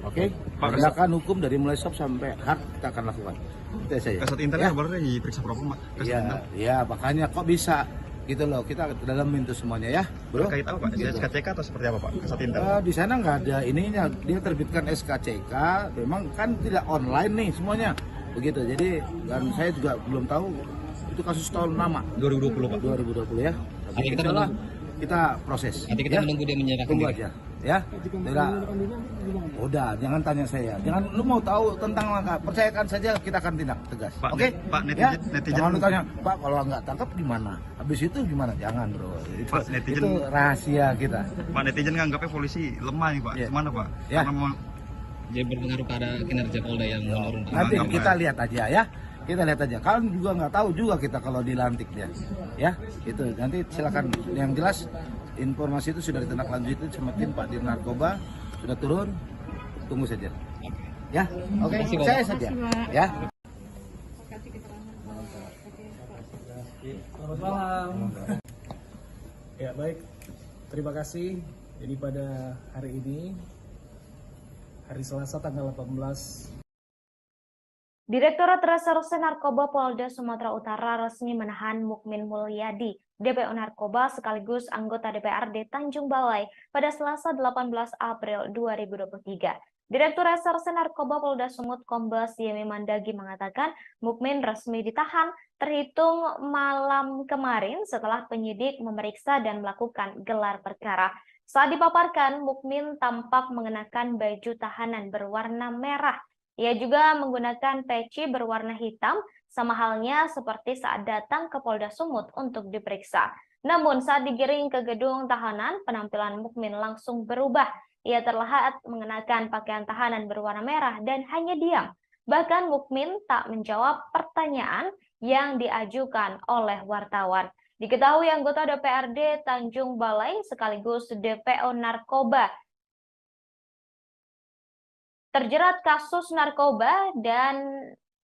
Oke? Penegakan hukum dari mulai stop sampai hard kita akan lakukan. Itu saja. Kasat Intelnya baru diperiksa propam, Pak. Iya, makanya kok bisa gitu loh, kita dalamin itu semuanya ya, bro. Terkait apa Pak? Gitu. SKCK atau seperti apa Pak? Kasat Intel? Di sana nggak ada ininya, dia terbitkan SKCK, memang kan tidak online nih semuanya, begitu. Jadi dan saya juga belum tahu itu kasus tahun lama. 2020 Pak. 2020 ya. Nanti kita proses. Nanti kita menunggu dia menyerahkan. Tunggu diri. aja. Ya, tidak. Udah, jangan tanya saya. Jangan, lu mau tahu tentang langkah, percayakan saja, kita akan tindak tegas. Oke? Pak, Ya? Jangan lu tanya, Pak kalau nggak tangkap gimana? Habis itu gimana? Jangan bro. Pak, netizen- Itu rahasia kita. Pak, netizen nganggapnya polisi lemah nih Pak. Gimana Pak? Ya. Karena mau Jadi berpengaruh pada kinerja Polda yang menurun. Nanti kita lihat aja ya. Kita lihat aja. Kalian juga nggak tahu juga kita kalau dilantik dia. Ya, itu nanti silakan. Yang jelas informasi itu sudah ditindaklanjuti sama tim Pak Dir Narkoba, sudah turun. Tunggu saja. Ya, oke. Saya saja. Ya. Selamat malam. Ya baik, terima kasih. Jadi pada hari ini, hari Selasa tanggal 18 Direktorat Reserse Narkoba Polda Sumatera Utara resmi menahan Mukmin Mulyadi, DPO Narkoba sekaligus anggota DPRD Tanjung Balai pada Selasa 18 April 2023. Direktur Reserse Narkoba Polda Sumut Kombes Yemi Mandagi mengatakan Mukmin resmi ditahan terhitung malam kemarin setelah penyidik memeriksa dan melakukan gelar perkara. Saat dipaparkan, Mukmin tampak mengenakan baju tahanan berwarna merah. Ia juga menggunakan peci berwarna hitam, sama halnya seperti saat datang ke Polda Sumut untuk diperiksa. Namun saat digiring ke gedung tahanan, penampilan Mukmin langsung berubah. Ia terlihat mengenakan pakaian tahanan berwarna merah dan hanya diam. Bahkan Mukmin tak menjawab pertanyaan yang diajukan oleh wartawan. Diketahui anggota DPRD Tanjung Balai sekaligus DPO Narkoba terjerat kasus narkoba dan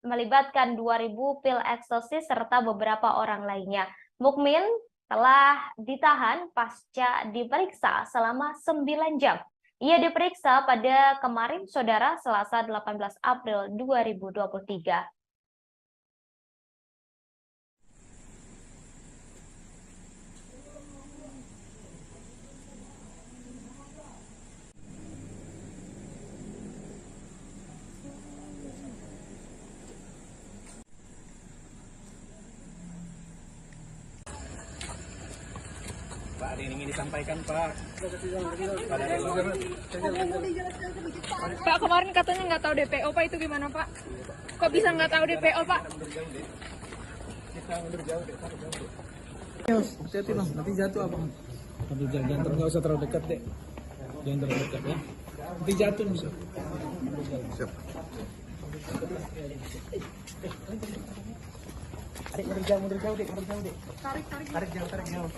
melibatkan 2.000 pil ekstasi serta beberapa orang lainnya. Mukmin telah ditahan pasca diperiksa selama 9 jam. Ia diperiksa pada kemarin, Saudara, Selasa 18 April 2023. Pak, ada yang ingin disampaikan Pak. Pak, kemarin katanya nggak tahu DPO, Pak, itu gimana Pak? Kok bisa nggak tahu DPO, Pak? Kita mundur jauh deh. Hati-hati Bang, nanti jatuh abang. Nanti jangan, nggak usah terlalu dekat deh. Jangan terlalu dekat ya. Nanti jatuh bisa. Siap. Adik mundur jauh deh, Tarik jauh.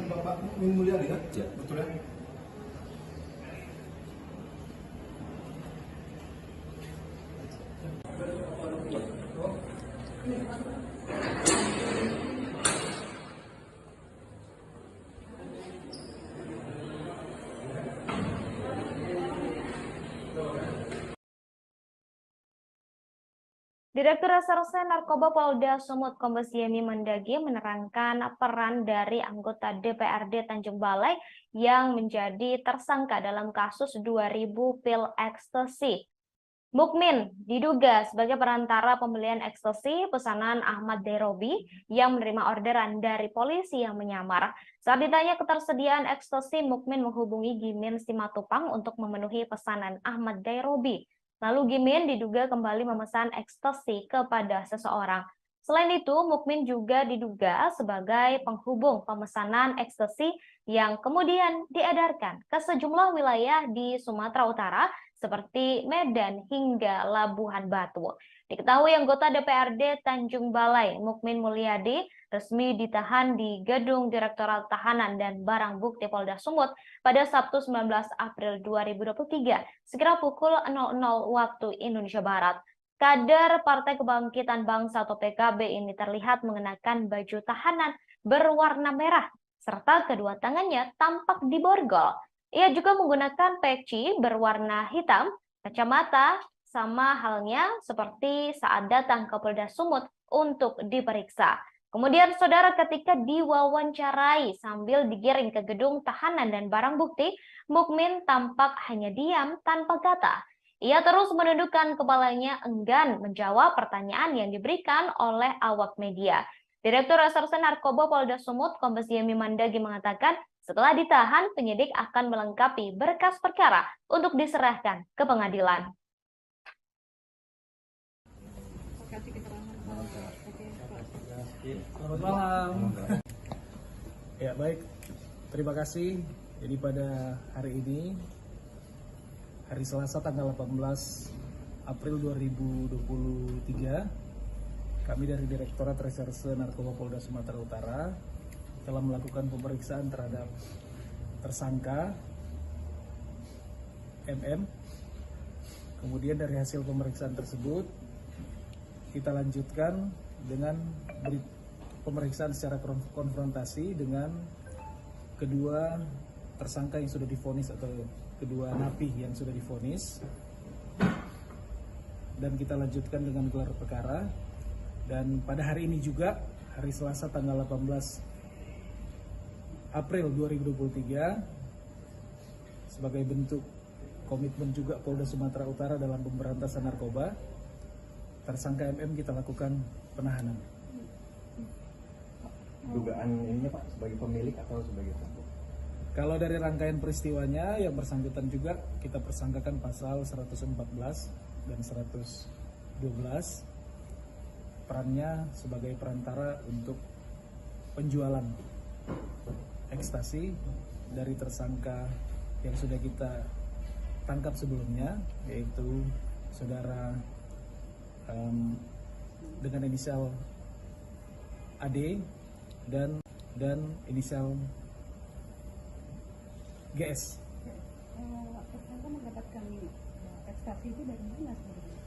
Bapak Mulyadi kan? Ya, betul ya. Direktur Reserse Narkoba Polda Sumut Kombes Yemi Mandagi menerangkan peran dari anggota DPRD Tanjung Balai yang menjadi tersangka dalam kasus 2.000 pil ekstasi. Mukmin diduga sebagai perantara pembelian ekstasi pesanan Ahmad Derobi yang menerima orderan dari polisi yang menyamar. Saat ditanya ketersediaan ekstasi, Mukmin menghubungi Gimin Simatupang untuk memenuhi pesanan Ahmad Derobi. Lalu Gimin diduga kembali memesan ekstasi kepada seseorang. Selain itu, Mukmin juga diduga sebagai penghubung pemesanan ekstasi yang kemudian diedarkan ke sejumlah wilayah di Sumatera Utara seperti Medan hingga Labuhan Batu. Diketahui anggota DPRD Tanjung Balai, Mukmin Mulyadi, resmi ditahan di Gedung Direktorat Tahanan dan Barang Bukti Polda Sumut pada Sabtu 19 April 2023, sekira pukul 00 waktu Indonesia Barat. kader Partai Kebangkitan Bangsa atau PKB ini terlihat mengenakan baju tahanan berwarna merah, serta kedua tangannya tampak diborgol. Ia juga menggunakan peci berwarna hitam, kacamata, sama halnya seperti saat datang ke Polda Sumut untuk diperiksa. Kemudian saudara, ketika diwawancarai sambil digiring ke gedung tahanan dan barang bukti, Mukmin tampak hanya diam tanpa kata. Ia terus menundukkan kepalanya enggan menjawab pertanyaan yang diberikan oleh awak media. Direktur Reserse Narkoba Polda Sumut, Kombes Yemi Mandagi mengatakan, setelah ditahan, penyidik akan melengkapi berkas perkara untuk diserahkan ke pengadilan. Selamat malam. Ya baik, terima kasih. Jadi pada hari ini, hari Selasa tanggal 18 April 2023, kami dari Direktorat Reserse Narkoba Polda Sumatera Utara telah melakukan pemeriksaan terhadap tersangka MM. Kemudian dari hasil pemeriksaan tersebut, kita lanjutkan dengan pemeriksaan secara konfrontasi dengan kedua tersangka yang sudah divonis atau kedua napi yang sudah divonis, dan kita lanjutkan dengan gelar perkara. Dan pada hari ini juga, hari Selasa tanggal 18 April 2023, sebagai bentuk komitmen juga Polda Sumatera Utara dalam pemberantasan narkoba, tersangka MM kita lakukan penahanan. Dugaan ininya Pak, sebagai pemilik atau sebagai pelaku? Kalau dari rangkaian peristiwanya, yang bersangkutan juga kita persangkakan pasal 114 dan 112, perannya sebagai perantara untuk penjualan ekstasi dari tersangka yang sudah kita tangkap sebelumnya, yaitu saudara dengan inisial AD dan inisial GS. Tersangka mendapatkan ekstasi itu dari mana sebenarnya?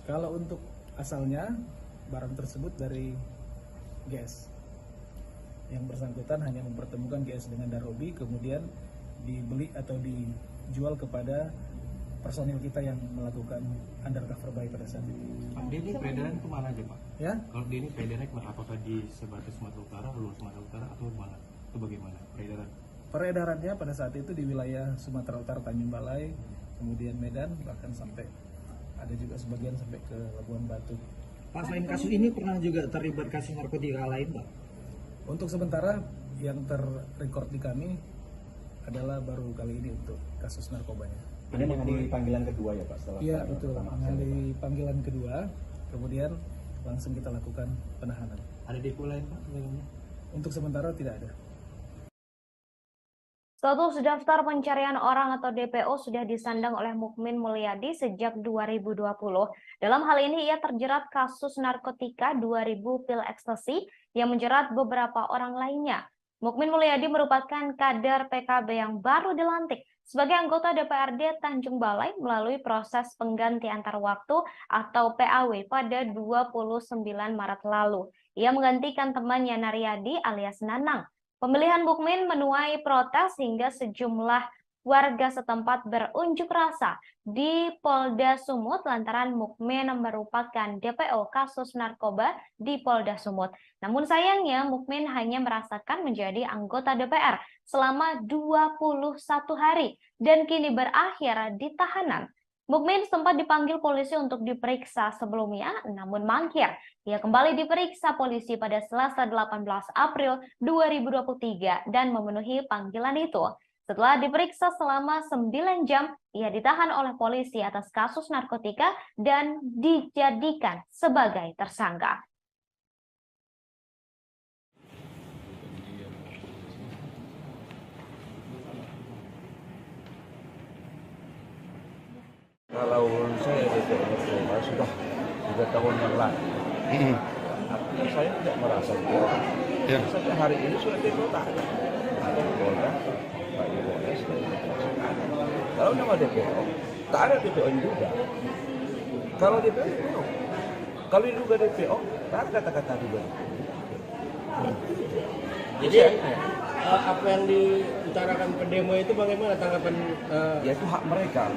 Kalau untuk asalnya, barang tersebut dari GS. Yang bersangkutan hanya mempertemukan GS dengan Darobi, kemudian dibeli atau dijual kepada personil kita yang melakukan undercover buy pada saat itu. Pak, dia ini peredaran kemana aja Pak? Ya? Kalau dia ini peredarannya kemana? Apakah di sebatas Sumatera Utara, luar Sumatera Utara, atau mana? Itu bagaimana peredaran? Peredarannya pada saat itu di wilayah Sumatera Utara, Tanjung Balai, kemudian Medan, bahkan sampai ada juga sebagian sampai ke Labuan Batu. Pak, selain kasus ini pernah juga terlibat kasus narkotika lain Pak? Untuk sementara yang terrekord di kami adalah baru kali ini untuk kasus narkobanya. Ini mengenai panggilan kedua ya Pak? Iya betul, mengenai panggilan kedua, kemudian langsung kita lakukan penahanan. Ada depo lain Pak? Untuk sementara tidak ada. Status daftar pencarian orang atau DPO sudah disandang oleh Mukmin Mulyadi sejak 2020. Dalam hal ini ia terjerat kasus narkotika 2000 pil ekstasi yang menjerat beberapa orang lainnya. Mukmin Mulyadi merupakan kader PKB yang baru dilantik sebagai anggota DPRD Tanjung Balai melalui proses pengganti antar waktu atau PAW pada 29 Maret lalu. Ia menggantikan temannya Naryadi alias Nanang. Pemilihan Mukmin menuai protes hingga sejumlah warga setempat berunjuk rasa di Polda Sumut lantaran Mukmin merupakan DPO kasus narkoba di Polda Sumut. Namun sayangnya Mukmin hanya merasakan menjadi anggota DPR selama 21 hari dan kini berakhir di tahanan. Mukmin sempat dipanggil polisi untuk diperiksa sebelumnya, namun mangkir. Ia kembali diperiksa polisi pada Selasa 18 April 2023 dan memenuhi panggilan itu. Setelah diperiksa selama 9 jam, ia ditahan oleh polisi atas kasus narkotika dan dijadikan sebagai tersangka. Kalau saya DPO narkoba sudah 3 tahun yang lalu, artinya saya tidak merasa DPO. Sampai hari ini sudah DPO tak ada. Ada Polda, Pak Yudhoyono, kalau nama DPO, tak ada DPO juga. Kalau DPO, belum. Kalau diduga DPO, tak ada kata-kata duga. Jadi apa yang diutarakan pendemo itu bagaimana tanggapan? Ya itu hak mereka.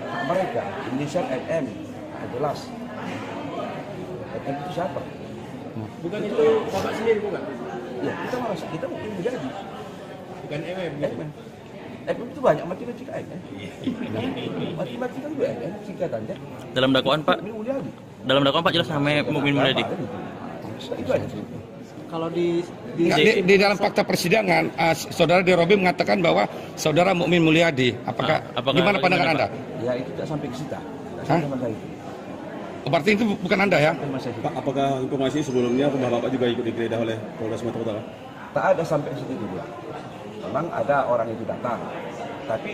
Hak mereka. Inisial MM, jelas. MM itu siapa? Bukan itu bapak sendiri bukan? Ya kita mungkin menjadi. Bukan MM. MM. MM itu banyak matematika MM. Matematika juga MM singkatannya. Dalam dakwaan Pak, dalam dakwaan Pak jelas namanya Mukmin Mulyadi. Itu aja. Kalau di dalam fakta persidangan, saudara Derobi mengatakan bahwa saudara Mukmin Mulyadi. Apakah gimana pandangan Anda? Ya itu tidak sampai ke situ. Berarti itu bukan Anda ya? Pak, apakah informasi sebelumnya rumah Bapak juga ikut digeledah oleh Polda Sumatera Utara? Tak ada sampai ke situ juga. Memang ada orang itu datang, tapi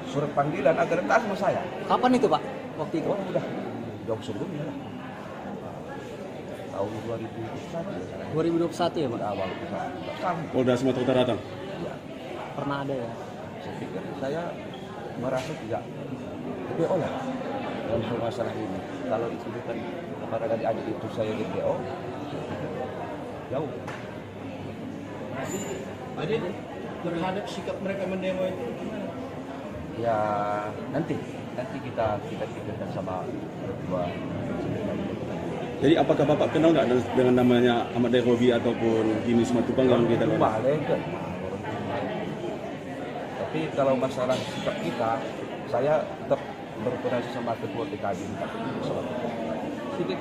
surat panggilan agar tak sama saya. Kapan itu Pak? Waktu itu? Oh, udah jauh sebelumnya lah. Tahun 2021 ya Pak? Awal. Polda Sumatera Utara datang? Ya. Pernah ada ya? Saya pikir saya merasa tidak DPO lah dalam masalah ini. Kalau disebutkan kepada adik-adik itu saya DPO, jauh. Jadi terhadap sikap mereka mendemo itu gimana? Ya nanti kita pikirkan sama berdua. Jadi apakah Bapak kenal nggak dengan namanya Ahmad Derobi ataupun Jimmy Simatupang yang kita kenal? Tapi kalau masalah sikap kita, saya tetap berkoordinasi sama ketua PKB. Sedikit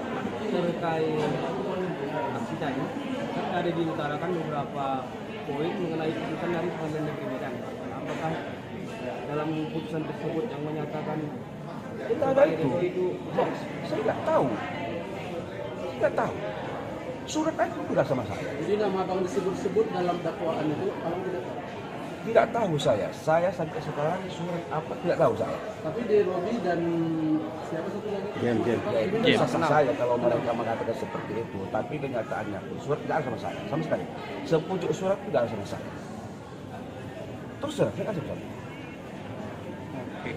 terkait aksi tadi, kan ada diutarakan beberapa poin mengenai putusan dari Pengadilan Negeri Medan. Apakah dalam putusan tersebut yang menyatakan kita ada itu hoax? Saya nggak tahu. Nggak tahu. Surat itu tidak sama saya. Jadi nama abang disebut-sebut dalam dakwaan itu, abang tidak tahu? Tidak tahu saya. Saya sampai sekarang surat apa tidak tahu saya. Tapi Derobi dan siapa satu lagi? Ya, sah saya kalau mereka mengatakan seperti itu. Tapi kenyataannya surat tidak ada sama saya, sama sekali. Sepucuk surat tidak ada sama saya. Terus saya kasih saya.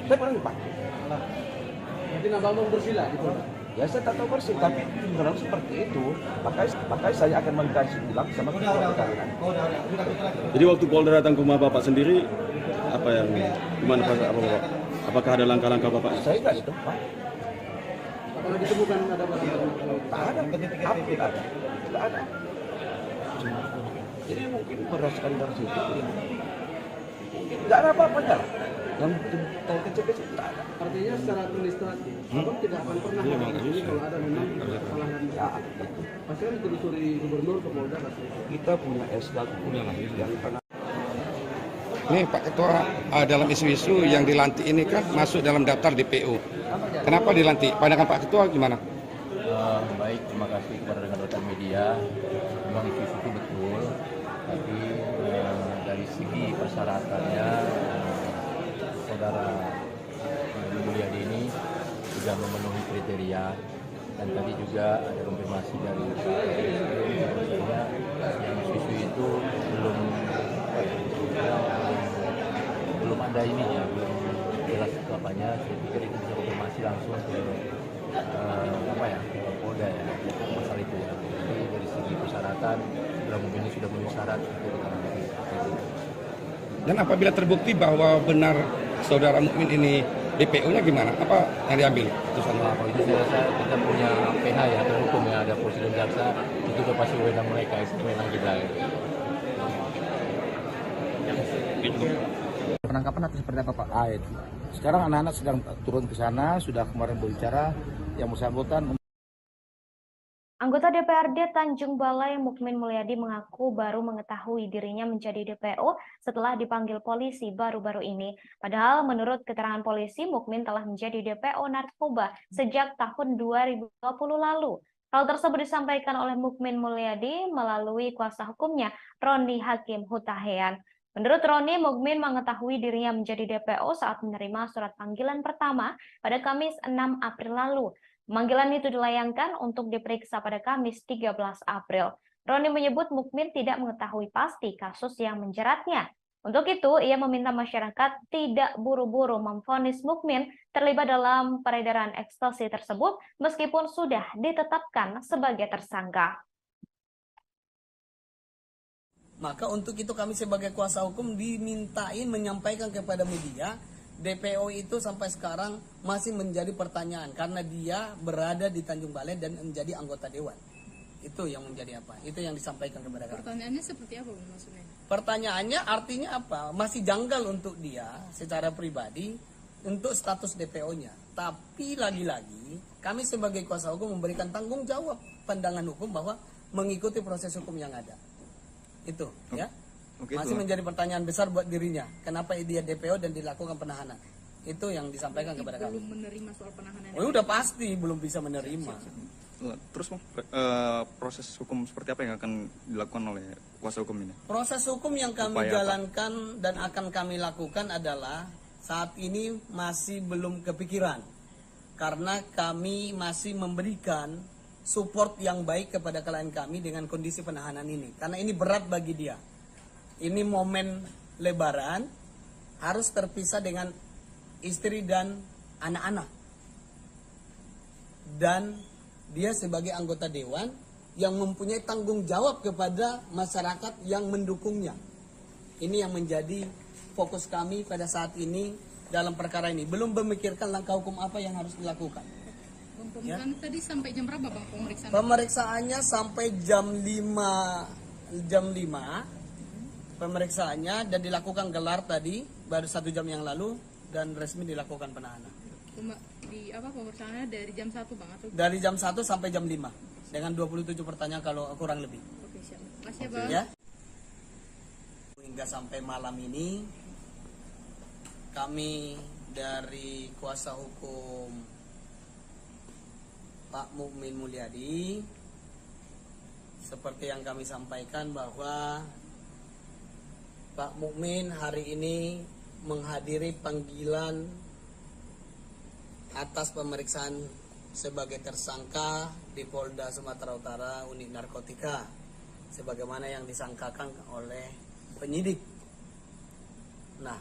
Saya pernah Pak. Jadi nama abang bersila gitu. Ya saya tak tahu persis, tapi kalau seperti itu, maka saya akan mengkaji ulang sama ketua PKB. Jadi waktu Polda datang ke rumah Bapak sendiri, gimana Bapak? Apakah ada langkah-langkah Bapak? Saya nggak itu, Pak. Kalau ditemukan ada barang-barang? Tak ada, apa tidak ada? Tidak ada. Jadi mungkin berdasarkan dari situ, tidak ada apa-apanya lah. Yang kecil-kecil tidak ada. Artinya secara administratif, abang tidak akan pernah ini kalau ada memang kesalahan. Ya, itu. Pasti kan ditelusuri gubernur ke Polda. Kita punya SK yang pernah. Ini Pak Ketua, dalam isu-isu yang dilantik ini kan masuk dalam daftar DPO. Kenapa dilantik? Pandangan Pak Ketua gimana? Baik, terima kasih kepada rekan-rekan media. Memang isu-isu itu betul, tapi dari segi persyaratannya saudara Mulyadi ini sudah memenuhi kriteria, dan tadi juga ada konfirmasi dari yang isu itu belum ada ininya, belum jelas apanya. Saya pikir itu bisa konfirmasi langsung ke Polda ya, masalah itu ya. Jadi dari segi persyaratan saudara Mukmin ini sudah memenuhi syarat untuk ditangani. Dan apabila terbukti bahwa benar saudara Mukmin ini DPO-nya gimana? Apa yang diambil? Kalau itu saya rasa kita punya PH ya, atau hukum ya, ada prosedur jaksa, itu udah pasti wewenang mereka, itu wewenang kita. Penangkapan atau seperti apa Pak? Sekarang anak-anak sedang turun ke sana, sudah kemarin berbicara yang bersangkutan. Anggota DPRD Tanjung Balai Mukmin Mulyadi mengaku baru mengetahui dirinya menjadi DPO setelah dipanggil polisi baru-baru ini. Padahal menurut keterangan polisi, Mukmin telah menjadi DPO narkoba sejak tahun 2020 lalu. Hal tersebut disampaikan oleh Mukmin Mulyadi melalui kuasa hukumnya, Roni Hakim Hutahean. Menurut Roni, Mukmin mengetahui dirinya menjadi DPO saat menerima surat panggilan pertama pada Kamis 6 April lalu. Pemanggilan itu dilayangkan untuk diperiksa pada Kamis 13 April. Roni menyebut Mukmin tidak mengetahui pasti kasus yang menjeratnya. Untuk itu, ia meminta masyarakat tidak buru-buru memvonis Mukmin terlibat dalam peredaran ekstasi tersebut meskipun sudah ditetapkan sebagai tersangka. Maka untuk itu kami sebagai kuasa hukum dimintain menyampaikan kepada media, DPO itu sampai sekarang masih menjadi pertanyaan karena dia berada di Tanjung Balai dan menjadi anggota dewan. Itu yang menjadi apa? Itu yang disampaikan kepada kami. Pertanyaannya seperti apa maksudnya? Pertanyaannya artinya apa? Masih janggal untuk dia secara pribadi untuk status DPO-nya. Tapi lagi-lagi kami sebagai kuasa hukum memberikan tanggung jawab pandangan hukum bahwa mengikuti proses hukum yang ada. Itu ya. Masih menjadi pertanyaan besar buat dirinya. Kenapa dia DPO dan dilakukan penahanan? Itu yang disampaikan kepada kami. Belum menerima soal penahanan. Oh, udah pasti belum bisa menerima. Terus proses hukum seperti apa yang akan dilakukan oleh kuasa hukum ini? Proses hukum yang kami jalankan dan akan kami lakukan adalah saat ini masih belum kepikiran. Karena kami masih memberikan support yang baik kepada klien kami dengan kondisi penahanan ini. Karena ini berat bagi dia. Ini momen lebaran harus terpisah dengan istri dan anak-anak. Dan dia sebagai anggota dewan yang mempunyai tanggung jawab kepada masyarakat yang mendukungnya. Ini yang menjadi fokus kami pada saat ini dalam perkara ini. Belum memikirkan langkah hukum apa yang harus dilakukan. Pemeriksaan tadi sampai jam berapa Bang pemeriksaan? Pemeriksaannya sampai jam 5 pemeriksaannya dan dilakukan gelar tadi baru 1 jam yang lalu dan resmi dilakukan penahanan. Pemeriksaannya dari jam 1 Bang atau? Dari jam 1 sampai jam 5 dengan 27 pertanyaan kalau kurang lebih. Oke, siap. Makasih Bang. Ya. Hingga sampai malam ini kami dari kuasa hukum Pak Mukmin Mulyadi seperti yang kami sampaikan bahwa Pak Mukmin hari ini menghadiri panggilan atas pemeriksaan sebagai tersangka di Polda Sumatera Utara unit narkotika sebagaimana yang disangkakan oleh penyidik. Nah,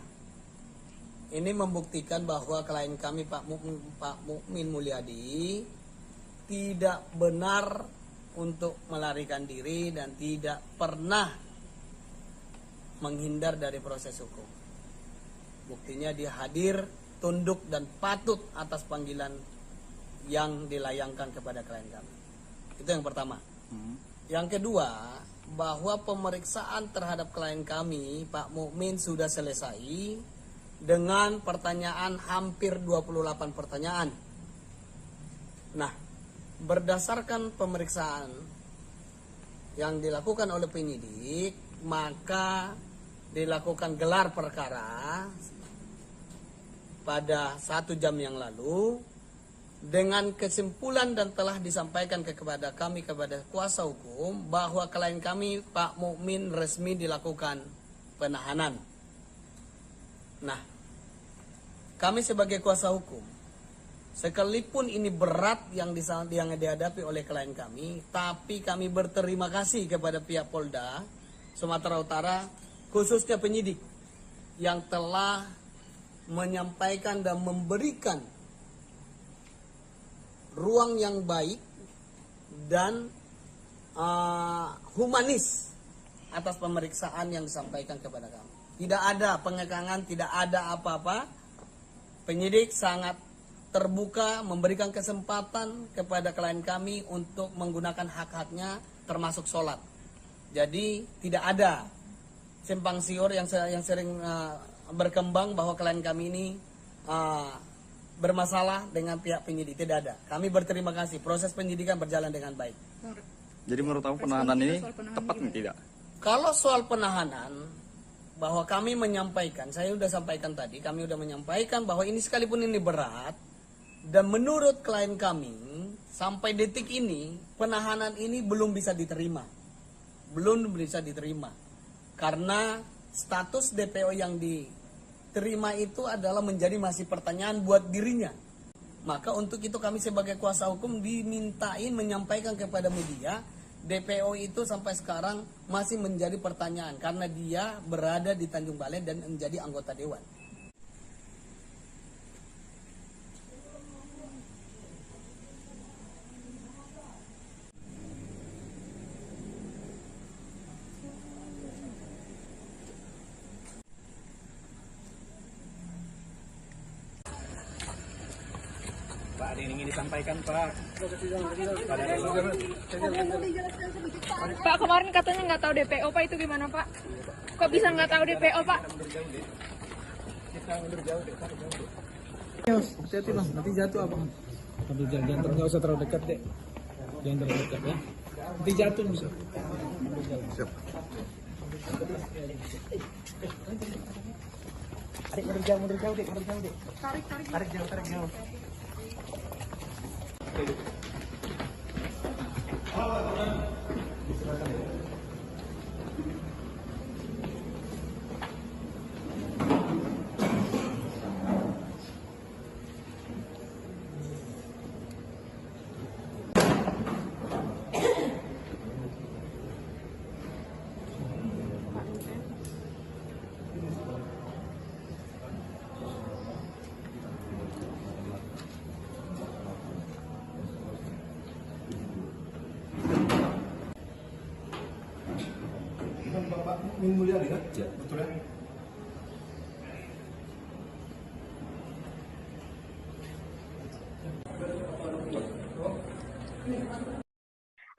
ini membuktikan bahwa klien kami Pak Mukmin Mulyadi tidak benar untuk melarikan diri dan tidak pernah menghindar dari proses hukum. Buktinya dia hadir, tunduk dan patut atas panggilan yang dilayangkan kepada klien kami. Itu yang pertama. Yang kedua, bahwa pemeriksaan terhadap klien kami Pak Mukmin sudah selesai dengan pertanyaan hampir 28 pertanyaan. Nah, berdasarkan pemeriksaan yang dilakukan oleh penyidik, maka dilakukan gelar perkara pada 1 jam yang lalu dengan kesimpulan dan telah disampaikan kepada kami kepada kuasa hukum bahwa klien kami Pak Mukmin resmi dilakukan penahanan. Nah, kami sebagai kuasa hukum, sekalipun ini berat yang dihadapi oleh klien kami, tapi kami berterima kasih kepada pihak Polda Sumatera Utara, khususnya penyidik yang telah menyampaikan dan memberikan ruang yang baik dan humanis atas pemeriksaan yang disampaikan kepada kami. Tidak ada pengekangan, tidak ada apa-apa. Penyidik sangat terbuka memberikan kesempatan kepada klien kami untuk menggunakan hak-haknya termasuk sholat. Jadi tidak ada simpang siur yang sering berkembang bahwa klien kami ini bermasalah dengan pihak penyidik. Tidak ada. Kami berterima kasih. Proses penyidikan berjalan dengan baik. Jadi menurut kamu penahanan ini tepat nih tidak? Kalau soal penahanan, bahwa kami menyampaikan, saya sudah sampaikan tadi, kami sudah menyampaikan bahwa ini sekalipun ini berat, dan menurut klien kami, sampai detik ini, penahanan ini belum bisa diterima. Belum bisa diterima. Karena status DPO yang diterima itu adalah menjadi masih pertanyaan buat dirinya. Maka untuk itu kami sebagai kuasa hukum dimintain menyampaikan kepada media, DPO itu sampai sekarang masih menjadi pertanyaan karena dia berada di Tanjung Balai dan menjadi anggota dewan. Pak, ada yang ingin disampaikan, Pak. Pak, kemarin katanya nggak tahu DPO, Pak, itu gimana, Pak? Kok bisa nggak tahu DPO, Pak? Kita mundur jauh deh, taruh jauh deh. Hati-hati Bang, nanti jatuh apa? Sambil jangan nggak usah terlalu dekat deh. Jangan terlalu dekat ya. Nanti jatuh bisa. Siap. Tarik mundur jauh deh, mundur jauh deh. Tarik jauh. Bapak Min Mulyadi kan? Ya, betul ya.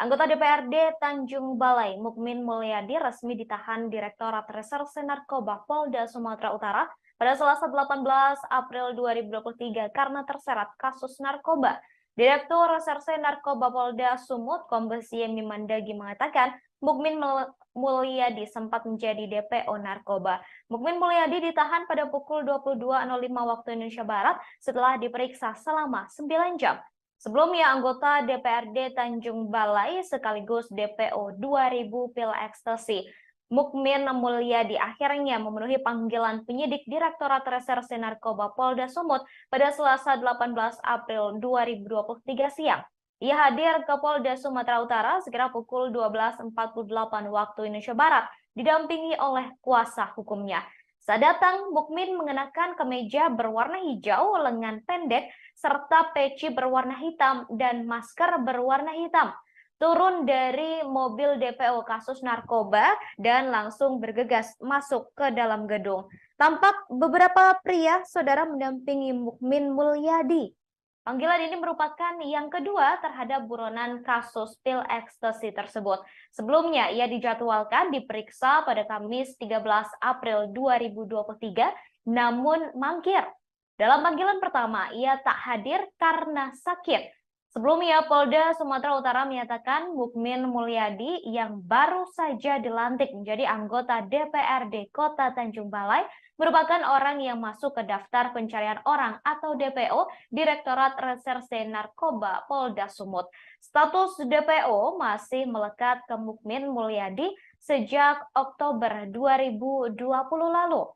Anggota DPRD Tanjung Balai, Mukmin Mulyadi, resmi ditahan Direktorat Reserse Narkoba Polda Sumatera Utara pada Selasa 18 April 2023 karena terseret kasus narkoba. Direktur Reserse Narkoba Polda Sumut, Kombes Yemi Mandagi mengatakan, Mukmin Mulyadi sempat menjadi DPO narkoba. Mukmin Mulyadi ditahan pada pukul 22.05 waktu Indonesia Barat setelah diperiksa selama 9 jam. Sebelumnya, anggota DPRD Tanjung Balai sekaligus DPO 2000 pil ekstasi, Mukmin Mulyadi akhirnya memenuhi panggilan penyidik Direktorat Reserse Narkoba Polda Sumut pada Selasa 18 April 2023 siang. Ia hadir ke Polda Sumatera Utara sekira pukul 12.48 waktu Indonesia Barat, didampingi oleh kuasa hukumnya. Saat datang, Mukmin mengenakan kemeja berwarna hijau, lengan pendek, serta peci berwarna hitam dan masker berwarna hitam. Turun dari mobil DPO kasus narkoba dan langsung bergegas masuk ke dalam gedung. Tampak beberapa pria saudara mendampingi Mukmin Mulyadi. Panggilan ini merupakan yang kedua terhadap buronan kasus pil ekstasi tersebut. Sebelumnya, ia dijadwalkan diperiksa pada Kamis 13 April 2023, namun mangkir. Dalam panggilan pertama, ia tak hadir karena sakit. Sebelumnya, Polda Sumatera Utara menyatakan Mukmin Mulyadi yang baru saja dilantik menjadi anggota DPRD Kota Tanjung Balai merupakan orang yang masuk ke daftar pencarian orang atau DPO Direktorat Reserse Narkoba Polda Sumut. Status DPO masih melekat ke Mukmin Mulyadi sejak Oktober 2020 lalu.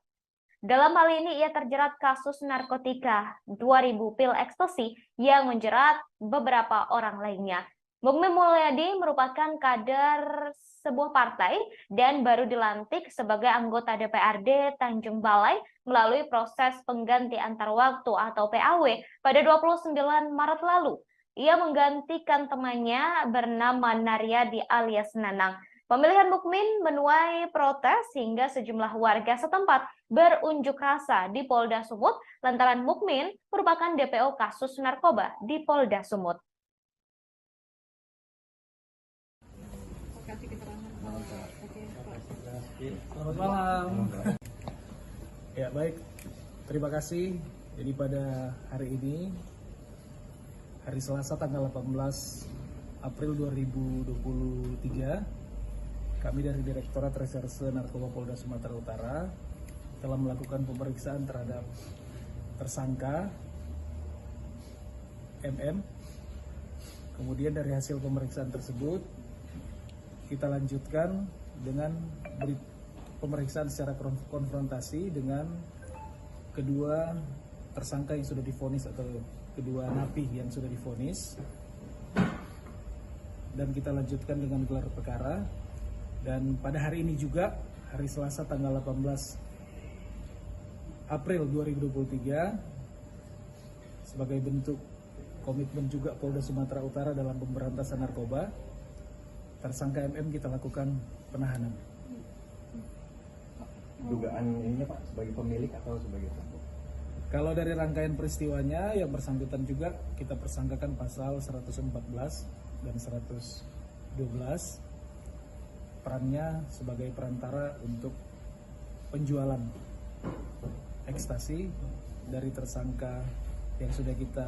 Dalam hal ini ia terjerat kasus narkotika 2000 pil ekstasi yang menjerat beberapa orang lainnya. Mukmin Mulyadi merupakan kader sebuah partai dan baru dilantik sebagai anggota DPRD Tanjung Balai melalui proses pengganti antar waktu atau PAW pada 29 Maret lalu. Ia menggantikan temannya bernama Naryadi alias Nanang. Pemilihan Mukmin menuai protes hingga sejumlah warga setempat berunjuk rasa di Polda Sumut lantaran Mukmin merupakan DPO kasus narkoba di Polda Sumut. Selamat malam. Ya baik, terima kasih. Jadi pada hari ini, hari Selasa tanggal 18 April 2023, kami dari Direktorat Reserse Narkoba Polda Sumatera Utara telah melakukan pemeriksaan terhadap tersangka MM. Kemudian dari hasil pemeriksaan tersebut, kita lanjutkan dengan pemeriksaan secara konfrontasi dengan kedua tersangka yang sudah divonis atau kedua napi yang sudah divonis. dan kita lanjutkan dengan gelar perkara. Dan pada hari ini juga, hari Selasa tanggal 18 April 2023, sebagai bentuk komitmen juga Polda Sumatera Utara dalam pemberantasan narkoba, tersangka MM kita lakukan penahanan. Dugaan ininya Pak sebagai pemilik atau sebagai pelaku? Kalau dari rangkaian peristiwanya, yang bersangkutan juga kita persangkakan pasal 114 dan 112, perannya sebagai perantara untuk penjualan ekstasi dari tersangka yang sudah kita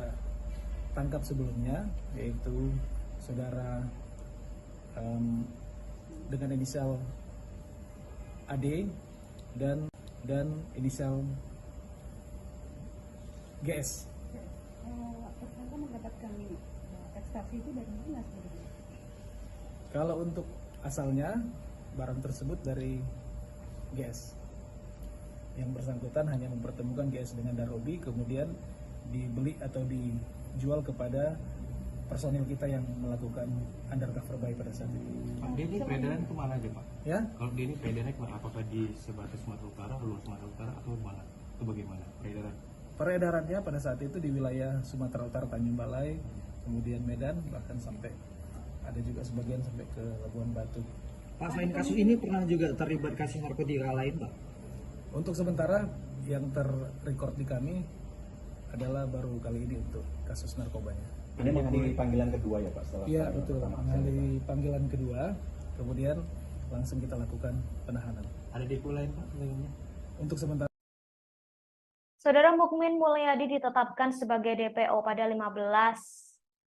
tangkap sebelumnya, yaitu saudara dengan inisial AD dan inisial GS. Tersangka mendapatkan ekstasi itu dari mana sebenarnya? Kalau untuk asalnya, barang tersebut dari GS. Yang bersangkutan hanya mempertemukan GS dengan Darobi, kemudian dibeli atau dijual kepada personil kita yang melakukan undercover buy pada saat itu. Pak, dia ini peredaran kemana aja Pak? Ya? Kalau dia ini peredarannya kemana? Apakah di sebatas Sumatera Utara, luar Sumatera Utara, atau mana? Atau bagaimana peredaran? Peredarannya pada saat itu di wilayah Sumatera Utara, Tanjung Balai, kemudian Medan, bahkan sampai ada juga sebagian sampai ke Labuan Batu. Pak, selain kasus ini pernah juga terlibat kasus narkotika lain Pak? Untuk sementara yang terrecord di kami adalah baru kali ini untuk kasus narkobanya. Ini menghadiri panggilan kedua ya Pak? Setelah Iya betul, menghadiri panggilan kedua, kemudian langsung kita lakukan penahanan. Ada depo lain Pak lainnya? Untuk sementara. Saudara Mukmin Mulyadi ditetapkan sebagai DPO pada 15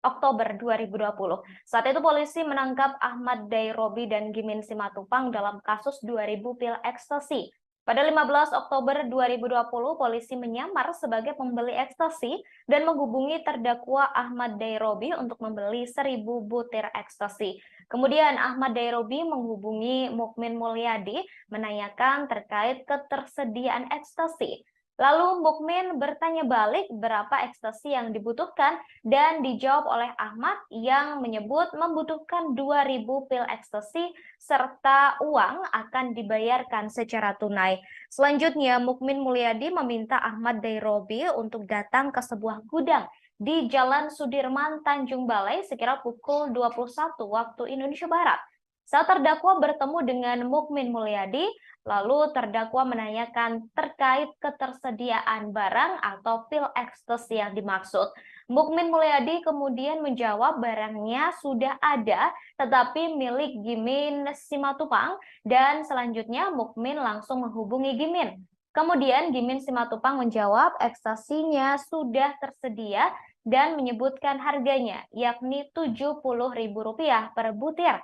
Oktober 2020. Saat itu polisi menangkap Ahmad Dairobi dan Gimin Simatupang dalam kasus 2000 pil ekstasi. Pada 15 Oktober 2020, polisi menyamar sebagai pembeli ekstasi dan menghubungi terdakwa Ahmad Dairobi untuk membeli 1000 butir ekstasi. Kemudian Ahmad Dairobi menghubungi Mukmin Mulyadi menanyakan terkait ketersediaan ekstasi. Lalu Mukmin bertanya balik berapa ekstasi yang dibutuhkan dan dijawab oleh Ahmad yang menyebut membutuhkan 2000 pil ekstasi serta uang akan dibayarkan secara tunai. Selanjutnya Mukmin Mulyadi meminta Ahmad Dairobi untuk datang ke sebuah gudang di Jalan Sudirman, Tanjung Balai sekira pukul 21 waktu Indonesia Barat. Saat terdakwa bertemu dengan Mukmin Mulyadi, lalu terdakwa menanyakan terkait ketersediaan barang atau pil ekstasi yang dimaksud. Mukmin Mulyadi kemudian menjawab barangnya sudah ada, tetapi milik Gimin Simatupang, dan selanjutnya Mukmin langsung menghubungi Gimin. Kemudian Gimin Simatupang menjawab ekstasinya sudah tersedia dan menyebutkan harganya, yakni Rp70.000 per butir.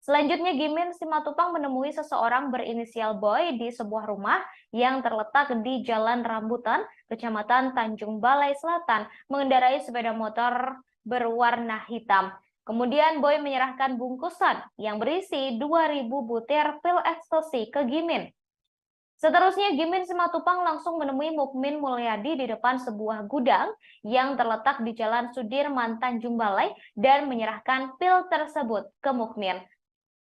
Selanjutnya Gimin Simatupang menemui seseorang berinisial Boy di sebuah rumah yang terletak di Jalan Rambutan, Kecamatan Tanjung Balai Selatan, mengendarai sepeda motor berwarna hitam. Kemudian Boy menyerahkan bungkusan yang berisi 2000 butir pil ekstasi ke Gimin. Seterusnya Gimin Simatupang langsung menemui Mukmin Mulyadi di depan sebuah gudang yang terletak di Jalan Sudirman, Tanjung Balai dan menyerahkan pil tersebut ke Mukmin.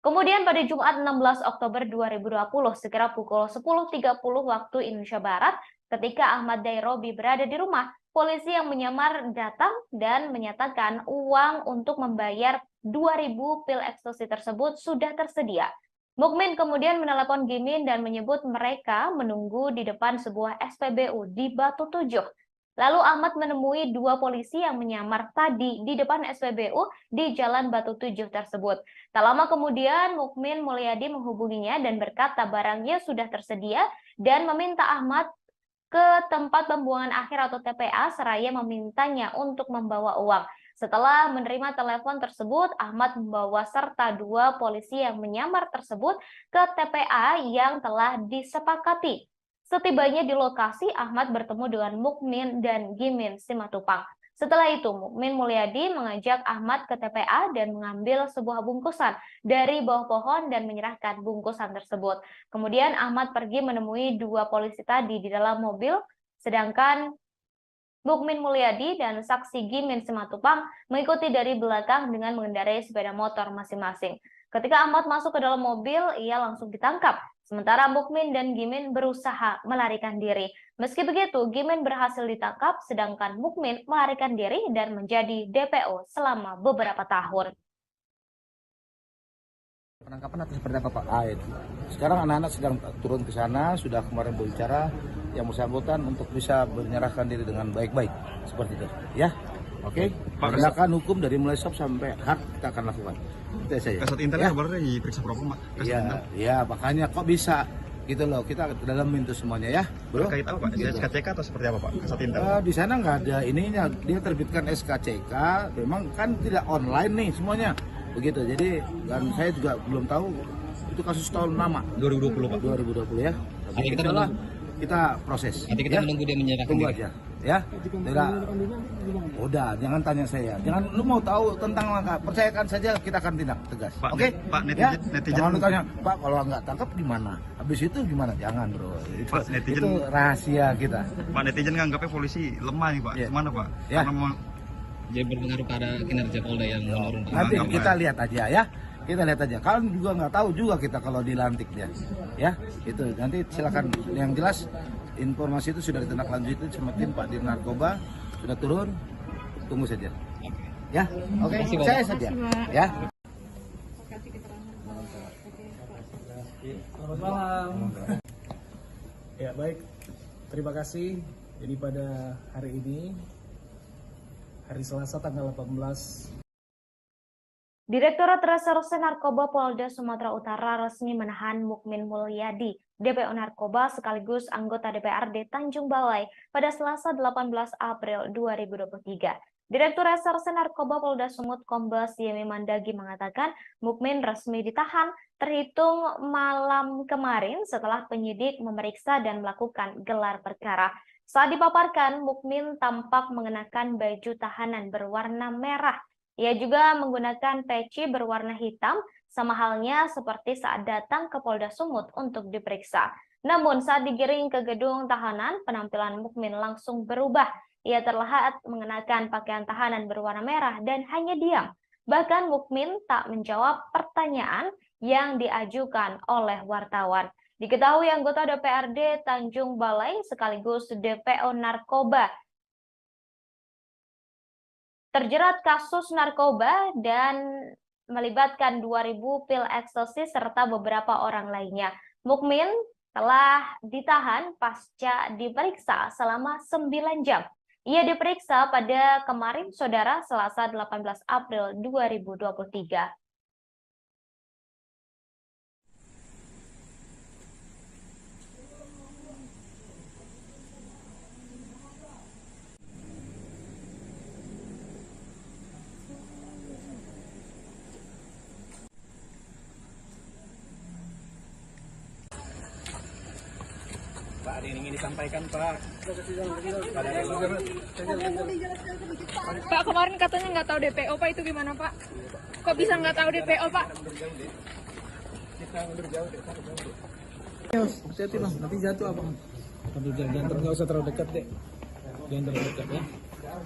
Kemudian pada Jumat 16 Oktober 2020 sekira pukul 10.30 waktu Indonesia Barat, ketika Ahmad Dairobi berada di rumah, polisi yang menyamar datang dan menyatakan uang untuk membayar 2000 pil ekstasi tersebut sudah tersedia. Mukmin kemudian menelepon Gimin dan menyebut mereka menunggu di depan sebuah SPBU di Batu Tujuh. Lalu Ahmad menemui dua polisi yang menyamar tadi di depan SPBU di Jalan Batu Tujuh tersebut. Tak lama kemudian Mukmin Mulyadi menghubunginya dan berkata barangnya sudah tersedia dan meminta Ahmad ke tempat pembuangan akhir atau TPA seraya memintanya untuk membawa uang. Setelah menerima telepon tersebut, Ahmad membawa serta dua polisi yang menyamar tersebut ke TPA yang telah disepakati. Setibanya di lokasi, Ahmad bertemu dengan Mukmin dan Gimin Simatupang. Setelah itu, Mukmin Mulyadi mengajak Ahmad ke TPA dan mengambil sebuah bungkusan dari bawah pohon dan menyerahkan bungkusan tersebut. Kemudian Ahmad pergi menemui dua polisi tadi di dalam mobil, sedangkan Mukmin Mulyadi dan saksi Gimin Simatupang mengikuti dari belakang dengan mengendarai sepeda motor masing-masing. Ketika Ahmad masuk ke dalam mobil, ia langsung ditangkap. Sementara Mukmin dan Gimin berusaha melarikan diri. Meski begitu, Gimin berhasil ditangkap, sedangkan Mukmin melarikan diri dan menjadi DPO selama beberapa tahun. Penangkapan atau seperti apa Pak? Sekarang anak-anak sedang turun ke sana, sudah kemarin berbicara yang bersangkutan untuk bisa menyerahkan diri dengan baik-baik. Seperti itu. Ya? Oke? Penegakan hukum dari mulai stop sampai hard kita akan lakukan. Itu saja. Kasat Intel ya? Boleh diperiksa propam Pak? Iya, makanya kok bisa gitu loh, kita dalamin itu semuanya ya, bro. Terkait apa Pak? SKCK atau seperti apa Pak? Kasat Intel? Di sana nggak ada ininya, dia terbitkan SKCK, memang kan tidak online nih semuanya, begitu. Jadi dan saya juga belum tahu itu kasus tahun lama. 2020 Pak. 2020 ya. Tapi kita proses. Nanti kita menunggu dia menyerahkan Tunggu diri. aja, ya. Tidak. Udah, jangan tanya saya. Jangan lu mau tahu tentang langkah, percayakan saja kita akan tindak tegas. Oke? Pak, netizen Jangan lu tanya, Pak kalau nggak tangkap gimana? Habis itu gimana? Jangan bro. Pak, netizen, itu rahasia kita. Pak, netizen nganggapnya polisi lemah nih Pak. Gimana Pak? Ya. Karena Jadi berpengaruh pada kinerja Polda yang menurun. Nanti kita lihat aja ya. Kita lihat aja. Kalian juga nggak tahu juga kita kalau dilantik dia. Ya, itu nanti silakan. Yang jelas informasi itu sudah ditindaklanjuti sama tim Pak Dir Narkoba, sudah turun. Tunggu saja. Ya, oke. Saya saja. Ya. Selamat malam. Ya baik, terima kasih. Jadi pada hari ini, hari Selasa tanggal 18. Direktorat Reserse Narkoba Polda Sumatera Utara resmi menahan Mukmin Mulyadi, DPO Narkoba sekaligus anggota DPRD Tanjung Balai pada Selasa 18 April 2023. Direktur Reserse Narkoba Polda Sumut Kombes Yemi Mandagi mengatakan Mukmin resmi ditahan terhitung malam kemarin setelah penyidik memeriksa dan melakukan gelar perkara. Saat dipaparkan, Mukmin tampak mengenakan baju tahanan berwarna merah. Ia juga menggunakan peci berwarna hitam, sama halnya seperti saat datang ke Polda Sumut untuk diperiksa. Namun saat digiring ke gedung tahanan, penampilan Mukmin langsung berubah. Ia terlihat mengenakan pakaian tahanan berwarna merah dan hanya diam. Bahkan Mukmin tak menjawab pertanyaan yang diajukan oleh wartawan. Diketahui anggota DPRD Tanjung Balai sekaligus DPO Narkoba terjerat kasus narkoba dan melibatkan 2.000 pil ekstasi serta beberapa orang lainnya. Mukmin telah ditahan pasca diperiksa selama 9 jam. Ia diperiksa pada kemarin, Saudara, Selasa 18 April 2023. Pak, ada yang ingin disampaikan Pak. Pak, kemarin katanya nggak tahu DPO Pak, itu gimana Pak? Kok bisa nggak tahu DPO Pak? Kita mundur jauh deh. Hati-hati Bang, nanti jatuh apa? Jangan nggak usah terlalu dekat deh. Jangan terlalu dekat ya.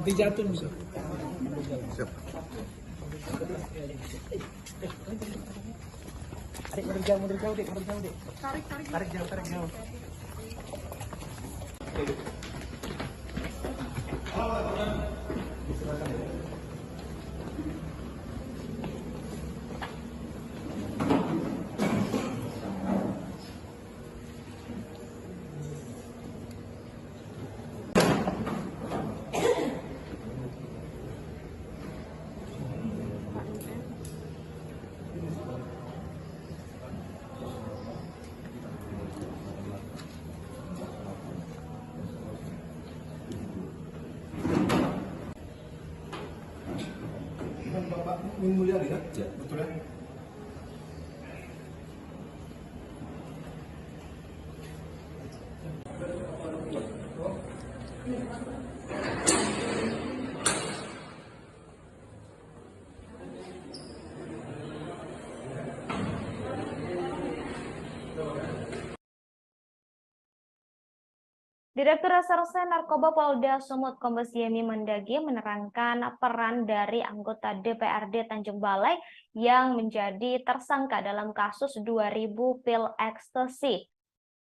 Nanti jatuh bisa. Siap. Adik mundur jauh deh, Tarik jauh. Bapak Mukmin Mulyadi kan? Ya, betul ya. Direktur Reserse Narkoba Polda Sumut Kombes Yemi Mendagi menerangkan peran dari anggota DPRD Tanjung Balai yang menjadi tersangka dalam kasus 2000 pil ekstasi.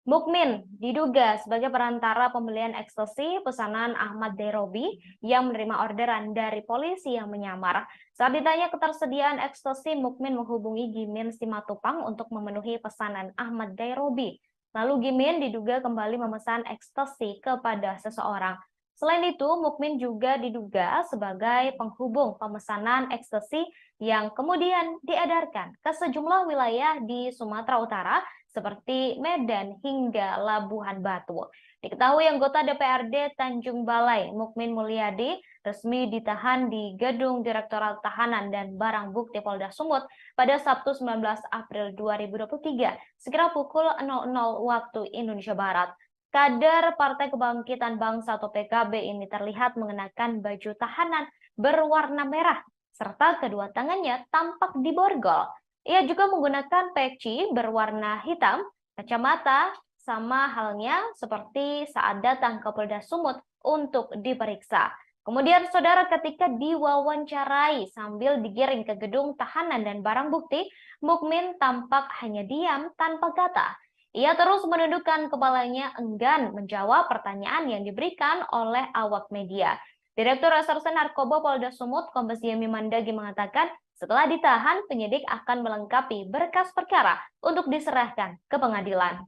Mukmin diduga sebagai perantara pembelian ekstasi pesanan Ahmad Derobi yang menerima orderan dari polisi yang menyamar. Saat ditanya ketersediaan ekstasi, Mukmin menghubungi Gimin Simatupang untuk memenuhi pesanan Ahmad Derobi. Lalu Gimin diduga kembali memesan ekstasi kepada seseorang. Selain itu, Mukmin juga diduga sebagai penghubung pemesanan ekstasi yang kemudian diedarkan ke sejumlah wilayah di Sumatera Utara seperti Medan hingga Labuhan Batu. Diketahui anggota DPRD Tanjung Balai, Mukmin Mulyadi, resmi ditahan di Gedung Direktorat Tahanan dan Barang Bukti Polda Sumut pada Sabtu 19 April 2023, sekira pukul 00 waktu Indonesia Barat. Kader Partai Kebangkitan Bangsa atau PKB ini terlihat mengenakan baju tahanan berwarna merah, serta kedua tangannya tampak diborgol. Ia juga menggunakan peci berwarna hitam, kacamata, sama halnya seperti saat datang ke Polda Sumut untuk diperiksa. Kemudian saudara, ketika diwawancarai sambil digiring ke gedung tahanan dan barang bukti, Mukmin tampak hanya diam tanpa kata. Ia terus menundukkan kepalanya enggan menjawab pertanyaan yang diberikan oleh awak media. Direktur Reserse Narkoba Polda Sumut Kombes Yemi Mendagi mengatakan setelah ditahan, penyidik akan melengkapi berkas perkara untuk diserahkan ke pengadilan.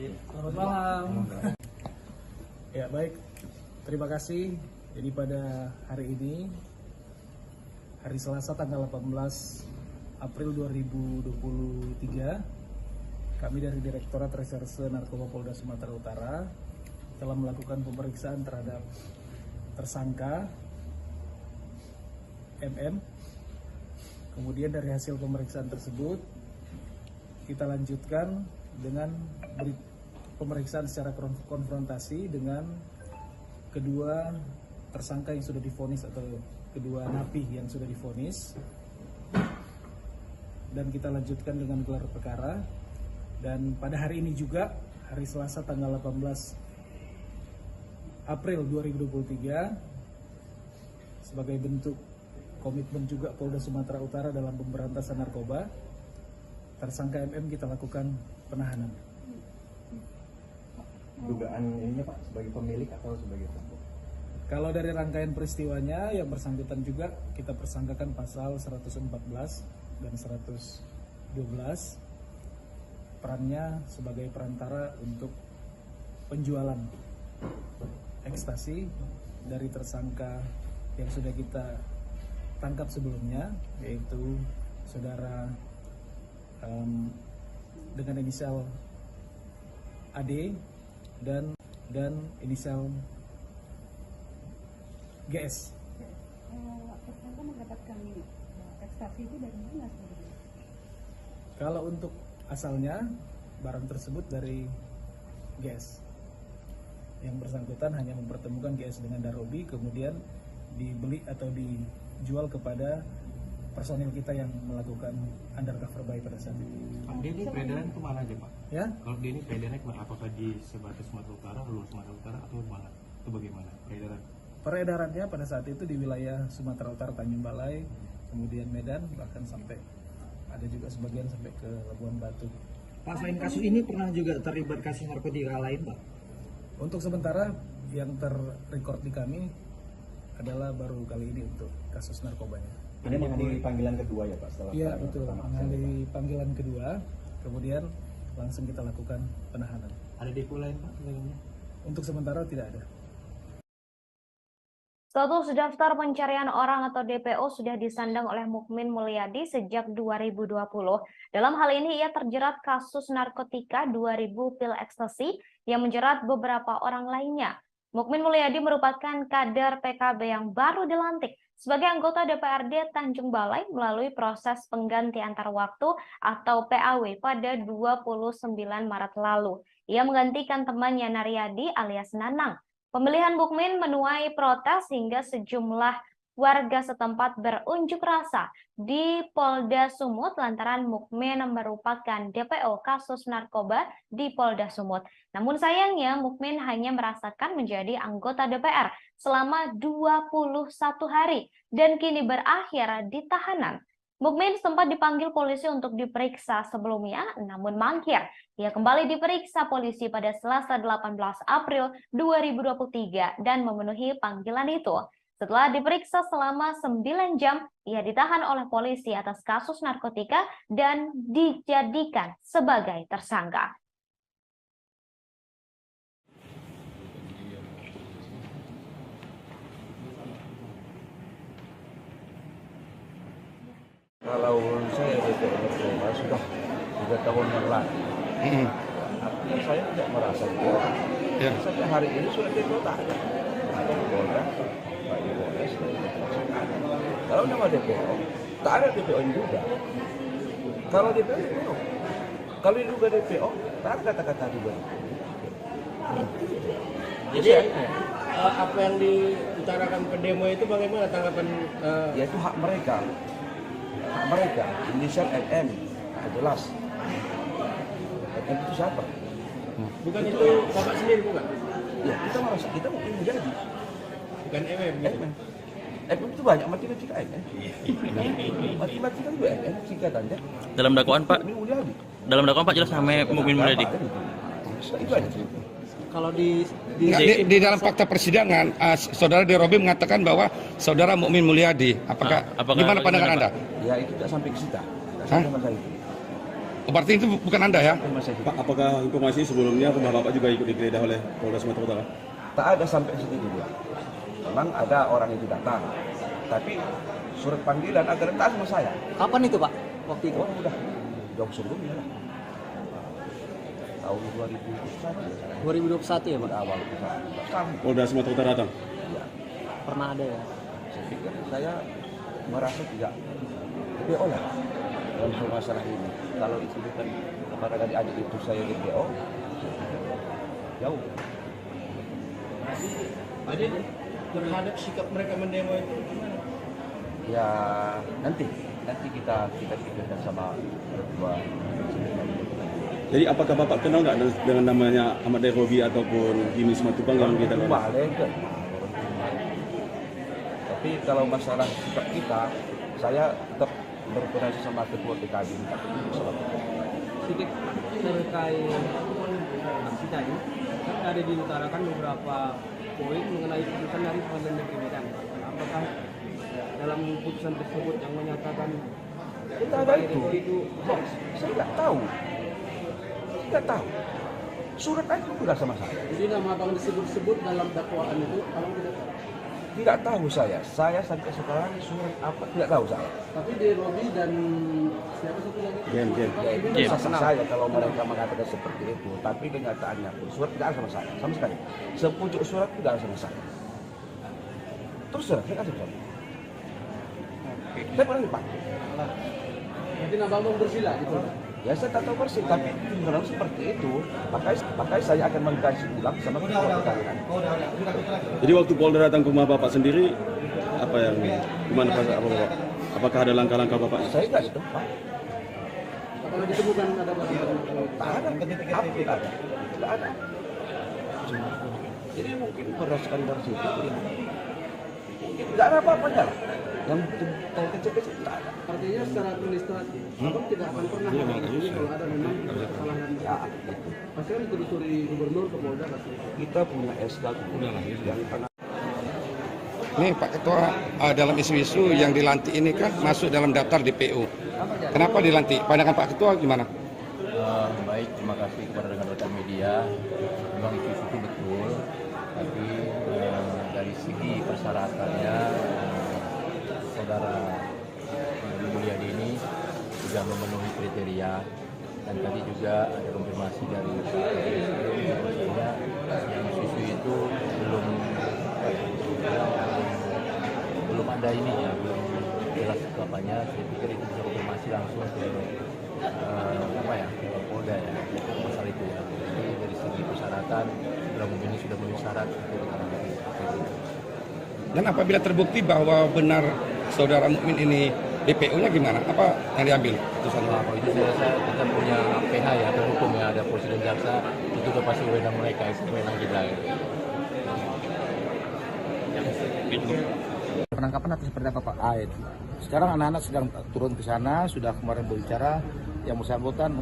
Selamat malam. Ya baik, terima kasih. Jadi pada hari ini, hari Selasa tanggal 18 April 2023, kami dari Direktorat Reserse Narkoba Polda Sumatera Utara telah melakukan pemeriksaan terhadap tersangka MM. Kemudian dari hasil pemeriksaan tersebut, kita lanjutkan dengan pemeriksaan secara konfrontasi dengan kedua tersangka yang sudah divonis atau kedua napi yang sudah divonis, dan kita lanjutkan dengan gelar perkara. Dan pada hari ini juga, hari Selasa tanggal 18 April 2023, sebagai bentuk komitmen juga Polda Sumatera Utara dalam pemberantasan narkoba, tersangka MM kita lakukan penahanan. Dugaan ininya Pak, sebagai pemilik atau sebagai pelaku? Kalau dari rangkaian peristiwanya, yang bersangkutan juga kita persangkakan pasal 114 dan 112, perannya sebagai perantara untuk penjualan ekstasi dari tersangka yang sudah kita tangkap sebelumnya, yaitu saudara dengan inisial AD dan inisial GS. Tersangka mendapatkan ekstasi itu dari mana sebenarnya? Kalau untuk asalnya, barang tersebut dari GS. Yang bersangkutan hanya mempertemukan GS dengan Darobi, kemudian dibeli atau dijual kepada personil kita yang melakukan undercover buy pada saat itu. Pak, dia ini peredaran kemana aja Pak? Ya? Kalau dia ini peredarannya kemana? Apakah di sebatas Sumatera Utara, luar Sumatera Utara, atau mana? Itu bagaimana peredaran? Peredarannya pada saat itu di wilayah Sumatera Utara, Tanjung Balai, kemudian Medan, bahkan sampai ada juga sebagian sampai ke Labuhan Batu. Pak, selain kasus ini pernah juga terlibat kasus narkotika lain, Pak? Untuk sementara yang terrekord di kami adalah baru kali ini untuk kasus narkobanya. Ini menghadiri panggilan kedua ya Pak? Iya betul, menghadiri panggilan kedua, kemudian langsung kita lakukan penahanan. Ada depo lain Pak? Untuk sementara tidak ada. Status daftar pencarian orang atau DPO sudah disandang oleh Mukmin Mulyadi sejak 2020. Dalam hal ini ia terjerat kasus narkotika 2000 pil ekstasi yang menjerat beberapa orang lainnya. Mukmin Mulyadi merupakan kader PKB yang baru dilantik sebagai anggota DPRD Tanjung Balai melalui proses pengganti antar waktu atau PAW pada 29 Maret lalu. Ia menggantikan temannya Naryadi alias Nanang. Pemilihan Mukmin menuai protes hingga sejumlah warga setempat berunjuk rasa di Polda Sumut lantaran Mukmin merupakan DPO kasus narkoba di Polda Sumut. Namun sayangnya Mukmin hanya merasakan menjadi anggota DPR selama 21 hari dan kini berakhir di tahanan. Mukmin sempat dipanggil polisi untuk diperiksa sebelumnya, namun mangkir. Ia kembali diperiksa polisi pada Selasa 18 April 2023 dan memenuhi panggilan itu. Setelah diperiksa selama 9 jam, ia ditahan oleh polisi atas kasus narkotika dan dijadikan sebagai tersangka. Kalau saya DPO narkoba sudah 3 tahun yang lalu, artinya saya tidak merasa itu. Sampai hari ini sudah DPO tak ada. Polda, Pak Iwones, kalau nama DPO, tak ada DPO yang juga. Kalau DPO, DPO. Kalau juga DPO, tak ada kata-kata juga. Jadi apa yang diutarakan pendemo itu bagaimana tanggapan? Ya itu hak mereka. Hak mereka, inisial MM, jelas. MM itu siapa? Bukan itu Bapak sendiri bukan? Ya kita merasa, kita mungkin menjadi. Bukan MM gitu? MM itu banyak matematika MM. Matematika juga MM singkatannya. Dalam dakwaan Pak? Dalam dakwaan Pak jelas namanya Mukmin Mulyadi. Itu aja. Kalau di dalam fakta persidangan, saudara Derobi mengatakan bahwa saudara Mukmin Mulyadi. Apakah gimana pandangan Anda? Ya itu tidak sampai ke kita. Sampai berarti itu bukan Anda ya? Pak, apakah informasi sebelumnya rumah Bapak juga ikut digeledah oleh Polda Sumatera Utara? Tak ada sampai situ juga. Memang ada orang itu datang, tapi surat panggilan agar datang sama saya. Kapan itu Pak? Waktu itu? Oh, udah jauh sebelumnya lah. Tahun 2021 ya Pak? Awal Polda Sumatera Utara datang? Ya. Pernah ada ya? Saya pikir saya merasa tidak DPO lah dalam masalah ini. Kalau itu bukan kepada adik-adik itu saya DPO, jauh. Jadi terhadap sikap mereka mendemo itu gimana? Ya nanti kita pikirkan sama berdua. Jadi apakah Bapak kenal nggak dengan namanya Ahmad Derobi ataupun Jimmy Simatupang yang kita kenal? Tapi kalau masalah sikap kita, saya tetap berkoordinasi sama ketua PKB. Sedikit terkait aksi tadi, kan ada diutarakan beberapa poin mengenai putusan dari Pengadilan Negeri Medan. Apakah dalam putusan tersebut yang menyatakan kita ada itu hoax? Saya nggak tahu. Nggak tahu. Surat aja juga sama saya. Jadi nama abang disebut-sebut dalam dakwaan itu, abang tidak tahu? Tidak tahu saya. Saya sampai sekarang surat apa tidak tahu saya. Tapi Derobi dan siapa satu lagi? Game. Saya kalau mereka mengatakan seperti itu, tapi kenyataannya pun surat tidak ada sama saya, sama sekali. Sepucuk surat tidak ada sama saya. Terus surat saya kasih surat. Saya pernah dipakai. Jadi nama abang bersila gitu. Ya saya tak tahu persis, tapi kalau seperti itu, makanya saya akan mengkaji ulang sama ketua pengadilan. Jadi waktu Polda datang ke rumah Bapak sendiri, apa yang gimana perasaan Bapak? Apakah ada langkah-langkah Bapak? Saya nggak itu, Pak. Kalau ditemukan ada barang-barang? Tak ada, apa tidak ada? Tidak ada. Jadi mungkin berdasarkan dari situ, tidak ada apa-apanya. Yang kecil-kecil tidak ada. Artinya secara administratif, abang tidak akan pernah menghubungi kalau ada memang kesalahan. Ya, pasti kan ditelusuri gubernur ke Polda pasti. Kita punya SK yang pernah. Nih Pak Ketua, dalam isu-isu yang dilantik ini kan masuk dalam daftar DPO. Kenapa dilantik? Pandangan Pak Ketua gimana? Baik, terima kasih kepada rekan-rekan media. Memang isu-isu itu betul, tapi dari segi persyaratannya saudara Mulyadi ini sudah memenuhi kriteria, dan tadi juga ada konfirmasi dari bahwasanya yang isu itu belum ada ininya, belum jelas bapaknya. Saya pikir itu bisa konfirmasi langsung ke ke Polda ya masalah itu ya. Jadi dari segi persyaratan sudah memenuhi syarat itu. Dan apabila terbukti bahwa benar saudara Mukmin ini DPO-nya gimana? Apa yang diambil putusan? Kalau itu saya rasa kita punya PH ya, atau hukum ya, ada presiden jaksa, itu udah pasti wewenang mereka, itu wewenang kita. Penangkapan atas seperti apa Pak? Sekarang anak-anak sedang turun ke sana, sudah kemarin berbicara yang bersangkutan.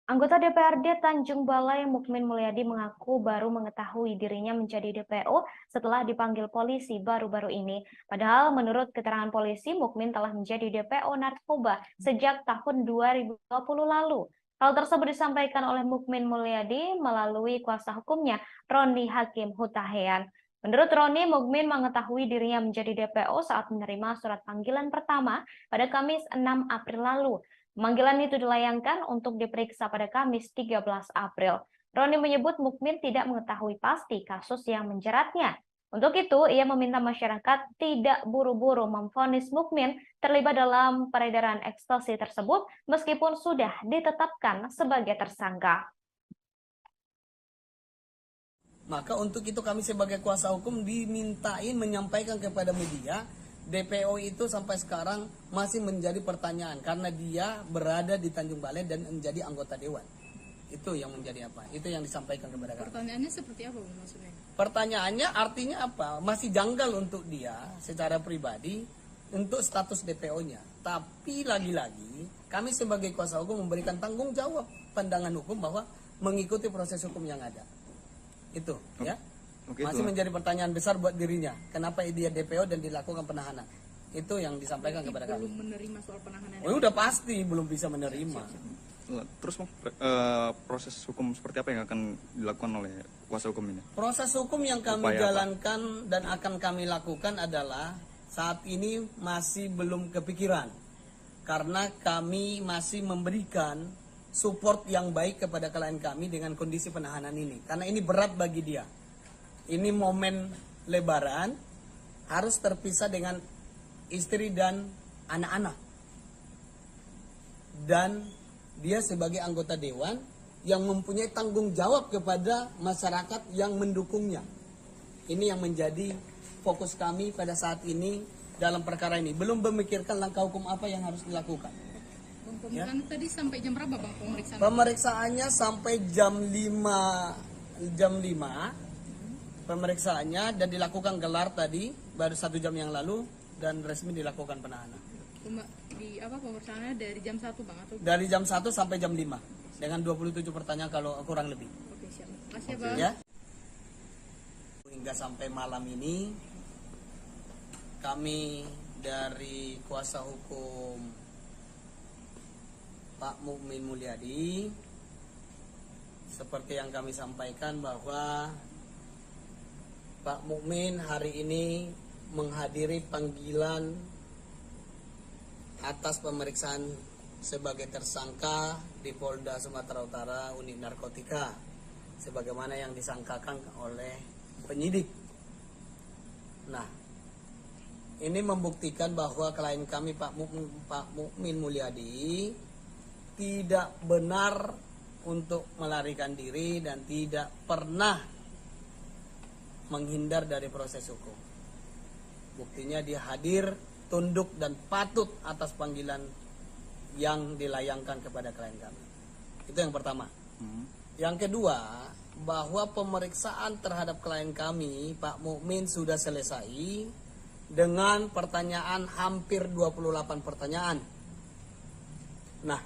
Anggota DPRD Tanjung Balai Mukmin Mulyadi mengaku baru mengetahui dirinya menjadi DPO setelah dipanggil polisi baru-baru ini. Padahal menurut keterangan polisi, Mukmin telah menjadi DPO narkoba sejak tahun 2020 lalu. Hal tersebut disampaikan oleh Mukmin Mulyadi melalui kuasa hukumnya, Roni Hakim Hutahean. Menurut Roni, Mukmin mengetahui dirinya menjadi DPO saat menerima surat panggilan pertama pada Kamis 6 April lalu. Pemanggilan itu dilayangkan untuk diperiksa pada Kamis 13 April. Roni menyebut Mukmin tidak mengetahui pasti kasus yang menjeratnya. Untuk itu, ia meminta masyarakat tidak buru-buru memvonis Mukmin terlibat dalam peredaran ekstasi tersebut meskipun sudah ditetapkan sebagai tersangka. Maka untuk itu kami sebagai kuasa hukum dimintain menyampaikan kepada media, DPO itu sampai sekarang masih menjadi pertanyaan karena dia berada di Tanjung Balai dan menjadi anggota dewan. Itu yang menjadi apa? Itu yang disampaikan kepada kami. Pertanyaannya seperti apa maksudnya? Pertanyaannya artinya apa? Masih janggal untuk dia secara pribadi untuk status DPO-nya. Tapi lagi-lagi kami sebagai kuasa hukum memberikan tanggung jawab pandangan hukum bahwa mengikuti proses hukum yang ada. Itu ya. Masih menjadi pertanyaan besar buat dirinya. Kenapa dia DPO dan dilakukan penahanan? Itu yang disampaikan kepada kami. Belum menerima soal penahanan. Oh, udah pasti belum bisa menerima. Terus proses hukum seperti apa yang akan dilakukan oleh kuasa hukum ini? Proses hukum yang kami jalankan dan akan kami lakukan adalah saat ini masih belum kepikiran. Karena kami masih memberikan support yang baik kepada klien kami dengan kondisi penahanan ini. Karena ini berat bagi dia. Ini momen Lebaran, harus terpisah dengan istri dan anak-anak. Dan dia sebagai anggota dewan yang mempunyai tanggung jawab kepada masyarakat yang mendukungnya. Ini yang menjadi fokus kami pada saat ini dalam perkara ini. Belum memikirkan langkah hukum apa yang harus dilakukan. Pemeriksaan tadi sampai jam berapa Bang pemeriksaan? Pemeriksaannya sampai jam 5 pemeriksaannya dan dilakukan gelar tadi baru 1 jam yang lalu dan resmi dilakukan penahanan. Pemeriksaannya dari jam 1 Bang atau? Dari jam 1 sampai jam 5 dengan 27 pertanyaan kalau kurang lebih. Oke, siap. Makasih Bang. Ya. Hingga sampai malam ini kami dari kuasa hukum Pak Mukmin Mulyadi seperti yang kami sampaikan bahwa Pak Mukmin hari ini menghadiri panggilan atas pemeriksaan sebagai tersangka di Polda Sumatera Utara unit narkotika sebagaimana yang disangkakan oleh penyidik. Nah, ini membuktikan bahwa klien kami Pak Mukmin Mulyadi tidak benar untuk melarikan diri dan tidak pernah menghindar dari proses hukum. Buktinya dia hadir, tunduk dan patut atas panggilan yang dilayangkan kepada klien kami. Itu yang pertama. Yang kedua, bahwa pemeriksaan terhadap klien kami, Pak Mukmin, sudah selesai dengan pertanyaan hampir 28 pertanyaan. Nah,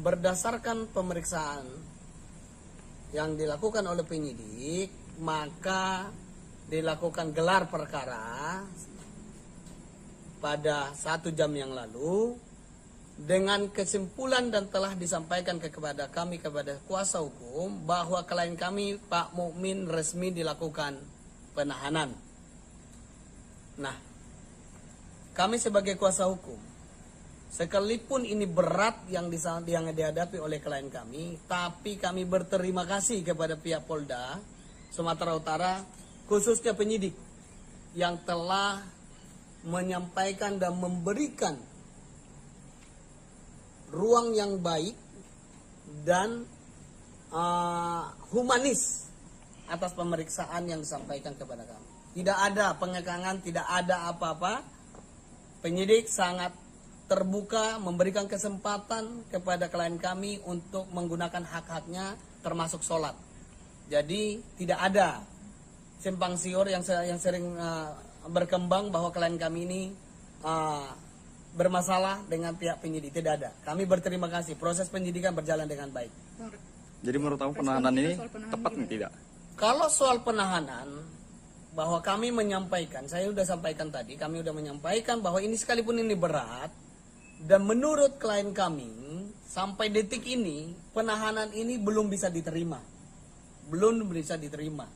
berdasarkan pemeriksaan yang dilakukan oleh penyidik, maka dilakukan gelar perkara pada 1 jam yang lalu dengan kesimpulan dan telah disampaikan kepada kami kepada kuasa hukum bahwa klien kami Pak Mukmin resmi dilakukan penahanan. Nah, kami sebagai kuasa hukum, sekalipun ini berat yang dihadapi oleh klien kami, tapi kami berterima kasih kepada pihak Polda Sumatera Utara, khususnya penyidik yang telah menyampaikan dan memberikan ruang yang baik dan humanis atas pemeriksaan yang disampaikan kepada kami. Tidak ada pengekangan, tidak ada apa-apa. Penyidik sangat terbuka memberikan kesempatan kepada klien kami untuk menggunakan hak-haknya termasuk sholat. Jadi tidak ada simpang siur yang sering berkembang bahwa klien kami ini bermasalah dengan pihak penyidik. Tidak ada. Kami berterima kasih. Proses penyidikan berjalan dengan baik. Jadi menurut kamu penahanan ini tepat nih tidak? Kalau soal penahanan, bahwa kami menyampaikan, saya sudah sampaikan tadi, kami sudah menyampaikan bahwa ini sekalipun ini berat, dan menurut klien kami, sampai detik ini, penahanan ini belum bisa diterima. Belum bisa diterima.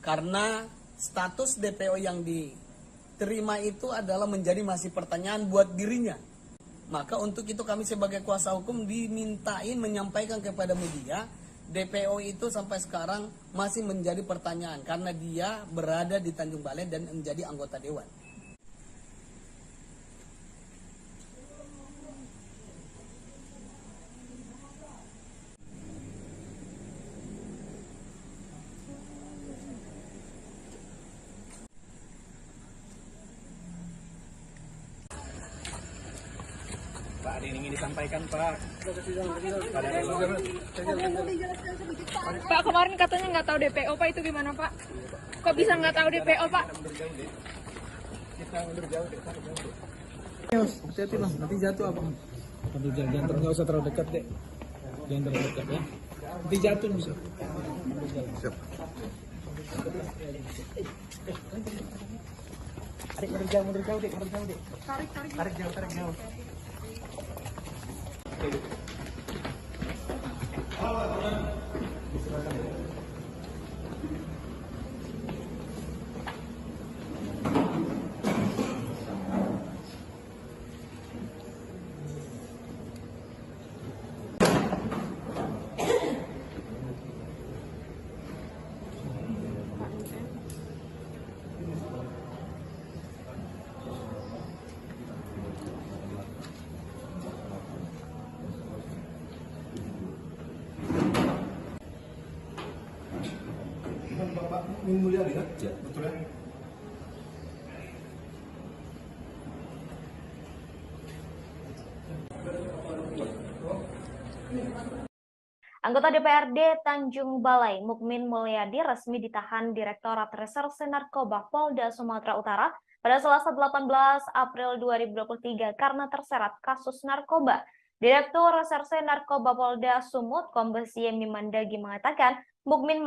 Karena status DPO yang diterima itu adalah menjadi masih pertanyaan buat dirinya. Maka untuk itu kami sebagai kuasa hukum dimintain menyampaikan kepada media, DPO itu sampai sekarang masih menjadi pertanyaan karena dia berada di Tanjung Balai dan menjadi anggota dewan. Pak, ada yang ingin disampaikan, Pak. Pak, kemarin katanya nggak tahu DPO, Pak, itu gimana, Pak? Kok bisa nggak tahu DPO, Pak? Kita mundur jauh deh. Hati-hati lah, nanti jatuh apa? Aduh, jangan nggak usah terlalu dekat deh. Jangan terlalu dekat ya. Nanti jatuh bisa. Siap. Mundur jauh deh, Tarik jauh. Bapak Mulia lihat, ya, betul ya? Anggota DPRD Tanjung Balai, Mukmin Mulyadi, resmi ditahan Direktorat Reserse Narkoba Polda Sumatera Utara pada Selasa 18 April 2023 karena terseret kasus narkoba. Direktur Reserse Narkoba Polda Sumut, Kombes Yemi Mandagi mengatakan, Mukmin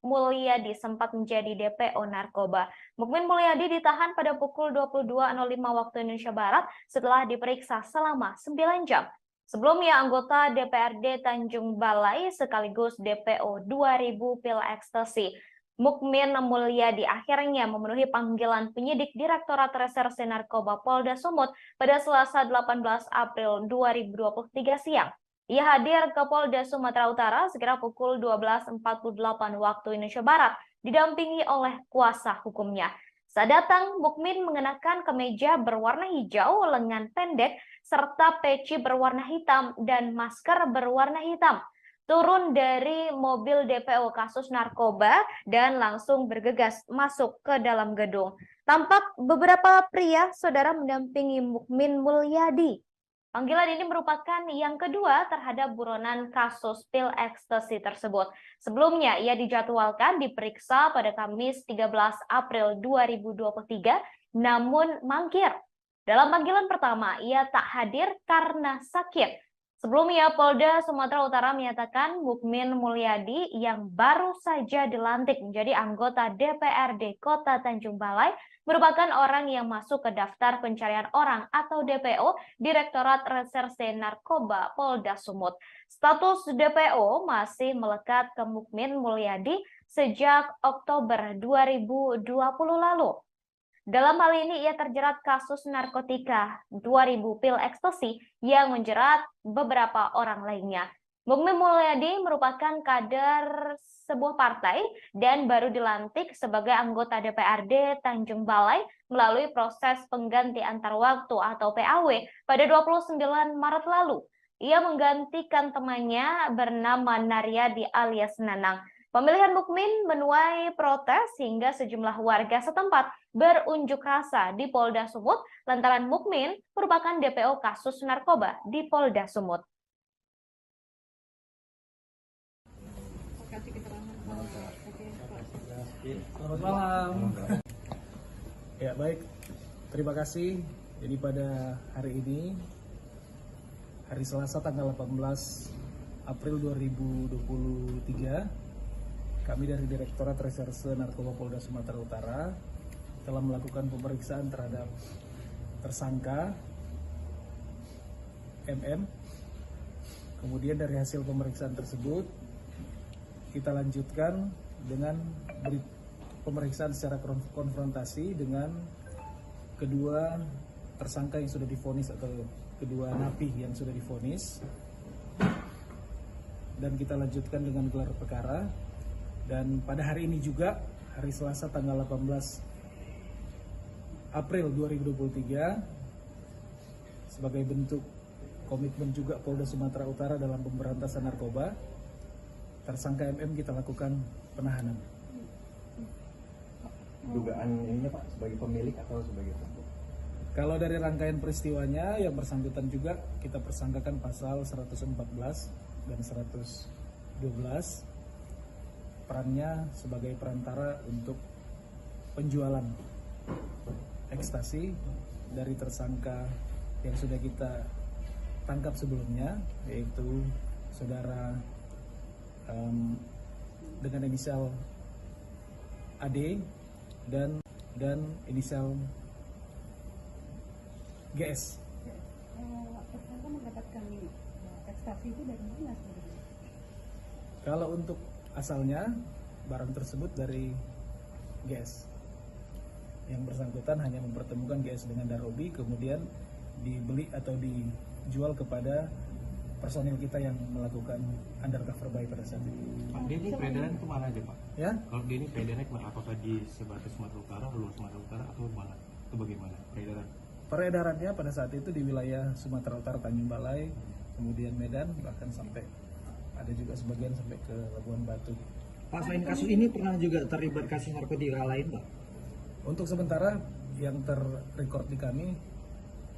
Mulyadi sempat menjadi DPO narkoba. Mukmin Mulyadi ditahan pada pukul 22.05 waktu Indonesia Barat setelah diperiksa selama 9 jam. Sebelumnya, anggota DPRD Tanjung Balai sekaligus DPO 2000 pil ekstasi, Mukmin Mulyadi akhirnya memenuhi panggilan penyidik Direktorat Reserse Narkoba Polda Sumut pada Selasa 18 April 2023 siang. Ia hadir ke Polda Sumatera Utara sekitar pukul 12.48 waktu Indonesia Barat, didampingi oleh kuasa hukumnya. Saat datang, Mukmin mengenakan kemeja berwarna hijau, lengan pendek, serta peci berwarna hitam dan masker berwarna hitam. Turun dari mobil DPO kasus narkoba dan langsung bergegas masuk ke dalam gedung. Tampak beberapa pria saudara mendampingi Mukmin Mulyadi. Panggilan ini merupakan yang kedua terhadap buronan kasus pil ekstasi tersebut. Sebelumnya, ia dijadwalkan diperiksa pada Kamis 13 April 2023, namun mangkir. Dalam panggilan pertama, ia tak hadir karena sakit. Sebelumnya, Polda Sumatera Utara menyatakan Mukmin Mulyadi yang baru saja dilantik menjadi anggota DPRD Kota Tanjung Balai merupakan orang yang masuk ke daftar pencarian orang atau DPO Direktorat Reserse Narkoba Polda Sumut. Status DPO masih melekat ke Mukmin Mulyadi sejak Oktober 2020 lalu. Dalam hal ini ia terjerat kasus narkotika 2000 pil ekstasi yang menjerat beberapa orang lainnya. Mukmin Mulyadi merupakan kader sebuah partai dan baru dilantik sebagai anggota DPRD Tanjung Balai melalui proses pengganti antar waktu atau PAW pada 29 Maret lalu. Ia menggantikan temannya bernama Naryadi alias Nanang. Pemilihan Mukmin menuai protes hingga sejumlah warga setempat berunjuk rasa di Polda Sumut lantaran Mukmin merupakan DPO kasus narkoba di Polda Sumut. Selamat malam. Ya baik, terima kasih. Jadi pada hari ini, hari Selasa tanggal 18 April 2023, kami dari Direktorat Reserse Narkoba Polda Sumatera Utara telah melakukan pemeriksaan terhadap tersangka MM. Kemudian dari hasil pemeriksaan tersebut, kita lanjutkan dengan pemeriksaan secara konfrontasi dengan kedua tersangka yang sudah divonis atau kedua napi yang sudah divonis, dan kita lanjutkan dengan gelar perkara. Dan pada hari ini juga, hari Selasa tanggal 18 April 2023, sebagai bentuk komitmen juga Polda Sumatera Utara dalam pemberantasan narkoba, tersangka MM kita lakukan penahanan. Dugaan ininya Pak, sebagai pemilik atau sebagai pelaku? Kalau dari rangkaian peristiwanya, yang bersangkutan juga kita persangkakan pasal 114 dan 112, perannya sebagai perantara untuk penjualan ekstasi dari tersangka yang sudah kita tangkap sebelumnya, yaitu saudara dengan inisial AD dan inisial GS. Tersangka mendapatkan ekstasi itu dari mana sebenarnya? Kalau untuk asalnya, barang tersebut dari GS. Yang bersangkutan hanya mempertemukan GS dengan Darobi, kemudian dibeli atau dijual kepada personil kita yang melakukan undercover buy pada saat itu. Pak, dia ini peredaran kemana aja Pak? Ya? Kalau dia ini peredarannya kemana? Apakah di sebatas Sumatera Utara, luar Sumatera Utara, atau mana? Itu bagaimana peredaran? Peredarannya pada saat itu di wilayah Sumatera Utara, Tanjung Balai, kemudian Medan, bahkan sampai ada juga sebagian sampai ke Labuan Batu. Pak, selain kasus ini pernah juga terlibat kasus narkotika lain, Pak? Untuk sementara yang terrecord di kami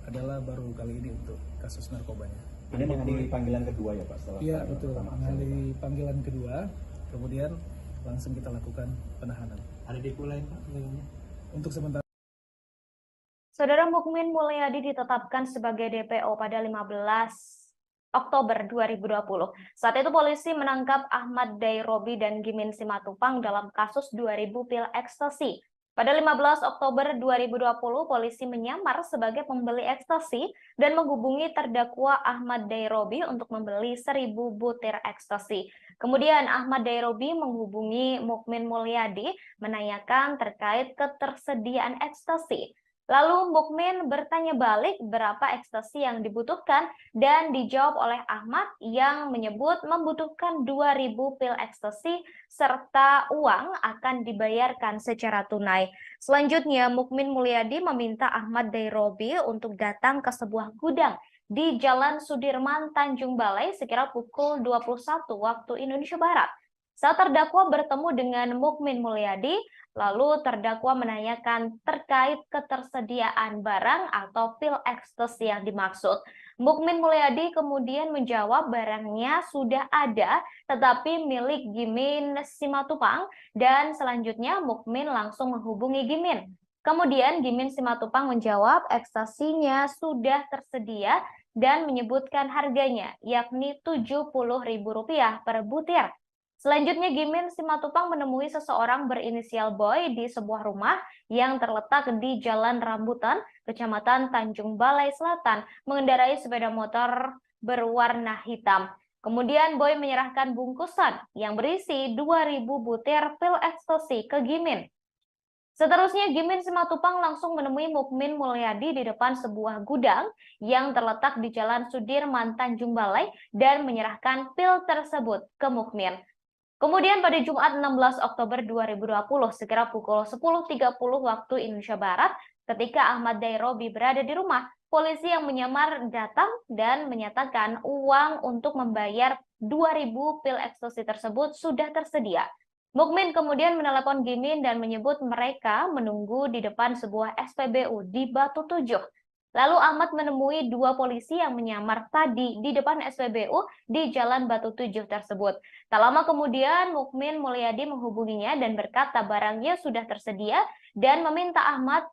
adalah baru kali ini untuk kasus narkobanya. Ini menghadiri panggilan kedua ya Pak? Setelah iya betul, menghadiri panggilan kedua, kemudian langsung kita lakukan penahanan. Ada DPO lain Pak? Untuk sementara. Saudara Mukmin Mulyadi ditetapkan sebagai DPO pada 15 Oktober 2020. Saat itu polisi menangkap Ahmad Dairobi dan Gimin Simatupang dalam kasus 2000 pil ekstasi. Pada 15 Oktober 2020, polisi menyamar sebagai pembeli ekstasi dan menghubungi terdakwa Ahmad Dairobi untuk membeli 1000 butir ekstasi. Kemudian Ahmad Dairobi menghubungi Mukmin Mulyadi menanyakan terkait ketersediaan ekstasi. Lalu Mukmin bertanya balik berapa ekstasi yang dibutuhkan dan dijawab oleh Ahmad yang menyebut membutuhkan 2000 pil ekstasi serta uang akan dibayarkan secara tunai. Selanjutnya Mukmin Mulyadi meminta Ahmad Dairobi untuk datang ke sebuah gudang di Jalan Sudirman, Tanjung Balai sekira pukul 21 waktu Indonesia Barat. Saat terdakwa bertemu dengan Mukmin Mulyadi, lalu terdakwa menanyakan terkait ketersediaan barang atau pil ekstasi yang dimaksud. Mukmin Mulyadi kemudian menjawab barangnya sudah ada, tetapi milik Gimin Simatupang, dan selanjutnya Mukmin langsung menghubungi Gimin. Kemudian Gimin Simatupang menjawab ekstasinya sudah tersedia dan menyebutkan harganya, yakni Rp70.000 per butir. Selanjutnya Gimin Simatupang menemui seseorang berinisial Boy di sebuah rumah yang terletak di Jalan Rambutan, Kecamatan Tanjung Balai Selatan, mengendarai sepeda motor berwarna hitam. Kemudian Boy menyerahkan bungkusan yang berisi 2000 butir pil ekstasi ke Gimin. Seterusnya Gimin Simatupang langsung menemui Mukmin Mulyadi di depan sebuah gudang yang terletak di Jalan Sudirman, Tanjung Balai dan menyerahkan pil tersebut ke Mukmin. Kemudian pada Jumat 16 Oktober 2020 sekira pukul 10.30 waktu Indonesia Barat, ketika Ahmad Dairobi berada di rumah, polisi yang menyamar datang dan menyatakan uang untuk membayar 2000 pil ekstasi tersebut sudah tersedia. Mukmin kemudian menelepon Gimin dan menyebut mereka menunggu di depan sebuah SPBU di Batu Tujuh. Lalu Ahmad menemui dua polisi yang menyamar tadi di depan SPBU di Jalan Batu Tujuh tersebut. Tak lama kemudian Mukmin Mulyadi menghubunginya dan berkata barangnya sudah tersedia dan meminta Ahmad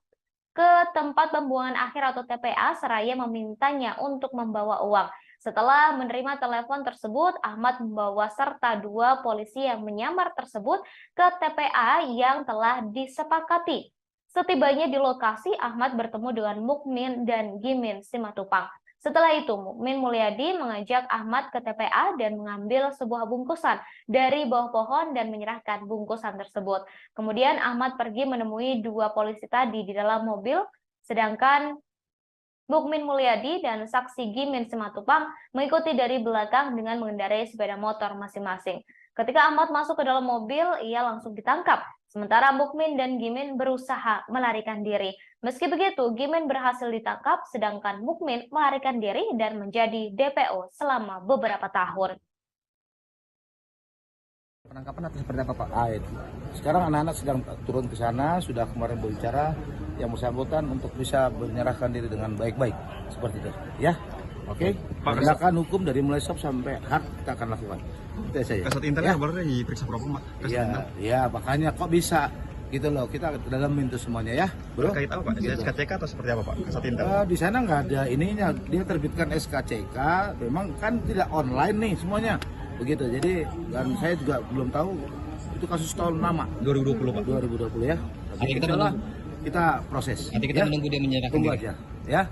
ke tempat pembuangan akhir atau TPA seraya memintanya untuk membawa uang. Setelah menerima telepon tersebut, Ahmad membawa serta dua polisi yang menyamar tersebut ke TPA yang telah disepakati. Setibanya di lokasi, Ahmad bertemu dengan Mukmin dan Gimin Simatupang. Setelah itu, Mukmin Mulyadi mengajak Ahmad ke TPA dan mengambil sebuah bungkusan dari bawah pohon dan menyerahkan bungkusan tersebut. Kemudian Ahmad pergi menemui dua polisi tadi di dalam mobil, sedangkan Mukmin Mulyadi dan saksi Gimin Simatupang mengikuti dari belakang dengan mengendarai sepeda motor masing-masing. Ketika Ahmad masuk ke dalam mobil, ia langsung ditangkap. Sementara Mukmin dan Gimin berusaha melarikan diri. Meski begitu, Gimin berhasil ditangkap, sedangkan Mukmin melarikan diri dan menjadi DPO selama beberapa tahun. Penangkapan atau seperti apa Pak? Sekarang anak-anak sedang turun ke sana, sudah kemarin berbicara yang bersangkutan untuk bisa menyerahkan diri dengan baik-baik. Seperti itu. Ya? Oke? Penegakan hukum dari mulai stop sampai hard kita akan lakukan. Itu saja. Kasat Intel ya? Boleh diperiksa propam, Pak? Iya, makanya kok bisa gitu loh, kita dalamin itu semuanya ya, bro. Terkait apa Pak? Gitu. SKCK atau seperti apa Pak? Kasat Intel? Di sana nggak ada ininya, dia terbitkan SKCK, memang kan tidak online nih semuanya, begitu. Jadi dan saya juga belum tahu itu kasus tahun lama. 2020 Pak. 2020 ya. Tapi kita proses. Nanti kita menunggu dia menyerahkan diri. aja. Ya,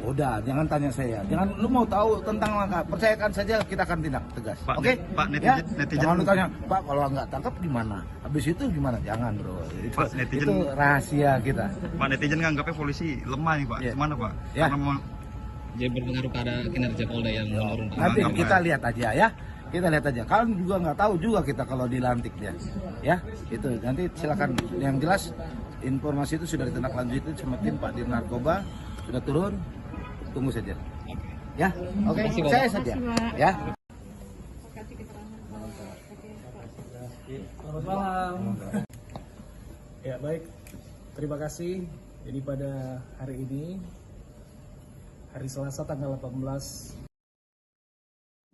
udah jangan tanya saya, jangan lu mau tahu tentang langkah, percayakan saja kita akan tindak tegas. Oke? Pak, netizen jangan lu tanya, Pak kalau nggak tangkap gimana? Habis itu gimana? Jangan bro. Pak, netizen, itu rahasia kita. Pak, netizen nganggapnya polisi lemah nih Pak. Gimana Pak? Ya. Karena mau jadi berpengaruh pada kinerja Polda yang menurun. Nanti kita lihat aja ya. Kita lihat aja. Kalian juga nggak tahu juga kita kalau dilantik dia. Ya, itu nanti silakan. Yang jelas informasi itu sudah ditindaklanjuti sama tim Pak Dir Narkoba, sudah turun. Tunggu saja. Ya, oke. Saya saja. Ya. Selamat malam. Ya baik, terima kasih. Jadi pada hari ini, hari Selasa tanggal 18.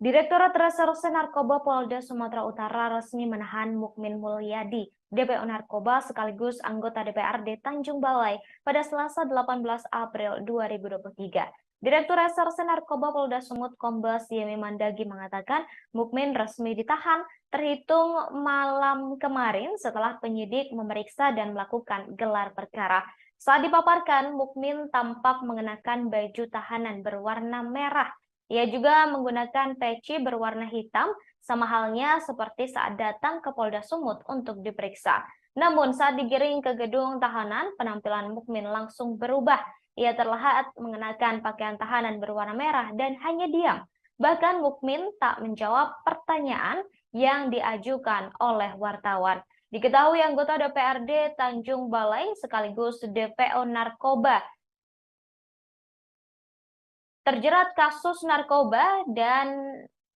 Direktorat Reserse Narkoba Polda Sumatera Utara resmi menahan Mukmin Mulyadi, DPO Narkoba sekaligus anggota DPRD Tanjung Balai pada Selasa 18 April 2023. Direktur Reserse Narkoba Polda Sumut Kombes Yemi Mandagi mengatakan Mukmin resmi ditahan terhitung malam kemarin setelah penyidik memeriksa dan melakukan gelar perkara. Saat dipaparkan, Mukmin tampak mengenakan baju tahanan berwarna merah. Ia juga menggunakan peci berwarna hitam, sama halnya seperti saat datang ke Polda Sumut untuk diperiksa. Namun saat digiring ke gedung tahanan, penampilan Mukmin langsung berubah. Ia terlihat mengenakan pakaian tahanan berwarna merah dan hanya diam. Bahkan Mukmin tak menjawab pertanyaan yang diajukan oleh wartawan. Diketahui anggota DPRD Tanjung Balai sekaligus DPO Narkoba terjerat kasus narkoba dan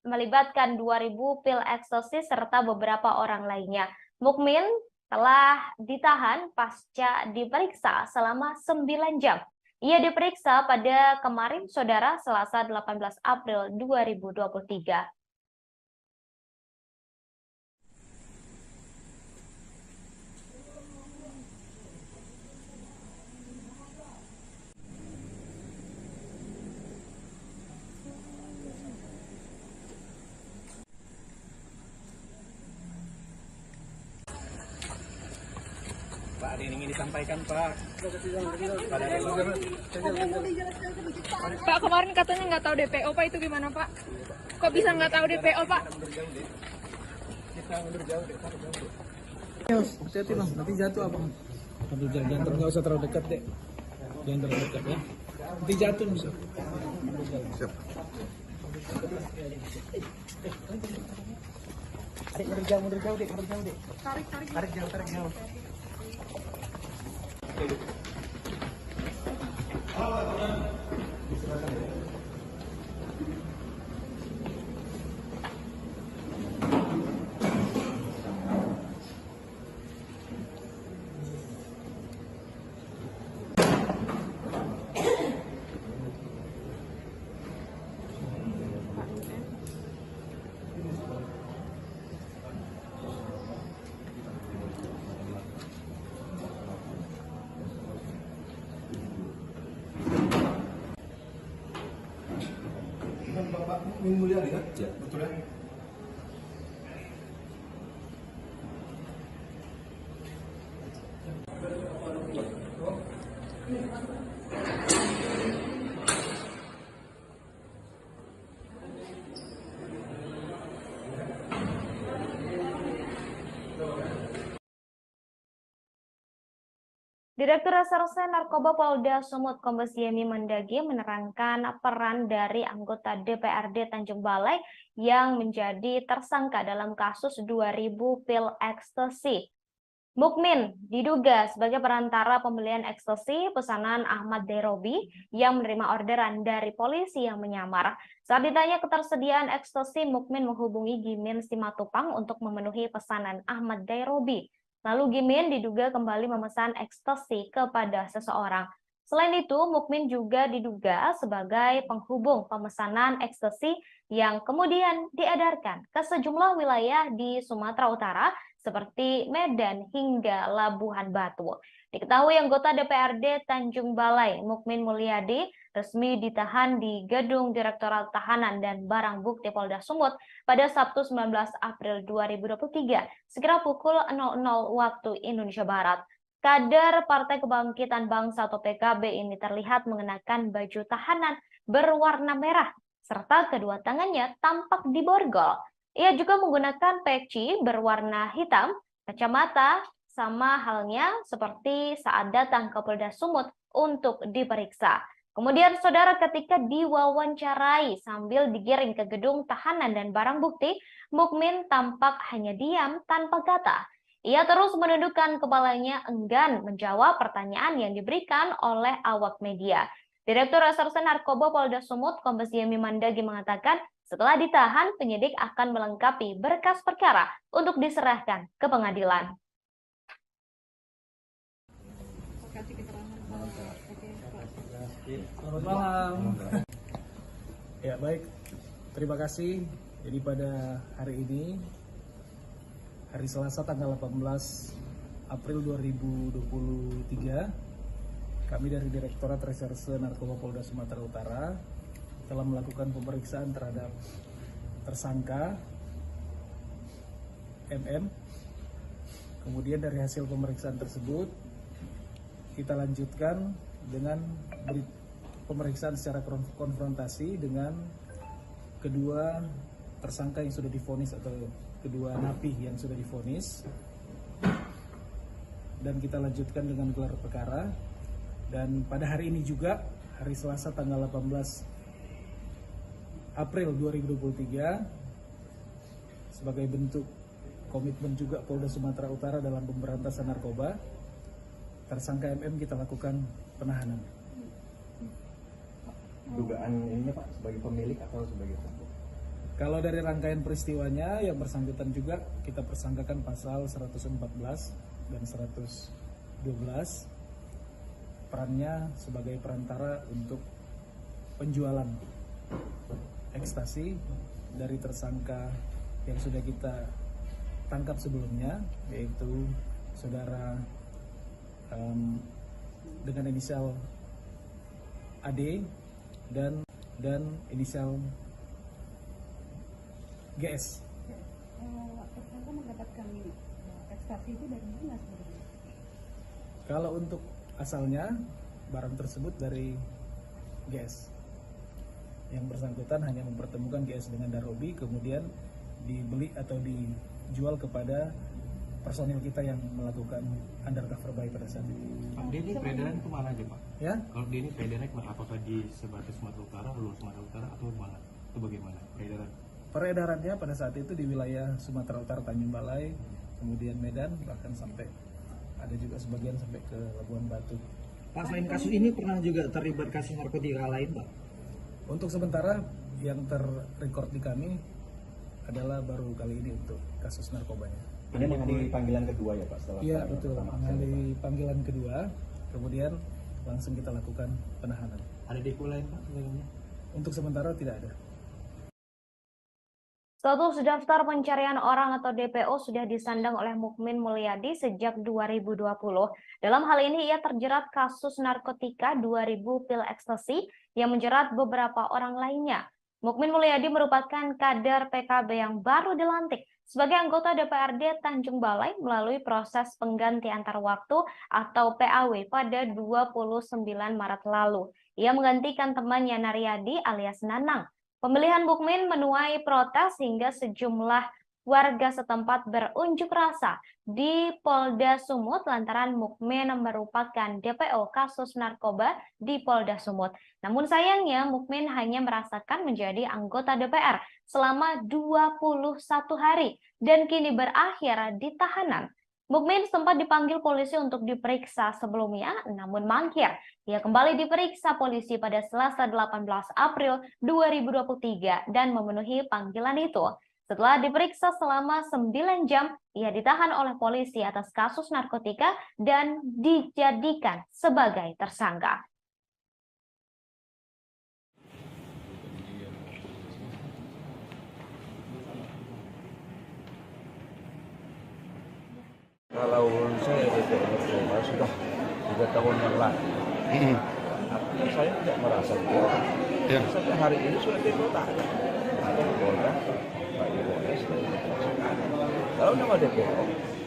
melibatkan 2.000 pil ekstasi serta beberapa orang lainnya. Mukmin telah ditahan pasca diperiksa selama 9 jam. Ia diperiksa pada kemarin, Saudara, Selasa 18 April 2023. Pak, ada yang ingin disampaikan Pak. Pak, kemarin katanya nggak tahu DPO Pak, itu gimana Pak? Kok bisa nggak tahu DPO Pak? Kita mundur jauh deh. Hati-hati Bang, nanti jatuh apa? Nanti jangan nggak usah terlalu dekat deh. Jangan terlalu dekat ya. Nanti jatuh bisa. Siap. Adik mundur jauh deh. Tarik jauh. Mukmin Mulyadi kan? Ya, betul ya. Direktur Reserse Narkoba Polda Sumut Kombes Yemi Mandagi menerangkan peran dari anggota DPRD Tanjung Balai yang menjadi tersangka dalam kasus 2000 pil ekstasi. Mukmin diduga sebagai perantara pembelian ekstasi pesanan Ahmad Derobi yang menerima orderan dari polisi yang menyamar. Saat ditanya ketersediaan ekstasi, Mukmin menghubungi Gimin Simatupang untuk memenuhi pesanan Ahmad Derobi. Lalu Gimin diduga kembali memesan ekstasi kepada seseorang. Selain itu, Mukmin juga diduga sebagai penghubung pemesanan ekstasi yang kemudian diedarkan ke sejumlah wilayah di Sumatera Utara seperti Medan hingga Labuhan Batu. Diketahui anggota DPRD Tanjung Balai, Mukmin Mulyadi, resmi ditahan di Gedung Direktorat Tahanan dan Barang Bukti Polda Sumut pada Sabtu 19 April 2023, sekira pukul 00 waktu Indonesia Barat. Kader Partai Kebangkitan Bangsa atau PKB ini terlihat mengenakan baju tahanan berwarna merah, serta kedua tangannya tampak diborgol. Ia juga menggunakan peci berwarna hitam, kacamata, sama halnya seperti saat datang ke Polda Sumut untuk diperiksa. Kemudian saudara, ketika diwawancarai sambil digiring ke gedung tahanan dan barang bukti, Mukmin tampak hanya diam tanpa kata. Ia terus menundukkan kepalanya enggan menjawab pertanyaan yang diberikan oleh awak media. Direktur Reserse Narkoba Polda Sumut Kombes Yemi Mandagi mengatakan setelah ditahan, penyidik akan melengkapi berkas perkara untuk diserahkan ke pengadilan. Selamat malam. Ya baik, terima kasih. Jadi pada hari ini, hari Selasa tanggal 18 April 2023, kami dari Direktorat Reserse Narkoba Polda Sumatera Utara telah melakukan pemeriksaan terhadap tersangka MM. Kemudian dari hasil pemeriksaan tersebut, kita lanjutkan dengan pemeriksaan secara konfrontasi dengan kedua tersangka yang sudah divonis atau kedua napi yang sudah divonis, dan kita lanjutkan dengan gelar perkara. Dan pada hari ini juga, hari Selasa tanggal 18 April 2023, sebagai bentuk komitmen juga Polda Sumatera Utara dalam pemberantasan narkoba, tersangka MM kita lakukan penahanan. Dugaan ininya Pak sebagai pemilik atau sebagai pelaku? Kalau dari rangkaian peristiwanya, yang bersangkutan juga kita persangkakan pasal 114 dan 112, perannya sebagai perantara untuk penjualan ekstasi dari tersangka yang sudah kita tangkap sebelumnya, yaitu saudara dengan inisial AD dan inisial GS. Tersangka mendapatkan ekstasi itu dari mana sebenarnya? Kalau untuk asalnya, barang tersebut dari GS. Yang bersangkutan hanya mempertemukan GS dengan Darobi, kemudian dibeli atau dijual kepada personil kita yang melakukan undercover buy pada saat itu. Pak, dia ini peredaran kemana aja Pak? Ya? Kalau dia ini peredaran kemana? Apakah di sebatas Sumatera Utara, luar Sumatera Utara, atau mana? Itu bagaimana peredaran? Peredarannya pada saat itu di wilayah Sumatera Utara, Tanjung Balai, kemudian Medan, bahkan sampai ada juga sebagian sampai ke Labuhan Batu. Pak, selain kasus ini pernah juga terlibat kasus narkotika lain, Pak? Untuk sementara yang terrekord di kami adalah baru kali ini untuk kasus narkobanya. Ini menghadiri panggilan kedua ya Pak? Setelah iya betul, menghadiri panggilan kedua, kemudian langsung kita lakukan penahanan. Ada depo lain Pak sebelumnya? Untuk sementara tidak ada. Status daftar pencarian orang atau DPO sudah disandang oleh Mukmin Mulyadi sejak 2020. Dalam hal ini ia terjerat kasus narkotika 2000 pil ekstasi yang menjerat beberapa orang lainnya. Mukmin Mulyadi merupakan kader PKB yang baru dilantik sebagai anggota DPRD Tanjung Balai melalui proses pengganti antar waktu atau PAW pada 29 Maret lalu. Ia menggantikan temannya Naryadi alias Nanang. Pemilihan Mukmin menuai protes hingga sejumlah warga setempat berunjuk rasa di Polda Sumut lantaran Mukmin merupakan DPO kasus narkoba di Polda Sumut. Namun sayangnya Mukmin hanya merasakan menjadi anggota DPR selama 21 hari dan kini berakhir di tahanan. Mukmin sempat dipanggil polisi untuk diperiksa sebelumnya, namun mangkir. Ia kembali diperiksa polisi pada Selasa 18 April 2023 dan memenuhi panggilan itu. Setelah diperiksa selama 9 jam, ia ditahan oleh polisi atas kasus narkotika dan dijadikan sebagai tersangka. Kalau saya DPO narkoba sudah 3 tahun yang lalu. Artinya saya tidak merasa DPO. Saja hari ini sudah DPO tak ada. Polda, Pak Polres, kalau nama DPO,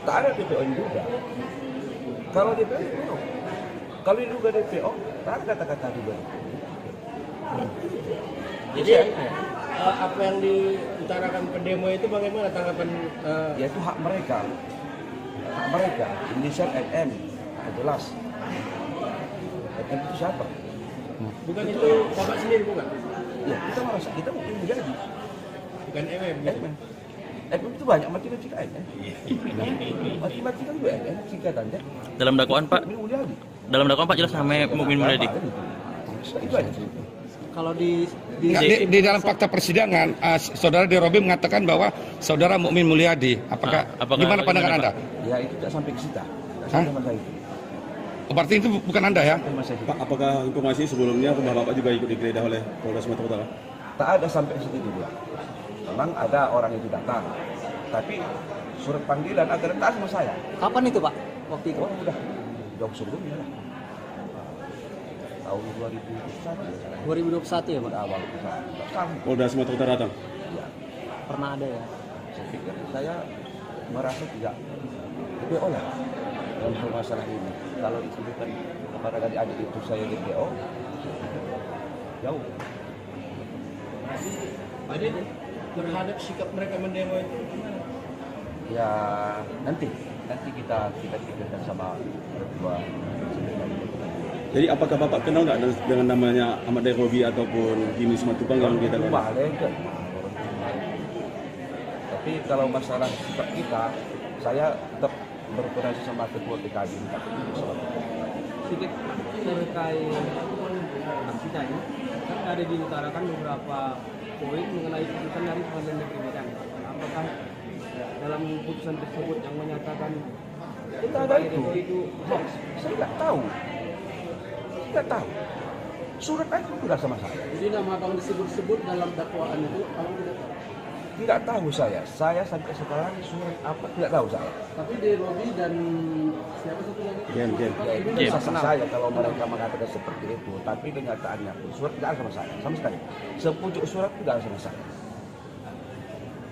tak ada DPO yang juga. Kalau DPO, DPO. Kalau yang juga DPO, tak ada kata-kata juga. Jadi apa yang diutarakan pendemo itu bagaimana tanggapan? Ya itu hak mereka. Hak mereka. Inisial MM, jelas. MM itu siapa? Bukan itu Bapak sendiri bukan? Ya kita merasa kita mungkin menjadi. Bukan MM. MM itu banyak mati-mati kan? Mati-mati kan juga MM singkatannya. Dalam dakwaan Pak? Dalam dakwaan Pak jelas namanya Mukmin Mulyadi. Itu aja. Kalau di dalam fakta persidangan, saudara Derobi mengatakan bahwa saudara Mukmin Mulyadi. Apakah gimana pandangan Anda? Ya itu tidak sampai ke situ. Berarti itu bukan Anda ya? Pak, apakah informasi sebelumnya rumah Bapak juga ikut digeledah oleh Polda Sumatera Utara? Tak ada sampai ke situ juga. Memang ada orang itu datang, tapi surat panggilan agar datang sama saya. Kapan itu Pak? Waktu itu? Oh, udah jauh sebelumnya lah. Tahun 2021 ya Pak? Awal Polda Sumatera Utara datang? Ya. Pernah ada ya? Saya pikir saya merasa tidak DPO lah dalam masalah ini. Kalau dituduhkan kepada adik-adik itu saya DPO, jauh. Adik, terhadap sikap mereka mendemo itu gimana? Ya nanti kita pikirkan sama ketua. Jadi apakah Bapak kenal nggak dengan namanya Ahmad Derobi ataupun Jimmy Simatupang yang kita kenal? Tapi kalau masalah sikap kita, saya tetap berkoordinasi sama ketua PKB. Sedikit terkait aksi tadi, kan ada diutarakan beberapa poin mengenai putusan dari Pengadilan Negeri Medan. Apakah dalam putusan tersebut yang menyatakan kita ada itu hoax? Saya nggak tahu. Tidak tahu. Surat itu tidak sama saya. Jadi nama abang disebut-sebut dalam dakwaan itu, abang tidak tahu? Tidak tahu saya. Saya sampai sekarang surat apa tidak tahu saya. Tapi Derobi dan siapa satu lagi? Jen. Ya, itu sah saya kalau mereka mengatakan seperti itu. Tapi kenyataannya pun surat tidak ada sama saya, sama sekali. Sepucuk surat tidak ada sama saya.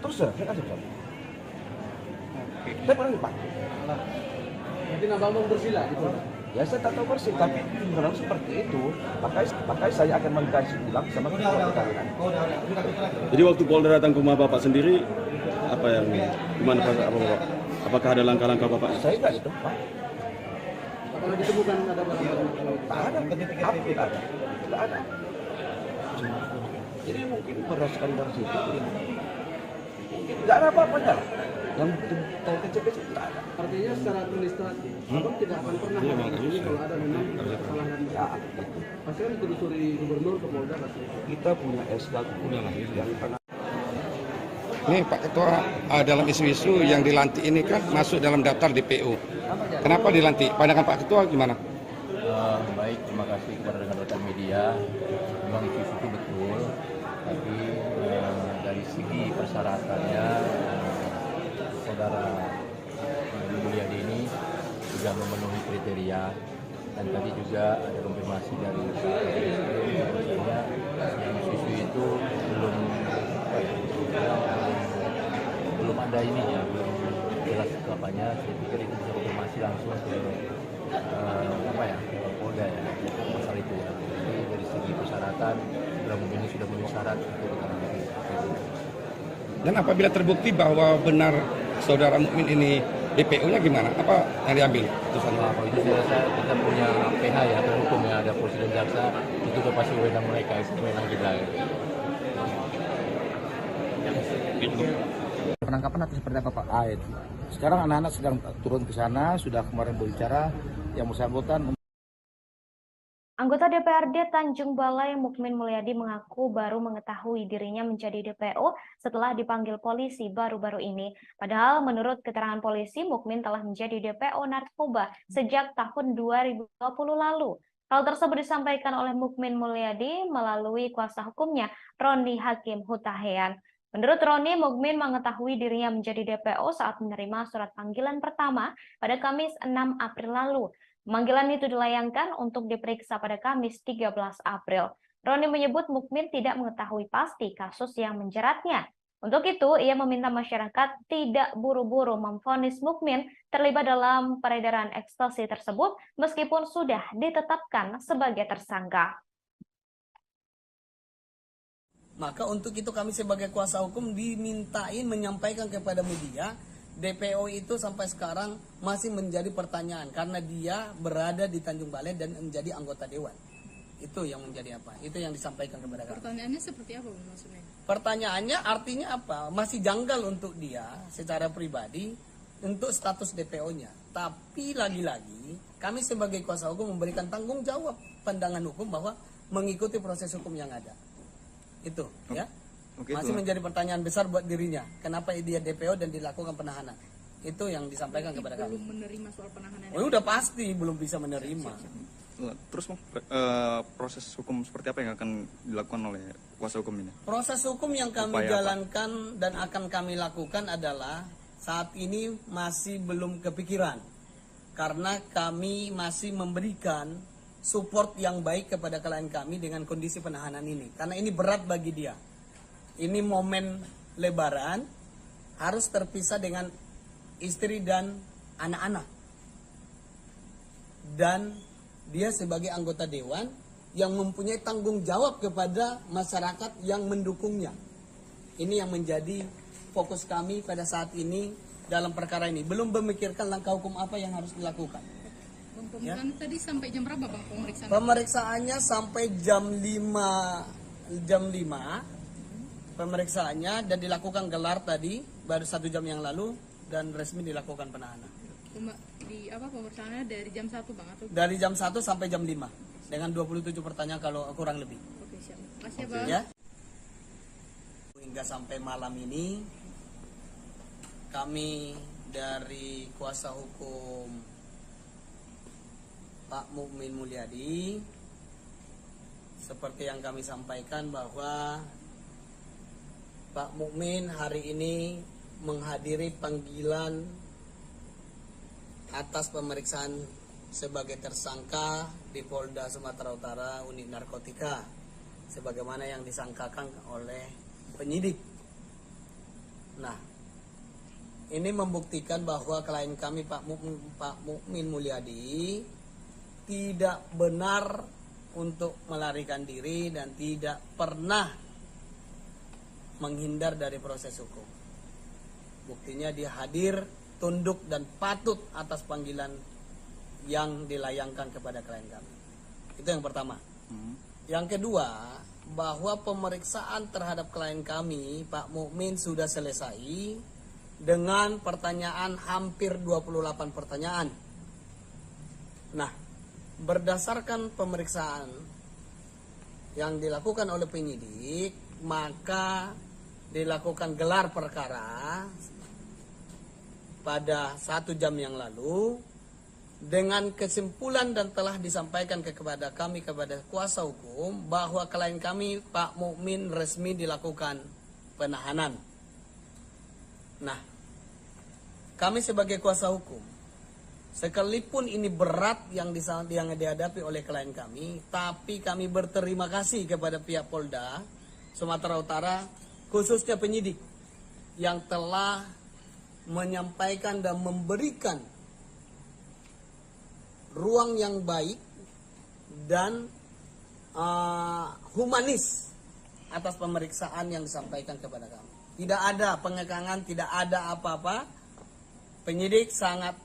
Terus saya kasih surat. Saya pernah dipanggil. Jadi abang bersila gitu. Ya saya tak tahu persis, tapi kalau seperti itu, maka saya akan mengkaji ulang sama ketua PKB. Jadi waktu Polda datang ke rumah Bapak sendiri, gimana Bapak? Apakah ada langkah-langkah Bapak? Saya nggak di tempat. Apakah ditemukan ada barang-barang? Tak ada, apa tidak ada? Tidak ada. Jadi mungkin berdasarkan dari situ, mungkin nggak ada apa-apanya. Yang kecil-kecil tidak ada. Artinya secara administratif, abang tidak akan pernah menghubungi kalau ada memang kesalahan. Ya, pasti kan ditelusuri gubernur ke Polda pasti. Kita punya SK yang pernah. Nih Pak Ketua, dalam isu-isu yang dilantik ini kan masuk dalam daftar DPO. Kenapa dilantik? Pandangan Pak Ketua gimana? Baik, terima kasih kepada rekan-rekan media. Memang isu itu betul, tapi dari segi persyaratannya saudara Mulyadi ini juga memenuhi kriteria, dan tadi juga ada konfirmasi dari bahwasanya yang isu itu belum belum ada ini ya, belum jelas itu apanya. Saya pikir itu bisa konfirmasi langsung ke Polda ya masalah itu ya. Jadi dari segi persyaratan ini sudah memenuhi syarat untuk keterangan. Dan apabila terbukti bahwa benar saudara Mukmin ini DPO-nya gimana? Apa yang diambil putusannya? Kalau itu saya rasa kita punya PH ya, hukum ya, ada polisi dan jaksa, itu udah pasti wewenang mereka, itu wewenang kita. Ya. Penangkapan atau seperti apa Pak? Sekarang anak-anak sedang turun ke sana, sudah kemarin berbicara yang bersangkutan. Anggota DPRD Tanjung Balai Mukmin Mulyadi mengaku baru mengetahui dirinya menjadi DPO setelah dipanggil polisi baru-baru ini. Padahal menurut keterangan polisi, Mukmin telah menjadi DPO narkoba sejak tahun 2020 lalu. Hal tersebut disampaikan oleh Mukmin Mulyadi melalui kuasa hukumnya, Roni Hakim Hutahean. Menurut Roni, Mukmin mengetahui dirinya menjadi DPO saat menerima surat panggilan pertama pada Kamis 6 April lalu. Pemanggilan itu dilayangkan untuk diperiksa pada Kamis 13 April. Roni menyebut Mukmin tidak mengetahui pasti kasus yang menjeratnya. Untuk itu, ia meminta masyarakat tidak buru-buru memvonis Mukmin terlibat dalam peredaran ekstasi tersebut meskipun sudah ditetapkan sebagai tersangka. Maka untuk itu kami sebagai kuasa hukum dimintain menyampaikan kepada media, DPO itu sampai sekarang masih menjadi pertanyaan karena dia berada di Tanjung Balai dan menjadi anggota dewan. Itu yang menjadi apa? Itu yang disampaikan kepada kami. Pertanyaannya seperti apa maksudnya? Pertanyaannya artinya apa? Masih janggal untuk dia secara pribadi untuk status DPO-nya. Tapi lagi-lagi kami sebagai kuasa hukum memberikan tanggung jawab pandangan hukum bahwa mengikuti proses hukum yang ada. Itu ya. Masih menjadi pertanyaan besar buat dirinya. Kenapa dia DPO dan dilakukan penahanan? Itu yang disampaikan kepada kami. Belum menerima soal penahanan. Oh, udah pasti belum bisa menerima. Terus proses hukum seperti apa yang akan dilakukan oleh kuasa hukum ini? Proses hukum yang kami jalankan dan akan kami lakukan adalah saat ini masih belum kepikiran. Karena kami masih memberikan support yang baik kepada klien kami dengan kondisi penahanan ini. Karena ini berat bagi dia. Ini momen Lebaran, harus terpisah dengan istri dan anak-anak. Dan dia sebagai anggota dewan yang mempunyai tanggung jawab kepada masyarakat yang mendukungnya. Ini yang menjadi fokus kami pada saat ini dalam perkara ini. Belum memikirkan langkah hukum apa yang harus dilakukan. Pemeriksaan tadi sampai jam berapa Bang pemeriksaan? Pemeriksaannya sampai jam 5 pemeriksaannya dan dilakukan gelar tadi baru 1 jam yang lalu dan resmi dilakukan penahanan. Pemeriksaannya dari jam 1 Bang atau? Dari jam 1 sampai jam 5 dengan 27 pertanyaan kalau kurang lebih. Oke, siap. Makasih Bang. Ya. Hingga sampai malam ini kami dari kuasa hukum Pak Mukmin Mulyadi seperti yang kami sampaikan bahwa Pak Mukmin hari ini menghadiri panggilan atas pemeriksaan sebagai tersangka di Polda Sumatera Utara Unit Narkotika sebagaimana yang disangkakan oleh penyidik. Nah, ini membuktikan bahwa klien kami Pak Mukmin Mulyadi tidak benar untuk melarikan diri dan tidak pernah menghindar dari proses hukum. Buktinya dia hadir, tunduk dan patut atas panggilan yang dilayangkan kepada klien kami. Itu yang pertama. Yang kedua, bahwa pemeriksaan terhadap klien kami, Pak Mukmin, sudah selesai dengan pertanyaan hampir 28 pertanyaan. Nah, berdasarkan pemeriksaan yang dilakukan oleh penyidik, maka dilakukan gelar perkara pada 1 jam yang lalu dengan kesimpulan dan telah disampaikan kepada kami kepada kuasa hukum bahwa klien kami Pak Mukmin resmi dilakukan penahanan. Nah, kami sebagai kuasa hukum, sekalipun ini berat yang dihadapi oleh klien kami, tapi kami berterima kasih kepada pihak Polda Sumatera Utara khususnya penyidik yang telah menyampaikan dan memberikan ruang yang baik dan humanis atas pemeriksaan yang disampaikan kepada kami. Tidak ada pengekangan, tidak ada apa-apa. Penyidik sangat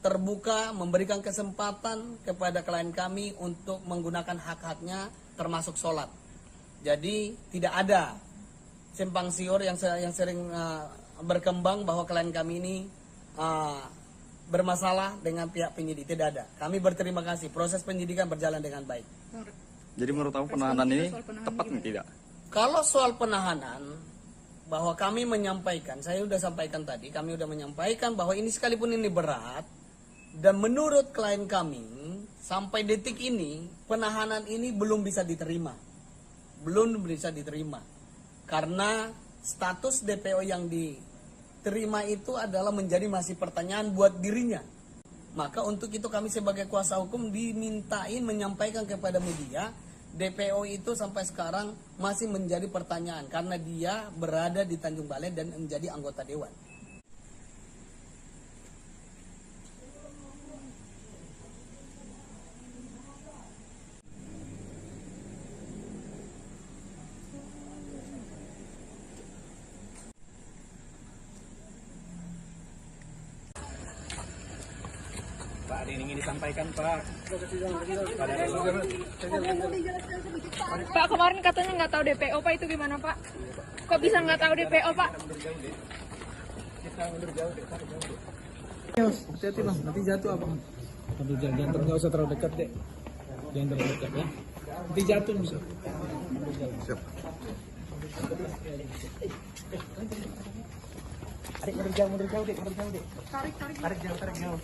terbuka memberikan kesempatan kepada klien kami untuk menggunakan hak-haknya termasuk sholat. Jadi tidak ada simpang siur yang sering berkembang bahwa klien kami ini bermasalah dengan pihak penyidik. Tidak ada. Kami berterima kasih. Proses penyidikan berjalan dengan baik. Jadi menurut kamu penahanan ini tepat nih tidak? Kalau soal penahanan, bahwa kami menyampaikan, saya sudah sampaikan tadi, kami sudah menyampaikan bahwa ini sekalipun ini berat, dan menurut klien kami, sampai detik ini, penahanan ini belum bisa diterima. Belum bisa diterima. Karena status DPO yang diterima itu adalah menjadi masih pertanyaan buat dirinya. Maka untuk itu kami sebagai kuasa hukum dimintain menyampaikan kepada media, DPO itu sampai sekarang masih menjadi pertanyaan karena dia berada di Tanjung Balai dan menjadi anggota dewan. Pak, ada yang ingin disampaikan, Pak. Pak, kemarin katanya nggak tahu DPO, Pak, itu gimana, Pak? Kok bisa nggak tahu DPO, Pak? Hati-hati, Bang. Nanti jatuh apa? Jangan nggak usah terlalu dekat, deh. Jangan terlalu dekat, ya. Nanti jatuh, bisa. Siap. Adik, mundur jauh, deh. Tarik jauh.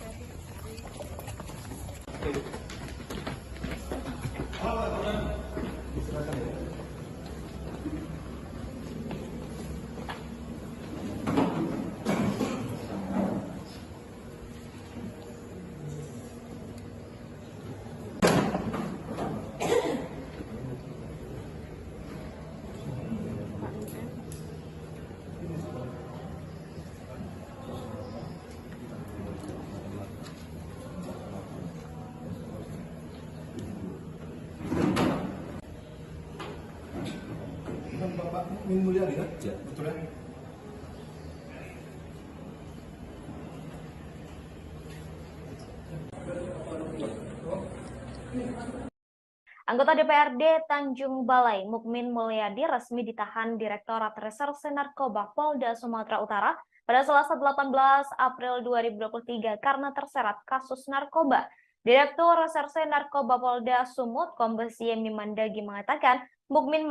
Bapak Mukmin Mulyadi kan? Ya, betul ya. Anggota DPRD Tanjung Balai, Mukmin Mulyadi, resmi ditahan Direktorat Reserse Narkoba Polda Sumatera Utara pada Selasa 18 April 2023 karena terseret kasus narkoba. Direktur Reserse Narkoba Polda Sumut, Kombes Yemi Mandagi mengatakan, Mukmin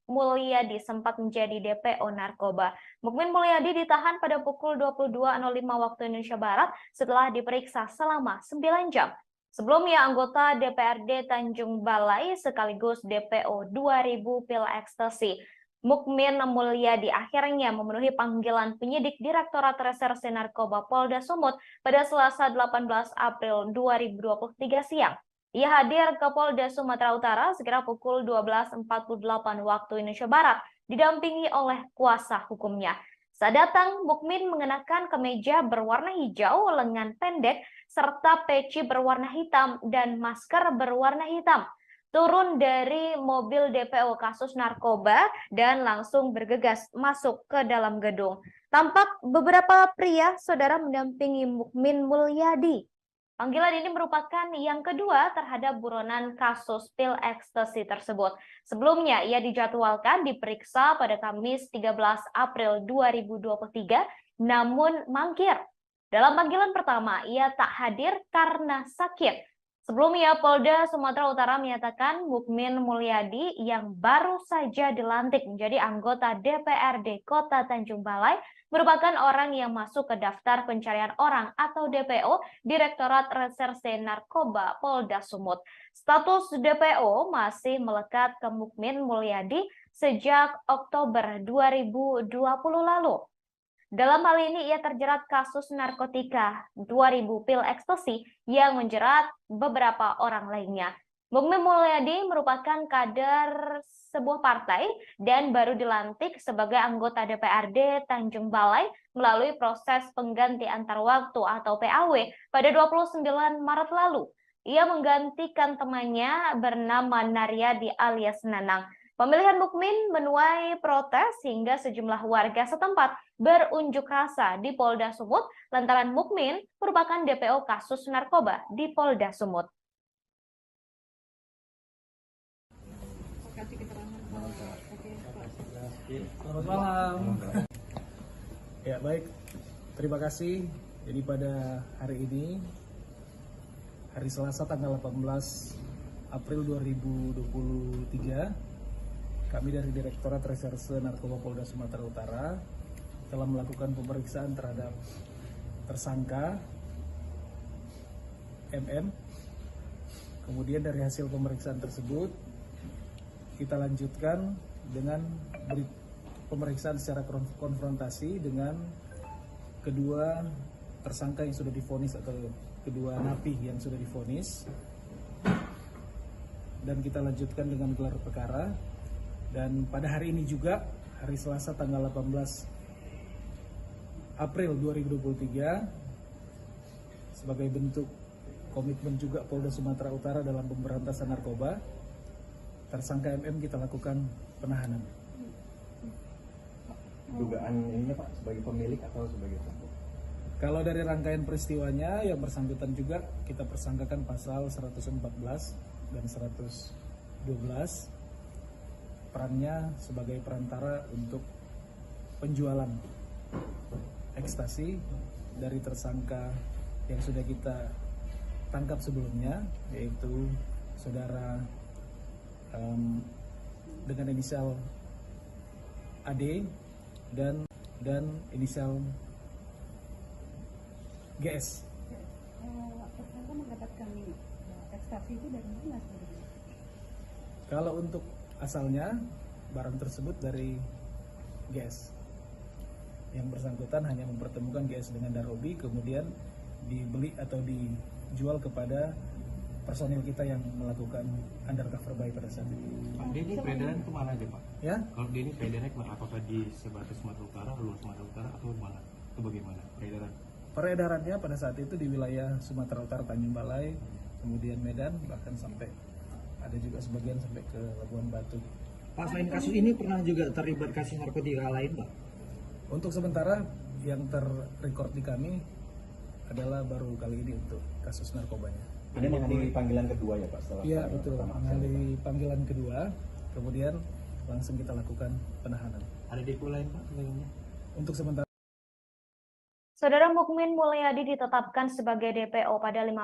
Mulyadi sempat menjadi DPO narkoba. Mukmin Mulyadi ditahan pada pukul 22.05 waktu Indonesia Barat setelah diperiksa selama 9 jam. Sebelumnya, anggota DPRD Tanjung Balai sekaligus DPO 2000 pil ekstasi, Mukmin Mulyadi akhirnya memenuhi panggilan penyidik Direktorat Reserse Narkoba Polda Sumut pada Selasa 18 April 2023 siang. Ia hadir ke Polda Sumatera Utara sekitar pukul 12.48 waktu Indonesia Barat, didampingi oleh kuasa hukumnya. Saat datang, Mukmin mengenakan kemeja berwarna hijau, lengan pendek, serta peci berwarna hitam dan masker berwarna hitam. Turun dari mobil DPO kasus narkoba dan langsung bergegas masuk ke dalam gedung. Tampak beberapa pria saudara mendampingi Mukmin Mulyadi. Panggilan ini merupakan yang kedua terhadap buronan kasus pil ekstasi tersebut. Sebelumnya, ia dijadwalkan diperiksa pada Kamis 13 April 2023, namun mangkir. Dalam panggilan pertama, ia tak hadir karena sakit. Sebelumnya, Polda Sumatera Utara menyatakan Mukmin Mulyadi yang baru saja dilantik menjadi anggota DPRD Kota Tanjung Balai merupakan orang yang masuk ke daftar pencarian orang atau DPO Direktorat Reserse Narkoba Polda Sumut. Status DPO masih melekat ke Mukmin Mulyadi sejak Oktober 2020 lalu. Dalam hal ini ia terjerat kasus narkotika 2000 pil ekstasi yang menjerat beberapa orang lainnya. Mukmin Mulyadi merupakan kader sebuah partai dan baru dilantik sebagai anggota DPRD Tanjung Balai melalui proses pengganti antar waktu atau PAW pada 29 Maret lalu. Ia menggantikan temannya bernama Naryadi alias Nanang. Pemilihan Mukmin menuai protes hingga sejumlah warga setempat berunjuk rasa di Polda Sumut lantaran Mukmin merupakan DPO kasus narkoba di Polda Sumut. Selamat malam. Ya baik, terima kasih. Jadi pada hari ini, hari Selasa tanggal 18 April 2023, kami dari Direktorat Reserse Narkoba Polda Sumatera Utara telah melakukan pemeriksaan terhadap tersangka MM. Kemudian dari hasil pemeriksaan tersebut, kita lanjutkan dengan pemeriksaan secara konfrontasi dengan kedua tersangka yang sudah divonis atau kedua napi yang sudah divonis, dan kita lanjutkan dengan gelar perkara. Dan pada hari ini juga, hari Selasa tanggal 18 April 2023, sebagai bentuk komitmen juga Polda Sumatera Utara dalam pemberantasan narkoba, tersangka MM kita lakukan penahanan. Dugaan ini Pak sebagai pemilik atau sebagai pelaku? Kalau dari rangkaian peristiwanya, yang bersangkutan juga kita persangkakan pasal 114 dan 112, perannya sebagai perantara untuk penjualan ekstasi dari tersangka yang sudah kita tangkap sebelumnya, yaitu saudara dengan inisial AD dan inisial GS. Tersangka mendapatkan ekstasi itu dari mana sebenarnya? Kalau untuk asalnya, barang tersebut dari GS. Yang bersangkutan hanya mempertemukan GS dengan Darobi, kemudian dibeli atau dijual kepada personil kita yang melakukan undercover buy pada saat itu. Pak, ini peredaran kemana aja Pak? Ya? Kalau ini peredarannya kemana? Apakah di sebatas Sumatera Utara, luar Sumatera Utara, atau mana? Itu bagaimana peredaran? Peredarannya pada saat itu di wilayah Sumatera Utara, Tanjung Balai, kemudian Medan, bahkan sampai ada juga sebagian sampai ke Labuan Batu. Pak, selain kasus ini pernah juga terlibat kasus narkotika lain, Pak? Untuk sementara yang terrecord di kami adalah baru kali ini untuk kasus narkobanya. Ini menghadiri panggilan kedua ya Pak? Setelah Iya betul, menghadiri panggilan kedua, kemudian langsung kita lakukan penahanan. Ada DPO lain Pak? Untuk sementara. Saudara, Mukmin Mulyadi ditetapkan sebagai DPO pada 15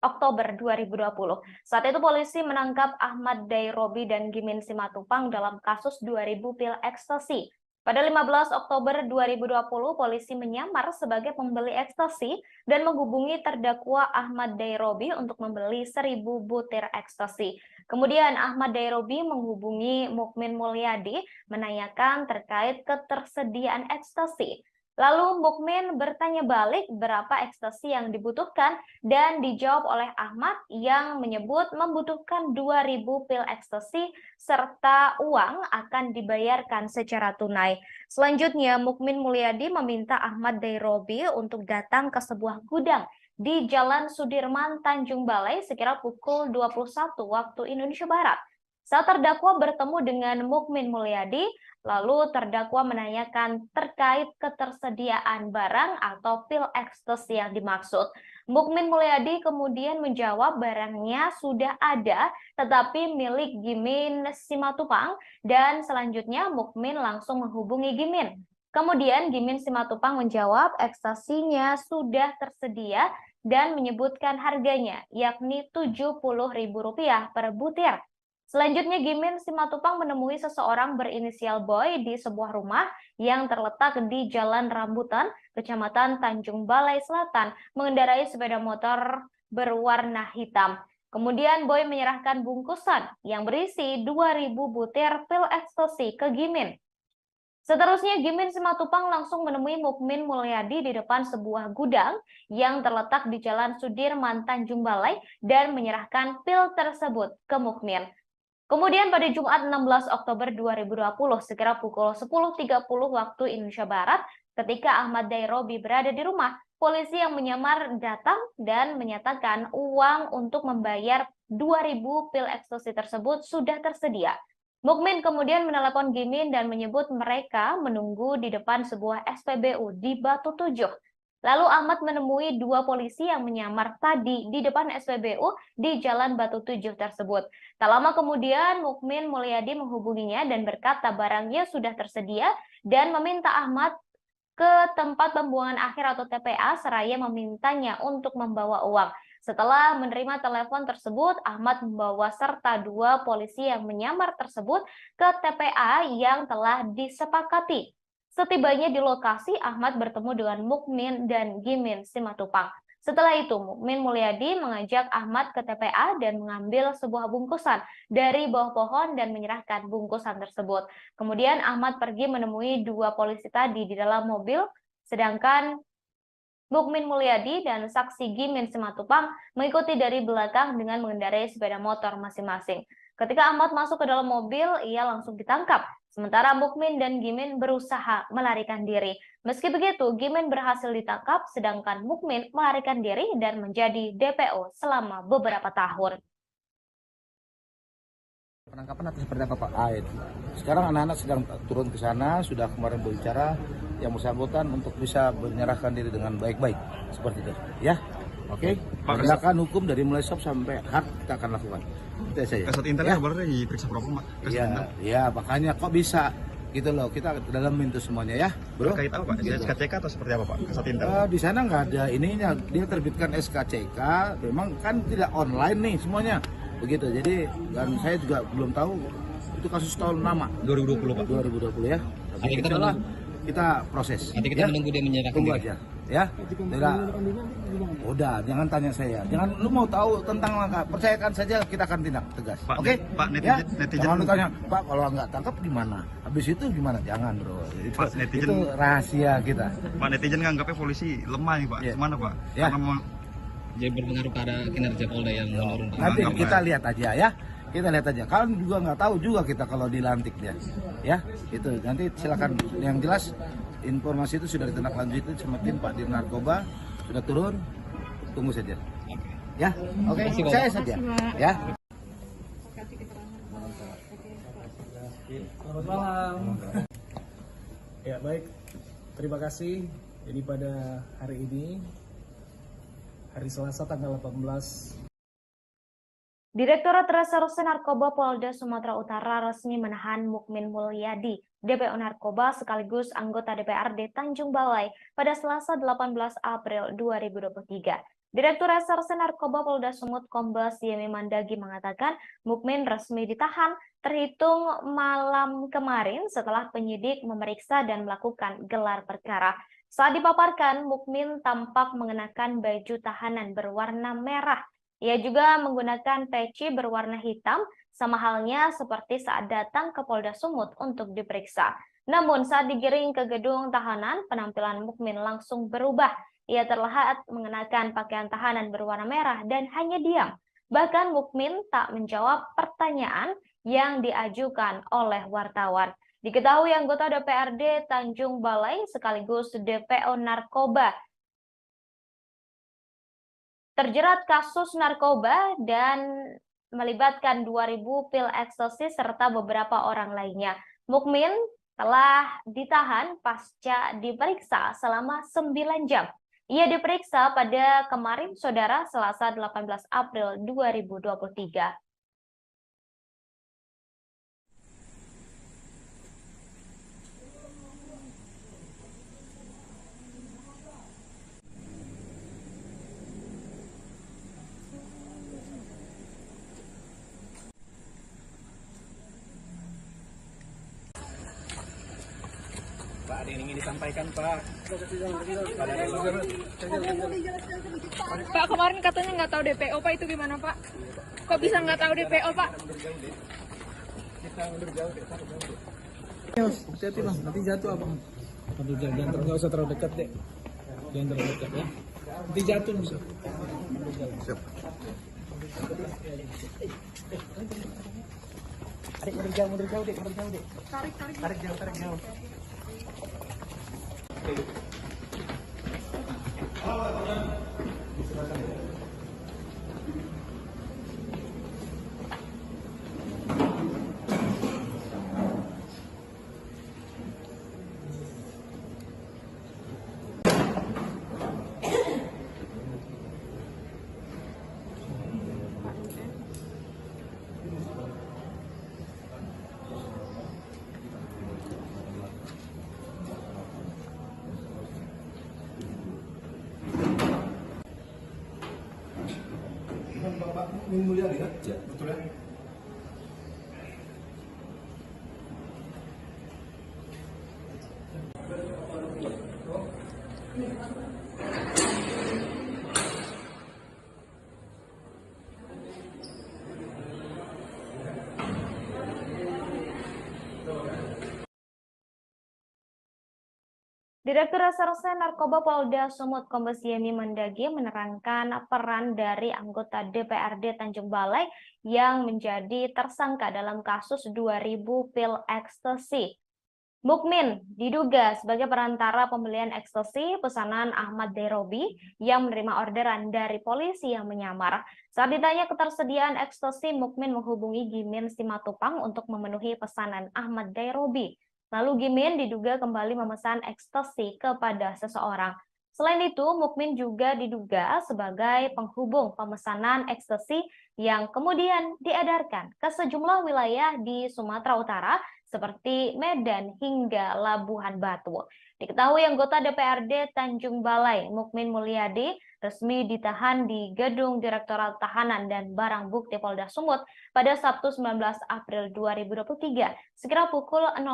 Oktober 2020. Saat itu polisi menangkap Ahmad Dairobi dan Gimin Simatupang dalam kasus 2000 pil ekstasi. Pada 15 Oktober 2020, polisi menyamar sebagai pembeli ekstasi dan menghubungi terdakwa Ahmad Dairobi untuk membeli 1000 butir ekstasi. Kemudian Ahmad Dairobi menghubungi Mukmin Mulyadi menanyakan terkait ketersediaan ekstasi. Lalu Mukmin bertanya balik berapa ekstasi yang dibutuhkan dan dijawab oleh Ahmad yang menyebut membutuhkan 2000 pil ekstasi serta uang akan dibayarkan secara tunai. Selanjutnya Mukmin Mulyadi meminta Ahmad Dairobi untuk datang ke sebuah gudang di Jalan Sudirman, Tanjung Balai sekira pukul 21 waktu Indonesia Barat. Saat terdakwa bertemu dengan Mukmin Mulyadi, lalu terdakwa menanyakan terkait ketersediaan barang atau pil ekstasi yang dimaksud. Mukmin Mulyadi kemudian menjawab barangnya sudah ada, tetapi milik Gimin Simatupang, dan selanjutnya Mukmin langsung menghubungi Gimin. Kemudian Gimin Simatupang menjawab ekstasinya sudah tersedia dan menyebutkan harganya, yakni Rp70.000 per butir. Selanjutnya Gimin Simatupang menemui seseorang berinisial Boy di sebuah rumah yang terletak di Jalan Rambutan, Kecamatan Tanjung Balai Selatan, mengendarai sepeda motor berwarna hitam. Kemudian Boy menyerahkan bungkusan yang berisi 2000 butir pil ekstasi ke Gimin. Seterusnya, Gimin Simatupang langsung menemui Mukmin Mulyadi di depan sebuah gudang yang terletak di Jalan Sudirman, Tanjung Balai dan menyerahkan pil tersebut ke Mukmin. Kemudian pada Jumat 16 Oktober 2020, sekira pukul 10.30 waktu Indonesia Barat, ketika Ahmad Dairobi berada di rumah, polisi yang menyamar datang dan menyatakan uang untuk membayar 2.000 pil ekstasi tersebut sudah tersedia. Mukmin kemudian menelepon Gimin dan menyebut mereka menunggu di depan sebuah SPBU di Batu Tujuh. Lalu Ahmad menemui dua polisi yang menyamar tadi di depan SPBU di Jalan Batu Tujuh tersebut. Tak lama kemudian Mukmin Mulyadi menghubunginya dan berkata barangnya sudah tersedia dan meminta Ahmad ke tempat pembuangan akhir atau TPA seraya memintanya untuk membawa uang. Setelah menerima telepon tersebut, Ahmad membawa serta dua polisi yang menyamar tersebut ke TPA yang telah disepakati. Setibanya di lokasi, Ahmad bertemu dengan Mukmin dan Gimin Simatupang. Setelah itu, Mukmin Mulyadi mengajak Ahmad ke TPA dan mengambil sebuah bungkusan dari bawah pohon dan menyerahkan bungkusan tersebut. Kemudian Ahmad pergi menemui dua polisi tadi di dalam mobil, sedangkan Mukmin Mulyadi dan saksi Gimin Simatupang mengikuti dari belakang dengan mengendarai sepeda motor masing-masing. Ketika Ahmad masuk ke dalam mobil, ia langsung ditangkap. Sementara Mukmin dan Gimin berusaha melarikan diri. Meski begitu, Gimin berhasil ditangkap, sedangkan Mukmin melarikan diri dan menjadi DPO selama beberapa tahun. Penangkapan atas seperti apa Pak? Sekarang anak-anak sedang turun ke sana, sudah kemarin berbicara yang bersangkutan untuk bisa menyerahkan diri dengan baik-baik seperti itu, ya. Oke. Penegakan hukum dari mulai stop sampai hard kita akan lakukan. Itu saja. Kasat Intel ya? Boleh diperiksa propam, Pak? Iya, makanya kok bisa gitu loh, kita dalamin itu semuanya ya, bro. Terkait apa Pak? Gitu. SKCK atau seperti apa Pak? Kasat Intel? Di sana nggak ada ininya, dia terbitkan SKCK, memang kan tidak online nih semuanya. Begitu, jadi dan saya juga belum tahu itu kasus tahun lama 2020 Pak. 2020 ya. Tapi kita proses. Nanti kita menunggu dia menyerahkan Tunggu diri. aja, ya. Tidak. Udah, jangan tanya saya. Jangan lu mau tahu tentang langkah, percayakan saja kita akan tindak tegas. Oke? Pak, netizen Jangan lu tanya, Pak kalau nggak tangkap gimana? Habis itu gimana? Jangan, bro. Pak, netizen, itu rahasia kita. Pak, netizen nganggapnya polisi lemah nih Pak. Gimana Pak? Ya. Karena mau Jadi berpengaruh pada kinerja Polda yang menurun. Nanti kita lihat aja ya. Kita lihat aja. Kalian juga nggak tahu juga kita kalau dilantik dia. Ya, itu nanti silakan. Yang jelas informasi itu sudah ditindaklanjuti sama tim Pak Dir Narkoba sudah turun. Tunggu saja. Ya, oke. Saya saja. Ya. Selamat malam. Ya baik, terima kasih. Jadi pada hari ini, hari Selasa tanggal 18. Direktorat Reserse Narkoba Polda Sumatera Utara resmi menahan Mukmin Mulyadi, DPO Narkoba sekaligus anggota DPRD Tanjung Balai pada Selasa 18 April 2023. Direktur Reserse Narkoba Polda Sumut Kombes Yemi Mandagi mengatakan Mukmin resmi ditahan terhitung malam kemarin setelah penyidik memeriksa dan melakukan gelar perkara. Saat dipaparkan, Mukmin tampak mengenakan baju tahanan berwarna merah. Ia juga menggunakan peci berwarna hitam, sama halnya seperti saat datang ke Polda Sumut untuk diperiksa. Namun saat digiring ke gedung tahanan, penampilan Mukmin langsung berubah. Ia terlihat mengenakan pakaian tahanan berwarna merah dan hanya diam. Bahkan Mukmin tak menjawab pertanyaan yang diajukan oleh wartawan. Diketahui anggota DPRD Tanjung Balai sekaligus DPO Narkoba terjerat kasus narkoba dan melibatkan 2.000 pil ekstasi serta beberapa orang lainnya. Mukmin telah ditahan pasca diperiksa selama 9 jam. Ia diperiksa pada kemarin, Saudara, Selasa 18 April 2023. Pak, ada yang ingin disampaikan, Pak. Pak, kemarin katanya nggak tahu DPO, Pak, itu gimana, Pak? Kok bisa nggak tahu DPO, Pak? Kita mundur jauh, Hati-hati bang, nanti jatuh abang. Aduh, jangan nggak usah terlalu dekat deh. Jangan terlalu dekat ya. Nanti jatuh bisa. Siap. Tarik mundur jauh deh, Tarik jauh. Bapak Mulia lihat, ya, betul ya? Direktur Reserse Narkoba Polda Sumut Kombes Yemi Mandagi menerangkan peran dari anggota DPRD Tanjung Balai yang menjadi tersangka dalam kasus 2000 pil ekstasi. Mukmin diduga sebagai perantara pembelian ekstasi pesanan Ahmad Derobi yang menerima orderan dari polisi yang menyamar. Saat ditanya ketersediaan ekstasi, Mukmin menghubungi Gimin Simatupang untuk memenuhi pesanan Ahmad Derobi. Lalu Gimin diduga kembali memesan ekstasi kepada seseorang. Selain itu, Mukmin juga diduga sebagai penghubung pemesanan ekstasi yang kemudian diedarkan ke sejumlah wilayah di Sumatera Utara seperti Medan hingga Labuhan Batu. Diketahui anggota DPRD Tanjung Balai, Mukmin Mulyadi, resmi ditahan di Gedung Direktorat Tahanan dan Barang Bukti Polda Sumut pada Sabtu 19 April 2023, sekira pukul 00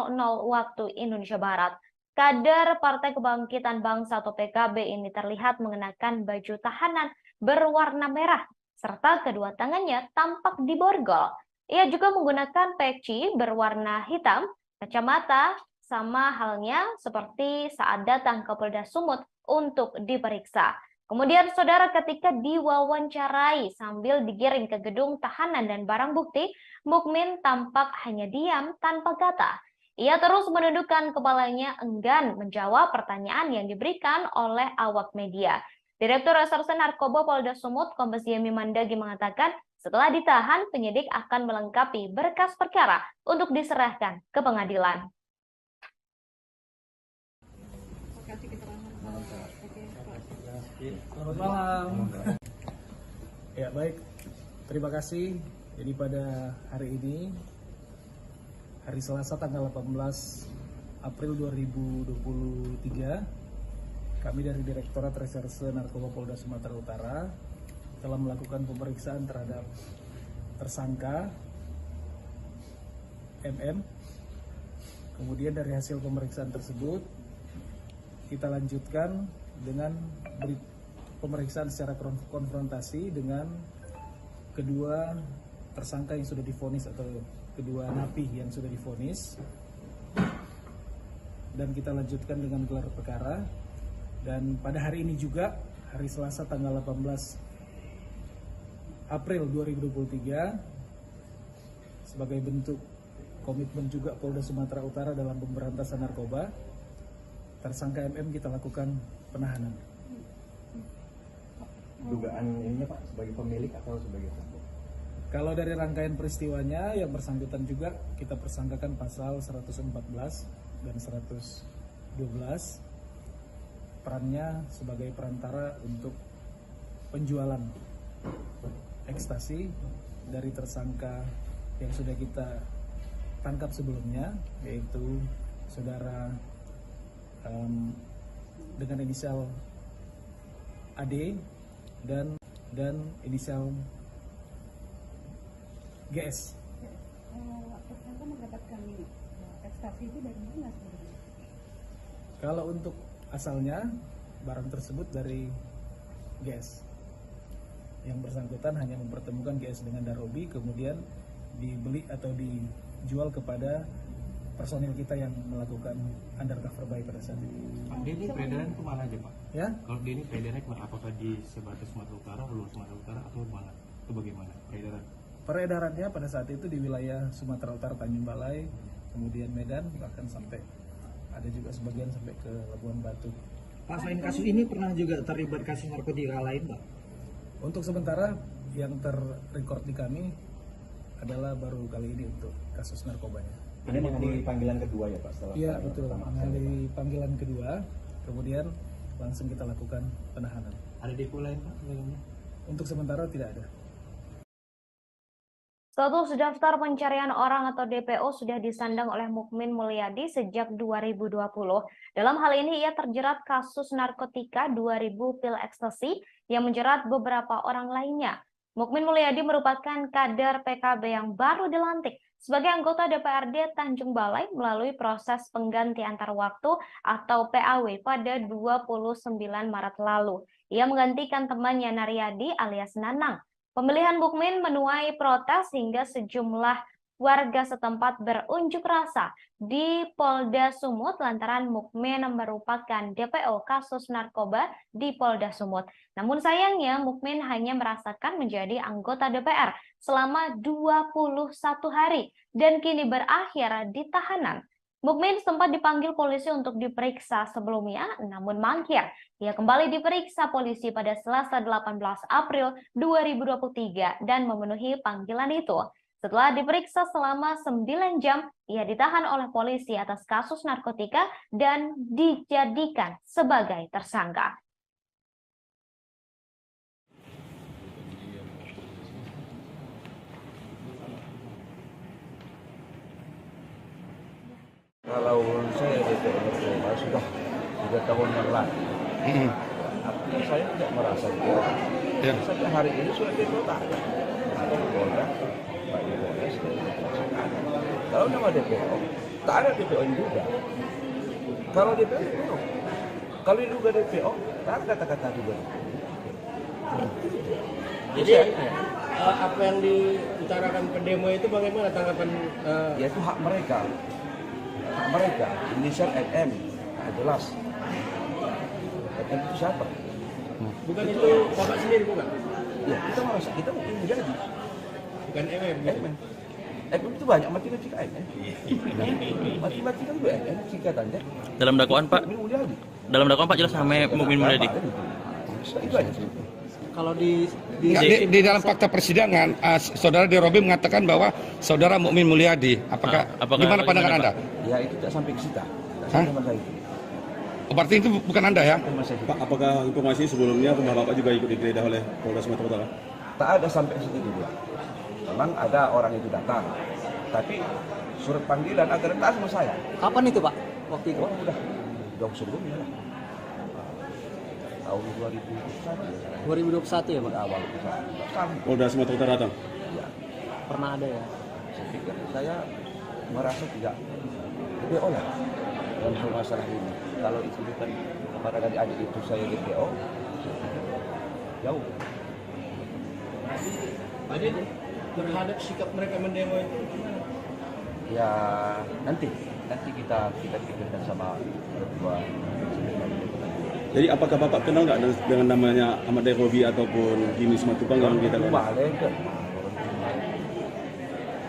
waktu Indonesia Barat. Kader Partai Kebangkitan Bangsa atau PKB ini terlihat mengenakan baju tahanan berwarna merah, serta kedua tangannya tampak diborgol. Ia juga menggunakan peci berwarna hitam, kacamata, sama halnya seperti saat datang ke Polda Sumut untuk diperiksa. Kemudian saudara, ketika diwawancarai sambil digiring ke gedung tahanan dan barang bukti, Mukmin tampak hanya diam tanpa kata. Ia terus menundukkan kepalanya enggan menjawab pertanyaan yang diberikan oleh awak media. Direktur Reserse Narkoba Polda Sumut, Kombes Yemi Mandagi mengatakan, setelah ditahan, penyidik akan melengkapi berkas perkara untuk diserahkan ke pengadilan. Selamat malam. Ya baik, terima kasih. Jadi pada hari ini, hari Selasa tanggal 18 April 2023, kami dari Direktorat Reserse Narkoba Polda Sumatera Utara telah melakukan pemeriksaan terhadap tersangka MM. Kemudian dari hasil pemeriksaan tersebut, kita lanjutkan dengan pemeriksaan secara konfrontasi dengan kedua tersangka yang sudah divonis atau kedua napi yang sudah divonis, dan kita lanjutkan dengan gelar perkara. Dan pada hari ini juga, hari Selasa tanggal 18 April 2023, sebagai bentuk komitmen juga Polda Sumatera Utara dalam pemberantasan narkoba, tersangka MM kita lakukan penahanan. Dugaan ini Pak sebagai pemilik atau sebagai pelaku? Kalau dari rangkaian peristiwanya, yang bersangkutan juga kita persangkakan pasal 114 dan 112, perannya sebagai perantara untuk penjualan ekstasi dari tersangka yang sudah kita tangkap sebelumnya, yaitu saudara dengan inisial AD dan inisial GS. Tersangka mendapatkan ekstasi itu dari mana sebenarnya? Kalau untuk asalnya, barang tersebut dari GS. Yang bersangkutan hanya mempertemukan GS dengan Darobi, kemudian dibeli atau dijual kepada personil kita yang melakukan undercover buy pada saat itu. Ini peredaran kemana aja Pak? Ya? Kalau ini peredarannya kemana? Apakah di sebatas Sumatera Utara, luar Sumatera Utara atau mana? Itu bagaimana peredaran? Peredarannya pada saat itu di wilayah Sumatera Utara, Tanjung Balai, kemudian Medan, bahkan sampai ada juga sebagian sampai ke Labuan Batu. Pak, selain kasus ini pernah juga terlibat kasus narkotika lain, Pak? Untuk sementara yang terrecord di kami adalah baru kali ini untuk kasus narkobanya. Ini mengenai panggilan kedua ya Pak? Setelah Iya betul, mengenai panggilan kedua, kemudian langsung kita lakukan penahanan. Ada depo lain Pak sebelumnya? Untuk sementara tidak ada. Status daftar pencarian orang atau DPO sudah disandang oleh Mukmin Mulyadi sejak 2020. Dalam hal ini ia terjerat kasus narkotika 2000 pil ekstasi yang menjerat beberapa orang lainnya. Mukmin Mulyadi merupakan kader PKB yang baru dilantik sebagai anggota DPRD Tanjung Balai melalui proses pengganti antar waktu atau PAW pada 29 Maret lalu. Ia menggantikan temannya Naryadi alias Nanang. Pemilihan Mukmin menuai protes hingga sejumlah warga setempat berunjuk rasa di Polda Sumut lantaran Mukmin merupakan DPO kasus narkoba di Polda Sumut. Namun sayangnya Mukmin hanya merasakan menjadi anggota DPR selama 21 hari dan kini berakhir di tahanan. Mukmin sempat dipanggil polisi untuk diperiksa sebelumnya, namun mangkir. Ia kembali diperiksa polisi pada Selasa 18 April 2023 dan memenuhi panggilan itu. Setelah diperiksa selama 9 jam, ia ditahan oleh polisi atas kasus narkotika dan dijadikan sebagai tersangka. Kalau saya DPO narkoba sudah 3 tahun yang lalu. Artinya saya tidak merasa kira. Sampai hari ini sudah DPO tak ada. Polda, Pak Polres, kalau nama DPO, tak ada DPO yang juga. Kalau DPO, DPO. Kalau juga DPO, tak ada kata-kata juga. Jadi apa yang diutarakan pendemo itu bagaimana tanggapan? Ya itu hak mereka. Hak mereka, inisial NM, jelas. NM itu siapa? Bukan itu Bapak sendiri bukan? Ya kita merasa kita mungkin menjadi. Bukan MM. MM itu banyak mati-mati kan? Mati-mati kan juga MM singkatannya. Dalam dakwaan Pak? Dalam dakwaan Pak jelas sama Mukmin Mulyadi. Itu aja. Kalau di dalam fakta persidangan, saudara Derobi mengatakan bahwa saudara Mukmin Mulyadi. Apakah gimana pandangan Anda? Ya itu tidak sampai ke situ. Berarti itu bukan Anda ya? Pak, apakah informasi sebelumnya rumah Bapak juga ikut digeledah oleh Polda Sumatera Utara? Tak ada sampai ke situ juga. Memang ada orang itu datang, tapi surat panggilan agar datang sama saya. Kapan itu Pak? Waktu itu? Oh, udah sebelumnya lah. Tahun 2021 ya Pak? Awal Polda Sumatera Utara datang? Ya. Pernah ada ya? Saya pikir saya merasa tidak DPO lah dalam masalah ini. Kalau itu bukan para adik-adik itu saya DPO, jauh. Jadi terhadap sikap mereka mendemo itu ya nanti kita pikirkan sama berdua. Jadi apakah Bapak kenal nggak dengan namanya Ahmad Derobi ataupun Jimmy Simatupang yang kita kenal?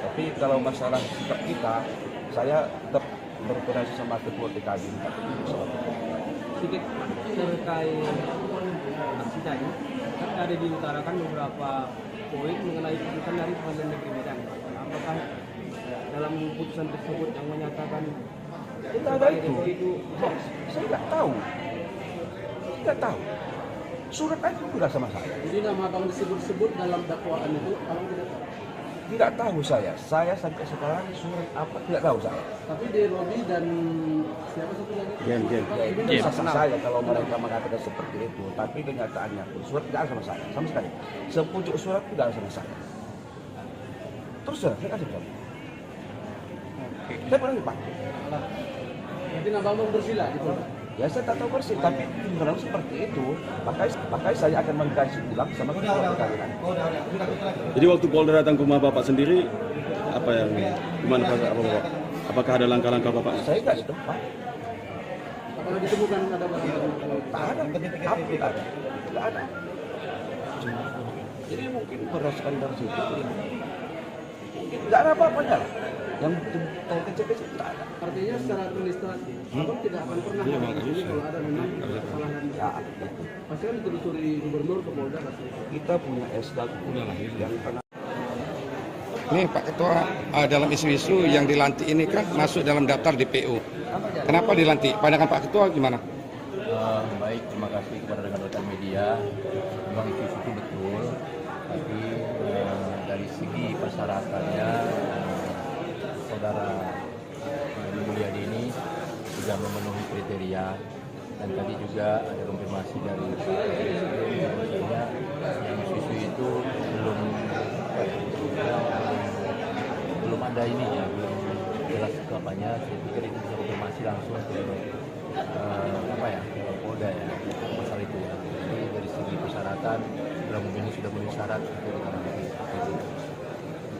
Tapi kalau masalah sikap kita, saya tetap berkoordinasi sama ketua PKB. Sedikit terkait aksi tadi, kan ada diutarakan beberapa poin mengenai putusan dari Pengadilan Negeri Medan. Apakah dalam putusan tersebut yang menyatakan tidak ada itu hoax? Saya tidak tahu. Tidak tahu. Surat itu tidak sama saya. Jadi nama abang disebut-sebut dalam dakwaan itu, abang tidak tahu? Tidak tahu saya. Saya sampai sekarang surat apa tidak tahu saya. Tapi Derobi dan siapa satu lagi? Jen. Ya, sah saya kalau mereka mengatakan seperti itu. Tapi kenyataannya surat tidak ada sama saya, sama sekali. Sepucuk surat tidak ada sama saya. Terus saya kasih tahu. Saya pernah dipanggil. Jadi abang bersila gitu. Ya saya tak tahu persis, tapi kalau seperti itu, makanya saya akan mengkaji ulang sama ketua PKB. Jadi waktu Polda datang ke rumah Bapak sendiri, gimana Bapak? Apakah ada langkah-langkah Bapak? Saya nggak di tempat. Kalau ditemukan ada barang Tak ada. Api tak ada. Tidak ada. Jadi mungkin berdasarkan dari situ. Mungkin nggak ada apa-apanya lah. Yang kecil-kecil tidak ada. artinya secara administratif, Abang tidak akan pernah menghubungi kalau ada memang kesalahan. Pasti kan ditelusuri gubernur ke Polda. Kita punya SK yang pernah. Nih Pak Ketua, dalam isu-isu yang dilantik ini kan masuk dalam daftar DPO. Kenapa dilantik? Pandangan Pak Ketua gimana? Baik, terima kasih kepada rekan-rekan media. Memang isu-isu itu betul, tapi dari segi persyaratannya saudara Mulyadi ini sudah memenuhi kriteria, dan tadi juga ada konfirmasi dari bahwasanya yang isu-isu itu belum ada ini ya, belum jelas kelapanya. Saya pikir itu bisa konfirmasi langsung ke Polda ya masalah itu. Jadi dari segi persyaratan saudara Mukmin ini sudah memenuhi syarat untuk ditandatangani.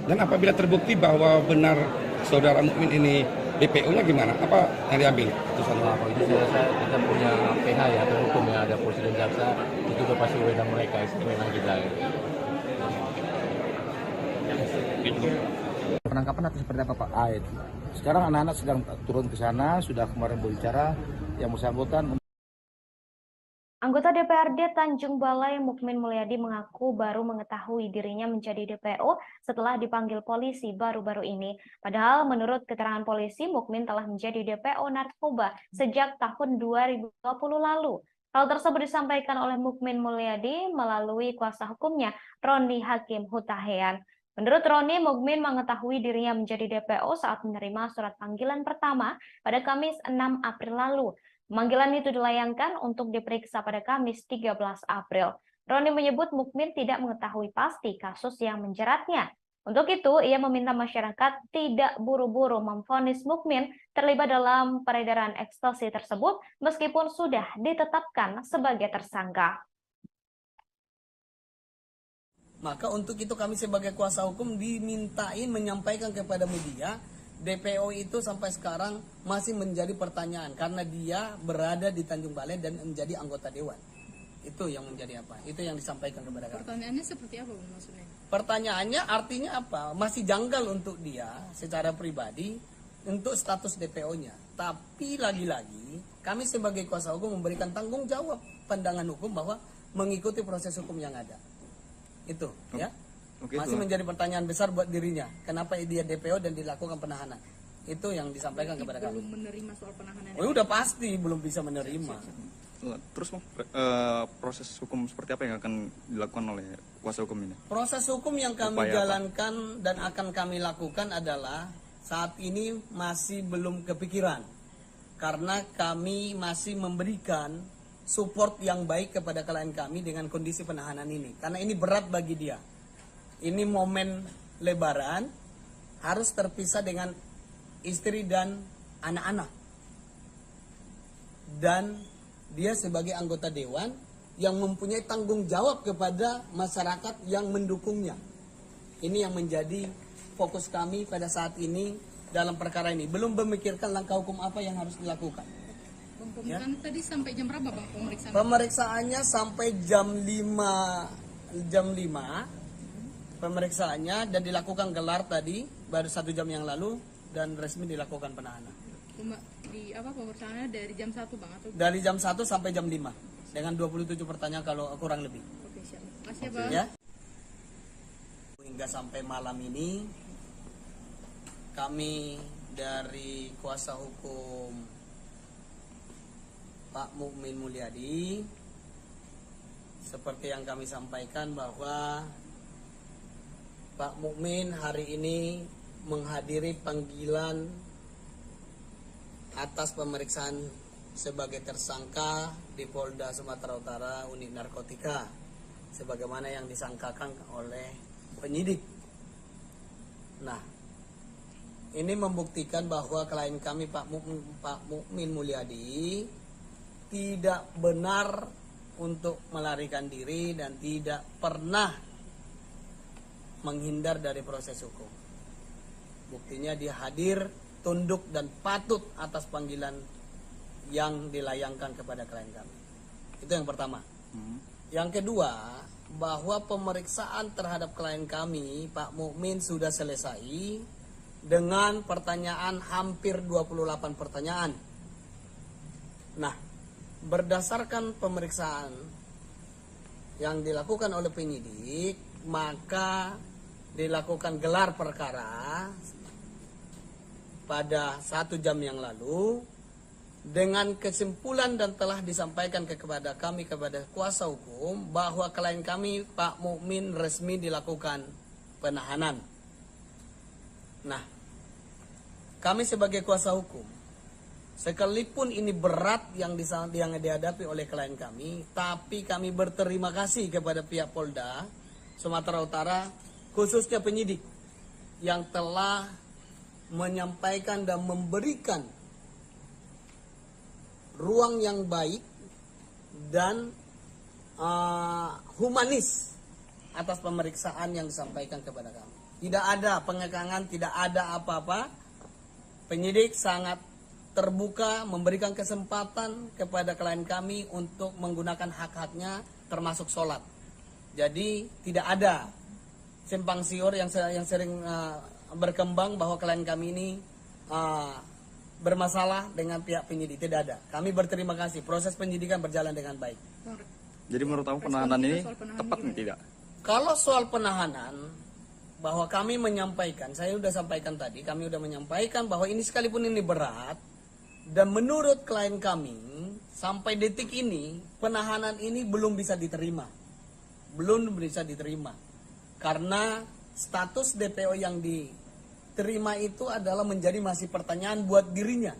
Dan apabila terbukti bahwa benar saudara Mukmin ini DPO-nya gimana? Apa yang diambil? Kalau itu saya rasa kita punya PH ya, atau hukum ya, ada polisi dan jaksa, itu udah pasti wewenang mereka, itu wewenang kita. Penangkapan atau seperti apa Pak? Sekarang anak-anak sedang turun ke sana, sudah kemarin berbicara yang bersangkutan. Anggota DPRD Tanjung Balai Mukmin Mulyadi mengaku baru mengetahui dirinya menjadi DPO setelah dipanggil polisi baru-baru ini. Padahal menurut keterangan polisi, Mukmin telah menjadi DPO narkoba sejak tahun 2020 lalu. Hal tersebut disampaikan oleh Mukmin Mulyadi melalui kuasa hukumnya, Roni Hakim Hutahean. Menurut Roni, Mukmin mengetahui dirinya menjadi DPO saat menerima surat panggilan pertama pada Kamis 6 April lalu. Pemanggilan itu dilayangkan untuk diperiksa pada Kamis 13 April. Roni menyebut Mukmin tidak mengetahui pasti kasus yang menjeratnya. Untuk itu, ia meminta masyarakat tidak buru-buru memvonis Mukmin terlibat dalam peredaran ekstasi tersebut meskipun sudah ditetapkan sebagai tersangka. Maka untuk itu kami sebagai kuasa hukum dimintain menyampaikan kepada media, DPO itu sampai sekarang masih menjadi pertanyaan karena dia berada di Tanjung Balai dan menjadi anggota dewan. Itu yang menjadi apa? Itu yang disampaikan kepada kami. Pertanyaannya seperti apa maksudnya? Pertanyaannya artinya apa? Masih janggal untuk dia secara pribadi untuk status DPO-nya. Tapi lagi-lagi kami sebagai kuasa hukum memberikan tanggung jawab pandangan hukum bahwa mengikuti proses hukum yang ada. Itu ya. Masih menjadi pertanyaan besar buat dirinya. Kenapa dia DPO dan dilakukan penahanan? Itu yang disampaikan kepada kami. Belum menerima soal penahanan. Oh, udah pasti belum bisa menerima. Terus proses hukum seperti apa yang akan dilakukan oleh kuasa hukum ini? Proses hukum yang kami jalankan dan akan kami lakukan adalah saat ini masih belum kepikiran. Karena kami masih memberikan support yang baik kepada klien kami dengan kondisi penahanan ini. Karena ini berat bagi dia. Ini momen Lebaran, harus terpisah dengan istri dan anak-anak. Dan dia sebagai anggota dewan yang mempunyai tanggung jawab kepada masyarakat yang mendukungnya. Ini yang menjadi fokus kami pada saat ini dalam perkara ini. Belum memikirkan langkah hukum apa yang harus dilakukan. Pemeriksaan tadi sampai jam berapa Bang pemeriksaan? Pemeriksaannya sampai jam 5 pemeriksaannya dan dilakukan gelar tadi baru 1 jam yang lalu dan resmi dilakukan penahanan. Pemeriksaannya dari jam 1 Bang atau? Dari jam 1 sampai jam 5 dengan 27 pertanyaan kalau kurang lebih. Oke, siap. Makasih Bang. Ya. Hingga sampai malam ini kami dari kuasa hukum Pak Mukmin Mulyadi seperti yang kami sampaikan bahwa Pak Mukmin hari ini menghadiri panggilan atas pemeriksaan sebagai tersangka di Polda Sumatera Utara unit narkotika sebagaimana yang disangkakan oleh penyidik. Nah, ini membuktikan bahwa klien kami Pak Mukmin Mulyadi tidak benar untuk melarikan diri dan tidak pernah menghindar dari proses hukum. Buktinya dia hadir tunduk dan patut atas panggilan yang dilayangkan kepada klien kami. Itu yang pertama. Yang kedua, bahwa pemeriksaan terhadap klien kami, Pak Mukmin, sudah selesai dengan pertanyaan hampir 28 pertanyaan. Nah, berdasarkan pemeriksaan yang dilakukan oleh penyidik, maka dilakukan gelar perkara pada 1 jam yang lalu dengan kesimpulan dan telah disampaikan kepada kami, kepada kuasa hukum, bahwa klien kami Pak Mukmin resmi dilakukan penahanan. Nah, kami sebagai kuasa hukum, sekalipun ini berat yang dihadapi oleh klien kami, tapi kami berterima kasih kepada pihak Polda Sumatera Utara, khususnya penyidik yang telah menyampaikan dan memberikan ruang yang baik dan humanis atas pemeriksaan yang disampaikan kepada kami. Tidak ada pengekangan, tidak ada apa-apa. Penyidik sangat terbuka memberikan kesempatan kepada klien kami untuk menggunakan hak-haknya termasuk sholat. Jadi tidak ada simpang siur yang sering berkembang bahwa klien kami ini bermasalah dengan pihak penyidik. Tidak ada. Kami berterima kasih. Proses penyidikan berjalan dengan baik. Jadi menurut kamu penahanan ini tepat nih tidak? Kalau soal penahanan, bahwa kami menyampaikan, saya sudah sampaikan tadi, kami sudah menyampaikan bahwa ini sekalipun ini berat, dan menurut klien kami, sampai detik ini, penahanan ini belum bisa diterima. Belum bisa diterima. Karena status DPO yang diterima itu adalah menjadi masih pertanyaan buat dirinya.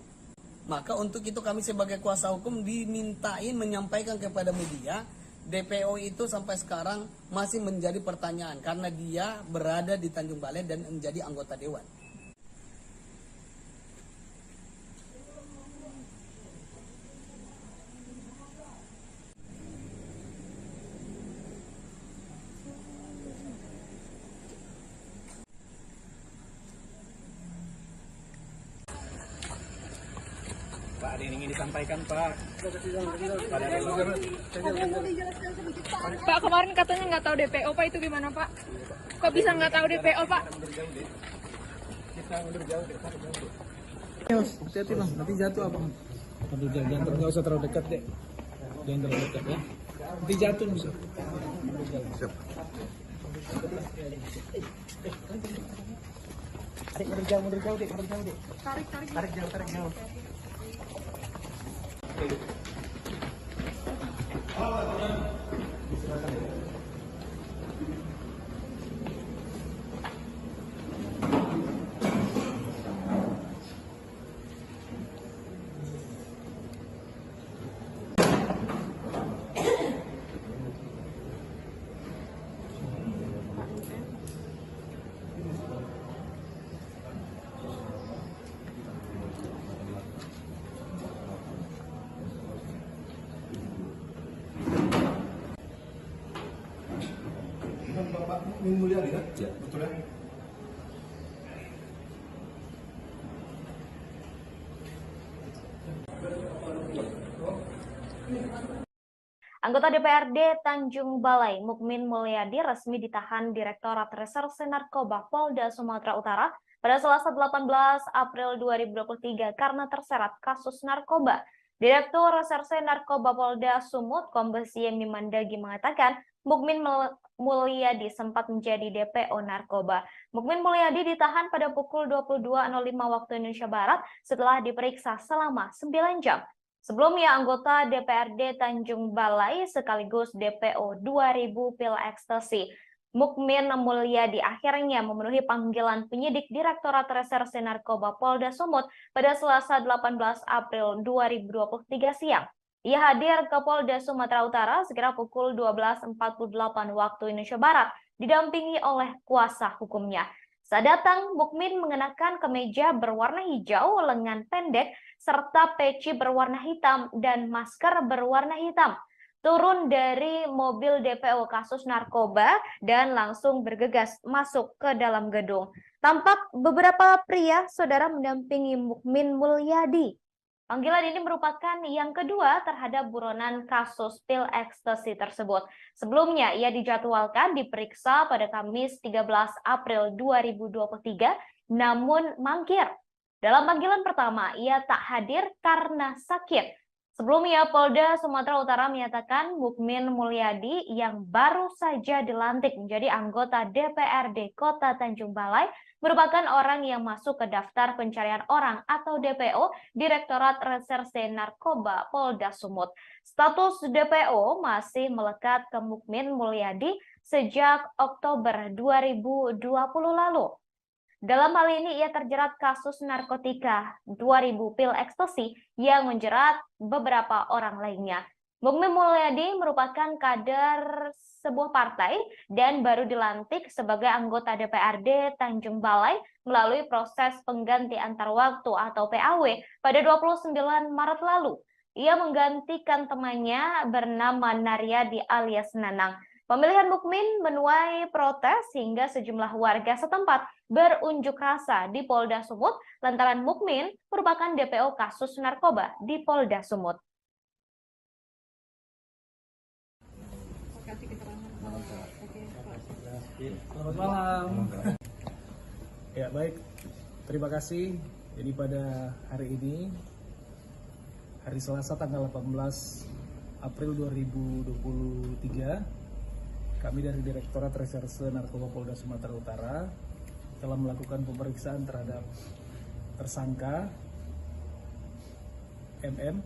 Maka untuk itu kami sebagai kuasa hukum dimintain menyampaikan kepada media, DPO itu sampai sekarang masih menjadi pertanyaan karena dia berada di Tanjung Balai dan menjadi anggota dewan. Pak, ada yang ingin disampaikan, Pak. Pak, kemarin katanya nggak tahu DPO, Pak, itu gimana, Pak? Kok bisa nggak tahu DPO, Pak? Kita mundur jauh deh. Hati-hati bang, nanti jatuh abang. Mundur jauh, jangan nggak usah terlalu dekat deh. Jangan terlalu dekat ya. Nanti jatuh bisa. Siap. Adik mundur jauh deh, mundur jauh deh. Tarik jauh. Bapak Mukmin Mulyadi kan? Ya. Betul ya? Anggota DPRD Tanjung Balai, Mukmin Mulyadi, resmi ditahan Direktorat Reserse Narkoba Polda Sumatera Utara pada Selasa 18 April 2023 karena terseret kasus narkoba. Direktur Reserse Narkoba Polda Sumut, Kombes Yemi Mandagi, mengatakan Mukmin Mulyadi sempat menjadi DPO narkoba. Mukmin Mulyadi ditahan pada pukul 22.05 waktu Indonesia Barat setelah diperiksa selama 9 jam. Sebelumnya, anggota DPRD Tanjung Balai sekaligus DPO 2000 pil ekstasi, Mukmin Mulyadi akhirnya memenuhi panggilan penyidik Direktorat Reserse Narkoba Polda Sumut pada Selasa 18 April 2023 siang. Ia hadir ke Polda Sumatera Utara sekira pukul 12.48 waktu Indonesia Barat, didampingi oleh kuasa hukumnya. Saat datang, Mukmin mengenakan kemeja berwarna hijau, lengan pendek, serta peci berwarna hitam dan masker berwarna hitam. turun dari mobil DPO kasus narkoba dan langsung bergegas masuk ke dalam gedung. Tampak beberapa pria, saudara, mendampingi Mukmin Mulyadi. Panggilan ini merupakan yang kedua terhadap buronan kasus pil ekstasi tersebut. Sebelumnya, ia dijadwalkan diperiksa pada Kamis 13 April 2023, namun mangkir. Dalam panggilan pertama, ia tak hadir karena sakit. Sebelumnya, Polda Sumatera Utara menyatakan Mukmin Mulyadi yang baru saja dilantik menjadi anggota DPRD Kota Tanjung Balai merupakan orang yang masuk ke daftar pencarian orang atau DPO Direktorat Reserse Narkoba Polda Sumut. Status DPO masih melekat ke Mukmin Mulyadi sejak Oktober 2020 lalu. Dalam hal ini ia terjerat kasus narkotika 2000 pil ekstasi yang menjerat beberapa orang lainnya. Mukmin Mulyadi merupakan kader sebuah partai dan baru dilantik sebagai anggota DPRD Tanjung Balai melalui proses pengganti antar waktu atau PAW pada 29 Maret lalu. Ia menggantikan temannya bernama Naryadi alias Nanang. Pemilihan Mukmin menuai protes hingga sejumlah warga setempat berunjuk rasa di Polda Sumut lantaran Mukmin merupakan DPO kasus narkoba di Polda Sumut. Selamat malam. Ya, baik. Terima kasih. Jadi pada hari ini, hari Selasa tanggal 18 April 2023, kami dari Direktorat Reserse Narkoba Polda Sumatera Utara telah melakukan pemeriksaan terhadap tersangka MM.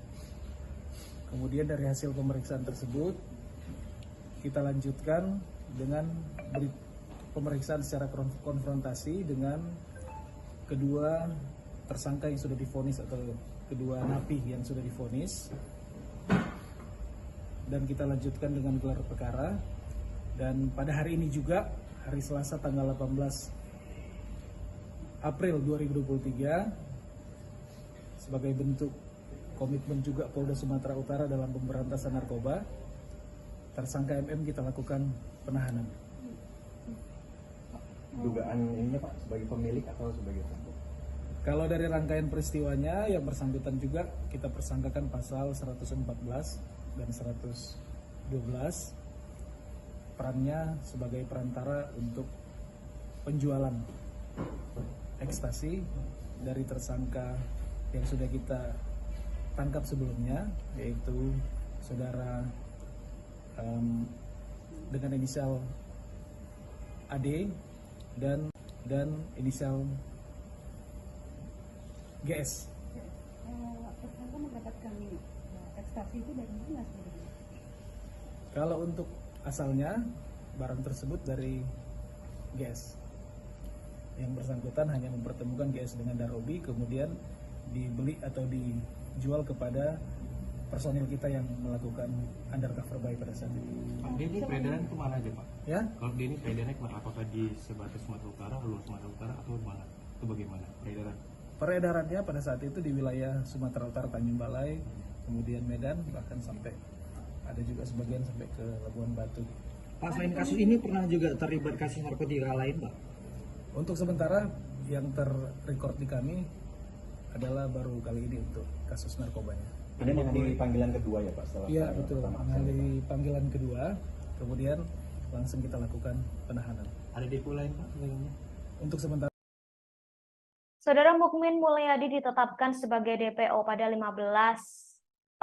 Kemudian dari hasil pemeriksaan tersebut, kita lanjutkan dengan pemeriksaan secara konfrontasi dengan kedua tersangka yang sudah divonis atau kedua napi yang sudah divonis, dan kita lanjutkan dengan gelar perkara. Dan pada hari ini juga, hari Selasa tanggal 18 April 2023, sebagai bentuk komitmen juga Polda Sumatera Utara dalam pemberantasan narkoba, tersangka MM kita lakukan penahanan. Dugaan ini Pak, sebagai pemilik atau sebagai tersangka? Kalau dari rangkaian peristiwanya, yang bersangkutan juga kita persangkakan pasal 114 dan 112, perannya sebagai perantara untuk penjualan ekstasi dari tersangka yang sudah kita tangkap sebelumnya, yaitu saudara dengan inisial AD dan inisial GS. Tersangka mendapatkan ekstasi itu dari mana sebenarnya? Kalau untuk asalnya, barang tersebut dari GS. Yang bersangkutan hanya mempertemukan GS dengan Darobi, kemudian dibeli atau dijual kepada personil kita yang melakukan undercover buy pada saat itu. Pak, ini peredaran kemana aja Pak? Ya? Kalau dia ini peredarannya kemana? Apakah di sebatas Sumatera Utara, luar Sumatera Utara, atau mana? Itu bagaimana peredaran? Peredarannya pada saat itu di wilayah Sumatera Utara, Tanjung Balai, kemudian Medan, bahkan sampai ada juga sebagian sampai ke Labuan Batu. Pak, selain kasus ini pernah juga terlibat kasus narkotika lain, Pak? Untuk sementara yang terrecord di kami adalah baru kali ini untuk kasus narkobanya. Ini mengenai panggilan kedua ya Pak? Setelah Iya betul, mengenai panggilan kedua, kemudian langsung kita lakukan penahanan. Ada depo lain Pak sebelumnya? Untuk sementara. Saudara, Mukmin Mulyadi ditetapkan sebagai DPO pada 15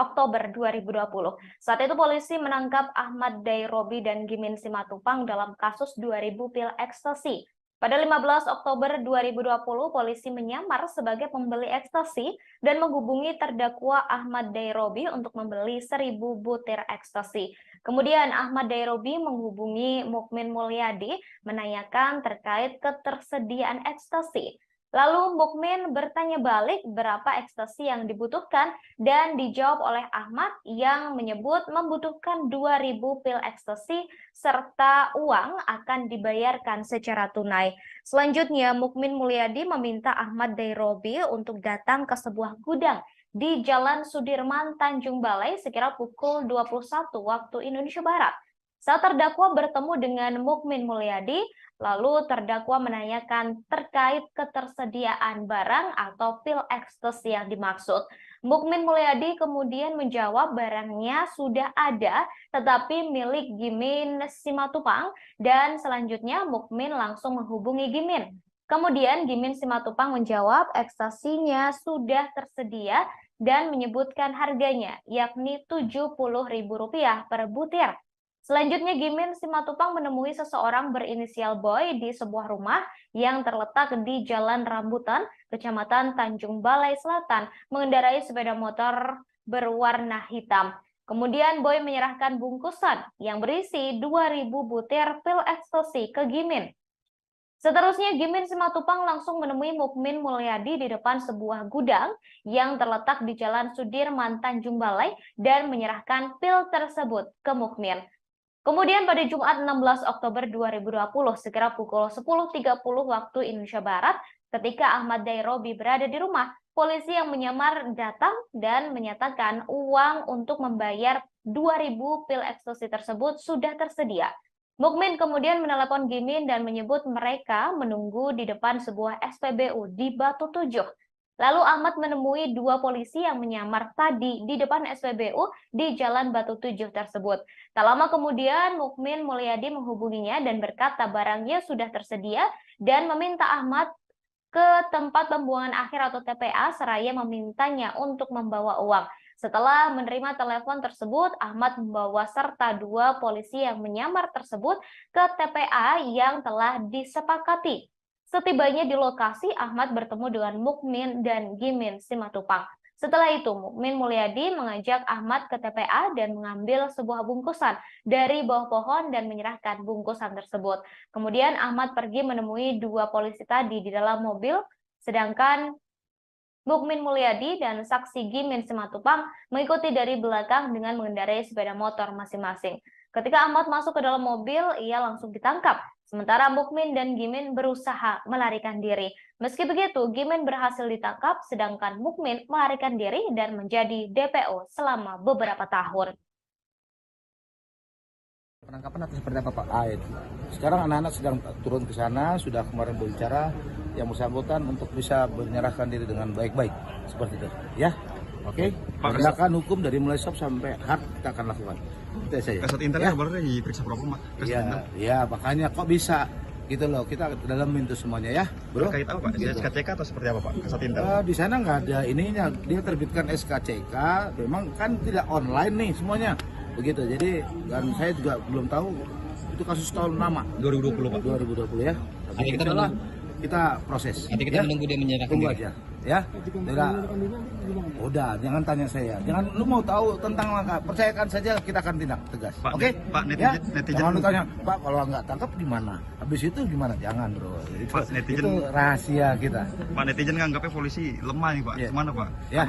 Oktober 2020. Saat itu polisi menangkap Ahmad Dairobi dan Gimin Simatupang dalam kasus 2000 pil ekstasi. Pada 15 Oktober 2020, polisi menyamar sebagai pembeli ekstasi dan menghubungi terdakwa Ahmad Dairobi untuk membeli 1000 butir ekstasi. Kemudian Ahmad Dairobi menghubungi Mukmin Mulyadi menanyakan terkait ketersediaan ekstasi. Lalu Mukmin bertanya balik berapa ekstasi yang dibutuhkan dan dijawab oleh Ahmad yang menyebut membutuhkan 2000 pil ekstasi serta uang akan dibayarkan secara tunai. Selanjutnya Mukmin Mulyadi meminta Ahmad Dairobi untuk datang ke sebuah gudang di Jalan Sudirman, Tanjung Balai sekira pukul 21 waktu Indonesia Barat. Saat terdakwa bertemu dengan Mukmin Mulyadi, lalu terdakwa menanyakan terkait ketersediaan barang atau pil ekstasi yang dimaksud. Mukmin Mulyadi kemudian menjawab barangnya sudah ada, tetapi milik Gimin Simatupang, dan selanjutnya Mukmin langsung menghubungi Gimin. Kemudian Gimin Simatupang menjawab ekstasinya sudah tersedia dan menyebutkan harganya, yakni Rp70.000 per butir. Selanjutnya Gimin Simatupang menemui seseorang berinisial Boy di sebuah rumah yang terletak di Jalan Rambutan, Kecamatan Tanjung Balai Selatan, mengendarai sepeda motor berwarna hitam. Kemudian Boy menyerahkan bungkusan yang berisi 2.000 butir pil ekstasi ke Gimin. Seterusnya Gimin Simatupang langsung menemui Mukmin Mulyadi di depan sebuah gudang yang terletak di Jalan Sudirman, Tanjung Balai, dan menyerahkan pil tersebut ke Mukmin. Kemudian pada Jumat 16 Oktober 2020, sekira pukul 10.30 waktu Indonesia Barat, ketika Ahmad Dairobi berada di rumah, polisi yang menyamar datang dan menyatakan uang untuk membayar 2.000 pil ekstasi tersebut sudah tersedia. Mukmin kemudian menelepon Gimin dan menyebut mereka menunggu di depan sebuah SPBU di Batu Tujuh. Lalu Ahmad menemui dua polisi yang menyamar tadi di depan SPBU di Jalan Batu Tujuh tersebut. Tak lama kemudian Mukmin Mulyadi menghubunginya dan berkata barangnya sudah tersedia dan meminta Ahmad ke tempat pembuangan akhir atau TPA seraya memintanya untuk membawa uang. Setelah menerima telepon tersebut, Ahmad membawa serta dua polisi yang menyamar tersebut ke TPA yang telah disepakati. Setibanya di lokasi, Ahmad bertemu dengan Mukmin dan Gimin Simatupang. Setelah itu, Mukmin Mulyadi mengajak Ahmad ke TPA dan mengambil sebuah bungkusan dari bawah pohon dan menyerahkan bungkusan tersebut. Kemudian Ahmad pergi menemui dua polisi tadi di dalam mobil, sedangkan Mukmin Mulyadi dan saksi Gimin Simatupang mengikuti dari belakang dengan mengendarai sepeda motor masing-masing. Ketika Ahmad masuk ke dalam mobil, ia langsung ditangkap. Sementara Mukmin dan Gimin berusaha melarikan diri. Meski begitu, Gimin berhasil ditangkap, sedangkan Mukmin melarikan diri dan menjadi DPO selama beberapa tahun. Penangkapan atau seperti apa Pak? Sekarang anak-anak sedang turun ke sana, sudah kemarin berbicara yang bersangkutan untuk bisa menyerahkan diri dengan baik-baik. Seperti itu, ya? Oke? Penegakan hukum dari mulai stop sampai hard kita akan lakukan. Itu saja. Kasat Intel ya? Boleh diperiksa propam, Pak? Iya, makanya kok bisa gitu loh, kita dalam itu semuanya ya, bro. Terkait apa Pak? SKCK atau seperti apa Pak? Kasat Intel? Di sana nggak ada ininya, dia terbitkan SKCK, memang kan tidak online nih semuanya, begitu. Jadi dan saya juga belum tahu itu kasus tahun lama. 2020 Pak. 2020 ya. Tapi kita proses. Nanti kita menunggu dia menyerahkan diri. Aja. Ya, udah jangan tanya saya, jangan lu mau tahu tentang langkah, percayakan saja kita akan tindak tegas. Oke? Pak, netizen jangan lu tanya, Pak kalau nggak tangkap gimana? Habis itu gimana? Jangan bro. Pak, netizen, itu rahasia kita. Pak, netizen nganggapnya polisi lemah nih Pak. Gimana Pak? Ya.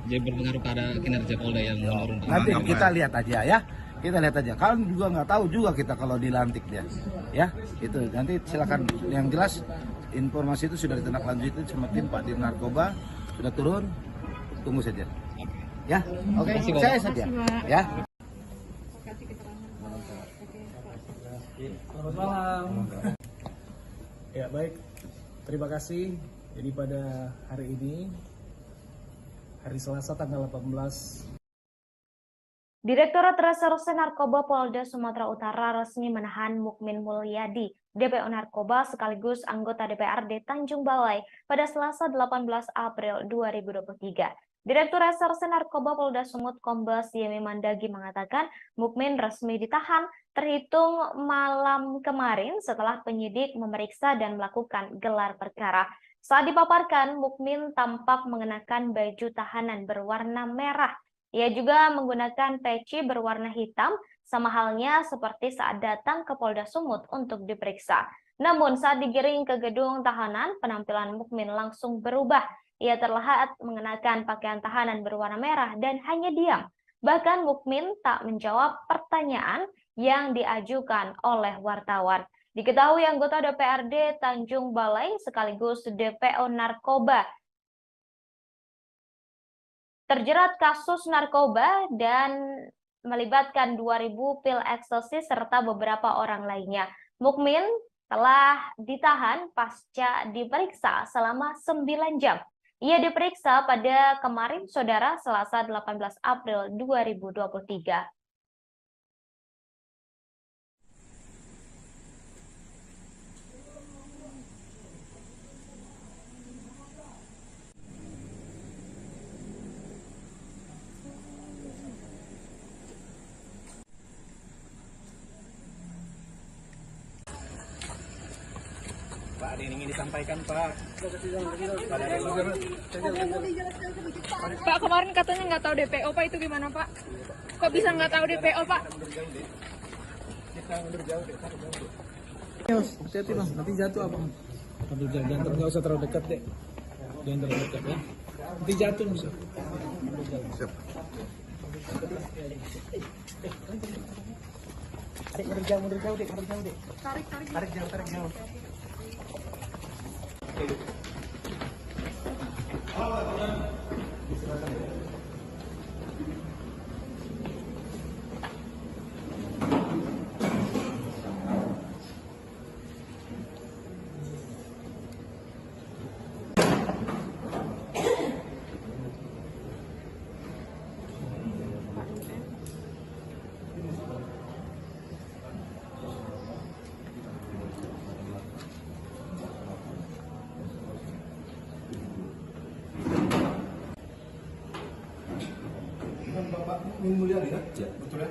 Jadi berpengaruh pada kinerja Polda yang menurun. Nanti kita lihat aja ya. Kita lihat aja. Kalian juga nggak tahu juga kita kalau dilantik dia. Ya, itu nanti silakan. Yang jelas informasi itu sudah ditindaklanjuti sama tim Pak Dir Narkoba, sudah turun. Tunggu saja. Ya, oke. Saya saja. Ya. Selamat malam. Ya baik, terima kasih. Jadi pada hari ini, hari Selasa tanggal 18. Direktorat Reserse Narkoba Polda Sumatera Utara resmi menahan Mukmin Mulyadi, DPO Narkoba sekaligus anggota DPRD Tanjung Balai pada Selasa 18 April 2023. Direktur Reserse Narkoba Polda Sumut Kombes Yemi Mandagi mengatakan Mukmin resmi ditahan terhitung malam kemarin setelah penyidik memeriksa dan melakukan gelar perkara. Saat dipaparkan, Mukmin tampak mengenakan baju tahanan berwarna merah. Ia juga menggunakan peci berwarna hitam, sama halnya seperti saat datang ke Polda Sumut untuk diperiksa. Namun saat digiring ke gedung tahanan, penampilan Mukmin langsung berubah. Ia terlihat mengenakan pakaian tahanan berwarna merah dan hanya diam. Bahkan Mukmin tak menjawab pertanyaan yang diajukan oleh wartawan. Diketahui anggota DPRD Tanjung Balai sekaligus DPO Narkoba terjerat kasus narkoba dan melibatkan 2.000 pil ekstasi serta beberapa orang lainnya. Mukmin telah ditahan pasca diperiksa selama 9 jam. Ia diperiksa pada kemarin, Saudara, Selasa 18 April 2023. Pak, ada yang ingin disampaikan, Pak. Pak, kemarin katanya nggak tahu DPO, Pak, itu gimana, Pak? Kok bisa nggak tahu DPO, Pak? Kita mundur jauh deh, hati-hati Bang, nanti jatuh apa? Mundur jauh, jangan nggak usah terlalu dekat deh. Jangan terlalu dekat ya. Nanti jatuh bisa. Siap. Adik, mundur jauh deh, Tarik jauh. Bapak Mulia lihat, ya, betul ya?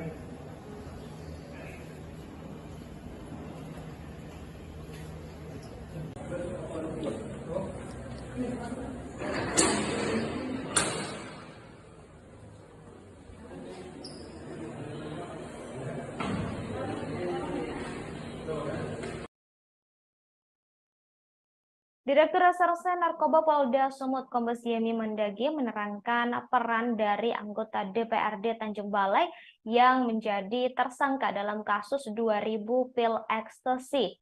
Direktur Reserse Narkoba Polda Sumut Kombes Yemi Mendagri menerangkan peran dari anggota DPRD Tanjung Balai yang menjadi tersangka dalam kasus 2.000 pil ekstasi.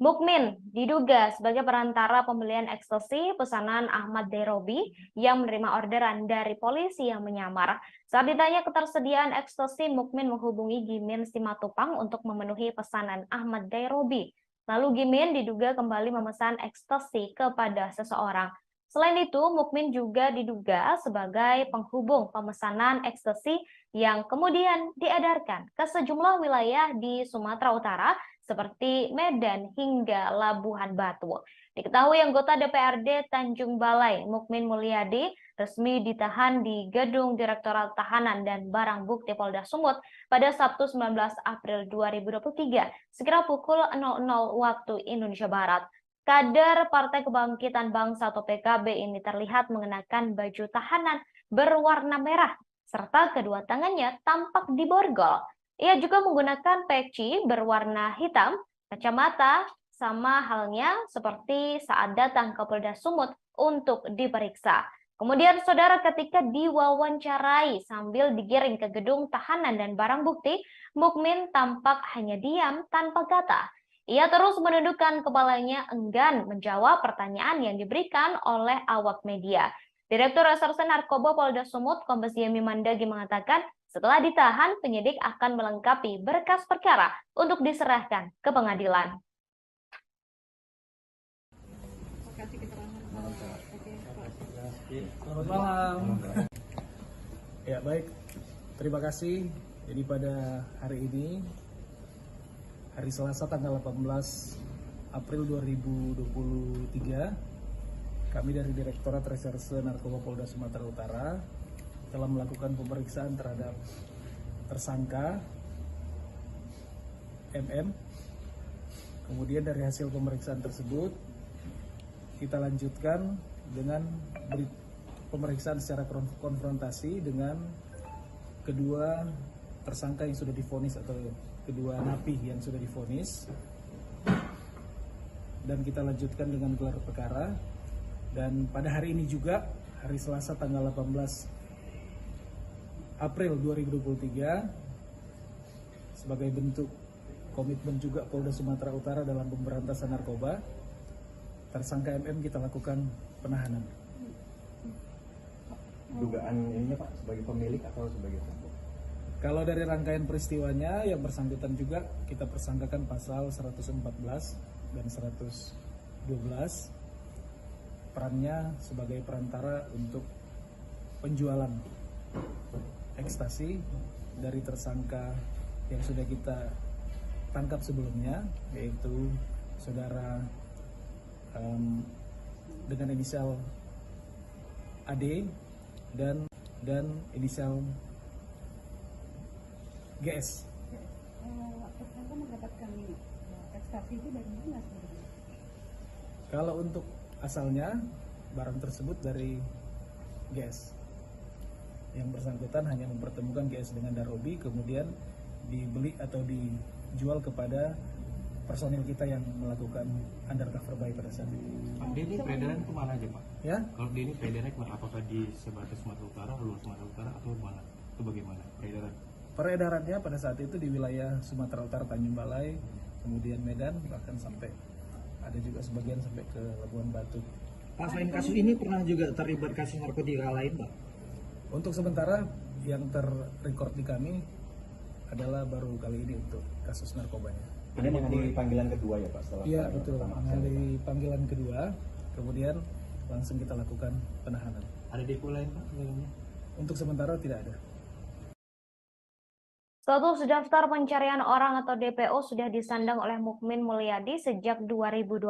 Mukmin diduga sebagai perantara pembelian ekstasi pesanan Ahmad Derobi yang menerima orderan dari polisi yang menyamar. Saat ditanya ketersediaan ekstasi, Mukmin menghubungi Gimin Simatupang untuk memenuhi pesanan Ahmad Derobi. Lalu Gimin diduga kembali memesan ekstasi kepada seseorang. Selain itu, Mukmin juga diduga sebagai penghubung pemesanan ekstasi yang kemudian diedarkan ke sejumlah wilayah di Sumatera Utara seperti Medan hingga Labuhan Batu. Diketahui anggota DPRD Tanjung Balai, Mukmin Mulyadi, resmi ditahan di Gedung Direktorat Tahanan dan Barang Bukti Polda Sumut pada Sabtu 19 April 2023, sekira pukul 00 waktu Indonesia Barat. Kader Partai Kebangkitan Bangsa atau PKB ini terlihat mengenakan baju tahanan berwarna merah, serta kedua tangannya tampak diborgol. Ia juga menggunakan peci berwarna hitam, kacamata, sama halnya seperti saat datang ke Polda Sumut untuk diperiksa. Kemudian, saudara, ketika diwawancarai sambil digiring ke gedung tahanan dan barang bukti, Mukmin tampak hanya diam tanpa kata. Ia terus menundukkan kepalanya enggan menjawab pertanyaan yang diberikan oleh awak media. Direktur Reserse Narkoba Polda Sumut, Kombes Yemi Mendagri mengatakan, setelah ditahan, penyidik akan melengkapi berkas perkara untuk diserahkan ke pengadilan. Selamat malam. Ya, baik. Terima kasih. Jadi pada hari ini, hari Selasa tanggal 18 April 2023, kami dari Direktorat Reserse Narkoba Polda Sumatera Utara telah melakukan pemeriksaan terhadap tersangka MM. Kemudian dari hasil pemeriksaan tersebut, kita lanjutkan dengan pemeriksaan secara konfrontasi dengan kedua tersangka yang sudah divonis atau kedua napi yang sudah divonis, dan kita lanjutkan dengan gelar perkara. Dan pada hari ini juga, hari Selasa tanggal 18 April 2023, sebagai bentuk komitmen juga Polda Sumatera Utara dalam pemberantasan narkoba, tersangka MM kita lakukan penahanan. dugaan ininya Pak sebagai pemilik atau sebagai pelaku? Kalau dari rangkaian peristiwanya yang bersangkutan juga kita persangkakan pasal 114 dan 112 perannya sebagai perantara untuk penjualan ekstasi dari tersangka yang sudah kita tangkap sebelumnya, yaitu saudara dengan inisial AD dan inisial GS. Tersangka mendapatkan ekstasi itu dari mana sebenarnya? Kalau untuk asalnya barang tersebut dari GS. Yang bersangkutan hanya mempertemukan GS dengan Darobi, kemudian dibeli atau dijual kepada personil kita yang melakukan undercover buy pada saat itu. Pak, ini peredaran kemana aja Pak? Ya? Kalau ini peredarannya kemana? Apakah di sebatas Sumatera Utara, luar Sumatera Utara atau mana? Itu bagaimana peredaran? Peredarannya pada saat itu di wilayah Sumatera Utara, Tanjung Balai, kemudian Medan, bahkan sampai ada juga sebagian sampai ke Labuan Batu. Pak, selain kasus ini pernah juga terlibat kasus narkotika lain Pak? Untuk sementara yang terrecord di kami adalah baru kali ini untuk kasus narkobanya. Ini menghadiri panggilan kedua ya Pak setelah? Iya betul, menghadiri panggilan kedua, kemudian langsung kita lakukan penahanan. Ada depo lain Pak sebelumnya? Untuk sementara tidak ada. Status daftar pencarian orang atau DPO sudah disandang oleh Mukmin Mulyadi sejak 2020.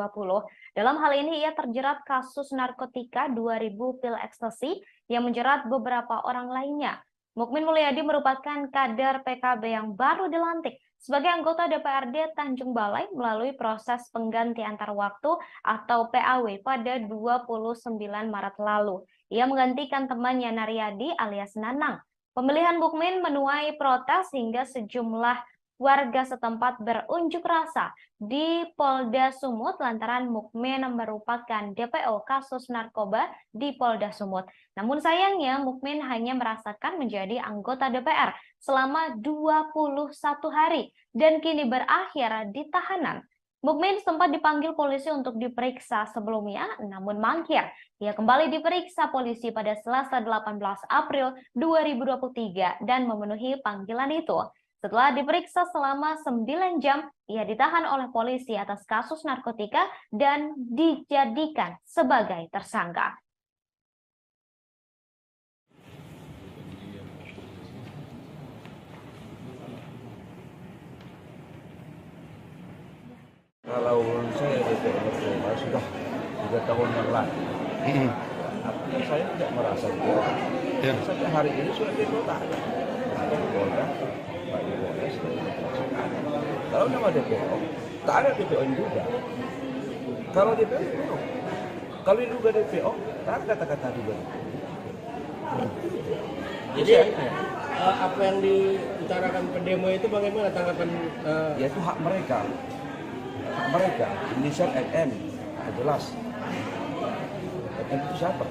Dalam hal ini ia terjerat kasus narkotika 2000 pil ekstasi yang menjerat beberapa orang lainnya. Mukmin Mulyadi merupakan kader PKB yang baru dilantik sebagai anggota DPRD Tanjung Balai melalui proses pengganti antar waktu atau PAW pada 29 Maret lalu. Ia menggantikan temannya Naryadi alias Nanang. Pemilihan Mukmin menuai protes hingga sejumlah warga setempat berunjuk rasa di Polda Sumut lantaran Mukmin merupakan DPO kasus narkoba di Polda Sumut. Namun sayangnya Mukmin hanya merasakan menjadi anggota DPR selama 21 hari dan kini berakhir di tahanan. Mukmin sempat dipanggil polisi untuk diperiksa sebelumnya, namun mangkir. Ia kembali diperiksa polisi pada Selasa 18 April 2023 dan memenuhi panggilan itu. Setelah diperiksa selama 9 jam, ia ditahan oleh polisi atas kasus narkotika dan dijadikan sebagai tersangka. Kalau saya DPO narkoba sudah 3 tahun yang lalu, artinya saya tidak merasa itu. Sampai hari ini sudah DPO tak ada. Polda, Pak Iwones, kalau nama DPO, tak ada DPO yang juga. Kalau DPO, kalau diduga DPO, tak ada kata-kata juga. Jadi apa yang diutarakan pendemo itu bagaimana tanggapan? Ya itu hak mereka. Mereka, inisial NN, jelas. NN itu siapa?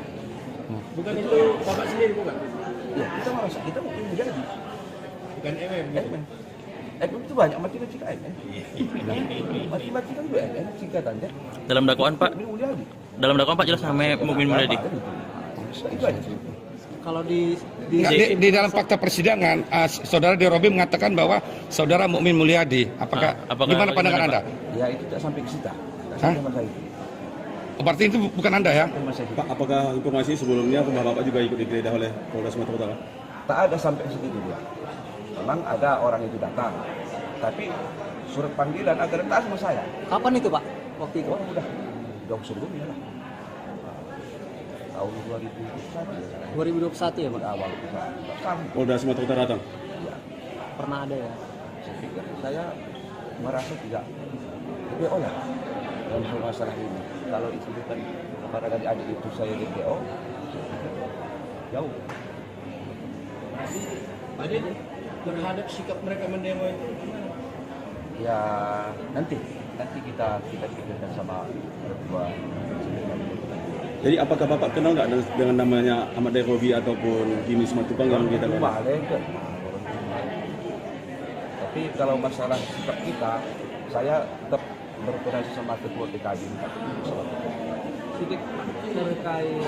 Bukan itu Bapak sendiri bukan? Ya, kita merasa kita mungkin menjadi. Bukan MM. MM itu banyak mati-mati ke NN. Mati-mati kan juga NN singkatannya. Dalam dakwaan Pak? Dalam dakwaan Pak jelas namanya Mukmin Mulyadi. Itu aja. Kalau di dalam fakta persidangan, saudara Darobi mengatakan bahwa saudara Mukmin Mulyadi. Apakah gimana pandangan Anda? Ya itu tidak sampai ke situ. Berarti itu bukan Anda ya? Pak, apakah informasi sebelumnya Bapak juga ikut digeledah oleh Polda Sumatera Utara? Tak ada sampai ke situ juga. Memang ada orang itu datang, tapi surat panggilan agar datang sama saya. Kapan itu Pak? Waktu itu? Oh, udah jauh sebelumnya lah. Tahun 2021 ya Pak? Awal. Polda Sumatera Utara datang? Ya. Pernah ada ya? Saya pikir saya merasa tidak DPO lah dalam masalah ini. Kalau itu bukan para adik-adik itu saya DPO, jauh. Jadi terhadap sikap mereka mendemo itu ya nanti kita pikirkan sama berdua. Jadi apakah Bapak kenal nggak dengan namanya Ahmad Darobi ataupun Jimmy Simatupang yang kita kenal? Tapi kalau masalah sikap kita, saya tetap berkoordinasi sama ketua TKB. Sidik terkait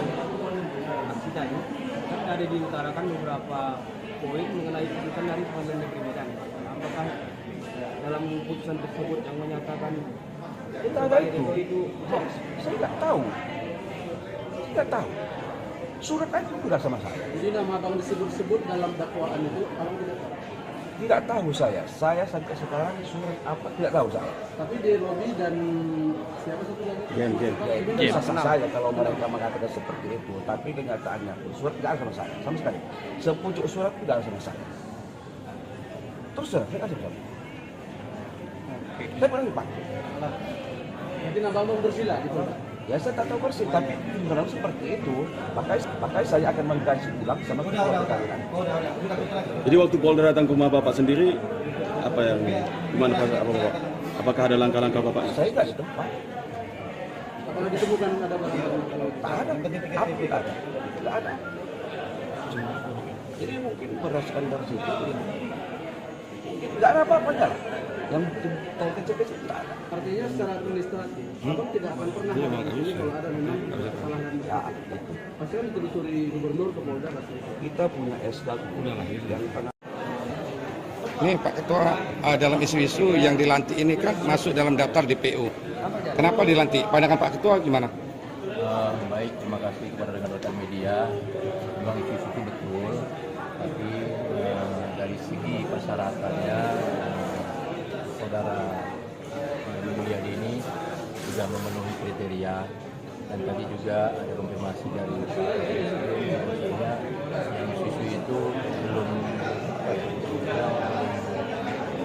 aksi tadi, kan ada diutarakan beberapa poin mengenai putusan dari Pengadilan Negeri Medan. Apakah dalam putusan tersebut yang menyatakan Kita ada itu hoax? Saya nggak tahu. Surat aja nggak sama saya. Jadi nama abang disebut-sebut dalam dakwaan itu, abang tidak tahu. Tidak tahu saya. Saya sampai sekarang surat apa tidak tahu saya. Tapi di lobby dan siapa satu lagi? Sah saya kalau mereka mengatakan seperti itu, tapi kenyataannya surat tidak ada sama saya, sama sekali. Sepucuk surat tidak ada sama saya. Terus saya kasih tahu. Saya pernah lupa. Jadi nama abang bersila gitu. Ya saya tak tahu persis, tapi benar seperti itu. Makanya saya akan mengkaji ulang sama ketua pengadilan. Jadi waktu Polda datang ke rumah Bapak sendiri, gimana Bapak? Apakah ada langkah-langkah Bapak? Saya nggak di tempat. Kalau ditemukan ada barang-barang? Tak ada, api tidak ada. Tidak ada. Jadi mungkin berdasarkan dari situ, mungkin tidak ada apa-apanya lah. Yang kecil-kecil tidak ada. Artinya secara administratif, abang tidak akan pernah ini kalau ada memang kesalahan. Ya, itu. Pasti kan ditelusuri gubernur ke Polda. Kita punya SK yang pernah. Nih Pak Ketua, dalam isu-isu yang dilantik ini kan masuk dalam daftar DPO. Kenapa dilantik? Pandangan Pak Ketua gimana? Baik, terima kasih kepada rekan-rekan media. Memang isu-isu itu betul, tapi dari segi persyaratannya saudara Ibu Mulyadi ini sudah memenuhi kriteria, dan tadi juga ada konfirmasi dari bahwasanya yang isu-isu itu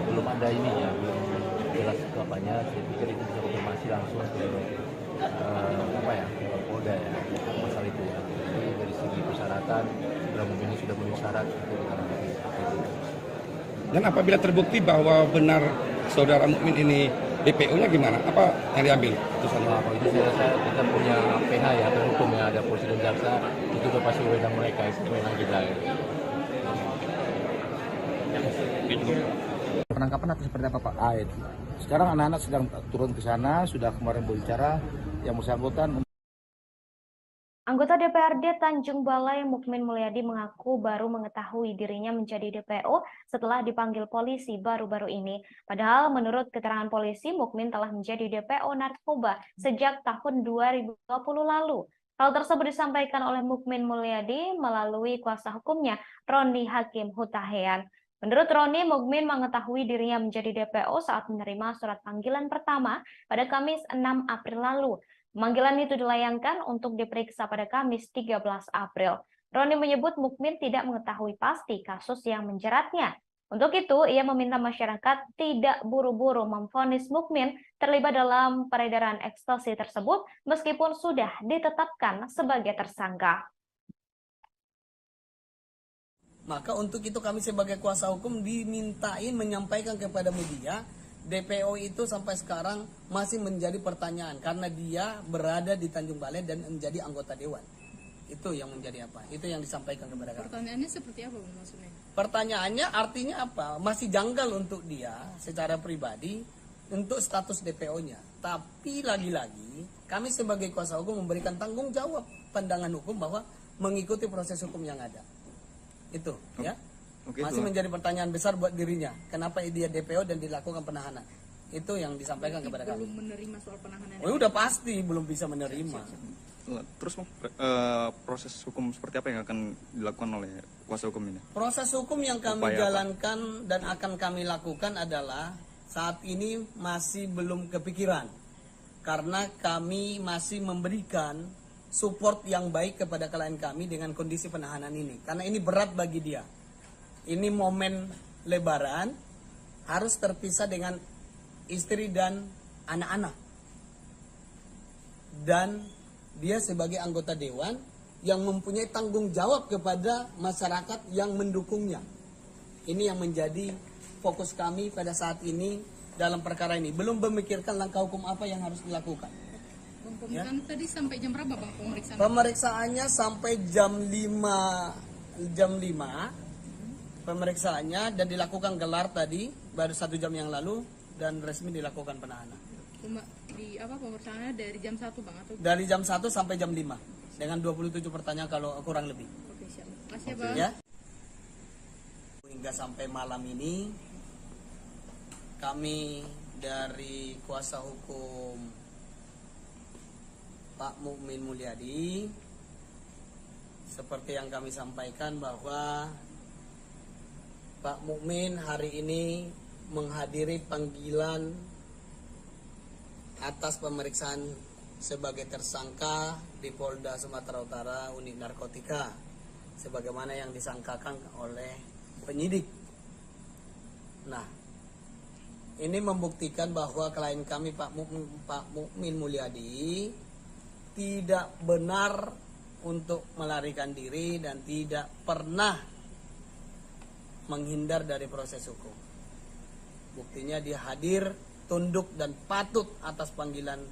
belum ada ini ya, belum jelas apanya. Saya pikir itu bisa konfirmasi langsung ke Polda ya masalah itu ya. Jadi dari segi persyaratan saudara Mukmin ini sudah memenuhi syarat untuk ditangani seperti itu. Dan apabila terbukti bahwa benar saudara Mukmin ini DPO-nya gimana? Apa yang diambil putusannya? Kalau itu saya rasa kita punya PH ya, hukum ya, ada polisi dan jaksa, itu udah pasti wewenang mereka, itu wewenang kita. Ya. Penangkapan atau seperti apa Pak? Sekarang anak-anak sedang turun ke sana, sudah kemarin berbicara yang bersangkutan. Anggota DPRD Tanjung Balai Mukmin Mulyadi mengaku baru mengetahui dirinya menjadi DPO setelah dipanggil polisi baru-baru ini. Padahal menurut keterangan polisi, Mukmin telah menjadi DPO narkoba sejak tahun 2020 lalu. Hal tersebut disampaikan oleh Mukmin Mulyadi melalui kuasa hukumnya, Roni Hakim Hutahean. Menurut Roni, Mukmin mengetahui dirinya menjadi DPO saat menerima surat panggilan pertama pada Kamis 6 April lalu. Pemanggilan itu dilayangkan untuk diperiksa pada Kamis 13 April. Roni menyebut Mukmin tidak mengetahui pasti kasus yang menjeratnya. Untuk itu, ia meminta masyarakat tidak buru-buru memvonis Mukmin terlibat dalam peredaran ekstasi tersebut meskipun sudah ditetapkan sebagai tersangka. Maka untuk itu kami sebagai kuasa hukum dimintain menyampaikan kepada media, DPO itu sampai sekarang masih menjadi pertanyaan karena dia berada di Tanjung Balai dan menjadi anggota dewan. Itu yang menjadi apa? Itu yang disampaikan kepada kami. Pertanyaannya seperti apa maksudnya? Pertanyaannya artinya apa? Masih janggal untuk dia secara pribadi untuk status DPO-nya. Tapi lagi-lagi kami sebagai kuasa hukum memberikan tanggung jawab pandangan hukum bahwa mengikuti proses hukum yang ada. Itu ya. Masih menjadi pertanyaan besar buat dirinya. Kenapa dia DPO dan dilakukan penahanan? Itu yang disampaikan kepada kami. Belum menerima soal penahanan. Oh, udah pasti belum bisa menerima. Terus proses hukum seperti apa yang akan dilakukan oleh kuasa hukum ini? Proses hukum yang kami jalankan dan akan kami lakukan adalah saat ini masih belum kepikiran. Karena kami masih memberikan support yang baik kepada klien kami dengan kondisi penahanan ini. Karena ini berat bagi dia. Ini momen Lebaran, harus terpisah dengan istri dan anak-anak. Dan dia sebagai anggota dewan yang mempunyai tanggung jawab kepada masyarakat yang mendukungnya. Ini yang menjadi fokus kami pada saat ini dalam perkara ini. Belum memikirkan langkah hukum apa yang harus dilakukan. Pemeriksaan tadi sampai jam berapa Bang pemeriksaan? Pemeriksaannya sampai jam 5 pemeriksaannya dan dilakukan gelar tadi baru 1 jam yang lalu dan resmi dilakukan penahanan. di apa pemeriksaannya dari jam 1 Bang atau Dari jam 1 sampai jam 5 dengan 27 pertanyaan kalau kurang lebih. Oke, siap. Makasih ya, Bang. Ya. Hingga sampai malam ini kami dari kuasa hukum Pak Mukmin Mulyadi seperti yang kami sampaikan bahwa Pak Mukmin hari ini menghadiri panggilan atas pemeriksaan sebagai tersangka di Polda Sumatera Utara unit narkotika sebagaimana yang disangkakan oleh penyidik. Nah, ini membuktikan bahwa klien kami Pak Mukmin Mulyadi tidak benar untuk melarikan diri dan tidak pernah menghindar dari proses hukum. Buktinya dia hadir, tunduk dan patut atas panggilan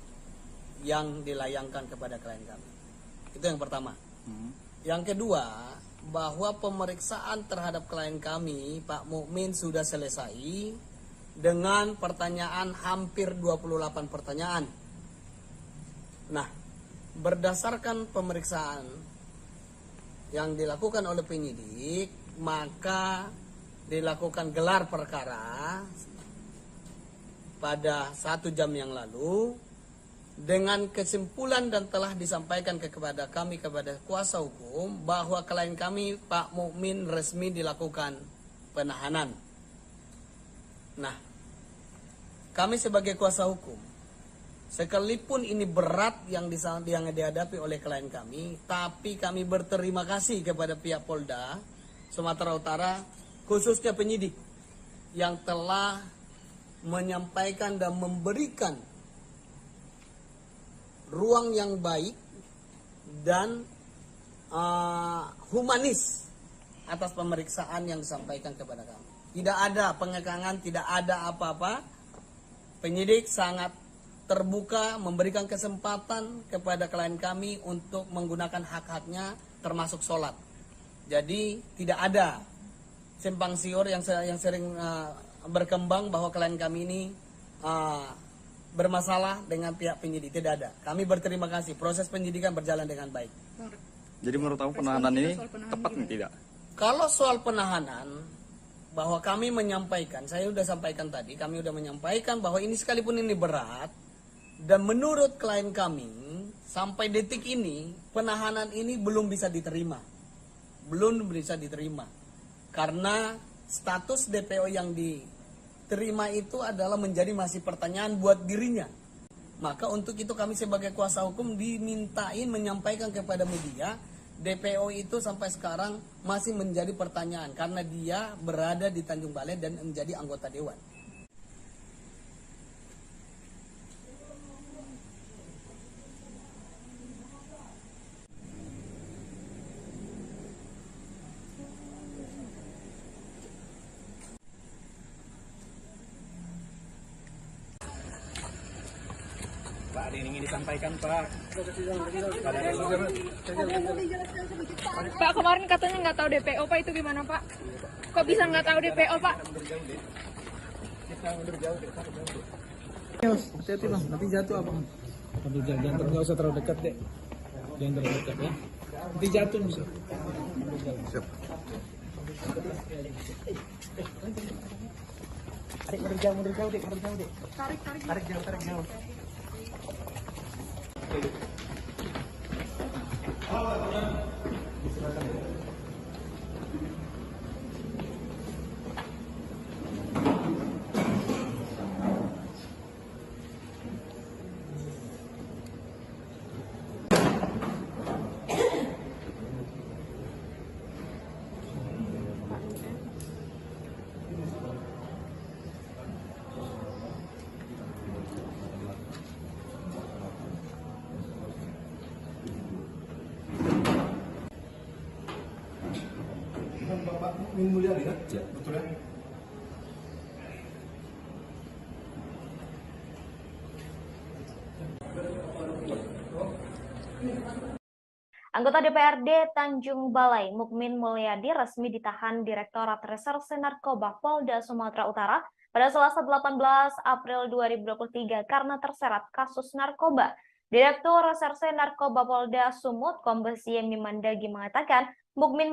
yang dilayangkan kepada klien kami. Itu yang pertama. Yang kedua, bahwa pemeriksaan terhadap klien kami Pak Mukmin sudah selesai dengan pertanyaan hampir 28 pertanyaan. Nah, berdasarkan pemeriksaan yang dilakukan oleh penyidik, maka dilakukan gelar perkara pada 1 jam yang lalu dengan kesimpulan dan telah disampaikan kepada kami kepada kuasa hukum bahwa klien kami Pak Mukmin resmi dilakukan penahanan. Nah, kami sebagai kuasa hukum, sekalipun ini berat yang dihadapi oleh klien kami, tapi kami berterima kasih kepada pihak Polda Sumatera Utara, khususnya penyidik yang telah menyampaikan dan memberikan ruang yang baik dan humanis atas pemeriksaan yang disampaikan kepada kami. Tidak ada pengekangan, tidak ada apa-apa. Penyidik sangat terbuka memberikan kesempatan kepada klien kami untuk menggunakan hak-haknya termasuk sholat. Jadi tidak ada simpang siur yang sering berkembang bahwa klien kami ini bermasalah dengan pihak penyidik. Tidak ada. Kami berterima kasih. Proses penyidikan berjalan dengan baik. Jadi menurut kamu penahanan ini tepat nih tidak? Kalau soal penahanan, bahwa kami menyampaikan, saya sudah sampaikan tadi, kami sudah menyampaikan bahwa ini sekalipun ini berat, dan menurut klien kami, sampai detik ini, penahanan ini belum bisa diterima. Belum bisa diterima. Karena status DPO yang diterima itu adalah menjadi masih pertanyaan buat dirinya. Maka untuk itu kami sebagai kuasa hukum dimintain menyampaikan kepada media, DPO itu sampai sekarang masih menjadi pertanyaan karena dia berada di Tanjung Balai dan menjadi anggota dewan. Pak, ada yang ingin disampaikan, Pak. Pak, kemarin katanya nggak tahu DPO, Pak, itu gimana, Pak? Kok bisa nggak tahu DPO, Pak? Hati-hati, Bang, nanti jatuh, Abang. Jangan nggak usah terlalu dekat, deh. Jangan terlalu dekat, ya. Nanti jatuh, Musa. Siap. Adik, mundur jauh, Dek. Tarik jauh. Bapak Mukmin Mulyadi kan? Ya. Betul ya? Anggota DPRD Tanjung Balai, Mukmin Mulyadi, resmi ditahan Direktorat Reserse Narkoba Polda Sumatera Utara pada Selasa 18 April 2023 karena terseret kasus narkoba. Direktur Reserse Narkoba Polda Sumut, Kombes Yemi Mandagi mengatakan, Mukmin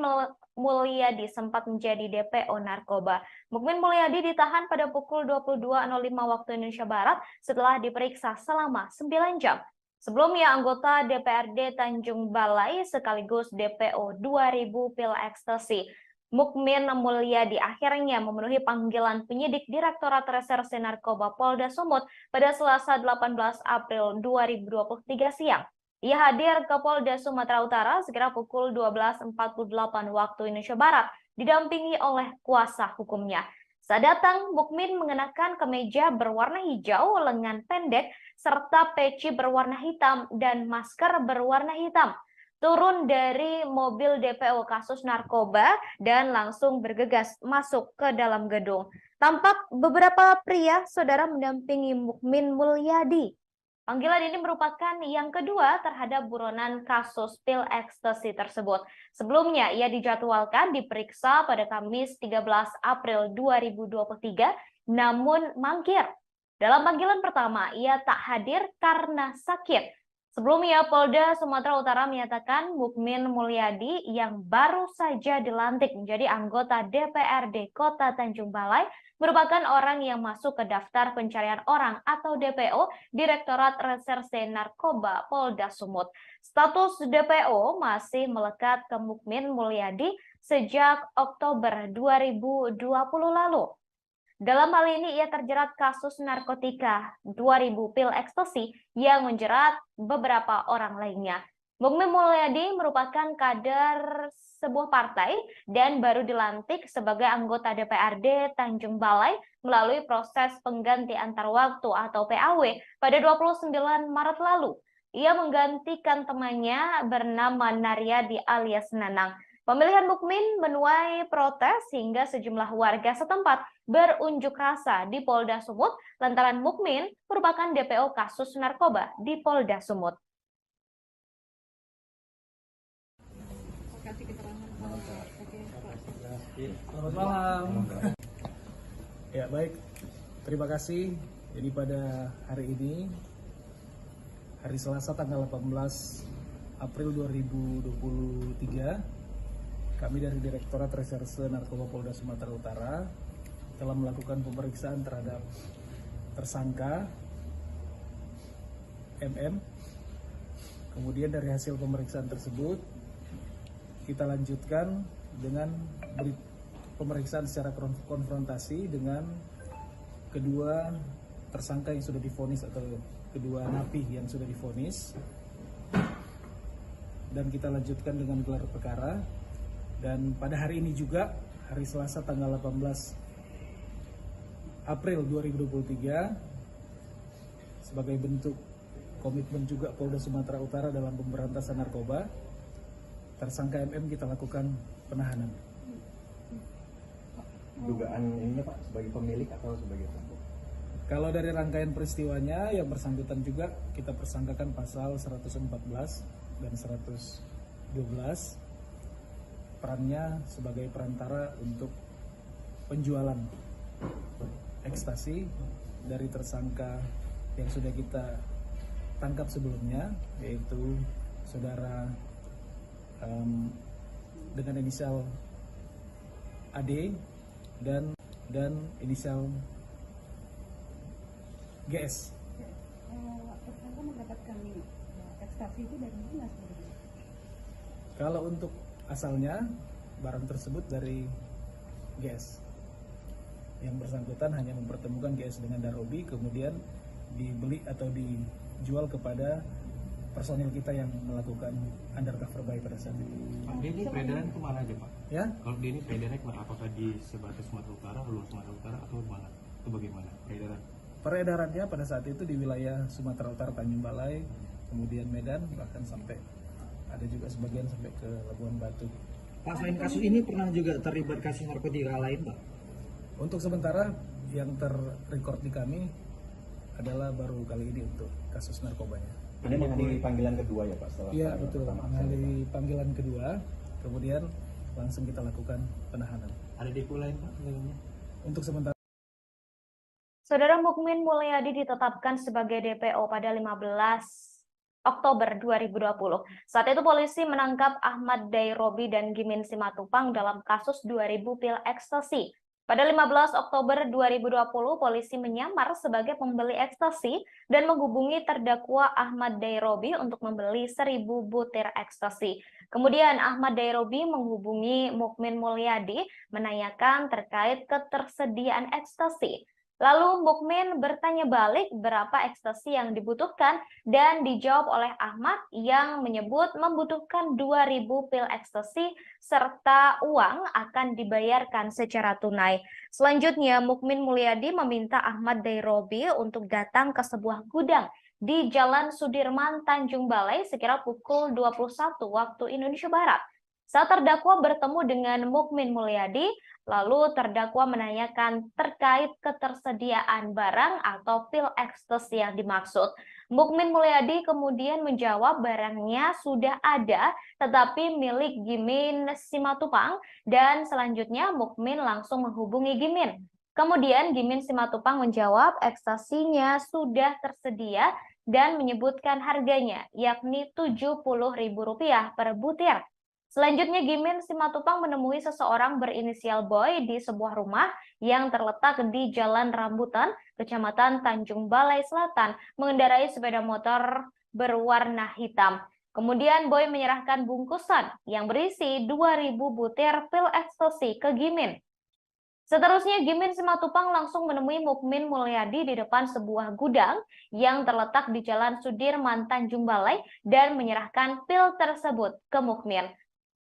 Mulyadi sempat menjadi DPO narkoba. Mukmin Mulyadi ditahan pada pukul 22.05 waktu Indonesia Barat setelah diperiksa selama 9 jam. Sebelumnya, anggota DPRD Tanjung Balai sekaligus DPO 2000 pil ekstasi Mukmin Mulyadi akhirnya memenuhi panggilan penyidik Direktorat Reserse Narkoba Polda Sumut pada Selasa 18 April 2023 siang. Ia hadir ke Polda Sumatera Utara sekira pukul 12.48 waktu Indonesia Barat, didampingi oleh kuasa hukumnya. Saat datang, Mukmin mengenakan kemeja berwarna hijau, lengan pendek, serta peci berwarna hitam dan masker berwarna hitam. Turun dari mobil DPO kasus narkoba dan langsung bergegas masuk ke dalam gedung. Tampak beberapa pria saudara mendampingi Mukmin Mulyadi. Panggilan ini merupakan yang kedua terhadap buronan kasus pil ekstasi tersebut. Sebelumnya ia dijadwalkan diperiksa pada Kamis 13 April 2023 namun mangkir. Dalam panggilan pertama ia tak hadir karena sakit. Sebelumnya, Polda Sumatera Utara menyatakan Mukmin Mulyadi yang baru saja dilantik menjadi anggota DPRD Kota Tanjung Balai merupakan orang yang masuk ke daftar pencarian orang atau DPO Direktorat Reserse Narkoba Polda Sumut. Status DPO masih melekat ke Mukmin Mulyadi sejak Oktober 2020 lalu. Dalam hal ini ia terjerat kasus narkotika 2000 pil ekstasi yang menjerat beberapa orang lainnya. Mukmin Mulyadi merupakan kader sebuah partai dan baru dilantik sebagai anggota DPRD Tanjung Balai melalui proses pengganti antar waktu atau PAW pada 29 Maret lalu. Ia menggantikan temannya bernama Naryadi alias Nanang. Pemilihan Mukmin menuai protes hingga sejumlah warga setempat berunjuk rasa di Polda Sumut lantaran Mukmin merupakan DPO kasus narkoba di Polda Sumut. Selamat malam. Ya baik, terima kasih. Jadi pada hari ini, hari Selasa tanggal 18 April 2023, kami dari Direktorat Reserse Narkoba Polda Sumatera Utara telah melakukan pemeriksaan terhadap tersangka MM. Kemudian dari hasil pemeriksaan tersebut kita lanjutkan dengan pemeriksaan secara konfrontasi dengan kedua tersangka yang sudah divonis atau kedua napi yang sudah divonis, dan kita lanjutkan dengan gelar perkara. Dan pada hari ini juga, hari Selasa tanggal 18 April 2023, sebagai bentuk komitmen juga Polda Sumatera Utara dalam pemberantasan narkoba, tersangka MM kita lakukan penahanan. Dugaan ini Pak, sebagai pemilik atau sebagai pelaku? Kalau dari rangkaian peristiwanya, yang bersangkutan juga kita persangkakan pasal 114 dan 112. Perannya sebagai perantara untuk penjualan ekstasi dari tersangka yang sudah kita tangkap sebelumnya, yaitu saudara dengan inisial AD dan inisial GS. Tersangka mendapatkan ekstasi itu dari mana sebenarnya? Kalau untuk asalnya, barang tersebut dari GS. Yang bersangkutan hanya mempertemukan GS dengan Darobi, kemudian dibeli atau dijual kepada personil kita yang melakukan undercover buy pada saat itu. Pak, ini peredaran kemana aja Pak? Ya? Kalau ini peredarannya kemana? Apakah di sebatas Sumatera Utara, luar Sumatera Utara, atau mana? Itu bagaimana peredaran? Peredarannya pada saat itu di wilayah Sumatera Utara, Tanjung Balai, kemudian Medan, bahkan sampai ada juga sebagian sampai ke Labuan Batu. Pak, selain kasus ini pernah juga terlibat kasus narkotika lain Pak? Untuk sementara yang terrecord di kami adalah baru kali ini untuk kasus narkobanya. Ini menghadiri panggilan kedua ya Pak? Iya betul, menghadiri panggilan kedua, kemudian langsung kita lakukan penahanan. Ada depo lain Pak? Untuk sementara Saudara Mukmin Mulyadi ditetapkan sebagai DPO pada 15 Oktober 2020. Saat itu polisi menangkap Ahmad Dairobi dan Gimin Simatupang dalam kasus 2000 pil ekstasi. Pada 15 Oktober 2020, polisi menyamar sebagai pembeli ekstasi dan menghubungi terdakwa Ahmad Dairobi untuk membeli 1000 butir ekstasi. Kemudian Ahmad Dairobi menghubungi Mukmin Mulyadi menanyakan terkait ketersediaan ekstasi. Lalu Mukmin bertanya balik berapa ekstasi yang dibutuhkan dan dijawab oleh Ahmad yang menyebut membutuhkan 2000 pil ekstasi serta uang akan dibayarkan secara tunai. Selanjutnya Mukmin Mulyadi meminta Ahmad Dairobi untuk datang ke sebuah gudang di Jalan Sudirman, Tanjung Balai sekira pukul 21 waktu Indonesia Barat. Saat terdakwa bertemu dengan Mukmin Mulyadi, lalu terdakwa menanyakan terkait ketersediaan barang atau pil ekstasi yang dimaksud. Mukmin Mulyadi kemudian menjawab barangnya sudah ada, tetapi milik Gimin Simatupang, dan selanjutnya Mukmin langsung menghubungi Gimin. Kemudian Gimin Simatupang menjawab ekstasinya sudah tersedia dan menyebutkan harganya, yakni Rp70.000 per butir. Selanjutnya Gimin Simatupang menemui seseorang berinisial Boy di sebuah rumah yang terletak di Jalan Rambutan, Kecamatan Tanjung Balai Selatan, mengendarai sepeda motor berwarna hitam. Kemudian Boy menyerahkan bungkusan yang berisi 2000 butir pil ekstasi ke Gimin. Seterusnya Gimin Simatupang langsung menemui Mukmin Mulyadi di depan sebuah gudang yang terletak di Jalan Sudirman, Tanjung Balai dan menyerahkan pil tersebut ke Mukmin.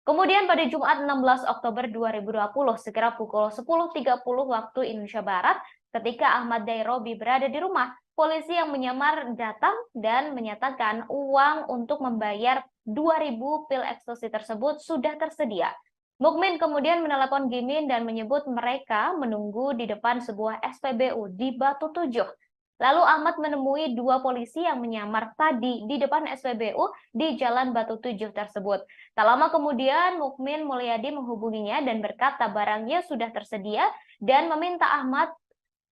Kemudian pada Jumat 16 Oktober 2020 sekira pukul 10.30 waktu Indonesia Barat, ketika Ahmad Dairobi berada di rumah, polisi yang menyamar datang dan menyatakan uang untuk membayar 2000 pil ekstasi tersebut sudah tersedia. Mukmin kemudian menelepon Gimin dan menyebut mereka menunggu di depan sebuah SPBU di Batu Tujuh. Lalu Ahmad menemui dua polisi yang menyamar tadi di depan SPBU di Jalan Batu Tujuh tersebut. Tak lama kemudian Mukmin Mulyadi menghubunginya dan berkata barangnya sudah tersedia dan meminta Ahmad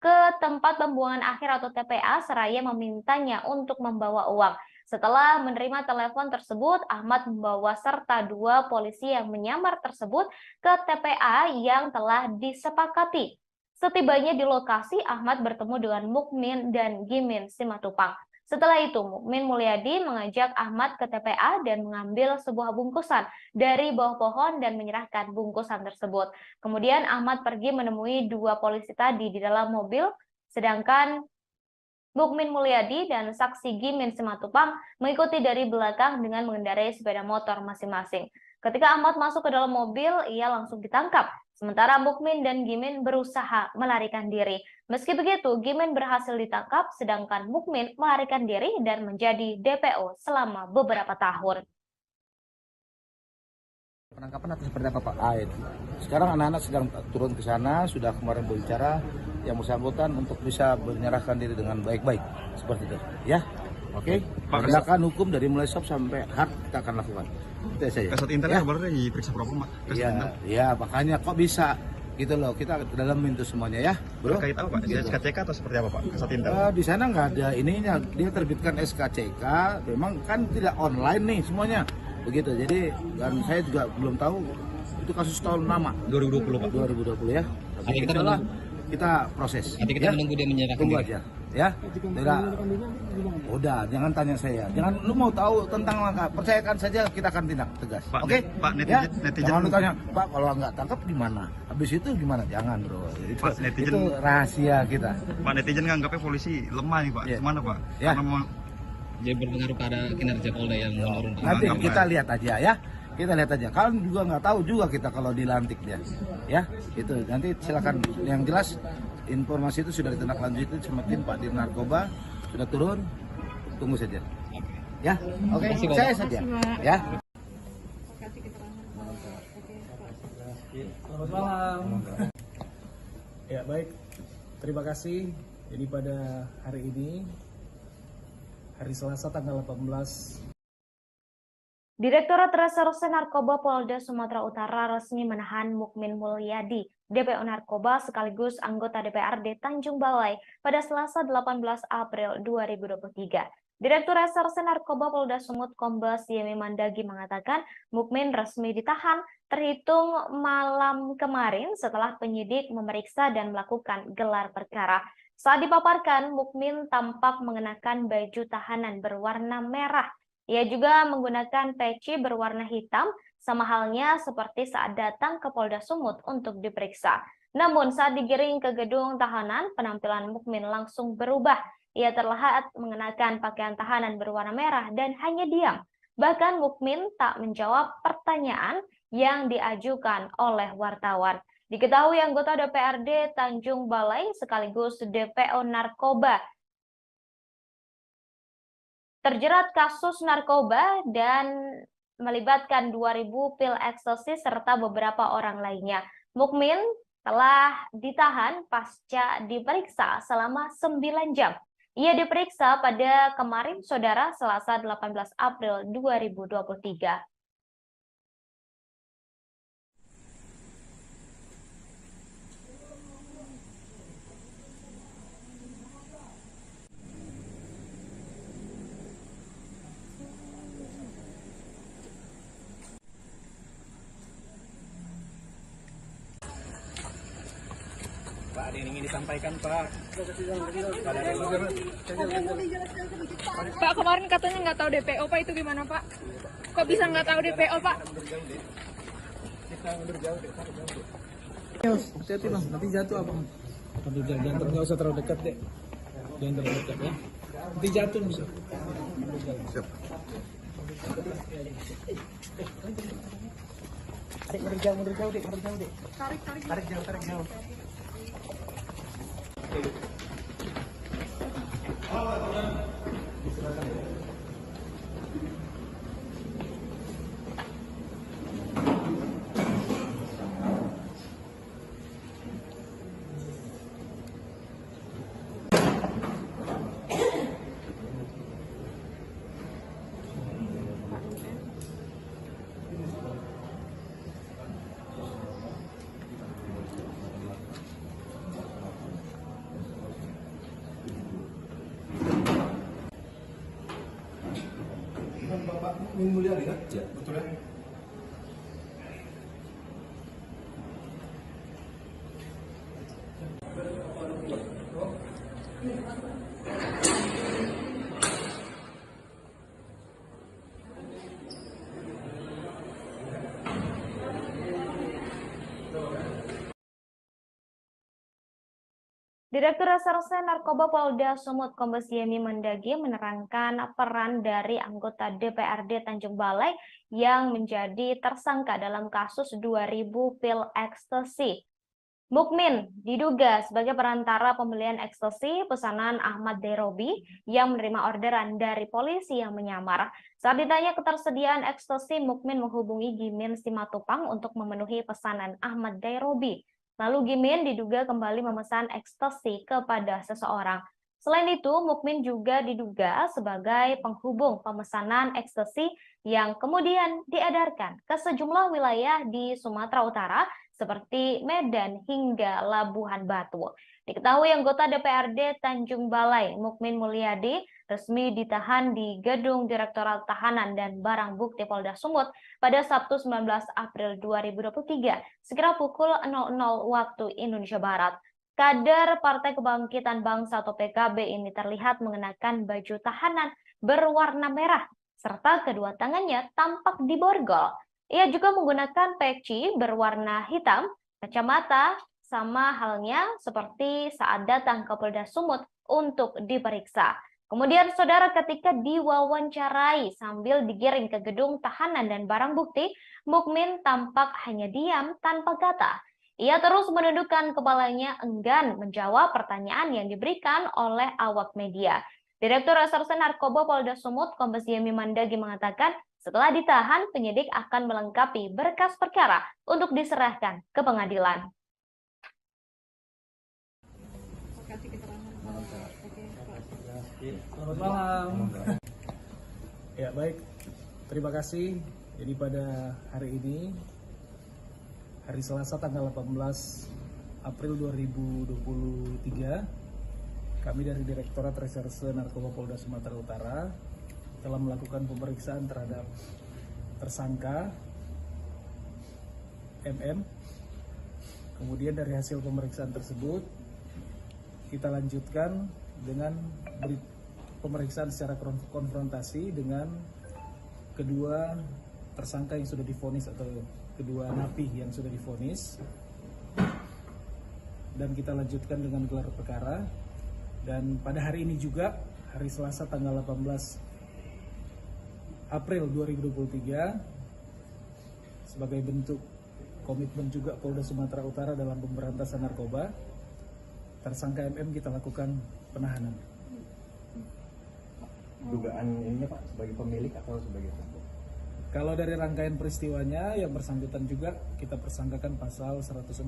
ke tempat pembuangan akhir atau TPA seraya memintanya untuk membawa uang. Setelah menerima telepon tersebut, Ahmad membawa serta dua polisi yang menyamar tersebut ke TPA yang telah disepakati. Setibanya di lokasi, Ahmad bertemu dengan Mukmin dan Gimin Simatupang. Setelah itu, Mukmin Mulyadi mengajak Ahmad ke TPA dan mengambil sebuah bungkusan dari bawah pohon dan menyerahkan bungkusan tersebut. Kemudian Ahmad pergi menemui dua polisi tadi di dalam mobil, sedangkan Mukmin Mulyadi dan saksi Gimin Simatupang mengikuti dari belakang dengan mengendarai sepeda motor masing-masing. Ketika Ahmad masuk ke dalam mobil, ia langsung ditangkap. Sementara Mukmin dan Gimin berusaha melarikan diri. Meski begitu, Gimin berhasil ditangkap, sedangkan Mukmin melarikan diri dan menjadi DPO selama beberapa tahun. Penangkapan atau seperti apa Pak? Sekarang anak-anak sedang turun ke sana, sudah kemarin berbicara yang bersangkutan untuk bisa menyerahkan diri dengan baik-baik. Seperti itu, ya? Oke? Penegakan hukum dari mulai soft sampai hard kita akan lakukan. Itu saja. Kasat Intel baru diperiksa berapa Pak? Iya, makanya kok bisa gitu loh, kita dalam itu semuanya ya, bro. Terkait apa Pak? SKCK atau seperti apa Pak? Kasat Intel? Di sana nggak ada ininya, dia terbitkan SKCK, memang kan tidak online nih semuanya, begitu. Jadi dan saya juga belum tahu itu kasus tahun lama. 2020 Pak. 2020 ya. Tapi kita proses. Nanti kita menunggu dia menyerahkan. Tunggu aja, ya. Udah, jangan tanya saya. Jangan, lu mau tahu tentang langkah, percayakan saja, kita akan tindak tegas. Oke? Pak, netizen. Jangan lu tanya, Pak kalau nggak tangkap gimana? Habis itu gimana? Jangan, bro. Pak, netizen. Itu rahasia kita. Pak, netizen nganggapnya polisi lemah nih Pak. Gimana Pak? Ya. Jadi berpengaruh pada kinerja Polda yang menurun. Nanti kita lihat aja ya. Kita lihat aja. Kalian juga nggak tahu juga kita kalau dilantik dia, ya itu nanti silakan. Yang jelas informasi itu sudah ditindaklanjuti sama tim Pak Dir Narkoba, sudah turun, tunggu saja, ya. Oke, saya saja, ya. Selamat malam. Ya baik, terima kasih. Jadi pada hari ini, hari Selasa tanggal 18 Direktorat Reserse Narkoba Polda Sumatera Utara resmi menahan Mukmin Mulyadi, DPO Narkoba sekaligus anggota DPRD Tanjung Balai pada Selasa 18 April 2023. Direktur Reserse Narkoba Polda Sumut Kombes Yemi Mandagi mengatakan Mukmin resmi ditahan terhitung malam kemarin setelah penyidik memeriksa dan melakukan gelar perkara. Saat dipaparkan, Mukmin tampak mengenakan baju tahanan berwarna merah. Ia juga menggunakan peci berwarna hitam, sama halnya seperti saat datang ke Polda Sumut untuk diperiksa. Namun saat digiring ke gedung tahanan, penampilan Mukmin langsung berubah. Ia terlihat mengenakan pakaian tahanan berwarna merah dan hanya diam. Bahkan Mukmin tak menjawab pertanyaan yang diajukan oleh wartawan. Diketahui anggota DPRD Tanjung Balai sekaligus DPO Narkoba terjerat kasus narkoba dan melibatkan 2.000 pil ekstasi serta beberapa orang lainnya. Mukmin telah ditahan pasca diperiksa selama 9 jam. Ia diperiksa pada kemarin, Saudara, Selasa 18 April 2023. Pak, ada yang ingin disampaikan, Pak. Pak, kemarin katanya nggak tahu DPO, Pak, itu gimana, Pak? Kok bisa nggak tahu DPO, Pak? Hati-hati, Bang. Nanti jatuh, Abang. Jangan nggak usah terlalu dekat, deh. Jangan terlalu dekat, ya. Nanti jatuh, bisa. Siap. Adik, mundur jauh, Dek. Tarik jauh. Bapak Mukmin Mulyadi kan? Ya, betul ya. Direktur Reserse Narkoba Polda Sumut Kombes Yemi Mandagi menerangkan peran dari anggota DPRD Tanjung Balai yang menjadi tersangka dalam kasus 2.000 pil ekstasi. Mukmin diduga sebagai perantara pembelian ekstasi pesanan Ahmad Derobi yang menerima orderan dari polisi yang menyamar. Saat ditanya ketersediaan ekstasi, Mukmin menghubungi Gimin Simatupang untuk memenuhi pesanan Ahmad Derobi. Lalu Gimin diduga kembali memesan ekstasi kepada seseorang. Selain itu, Mukmin juga diduga sebagai penghubung pemesanan ekstasi yang kemudian diedarkan ke sejumlah wilayah di Sumatera Utara seperti Medan hingga Labuhan Batu. Diketahui anggota DPRD Tanjung Balai, Mukmin Mulyadi, resmi ditahan di Gedung Direktorat Tahanan dan Barang Bukti Polda Sumut pada Sabtu 19 April 2023, sekira pukul 00 waktu Indonesia Barat. Kader Partai Kebangkitan Bangsa atau PKB ini terlihat mengenakan baju tahanan berwarna merah, serta kedua tangannya tampak diborgol. Ia juga menggunakan peci berwarna hitam, kacamata, sama halnya seperti saat datang ke Polda Sumut untuk diperiksa. Kemudian saudara, ketika diwawancarai sambil digiring ke gedung tahanan dan barang bukti, Mukmin tampak hanya diam tanpa kata. Ia terus menundukkan kepalanya enggan menjawab pertanyaan yang diberikan oleh awak media. Direktur Reserse Narkoba Polda Sumut Kombes Yemi Mandagi mengatakan setelah ditahan, penyidik akan melengkapi berkas perkara untuk diserahkan ke pengadilan. Selamat malam. Ya baik, Terima kasih. Jadi pada hari ini, hari Selasa tanggal 18 April 2023, kami dari Direktorat Reserse Narkoba Polda Sumatera Utara telah melakukan pemeriksaan terhadap tersangka MM. Kemudian dari hasil pemeriksaan tersebut, kita lanjutkan dengan pemeriksaan secara konfrontasi dengan kedua tersangka yang sudah divonis atau kedua napi yang sudah divonis, dan kita lanjutkan dengan gelar perkara. Dan pada hari ini juga, hari Selasa tanggal 18 April 2023, sebagai bentuk komitmen juga Polda Sumatera Utara dalam pemberantasan narkoba, tersangka MM kita lakukan penahanan. Dugaan ininya Pak, sebagai pemilik atau sebagai apa? Kalau dari rangkaian peristiwanya, yang bersangkutan juga kita persangkakan pasal 114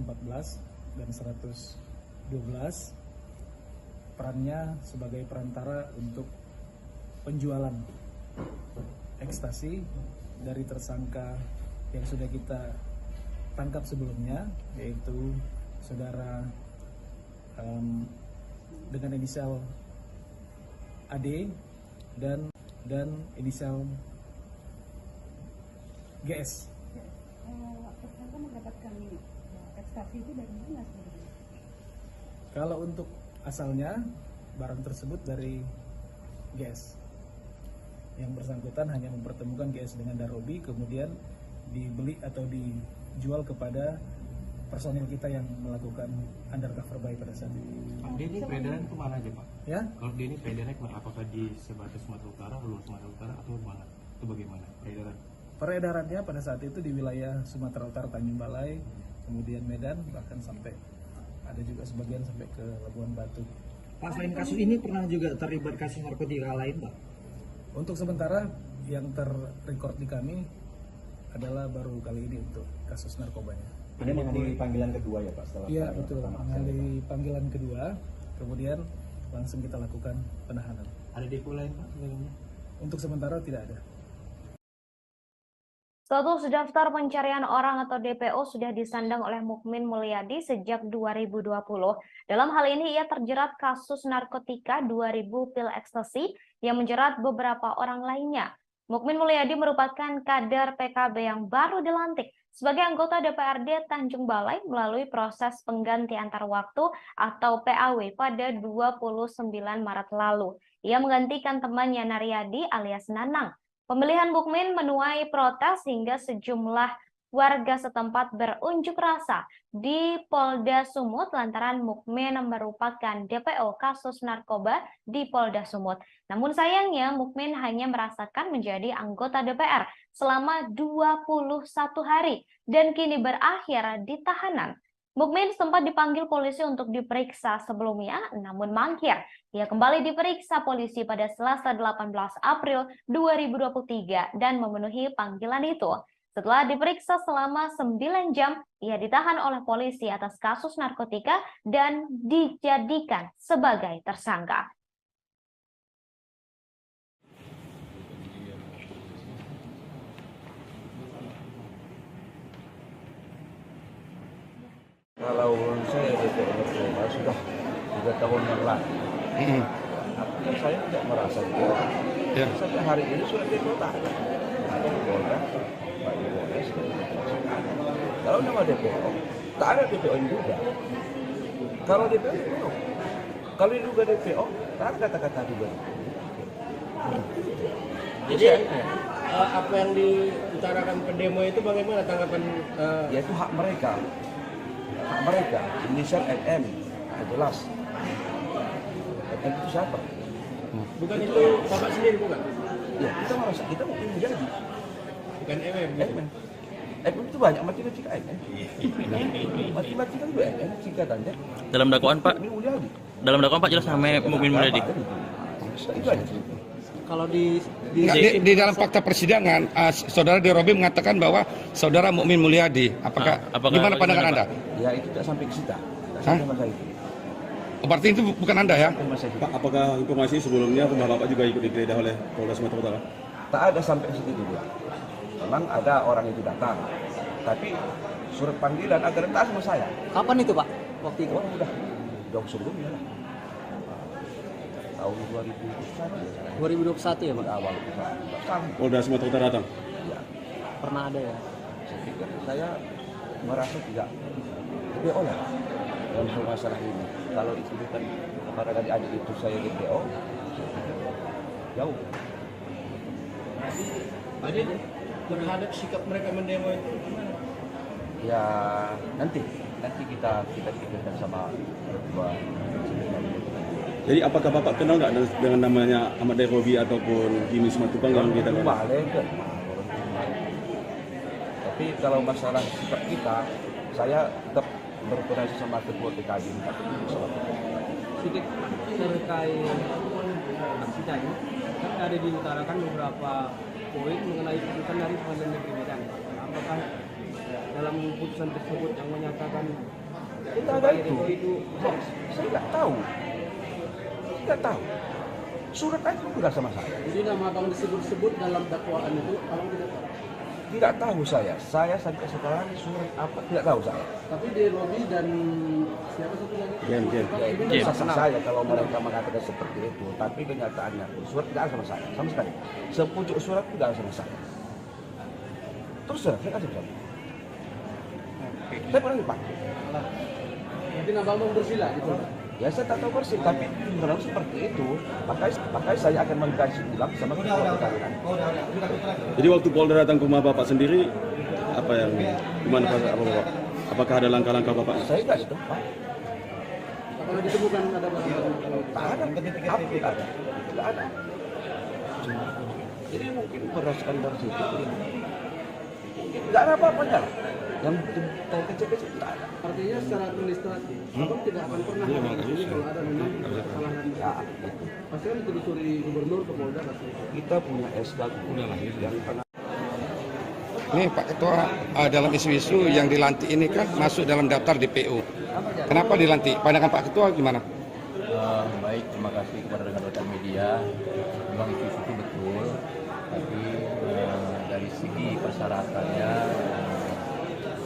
dan 112, perannya sebagai perantara untuk penjualan ekstasi dari tersangka yang sudah kita tangkap sebelumnya, yaitu saudara dengan inisial AD dan inisial GS. Tersangka mendapatkan ekstasi itu dari mana sebenarnya? Kalau untuk asalnya, barang tersebut dari GS. Yang bersangkutan hanya mempertemukan GS dengan Darobi, kemudian dibeli atau dijual kepada personil kita yang melakukan undercover buy pada saat itu. Pak, dia ini peredaran kemana aja Pak? Ya? Kalau dia ini peredarannya kemana? Apakah di sebatas Sumatera Utara, luar Sumatera Utara, atau mana? Itu bagaimana peredaran? Peredarannya pada saat itu di wilayah Sumatera Utara, Tanjung Balai, kemudian Medan, bahkan sampai ada juga sebagian sampai ke Labuan Batu. Pak, selain kasus ini pernah juga terlibat kasus narkotika lain Pak? Untuk sementara yang terrecord di kami adalah baru kali ini untuk kasus narkobanya. Ini mengenai panggilan kedua ya Pak? Setelah Iya betul, mengenai panggilan kedua, kemudian langsung kita lakukan penahanan. Ada depo lain Pak sebelumnya? Untuk sementara tidak ada. Status daftar pencarian orang atau DPO sudah disandang oleh Mukmin Mulyadi sejak 2020. Dalam hal ini ia terjerat kasus narkotika 2000 pil ekstasi yang menjerat beberapa orang lainnya. Mukmin Mulyadi merupakan kader PKB yang baru dilantik sebagai anggota DPRD Tanjung Balai melalui proses pengganti antar waktu atau PAW pada 29 Maret lalu. Ia menggantikan temannya Naryadi alias Nanang. Pemilihan Mukmin menuai protes hingga sejumlah warga setempat berunjuk rasa di Polda Sumut lantaran Mukmin merupakan DPO kasus narkoba di Polda Sumut. Namun sayangnya Mukmin hanya merasakan menjadi anggota DPR selama 21 hari dan kini berakhir di tahanan. Mukmin sempat dipanggil polisi untuk diperiksa sebelumnya, namun mangkir. Ia kembali diperiksa polisi pada Selasa 18 April 2023 dan memenuhi panggilan itu. Setelah diperiksa selama 9 jam, ia ditahan oleh polisi atas kasus narkotika dan dijadikan sebagai tersangka. Kalau saya DPO narkoba sudah 3 tahun yang lalu, artinya saya tidak merasa itu. Sampai hari ini sudah DPO tak ada. Polda, Pak Iwones, kalau nama DPO, tak ada DPO yang juga. Kalau DPO itu, kalau diduga DPO, tak ada kata-kata juga. Jadi apa yang diutarakan pendemo itu bagaimana tanggapan? Ya itu hak mereka. Hak mereka, inisial MM, jelas. MM itu siapa? Bukan itu Bapak sendiri bukan? Ya kita merasa, kita mungkin menjadi. Bukan MM. MM itu banyak macam-macam MM. Macam-macam kan juga MM singkatannya. Dalam dakwaan Pak? Dalam dakwaan Pak jelas namanya Mukmin Mulyadi. Itu aja. Kalau di dalam fakta persidangan, saudara Darobi mengatakan bahwa saudara Mukmin Mulyadi. Apakah gimana pandangan Anda? Ya itu tidak sampai ke situ. Sampai itu. Berarti itu bukan Anda ya? Pak, apakah informasi sebelumnya rumah Bapak juga ikut digeledah oleh Polda Sumatera Utara? Tak ada sampai situ juga. Memang ada orang itu datang, tapi surat panggilan agar tak sama saya. Kapan itu Pak? Waktu itu? Udah jauh sebelumnya lah. Tahun 2021 ya Pak? Awal. Polda Sumatera Utara datang? Ya. Pernah ada ya? Saya pikir saya merasa tidak DPO ya dalam masalah ini. Kalau itu bukan para adik-adik itu saya DPO, jauh. Jadi terhadap sikap mereka mendemo itu gimana? Ya nanti kita pikirkan sama berdua. Jadi apakah Bapak kenal nggak dengan namanya Ahmad Robi ataupun Jimmy Simatupang yang kita kenal? Tapi kalau masalah sikap kita, saya tetap berkoordinasi sama ketua TKD. Sedikit terkait aksi tadi, kan ada diutarakan beberapa poin mengenai putusan dari Pengadilan Negeri Medan. Apakah dalam putusan tersebut yang menyatakan tidak ada itu hoax? Saya nggak tahu. Tidak tahu. Surat itu tidak sama saya. Jadi nama abang disebut-sebut dalam dakwaan itu, abang tidak tahu? Tidak tahu saya. Saya sampai sekarang surat apa tidak tahu saya. Tapi di Robi dan siapa satu lagi? Game. Saya kalau mereka mengatakan seperti itu, tapi kenyataannya surat tidak ada sama saya, sama sekali. Sepucuk surat tidak ada sama saya. Terus saya kasih tahu. Saya pernah dipakai. Jadi abang bersila gitu. Ya saya tak tahu persis, tapi kalau seperti itu, makanya saya akan mengkaji ulang sama ketua kalian. Jadi waktu Polda datang ke rumah Bapak sendiri, gimana Bapak? Apakah ada langkah-langkah Bapak? Saya nggak tahu, Pak. Kalau ditemukan ada barang-barang? Tak ada, apa tidak ada, tidak ada. Jadi mungkin berdasarkan dari situ, mungkin tidak ada apa-apanya. Yang kecil-kecil tidak ada. Artinya secara administratif, abang tidak akan pernah ini kalau ada memang kesalahan. Ya, itu. Pasti kan ditelusuri gubernur ke Polda. Kita punya SK yang pernah. Ini Pak Ketua, dalam isu-isu yang dilantik ini kan masuk dalam daftar DPO. Kenapa dilantik? Pandangan Pak Ketua gimana? Baik, terima kasih kepada rekan-rekan media. Memang isu-isu itu betul, tapi dari segi persyaratannya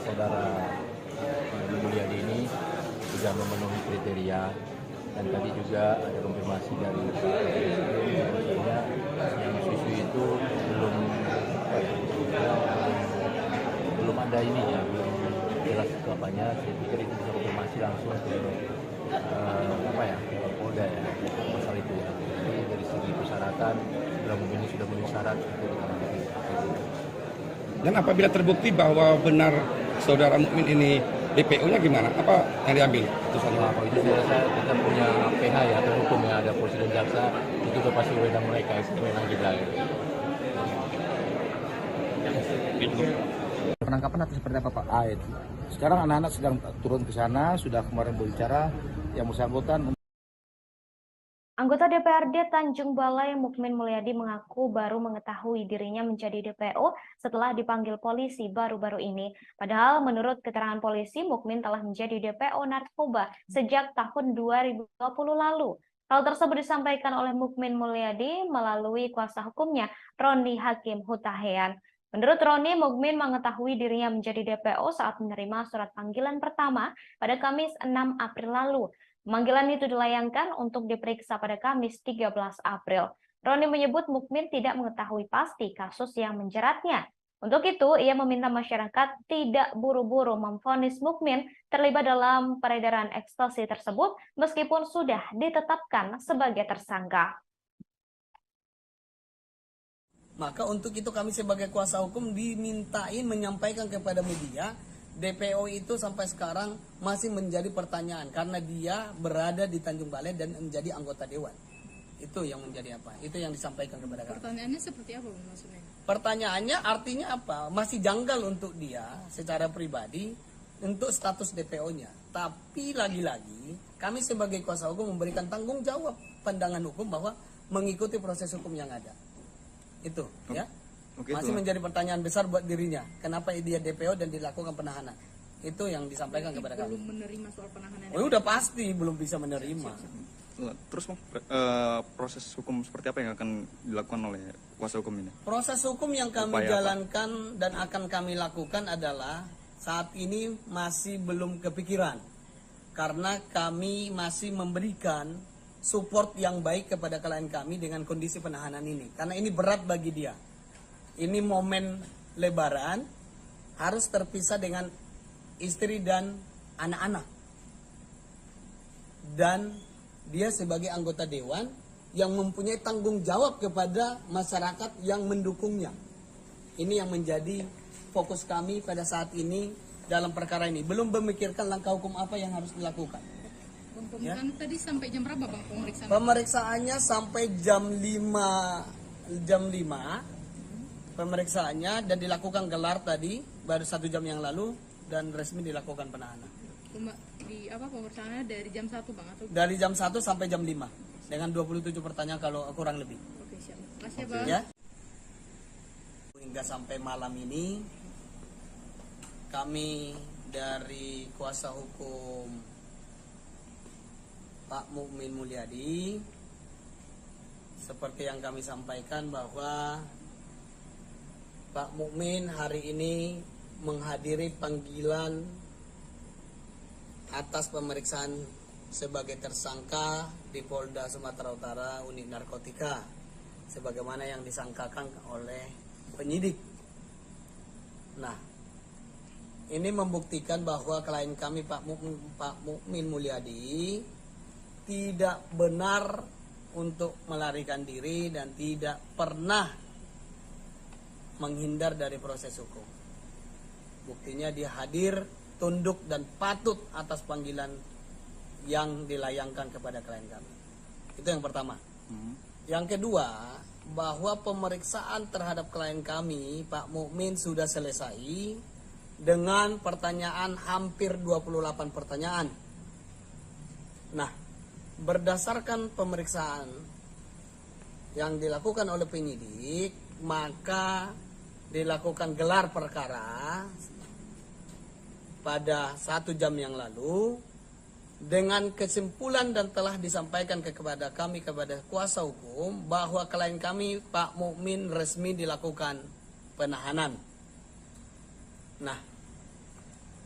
saudara Ibu Mulyadi ini sudah memenuhi kriteria, dan tadi juga ada konfirmasi dari yang isu-isu itu belum ada ininya, belum jelas ke apanya. Saya pikir itu bisa konfirmasi langsung ke Polda ya masalah itu ya. Jadi dari segi persyaratan sudah memenuhi syarat untuk ditangani. Dan apabila terbukti bahwa benar saudara Mukmin ini DPO-nya gimana? Apa yang diambil putusannya? Kalau itu saya rasa kita punya PH ya, atau hukum ya, ada polisi dan jaksa, itu udah pasti wewenang mereka, itu wewenang kita. Penangkapan atau seperti apa Pak? Sekarang anak-anak sedang turun ke sana, sudah kemarin berbicara yang bersangkutan. Anggota DPRD Tanjung Balai Mukmin Mulyadi mengaku baru mengetahui dirinya menjadi DPO setelah dipanggil polisi baru-baru ini. Padahal menurut keterangan polisi, Mukmin telah menjadi DPO narkoba sejak tahun 2020 lalu. Hal tersebut disampaikan oleh Mukmin Mulyadi melalui kuasa hukumnya, Roni Hakim Hutahean. Menurut Roni, Mukmin mengetahui dirinya menjadi DPO saat menerima surat panggilan pertama pada Kamis 6 April lalu. Pemanggilan itu dilayangkan untuk diperiksa pada Kamis 13 April. Roni menyebut Mukmin tidak mengetahui pasti kasus yang menjeratnya. Untuk itu, ia meminta masyarakat tidak buru-buru memvonis Mukmin terlibat dalam peredaran ekstasi tersebut meskipun sudah ditetapkan sebagai tersangka. Maka untuk itu kami sebagai kuasa hukum dimintain menyampaikan kepada media, DPO itu sampai sekarang masih menjadi pertanyaan karena dia berada di Tanjung Balai dan menjadi anggota dewan. Itu yang menjadi apa? Itu yang disampaikan kepada kami. Pertanyaannya seperti apa maksudnya? Pertanyaannya artinya apa? Masih janggal untuk dia secara pribadi untuk status DPO-nya. Tapi lagi-lagi kami sebagai kuasa hukum memberikan tanggung jawab pandangan hukum bahwa mengikuti proses hukum yang ada. Itu ya. Masih menjadi pertanyaan besar buat dirinya. Kenapa dia DPO dan dilakukan penahanan? Itu yang disampaikan kepada kami. Belum menerima soal penahanan. Oh, udah pasti belum bisa menerima. Terus Bang, proses hukum seperti apa yang akan dilakukan oleh kuasa hukum ini? Proses hukum yang kami jalankan dan akan kami lakukan adalah saat ini masih belum kepikiran. Karena kami masih memberikan support yang baik kepada klien kami dengan kondisi penahanan ini. Karena ini berat bagi dia. Ini momen Lebaran, harus terpisah dengan istri dan anak-anak. Dan dia sebagai anggota dewan yang mempunyai tanggung jawab kepada masyarakat yang mendukungnya. Ini yang menjadi fokus kami pada saat ini dalam perkara ini. Belum memikirkan langkah hukum apa yang harus dilakukan. Pemeriksaan tadi sampai jam berapa Bang pemeriksaan? Pemeriksaannya sampai jam 5 pemeriksaannya dan dilakukan gelar tadi baru 1 jam yang lalu dan resmi dilakukan penahanan. Pemeriksaannya dari jam 1 Bang atau? Dari jam 1 sampai jam 5 dengan 27 pertanyaan kalau kurang lebih. Oke, siap. Makasih Bang. Ya. Hingga sampai malam ini kami dari kuasa hukum Pak Mukmin Mulyadi seperti yang kami sampaikan bahwa Pak Mukmin hari ini menghadiri panggilan atas pemeriksaan sebagai tersangka di Polda Sumatera Utara unit narkotika sebagaimana yang disangkakan oleh penyidik. Nah, ini membuktikan bahwa klien kami Pak Mukmin Mulyadi tidak benar untuk melarikan diri dan tidak pernah menghindar dari proses hukum. Buktinya dia hadir, tunduk dan patut atas panggilan yang dilayangkan kepada klien kami. Itu yang pertama. Yang kedua, bahwa pemeriksaan terhadap klien kami Pak Mukmin sudah selesai dengan pertanyaan hampir 28 pertanyaan. Nah, berdasarkan pemeriksaan yang dilakukan oleh penyidik, maka dilakukan gelar perkara pada 1 jam yang lalu dengan kesimpulan dan telah disampaikan kepada kami kepada kuasa hukum bahwa klien kami Pak Mukmin resmi dilakukan penahanan. Nah,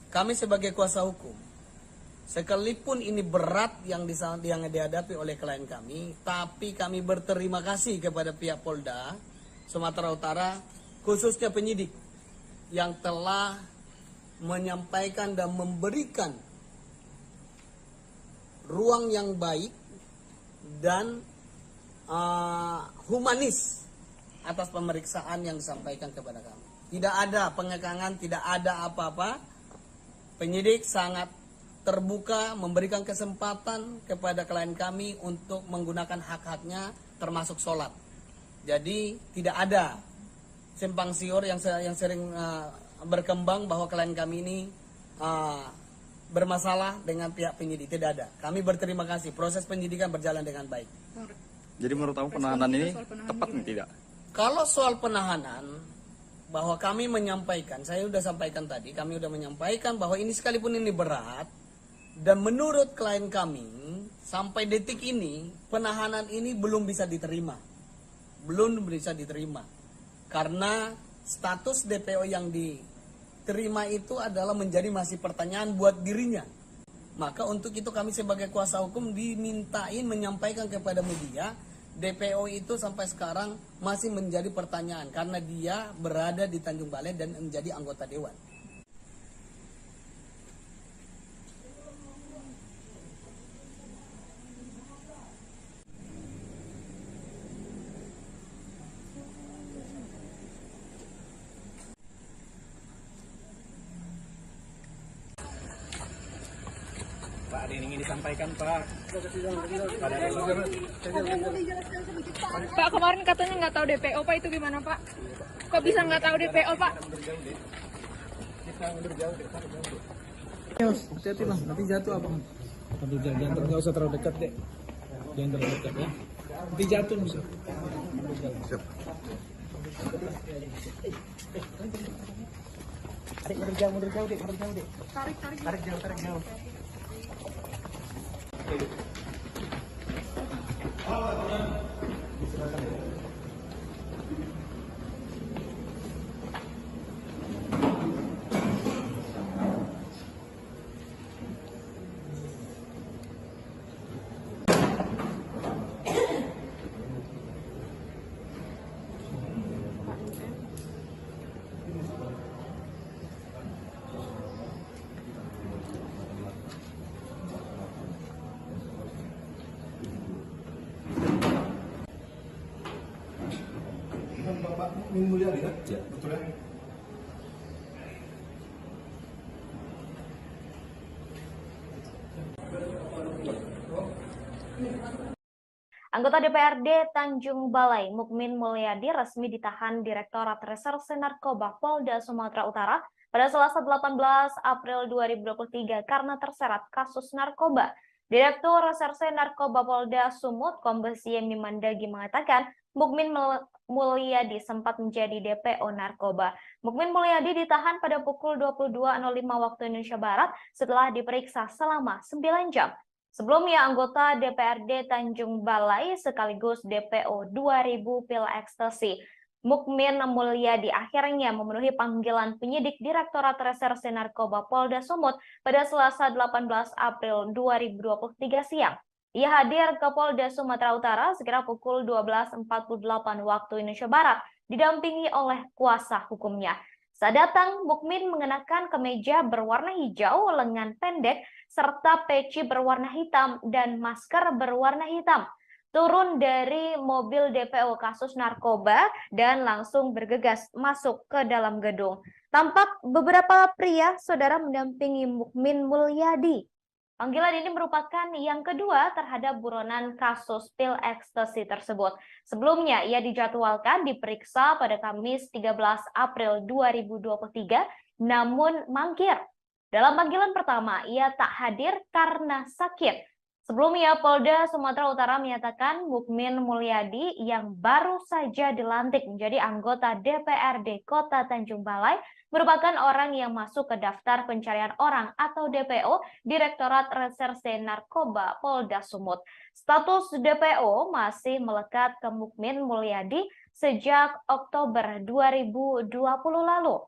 kami sebagai kuasa hukum, sekalipun ini berat yang dihadapi oleh klien kami, tapi kami berterima kasih kepada pihak Polda Sumatera Utara, khususnya penyidik yang telah menyampaikan dan memberikan ruang yang baik dan humanis atas pemeriksaan yang disampaikan kepada kami. Tidak ada pengekangan, tidak ada apa-apa. Penyidik sangat terbuka memberikan kesempatan kepada klien kami untuk menggunakan hak-haknya termasuk sholat. Jadi tidak ada simpang siur yang sering berkembang bahwa klien kami ini bermasalah dengan pihak penyidik. Tidak ada. Kami berterima kasih. Proses penyidikan berjalan dengan baik. Jadi menurut kamu penahanan ini tepat nih tidak? Kalau soal penahanan, bahwa kami menyampaikan, saya sudah sampaikan tadi, kami sudah menyampaikan bahwa ini sekalipun ini berat, dan menurut klien kami, sampai detik ini, penahanan ini belum bisa diterima. Belum bisa diterima. Karena status DPO yang diterima itu adalah menjadi masih pertanyaan buat dirinya. Maka untuk itu kami sebagai kuasa hukum dimintain menyampaikan kepada media, DPO itu sampai sekarang masih menjadi pertanyaan karena dia berada di Tanjung Balai dan menjadi anggota dewan. Pak, ada yang ingin disampaikan, Pak. Pak, kemarin katanya nggak tahu DPO, Pak, itu gimana, Pak? Kok bisa nggak tahu DPO, Pak? Hati-hati Bang, nanti jatuh Abang. Nanti jangan nggak usah terlalu dekat deh. Jangan terlalu dekat ya. Nanti jatuh bisa. Siap. Mundur jauh deh, Tarik jauh. Min Mulyadi kan? Ya, betul ya. Anggota DPRD Tanjung Balai, Mukmin Mulyadi, resmi ditahan Direktorat Reserse Narkoba Polda Sumatera Utara pada Selasa 18 April 2023 karena terseret kasus narkoba. Direktur Reserse Narkoba Polda Sumut, Kombes Yemi Mandagi mengatakan, Mukmin Mulyadi sempat menjadi DPO narkoba. Mukmin Mulyadi ditahan pada pukul 22.05 waktu Indonesia Barat setelah diperiksa selama 9 jam. Sebelumnya, anggota DPRD Tanjung Balai sekaligus DPO 2000 pil ekstasi, Mukmin Mulyadi akhirnya memenuhi panggilan penyidik Direktorat Reserse Narkoba Polda Sumut pada Selasa 18 April 2023 siang. Ia hadir ke Polda Sumatera Utara sekitar pukul 12.48 waktu Indonesia Barat, didampingi oleh kuasa hukumnya. Saat datang, Mukmin mengenakan kemeja berwarna hijau, lengan pendek, serta peci berwarna hitam dan masker berwarna hitam. Turun dari mobil DPO kasus narkoba dan langsung bergegas masuk ke dalam gedung. Tampak beberapa pria saudara mendampingi Mukmin Mulyadi. Panggilan ini merupakan yang kedua terhadap buronan kasus pil ekstasi tersebut. Sebelumnya, ia dijadwalkan diperiksa pada Kamis 13 April 2023, namun mangkir. Dalam panggilan pertama, ia tak hadir karena sakit. Sebelumnya, Polda Sumatera Utara menyatakan Mukmin Mulyadi yang baru saja dilantik menjadi anggota DPRD Kota Tanjung Balai merupakan orang yang masuk ke daftar pencarian orang atau DPO Direktorat Reserse Narkoba Polda Sumut. Status DPO masih melekat ke Mukmin Mulyadi sejak Oktober 2020 lalu.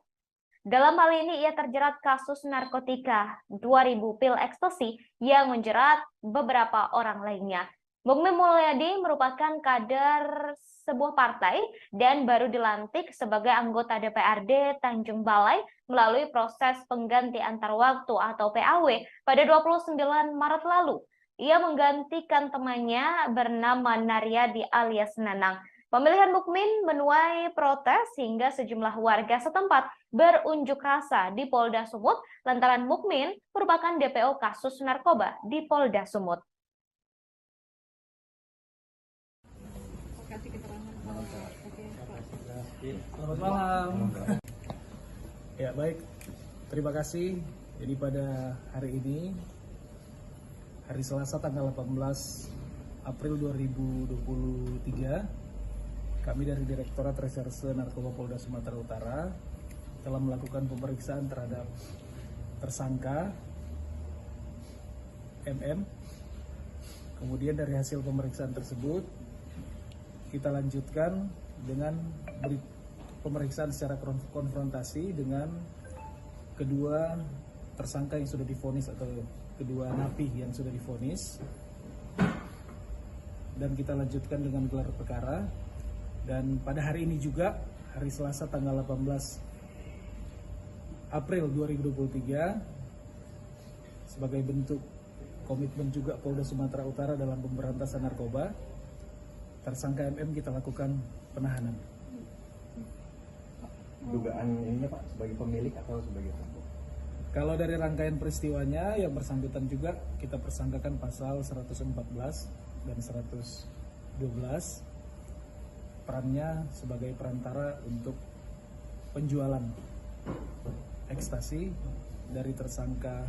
Dalam hal ini ia terjerat kasus narkotika 2000 pil ekstasi yang menjerat beberapa orang lainnya. Mukmin Mulyadi merupakan kader sebuah partai dan baru dilantik sebagai anggota DPRD Tanjung Balai melalui proses pengganti antar waktu atau PAW pada 29 Maret lalu. Ia menggantikan temannya bernama Naryadi alias Nanang. Pemilihan Mukmin menuai protes hingga sejumlah warga setempat berunjuk rasa di Polda Sumut lantaran Mukmin merupakan DPO kasus narkoba di Polda Sumut. Selamat malam. Ya baik, terima kasih. Jadi pada hari ini, hari Selasa tanggal 18 April 2023, kami dari Direktorat Reserse Narkoba Polda Sumatera Utara telah melakukan pemeriksaan terhadap tersangka MM. Kemudian dari hasil pemeriksaan tersebut, kita lanjutkan dengan pemeriksaan secara konfrontasi dengan kedua tersangka yang sudah divonis atau kedua napi yang sudah divonis. Dan kita lanjutkan dengan gelar perkara. Dan pada hari ini juga, hari Selasa tanggal 18 April 2023, sebagai bentuk komitmen juga Polda Sumatera Utara dalam pemberantasan narkoba, tersangka MM kita lakukan penahanan. Dugaan ininya Pak, sebagai pemilik atau sebagai pelaku? Kalau dari rangkaian peristiwanya, yang bersangkutan juga kita persangkakan pasal 114 dan 112. Perannya sebagai perantara untuk penjualan ekstasi dari tersangka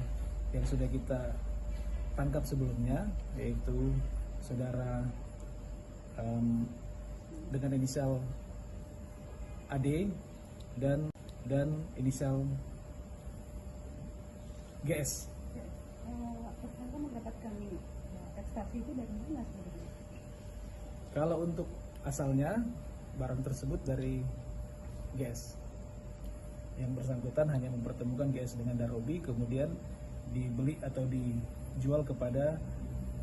yang sudah kita tangkap sebelumnya, yaitu saudara dengan inisial AD dan inisial GS. Tersangka mendapatkan ekstasi itu dari mana sebenarnya? Kalau untuk asalnya, barang tersebut dari GS. Yang bersangkutan hanya mempertemukan GS dengan Darobi, kemudian dibeli atau dijual kepada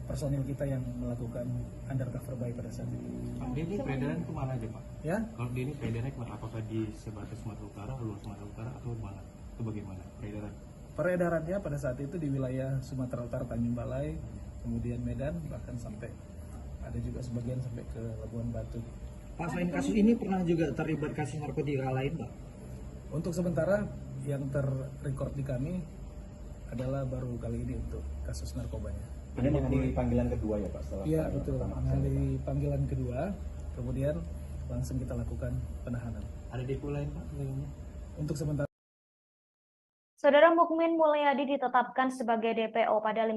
personil kita yang melakukan undercover buy pada saat itu. Pak, ini peredaran kemana aja Pak? Ya? Kalau ini peredarannya kemana? Apakah di sebatas Sumatera Utara, luar Sumatera Utara, atau mana? Itu bagaimana peredaran? Peredarannya pada saat itu di wilayah Sumatera Utara, Tanjung Balai, kemudian Medan, bahkan sampai ada juga sebagian sampai ke Labuan Batu. Pak, selain kasus ini pernah juga terlibat kasus narkotika lain, Pak? Untuk sementara yang terrecord di kami adalah baru kali ini untuk kasus narkobanya. Ini mengenai panggilan kedua ya Pak? Setelah Iya betul, mengenai panggilan kedua, kemudian langsung kita lakukan penahanan. Ada depo lain Pak? Untuk sementara. Saudara Mukmin Mulyadi ditetapkan sebagai DPO pada 15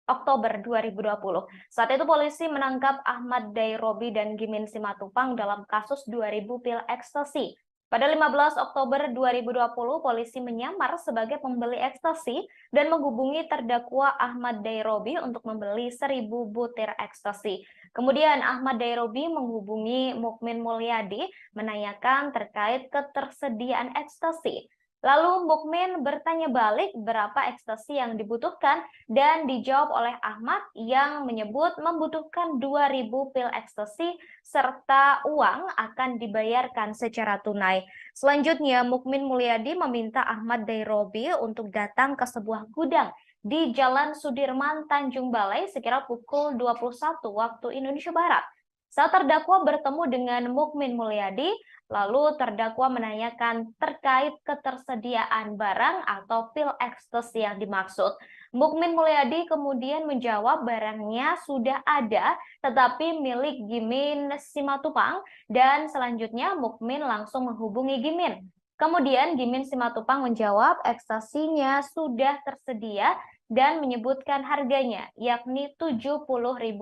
Oktober 2020. Saat itu polisi menangkap Ahmad Dairobi dan Gimin Simatupang dalam kasus 2000 pil ekstasi. Pada 15 Oktober 2020, polisi menyamar sebagai pembeli ekstasi dan menghubungi terdakwa Ahmad Dairobi untuk membeli 1000 butir ekstasi. Kemudian Ahmad Dairobi menghubungi Mukmin Mulyadi menanyakan terkait ketersediaan ekstasi. Lalu Mukmin bertanya balik berapa ekstasi yang dibutuhkan dan dijawab oleh Ahmad yang menyebut membutuhkan 2000 pil ekstasi serta uang akan dibayarkan secara tunai. Selanjutnya Mukmin Mulyadi meminta Ahmad Dairobi untuk datang ke sebuah gudang di Jalan Sudirman, Tanjung Balai sekira pukul 21 waktu Indonesia Barat. Saat terdakwa bertemu dengan Mukmin Mulyadi, lalu terdakwa menanyakan terkait ketersediaan barang atau pil ekstasi yang dimaksud. Mukmin Mulyadi kemudian menjawab barangnya sudah ada, tetapi milik Gimin Simatupang, dan selanjutnya Mukmin langsung menghubungi Gimin. Kemudian Gimin Simatupang menjawab ekstasinya sudah tersedia dan menyebutkan harganya, yakni Rp70.000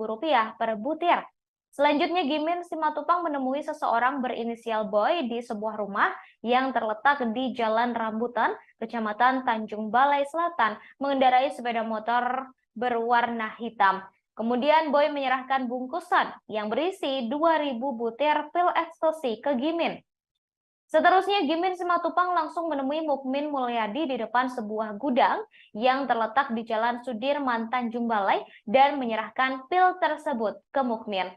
per butir. Selanjutnya Gimin Simatupang menemui seseorang berinisial Boy di sebuah rumah yang terletak di Jalan Rambutan, Kecamatan Tanjung Balai Selatan, mengendarai sepeda motor berwarna hitam. Kemudian Boy menyerahkan bungkusan yang berisi 2000 butir pil ekstasi ke Gimin. Seterusnya Gimin Simatupang langsung menemui Mukmin Mulyadi di depan sebuah gudang yang terletak di Jalan Sudirman, Tanjung Balai dan menyerahkan pil tersebut ke Mukmin.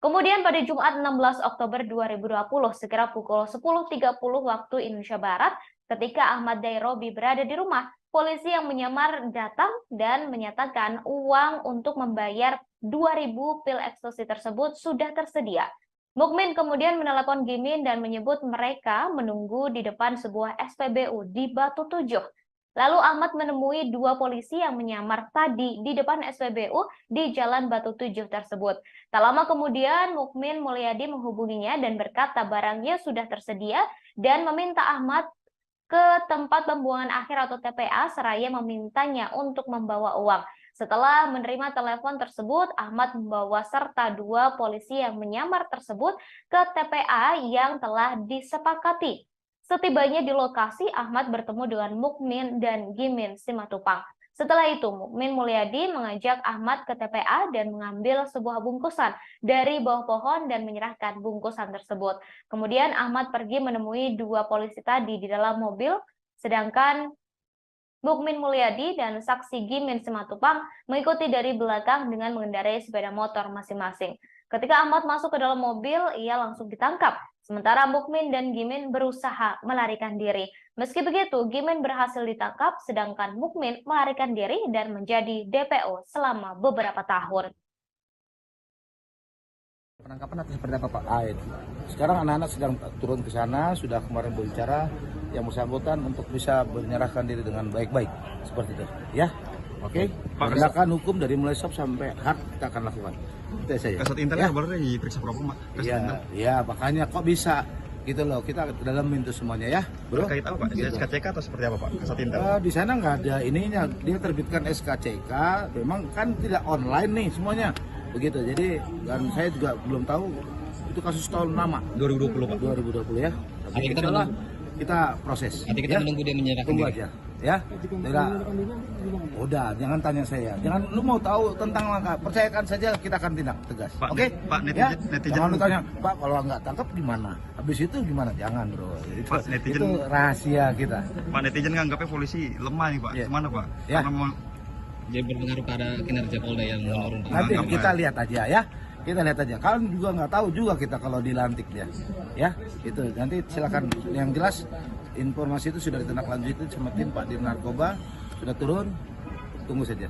Kemudian pada Jumat 16 Oktober 2020, sekira pukul 10.30 waktu Indonesia Barat, ketika Ahmad Dairobi berada di rumah, polisi yang menyamar datang dan menyatakan uang untuk membayar 2000 pil ekstasi tersebut sudah tersedia. Mukmin kemudian menelepon Gimin dan menyebut mereka menunggu di depan sebuah SPBU di Batu Tujuh. Lalu Ahmad menemui dua polisi yang menyamar tadi di depan SPBU di Jalan Batu Tujuh tersebut. Tak lama kemudian Mukmin Mulyadi menghubunginya dan berkata barangnya sudah tersedia dan meminta Ahmad ke tempat pembuangan akhir atau TPA seraya memintanya untuk membawa uang. Setelah menerima telepon tersebut, Ahmad membawa serta dua polisi yang menyamar tersebut ke TPA yang telah disepakati. Setibanya di lokasi, Ahmad bertemu dengan Mukmin dan Gimin Simatupang. Setelah itu, Mukmin Mulyadi mengajak Ahmad ke TPA dan mengambil sebuah bungkusan dari bawah pohon dan menyerahkan bungkusan tersebut. Kemudian Ahmad pergi menemui dua polisi tadi di dalam mobil, sedangkan Mukmin Mulyadi dan saksi Gimin Simatupang mengikuti dari belakang dengan mengendarai sepeda motor masing-masing. Ketika Ahmad masuk ke dalam mobil, ia langsung ditangkap. Sementara Mukmin dan Gimin berusaha melarikan diri. Meski begitu, Gimin berhasil ditangkap, sedangkan Mukmin melarikan diri dan menjadi DPO selama beberapa tahun. Penangkapan atau seperti apa Pak? Sekarang anak-anak sedang turun ke sana, sudah kemarin berbicara yang bersangkutan untuk bisa menyerahkan diri dengan baik-baik. Seperti itu. Ya? Oke? Penegakan hukum dari mulai sob sampai hard kita akan lakukan. Itu saja. Kasat Intel ya? Baru diperiksa Propam, Pak. Ya, makanya kok bisa gitu loh, kita dalamin itu semuanya ya, bro. Terkait apa Pak? Gitu. SKCK atau seperti apa Pak? Kasat Intel? Di sana nggak ada ininya, dia terbitkan SKCK, memang kan tidak online nih semuanya, begitu. Jadi dan saya juga belum tahu itu kasus tahun lama. 2020 Pak. 2020 ya. Tapi kita proses. Nanti kita menunggu dia menyerahkan Tunggu diri. aja. Ya, udah, jangan tanya saya. Jangan, lu mau tahu tentang langkah, percayakan saja, kita akan tindak tegas. Oke? Pak, netizen, Jangan lu tanya, Pak kalau nggak tangkap gimana? Habis itu gimana? Jangan bro. Pak, netizen, itu rahasia kita. Pak, netizen nganggapnya polisi lemah nih Pak. Gimana Pak? Ya. Jadi berpengaruh pada kinerja Polda yang menurun. Nanti kita lihat aja ya. Kita lihat aja. Kalian juga nggak tahu juga kita kalau dilantik dia. Ya, itu nanti silakan. Yang jelas informasi itu sudah ditindaklanjuti sama tim Pak Dir Narkoba, sudah turun. Tunggu saja.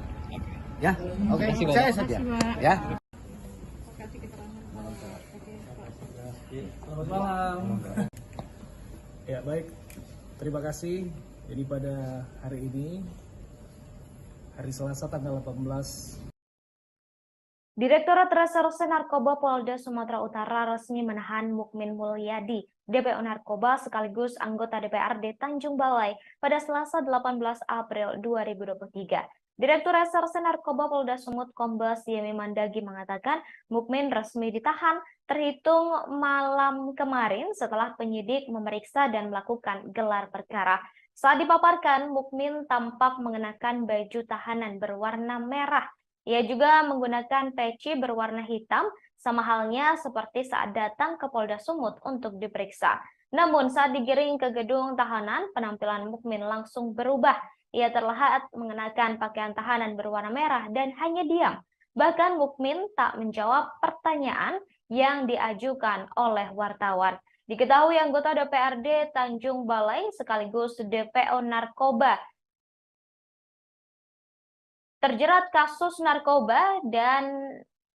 Ya, oke. Saya saja. Ya. Selamat malam. Ya baik, terima kasih. Jadi pada hari ini, hari Selasa tanggal 18. Direktorat Reserse Narkoba Polda Sumatera Utara resmi menahan Mukmin Mulyadi, DPO Narkoba sekaligus anggota DPRD Tanjung Balai pada Selasa 18 April 2023. Direktur Reserse Narkoba Polda Sumut Kombes Yemi Mandagi mengatakan Mukmin resmi ditahan terhitung malam kemarin setelah penyidik memeriksa dan melakukan gelar perkara. Saat dipaparkan, Mukmin tampak mengenakan baju tahanan berwarna merah. Ia juga menggunakan peci berwarna hitam, sama halnya seperti saat datang ke Polda Sumut untuk diperiksa. Namun saat digiring ke gedung tahanan, penampilan Mukmin langsung berubah. Ia terlihat mengenakan pakaian tahanan berwarna merah dan hanya diam. Bahkan Mukmin tak menjawab pertanyaan yang diajukan oleh wartawan. Diketahui anggota DPRD Tanjung Balai sekaligus DPO Narkoba terjerat kasus narkoba dan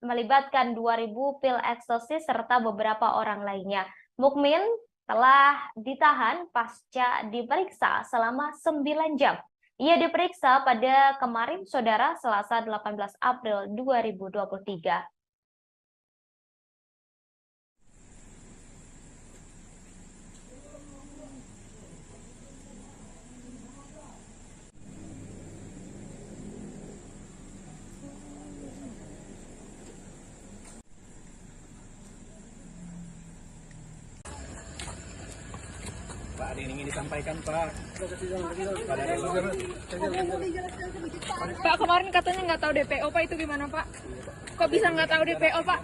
melibatkan 2.000 pil ekstasi serta beberapa orang lainnya. Mukmin telah ditahan pasca diperiksa selama 9 jam. Ia diperiksa pada kemarin, Saudara, Selasa 18 April 2023. Pak, ada yang ingin disampaikan, Pak. Pak, kemarin katanya nggak tahu DPO, Pak, itu gimana, Pak? Kok bisa nggak tahu DPO, Pak?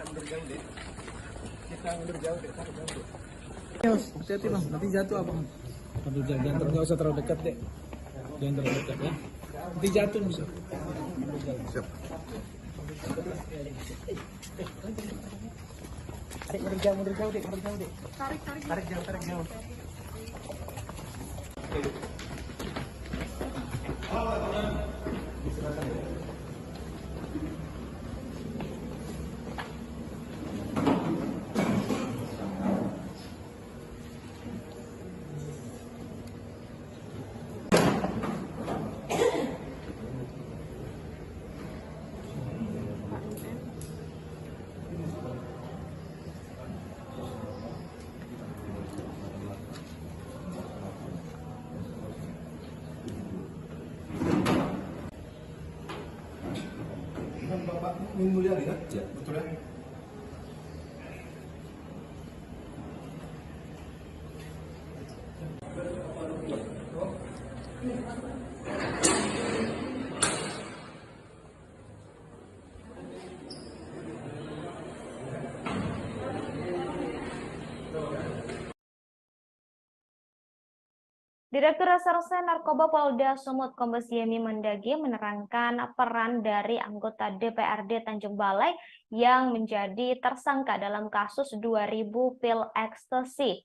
Hati-hati Bang, nanti jatuh Abang. Aduh, jangan nggak usah terlalu dekat deh. Jangan terlalu dekat ya. Nanti jatuh bisa. Siap. Adik, mundur jauh deh, Tarik jauh. Bapak Mulyadi kan? Ya, betul ya. Direktur Reserse Narkoba Polda Sumut Kombes Yemi Mandagi menerangkan peran dari anggota DPRD Tanjung Balai yang menjadi tersangka dalam kasus 2.000 pil ekstasi.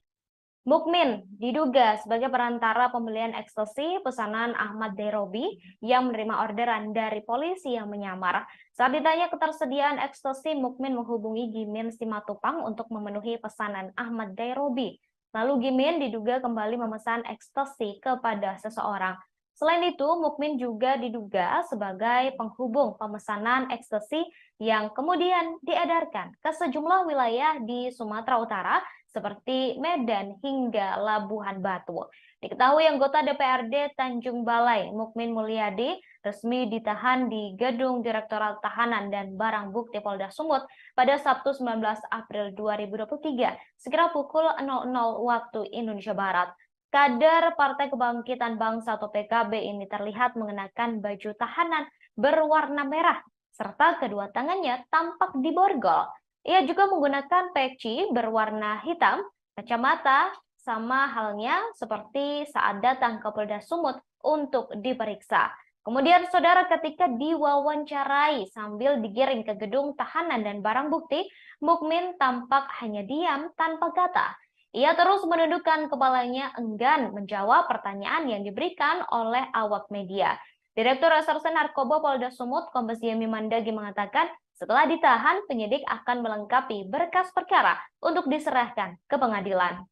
Mukmin diduga sebagai perantara pembelian ekstasi pesanan Ahmad Derobi yang menerima orderan dari polisi yang menyamar. Saat ditanya ketersediaan ekstasi, Mukmin menghubungi Gimin Simatupang untuk memenuhi pesanan Ahmad Derobi. Lalu Gimin diduga kembali memesan ekstasi kepada seseorang. Selain itu, Mukmin juga diduga sebagai penghubung pemesanan ekstasi yang kemudian diedarkan ke sejumlah wilayah di Sumatera Utara seperti Medan hingga Labuhan Batu. Diketahui anggota DPRD Tanjung Balai, Mukmin Mulyadi, resmi ditahan di Gedung Direktorat Tahanan dan Barang Bukti Polda Sumut pada Sabtu 19 April 2023, sekira pukul 00 waktu Indonesia Barat. Kader Partai Kebangkitan Bangsa atau PKB ini terlihat mengenakan baju tahanan berwarna merah, serta kedua tangannya tampak diborgol. Ia juga menggunakan peci berwarna hitam, kacamata, sama halnya seperti saat datang ke Polda Sumut untuk diperiksa. Kemudian saudara, ketika diwawancarai sambil digiring ke gedung tahanan dan barang bukti, Mukmin tampak hanya diam tanpa kata. Ia terus menundukkan kepalanya enggan menjawab pertanyaan yang diberikan oleh awak media. Direktur Reserse Narkoba Polda Sumut Kombes Yemi Mandagi mengatakan Setelah ditahan, penyidik akan melengkapi berkas perkara untuk diserahkan ke pengadilan.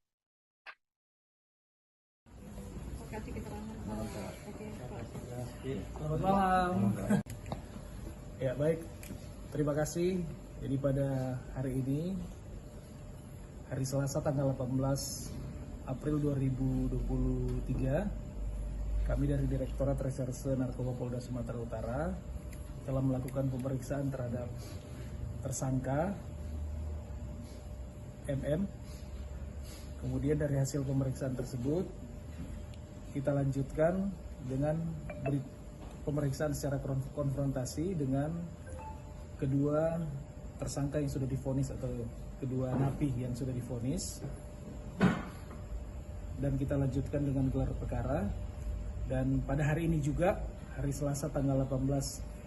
Selamat malam. Ya baik, terima kasih. Jadi pada hari ini, hari Selasa tanggal 18 April 2023, kami dari Direktorat Reserse Narkoba Polda Sumatera Utara telah melakukan pemeriksaan terhadap tersangka MM. Kemudian dari hasil pemeriksaan tersebut, kita lanjutkan dengan pemeriksaan secara konfrontasi dengan kedua tersangka yang sudah divonis atau kedua napi yang sudah divonis, dan kita lanjutkan dengan gelar perkara. Dan pada hari ini juga, hari Selasa tanggal 18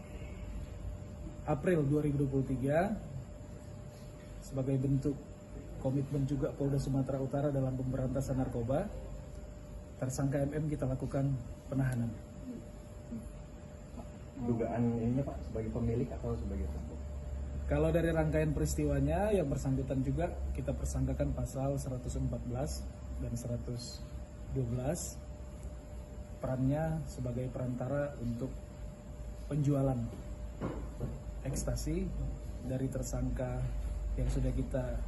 April 2023, sebagai bentuk komitmen juga Polda Sumatera Utara dalam pemberantasan narkoba, tersangka MM kita lakukan penahanan. Dugaan ininya Pak, sebagai pemilik atau sebagai pelaku? Kalau dari rangkaian peristiwanya, yang bersangkutan juga kita persangkakan pasal 114 dan 112, perannya sebagai perantara untuk penjualan ekstasi dari tersangka yang sudah kita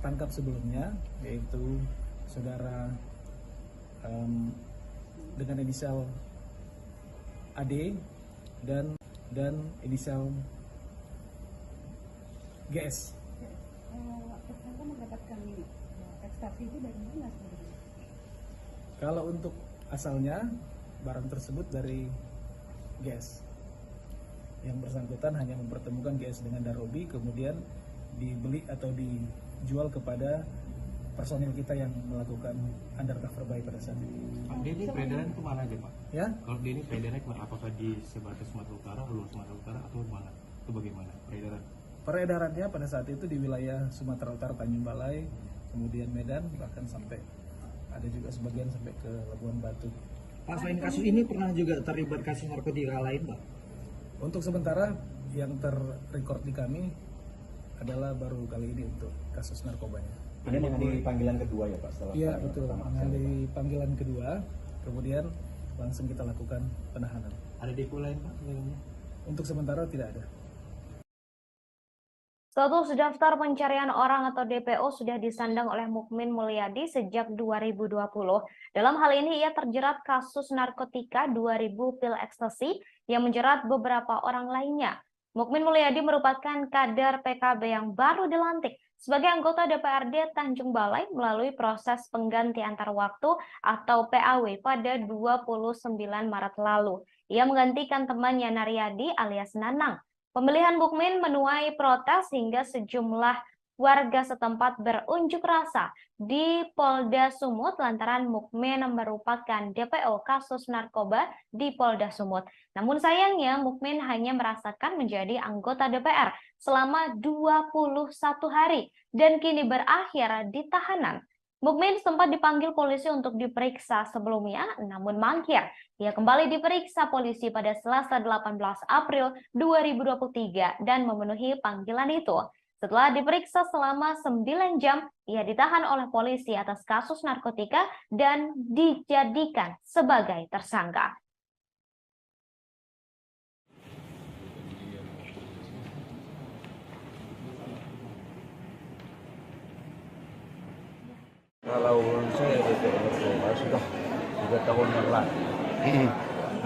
tangkap sebelumnya, yaitu saudara dengan inisial AD dan inisial GS. Tersangka mendapatkan ekstasi itu dari mana sebenarnya? Kalau untuk asalnya, barang tersebut dari GS. Yang bersangkutan hanya mempertemukan GS dengan Darobi, kemudian dibeli atau dijual kepada personil kita yang melakukan undercover buy pada saat itu. Pak, dia ini peredaran kemana aja Pak? Ya? Kalau dia ini peredarannya kemana? Apakah di sebatas Sumatera Utara, luar Sumatera Utara, atau mana? Itu bagaimana peredaran? Peredarannya pada saat itu di wilayah Sumatera Utara, Tanjung Balai, kemudian Medan, bahkan sampai ada juga sebagian sampai ke Labuan Batu. Pak, selain kasus ini pernah juga terlibat kasus narkotika lain Pak? Untuk sementara yang terrecord di kami adalah baru kali ini untuk kasus narkobanya. Ini mengenai panggilan kedua ya Pak? Setelah Iya betul, mengenai panggilan kedua, kemudian langsung kita lakukan penahanan. Ada depo lain Pak? Untuk sementara tidak ada. Status daftar pencarian orang atau DPO sudah disandang oleh Mukmin Mulyadi sejak 2020. Dalam hal ini ia terjerat kasus narkotika 2000 pil ekstasi yang menjerat beberapa orang lainnya. Mukmin Mulyadi merupakan kader PKB yang baru dilantik sebagai anggota DPRD Tanjung Balai melalui proses pengganti antar waktu atau PAW pada 29 Maret lalu. Ia menggantikan temannya Naryadi alias Nanang. Pemilihan Mukmin menuai protes hingga sejumlah warga setempat berunjuk rasa di Polda Sumut lantaran Mukmin merupakan DPO kasus narkoba di Polda Sumut. Namun sayangnya Mukmin hanya merasakan menjadi anggota DPR selama 21 hari dan kini berakhir di tahanan. Mukmin sempat dipanggil polisi untuk diperiksa sebelumnya, namun mangkir. Ia kembali diperiksa polisi pada Selasa 18 April 2023 dan memenuhi panggilan itu. Setelah diperiksa selama 9 jam, ia ditahan oleh polisi atas kasus narkotika dan dijadikan sebagai tersangka. Kalau saya DPO narkoba sudah 3 tahun yang lalu,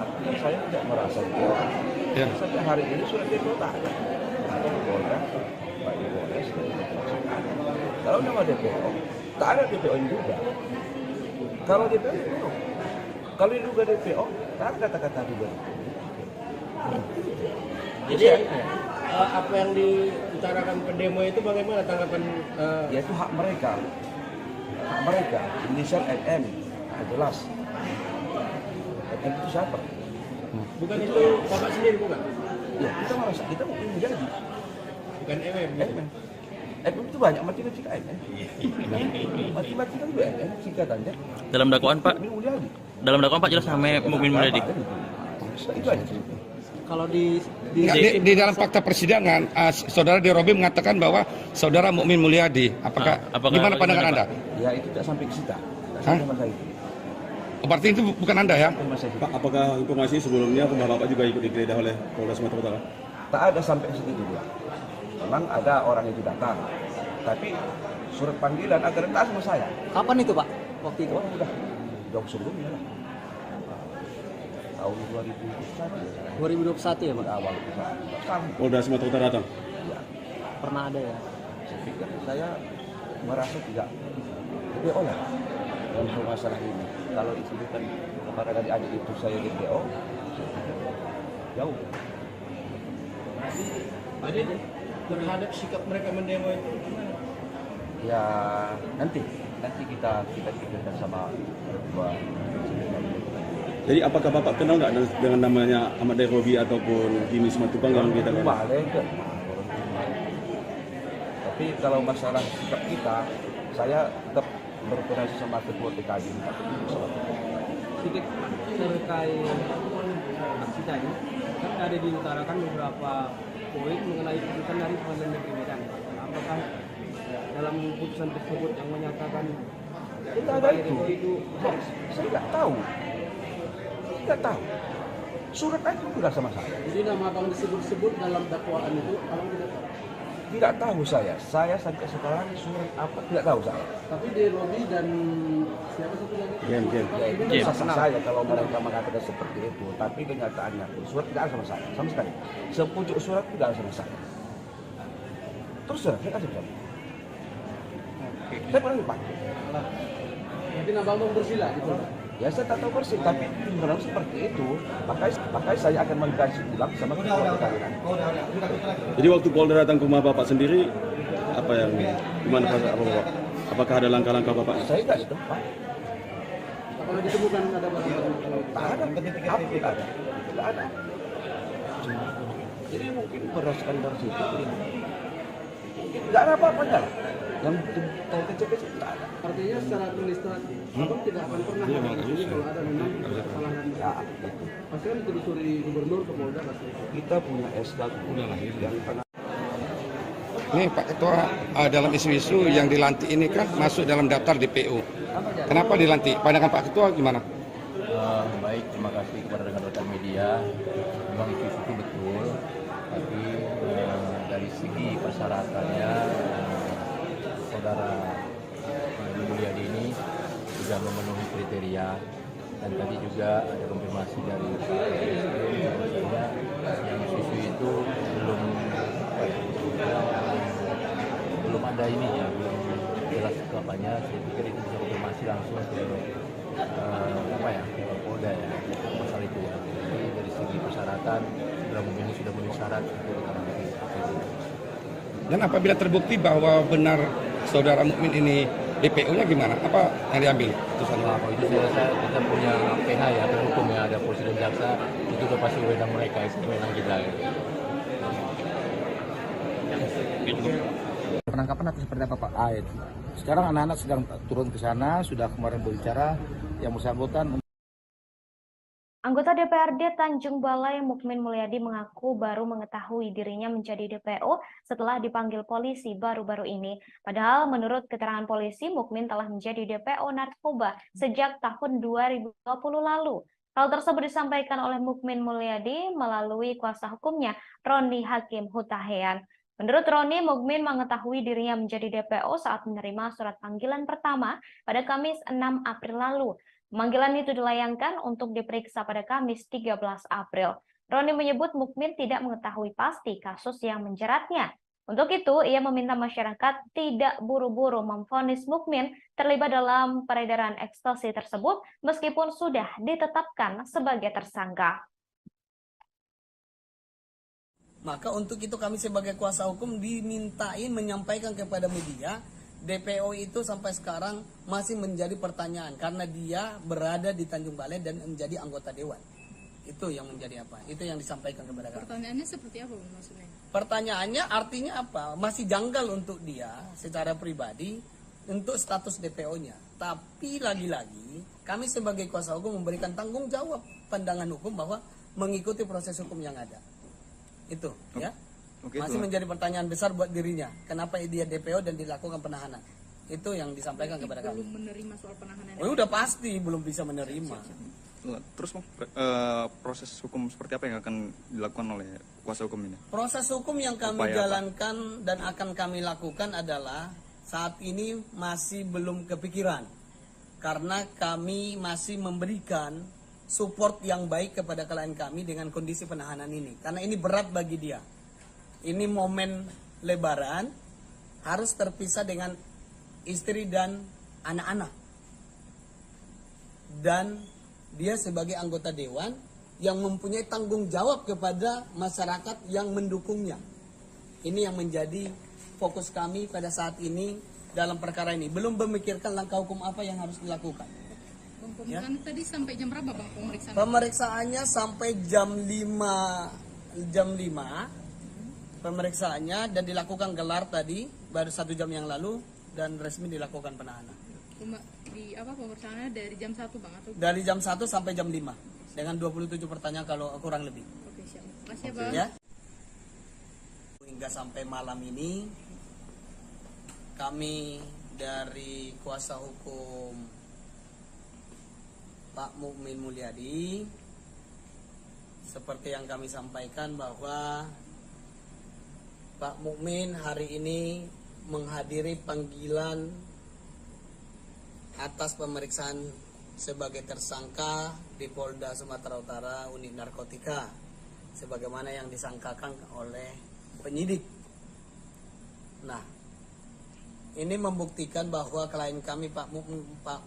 artinya saya tidak merasa itu. Sampai hari ini sudah DPO tak ada. Polda, Pak Polres, kalau nama DPO, tak ada DPO yang juga. Kalau DPO itu, kalau diduga DPO, tak ada kata-kata juga. Jadi apa yang diutarakan pendemo itu bagaimana tanggapan? Ya itu hak mereka. Hak mereka, inisial MM, jelas. MM itu siapa? Bukan itu Bapak sendiri bukan? Ya kita merasa, kita mungkin menjadi. Bukan MM. MM itu banyak matematika MM. Matematika juga MM singkatannya. Dalam dakwaan Pak? Dalam dakwaan Pak jelas namanya Mukmin Mulyadi. Itu aja. Kalau di dalam fakta persidangan, saudara Derobi mengatakan bahwa saudara Mukmin Mulyadi. Apakah gimana pandangan Anda? Ya itu tidak sampai ke kita. Berarti itu bukan Anda ya? Pak, apakah informasi sebelumnya rumah Bapak juga ikut digeledah oleh Polda Sumatera Utara? Tak ada sampai ke situ juga. Memang ada orang itu datang, tapi surat panggilan agar tak sama saya. Kapan itu Pak? Waktu itu? Oh, udah jauh sebelumnya lah. Tahun 2021 ya Pak? Awal. Polda Sumatera Utara datang? Ya. Pernah ada ya? Saya pikir saya merasa tidak DPO ya untuk masalah ini. Kalau disebutkan kepada adik-adik itu saya DPO, jauh. Jadi terhadap sikap mereka mendemo itu gimana? Ya nanti kita pikirkan sama berdua. Jadi apakah Bapak kenal nggak dengan namanya Ahmad Derobi ataupun Jimmy Simatupang yang kita kenal? Tapi kalau masalah sikap kita, saya tetap berkoordinasi sama ketua TKJ. Sedikit terkait aksi tadi, kan ada diutarakan beberapa poin mengenai putusan dari Pengadilan Negeri Medan. Apakah dalam putusan tersebut yang menyatakan tidak ada itu? Saya nggak tahu. Tidak tahu. Surat itu tidak sama saya. Jadi nama abang disebut-sebut dalam dakwaan itu, abang tidak tahu? Tidak tahu saya. Saya sampai sekarang surat apa tidak tahu saya. Tapi Derobi dan siapa satu lagi? Itu sah saya kalau mereka mengatakan seperti itu. Tapi kenyataannya surat tidak ada sama saya, sama sekali. Sepucuk surat tidak ada sama saya. Terus saya kasih tahu. Saya pernah lupa. Jadi abang bersila gitu. Ya saya tak tahu persis, tapi kalau seperti itu, makanya saya akan mengkaji ulang sama keluarga kalian. Jadi waktu Polda datang ke rumah Bapak sendiri, gimana Bapak? Apakah ada langkah-langkah Bapak? Saya tidak setempat. Apakah ditemukan ada barang-barang? Tak ada, tidak ada. Jadi mungkin berdasarkan dari situ, mungkin tidak ada apa-apanya lah. Yang kecil-kecil tidak ada. Artinya secara administratif, abang tidak akan pernah mengajukan kalau ada memang kesalahan. Ya, itu. Pasti kan ditelusuri gubernur ke Polda pasti. Kita punya SK yang pernah. Nih Pak Ketua, dalam isu-isu yang dilantik ini kan masuk dalam daftar DPO. Kenapa dilantik? Pandangan Pak Ketua gimana? Baik, terima kasih kepada rekan-rekan media. Memang isu-isu itu betul, tapi dari segi persyaratannya saudara Mulyadi ini sudah memenuhi kriteria, dan tadi juga ada konfirmasi dari bahwasanya yang isu-isu itu belum ada ini ya, belum jelas apanya. Saya pikir itu bisa konfirmasi langsung ke Polda ya masalah itu ya. Jadi dari segi persyaratan saudara Mukmin sudah memenuhi syarat untuk ditaruh. Dan apabila terbukti bahwa benar saudara Mukmin ini DPO-nya gimana? Apa yang diambil putusannya? Kalau itu saya rasa kita punya PH ya, hukum ya, ada polisi dan jaksa, itu udah pasti wewenang mereka, itu wewenang kita. Ya. Penangkapan atau seperti apa Pak? Sekarang anak-anak sedang turun ke sana, sudah kemarin berbicara yang bersangkutan. Anggota DPRD Tanjung Balai Mukmin Mulyadi mengaku baru mengetahui dirinya menjadi DPO setelah dipanggil polisi baru-baru ini. Padahal menurut keterangan polisi, Mukmin telah menjadi DPO narkoba sejak tahun 2020 lalu. Hal tersebut disampaikan oleh Mukmin Mulyadi melalui kuasa hukumnya, Roni Hakim Hutahean. Menurut Roni, Mukmin mengetahui dirinya menjadi DPO saat menerima surat panggilan pertama pada Kamis 6 April lalu. Pemanggilan itu dilayangkan untuk diperiksa pada Kamis 13 April. Roni menyebut Mukmin tidak mengetahui pasti kasus yang menjeratnya. Untuk itu, ia meminta masyarakat tidak buru-buru memvonis Mukmin terlibat dalam peredaran ekstasi tersebut meskipun sudah ditetapkan sebagai tersangka. Maka untuk itu kami sebagai kuasa hukum dimintain menyampaikan kepada media, DPO itu sampai sekarang masih menjadi pertanyaan karena dia berada di Tanjung Balai dan menjadi anggota dewan. Itu yang menjadi apa? Itu yang disampaikan kepada kami. Pertanyaannya seperti apa maksudnya? Pertanyaannya artinya apa? Masih janggal untuk dia secara pribadi untuk status DPO-nya. Tapi lagi-lagi kami sebagai kuasa hukum memberikan tanggung jawab pandangan hukum bahwa mengikuti proses hukum yang ada. Itu ya. Oke, Masih menjadi pertanyaan besar buat dirinya. Kenapa dia DPO dan dilakukan penahanan? Itu yang disampaikan kepada kami. Belum menerima soal penahanan. Oh, udah pasti belum bisa menerima. Terus proses hukum seperti apa yang akan dilakukan oleh kuasa hukum ini? Proses hukum yang kami jalankan dan akan kami lakukan adalah saat ini masih belum kepikiran. Karena kami masih memberikan support yang baik kepada klien kami dengan kondisi penahanan ini. Karena ini berat bagi dia. Ini momen lebaran, harus terpisah dengan istri dan anak-anak. Dan dia sebagai anggota dewan yang mempunyai tanggung jawab kepada masyarakat yang mendukungnya. Ini yang menjadi fokus kami pada saat ini dalam perkara ini. Belum memikirkan langkah hukum apa yang harus dilakukan. Pemeriksaan tadi sampai jam berapa Bang pemeriksaan? Pemeriksaannya sampai jam 5 pemeriksaannya dan dilakukan gelar tadi baru 1 jam yang lalu dan resmi dilakukan penahanan. Pemeriksaannya dari jam 1 Bang atau? Dari jam 1 sampai jam 5 dengan 27 pertanyaan kalau kurang lebih. Oke, siap. Makasih Bang. Ya. Hingga sampai malam ini kami dari kuasa hukum Pak Mukmin Mulyadi seperti yang kami sampaikan bahwa Pak Mukmin hari ini menghadiri panggilan atas pemeriksaan sebagai tersangka di Polda Sumatera Utara unit narkotika sebagaimana yang disangkakan oleh penyidik. Nah, ini membuktikan bahwa klien kami Pak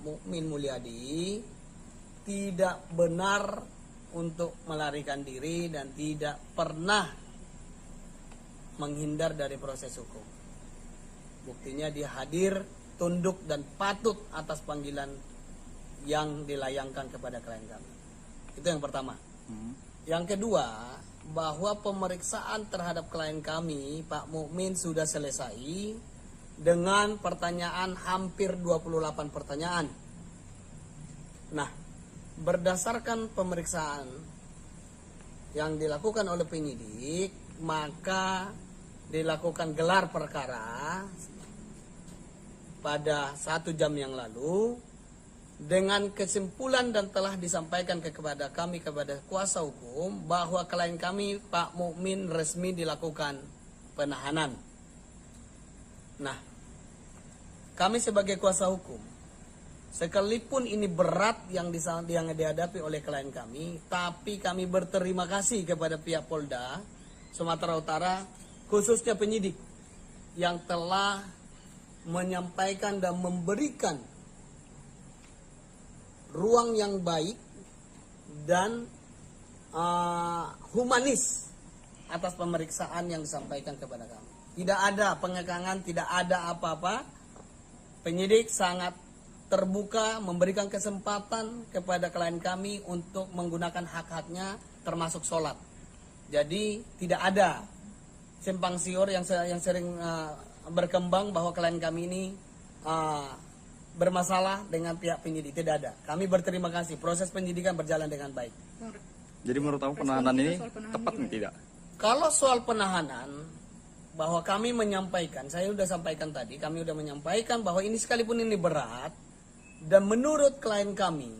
Mukmin Mulyadi tidak benar untuk melarikan diri dan tidak pernah menghindar dari proses hukum. Buktinya dia hadir, tunduk dan patut atas panggilan yang dilayangkan kepada klien kami. Itu yang pertama. Yang kedua, bahwa pemeriksaan terhadap klien kami Pak Mukmin sudah selesai dengan pertanyaan hampir 28 pertanyaan. Nah, berdasarkan pemeriksaan yang dilakukan oleh penyidik, maka dilakukan gelar perkara pada 1 jam yang lalu dengan kesimpulan dan telah disampaikan kepada kami kepada kuasa hukum bahwa klien kami Pak Mukmin resmi dilakukan penahanan. Nah, kami sebagai kuasa hukum sekalipun ini berat yang dihadapi oleh klien kami, tapi kami berterima kasih kepada pihak Polda Sumatera Utara khususnya penyidik yang telah menyampaikan dan memberikan ruang yang baik dan humanis atas pemeriksaan yang disampaikan kepada kami. Tidak ada pengekangan, tidak ada apa-apa. Penyidik sangat terbuka memberikan kesempatan kepada klien kami untuk menggunakan hak-haknya termasuk sholat. Jadi tidak ada simpang siur yang sering berkembang bahwa klien kami ini bermasalah dengan pihak penyidik. Tidak ada. Kami berterima kasih. Proses penyidikan berjalan dengan baik. Jadi menurut kamu penahanan ini tepat nih tidak? Kalau soal penahanan, bahwa kami menyampaikan, saya sudah sampaikan tadi, kami sudah menyampaikan bahwa ini sekalipun ini berat, dan menurut klien kami,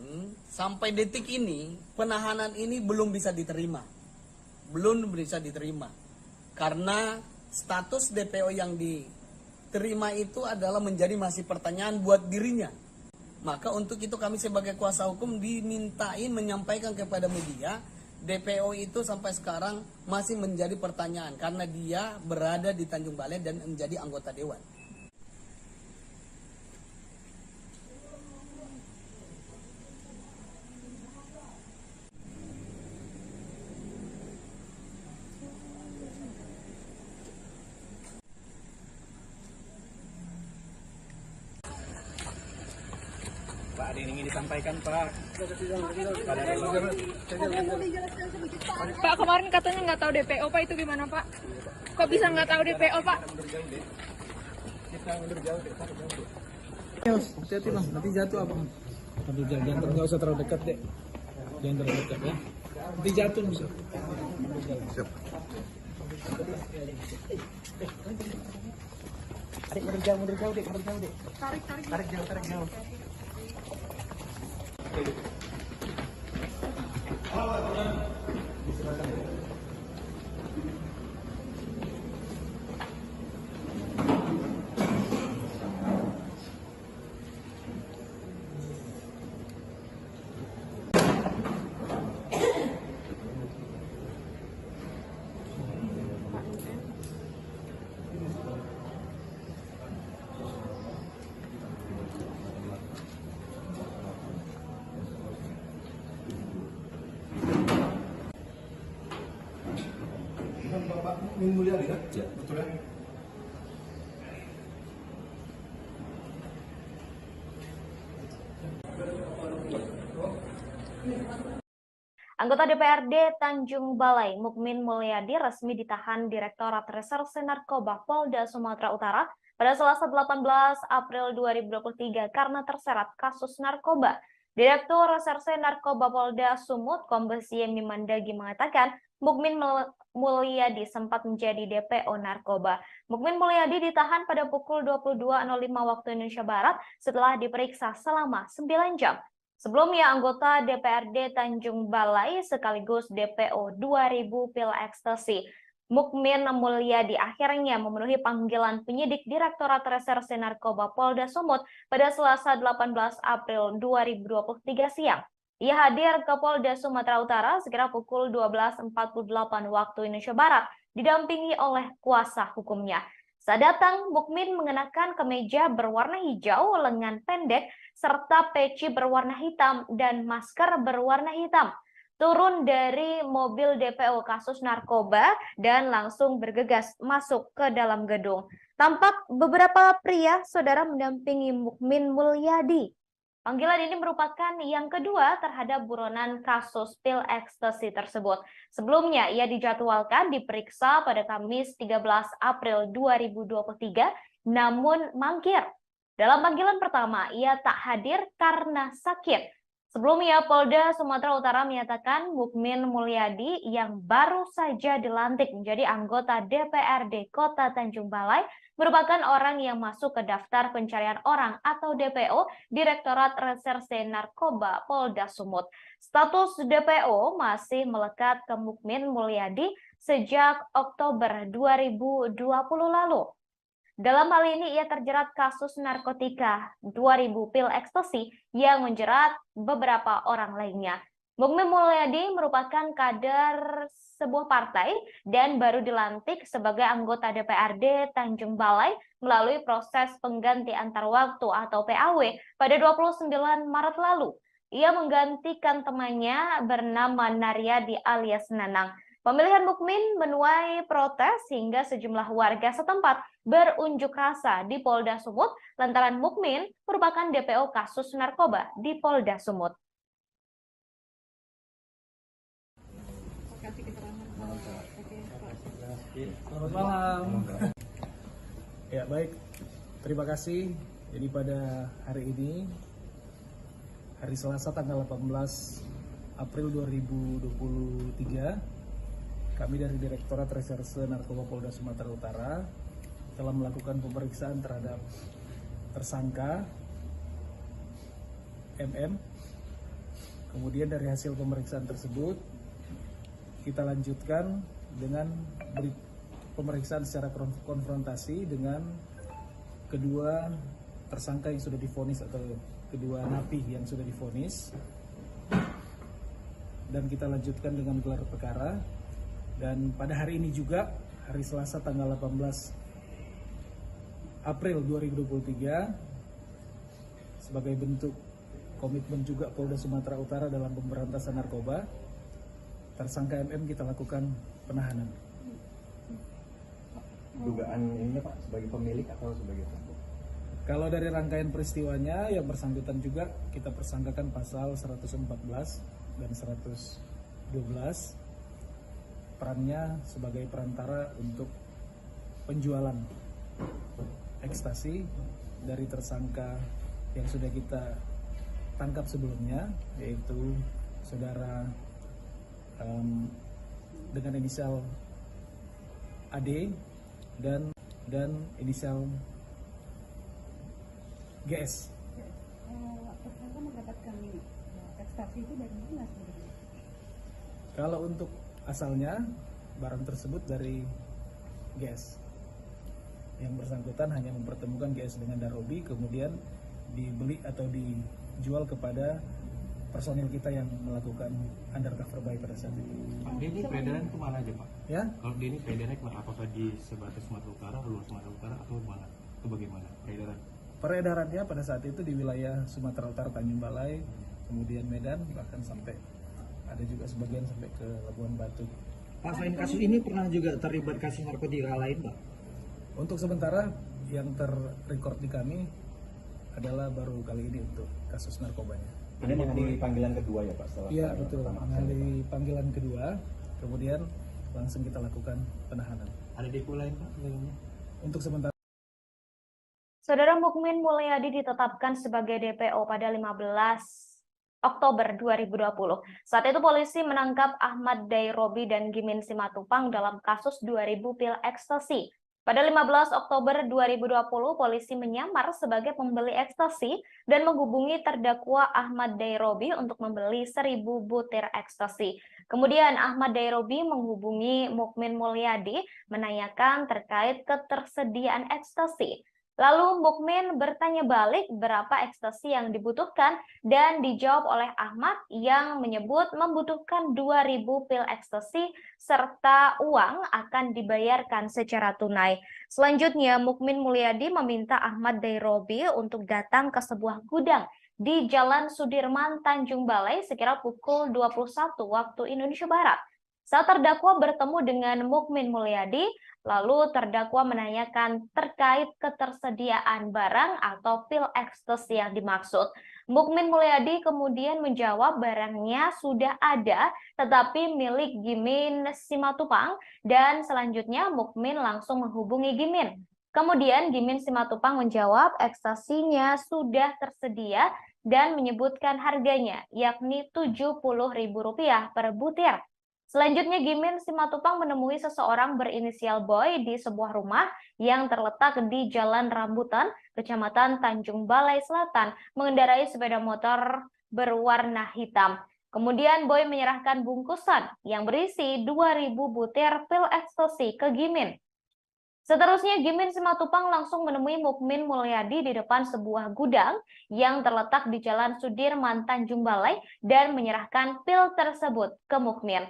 sampai detik ini, penahanan ini belum bisa diterima. Belum bisa diterima. Karena status DPO yang diterima itu adalah menjadi masih pertanyaan buat dirinya. Maka untuk itu kami sebagai kuasa hukum dimintain menyampaikan kepada media, DPO itu sampai sekarang masih menjadi pertanyaan karena dia berada di Tanjung Balai dan menjadi anggota dewan. Pak, ada yang ingin disampaikan, Pak. Pak, kemarin katanya nggak tahu DPO, Pak, itu gimana, Pak? Kok bisa nggak tahu DPO, Pak? Hati-hati Bang, nanti jatuh abang. Jangan nggak usah terlalu dekat deh. Jangan terlalu dekat ya. Nanti jatuh bisa. Adik mundur jauh, Dik, mundur jauh, Dik. Tarik jauh. Bapak Min Mulyadi kan? Ya. Betul ya? Anggota DPRD Tanjung Balai, Mukmin Mulyadi, resmi ditahan Direktorat Reserse Narkoba Polda Sumatera Utara pada Selasa 18 April 2023 karena terseret kasus narkoba. Direktur Reserse Narkoba Polda Sumut, Kombes Yemi Mandagi mengatakan, Mukmin Mulyadi sempat menjadi DPO narkoba. Mukmin Mulyadi ditahan pada pukul 22.05 waktu Indonesia Barat setelah diperiksa selama 9 jam. Sebelumnya, anggota DPRD Tanjung Balai sekaligus DPO 2000 pil ekstasi, Mukmin Mulyadi akhirnya memenuhi panggilan penyidik Direktorat Reserse Narkoba Polda Sumut pada Selasa 18 April 2023 siang. Ia hadir ke Polda Sumatera Utara sekitar pukul 12.48 waktu Indonesia Barat, didampingi oleh kuasa hukumnya. Saat datang, Mukmin mengenakan kemeja berwarna hijau, lengan pendek, serta peci berwarna hitam dan masker berwarna hitam. Turun dari mobil DPO kasus narkoba dan langsung bergegas masuk ke dalam gedung. Tampak beberapa pria saudara mendampingi Mukmin Mulyadi. Panggilan ini merupakan yang kedua terhadap buronan kasus pil ekstasi tersebut. Sebelumnya, ia dijadwalkan diperiksa pada Kamis 13 April 2023, namun mangkir. Dalam panggilan pertama, ia tak hadir karena sakit. Sebelumnya, Polda Sumatera Utara menyatakan Mukmin Mulyadi yang baru saja dilantik menjadi anggota DPRD Kota Tanjung Balai merupakan orang yang masuk ke daftar pencarian orang atau DPO Direktorat Reserse Narkoba Polda Sumut. Status DPO masih melekat ke Mukmin Mulyadi sejak Oktober 2020 lalu. Dalam hal ini ia terjerat kasus narkotika 2000 pil ekstasi yang menjerat beberapa orang lainnya. Mukmin Mulyadi merupakan kader sebuah partai dan baru dilantik sebagai anggota DPRD Tanjung Balai melalui proses pengganti antar waktu atau PAW pada 29 Maret lalu. Ia menggantikan temannya bernama Naryadi alias Nanang. Pemilihan Mukmin menuai protes hingga sejumlah warga setempat berunjuk rasa di Polda Sumut lantaran Mukmin merupakan DPO kasus narkoba di Polda Sumut. Selamat malam. Ya baik, terima kasih. Jadi pada hari ini, hari Selasa tanggal 18 April 2023, kami dari Direktorat Reserse Narkoba Polda Sumatera Utara telah melakukan pemeriksaan terhadap tersangka MM. Kemudian dari hasil pemeriksaan tersebut, kita lanjutkan dengan pemeriksaan secara konfrontasi dengan kedua tersangka yang sudah divonis atau kedua napi yang sudah divonis. Dan kita lanjutkan dengan gelar perkara. Dan pada hari ini juga, hari Selasa tanggal 18 April 2023, sebagai bentuk komitmen juga Polda Sumatera Utara dalam pemberantasan narkoba, tersangka MM kita lakukan penahanan. Dugaan ininya Pak, sebagai pemilik atau sebagai pelaku? Kalau dari rangkaian peristiwanya, yang bersangkutan juga kita persangkakan pasal 114 dan 112. Perannya sebagai perantara untuk penjualan ekstasi dari tersangka yang sudah kita tangkap sebelumnya, yaitu saudara dengan inisial AD dan inisial GS. Tersangka mendapatkan ekstasi itu dari mana sebenarnya? Kalau untuk asalnya barang tersebut dari GS. Yang bersangkutan hanya mempertemukan GS dengan Darobi, kemudian dibeli atau dijual kepada personil kita yang melakukan undercover buy pada saat itu. Pak, dia ini peredaran ke mana aja Pak? Ya? Kalau dia ini peredarannya kemana? Apakah di sebatas Sumatera Utara, luar Sumatera Utara atau mana? Itu bagaimana peredaran? Peredarannya pada saat itu di wilayah Sumatera Utara, Tanjung Balai, kemudian Medan, bahkan sampai ada juga sebagian sampai ke Labuan Batu. Pak, selain kasus ini pernah juga terlibat kasus narkotika lain, Pak? Untuk sementara yang terrecord di kami adalah baru kali ini untuk kasus narkobanya. Ini mengenai panggilan kedua ya Pak? Iya betul, mengenai panggilan kedua, kemudian langsung kita lakukan penahanan. Ada DPO lain Pak sebelumnya? Untuk sementara. Saudara Mukmin Mulyadi ditetapkan sebagai DPO pada 15 Oktober 2020. Saat itu polisi menangkap Ahmad Dairobi dan Gimin Simatupang dalam kasus 2000 pil ekstasi. Pada 15 Oktober 2020, polisi menyamar sebagai pembeli ekstasi dan menghubungi terdakwa Ahmad Dairobi untuk membeli 1000 butir ekstasi. Kemudian Ahmad Dairobi menghubungi Mukmin Mulyadi menanyakan terkait ketersediaan ekstasi. Lalu Mukmin bertanya balik berapa ekstasi yang dibutuhkan dan dijawab oleh Ahmad yang menyebut membutuhkan 2000 pil ekstasi serta uang akan dibayarkan secara tunai. Selanjutnya Mukmin Mulyadi meminta Ahmad Dairobi untuk datang ke sebuah gudang di Jalan Sudirman, Tanjung Balai sekira pukul 21 waktu Indonesia Barat. Saat terdakwa bertemu dengan Mukmin Mulyadi, lalu terdakwa menanyakan terkait ketersediaan barang atau pil ekstasi yang dimaksud. Mukmin Mulyadi kemudian menjawab barangnya sudah ada, tetapi milik Gimin Simatupang, dan selanjutnya Mukmin langsung menghubungi Gimin. Kemudian Gimin Simatupang menjawab ekstasinya sudah tersedia dan menyebutkan harganya, yakni Rp70.000 per butir. Selanjutnya Gimin Simatupang menemui seseorang berinisial Boy di sebuah rumah yang terletak di Jalan Rambutan, Kecamatan Tanjung Balai Selatan, mengendarai sepeda motor berwarna hitam. Kemudian Boy menyerahkan bungkusan yang berisi 2000 butir pil ekstasi ke Gimin. Seterusnya Gimin Simatupang langsung menemui Mukmin Mulyadi di depan sebuah gudang yang terletak di Jalan Sudirman, Tanjung Balai dan menyerahkan pil tersebut ke Mukmin.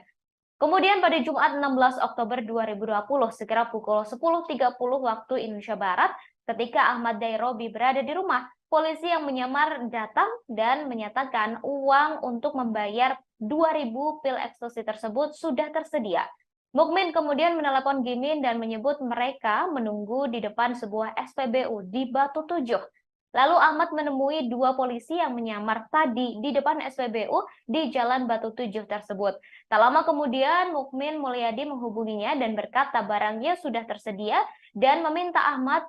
Kemudian pada Jumat 16 Oktober 2020, sekira pukul 10.30 waktu Indonesia Barat, ketika Ahmad Dairobi berada di rumah, polisi yang menyamar datang dan menyatakan uang untuk membayar 2000 pil ekstasi tersebut sudah tersedia. Mukmin kemudian menelepon Gimin dan menyebut mereka menunggu di depan sebuah SPBU di Batu Tujuh. Lalu Ahmad menemui dua polisi yang menyamar tadi di depan SPBU di Jalan Batu Tujuh tersebut. Tak lama kemudian Mukmin Mulyadi menghubunginya dan berkata barangnya sudah tersedia dan meminta Ahmad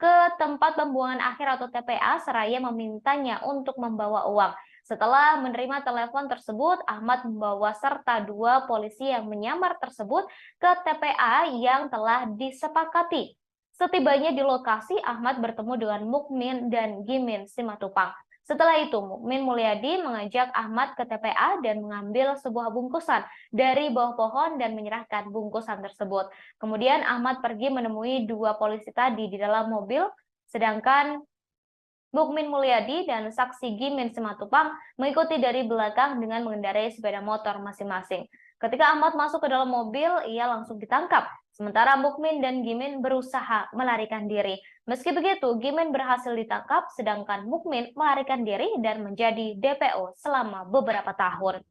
ke tempat pembuangan akhir atau TPA seraya memintanya untuk membawa uang. Setelah menerima telepon tersebut, Ahmad membawa serta dua polisi yang menyamar tersebut ke TPA yang telah disepakati. Setibanya di lokasi, Ahmad bertemu dengan Mukmin dan Gimin Simatupang. Setelah itu, Mukmin Mulyadi mengajak Ahmad ke TPA dan mengambil sebuah bungkusan dari bawah pohon dan menyerahkan bungkusan tersebut. Kemudian Ahmad pergi menemui dua polisi tadi di dalam mobil, sedangkan Mukmin Mulyadi dan saksi Gimin Simatupang mengikuti dari belakang dengan mengendarai sepeda motor masing-masing. Ketika Ahmad masuk ke dalam mobil, ia langsung ditangkap. Sementara Mukmin dan Gimin berusaha melarikan diri. Meski begitu, Gimin berhasil ditangkap, sedangkan Mukmin melarikan diri dan menjadi DPO selama beberapa tahun.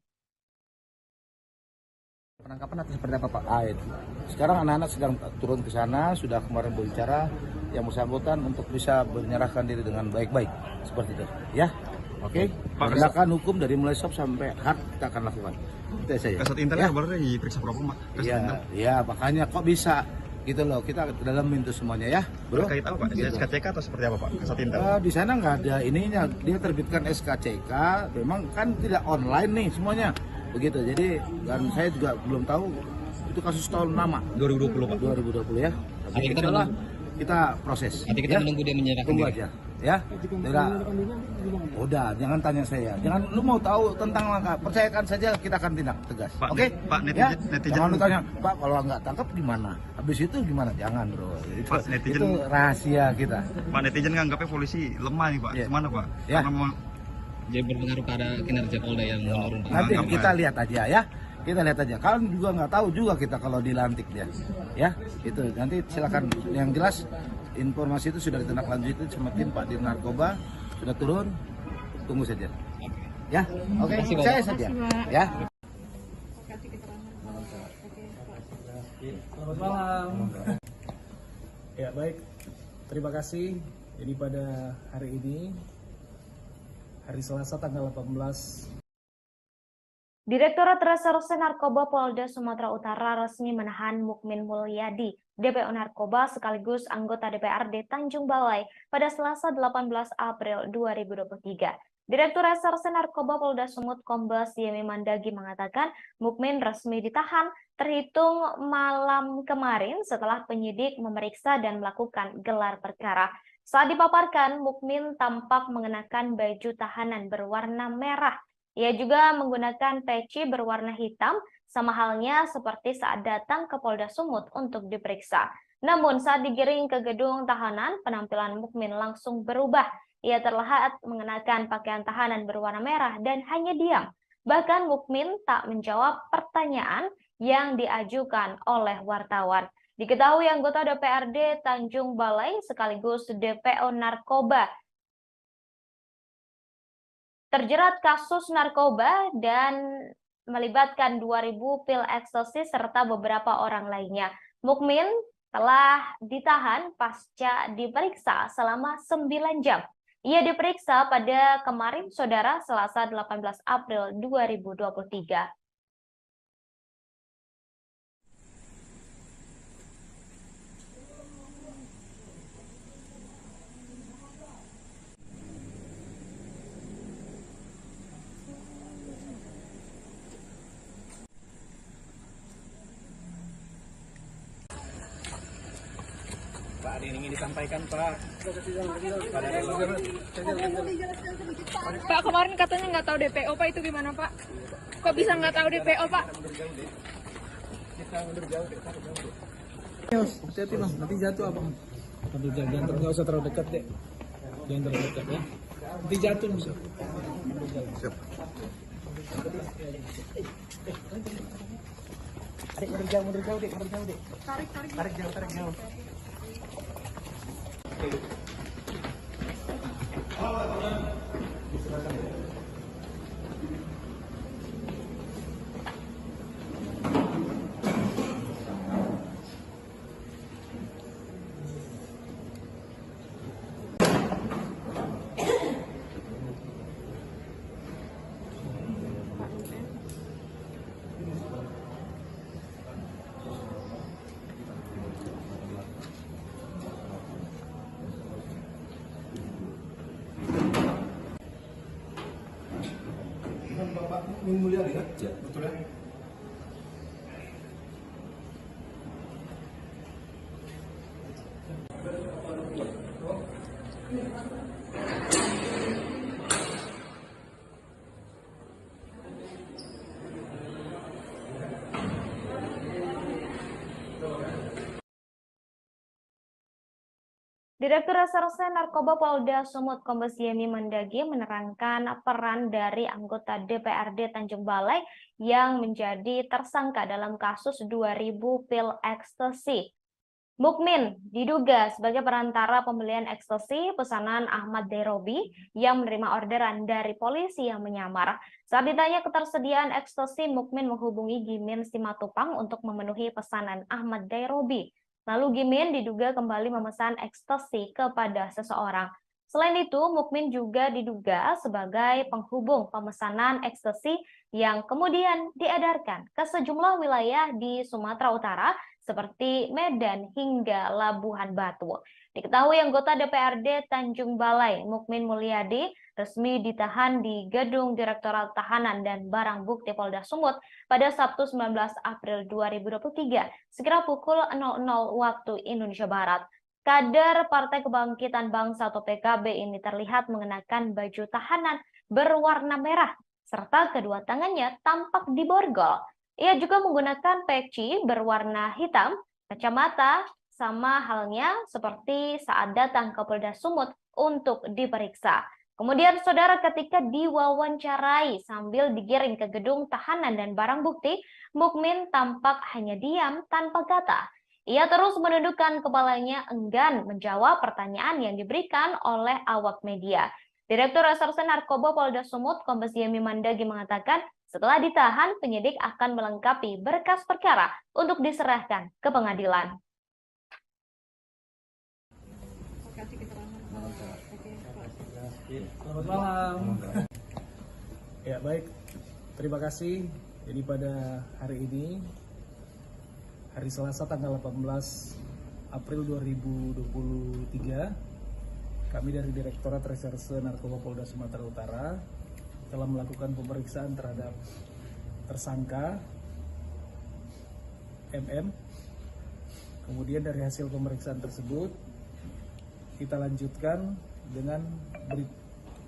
Penangkapan atau seperti apa Pak? Sekarang anak-anak sedang turun ke sana, sudah kemarin berbicara yang bersangkutan untuk bisa menyerahkan diri dengan baik-baik. Seperti itu. Ya? Oke? Penegakan hukum dari mulai sob sampai hard kita akan lakukan. Itu saja. Kasat Intelnya baru diperiksa Propam, Pak. Iya, makanya kok bisa gitu loh, kita dalam itu semuanya ya, bro. Terkait apa Pak? Gitu. SKCK atau seperti apa Pak? Kasat Intel? Di sana nggak ada ininya, dia terbitkan SKCK, memang kan tidak online nih semuanya, begitu. Jadi dan saya juga belum tahu Itu kasus tahun lama. 2020 Pak. 2020 ya. Nanti kita Itulah menunggu. kita proses. Nanti kita ya. menunggu dia menyerahkan Tunggu diri. aja. Ya. Udah, jangan tanya saya. Jangan lu mau tahu tentang langkah, percayakan saja kita akan tindak tegas. Pak, Oke? Pak, Ya? netizen Jangan lu tanya, Pak kalau nggak tangkap gimana? Habis itu gimana? Jangan, Bro. Pak, netizen- itu rahasia kita. Pak, netizen nganggapnya polisi lemah nih Pak. Iya. Gimana Pak? Ya. Karena mau Jadi berpengaruh pada kinerja Polda yang menurun Pak. Nanti Nggak kita apa. lihat aja ya. Kita lihat aja. Kalian juga nggak tahu juga kita kalau dilantik dia. Ya, itu nanti silakan. Yang jelas informasi itu sudah ditindaklanjuti sama tim Pak Dir Narkoba, sudah turun. Tunggu saja. Ya, oke. Terima kasih, Pak. Saya saja. Ya. Selamat malam. Ya baik, terima kasih. Jadi pada hari ini, hari Selasa tanggal 18 Direktorat Reserse Narkoba Polda Sumatera Utara resmi menahan Mukmin Mulyadi, DPO Narkoba sekaligus anggota DPRD Tanjung Balai pada Selasa 18 April 2023. Direktur Reserse Narkoba Polda Sumut Kombes Yemi Mandagi mengatakan Mukmin resmi ditahan terhitung malam kemarin setelah penyidik memeriksa dan melakukan gelar perkara. Saat dipaparkan, Mukmin tampak mengenakan baju tahanan berwarna merah. Ia juga menggunakan peci berwarna hitam, sama halnya seperti saat datang ke Polda Sumut untuk diperiksa. Namun saat digiring ke gedung tahanan, penampilan Mukmin langsung berubah. Ia terlihat mengenakan pakaian tahanan berwarna merah dan hanya diam. Bahkan Mukmin tak menjawab pertanyaan yang diajukan oleh wartawan. Diketahui anggota DPRD Tanjung Balai sekaligus DPO Narkoba terjerat kasus narkoba dan melibatkan 2.000 pil ekstasi serta beberapa orang lainnya. Mukmin telah ditahan pasca diperiksa selama 9 jam. Ia diperiksa pada kemarin, Saudara, Selasa 18 April 2023. Pak, ada yang ingin disampaikan Pak. Pak, kemarin katanya nggak tahu DPO Pak, itu gimana Pak? Kok bisa nggak tahu DPO Pak? Hati-hati Bang, nanti jatuh abang. Jangan nggak usah terlalu dekat deh. Jangan terlalu dekat ya. Nanti jatuh bisa. Siap. Adik mundur jauh dek, Tarik jauh. Bapak Mukmin Mulyadi kan? Ya. Betul ya? Direktur Reserse Narkoba Polda Sumut Kombes Yemi Mandagi menerangkan peran dari anggota DPRD Tanjung Balai yang menjadi tersangka dalam kasus 2.000 pil ekstasi. Mukmin diduga sebagai perantara pembelian ekstasi pesanan Ahmad Derobi yang menerima orderan dari polisi yang menyamar. Saat ditanya ketersediaan ekstasi, Mukmin menghubungi Gimin Simatupang untuk memenuhi pesanan Ahmad Derobi. Lalu Gimin diduga kembali memesan ekstasi kepada seseorang. Selain itu, Mukmin juga diduga sebagai penghubung pemesanan ekstasi yang kemudian diedarkan ke sejumlah wilayah di Sumatera Utara seperti Medan hingga Labuhan Batu. Diketahui anggota DPRD Tanjung Balai, Mukmin Mulyadi, resmi ditahan di Gedung Direktorat Tahanan dan Barang Bukti Polda Sumut pada Sabtu 19 April 2023, sekira pukul 00 waktu Indonesia Barat. Kader Partai Kebangkitan Bangsa atau PKB ini terlihat mengenakan baju tahanan berwarna merah, serta kedua tangannya tampak diborgol. Ia juga menggunakan peci berwarna hitam, kacamata, sama halnya seperti saat datang ke Polda Sumut untuk diperiksa. Kemudian saudara, ketika diwawancarai sambil digiring ke gedung tahanan dan barang bukti, Mukmin tampak hanya diam tanpa kata. Ia terus menundukkan kepalanya enggan menjawab pertanyaan yang diberikan oleh awak media. Direktur Reserse Narkoba Polda Sumut, Kombes Yemi Mandagi mengatakan, setelah ditahan, penyidik akan melengkapi berkas perkara untuk diserahkan ke pengadilan. Selamat malam. Ya baik, terima kasih. Jadi pada hari ini, hari Selasa tanggal 18 April 2023, kami dari Direktorat Reserse Narkoba Polda Sumatera Utara telah melakukan pemeriksaan terhadap tersangka MM. Kemudian dari hasil pemeriksaan tersebut, kita lanjutkan dengan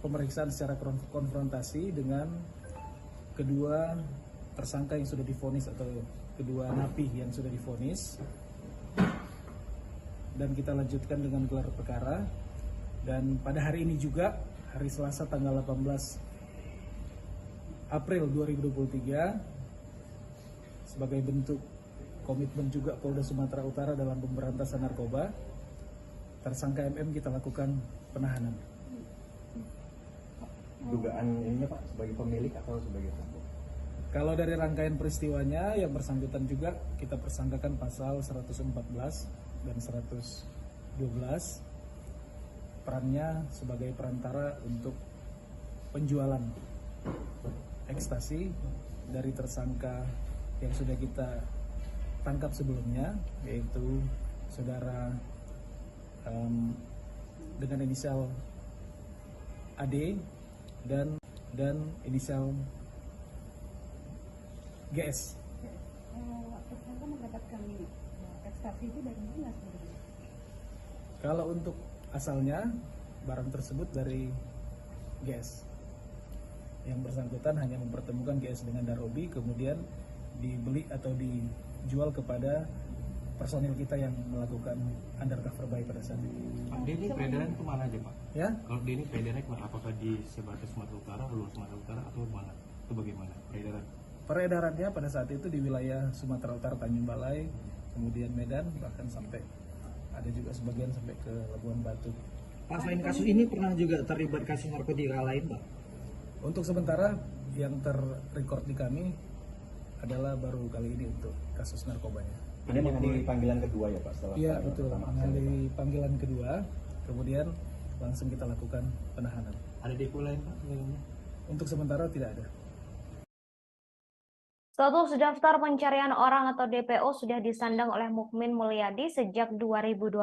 pemeriksaan secara konfrontasi dengan kedua tersangka yang sudah divonis atau kedua napi yang sudah divonis, dan kita lanjutkan dengan gelar perkara. Dan pada hari ini juga, hari Selasa tanggal 18 April 2023, sebagai bentuk komitmen juga Polda Sumatera Utara dalam pemberantasan narkoba, tersangka MM kita lakukan penahanan. Dugaan ininya Pak, sebagai pemilik atau sebagai pelaku? Kalau dari rangkaian peristiwanya, yang bersangkutan juga kita persangkakan pasal 114 dan 112, perannya sebagai perantara untuk penjualan ekstasi dari tersangka yang sudah kita tangkap sebelumnya, yaitu saudara dengan inisial AD dan inisial GS. Tersangka mendapatkan ekstasi itu dari mana sebenarnya? Kalau untuk asalnya, barang tersebut dari GS. Yang bersangkutan hanya mempertemukan GS dengan Darobi, kemudian dibeli atau dijual kepada personil kita yang melakukan undercover buy pada saat itu. Pak, ini peredaran kemana aja Pak? Ya? Kalau ini peredarannya kemana? Apakah di sebatas Sumatera Utara, luar Sumatera Utara, atau mana? Itu bagaimana peredaran? Peredarannya pada saat itu di wilayah Sumatera Utara, Tanjung Balai, kemudian Medan, bahkan sampai ada juga sebagian sampai ke Labuhan Batu. Pak, selain kasus ini pernah juga terlibat kasus narkotika lain, Pak? Untuk sementara yang terrecord di kami adalah baru kali ini untuk kasus narkobanya. Ini mengenai panggilan kedua ya Pak? Setelah Iya betul, mengenai panggilan kedua, kemudian langsung kita lakukan penahanan. Ada depo lain Pak? Untuk sementara tidak ada. Status daftar pencarian orang atau DPO sudah disandang oleh Mukmin Mulyadi sejak 2020.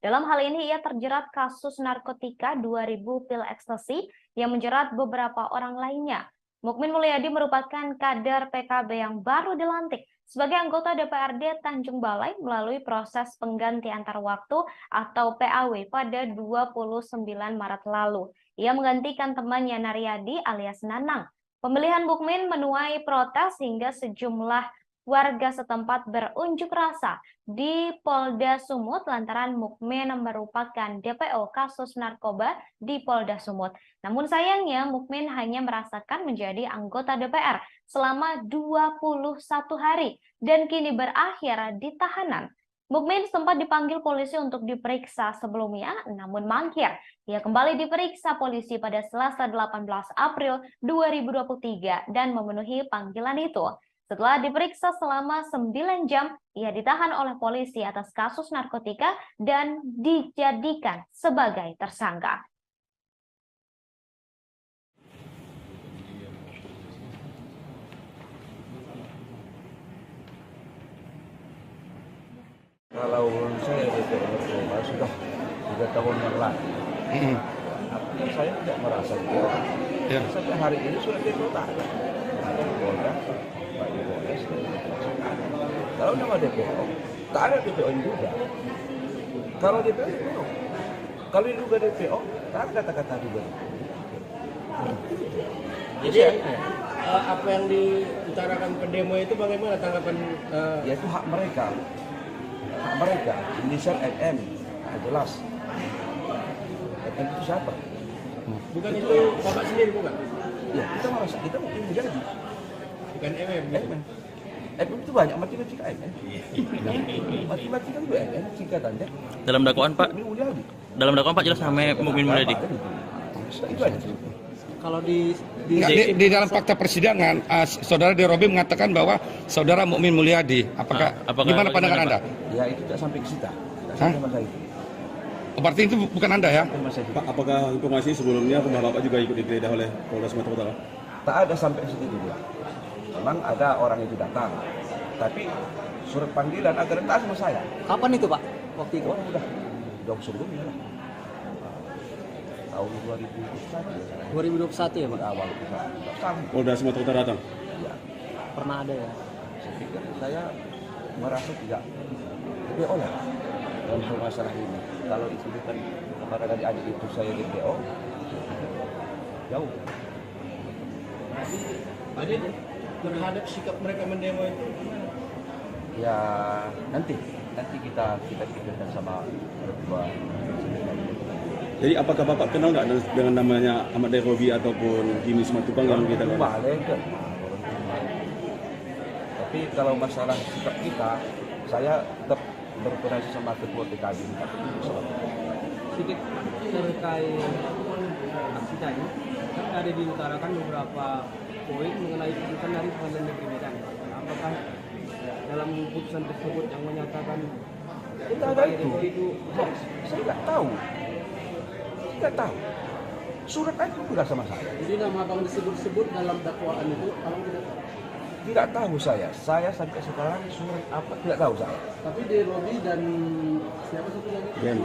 Dalam hal ini ia terjerat kasus narkotika 2000 pil ekstasi yang menjerat beberapa orang lainnya. Mukmin Mulyadi merupakan kader PKB yang baru dilantik sebagai anggota DPRD Tanjung Balai melalui proses pengganti antar waktu atau PAW pada 29 Maret lalu. Ia menggantikan temannya Naryadi alias Nanang. Pemilihan Mukmin menuai protes hingga sejumlah warga setempat berunjuk rasa di Polda Sumut lantaran Mukmin merupakan DPO kasus narkoba di Polda Sumut. Namun sayangnya Mukmin hanya merasakan menjadi anggota DPR selama 21 hari dan kini berakhir di tahanan. Mukmin sempat dipanggil polisi untuk diperiksa sebelumnya, namun mangkir. Ia kembali diperiksa polisi pada Selasa 18 April 2023 dan memenuhi panggilan itu. Setelah diperiksa selama 9 jam, ia ditahan oleh polisi atas kasus narkotika dan dijadikan sebagai tersangka. Kalau saya DPO Narkoba sudah 3 tahun yang lalu. Artinya saya tidak merasa DPO. Sampai hari ini sudah DPO tak ada. Ada Polda, Pak Iboes, kalau nama DPO, tak ada DPO yang juga. Kalau DPO, DPO. Kalau diduga DPO, tak ada kata-kata juga. Jadi apa yang diutarakan pendemo itu bagaimana tanggapan? Ya itu hak mereka. Hak mereka. Inisial MM. Jelas. MM itu siapa? Bukan itu Bapak sendiri bukan? Ya kita merasa kita mungkin menjadi. Bukan MM. MM itu banyak matematika MM. Matematika itu MM singkatannya. Dalam dakwaan Pak, dalam dakwaan Pak jelas namanya Mukmin Mulyadi. Itu aja. Kalau di dalam fakta persidangan, saudara Derobi mengatakan bahwa saudara Mukmin Mulyadi. Apakah gimana pandangan Anda? Ya itu tidak sampai ke kita. Sampai itu. Berarti itu bukan Anda ya? Pak, apakah informasi sebelumnya Bapak juga ikut digeledah oleh Polda Sumatera Utara? Tak ada sampai situ juga. Memang ada orang itu datang, tapi surat panggilan agar datang sama saya. Kapan itu Pak? Waktu itu? Udah sebelumnya lah. Tahun 2021 ya Pak? Awal Polda Sumatera Utara datang? Ya. Pernah ada ya? Saya pikir saya merasa tidak DPO ya dalam masalah ini. Kalau itu bukan kepada adik itu saya DPO, jauh. Jadi terhadap sikap mereka mendemo itu ya nanti kita pikirkan sama berdua. Jadi apakah Bapak kenal nggak dengan namanya Ahmad Derobi ataupun Jimmy Simatupang yang kita kenal? Tapi kalau masalah sikap kita, saya tetap berkoordinasi sama ketua PKB. Sedikit terkait aksi tadi, kan ada diutarakan beberapa poin mengenai putusan dari Pengadilan Negeri Medan. Apakah dalam putusan tersebut yang menyatakan tidak ada itu hoax? Saya nggak tahu. Tidak tahu. Surat itu sudah sama saya. Jadi nama abang disebut-sebut dalam dakwaan itu, abang tidak tahu? Tidak tahu saya. Saya sampai sekarang surat apa tidak tahu saya. Tapi di Robi dan siapa satu lagi? Ya,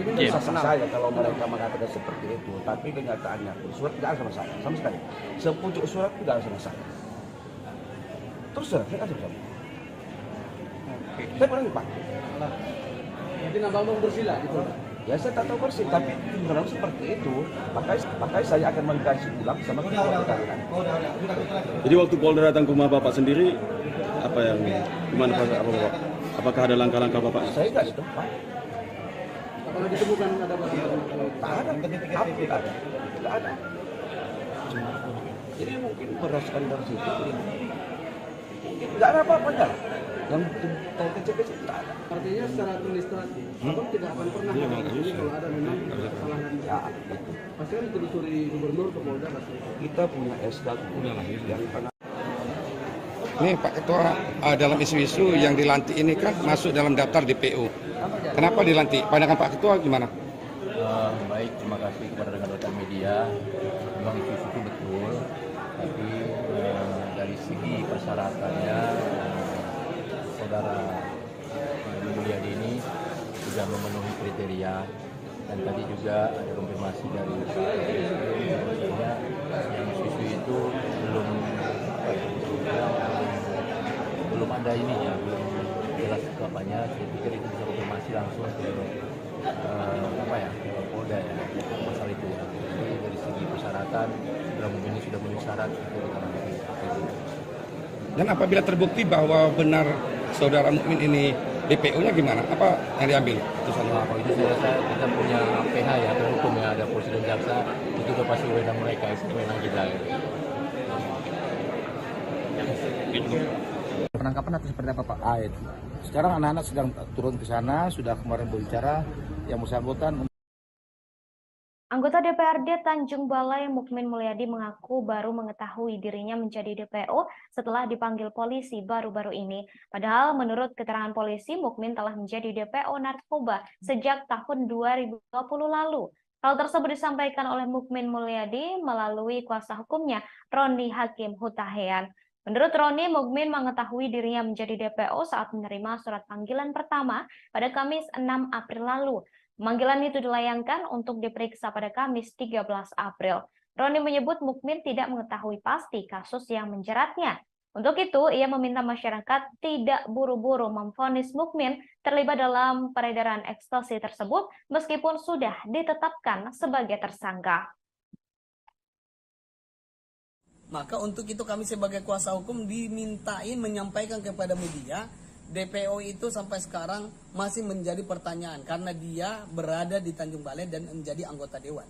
itu sah saya kalau mereka mengatakan seperti itu. Tapi kenyataannya surat tidak ada sama saya sama sekali. Sepucuk surat tidak ada sama saya. Terus saya ada sama saya. Saya pernah lupa. Jadi nama abang bersila gitu. Ya saya tak tahu persis, tapi kalau seperti itu, makanya saya akan mengkaji ulang sama ketua PKB. Jadi waktu Polda datang ke rumah Bapak sendiri, apa yang gimana Bapak? Apakah ada langkah-langkah Bapak? Saya nggak tahu, Pak. Apakah ditemukan ada barang? Tak ada, tidak ada. Jadi mungkin berdasarkan dari situ, mungkin tidak ada apa-apanya. Yang kecil-kecil tidak ada. Artinya secara administratif, abang tidak akan pernah ini kalau ada memang kesalahan. Ya, itu. Pasti kan ditelusuri gubernur ke Polda pasti. Kita punya SK yang pernah. Nih Pak Ketua, dalam isu-isu yang dilantik ini kan masuk dalam daftar DPO. Kenapa dilantik? Pandangan Pak Ketua gimana? Baik, terima kasih kepada rekan-rekan media. Memang isu-isu itu betul, tapi dari segi persyaratannya saudara Mulyadi ini sudah memenuhi kriteria, dan tadi juga ada konfirmasi dari bahwasanya yang isu-isu itu belum ada ininya, belum jelas apanya. Saya pikir itu bisa konfirmasi langsung ke ke Polda ya masalah itu. Jadi dari segi persyaratan saudara Mukmin sudah memenuhi syarat itu ditangani. Dan apabila terbukti bahwa benar saudara Mukmin ini DPO-nya gimana? Apa yang diambil? Kalau itu saya rasa kita punya PH ya, hukum ya, ada polisi dan jaksa, itu udah pasti wewenang mereka, itu wewenang kita. Penangkapan atau seperti apa Pak? Sekarang anak-anak sedang turun ke sana, sudah kemarin berbicara yang bersangkutan. Anggota DPRD Tanjung Balai Mukmin Mulyadi mengaku baru mengetahui dirinya menjadi DPO setelah dipanggil polisi baru-baru ini. Padahal menurut keterangan polisi, Mukmin telah menjadi DPO narkoba sejak tahun 2020 lalu. Hal tersebut disampaikan oleh Mukmin Mulyadi melalui kuasa hukumnya, Roni Hakim Hutahean. Menurut Roni, Mukmin mengetahui dirinya menjadi DPO saat menerima surat panggilan pertama pada Kamis 6 April lalu. Pemanggilan itu dilayangkan untuk diperiksa pada Kamis 13 April. Roni menyebut Mukmin tidak mengetahui pasti kasus yang menjeratnya. Untuk itu, ia meminta masyarakat tidak buru-buru memvonis Mukmin terlibat dalam peredaran ekstasi tersebut meskipun sudah ditetapkan sebagai tersangka. Maka untuk itu kami sebagai kuasa hukum dimintain menyampaikan kepada media, DPO itu sampai sekarang masih menjadi pertanyaan karena dia berada di Tanjung Balai dan menjadi anggota dewan.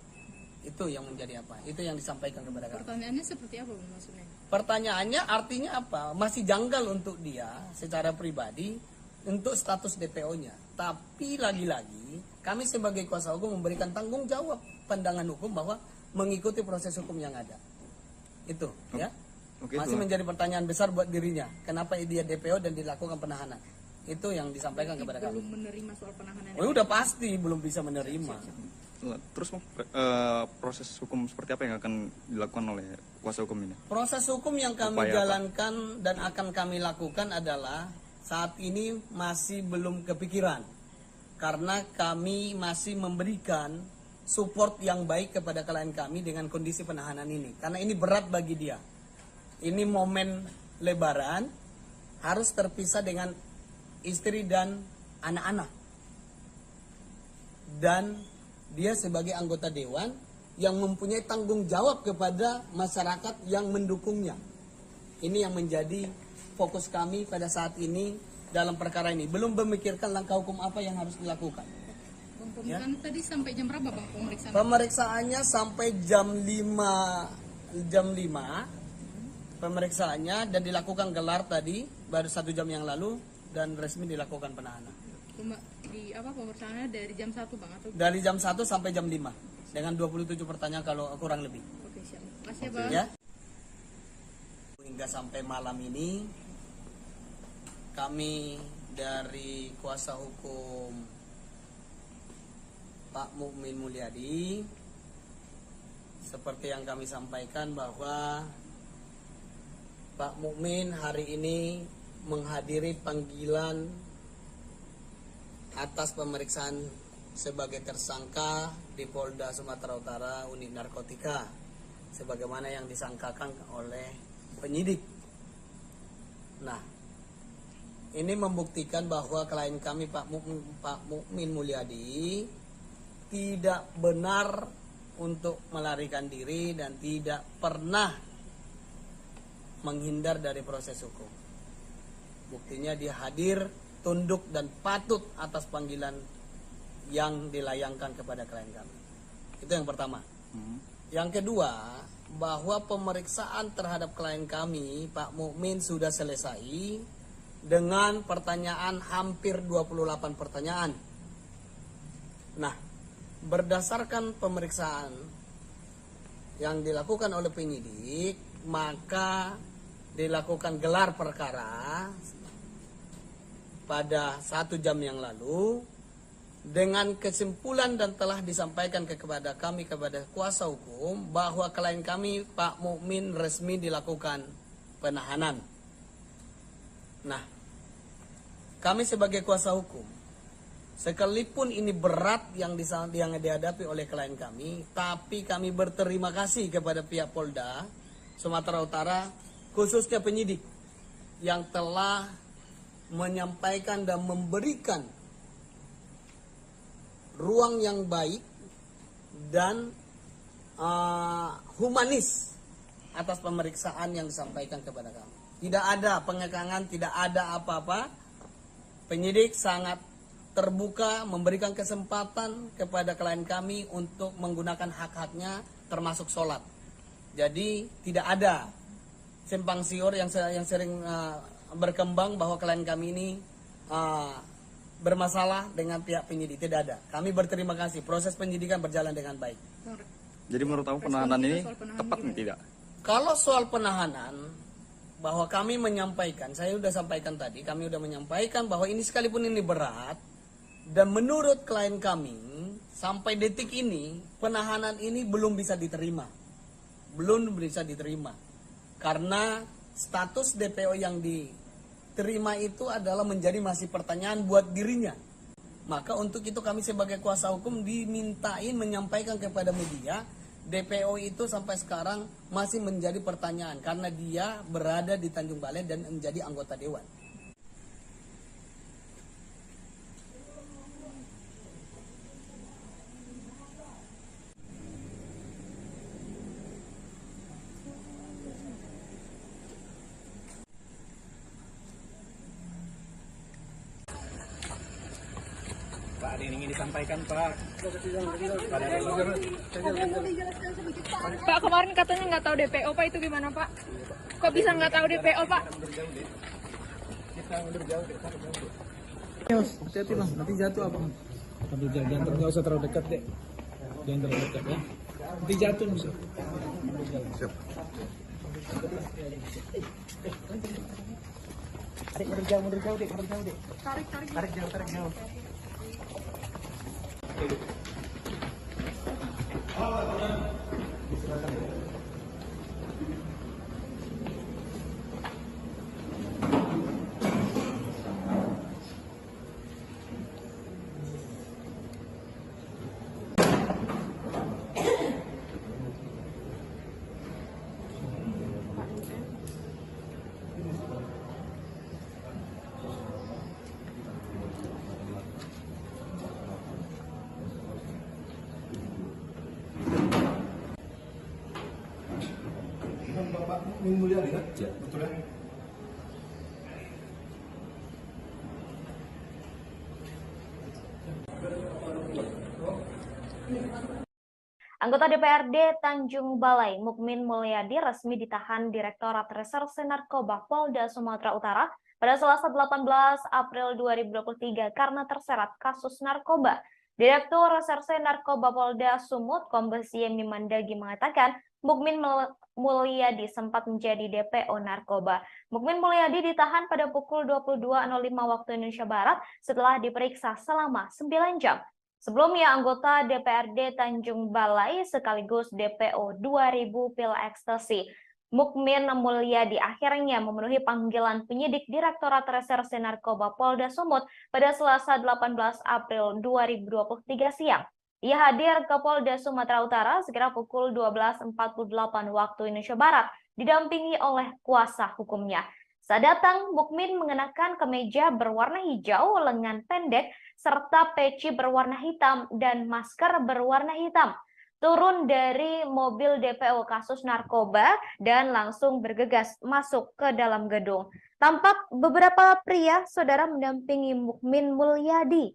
Itu yang menjadi apa? Itu yang disampaikan kepada kami. Pertanyaannya seperti apa maksudnya? Pertanyaannya artinya apa? Masih janggal untuk dia secara pribadi untuk status DPO-nya. Tapi lagi-lagi kami sebagai kuasa hukum memberikan tanggung jawab pandangan hukum bahwa mengikuti proses hukum yang ada. Itu ya. Oke, masih menjadi pertanyaan besar buat dirinya. Kenapa dia DPO dan dilakukan penahanan? Itu yang disampaikan kepada kami. Belum menerima soal penahanan. Oh, udah pasti belum bisa menerima. Terus proses hukum seperti apa yang akan dilakukan oleh kuasa hukum ini? Proses hukum yang kami jalankan dan akan kami lakukan adalah saat ini masih belum kepikiran. Karena kami masih memberikan support yang baik kepada klien kami dengan kondisi penahanan ini. Karena ini berat bagi dia. Ini momen lebaran, harus terpisah dengan istri dan anak-anak. Dan dia sebagai anggota dewan yang mempunyai tanggung jawab kepada masyarakat yang mendukungnya. Ini yang menjadi fokus kami pada saat ini dalam perkara ini. Belum memikirkan langkah hukum apa yang harus dilakukan. Pemeriksaan tadi sampai jam berapa Bang pemeriksaan? Pemeriksaannya sampai jam 5 pemeriksaannya dan dilakukan gelar tadi baru 1 jam yang lalu dan resmi dilakukan penahanan. Pemeriksaannya dari jam 1 Bang atau? Dari jam 1 sampai jam 5 dengan 27 pertanyaan kalau kurang lebih. Oke, siap. Makasih Bang. Ya. Hingga sampai malam ini kami dari kuasa hukum Pak Mukmin Mulyadi seperti yang kami sampaikan bahwa Pak Mukmin hari ini menghadiri panggilan atas pemeriksaan sebagai tersangka di Polda Sumatera Utara unit narkotika sebagaimana yang disangkakan oleh penyidik. Nah, ini membuktikan bahwa klien kami Pak Mukmin Mulyadi tidak benar untuk melarikan diri dan tidak pernah menghindar dari proses hukum. Buktinya dia hadir, tunduk dan patut atas panggilan yang dilayangkan kepada klien kami. Itu yang pertama. Yang kedua, bahwa pemeriksaan terhadap klien kami Pak Mukmin sudah selesai dengan pertanyaan hampir 28 pertanyaan. Nah, berdasarkan pemeriksaan yang dilakukan oleh penyidik, maka dilakukan gelar perkara pada 1 jam yang lalu dengan kesimpulan dan telah disampaikan kepada kami kepada kuasa hukum bahwa klien kami Pak Mukmin resmi dilakukan penahanan. Nah, kami sebagai kuasa hukum, sekalipun ini berat yang dihadapi oleh klien kami, tapi kami berterima kasih kepada pihak Polda Sumatera Utara, khususnya penyidik yang telah menyampaikan dan memberikan ruang yang baik dan humanis atas pemeriksaan yang disampaikan kepada kami. Tidak ada pengekangan, tidak ada apa-apa. Penyidik sangat terbuka memberikan kesempatan kepada klien kami untuk menggunakan hak-haknya termasuk sholat. Jadi tidak ada simpang siur yang sering berkembang bahwa klien kami ini bermasalah dengan pihak penyidik. Tidak ada. Kami berterima kasih. Proses penyidikan berjalan dengan baik. Jadi menurut kamu penahanan ini tepat nih tidak? Kalau soal penahanan, bahwa kami menyampaikan, saya sudah sampaikan tadi, kami sudah menyampaikan bahwa ini sekalipun ini berat, dan menurut klien kami, sampai detik ini, penahanan ini belum bisa diterima. Belum bisa diterima. Karena status DPO yang diterima itu adalah menjadi masih pertanyaan buat dirinya. Maka untuk itu kami sebagai kuasa hukum dimintain menyampaikan kepada media, DPO itu sampai sekarang masih menjadi pertanyaan karena dia berada di Tanjung Balai dan menjadi anggota dewan. Pak, ada yang ingin disampaikan, Pak. Pak, kemarin katanya nggak tahu DPO, Pak, itu gimana, Pak? Kok bisa nggak tahu DPO, Pak? Kita mundur jauh deh, hati-hati Bang, nanti jatuh apa? Sambil jangan nggak usah terlalu dekat deh. Jangan terlalu dekat ya. Nanti jatuh nih. Siap. Tarik mundur jauh deh, Tarik jauh. Bapak Min Mulyadi kan? Ya. Betul ya? Anggota DPRD Tanjung Balai, Mukmin Mulyadi, resmi ditahan Direktorat Reserse Narkoba Polda Sumatera Utara pada Selasa 18 April 2023 karena terseret kasus narkoba. Direktur Reserse Narkoba Polda Sumut, Kombes Yemi Mandagi mengatakan, Mukmin Mulyadi sempat menjadi DPO narkoba. Mukmin Mulyadi ditahan pada pukul 22.05 waktu Indonesia Barat setelah diperiksa selama 9 jam. Sebelumnya, anggota DPRD Tanjung Balai sekaligus DPO 2000 pil ekstasi, Mukmin Mulyadi akhirnya memenuhi panggilan penyidik Direktorat Reserse Narkoba Polda Sumut pada Selasa 18 April 2023 siang. Ia hadir ke Polda Sumatera Utara sekitar pukul 12.48 waktu Indonesia Barat, didampingi oleh kuasa hukumnya. Saat datang, Mukmin mengenakan kemeja berwarna hijau, lengan pendek, serta peci berwarna hitam dan masker berwarna hitam. Turun dari mobil DPO kasus narkoba dan langsung bergegas masuk ke dalam gedung. Tampak beberapa pria saudara mendampingi Mukmin Mulyadi.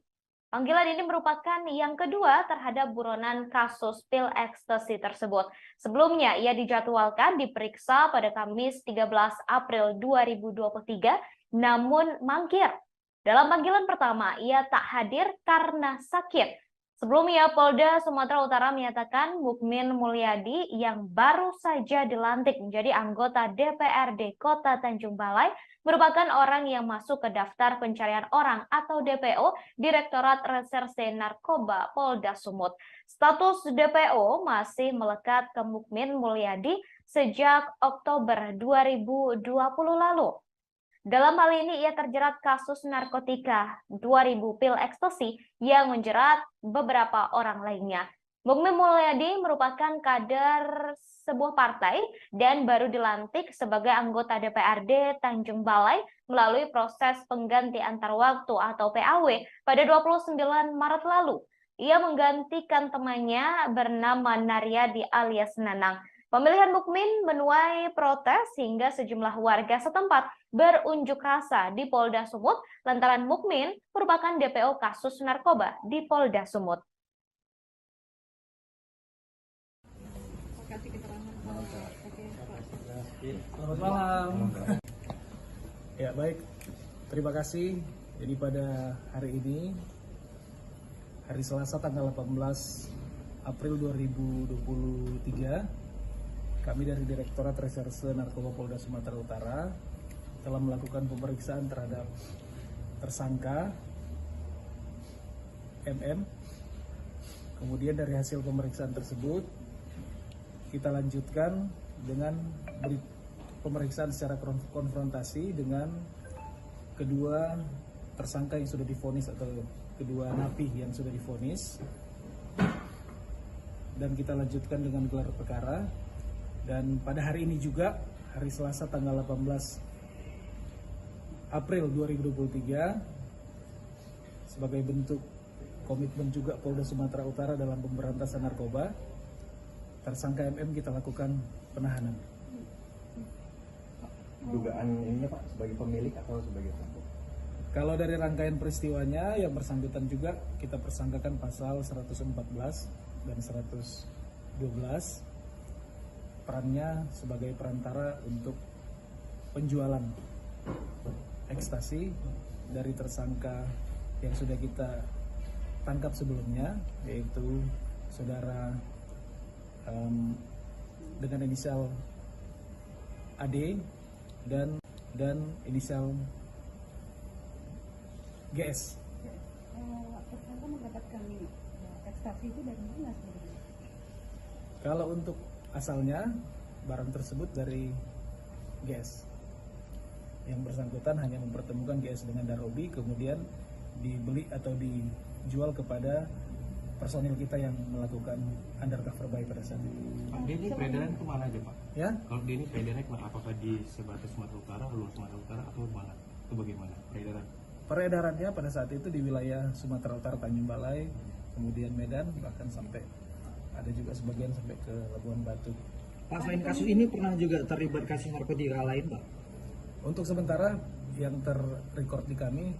Panggilan ini merupakan yang kedua terhadap buronan kasus pil ekstasi tersebut. Sebelumnya, ia dijadwalkan diperiksa pada Kamis 13 April 2023, namun mangkir. Dalam panggilan pertama, ia tak hadir karena sakit. Sebelumnya, Polda Sumatera Utara menyatakan Mukmin Mulyadi yang baru saja dilantik menjadi anggota DPRD Kota Tanjung Balai merupakan orang yang masuk ke daftar pencarian orang atau DPO Direktorat Reserse Narkoba Polda Sumut. Status DPO masih melekat ke Mukmin Mulyadi sejak Oktober 2020 lalu. Dalam hal ini ia terjerat kasus narkotika 2000 pil ekstasi yang menjerat beberapa orang lainnya. Mukmin Mulyadi merupakan kader sebuah partai dan baru dilantik sebagai anggota DPRD Tanjung Balai melalui proses pengganti antar waktu atau PAW pada 29 Maret lalu. Ia menggantikan temannya bernama Naryadi alias Nanang. Pemilihan Mukmin menuai protes hingga sejumlah warga setempat berunjuk rasa di Polda Sumut lantaran Mukmin merupakan DPO kasus narkoba di Polda Sumut. Selamat malam. Ya baik, terima kasih. Jadi pada hari ini, hari Selasa tanggal 18 April 2023, kami dari Direktorat Reserse Narkoba Polda Sumatera Utara telah melakukan pemeriksaan terhadap tersangka MM. Kemudian dari hasil pemeriksaan tersebut kita lanjutkan dengan pemeriksaan secara konfrontasi dengan kedua tersangka yang sudah divonis atau kedua napi yang sudah divonis, dan kita lanjutkan dengan gelar perkara. Dan pada hari ini juga, hari Selasa tanggal 18 April 2023, sebagai bentuk komitmen juga Polda Sumatera Utara dalam pemberantasan narkoba, tersangka MM kita lakukan penahanan. Dugaan ininya Pak sebagai pemilik atau sebagai pelaku? Kalau dari rangkaian peristiwanya, yang bersangkutan juga kita persangkakan pasal 114 dan 112, perannya sebagai perantara untuk penjualan ekstasi dari tersangka yang sudah kita tangkap sebelumnya, yaitu saudara dengan inisial AD dan inisial GS. Tersangka mendapatkan ekstasi itu dari mana sebenarnya? Kalau untuk asalnya, barang tersebut dari GS. Yang bersangkutan hanya mempertemukan GS dengan Darobi, kemudian dibeli atau dijual kepada personil kita yang melakukan undercover buy pada saat itu. Pak, dia ini peredaran kemana aja Pak? Ya? Kalau dia ini peredarannya kemana? Apakah di sebatas Sumatera Utara, luar Sumatera Utara, atau mana? Itu bagaimana peredaran? Peredarannya pada saat itu di wilayah Sumatera Utara, Tanjung Balai, kemudian Medan, bahkan sampai ada juga sebagian sampai ke Labuan Batu. Pak, selain kasus ini pernah juga terlibat kasus narkotika lain Pak? Untuk sementara yang terrecord di kami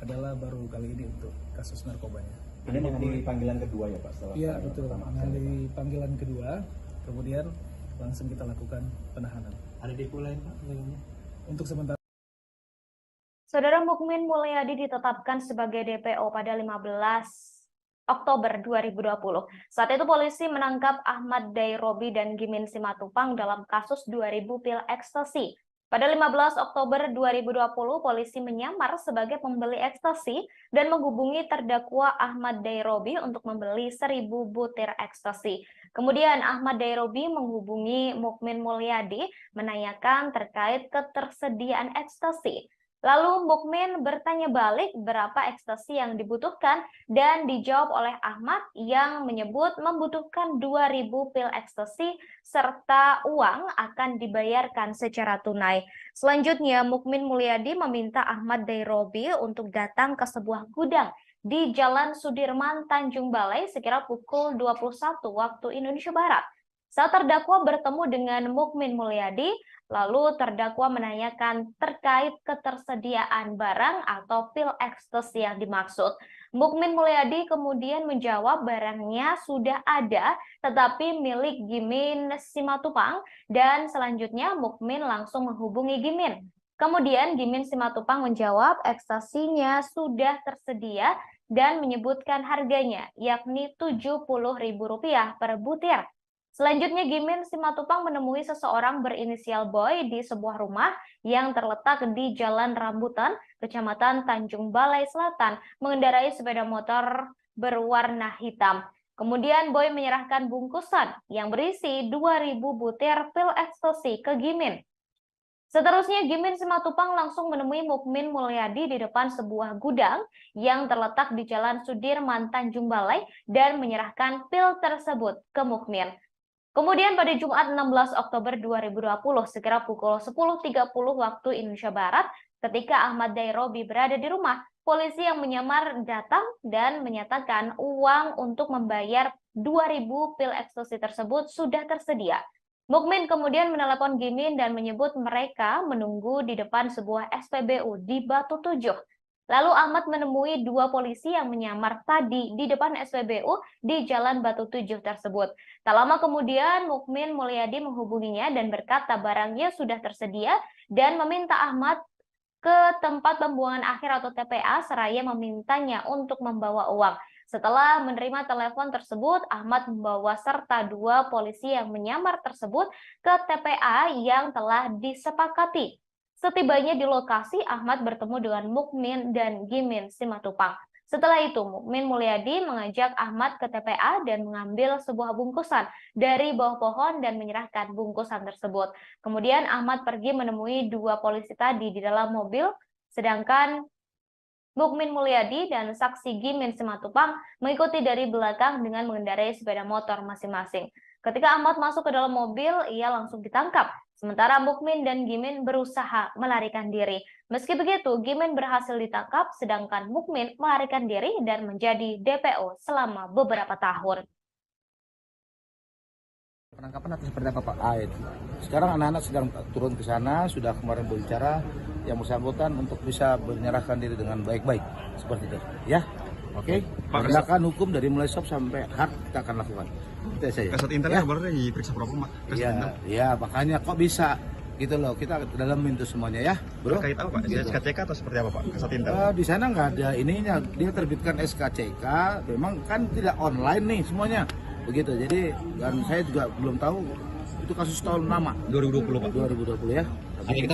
adalah baru kali ini untuk kasus narkobanya. Ini menghadiri panggilan kedua ya Pak? Iya betul, menghadiri panggilan kedua, kemudian langsung kita lakukan penahanan. Ada depo lain Pak? Untuk sementara. Saudara Mukmin Mulyadi ditetapkan sebagai DPO pada 15 Oktober 2020. Saat itu polisi menangkap Ahmad Dairobi dan Gimin Simatupang dalam kasus 2000 pil ekstasi. Pada 15 Oktober 2020, polisi menyamar sebagai pembeli ekstasi dan menghubungi terdakwa Ahmad Dairobi untuk membeli 1000 butir ekstasi. Kemudian Ahmad Dairobi menghubungi Mukmin Mulyadi menanyakan terkait ketersediaan ekstasi. Lalu Mukmin bertanya balik berapa ekstasi yang dibutuhkan dan dijawab oleh Ahmad yang menyebut membutuhkan 2000 pil ekstasi serta uang akan dibayarkan secara tunai. Selanjutnya Mukmin Mulyadi meminta Ahmad Dairobi untuk datang ke sebuah gudang di Jalan Sudirman, Tanjung Balai sekira pukul 21 waktu Indonesia Barat. Saat terdakwa bertemu dengan Mukmin Mulyadi, lalu terdakwa menanyakan terkait ketersediaan barang atau pil ekstasi yang dimaksud. Mukmin Mulyadi kemudian menjawab barangnya sudah ada, tetapi milik Gimin Simatupang, dan selanjutnya Mukmin langsung menghubungi Gimin. Kemudian Gimin Simatupang menjawab ekstasinya sudah tersedia dan menyebutkan harganya, yakni Rp70.000 per butir. Selanjutnya Gimin Simatupang menemui seseorang berinisial Boy di sebuah rumah yang terletak di Jalan Rambutan, Kecamatan Tanjung Balai Selatan, mengendarai sepeda motor berwarna hitam. Kemudian Boy menyerahkan bungkusan yang berisi 2000 butir pil ekstasi ke Gimin. Seterusnya Gimin Simatupang langsung menemui Mukmin Mulyadi di depan sebuah gudang yang terletak di Jalan Sudirman, Tanjung Balai dan menyerahkan pil tersebut ke Mukmin. Kemudian pada Jumat 16 Oktober 2020 sekira pukul 10.30 waktu Indonesia Barat, ketika Ahmad Dairobi berada di rumah, polisi yang menyamar datang dan menyatakan uang untuk membayar 2000 pil ekstasi tersebut sudah tersedia. Mukmin kemudian menelepon Gimin dan menyebut mereka menunggu di depan sebuah SPBU di Batu Tujuh. Lalu Ahmad menemui dua polisi yang menyamar tadi di depan SPBU di Jalan Batu Tujuh tersebut. Tak lama kemudian Mukmin Mulyadi menghubunginya dan berkata barangnya sudah tersedia dan meminta Ahmad ke tempat pembuangan akhir atau TPA seraya memintanya untuk membawa uang. Setelah menerima telepon tersebut, Ahmad membawa serta dua polisi yang menyamar tersebut ke TPA yang telah disepakati. Setibanya di lokasi, Ahmad bertemu dengan Mukmin dan Gimin Simatupang. Setelah itu, Mukmin Mulyadi mengajak Ahmad ke TPA dan mengambil sebuah bungkusan dari bawah pohon dan menyerahkan bungkusan tersebut. Kemudian Ahmad pergi menemui dua polisi tadi di dalam mobil, sedangkan Mukmin Mulyadi dan saksi Gimin Simatupang mengikuti dari belakang dengan mengendarai sepeda motor masing-masing. Ketika Ahmad masuk ke dalam mobil, ia langsung ditangkap. Sementara Mukmin dan Gimin berusaha melarikan diri. Meski begitu, Gimin berhasil ditangkap, sedangkan Mukmin melarikan diri dan menjadi DPO selama beberapa tahun. Penangkapan atau seperti apa Pak? Sekarang anak-anak sedang turun ke sana, sudah kemarin berbicara yang bersangkutan untuk bisa menyerahkan diri dengan baik-baik. Seperti itu. Ya? Oke? Penegakan hukum dari mulai soft sampai hard kita akan lakukan. Itu saja. Kasat Intelnya boleh diperiksa berapa, Pak? Ya, makanya kok bisa gitu loh, kita dalam itu semuanya ya, bro. Terkait apa Pak? Gitu. SKCK atau seperti apa Pak? Kasat Intel? Di sana nggak ada ininya, dia terbitkan SKCK, memang kan tidak online nih semuanya, begitu. Jadi dan saya juga belum tahu itu kasus tahun lama. 2020 Pak. 2020 ya. Tapi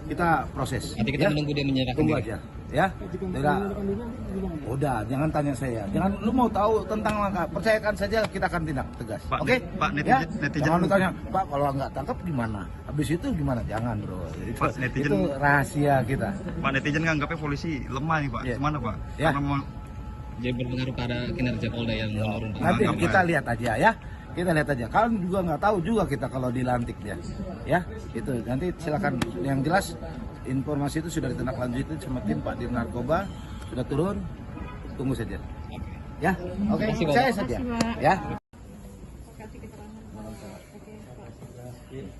kita proses. Nanti kita menunggu dia menyerahkan. Tunggu aja, ya. Udah, jangan tanya saya. Jangan lu mau tahu tentang langkah, percayakan saja kita akan tindak tegas. Oke? Pak, netizen, jangan lu tanya, Pak kalau nggak tangkap gimana? Habis itu gimana? Jangan bro. Jadi, Pak, netizen, itu rahasia kita. Pak, netizen nganggapnya polisi lemah nih Pak. Gimana Pak? Ya. Dia berpengaruh pada kinerja Polda yang menurun. Nanti kita lihat aja ya. Kita lihat aja. Kalian juga nggak tahu juga kita kalau dilantik dia. Ya, itu nanti silakan. Yang jelas informasi itu sudah ditindaklanjuti sama tim Pak Dir Narkoba, sudah turun. Tunggu saja. Ya, oke. Saya saja. Ya.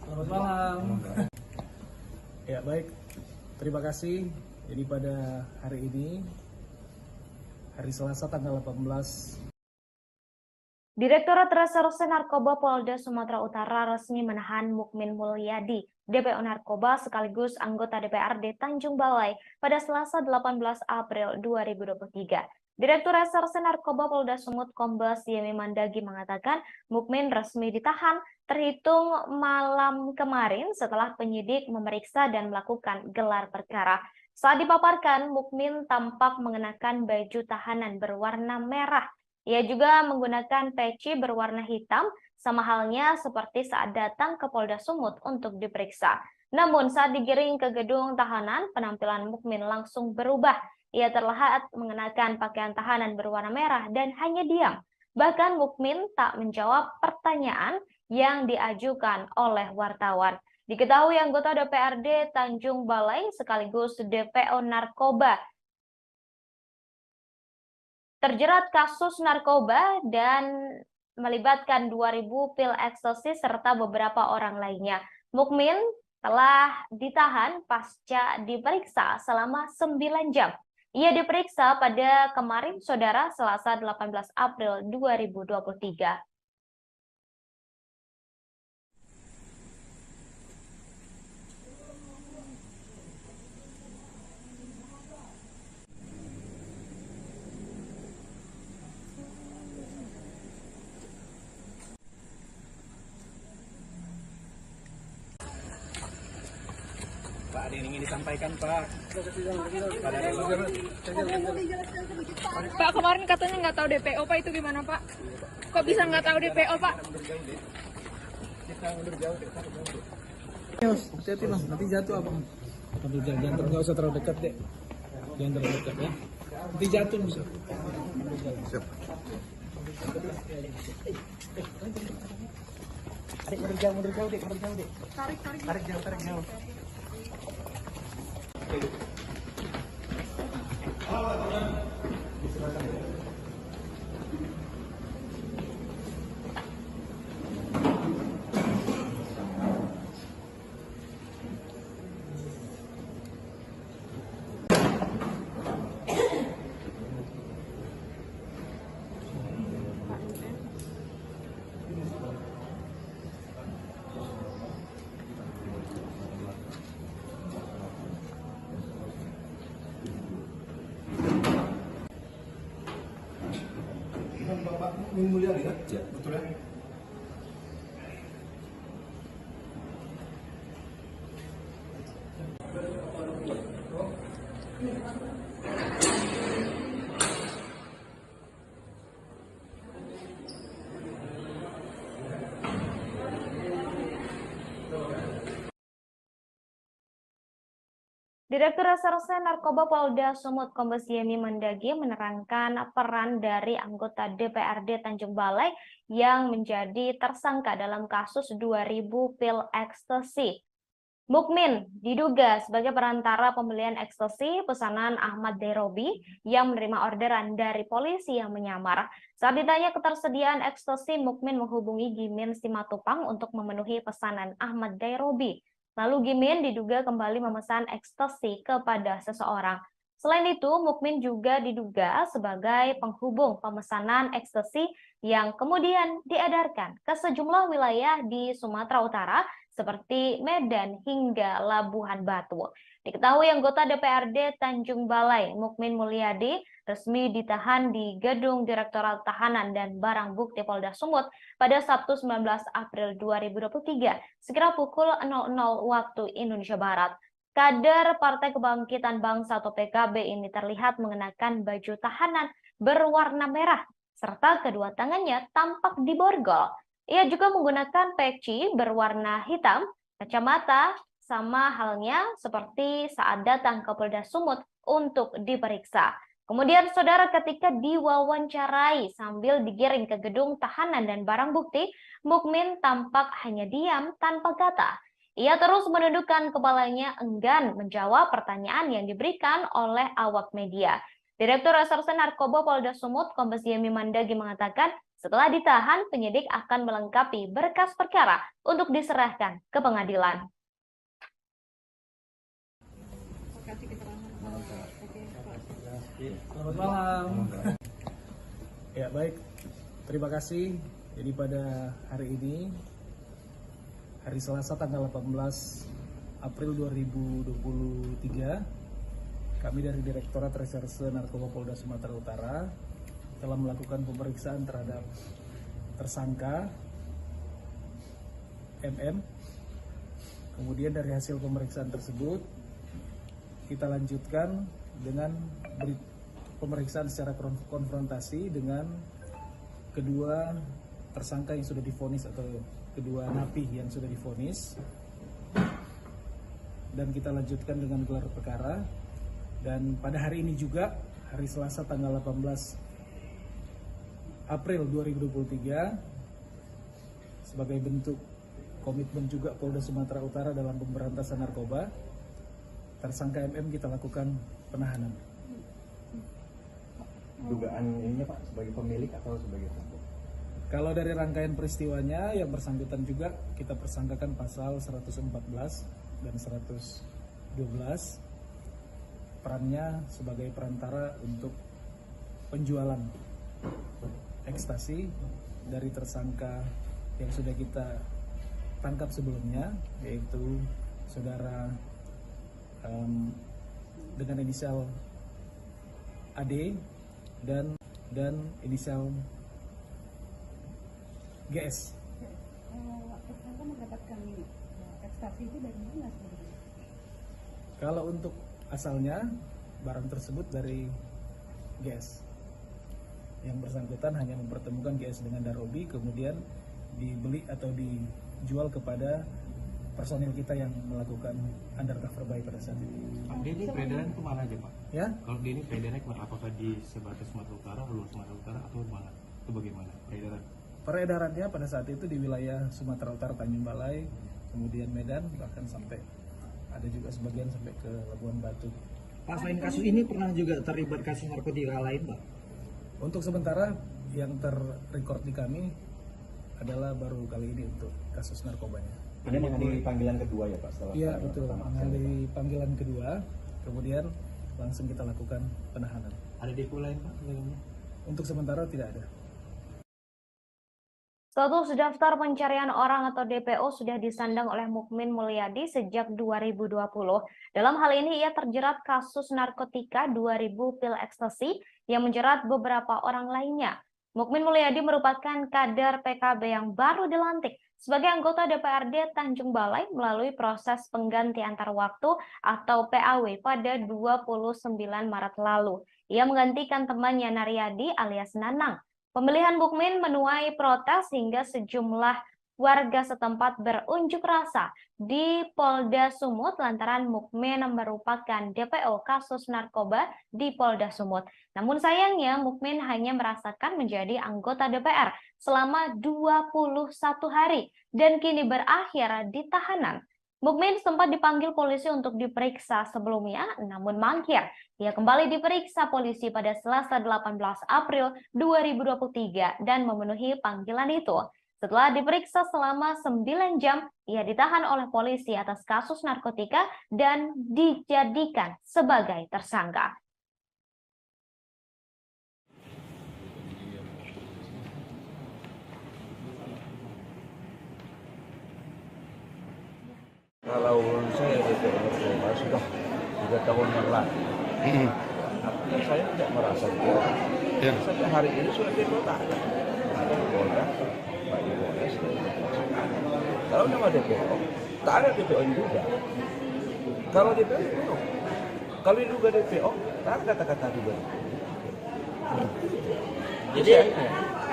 Selamat malam. Ya baik, terima kasih. Jadi pada hari ini, hari Selasa tanggal 18. Direktorat Reserse Narkoba Polda Sumatera Utara resmi menahan Mukmin Mulyadi, DPO Narkoba sekaligus anggota DPRD Tanjung Balai pada Selasa 18 April 2023. Direktur Reserse Narkoba Polda Sumut Kombes Yemi Mandagi mengatakan Mukmin resmi ditahan terhitung malam kemarin setelah penyidik memeriksa dan melakukan gelar perkara. Saat dipaparkan, Mukmin tampak mengenakan baju tahanan berwarna merah. Ia juga menggunakan peci berwarna hitam, sama halnya seperti saat datang ke Polda Sumut untuk diperiksa. Namun saat digiring ke gedung tahanan, penampilan Mukmin langsung berubah. Ia terlihat mengenakan pakaian tahanan berwarna merah dan hanya diam. Bahkan Mukmin tak menjawab pertanyaan yang diajukan oleh wartawan. Diketahui anggota DPRD Tanjung Balai sekaligus DPO Narkoba terjerat kasus narkoba dan melibatkan 2.000 pil ekstasi serta beberapa orang lainnya. Mukmin telah ditahan pasca diperiksa selama 9 jam. Ia diperiksa pada kemarin, Saudara, Selasa 18 April 2023. Pak, ada yang ingin disampaikan Pak. Pak, kemarin katanya nggak tahu DPO Pak, itu gimana Pak? Kok bisa nggak tahu DPO Pak? Hati-hati Bang, nanti jatuh Abang. Jangan nggak usah terlalu dekat deh. Jangan terlalu dekat ya. Nanti jatuh bisa. Siap. Adik mundur jauh dek, Tarik jauh. Bapak Mukmin Mulyadi kan? Ya. Betul ya? Direktur Reserse Narkoba Polda Sumut Kombes Yemi Mendagi menerangkan peran dari anggota DPRD Tanjung Balai yang menjadi tersangka dalam kasus 2000 pil ekstasi. Mukmin diduga sebagai perantara pembelian ekstasi pesanan Ahmad Derobi yang menerima orderan dari polisi yang menyamar. Saat ditanya ketersediaan ekstasi, Mukmin menghubungi Gimin Simatupang untuk memenuhi pesanan Ahmad Derobi. Lalu Gimin diduga kembali memesan ekstasi kepada seseorang. Selain itu, Mukmin juga diduga sebagai penghubung pemesanan ekstasi yang kemudian diedarkan ke sejumlah wilayah di Sumatera Utara seperti Medan hingga Labuhan Batu. Diketahui anggota DPRD Tanjung Balai, Mukmin Mulyadi, resmi ditahan di Gedung Direktorat Tahanan dan Barang Bukti Polda Sumut pada Sabtu 19 April 2023, sekira pukul 00 waktu Indonesia Barat. Kader Partai Kebangkitan Bangsa atau PKB ini terlihat mengenakan baju tahanan berwarna merah, serta kedua tangannya tampak diborgol. Ia juga menggunakan peci berwarna hitam, kacamata, sama halnya seperti saat datang ke Polda Sumut untuk diperiksa. Kemudian saudara, ketika diwawancarai sambil digiring ke gedung tahanan dan barang bukti, Mukmin tampak hanya diam tanpa kata. Ia terus menundukkan kepalanya enggan menjawab pertanyaan yang diberikan oleh awak media. Direktur Reserse Narkoba Polda Sumut Kombes Yemi Mendagi mengatakan setelah ditahan, penyidik akan melengkapi berkas perkara untuk diserahkan ke pengadilan. Selamat malam. Ya baik, terima kasih. Jadi pada hari ini, hari Selasa tanggal 18 April 2023, kami dari Direktorat Reserse Narkoba Polda Sumatera Utara telah melakukan pemeriksaan terhadap tersangka MM. Kemudian dari hasil pemeriksaan tersebut, kita lanjutkan dengan pemeriksaan secara konfrontasi dengan kedua tersangka yang sudah divonis atau kedua napi yang sudah divonis, dan kita lanjutkan dengan gelar perkara. Dan pada hari ini juga, hari Selasa tanggal 18 April 2023, sebagai bentuk komitmen juga Polda Sumatera Utara dalam pemberantasan narkoba, tersangka MM kita lakukan penahanan. Dugaan ininya Pak, sebagai pemilik atau sebagai pelaku? Kalau dari rangkaian peristiwanya, yang bersangkutan juga kita persangkakan pasal 114 dan 112, perannya sebagai perantara untuk penjualan ekstasi dari tersangka yang sudah kita tangkap sebelumnya, yaitu saudara dengan inisial AD dan inisial GS. Tersangka mendapatkan ekstasi itu dari mana sebenarnya? Kalau untuk asalnya, barang tersebut dari GS. Yang bersangkutan hanya mempertemukan GS dengan Darobi, kemudian dibeli atau dijual kepada personil kita yang melakukan undercover buy pada saat itu. Pak, dia ini peredaran kemana aja Pak? Ya? Kalau dia ini peredarannya kemana? Apakah di sebatas Sumatera Utara, luar Sumatera Utara, atau mana? Itu bagaimana peredaran? Peredarannya pada saat itu di wilayah Sumatera Utara, Tanjung Balai, kemudian Medan, bahkan sampai ada juga sebagian sampai ke Labuhan Batu. Pak, selain kasus ini pernah juga terlibat kasus narkotika lain, Pak? Untuk sementara yang terrecord di kami adalah baru kali ini untuk kasus narkobanya. Ini mengenai panggilan kedua ya Pak? Iya betul, mengenai panggilan kedua, kemudian langsung kita lakukan penahanan. Ada depo lain Pak? Untuk sementara tidak ada. Status daftar pencarian orang atau DPO sudah disandang oleh Mukmin Mulyadi sejak 2020. Dalam hal ini ia terjerat kasus narkotika 2000 pil ekstasi yang menjerat beberapa orang lainnya. Mukmin Mulyadi merupakan kader PKB yang baru dilantik sebagai anggota DPRD Tanjung Balai melalui proses pengganti antar waktu atau PAW pada 29 Maret lalu. Ia menggantikan temannya Naryadi alias Nanang. Pemilihan Mukmin menuai protes hingga sejumlah warga setempat berunjuk rasa di Polda Sumut lantaran Mukmin merupakan DPO kasus narkoba di Polda Sumut. Namun sayangnya Mukmin hanya merasakan menjadi anggota DPR selama 21 hari dan kini berakhir di tahanan. Mukmin sempat dipanggil polisi untuk diperiksa sebelumnya, namun mangkir. Ia kembali diperiksa polisi pada Selasa 18 April 2023 dan memenuhi panggilan itu. Setelah diperiksa selama 9 jam, ia ditahan oleh polisi atas kasus narkotika dan dijadikan sebagai tersangka. Kalau saya DPO narkoba sudah 3 tahun yang lalu. Artinya saya tidak merasa itu. Sampai hari ini sudah DPO tak ada. Ada Polda, Pak Iboes, kalau nama DPO, tak ada DPO yang juga. Kalau DPO itu, kalau diduga DPO, tak ada kata-kata juga. Jadi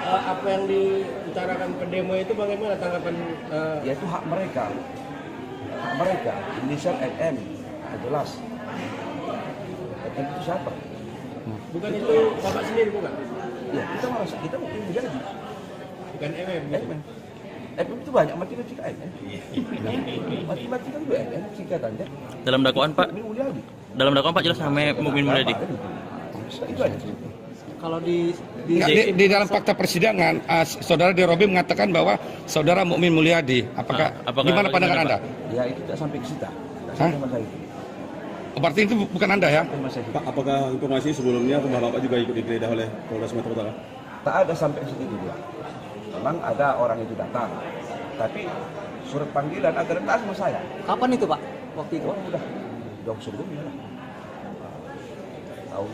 apa yang diutarakan pendemo itu bagaimana tanggapan? Ya itu hak mereka. Hak mereka, inisial MM, jelas. MM itu siapa? Bukan itu Bapak sendiri bukan? Ya, kita mungkin menjadi. Bukan MM. MM itu banyak matematika MM. Matematika juga MM singkatannya. Dalam dakwaan Pak? Dalam dakwaan Pak jelas namanya Mukmin Mulyadi. Itu aja. Kalau di dalam fakta persidangan, saudara Derobi mengatakan bahwa saudara Mukmin Mulyadi. Apakah gimana pandangan Anda? Ya itu tidak sampai ke situ. Berarti itu bukan Anda ya? Pak, apakah informasi sebelumnya Bapak juga ikut digeledah oleh Polda Sumatera Utara? Tak ada sampai ke situ juga. Memang ada orang itu datang, tapi surat panggilan agar datang sama saya. Kapan itu Pak? Waktu itu? Udah jauh sebelumnya lah. Tahun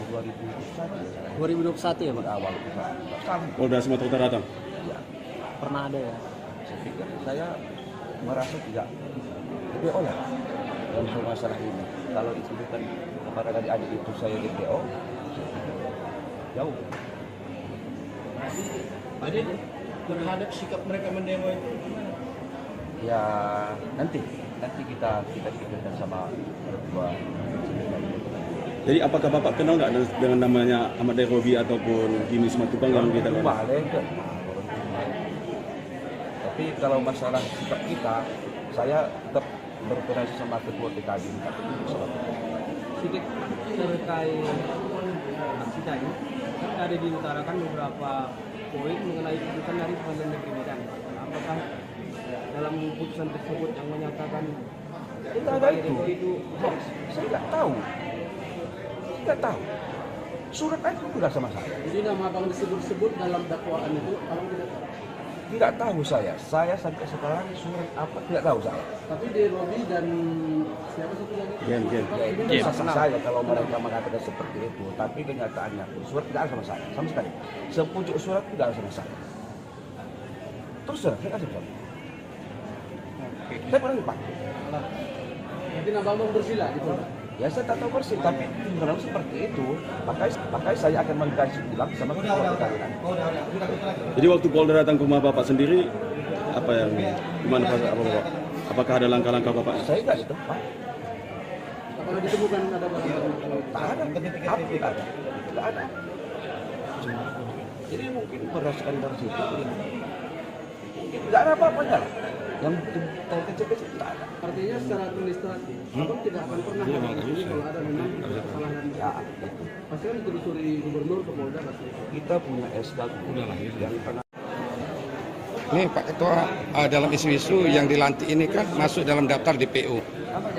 2021 ya Pak? Awal Polda Sumatera Utara datang? Ya. Pernah ada ya? Saya pikir saya merasa tidak DPO ya dalam masalah ini. Kalau itu bukan kepada adik-adik itu saya DPO, jauh. Jadi terhadap sikap mereka mendemo itu gimana? Ya nanti kita pikirkan sama berdua. Jadi apakah Bapak kenal nggak dengan namanya Ahmad Derobi ataupun Jimmy Simatupang yang kita kenal? Tapi kalau masalah sikap kita, saya tetap berkoordinasi sama ketua TKD. Sedikit terkait aksi tadi, kan ada diutarakan beberapa poin mengenai putusan dari Pengadilan Negeri Medan. Apakah dalam putusan tersebut yang menyatakan kita ada itu hoax? Saya nggak tahu. Surat itu sudah sama saya. Jadi nama abang disebut-sebut dalam dakwaan itu, abang tidak tahu? Tidak tahu saya. Saya sampai sekarang surat apa tidak tahu saya. Tapi di Robi dan siapa satu lagi? Itu sah saya kalau mereka mengatakan seperti itu. Tapi kenyataannya surat tidak ada sama saya, sama sekali. Sepucuk surat tidak ada sama saya. Terus saya kasih sama. Saya pernah Pak. Jadi nama abang bersila di Polda? Ya saya tak tahu persis, tapi kalau seperti itu, makanya saya akan mengkaji ulang sama ketua pengadilan. Jadi waktu Polda datang ke rumah Bapak sendiri, gimana Bapak? Apakah ada langkah-langkah Bapak? Saya nggak itu, Pak. Apakah ditemukan ada barang-barang? Tak ada, apa tidak ada? Tidak ada. Jadi mungkin berdasarkan dari situ, mungkin tidak ada apa-apanya lah. Yang kecil-kecil tidak ada. Artinya secara administratif, abang tidak akan pernah menghubungi kalau ada memang kesalahan. Ya, itu. Pasti kan ditelusuri gubernur ke Polda pasti. Kita punya SK yang pernah. Ini Pak Ketua, dalam isu-isu yang dilantik ini kan masuk dalam daftar DPO.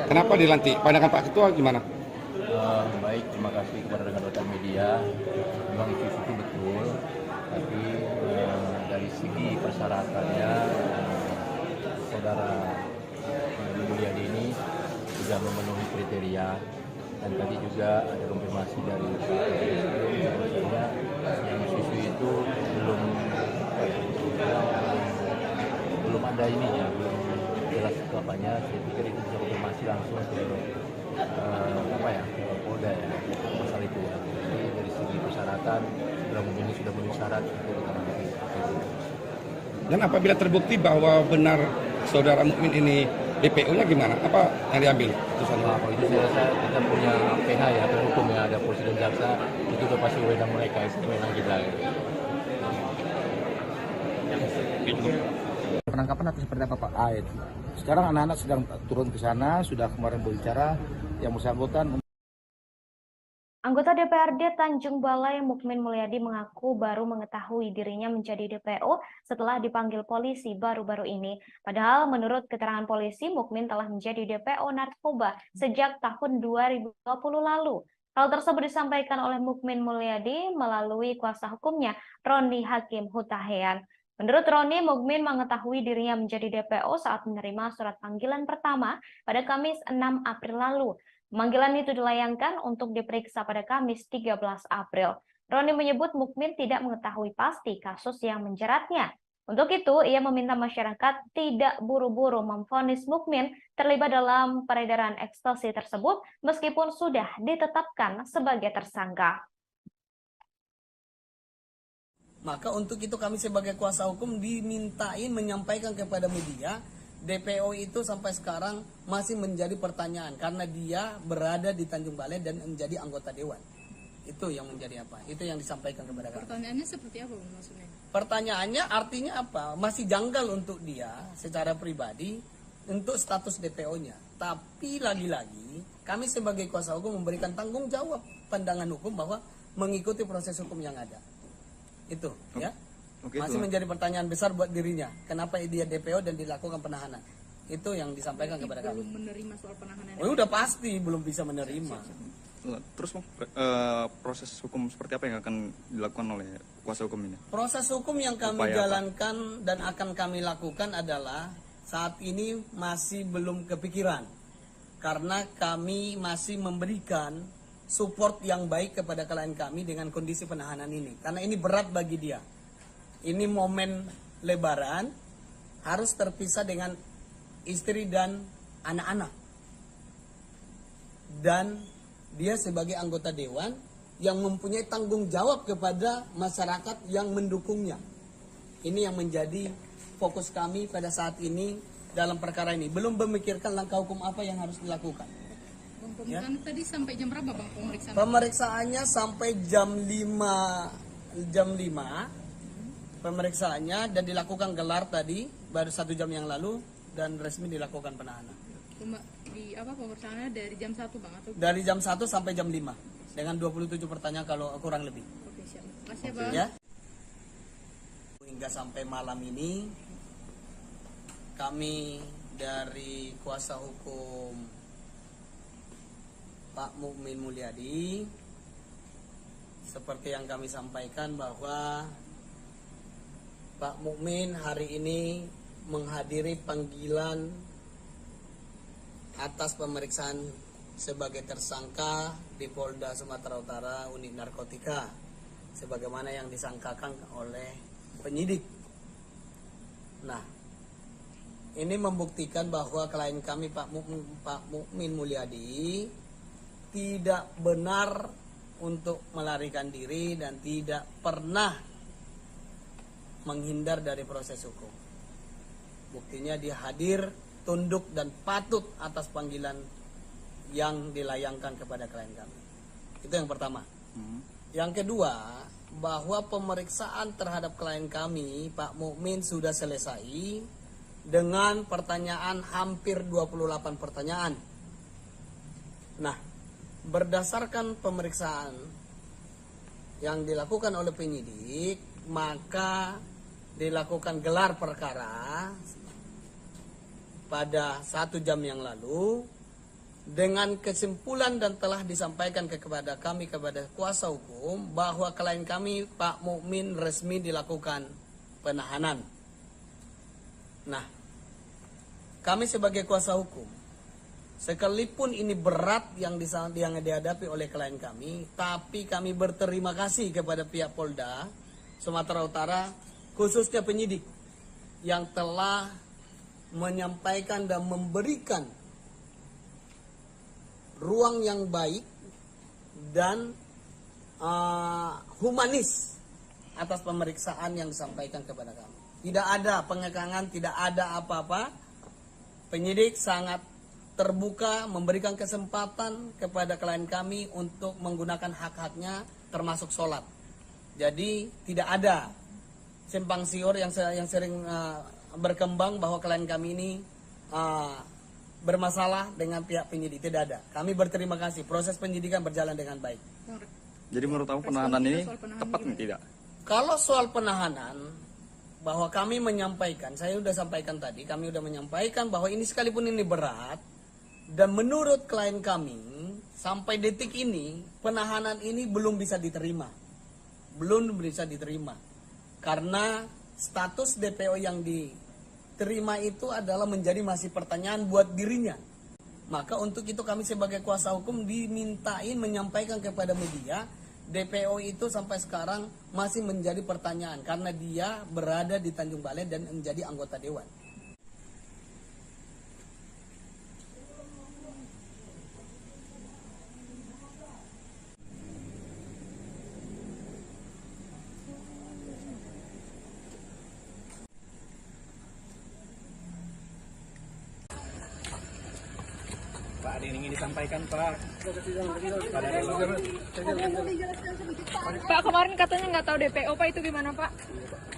Kenapa dilantik? Pandangan Pak Ketua gimana? Baik, terima kasih kepada rekan-rekan media. Memang isu-isu itu betul, tapi dari segi persyaratannya saudara Mulyadi ini sudah memenuhi kriteria, dan tadi juga ada konfirmasi dari bahwasanya yang isu itu belum ada ininya, belum jelas itu apanya. Saya pikir itu bisa konfirmasi langsung ke Polda ya, masalah itu. Jadi dari segi persyaratan saudara Mulyadi sudah memenuhi syarat untuk ditangani. Dan apabila terbukti bahwa benar saudara Mukmin ini DPO-nya gimana? Apa yang diambil? Kalau itu saya rasa kita punya PH ya, hukum ya, ada polisi dan jaksa, itu udah pasti wewenang mereka, itu wewenang kita. Penangkapan atau seperti apa Pak? Sekarang anak-anak sedang turun ke sana, sudah kemarin berbicara yang bersangkutan. Anggota DPRD Tanjung Balai Mukmin Mulyadi mengaku baru mengetahui dirinya menjadi DPO setelah dipanggil polisi baru-baru ini. Padahal menurut keterangan polisi, Mukmin telah menjadi DPO narkoba sejak tahun 2020 lalu. Hal tersebut disampaikan oleh Mukmin Mulyadi melalui kuasa hukumnya, Roni Hakim Hutahean. Menurut Roni, Mukmin mengetahui dirinya menjadi DPO saat menerima surat panggilan pertama pada Kamis 6 April lalu. Pemanggilan itu dilayangkan untuk diperiksa pada Kamis 13 April. Roni menyebut Mukmin tidak mengetahui pasti kasus yang menjeratnya. Untuk itu, ia meminta masyarakat tidak buru-buru memvonis Mukmin terlibat dalam peredaran ekstasi tersebut meskipun sudah ditetapkan sebagai tersangka. Maka untuk itu kami sebagai kuasa hukum dimintain menyampaikan kepada media, DPO itu sampai sekarang masih menjadi pertanyaan karena dia berada di Tanjung Balai dan menjadi anggota dewan. Itu yang menjadi apa? Itu yang disampaikan kepada kami. Pertanyaannya seperti apa maksudnya? Pertanyaannya artinya apa? Masih janggal untuk dia secara pribadi untuk status DPO-nya. Tapi lagi-lagi kami sebagai kuasa hukum memberikan tanggung jawab pandangan hukum bahwa mengikuti proses hukum yang ada. Itu ya. Masih menjadi pertanyaan besar buat dirinya. Kenapa dia DPO dan dilakukan penahanan? Itu yang disampaikan kepada kami. Belum menerima soal penahanan. Oh, udah pasti belum bisa menerima. Terus proses hukum seperti apa yang akan dilakukan oleh kuasa hukum ini? Proses hukum yang kami jalankan dan akan kami lakukan adalah saat ini masih belum kepikiran. Karena kami masih memberikan support yang baik kepada klien kami dengan kondisi penahanan ini. Karena ini berat bagi dia. Ini momen Lebaran, harus terpisah dengan istri dan anak-anak. Dan dia sebagai anggota dewan yang mempunyai tanggung jawab kepada masyarakat yang mendukungnya. Ini yang menjadi fokus kami pada saat ini dalam perkara ini. Belum memikirkan langkah hukum apa yang harus dilakukan. Pemeriksaan tadi sampai jam berapa Bang pemeriksaan? Pemeriksaannya sampai jam 5 pemeriksaannya dan dilakukan gelar tadi baru 1 jam yang lalu dan resmi dilakukan penahanan. Di apa pemeriksaannya dari jam 1 Bang atau? Dari jam 1 sampai jam 5 dengan 27 pertanyaan kalau kurang lebih. Oke, siap. Makasih Bang. Ya. Hingga sampai malam ini kami dari kuasa hukum Pak Mukmin Mulyadi seperti yang kami sampaikan bahwa Pak Mukmin hari ini menghadiri panggilan atas pemeriksaan sebagai tersangka di Polda Sumatera Utara unit narkotika sebagaimana yang disangkakan oleh penyidik. Nah, ini membuktikan bahwa klien kami Pak Mukmin Mulyadi tidak benar untuk melarikan diri dan tidak pernah menghindar dari proses hukum. Buktinya dia hadir, tunduk dan patut atas panggilan yang dilayangkan kepada klien kami. Itu yang pertama. Yang kedua, bahwa pemeriksaan terhadap klien kami, Pak Mukmin, sudah selesai dengan pertanyaan hampir 28 pertanyaan. Nah, berdasarkan pemeriksaan yang dilakukan oleh penyidik, maka dilakukan gelar perkara pada 1 jam yang lalu dengan kesimpulan dan telah disampaikan kepada kami kepada kuasa hukum bahwa klien kami Pak Mukmin resmi dilakukan penahanan. Nah, kami sebagai kuasa hukum sekalipun ini berat yang dihadapi oleh klien kami, tapi kami berterima kasih kepada pihak Polda Sumatera Utara khususnya penyidik yang telah menyampaikan dan memberikan ruang yang baik dan humanis atas pemeriksaan yang disampaikan kepada kami. Tidak ada pengekangan, tidak ada apa-apa. Penyidik sangat terbuka memberikan kesempatan kepada klien kami untuk menggunakan hak-haknya termasuk sholat. Jadi tidak ada simpang siur yang sering berkembang bahwa klien kami ini bermasalah dengan pihak penyidik. Tidak ada. Kami berterima kasih. Proses penyidikan berjalan dengan baik. Jadi menurut kamu penahanan ini tepat nih tidak? Kalau soal penahanan, bahwa kami menyampaikan, saya sudah sampaikan tadi, kami sudah menyampaikan bahwa ini sekalipun ini berat, dan menurut klien kami, sampai detik ini, penahanan ini belum bisa diterima. Belum bisa diterima. Karena status DPO yang diterima itu adalah menjadi masih pertanyaan buat dirinya. Maka untuk itu kami sebagai kuasa hukum dimintain menyampaikan kepada media, DPO itu sampai sekarang masih menjadi pertanyaan karena dia berada di Tanjung Balai dan menjadi anggota dewan. Pak, ada yang ingin disampaikan, Pak. Pak, kemarin katanya nggak tahu DPO, Pak, itu gimana, Pak?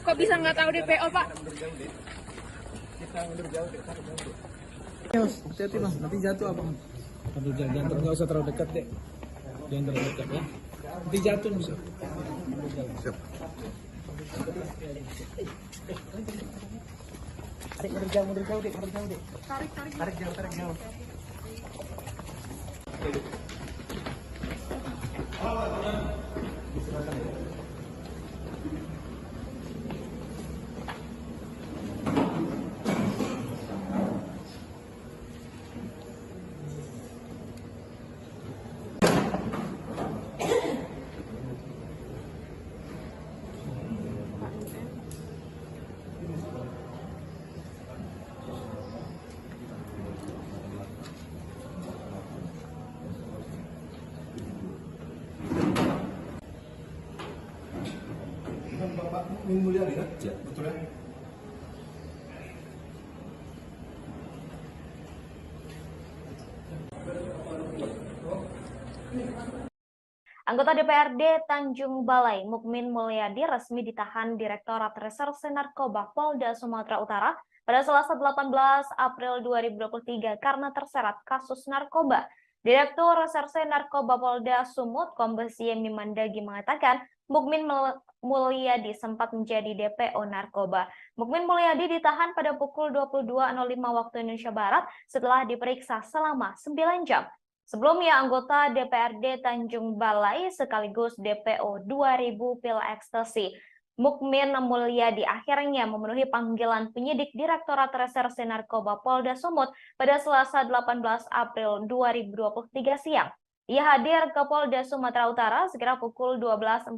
Kok bisa nggak tahu DPO, Pak? Kita mundur jauh deh, hati-hati Bang, nanti jatuh apa? Aduh, jangan nggak usah terlalu dekat deh. Jangan terlalu dekat ya. Nanti jatuh bisa. Siap. Mundur jauh deh, Tarik jauh. Bapak Min Mulyadi kan? Ya, betul ya. Anggota DPRD Tanjung Balai, Mukmin Mulyadi, resmi ditahan Direktorat Reserse Narkoba Polda Sumatera Utara pada Selasa 18 April 2023 karena terseret kasus narkoba. Direktur Reserse Narkoba Polda Sumut, Kombes Yemi Mandagi mengatakan, Mukmin Mulyadi sempat menjadi DPO narkoba. Mukmin Mulyadi ditahan pada pukul 22.05 waktu Indonesia Barat setelah diperiksa selama 9 jam. Sebelumnya, anggota DPRD Tanjung Balai sekaligus DPO 2000 pil ekstasi, Mukmin Mulyadi akhirnya memenuhi panggilan penyidik Direktorat Reserse Narkoba Polda Sumut pada Selasa 18 April 2023 siang. Ia hadir ke Polda Sumatera Utara sekira pukul 12.48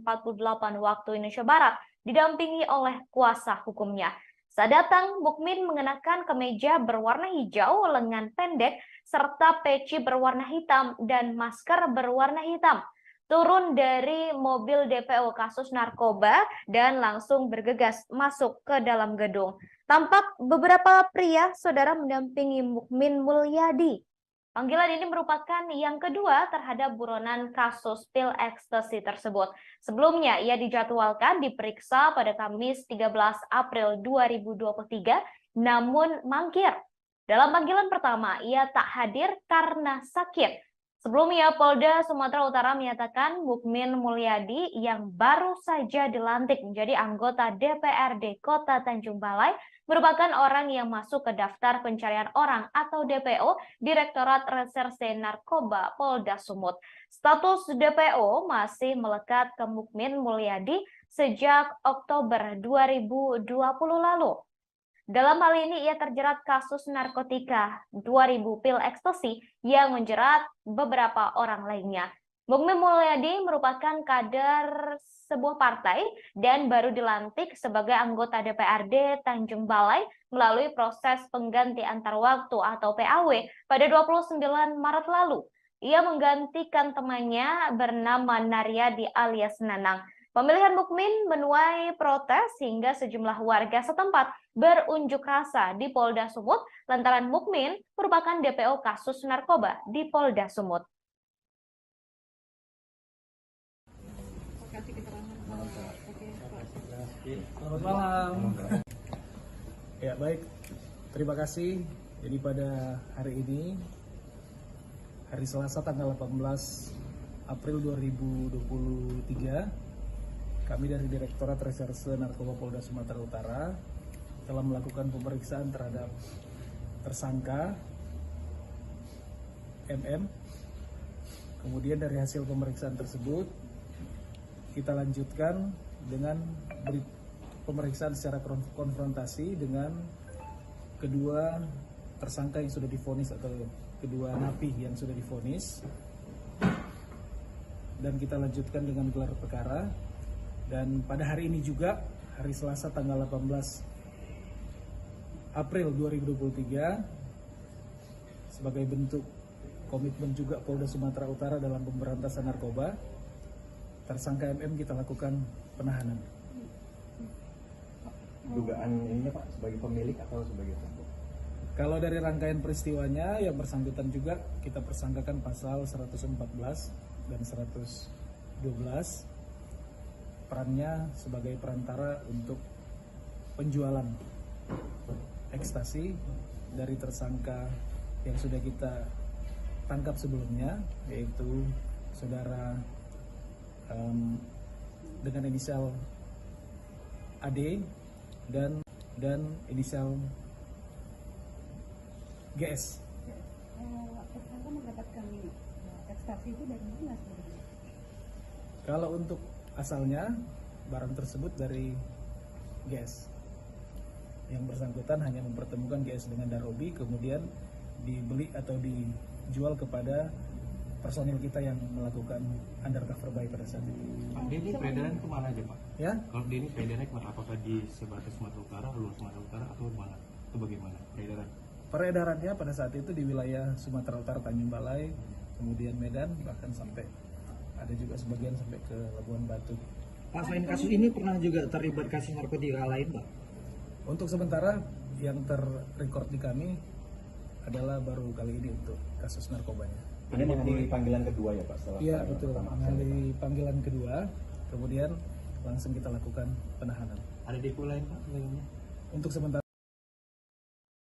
waktu Indonesia Barat, didampingi oleh kuasa hukumnya. Saat datang, Mukmin mengenakan kemeja berwarna hijau, lengan pendek, serta peci berwarna hitam dan masker berwarna hitam. Turun dari mobil DPO kasus narkoba dan langsung bergegas masuk ke dalam gedung. Tampak beberapa pria saudara mendampingi Mukmin Mulyadi. Panggilan ini merupakan yang kedua terhadap buronan kasus pil ekstasi tersebut. Sebelumnya, ia dijadwalkan diperiksa pada Kamis 13 April 2023, namun mangkir. Dalam panggilan pertama, ia tak hadir karena sakit. Sebelumnya, Polda Sumatera Utara menyatakan Mukmin Mulyadi yang baru saja dilantik menjadi anggota DPRD Kota Tanjung Balai merupakan orang yang masuk ke daftar pencarian orang atau DPO Direktorat Reserse Narkoba Polda Sumut. Status DPO masih melekat ke Mukmin Mulyadi sejak Oktober 2020 lalu. Dalam hal ini ia terjerat kasus narkotika 2000 pil ekstasi yang menjerat beberapa orang lainnya. Mukmin Mulyadi merupakan kader sebuah partai dan baru dilantik sebagai anggota DPRD Tanjung Balai melalui proses pengganti antar waktu atau PAW pada 29 Maret lalu. Ia menggantikan temannya bernama Naryadi alias Nanang. Pemilihan Mukmin menuai protes hingga sejumlah warga setempat berunjuk rasa di Polda Sumut lantaran Mukmin merupakan DPO kasus narkoba di Polda Sumut. Selamat malam. Ya baik, terima kasih. Jadi pada hari ini, hari Selasa tanggal 18 April 2023, kami dari Direktorat Reserse Narkoba Polda Sumatera Utara telah melakukan pemeriksaan terhadap tersangka MM. Kemudian dari hasil pemeriksaan tersebut, kita lanjutkan dengan pemeriksaan secara konfrontasi dengan kedua tersangka yang sudah divonis atau kedua napi yang sudah divonis, dan kita lanjutkan dengan gelar perkara. Dan pada hari ini juga, hari Selasa tanggal 18 April 2023, sebagai bentuk komitmen juga Polda Sumatera Utara dalam pemberantasan narkoba, tersangka MM kita lakukan penahanan. Dugaan ininya Pak, sebagai pemilik atau sebagai pelaku? Kalau dari rangkaian peristiwanya, yang bersangkutan juga kita persangkakan pasal 114 dan 112, perannya sebagai perantara untuk penjualan ekstasi dari tersangka yang sudah kita tangkap sebelumnya, yaitu saudara dengan inisial AD dan inisial GS. Tersangka mendapatkan ekstasi itu dari mana sebenarnya? Kalau untuk asalnya, barang tersebut dari GS. Yang bersangkutan hanya mempertemukan GS dengan Darobi, kemudian dibeli atau dijual kepada personil kita yang melakukan undercover buy pada saat itu. Pak, ini peredaran kemana aja Pak? Ya? Kalau ini peredarannya kemana? Apakah di sebatas Sumatera Utara, luar Sumatera Utara, atau mana? Itu bagaimana peredaran? Peredarannya pada saat itu di wilayah Sumatera Utara, Tanjung Balai, kemudian Medan, bahkan sampai ada juga sebagian sampai ke Labuan Batu. Pak, selain kasus ini pernah juga terlibat kasus narkotika lain, Pak? Untuk sementara yang terrecord di kami adalah baru kali ini untuk kasus narkobanya. Ini mengalami panggilan kedua ya Pak? Iya betul, mengalami panggilan kedua, kemudian langsung kita lakukan penahanan. Ada DPO lain Pak selainnya? Untuk sementara.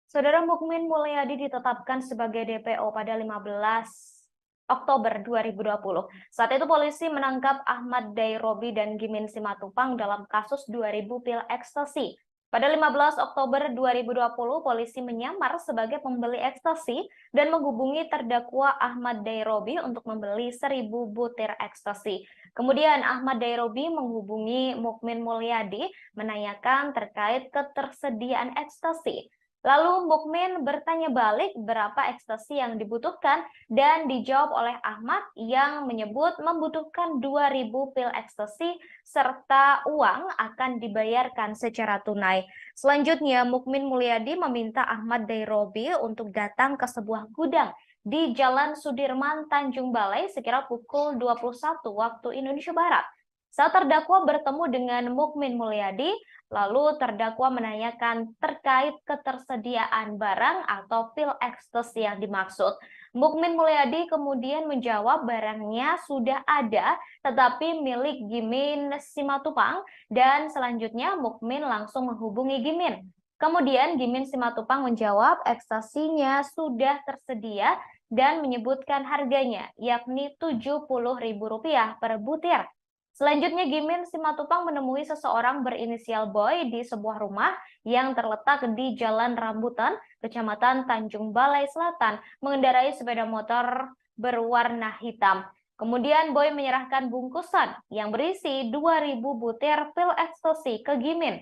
Saudara Mukmin Mulyadi ditetapkan sebagai DPO pada 15 Oktober 2020. Saat itu polisi menangkap Ahmad Dairobi dan Gimin Simatupang dalam kasus 2000 pil ekstasi. Pada 15 Oktober 2020, polisi menyamar sebagai pembeli ekstasi dan menghubungi terdakwa Ahmad Dairobi untuk membeli 1000 butir ekstasi. Kemudian Ahmad Dairobi menghubungi Mukmin Mulyadi menanyakan terkait ketersediaan ekstasi. Lalu Mukmin bertanya balik berapa ekstasi yang dibutuhkan dan dijawab oleh Ahmad yang menyebut membutuhkan 2000 pil ekstasi serta uang akan dibayarkan secara tunai. Selanjutnya Mukmin Mulyadi meminta Ahmad Dairobi untuk datang ke sebuah gudang di Jalan Sudirman, Tanjung Balai sekira pukul 21 waktu Indonesia Barat. Saat terdakwa bertemu dengan Mukmin Mulyadi, lalu terdakwa menanyakan terkait ketersediaan barang atau pil ekstasi yang dimaksud. Mukmin Mulyadi kemudian menjawab barangnya sudah ada, tetapi milik Gimin Simatupang, dan selanjutnya Mukmin langsung menghubungi Gimin. Kemudian Gimin Simatupang menjawab ekstasinya sudah tersedia dan menyebutkan harganya, yakni Rp70.000 per butir. Selanjutnya Gimin Simatupang menemui seseorang berinisial Boy di sebuah rumah yang terletak di Jalan Rambutan, Kecamatan Tanjung Balai Selatan, mengendarai sepeda motor berwarna hitam. Kemudian Boy menyerahkan bungkusan yang berisi 2000 butir pil ekstasi ke Gimin.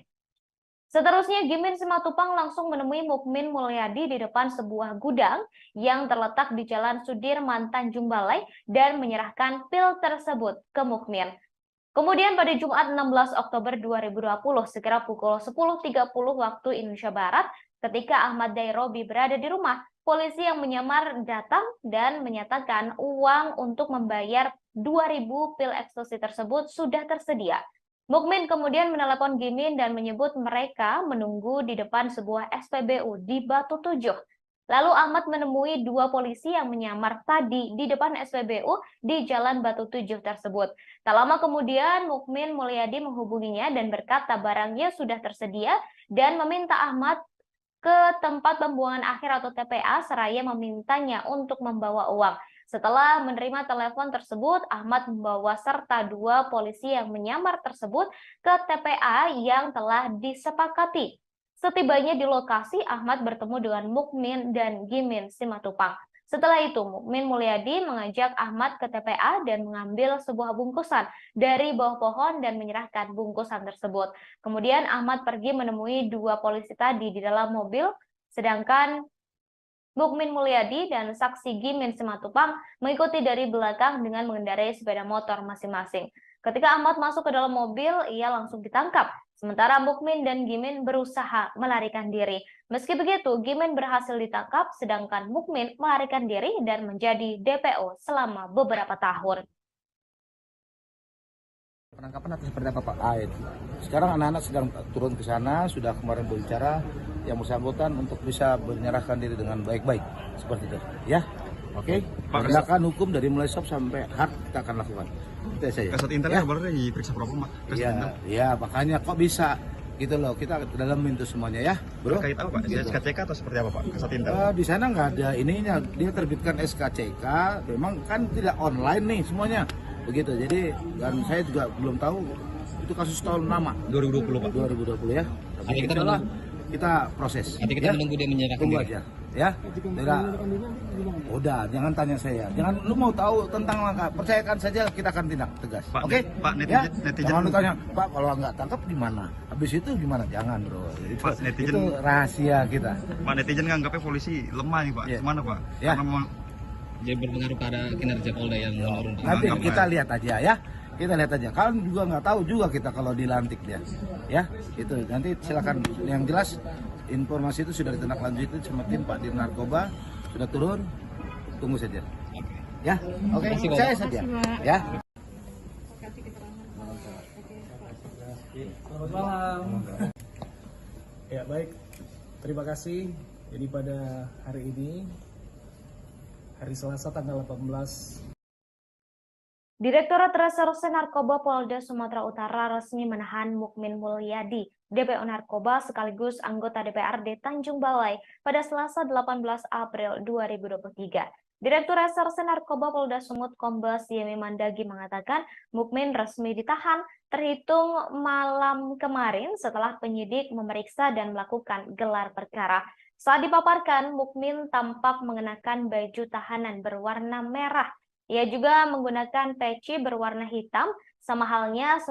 Seterusnya Gimin Simatupang langsung menemui Mukmin Mulyadi di depan sebuah gudang yang terletak di Jalan Sudirman, Tanjung Balai dan menyerahkan pil tersebut ke Mukmin. Kemudian pada Jumat 16 Oktober 2020 sekira pukul 10.30 waktu Indonesia Barat, ketika Ahmad Dairobi berada di rumah, polisi yang menyamar datang dan menyatakan uang untuk membayar 2000 pil ekstasi tersebut sudah tersedia. Mukmin kemudian menelepon Gimin dan menyebut mereka menunggu di depan sebuah SPBU di Batu Tujuh. Lalu Ahmad menemui dua polisi yang menyamar tadi di depan SPBU di Jalan Batu Tujuh tersebut. Tak lama kemudian Mukmin Mulyadi menghubunginya dan berkata barangnya sudah tersedia dan meminta Ahmad ke tempat pembuangan akhir atau TPA seraya memintanya untuk membawa uang. Setelah menerima telepon tersebut, Ahmad membawa serta dua polisi yang menyamar tersebut ke TPA yang telah disepakati. Setibanya di lokasi, Ahmad bertemu dengan Mukmin dan Gimin Simatupang. Setelah itu, Mukmin Mulyadi mengajak Ahmad ke TPA dan mengambil sebuah bungkusan dari bawah pohon dan menyerahkan bungkusan tersebut. Kemudian Ahmad pergi menemui dua polisi tadi di dalam mobil, sedangkan Mukmin Mulyadi dan saksi Gimin Simatupang mengikuti dari belakang dengan mengendarai sepeda motor masing-masing. Ketika Ahmad masuk ke dalam mobil, ia langsung ditangkap. Sementara Mukmin dan Gimin berusaha melarikan diri. Meski begitu, Gimin berhasil ditangkap, sedangkan Mukmin melarikan diri dan menjadi DPO selama beberapa tahun. Penangkapan atau seperti apa Pak? Sekarang anak-anak sedang turun ke sana, sudah kemarin berbicara yang bersangkutan untuk bisa menyerahkan diri dengan baik-baik. Seperti itu. Ya? Oke? Tindakan hukum dari mulai sob sampai hard kita akan lakukan. Itu saja. Kasat Intel boleh diperiksa propam, Pak? Iya, makanya kok bisa gitu loh, kita dalamin itu semuanya ya, bro. Terkait apa Pak? Gitu. SKCK atau seperti apa Pak? Kasat Intel? Di sana nggak ada ininya, dia terbitkan SKCK, memang kan tidak online nih semuanya, begitu. Jadi dan saya juga belum tahu itu kasus tahun lama. 2020 Pak. 2020 ya. Tapi kita proses. Nanti kita menunggu dia menyerahkan Tunggu diri. aja, ya. Tidak. Udah, jangan tanya saya. Jangan lu mau tahu tentang langkah, percayakan saja kita akan tindak tegas. Oke? Pak, Ya? netizen Jangan lu tanya, Pak kalau nggak tangkap gimana? Habis itu gimana? Jangan bro. Pak, netizen Itu rahasia kita. Pak, netizen nganggapnya polisi lemah nih Pak. Gimana Pak? Ya. Karena Dia berpengaruh pada kinerja Polda yang menurun. Nanti kita lihat aja ya. Kita lihat aja. Kalian juga nggak tahu juga kita kalau dilantik dia. Ya, itu nanti silakan. Yang jelas informasi itu sudah ditindaklanjuti sama tim Pak Dir Narkoba, sudah turun. Tunggu saja. Ya, oke. Saya saja. Ya. Selamat malam. Ya baik, terima kasih. Jadi pada hari ini, hari Selasa tanggal 18. Direktorat Reserse Narkoba Polda Sumatera Utara resmi menahan Mukmin Mulyadi, DPO Narkoba sekaligus anggota DPRD Tanjung Balai pada Selasa 18 April 2023. Direktur Reserse Narkoba Polda Sumut Kombes Yemi Mandagi mengatakan Mukmin resmi ditahan terhitung malam kemarin setelah penyidik memeriksa dan melakukan gelar perkara. Saat dipaparkan, Mukmin tampak mengenakan baju tahanan berwarna merah. Ia juga menggunakan peci berwarna hitam, sama halnya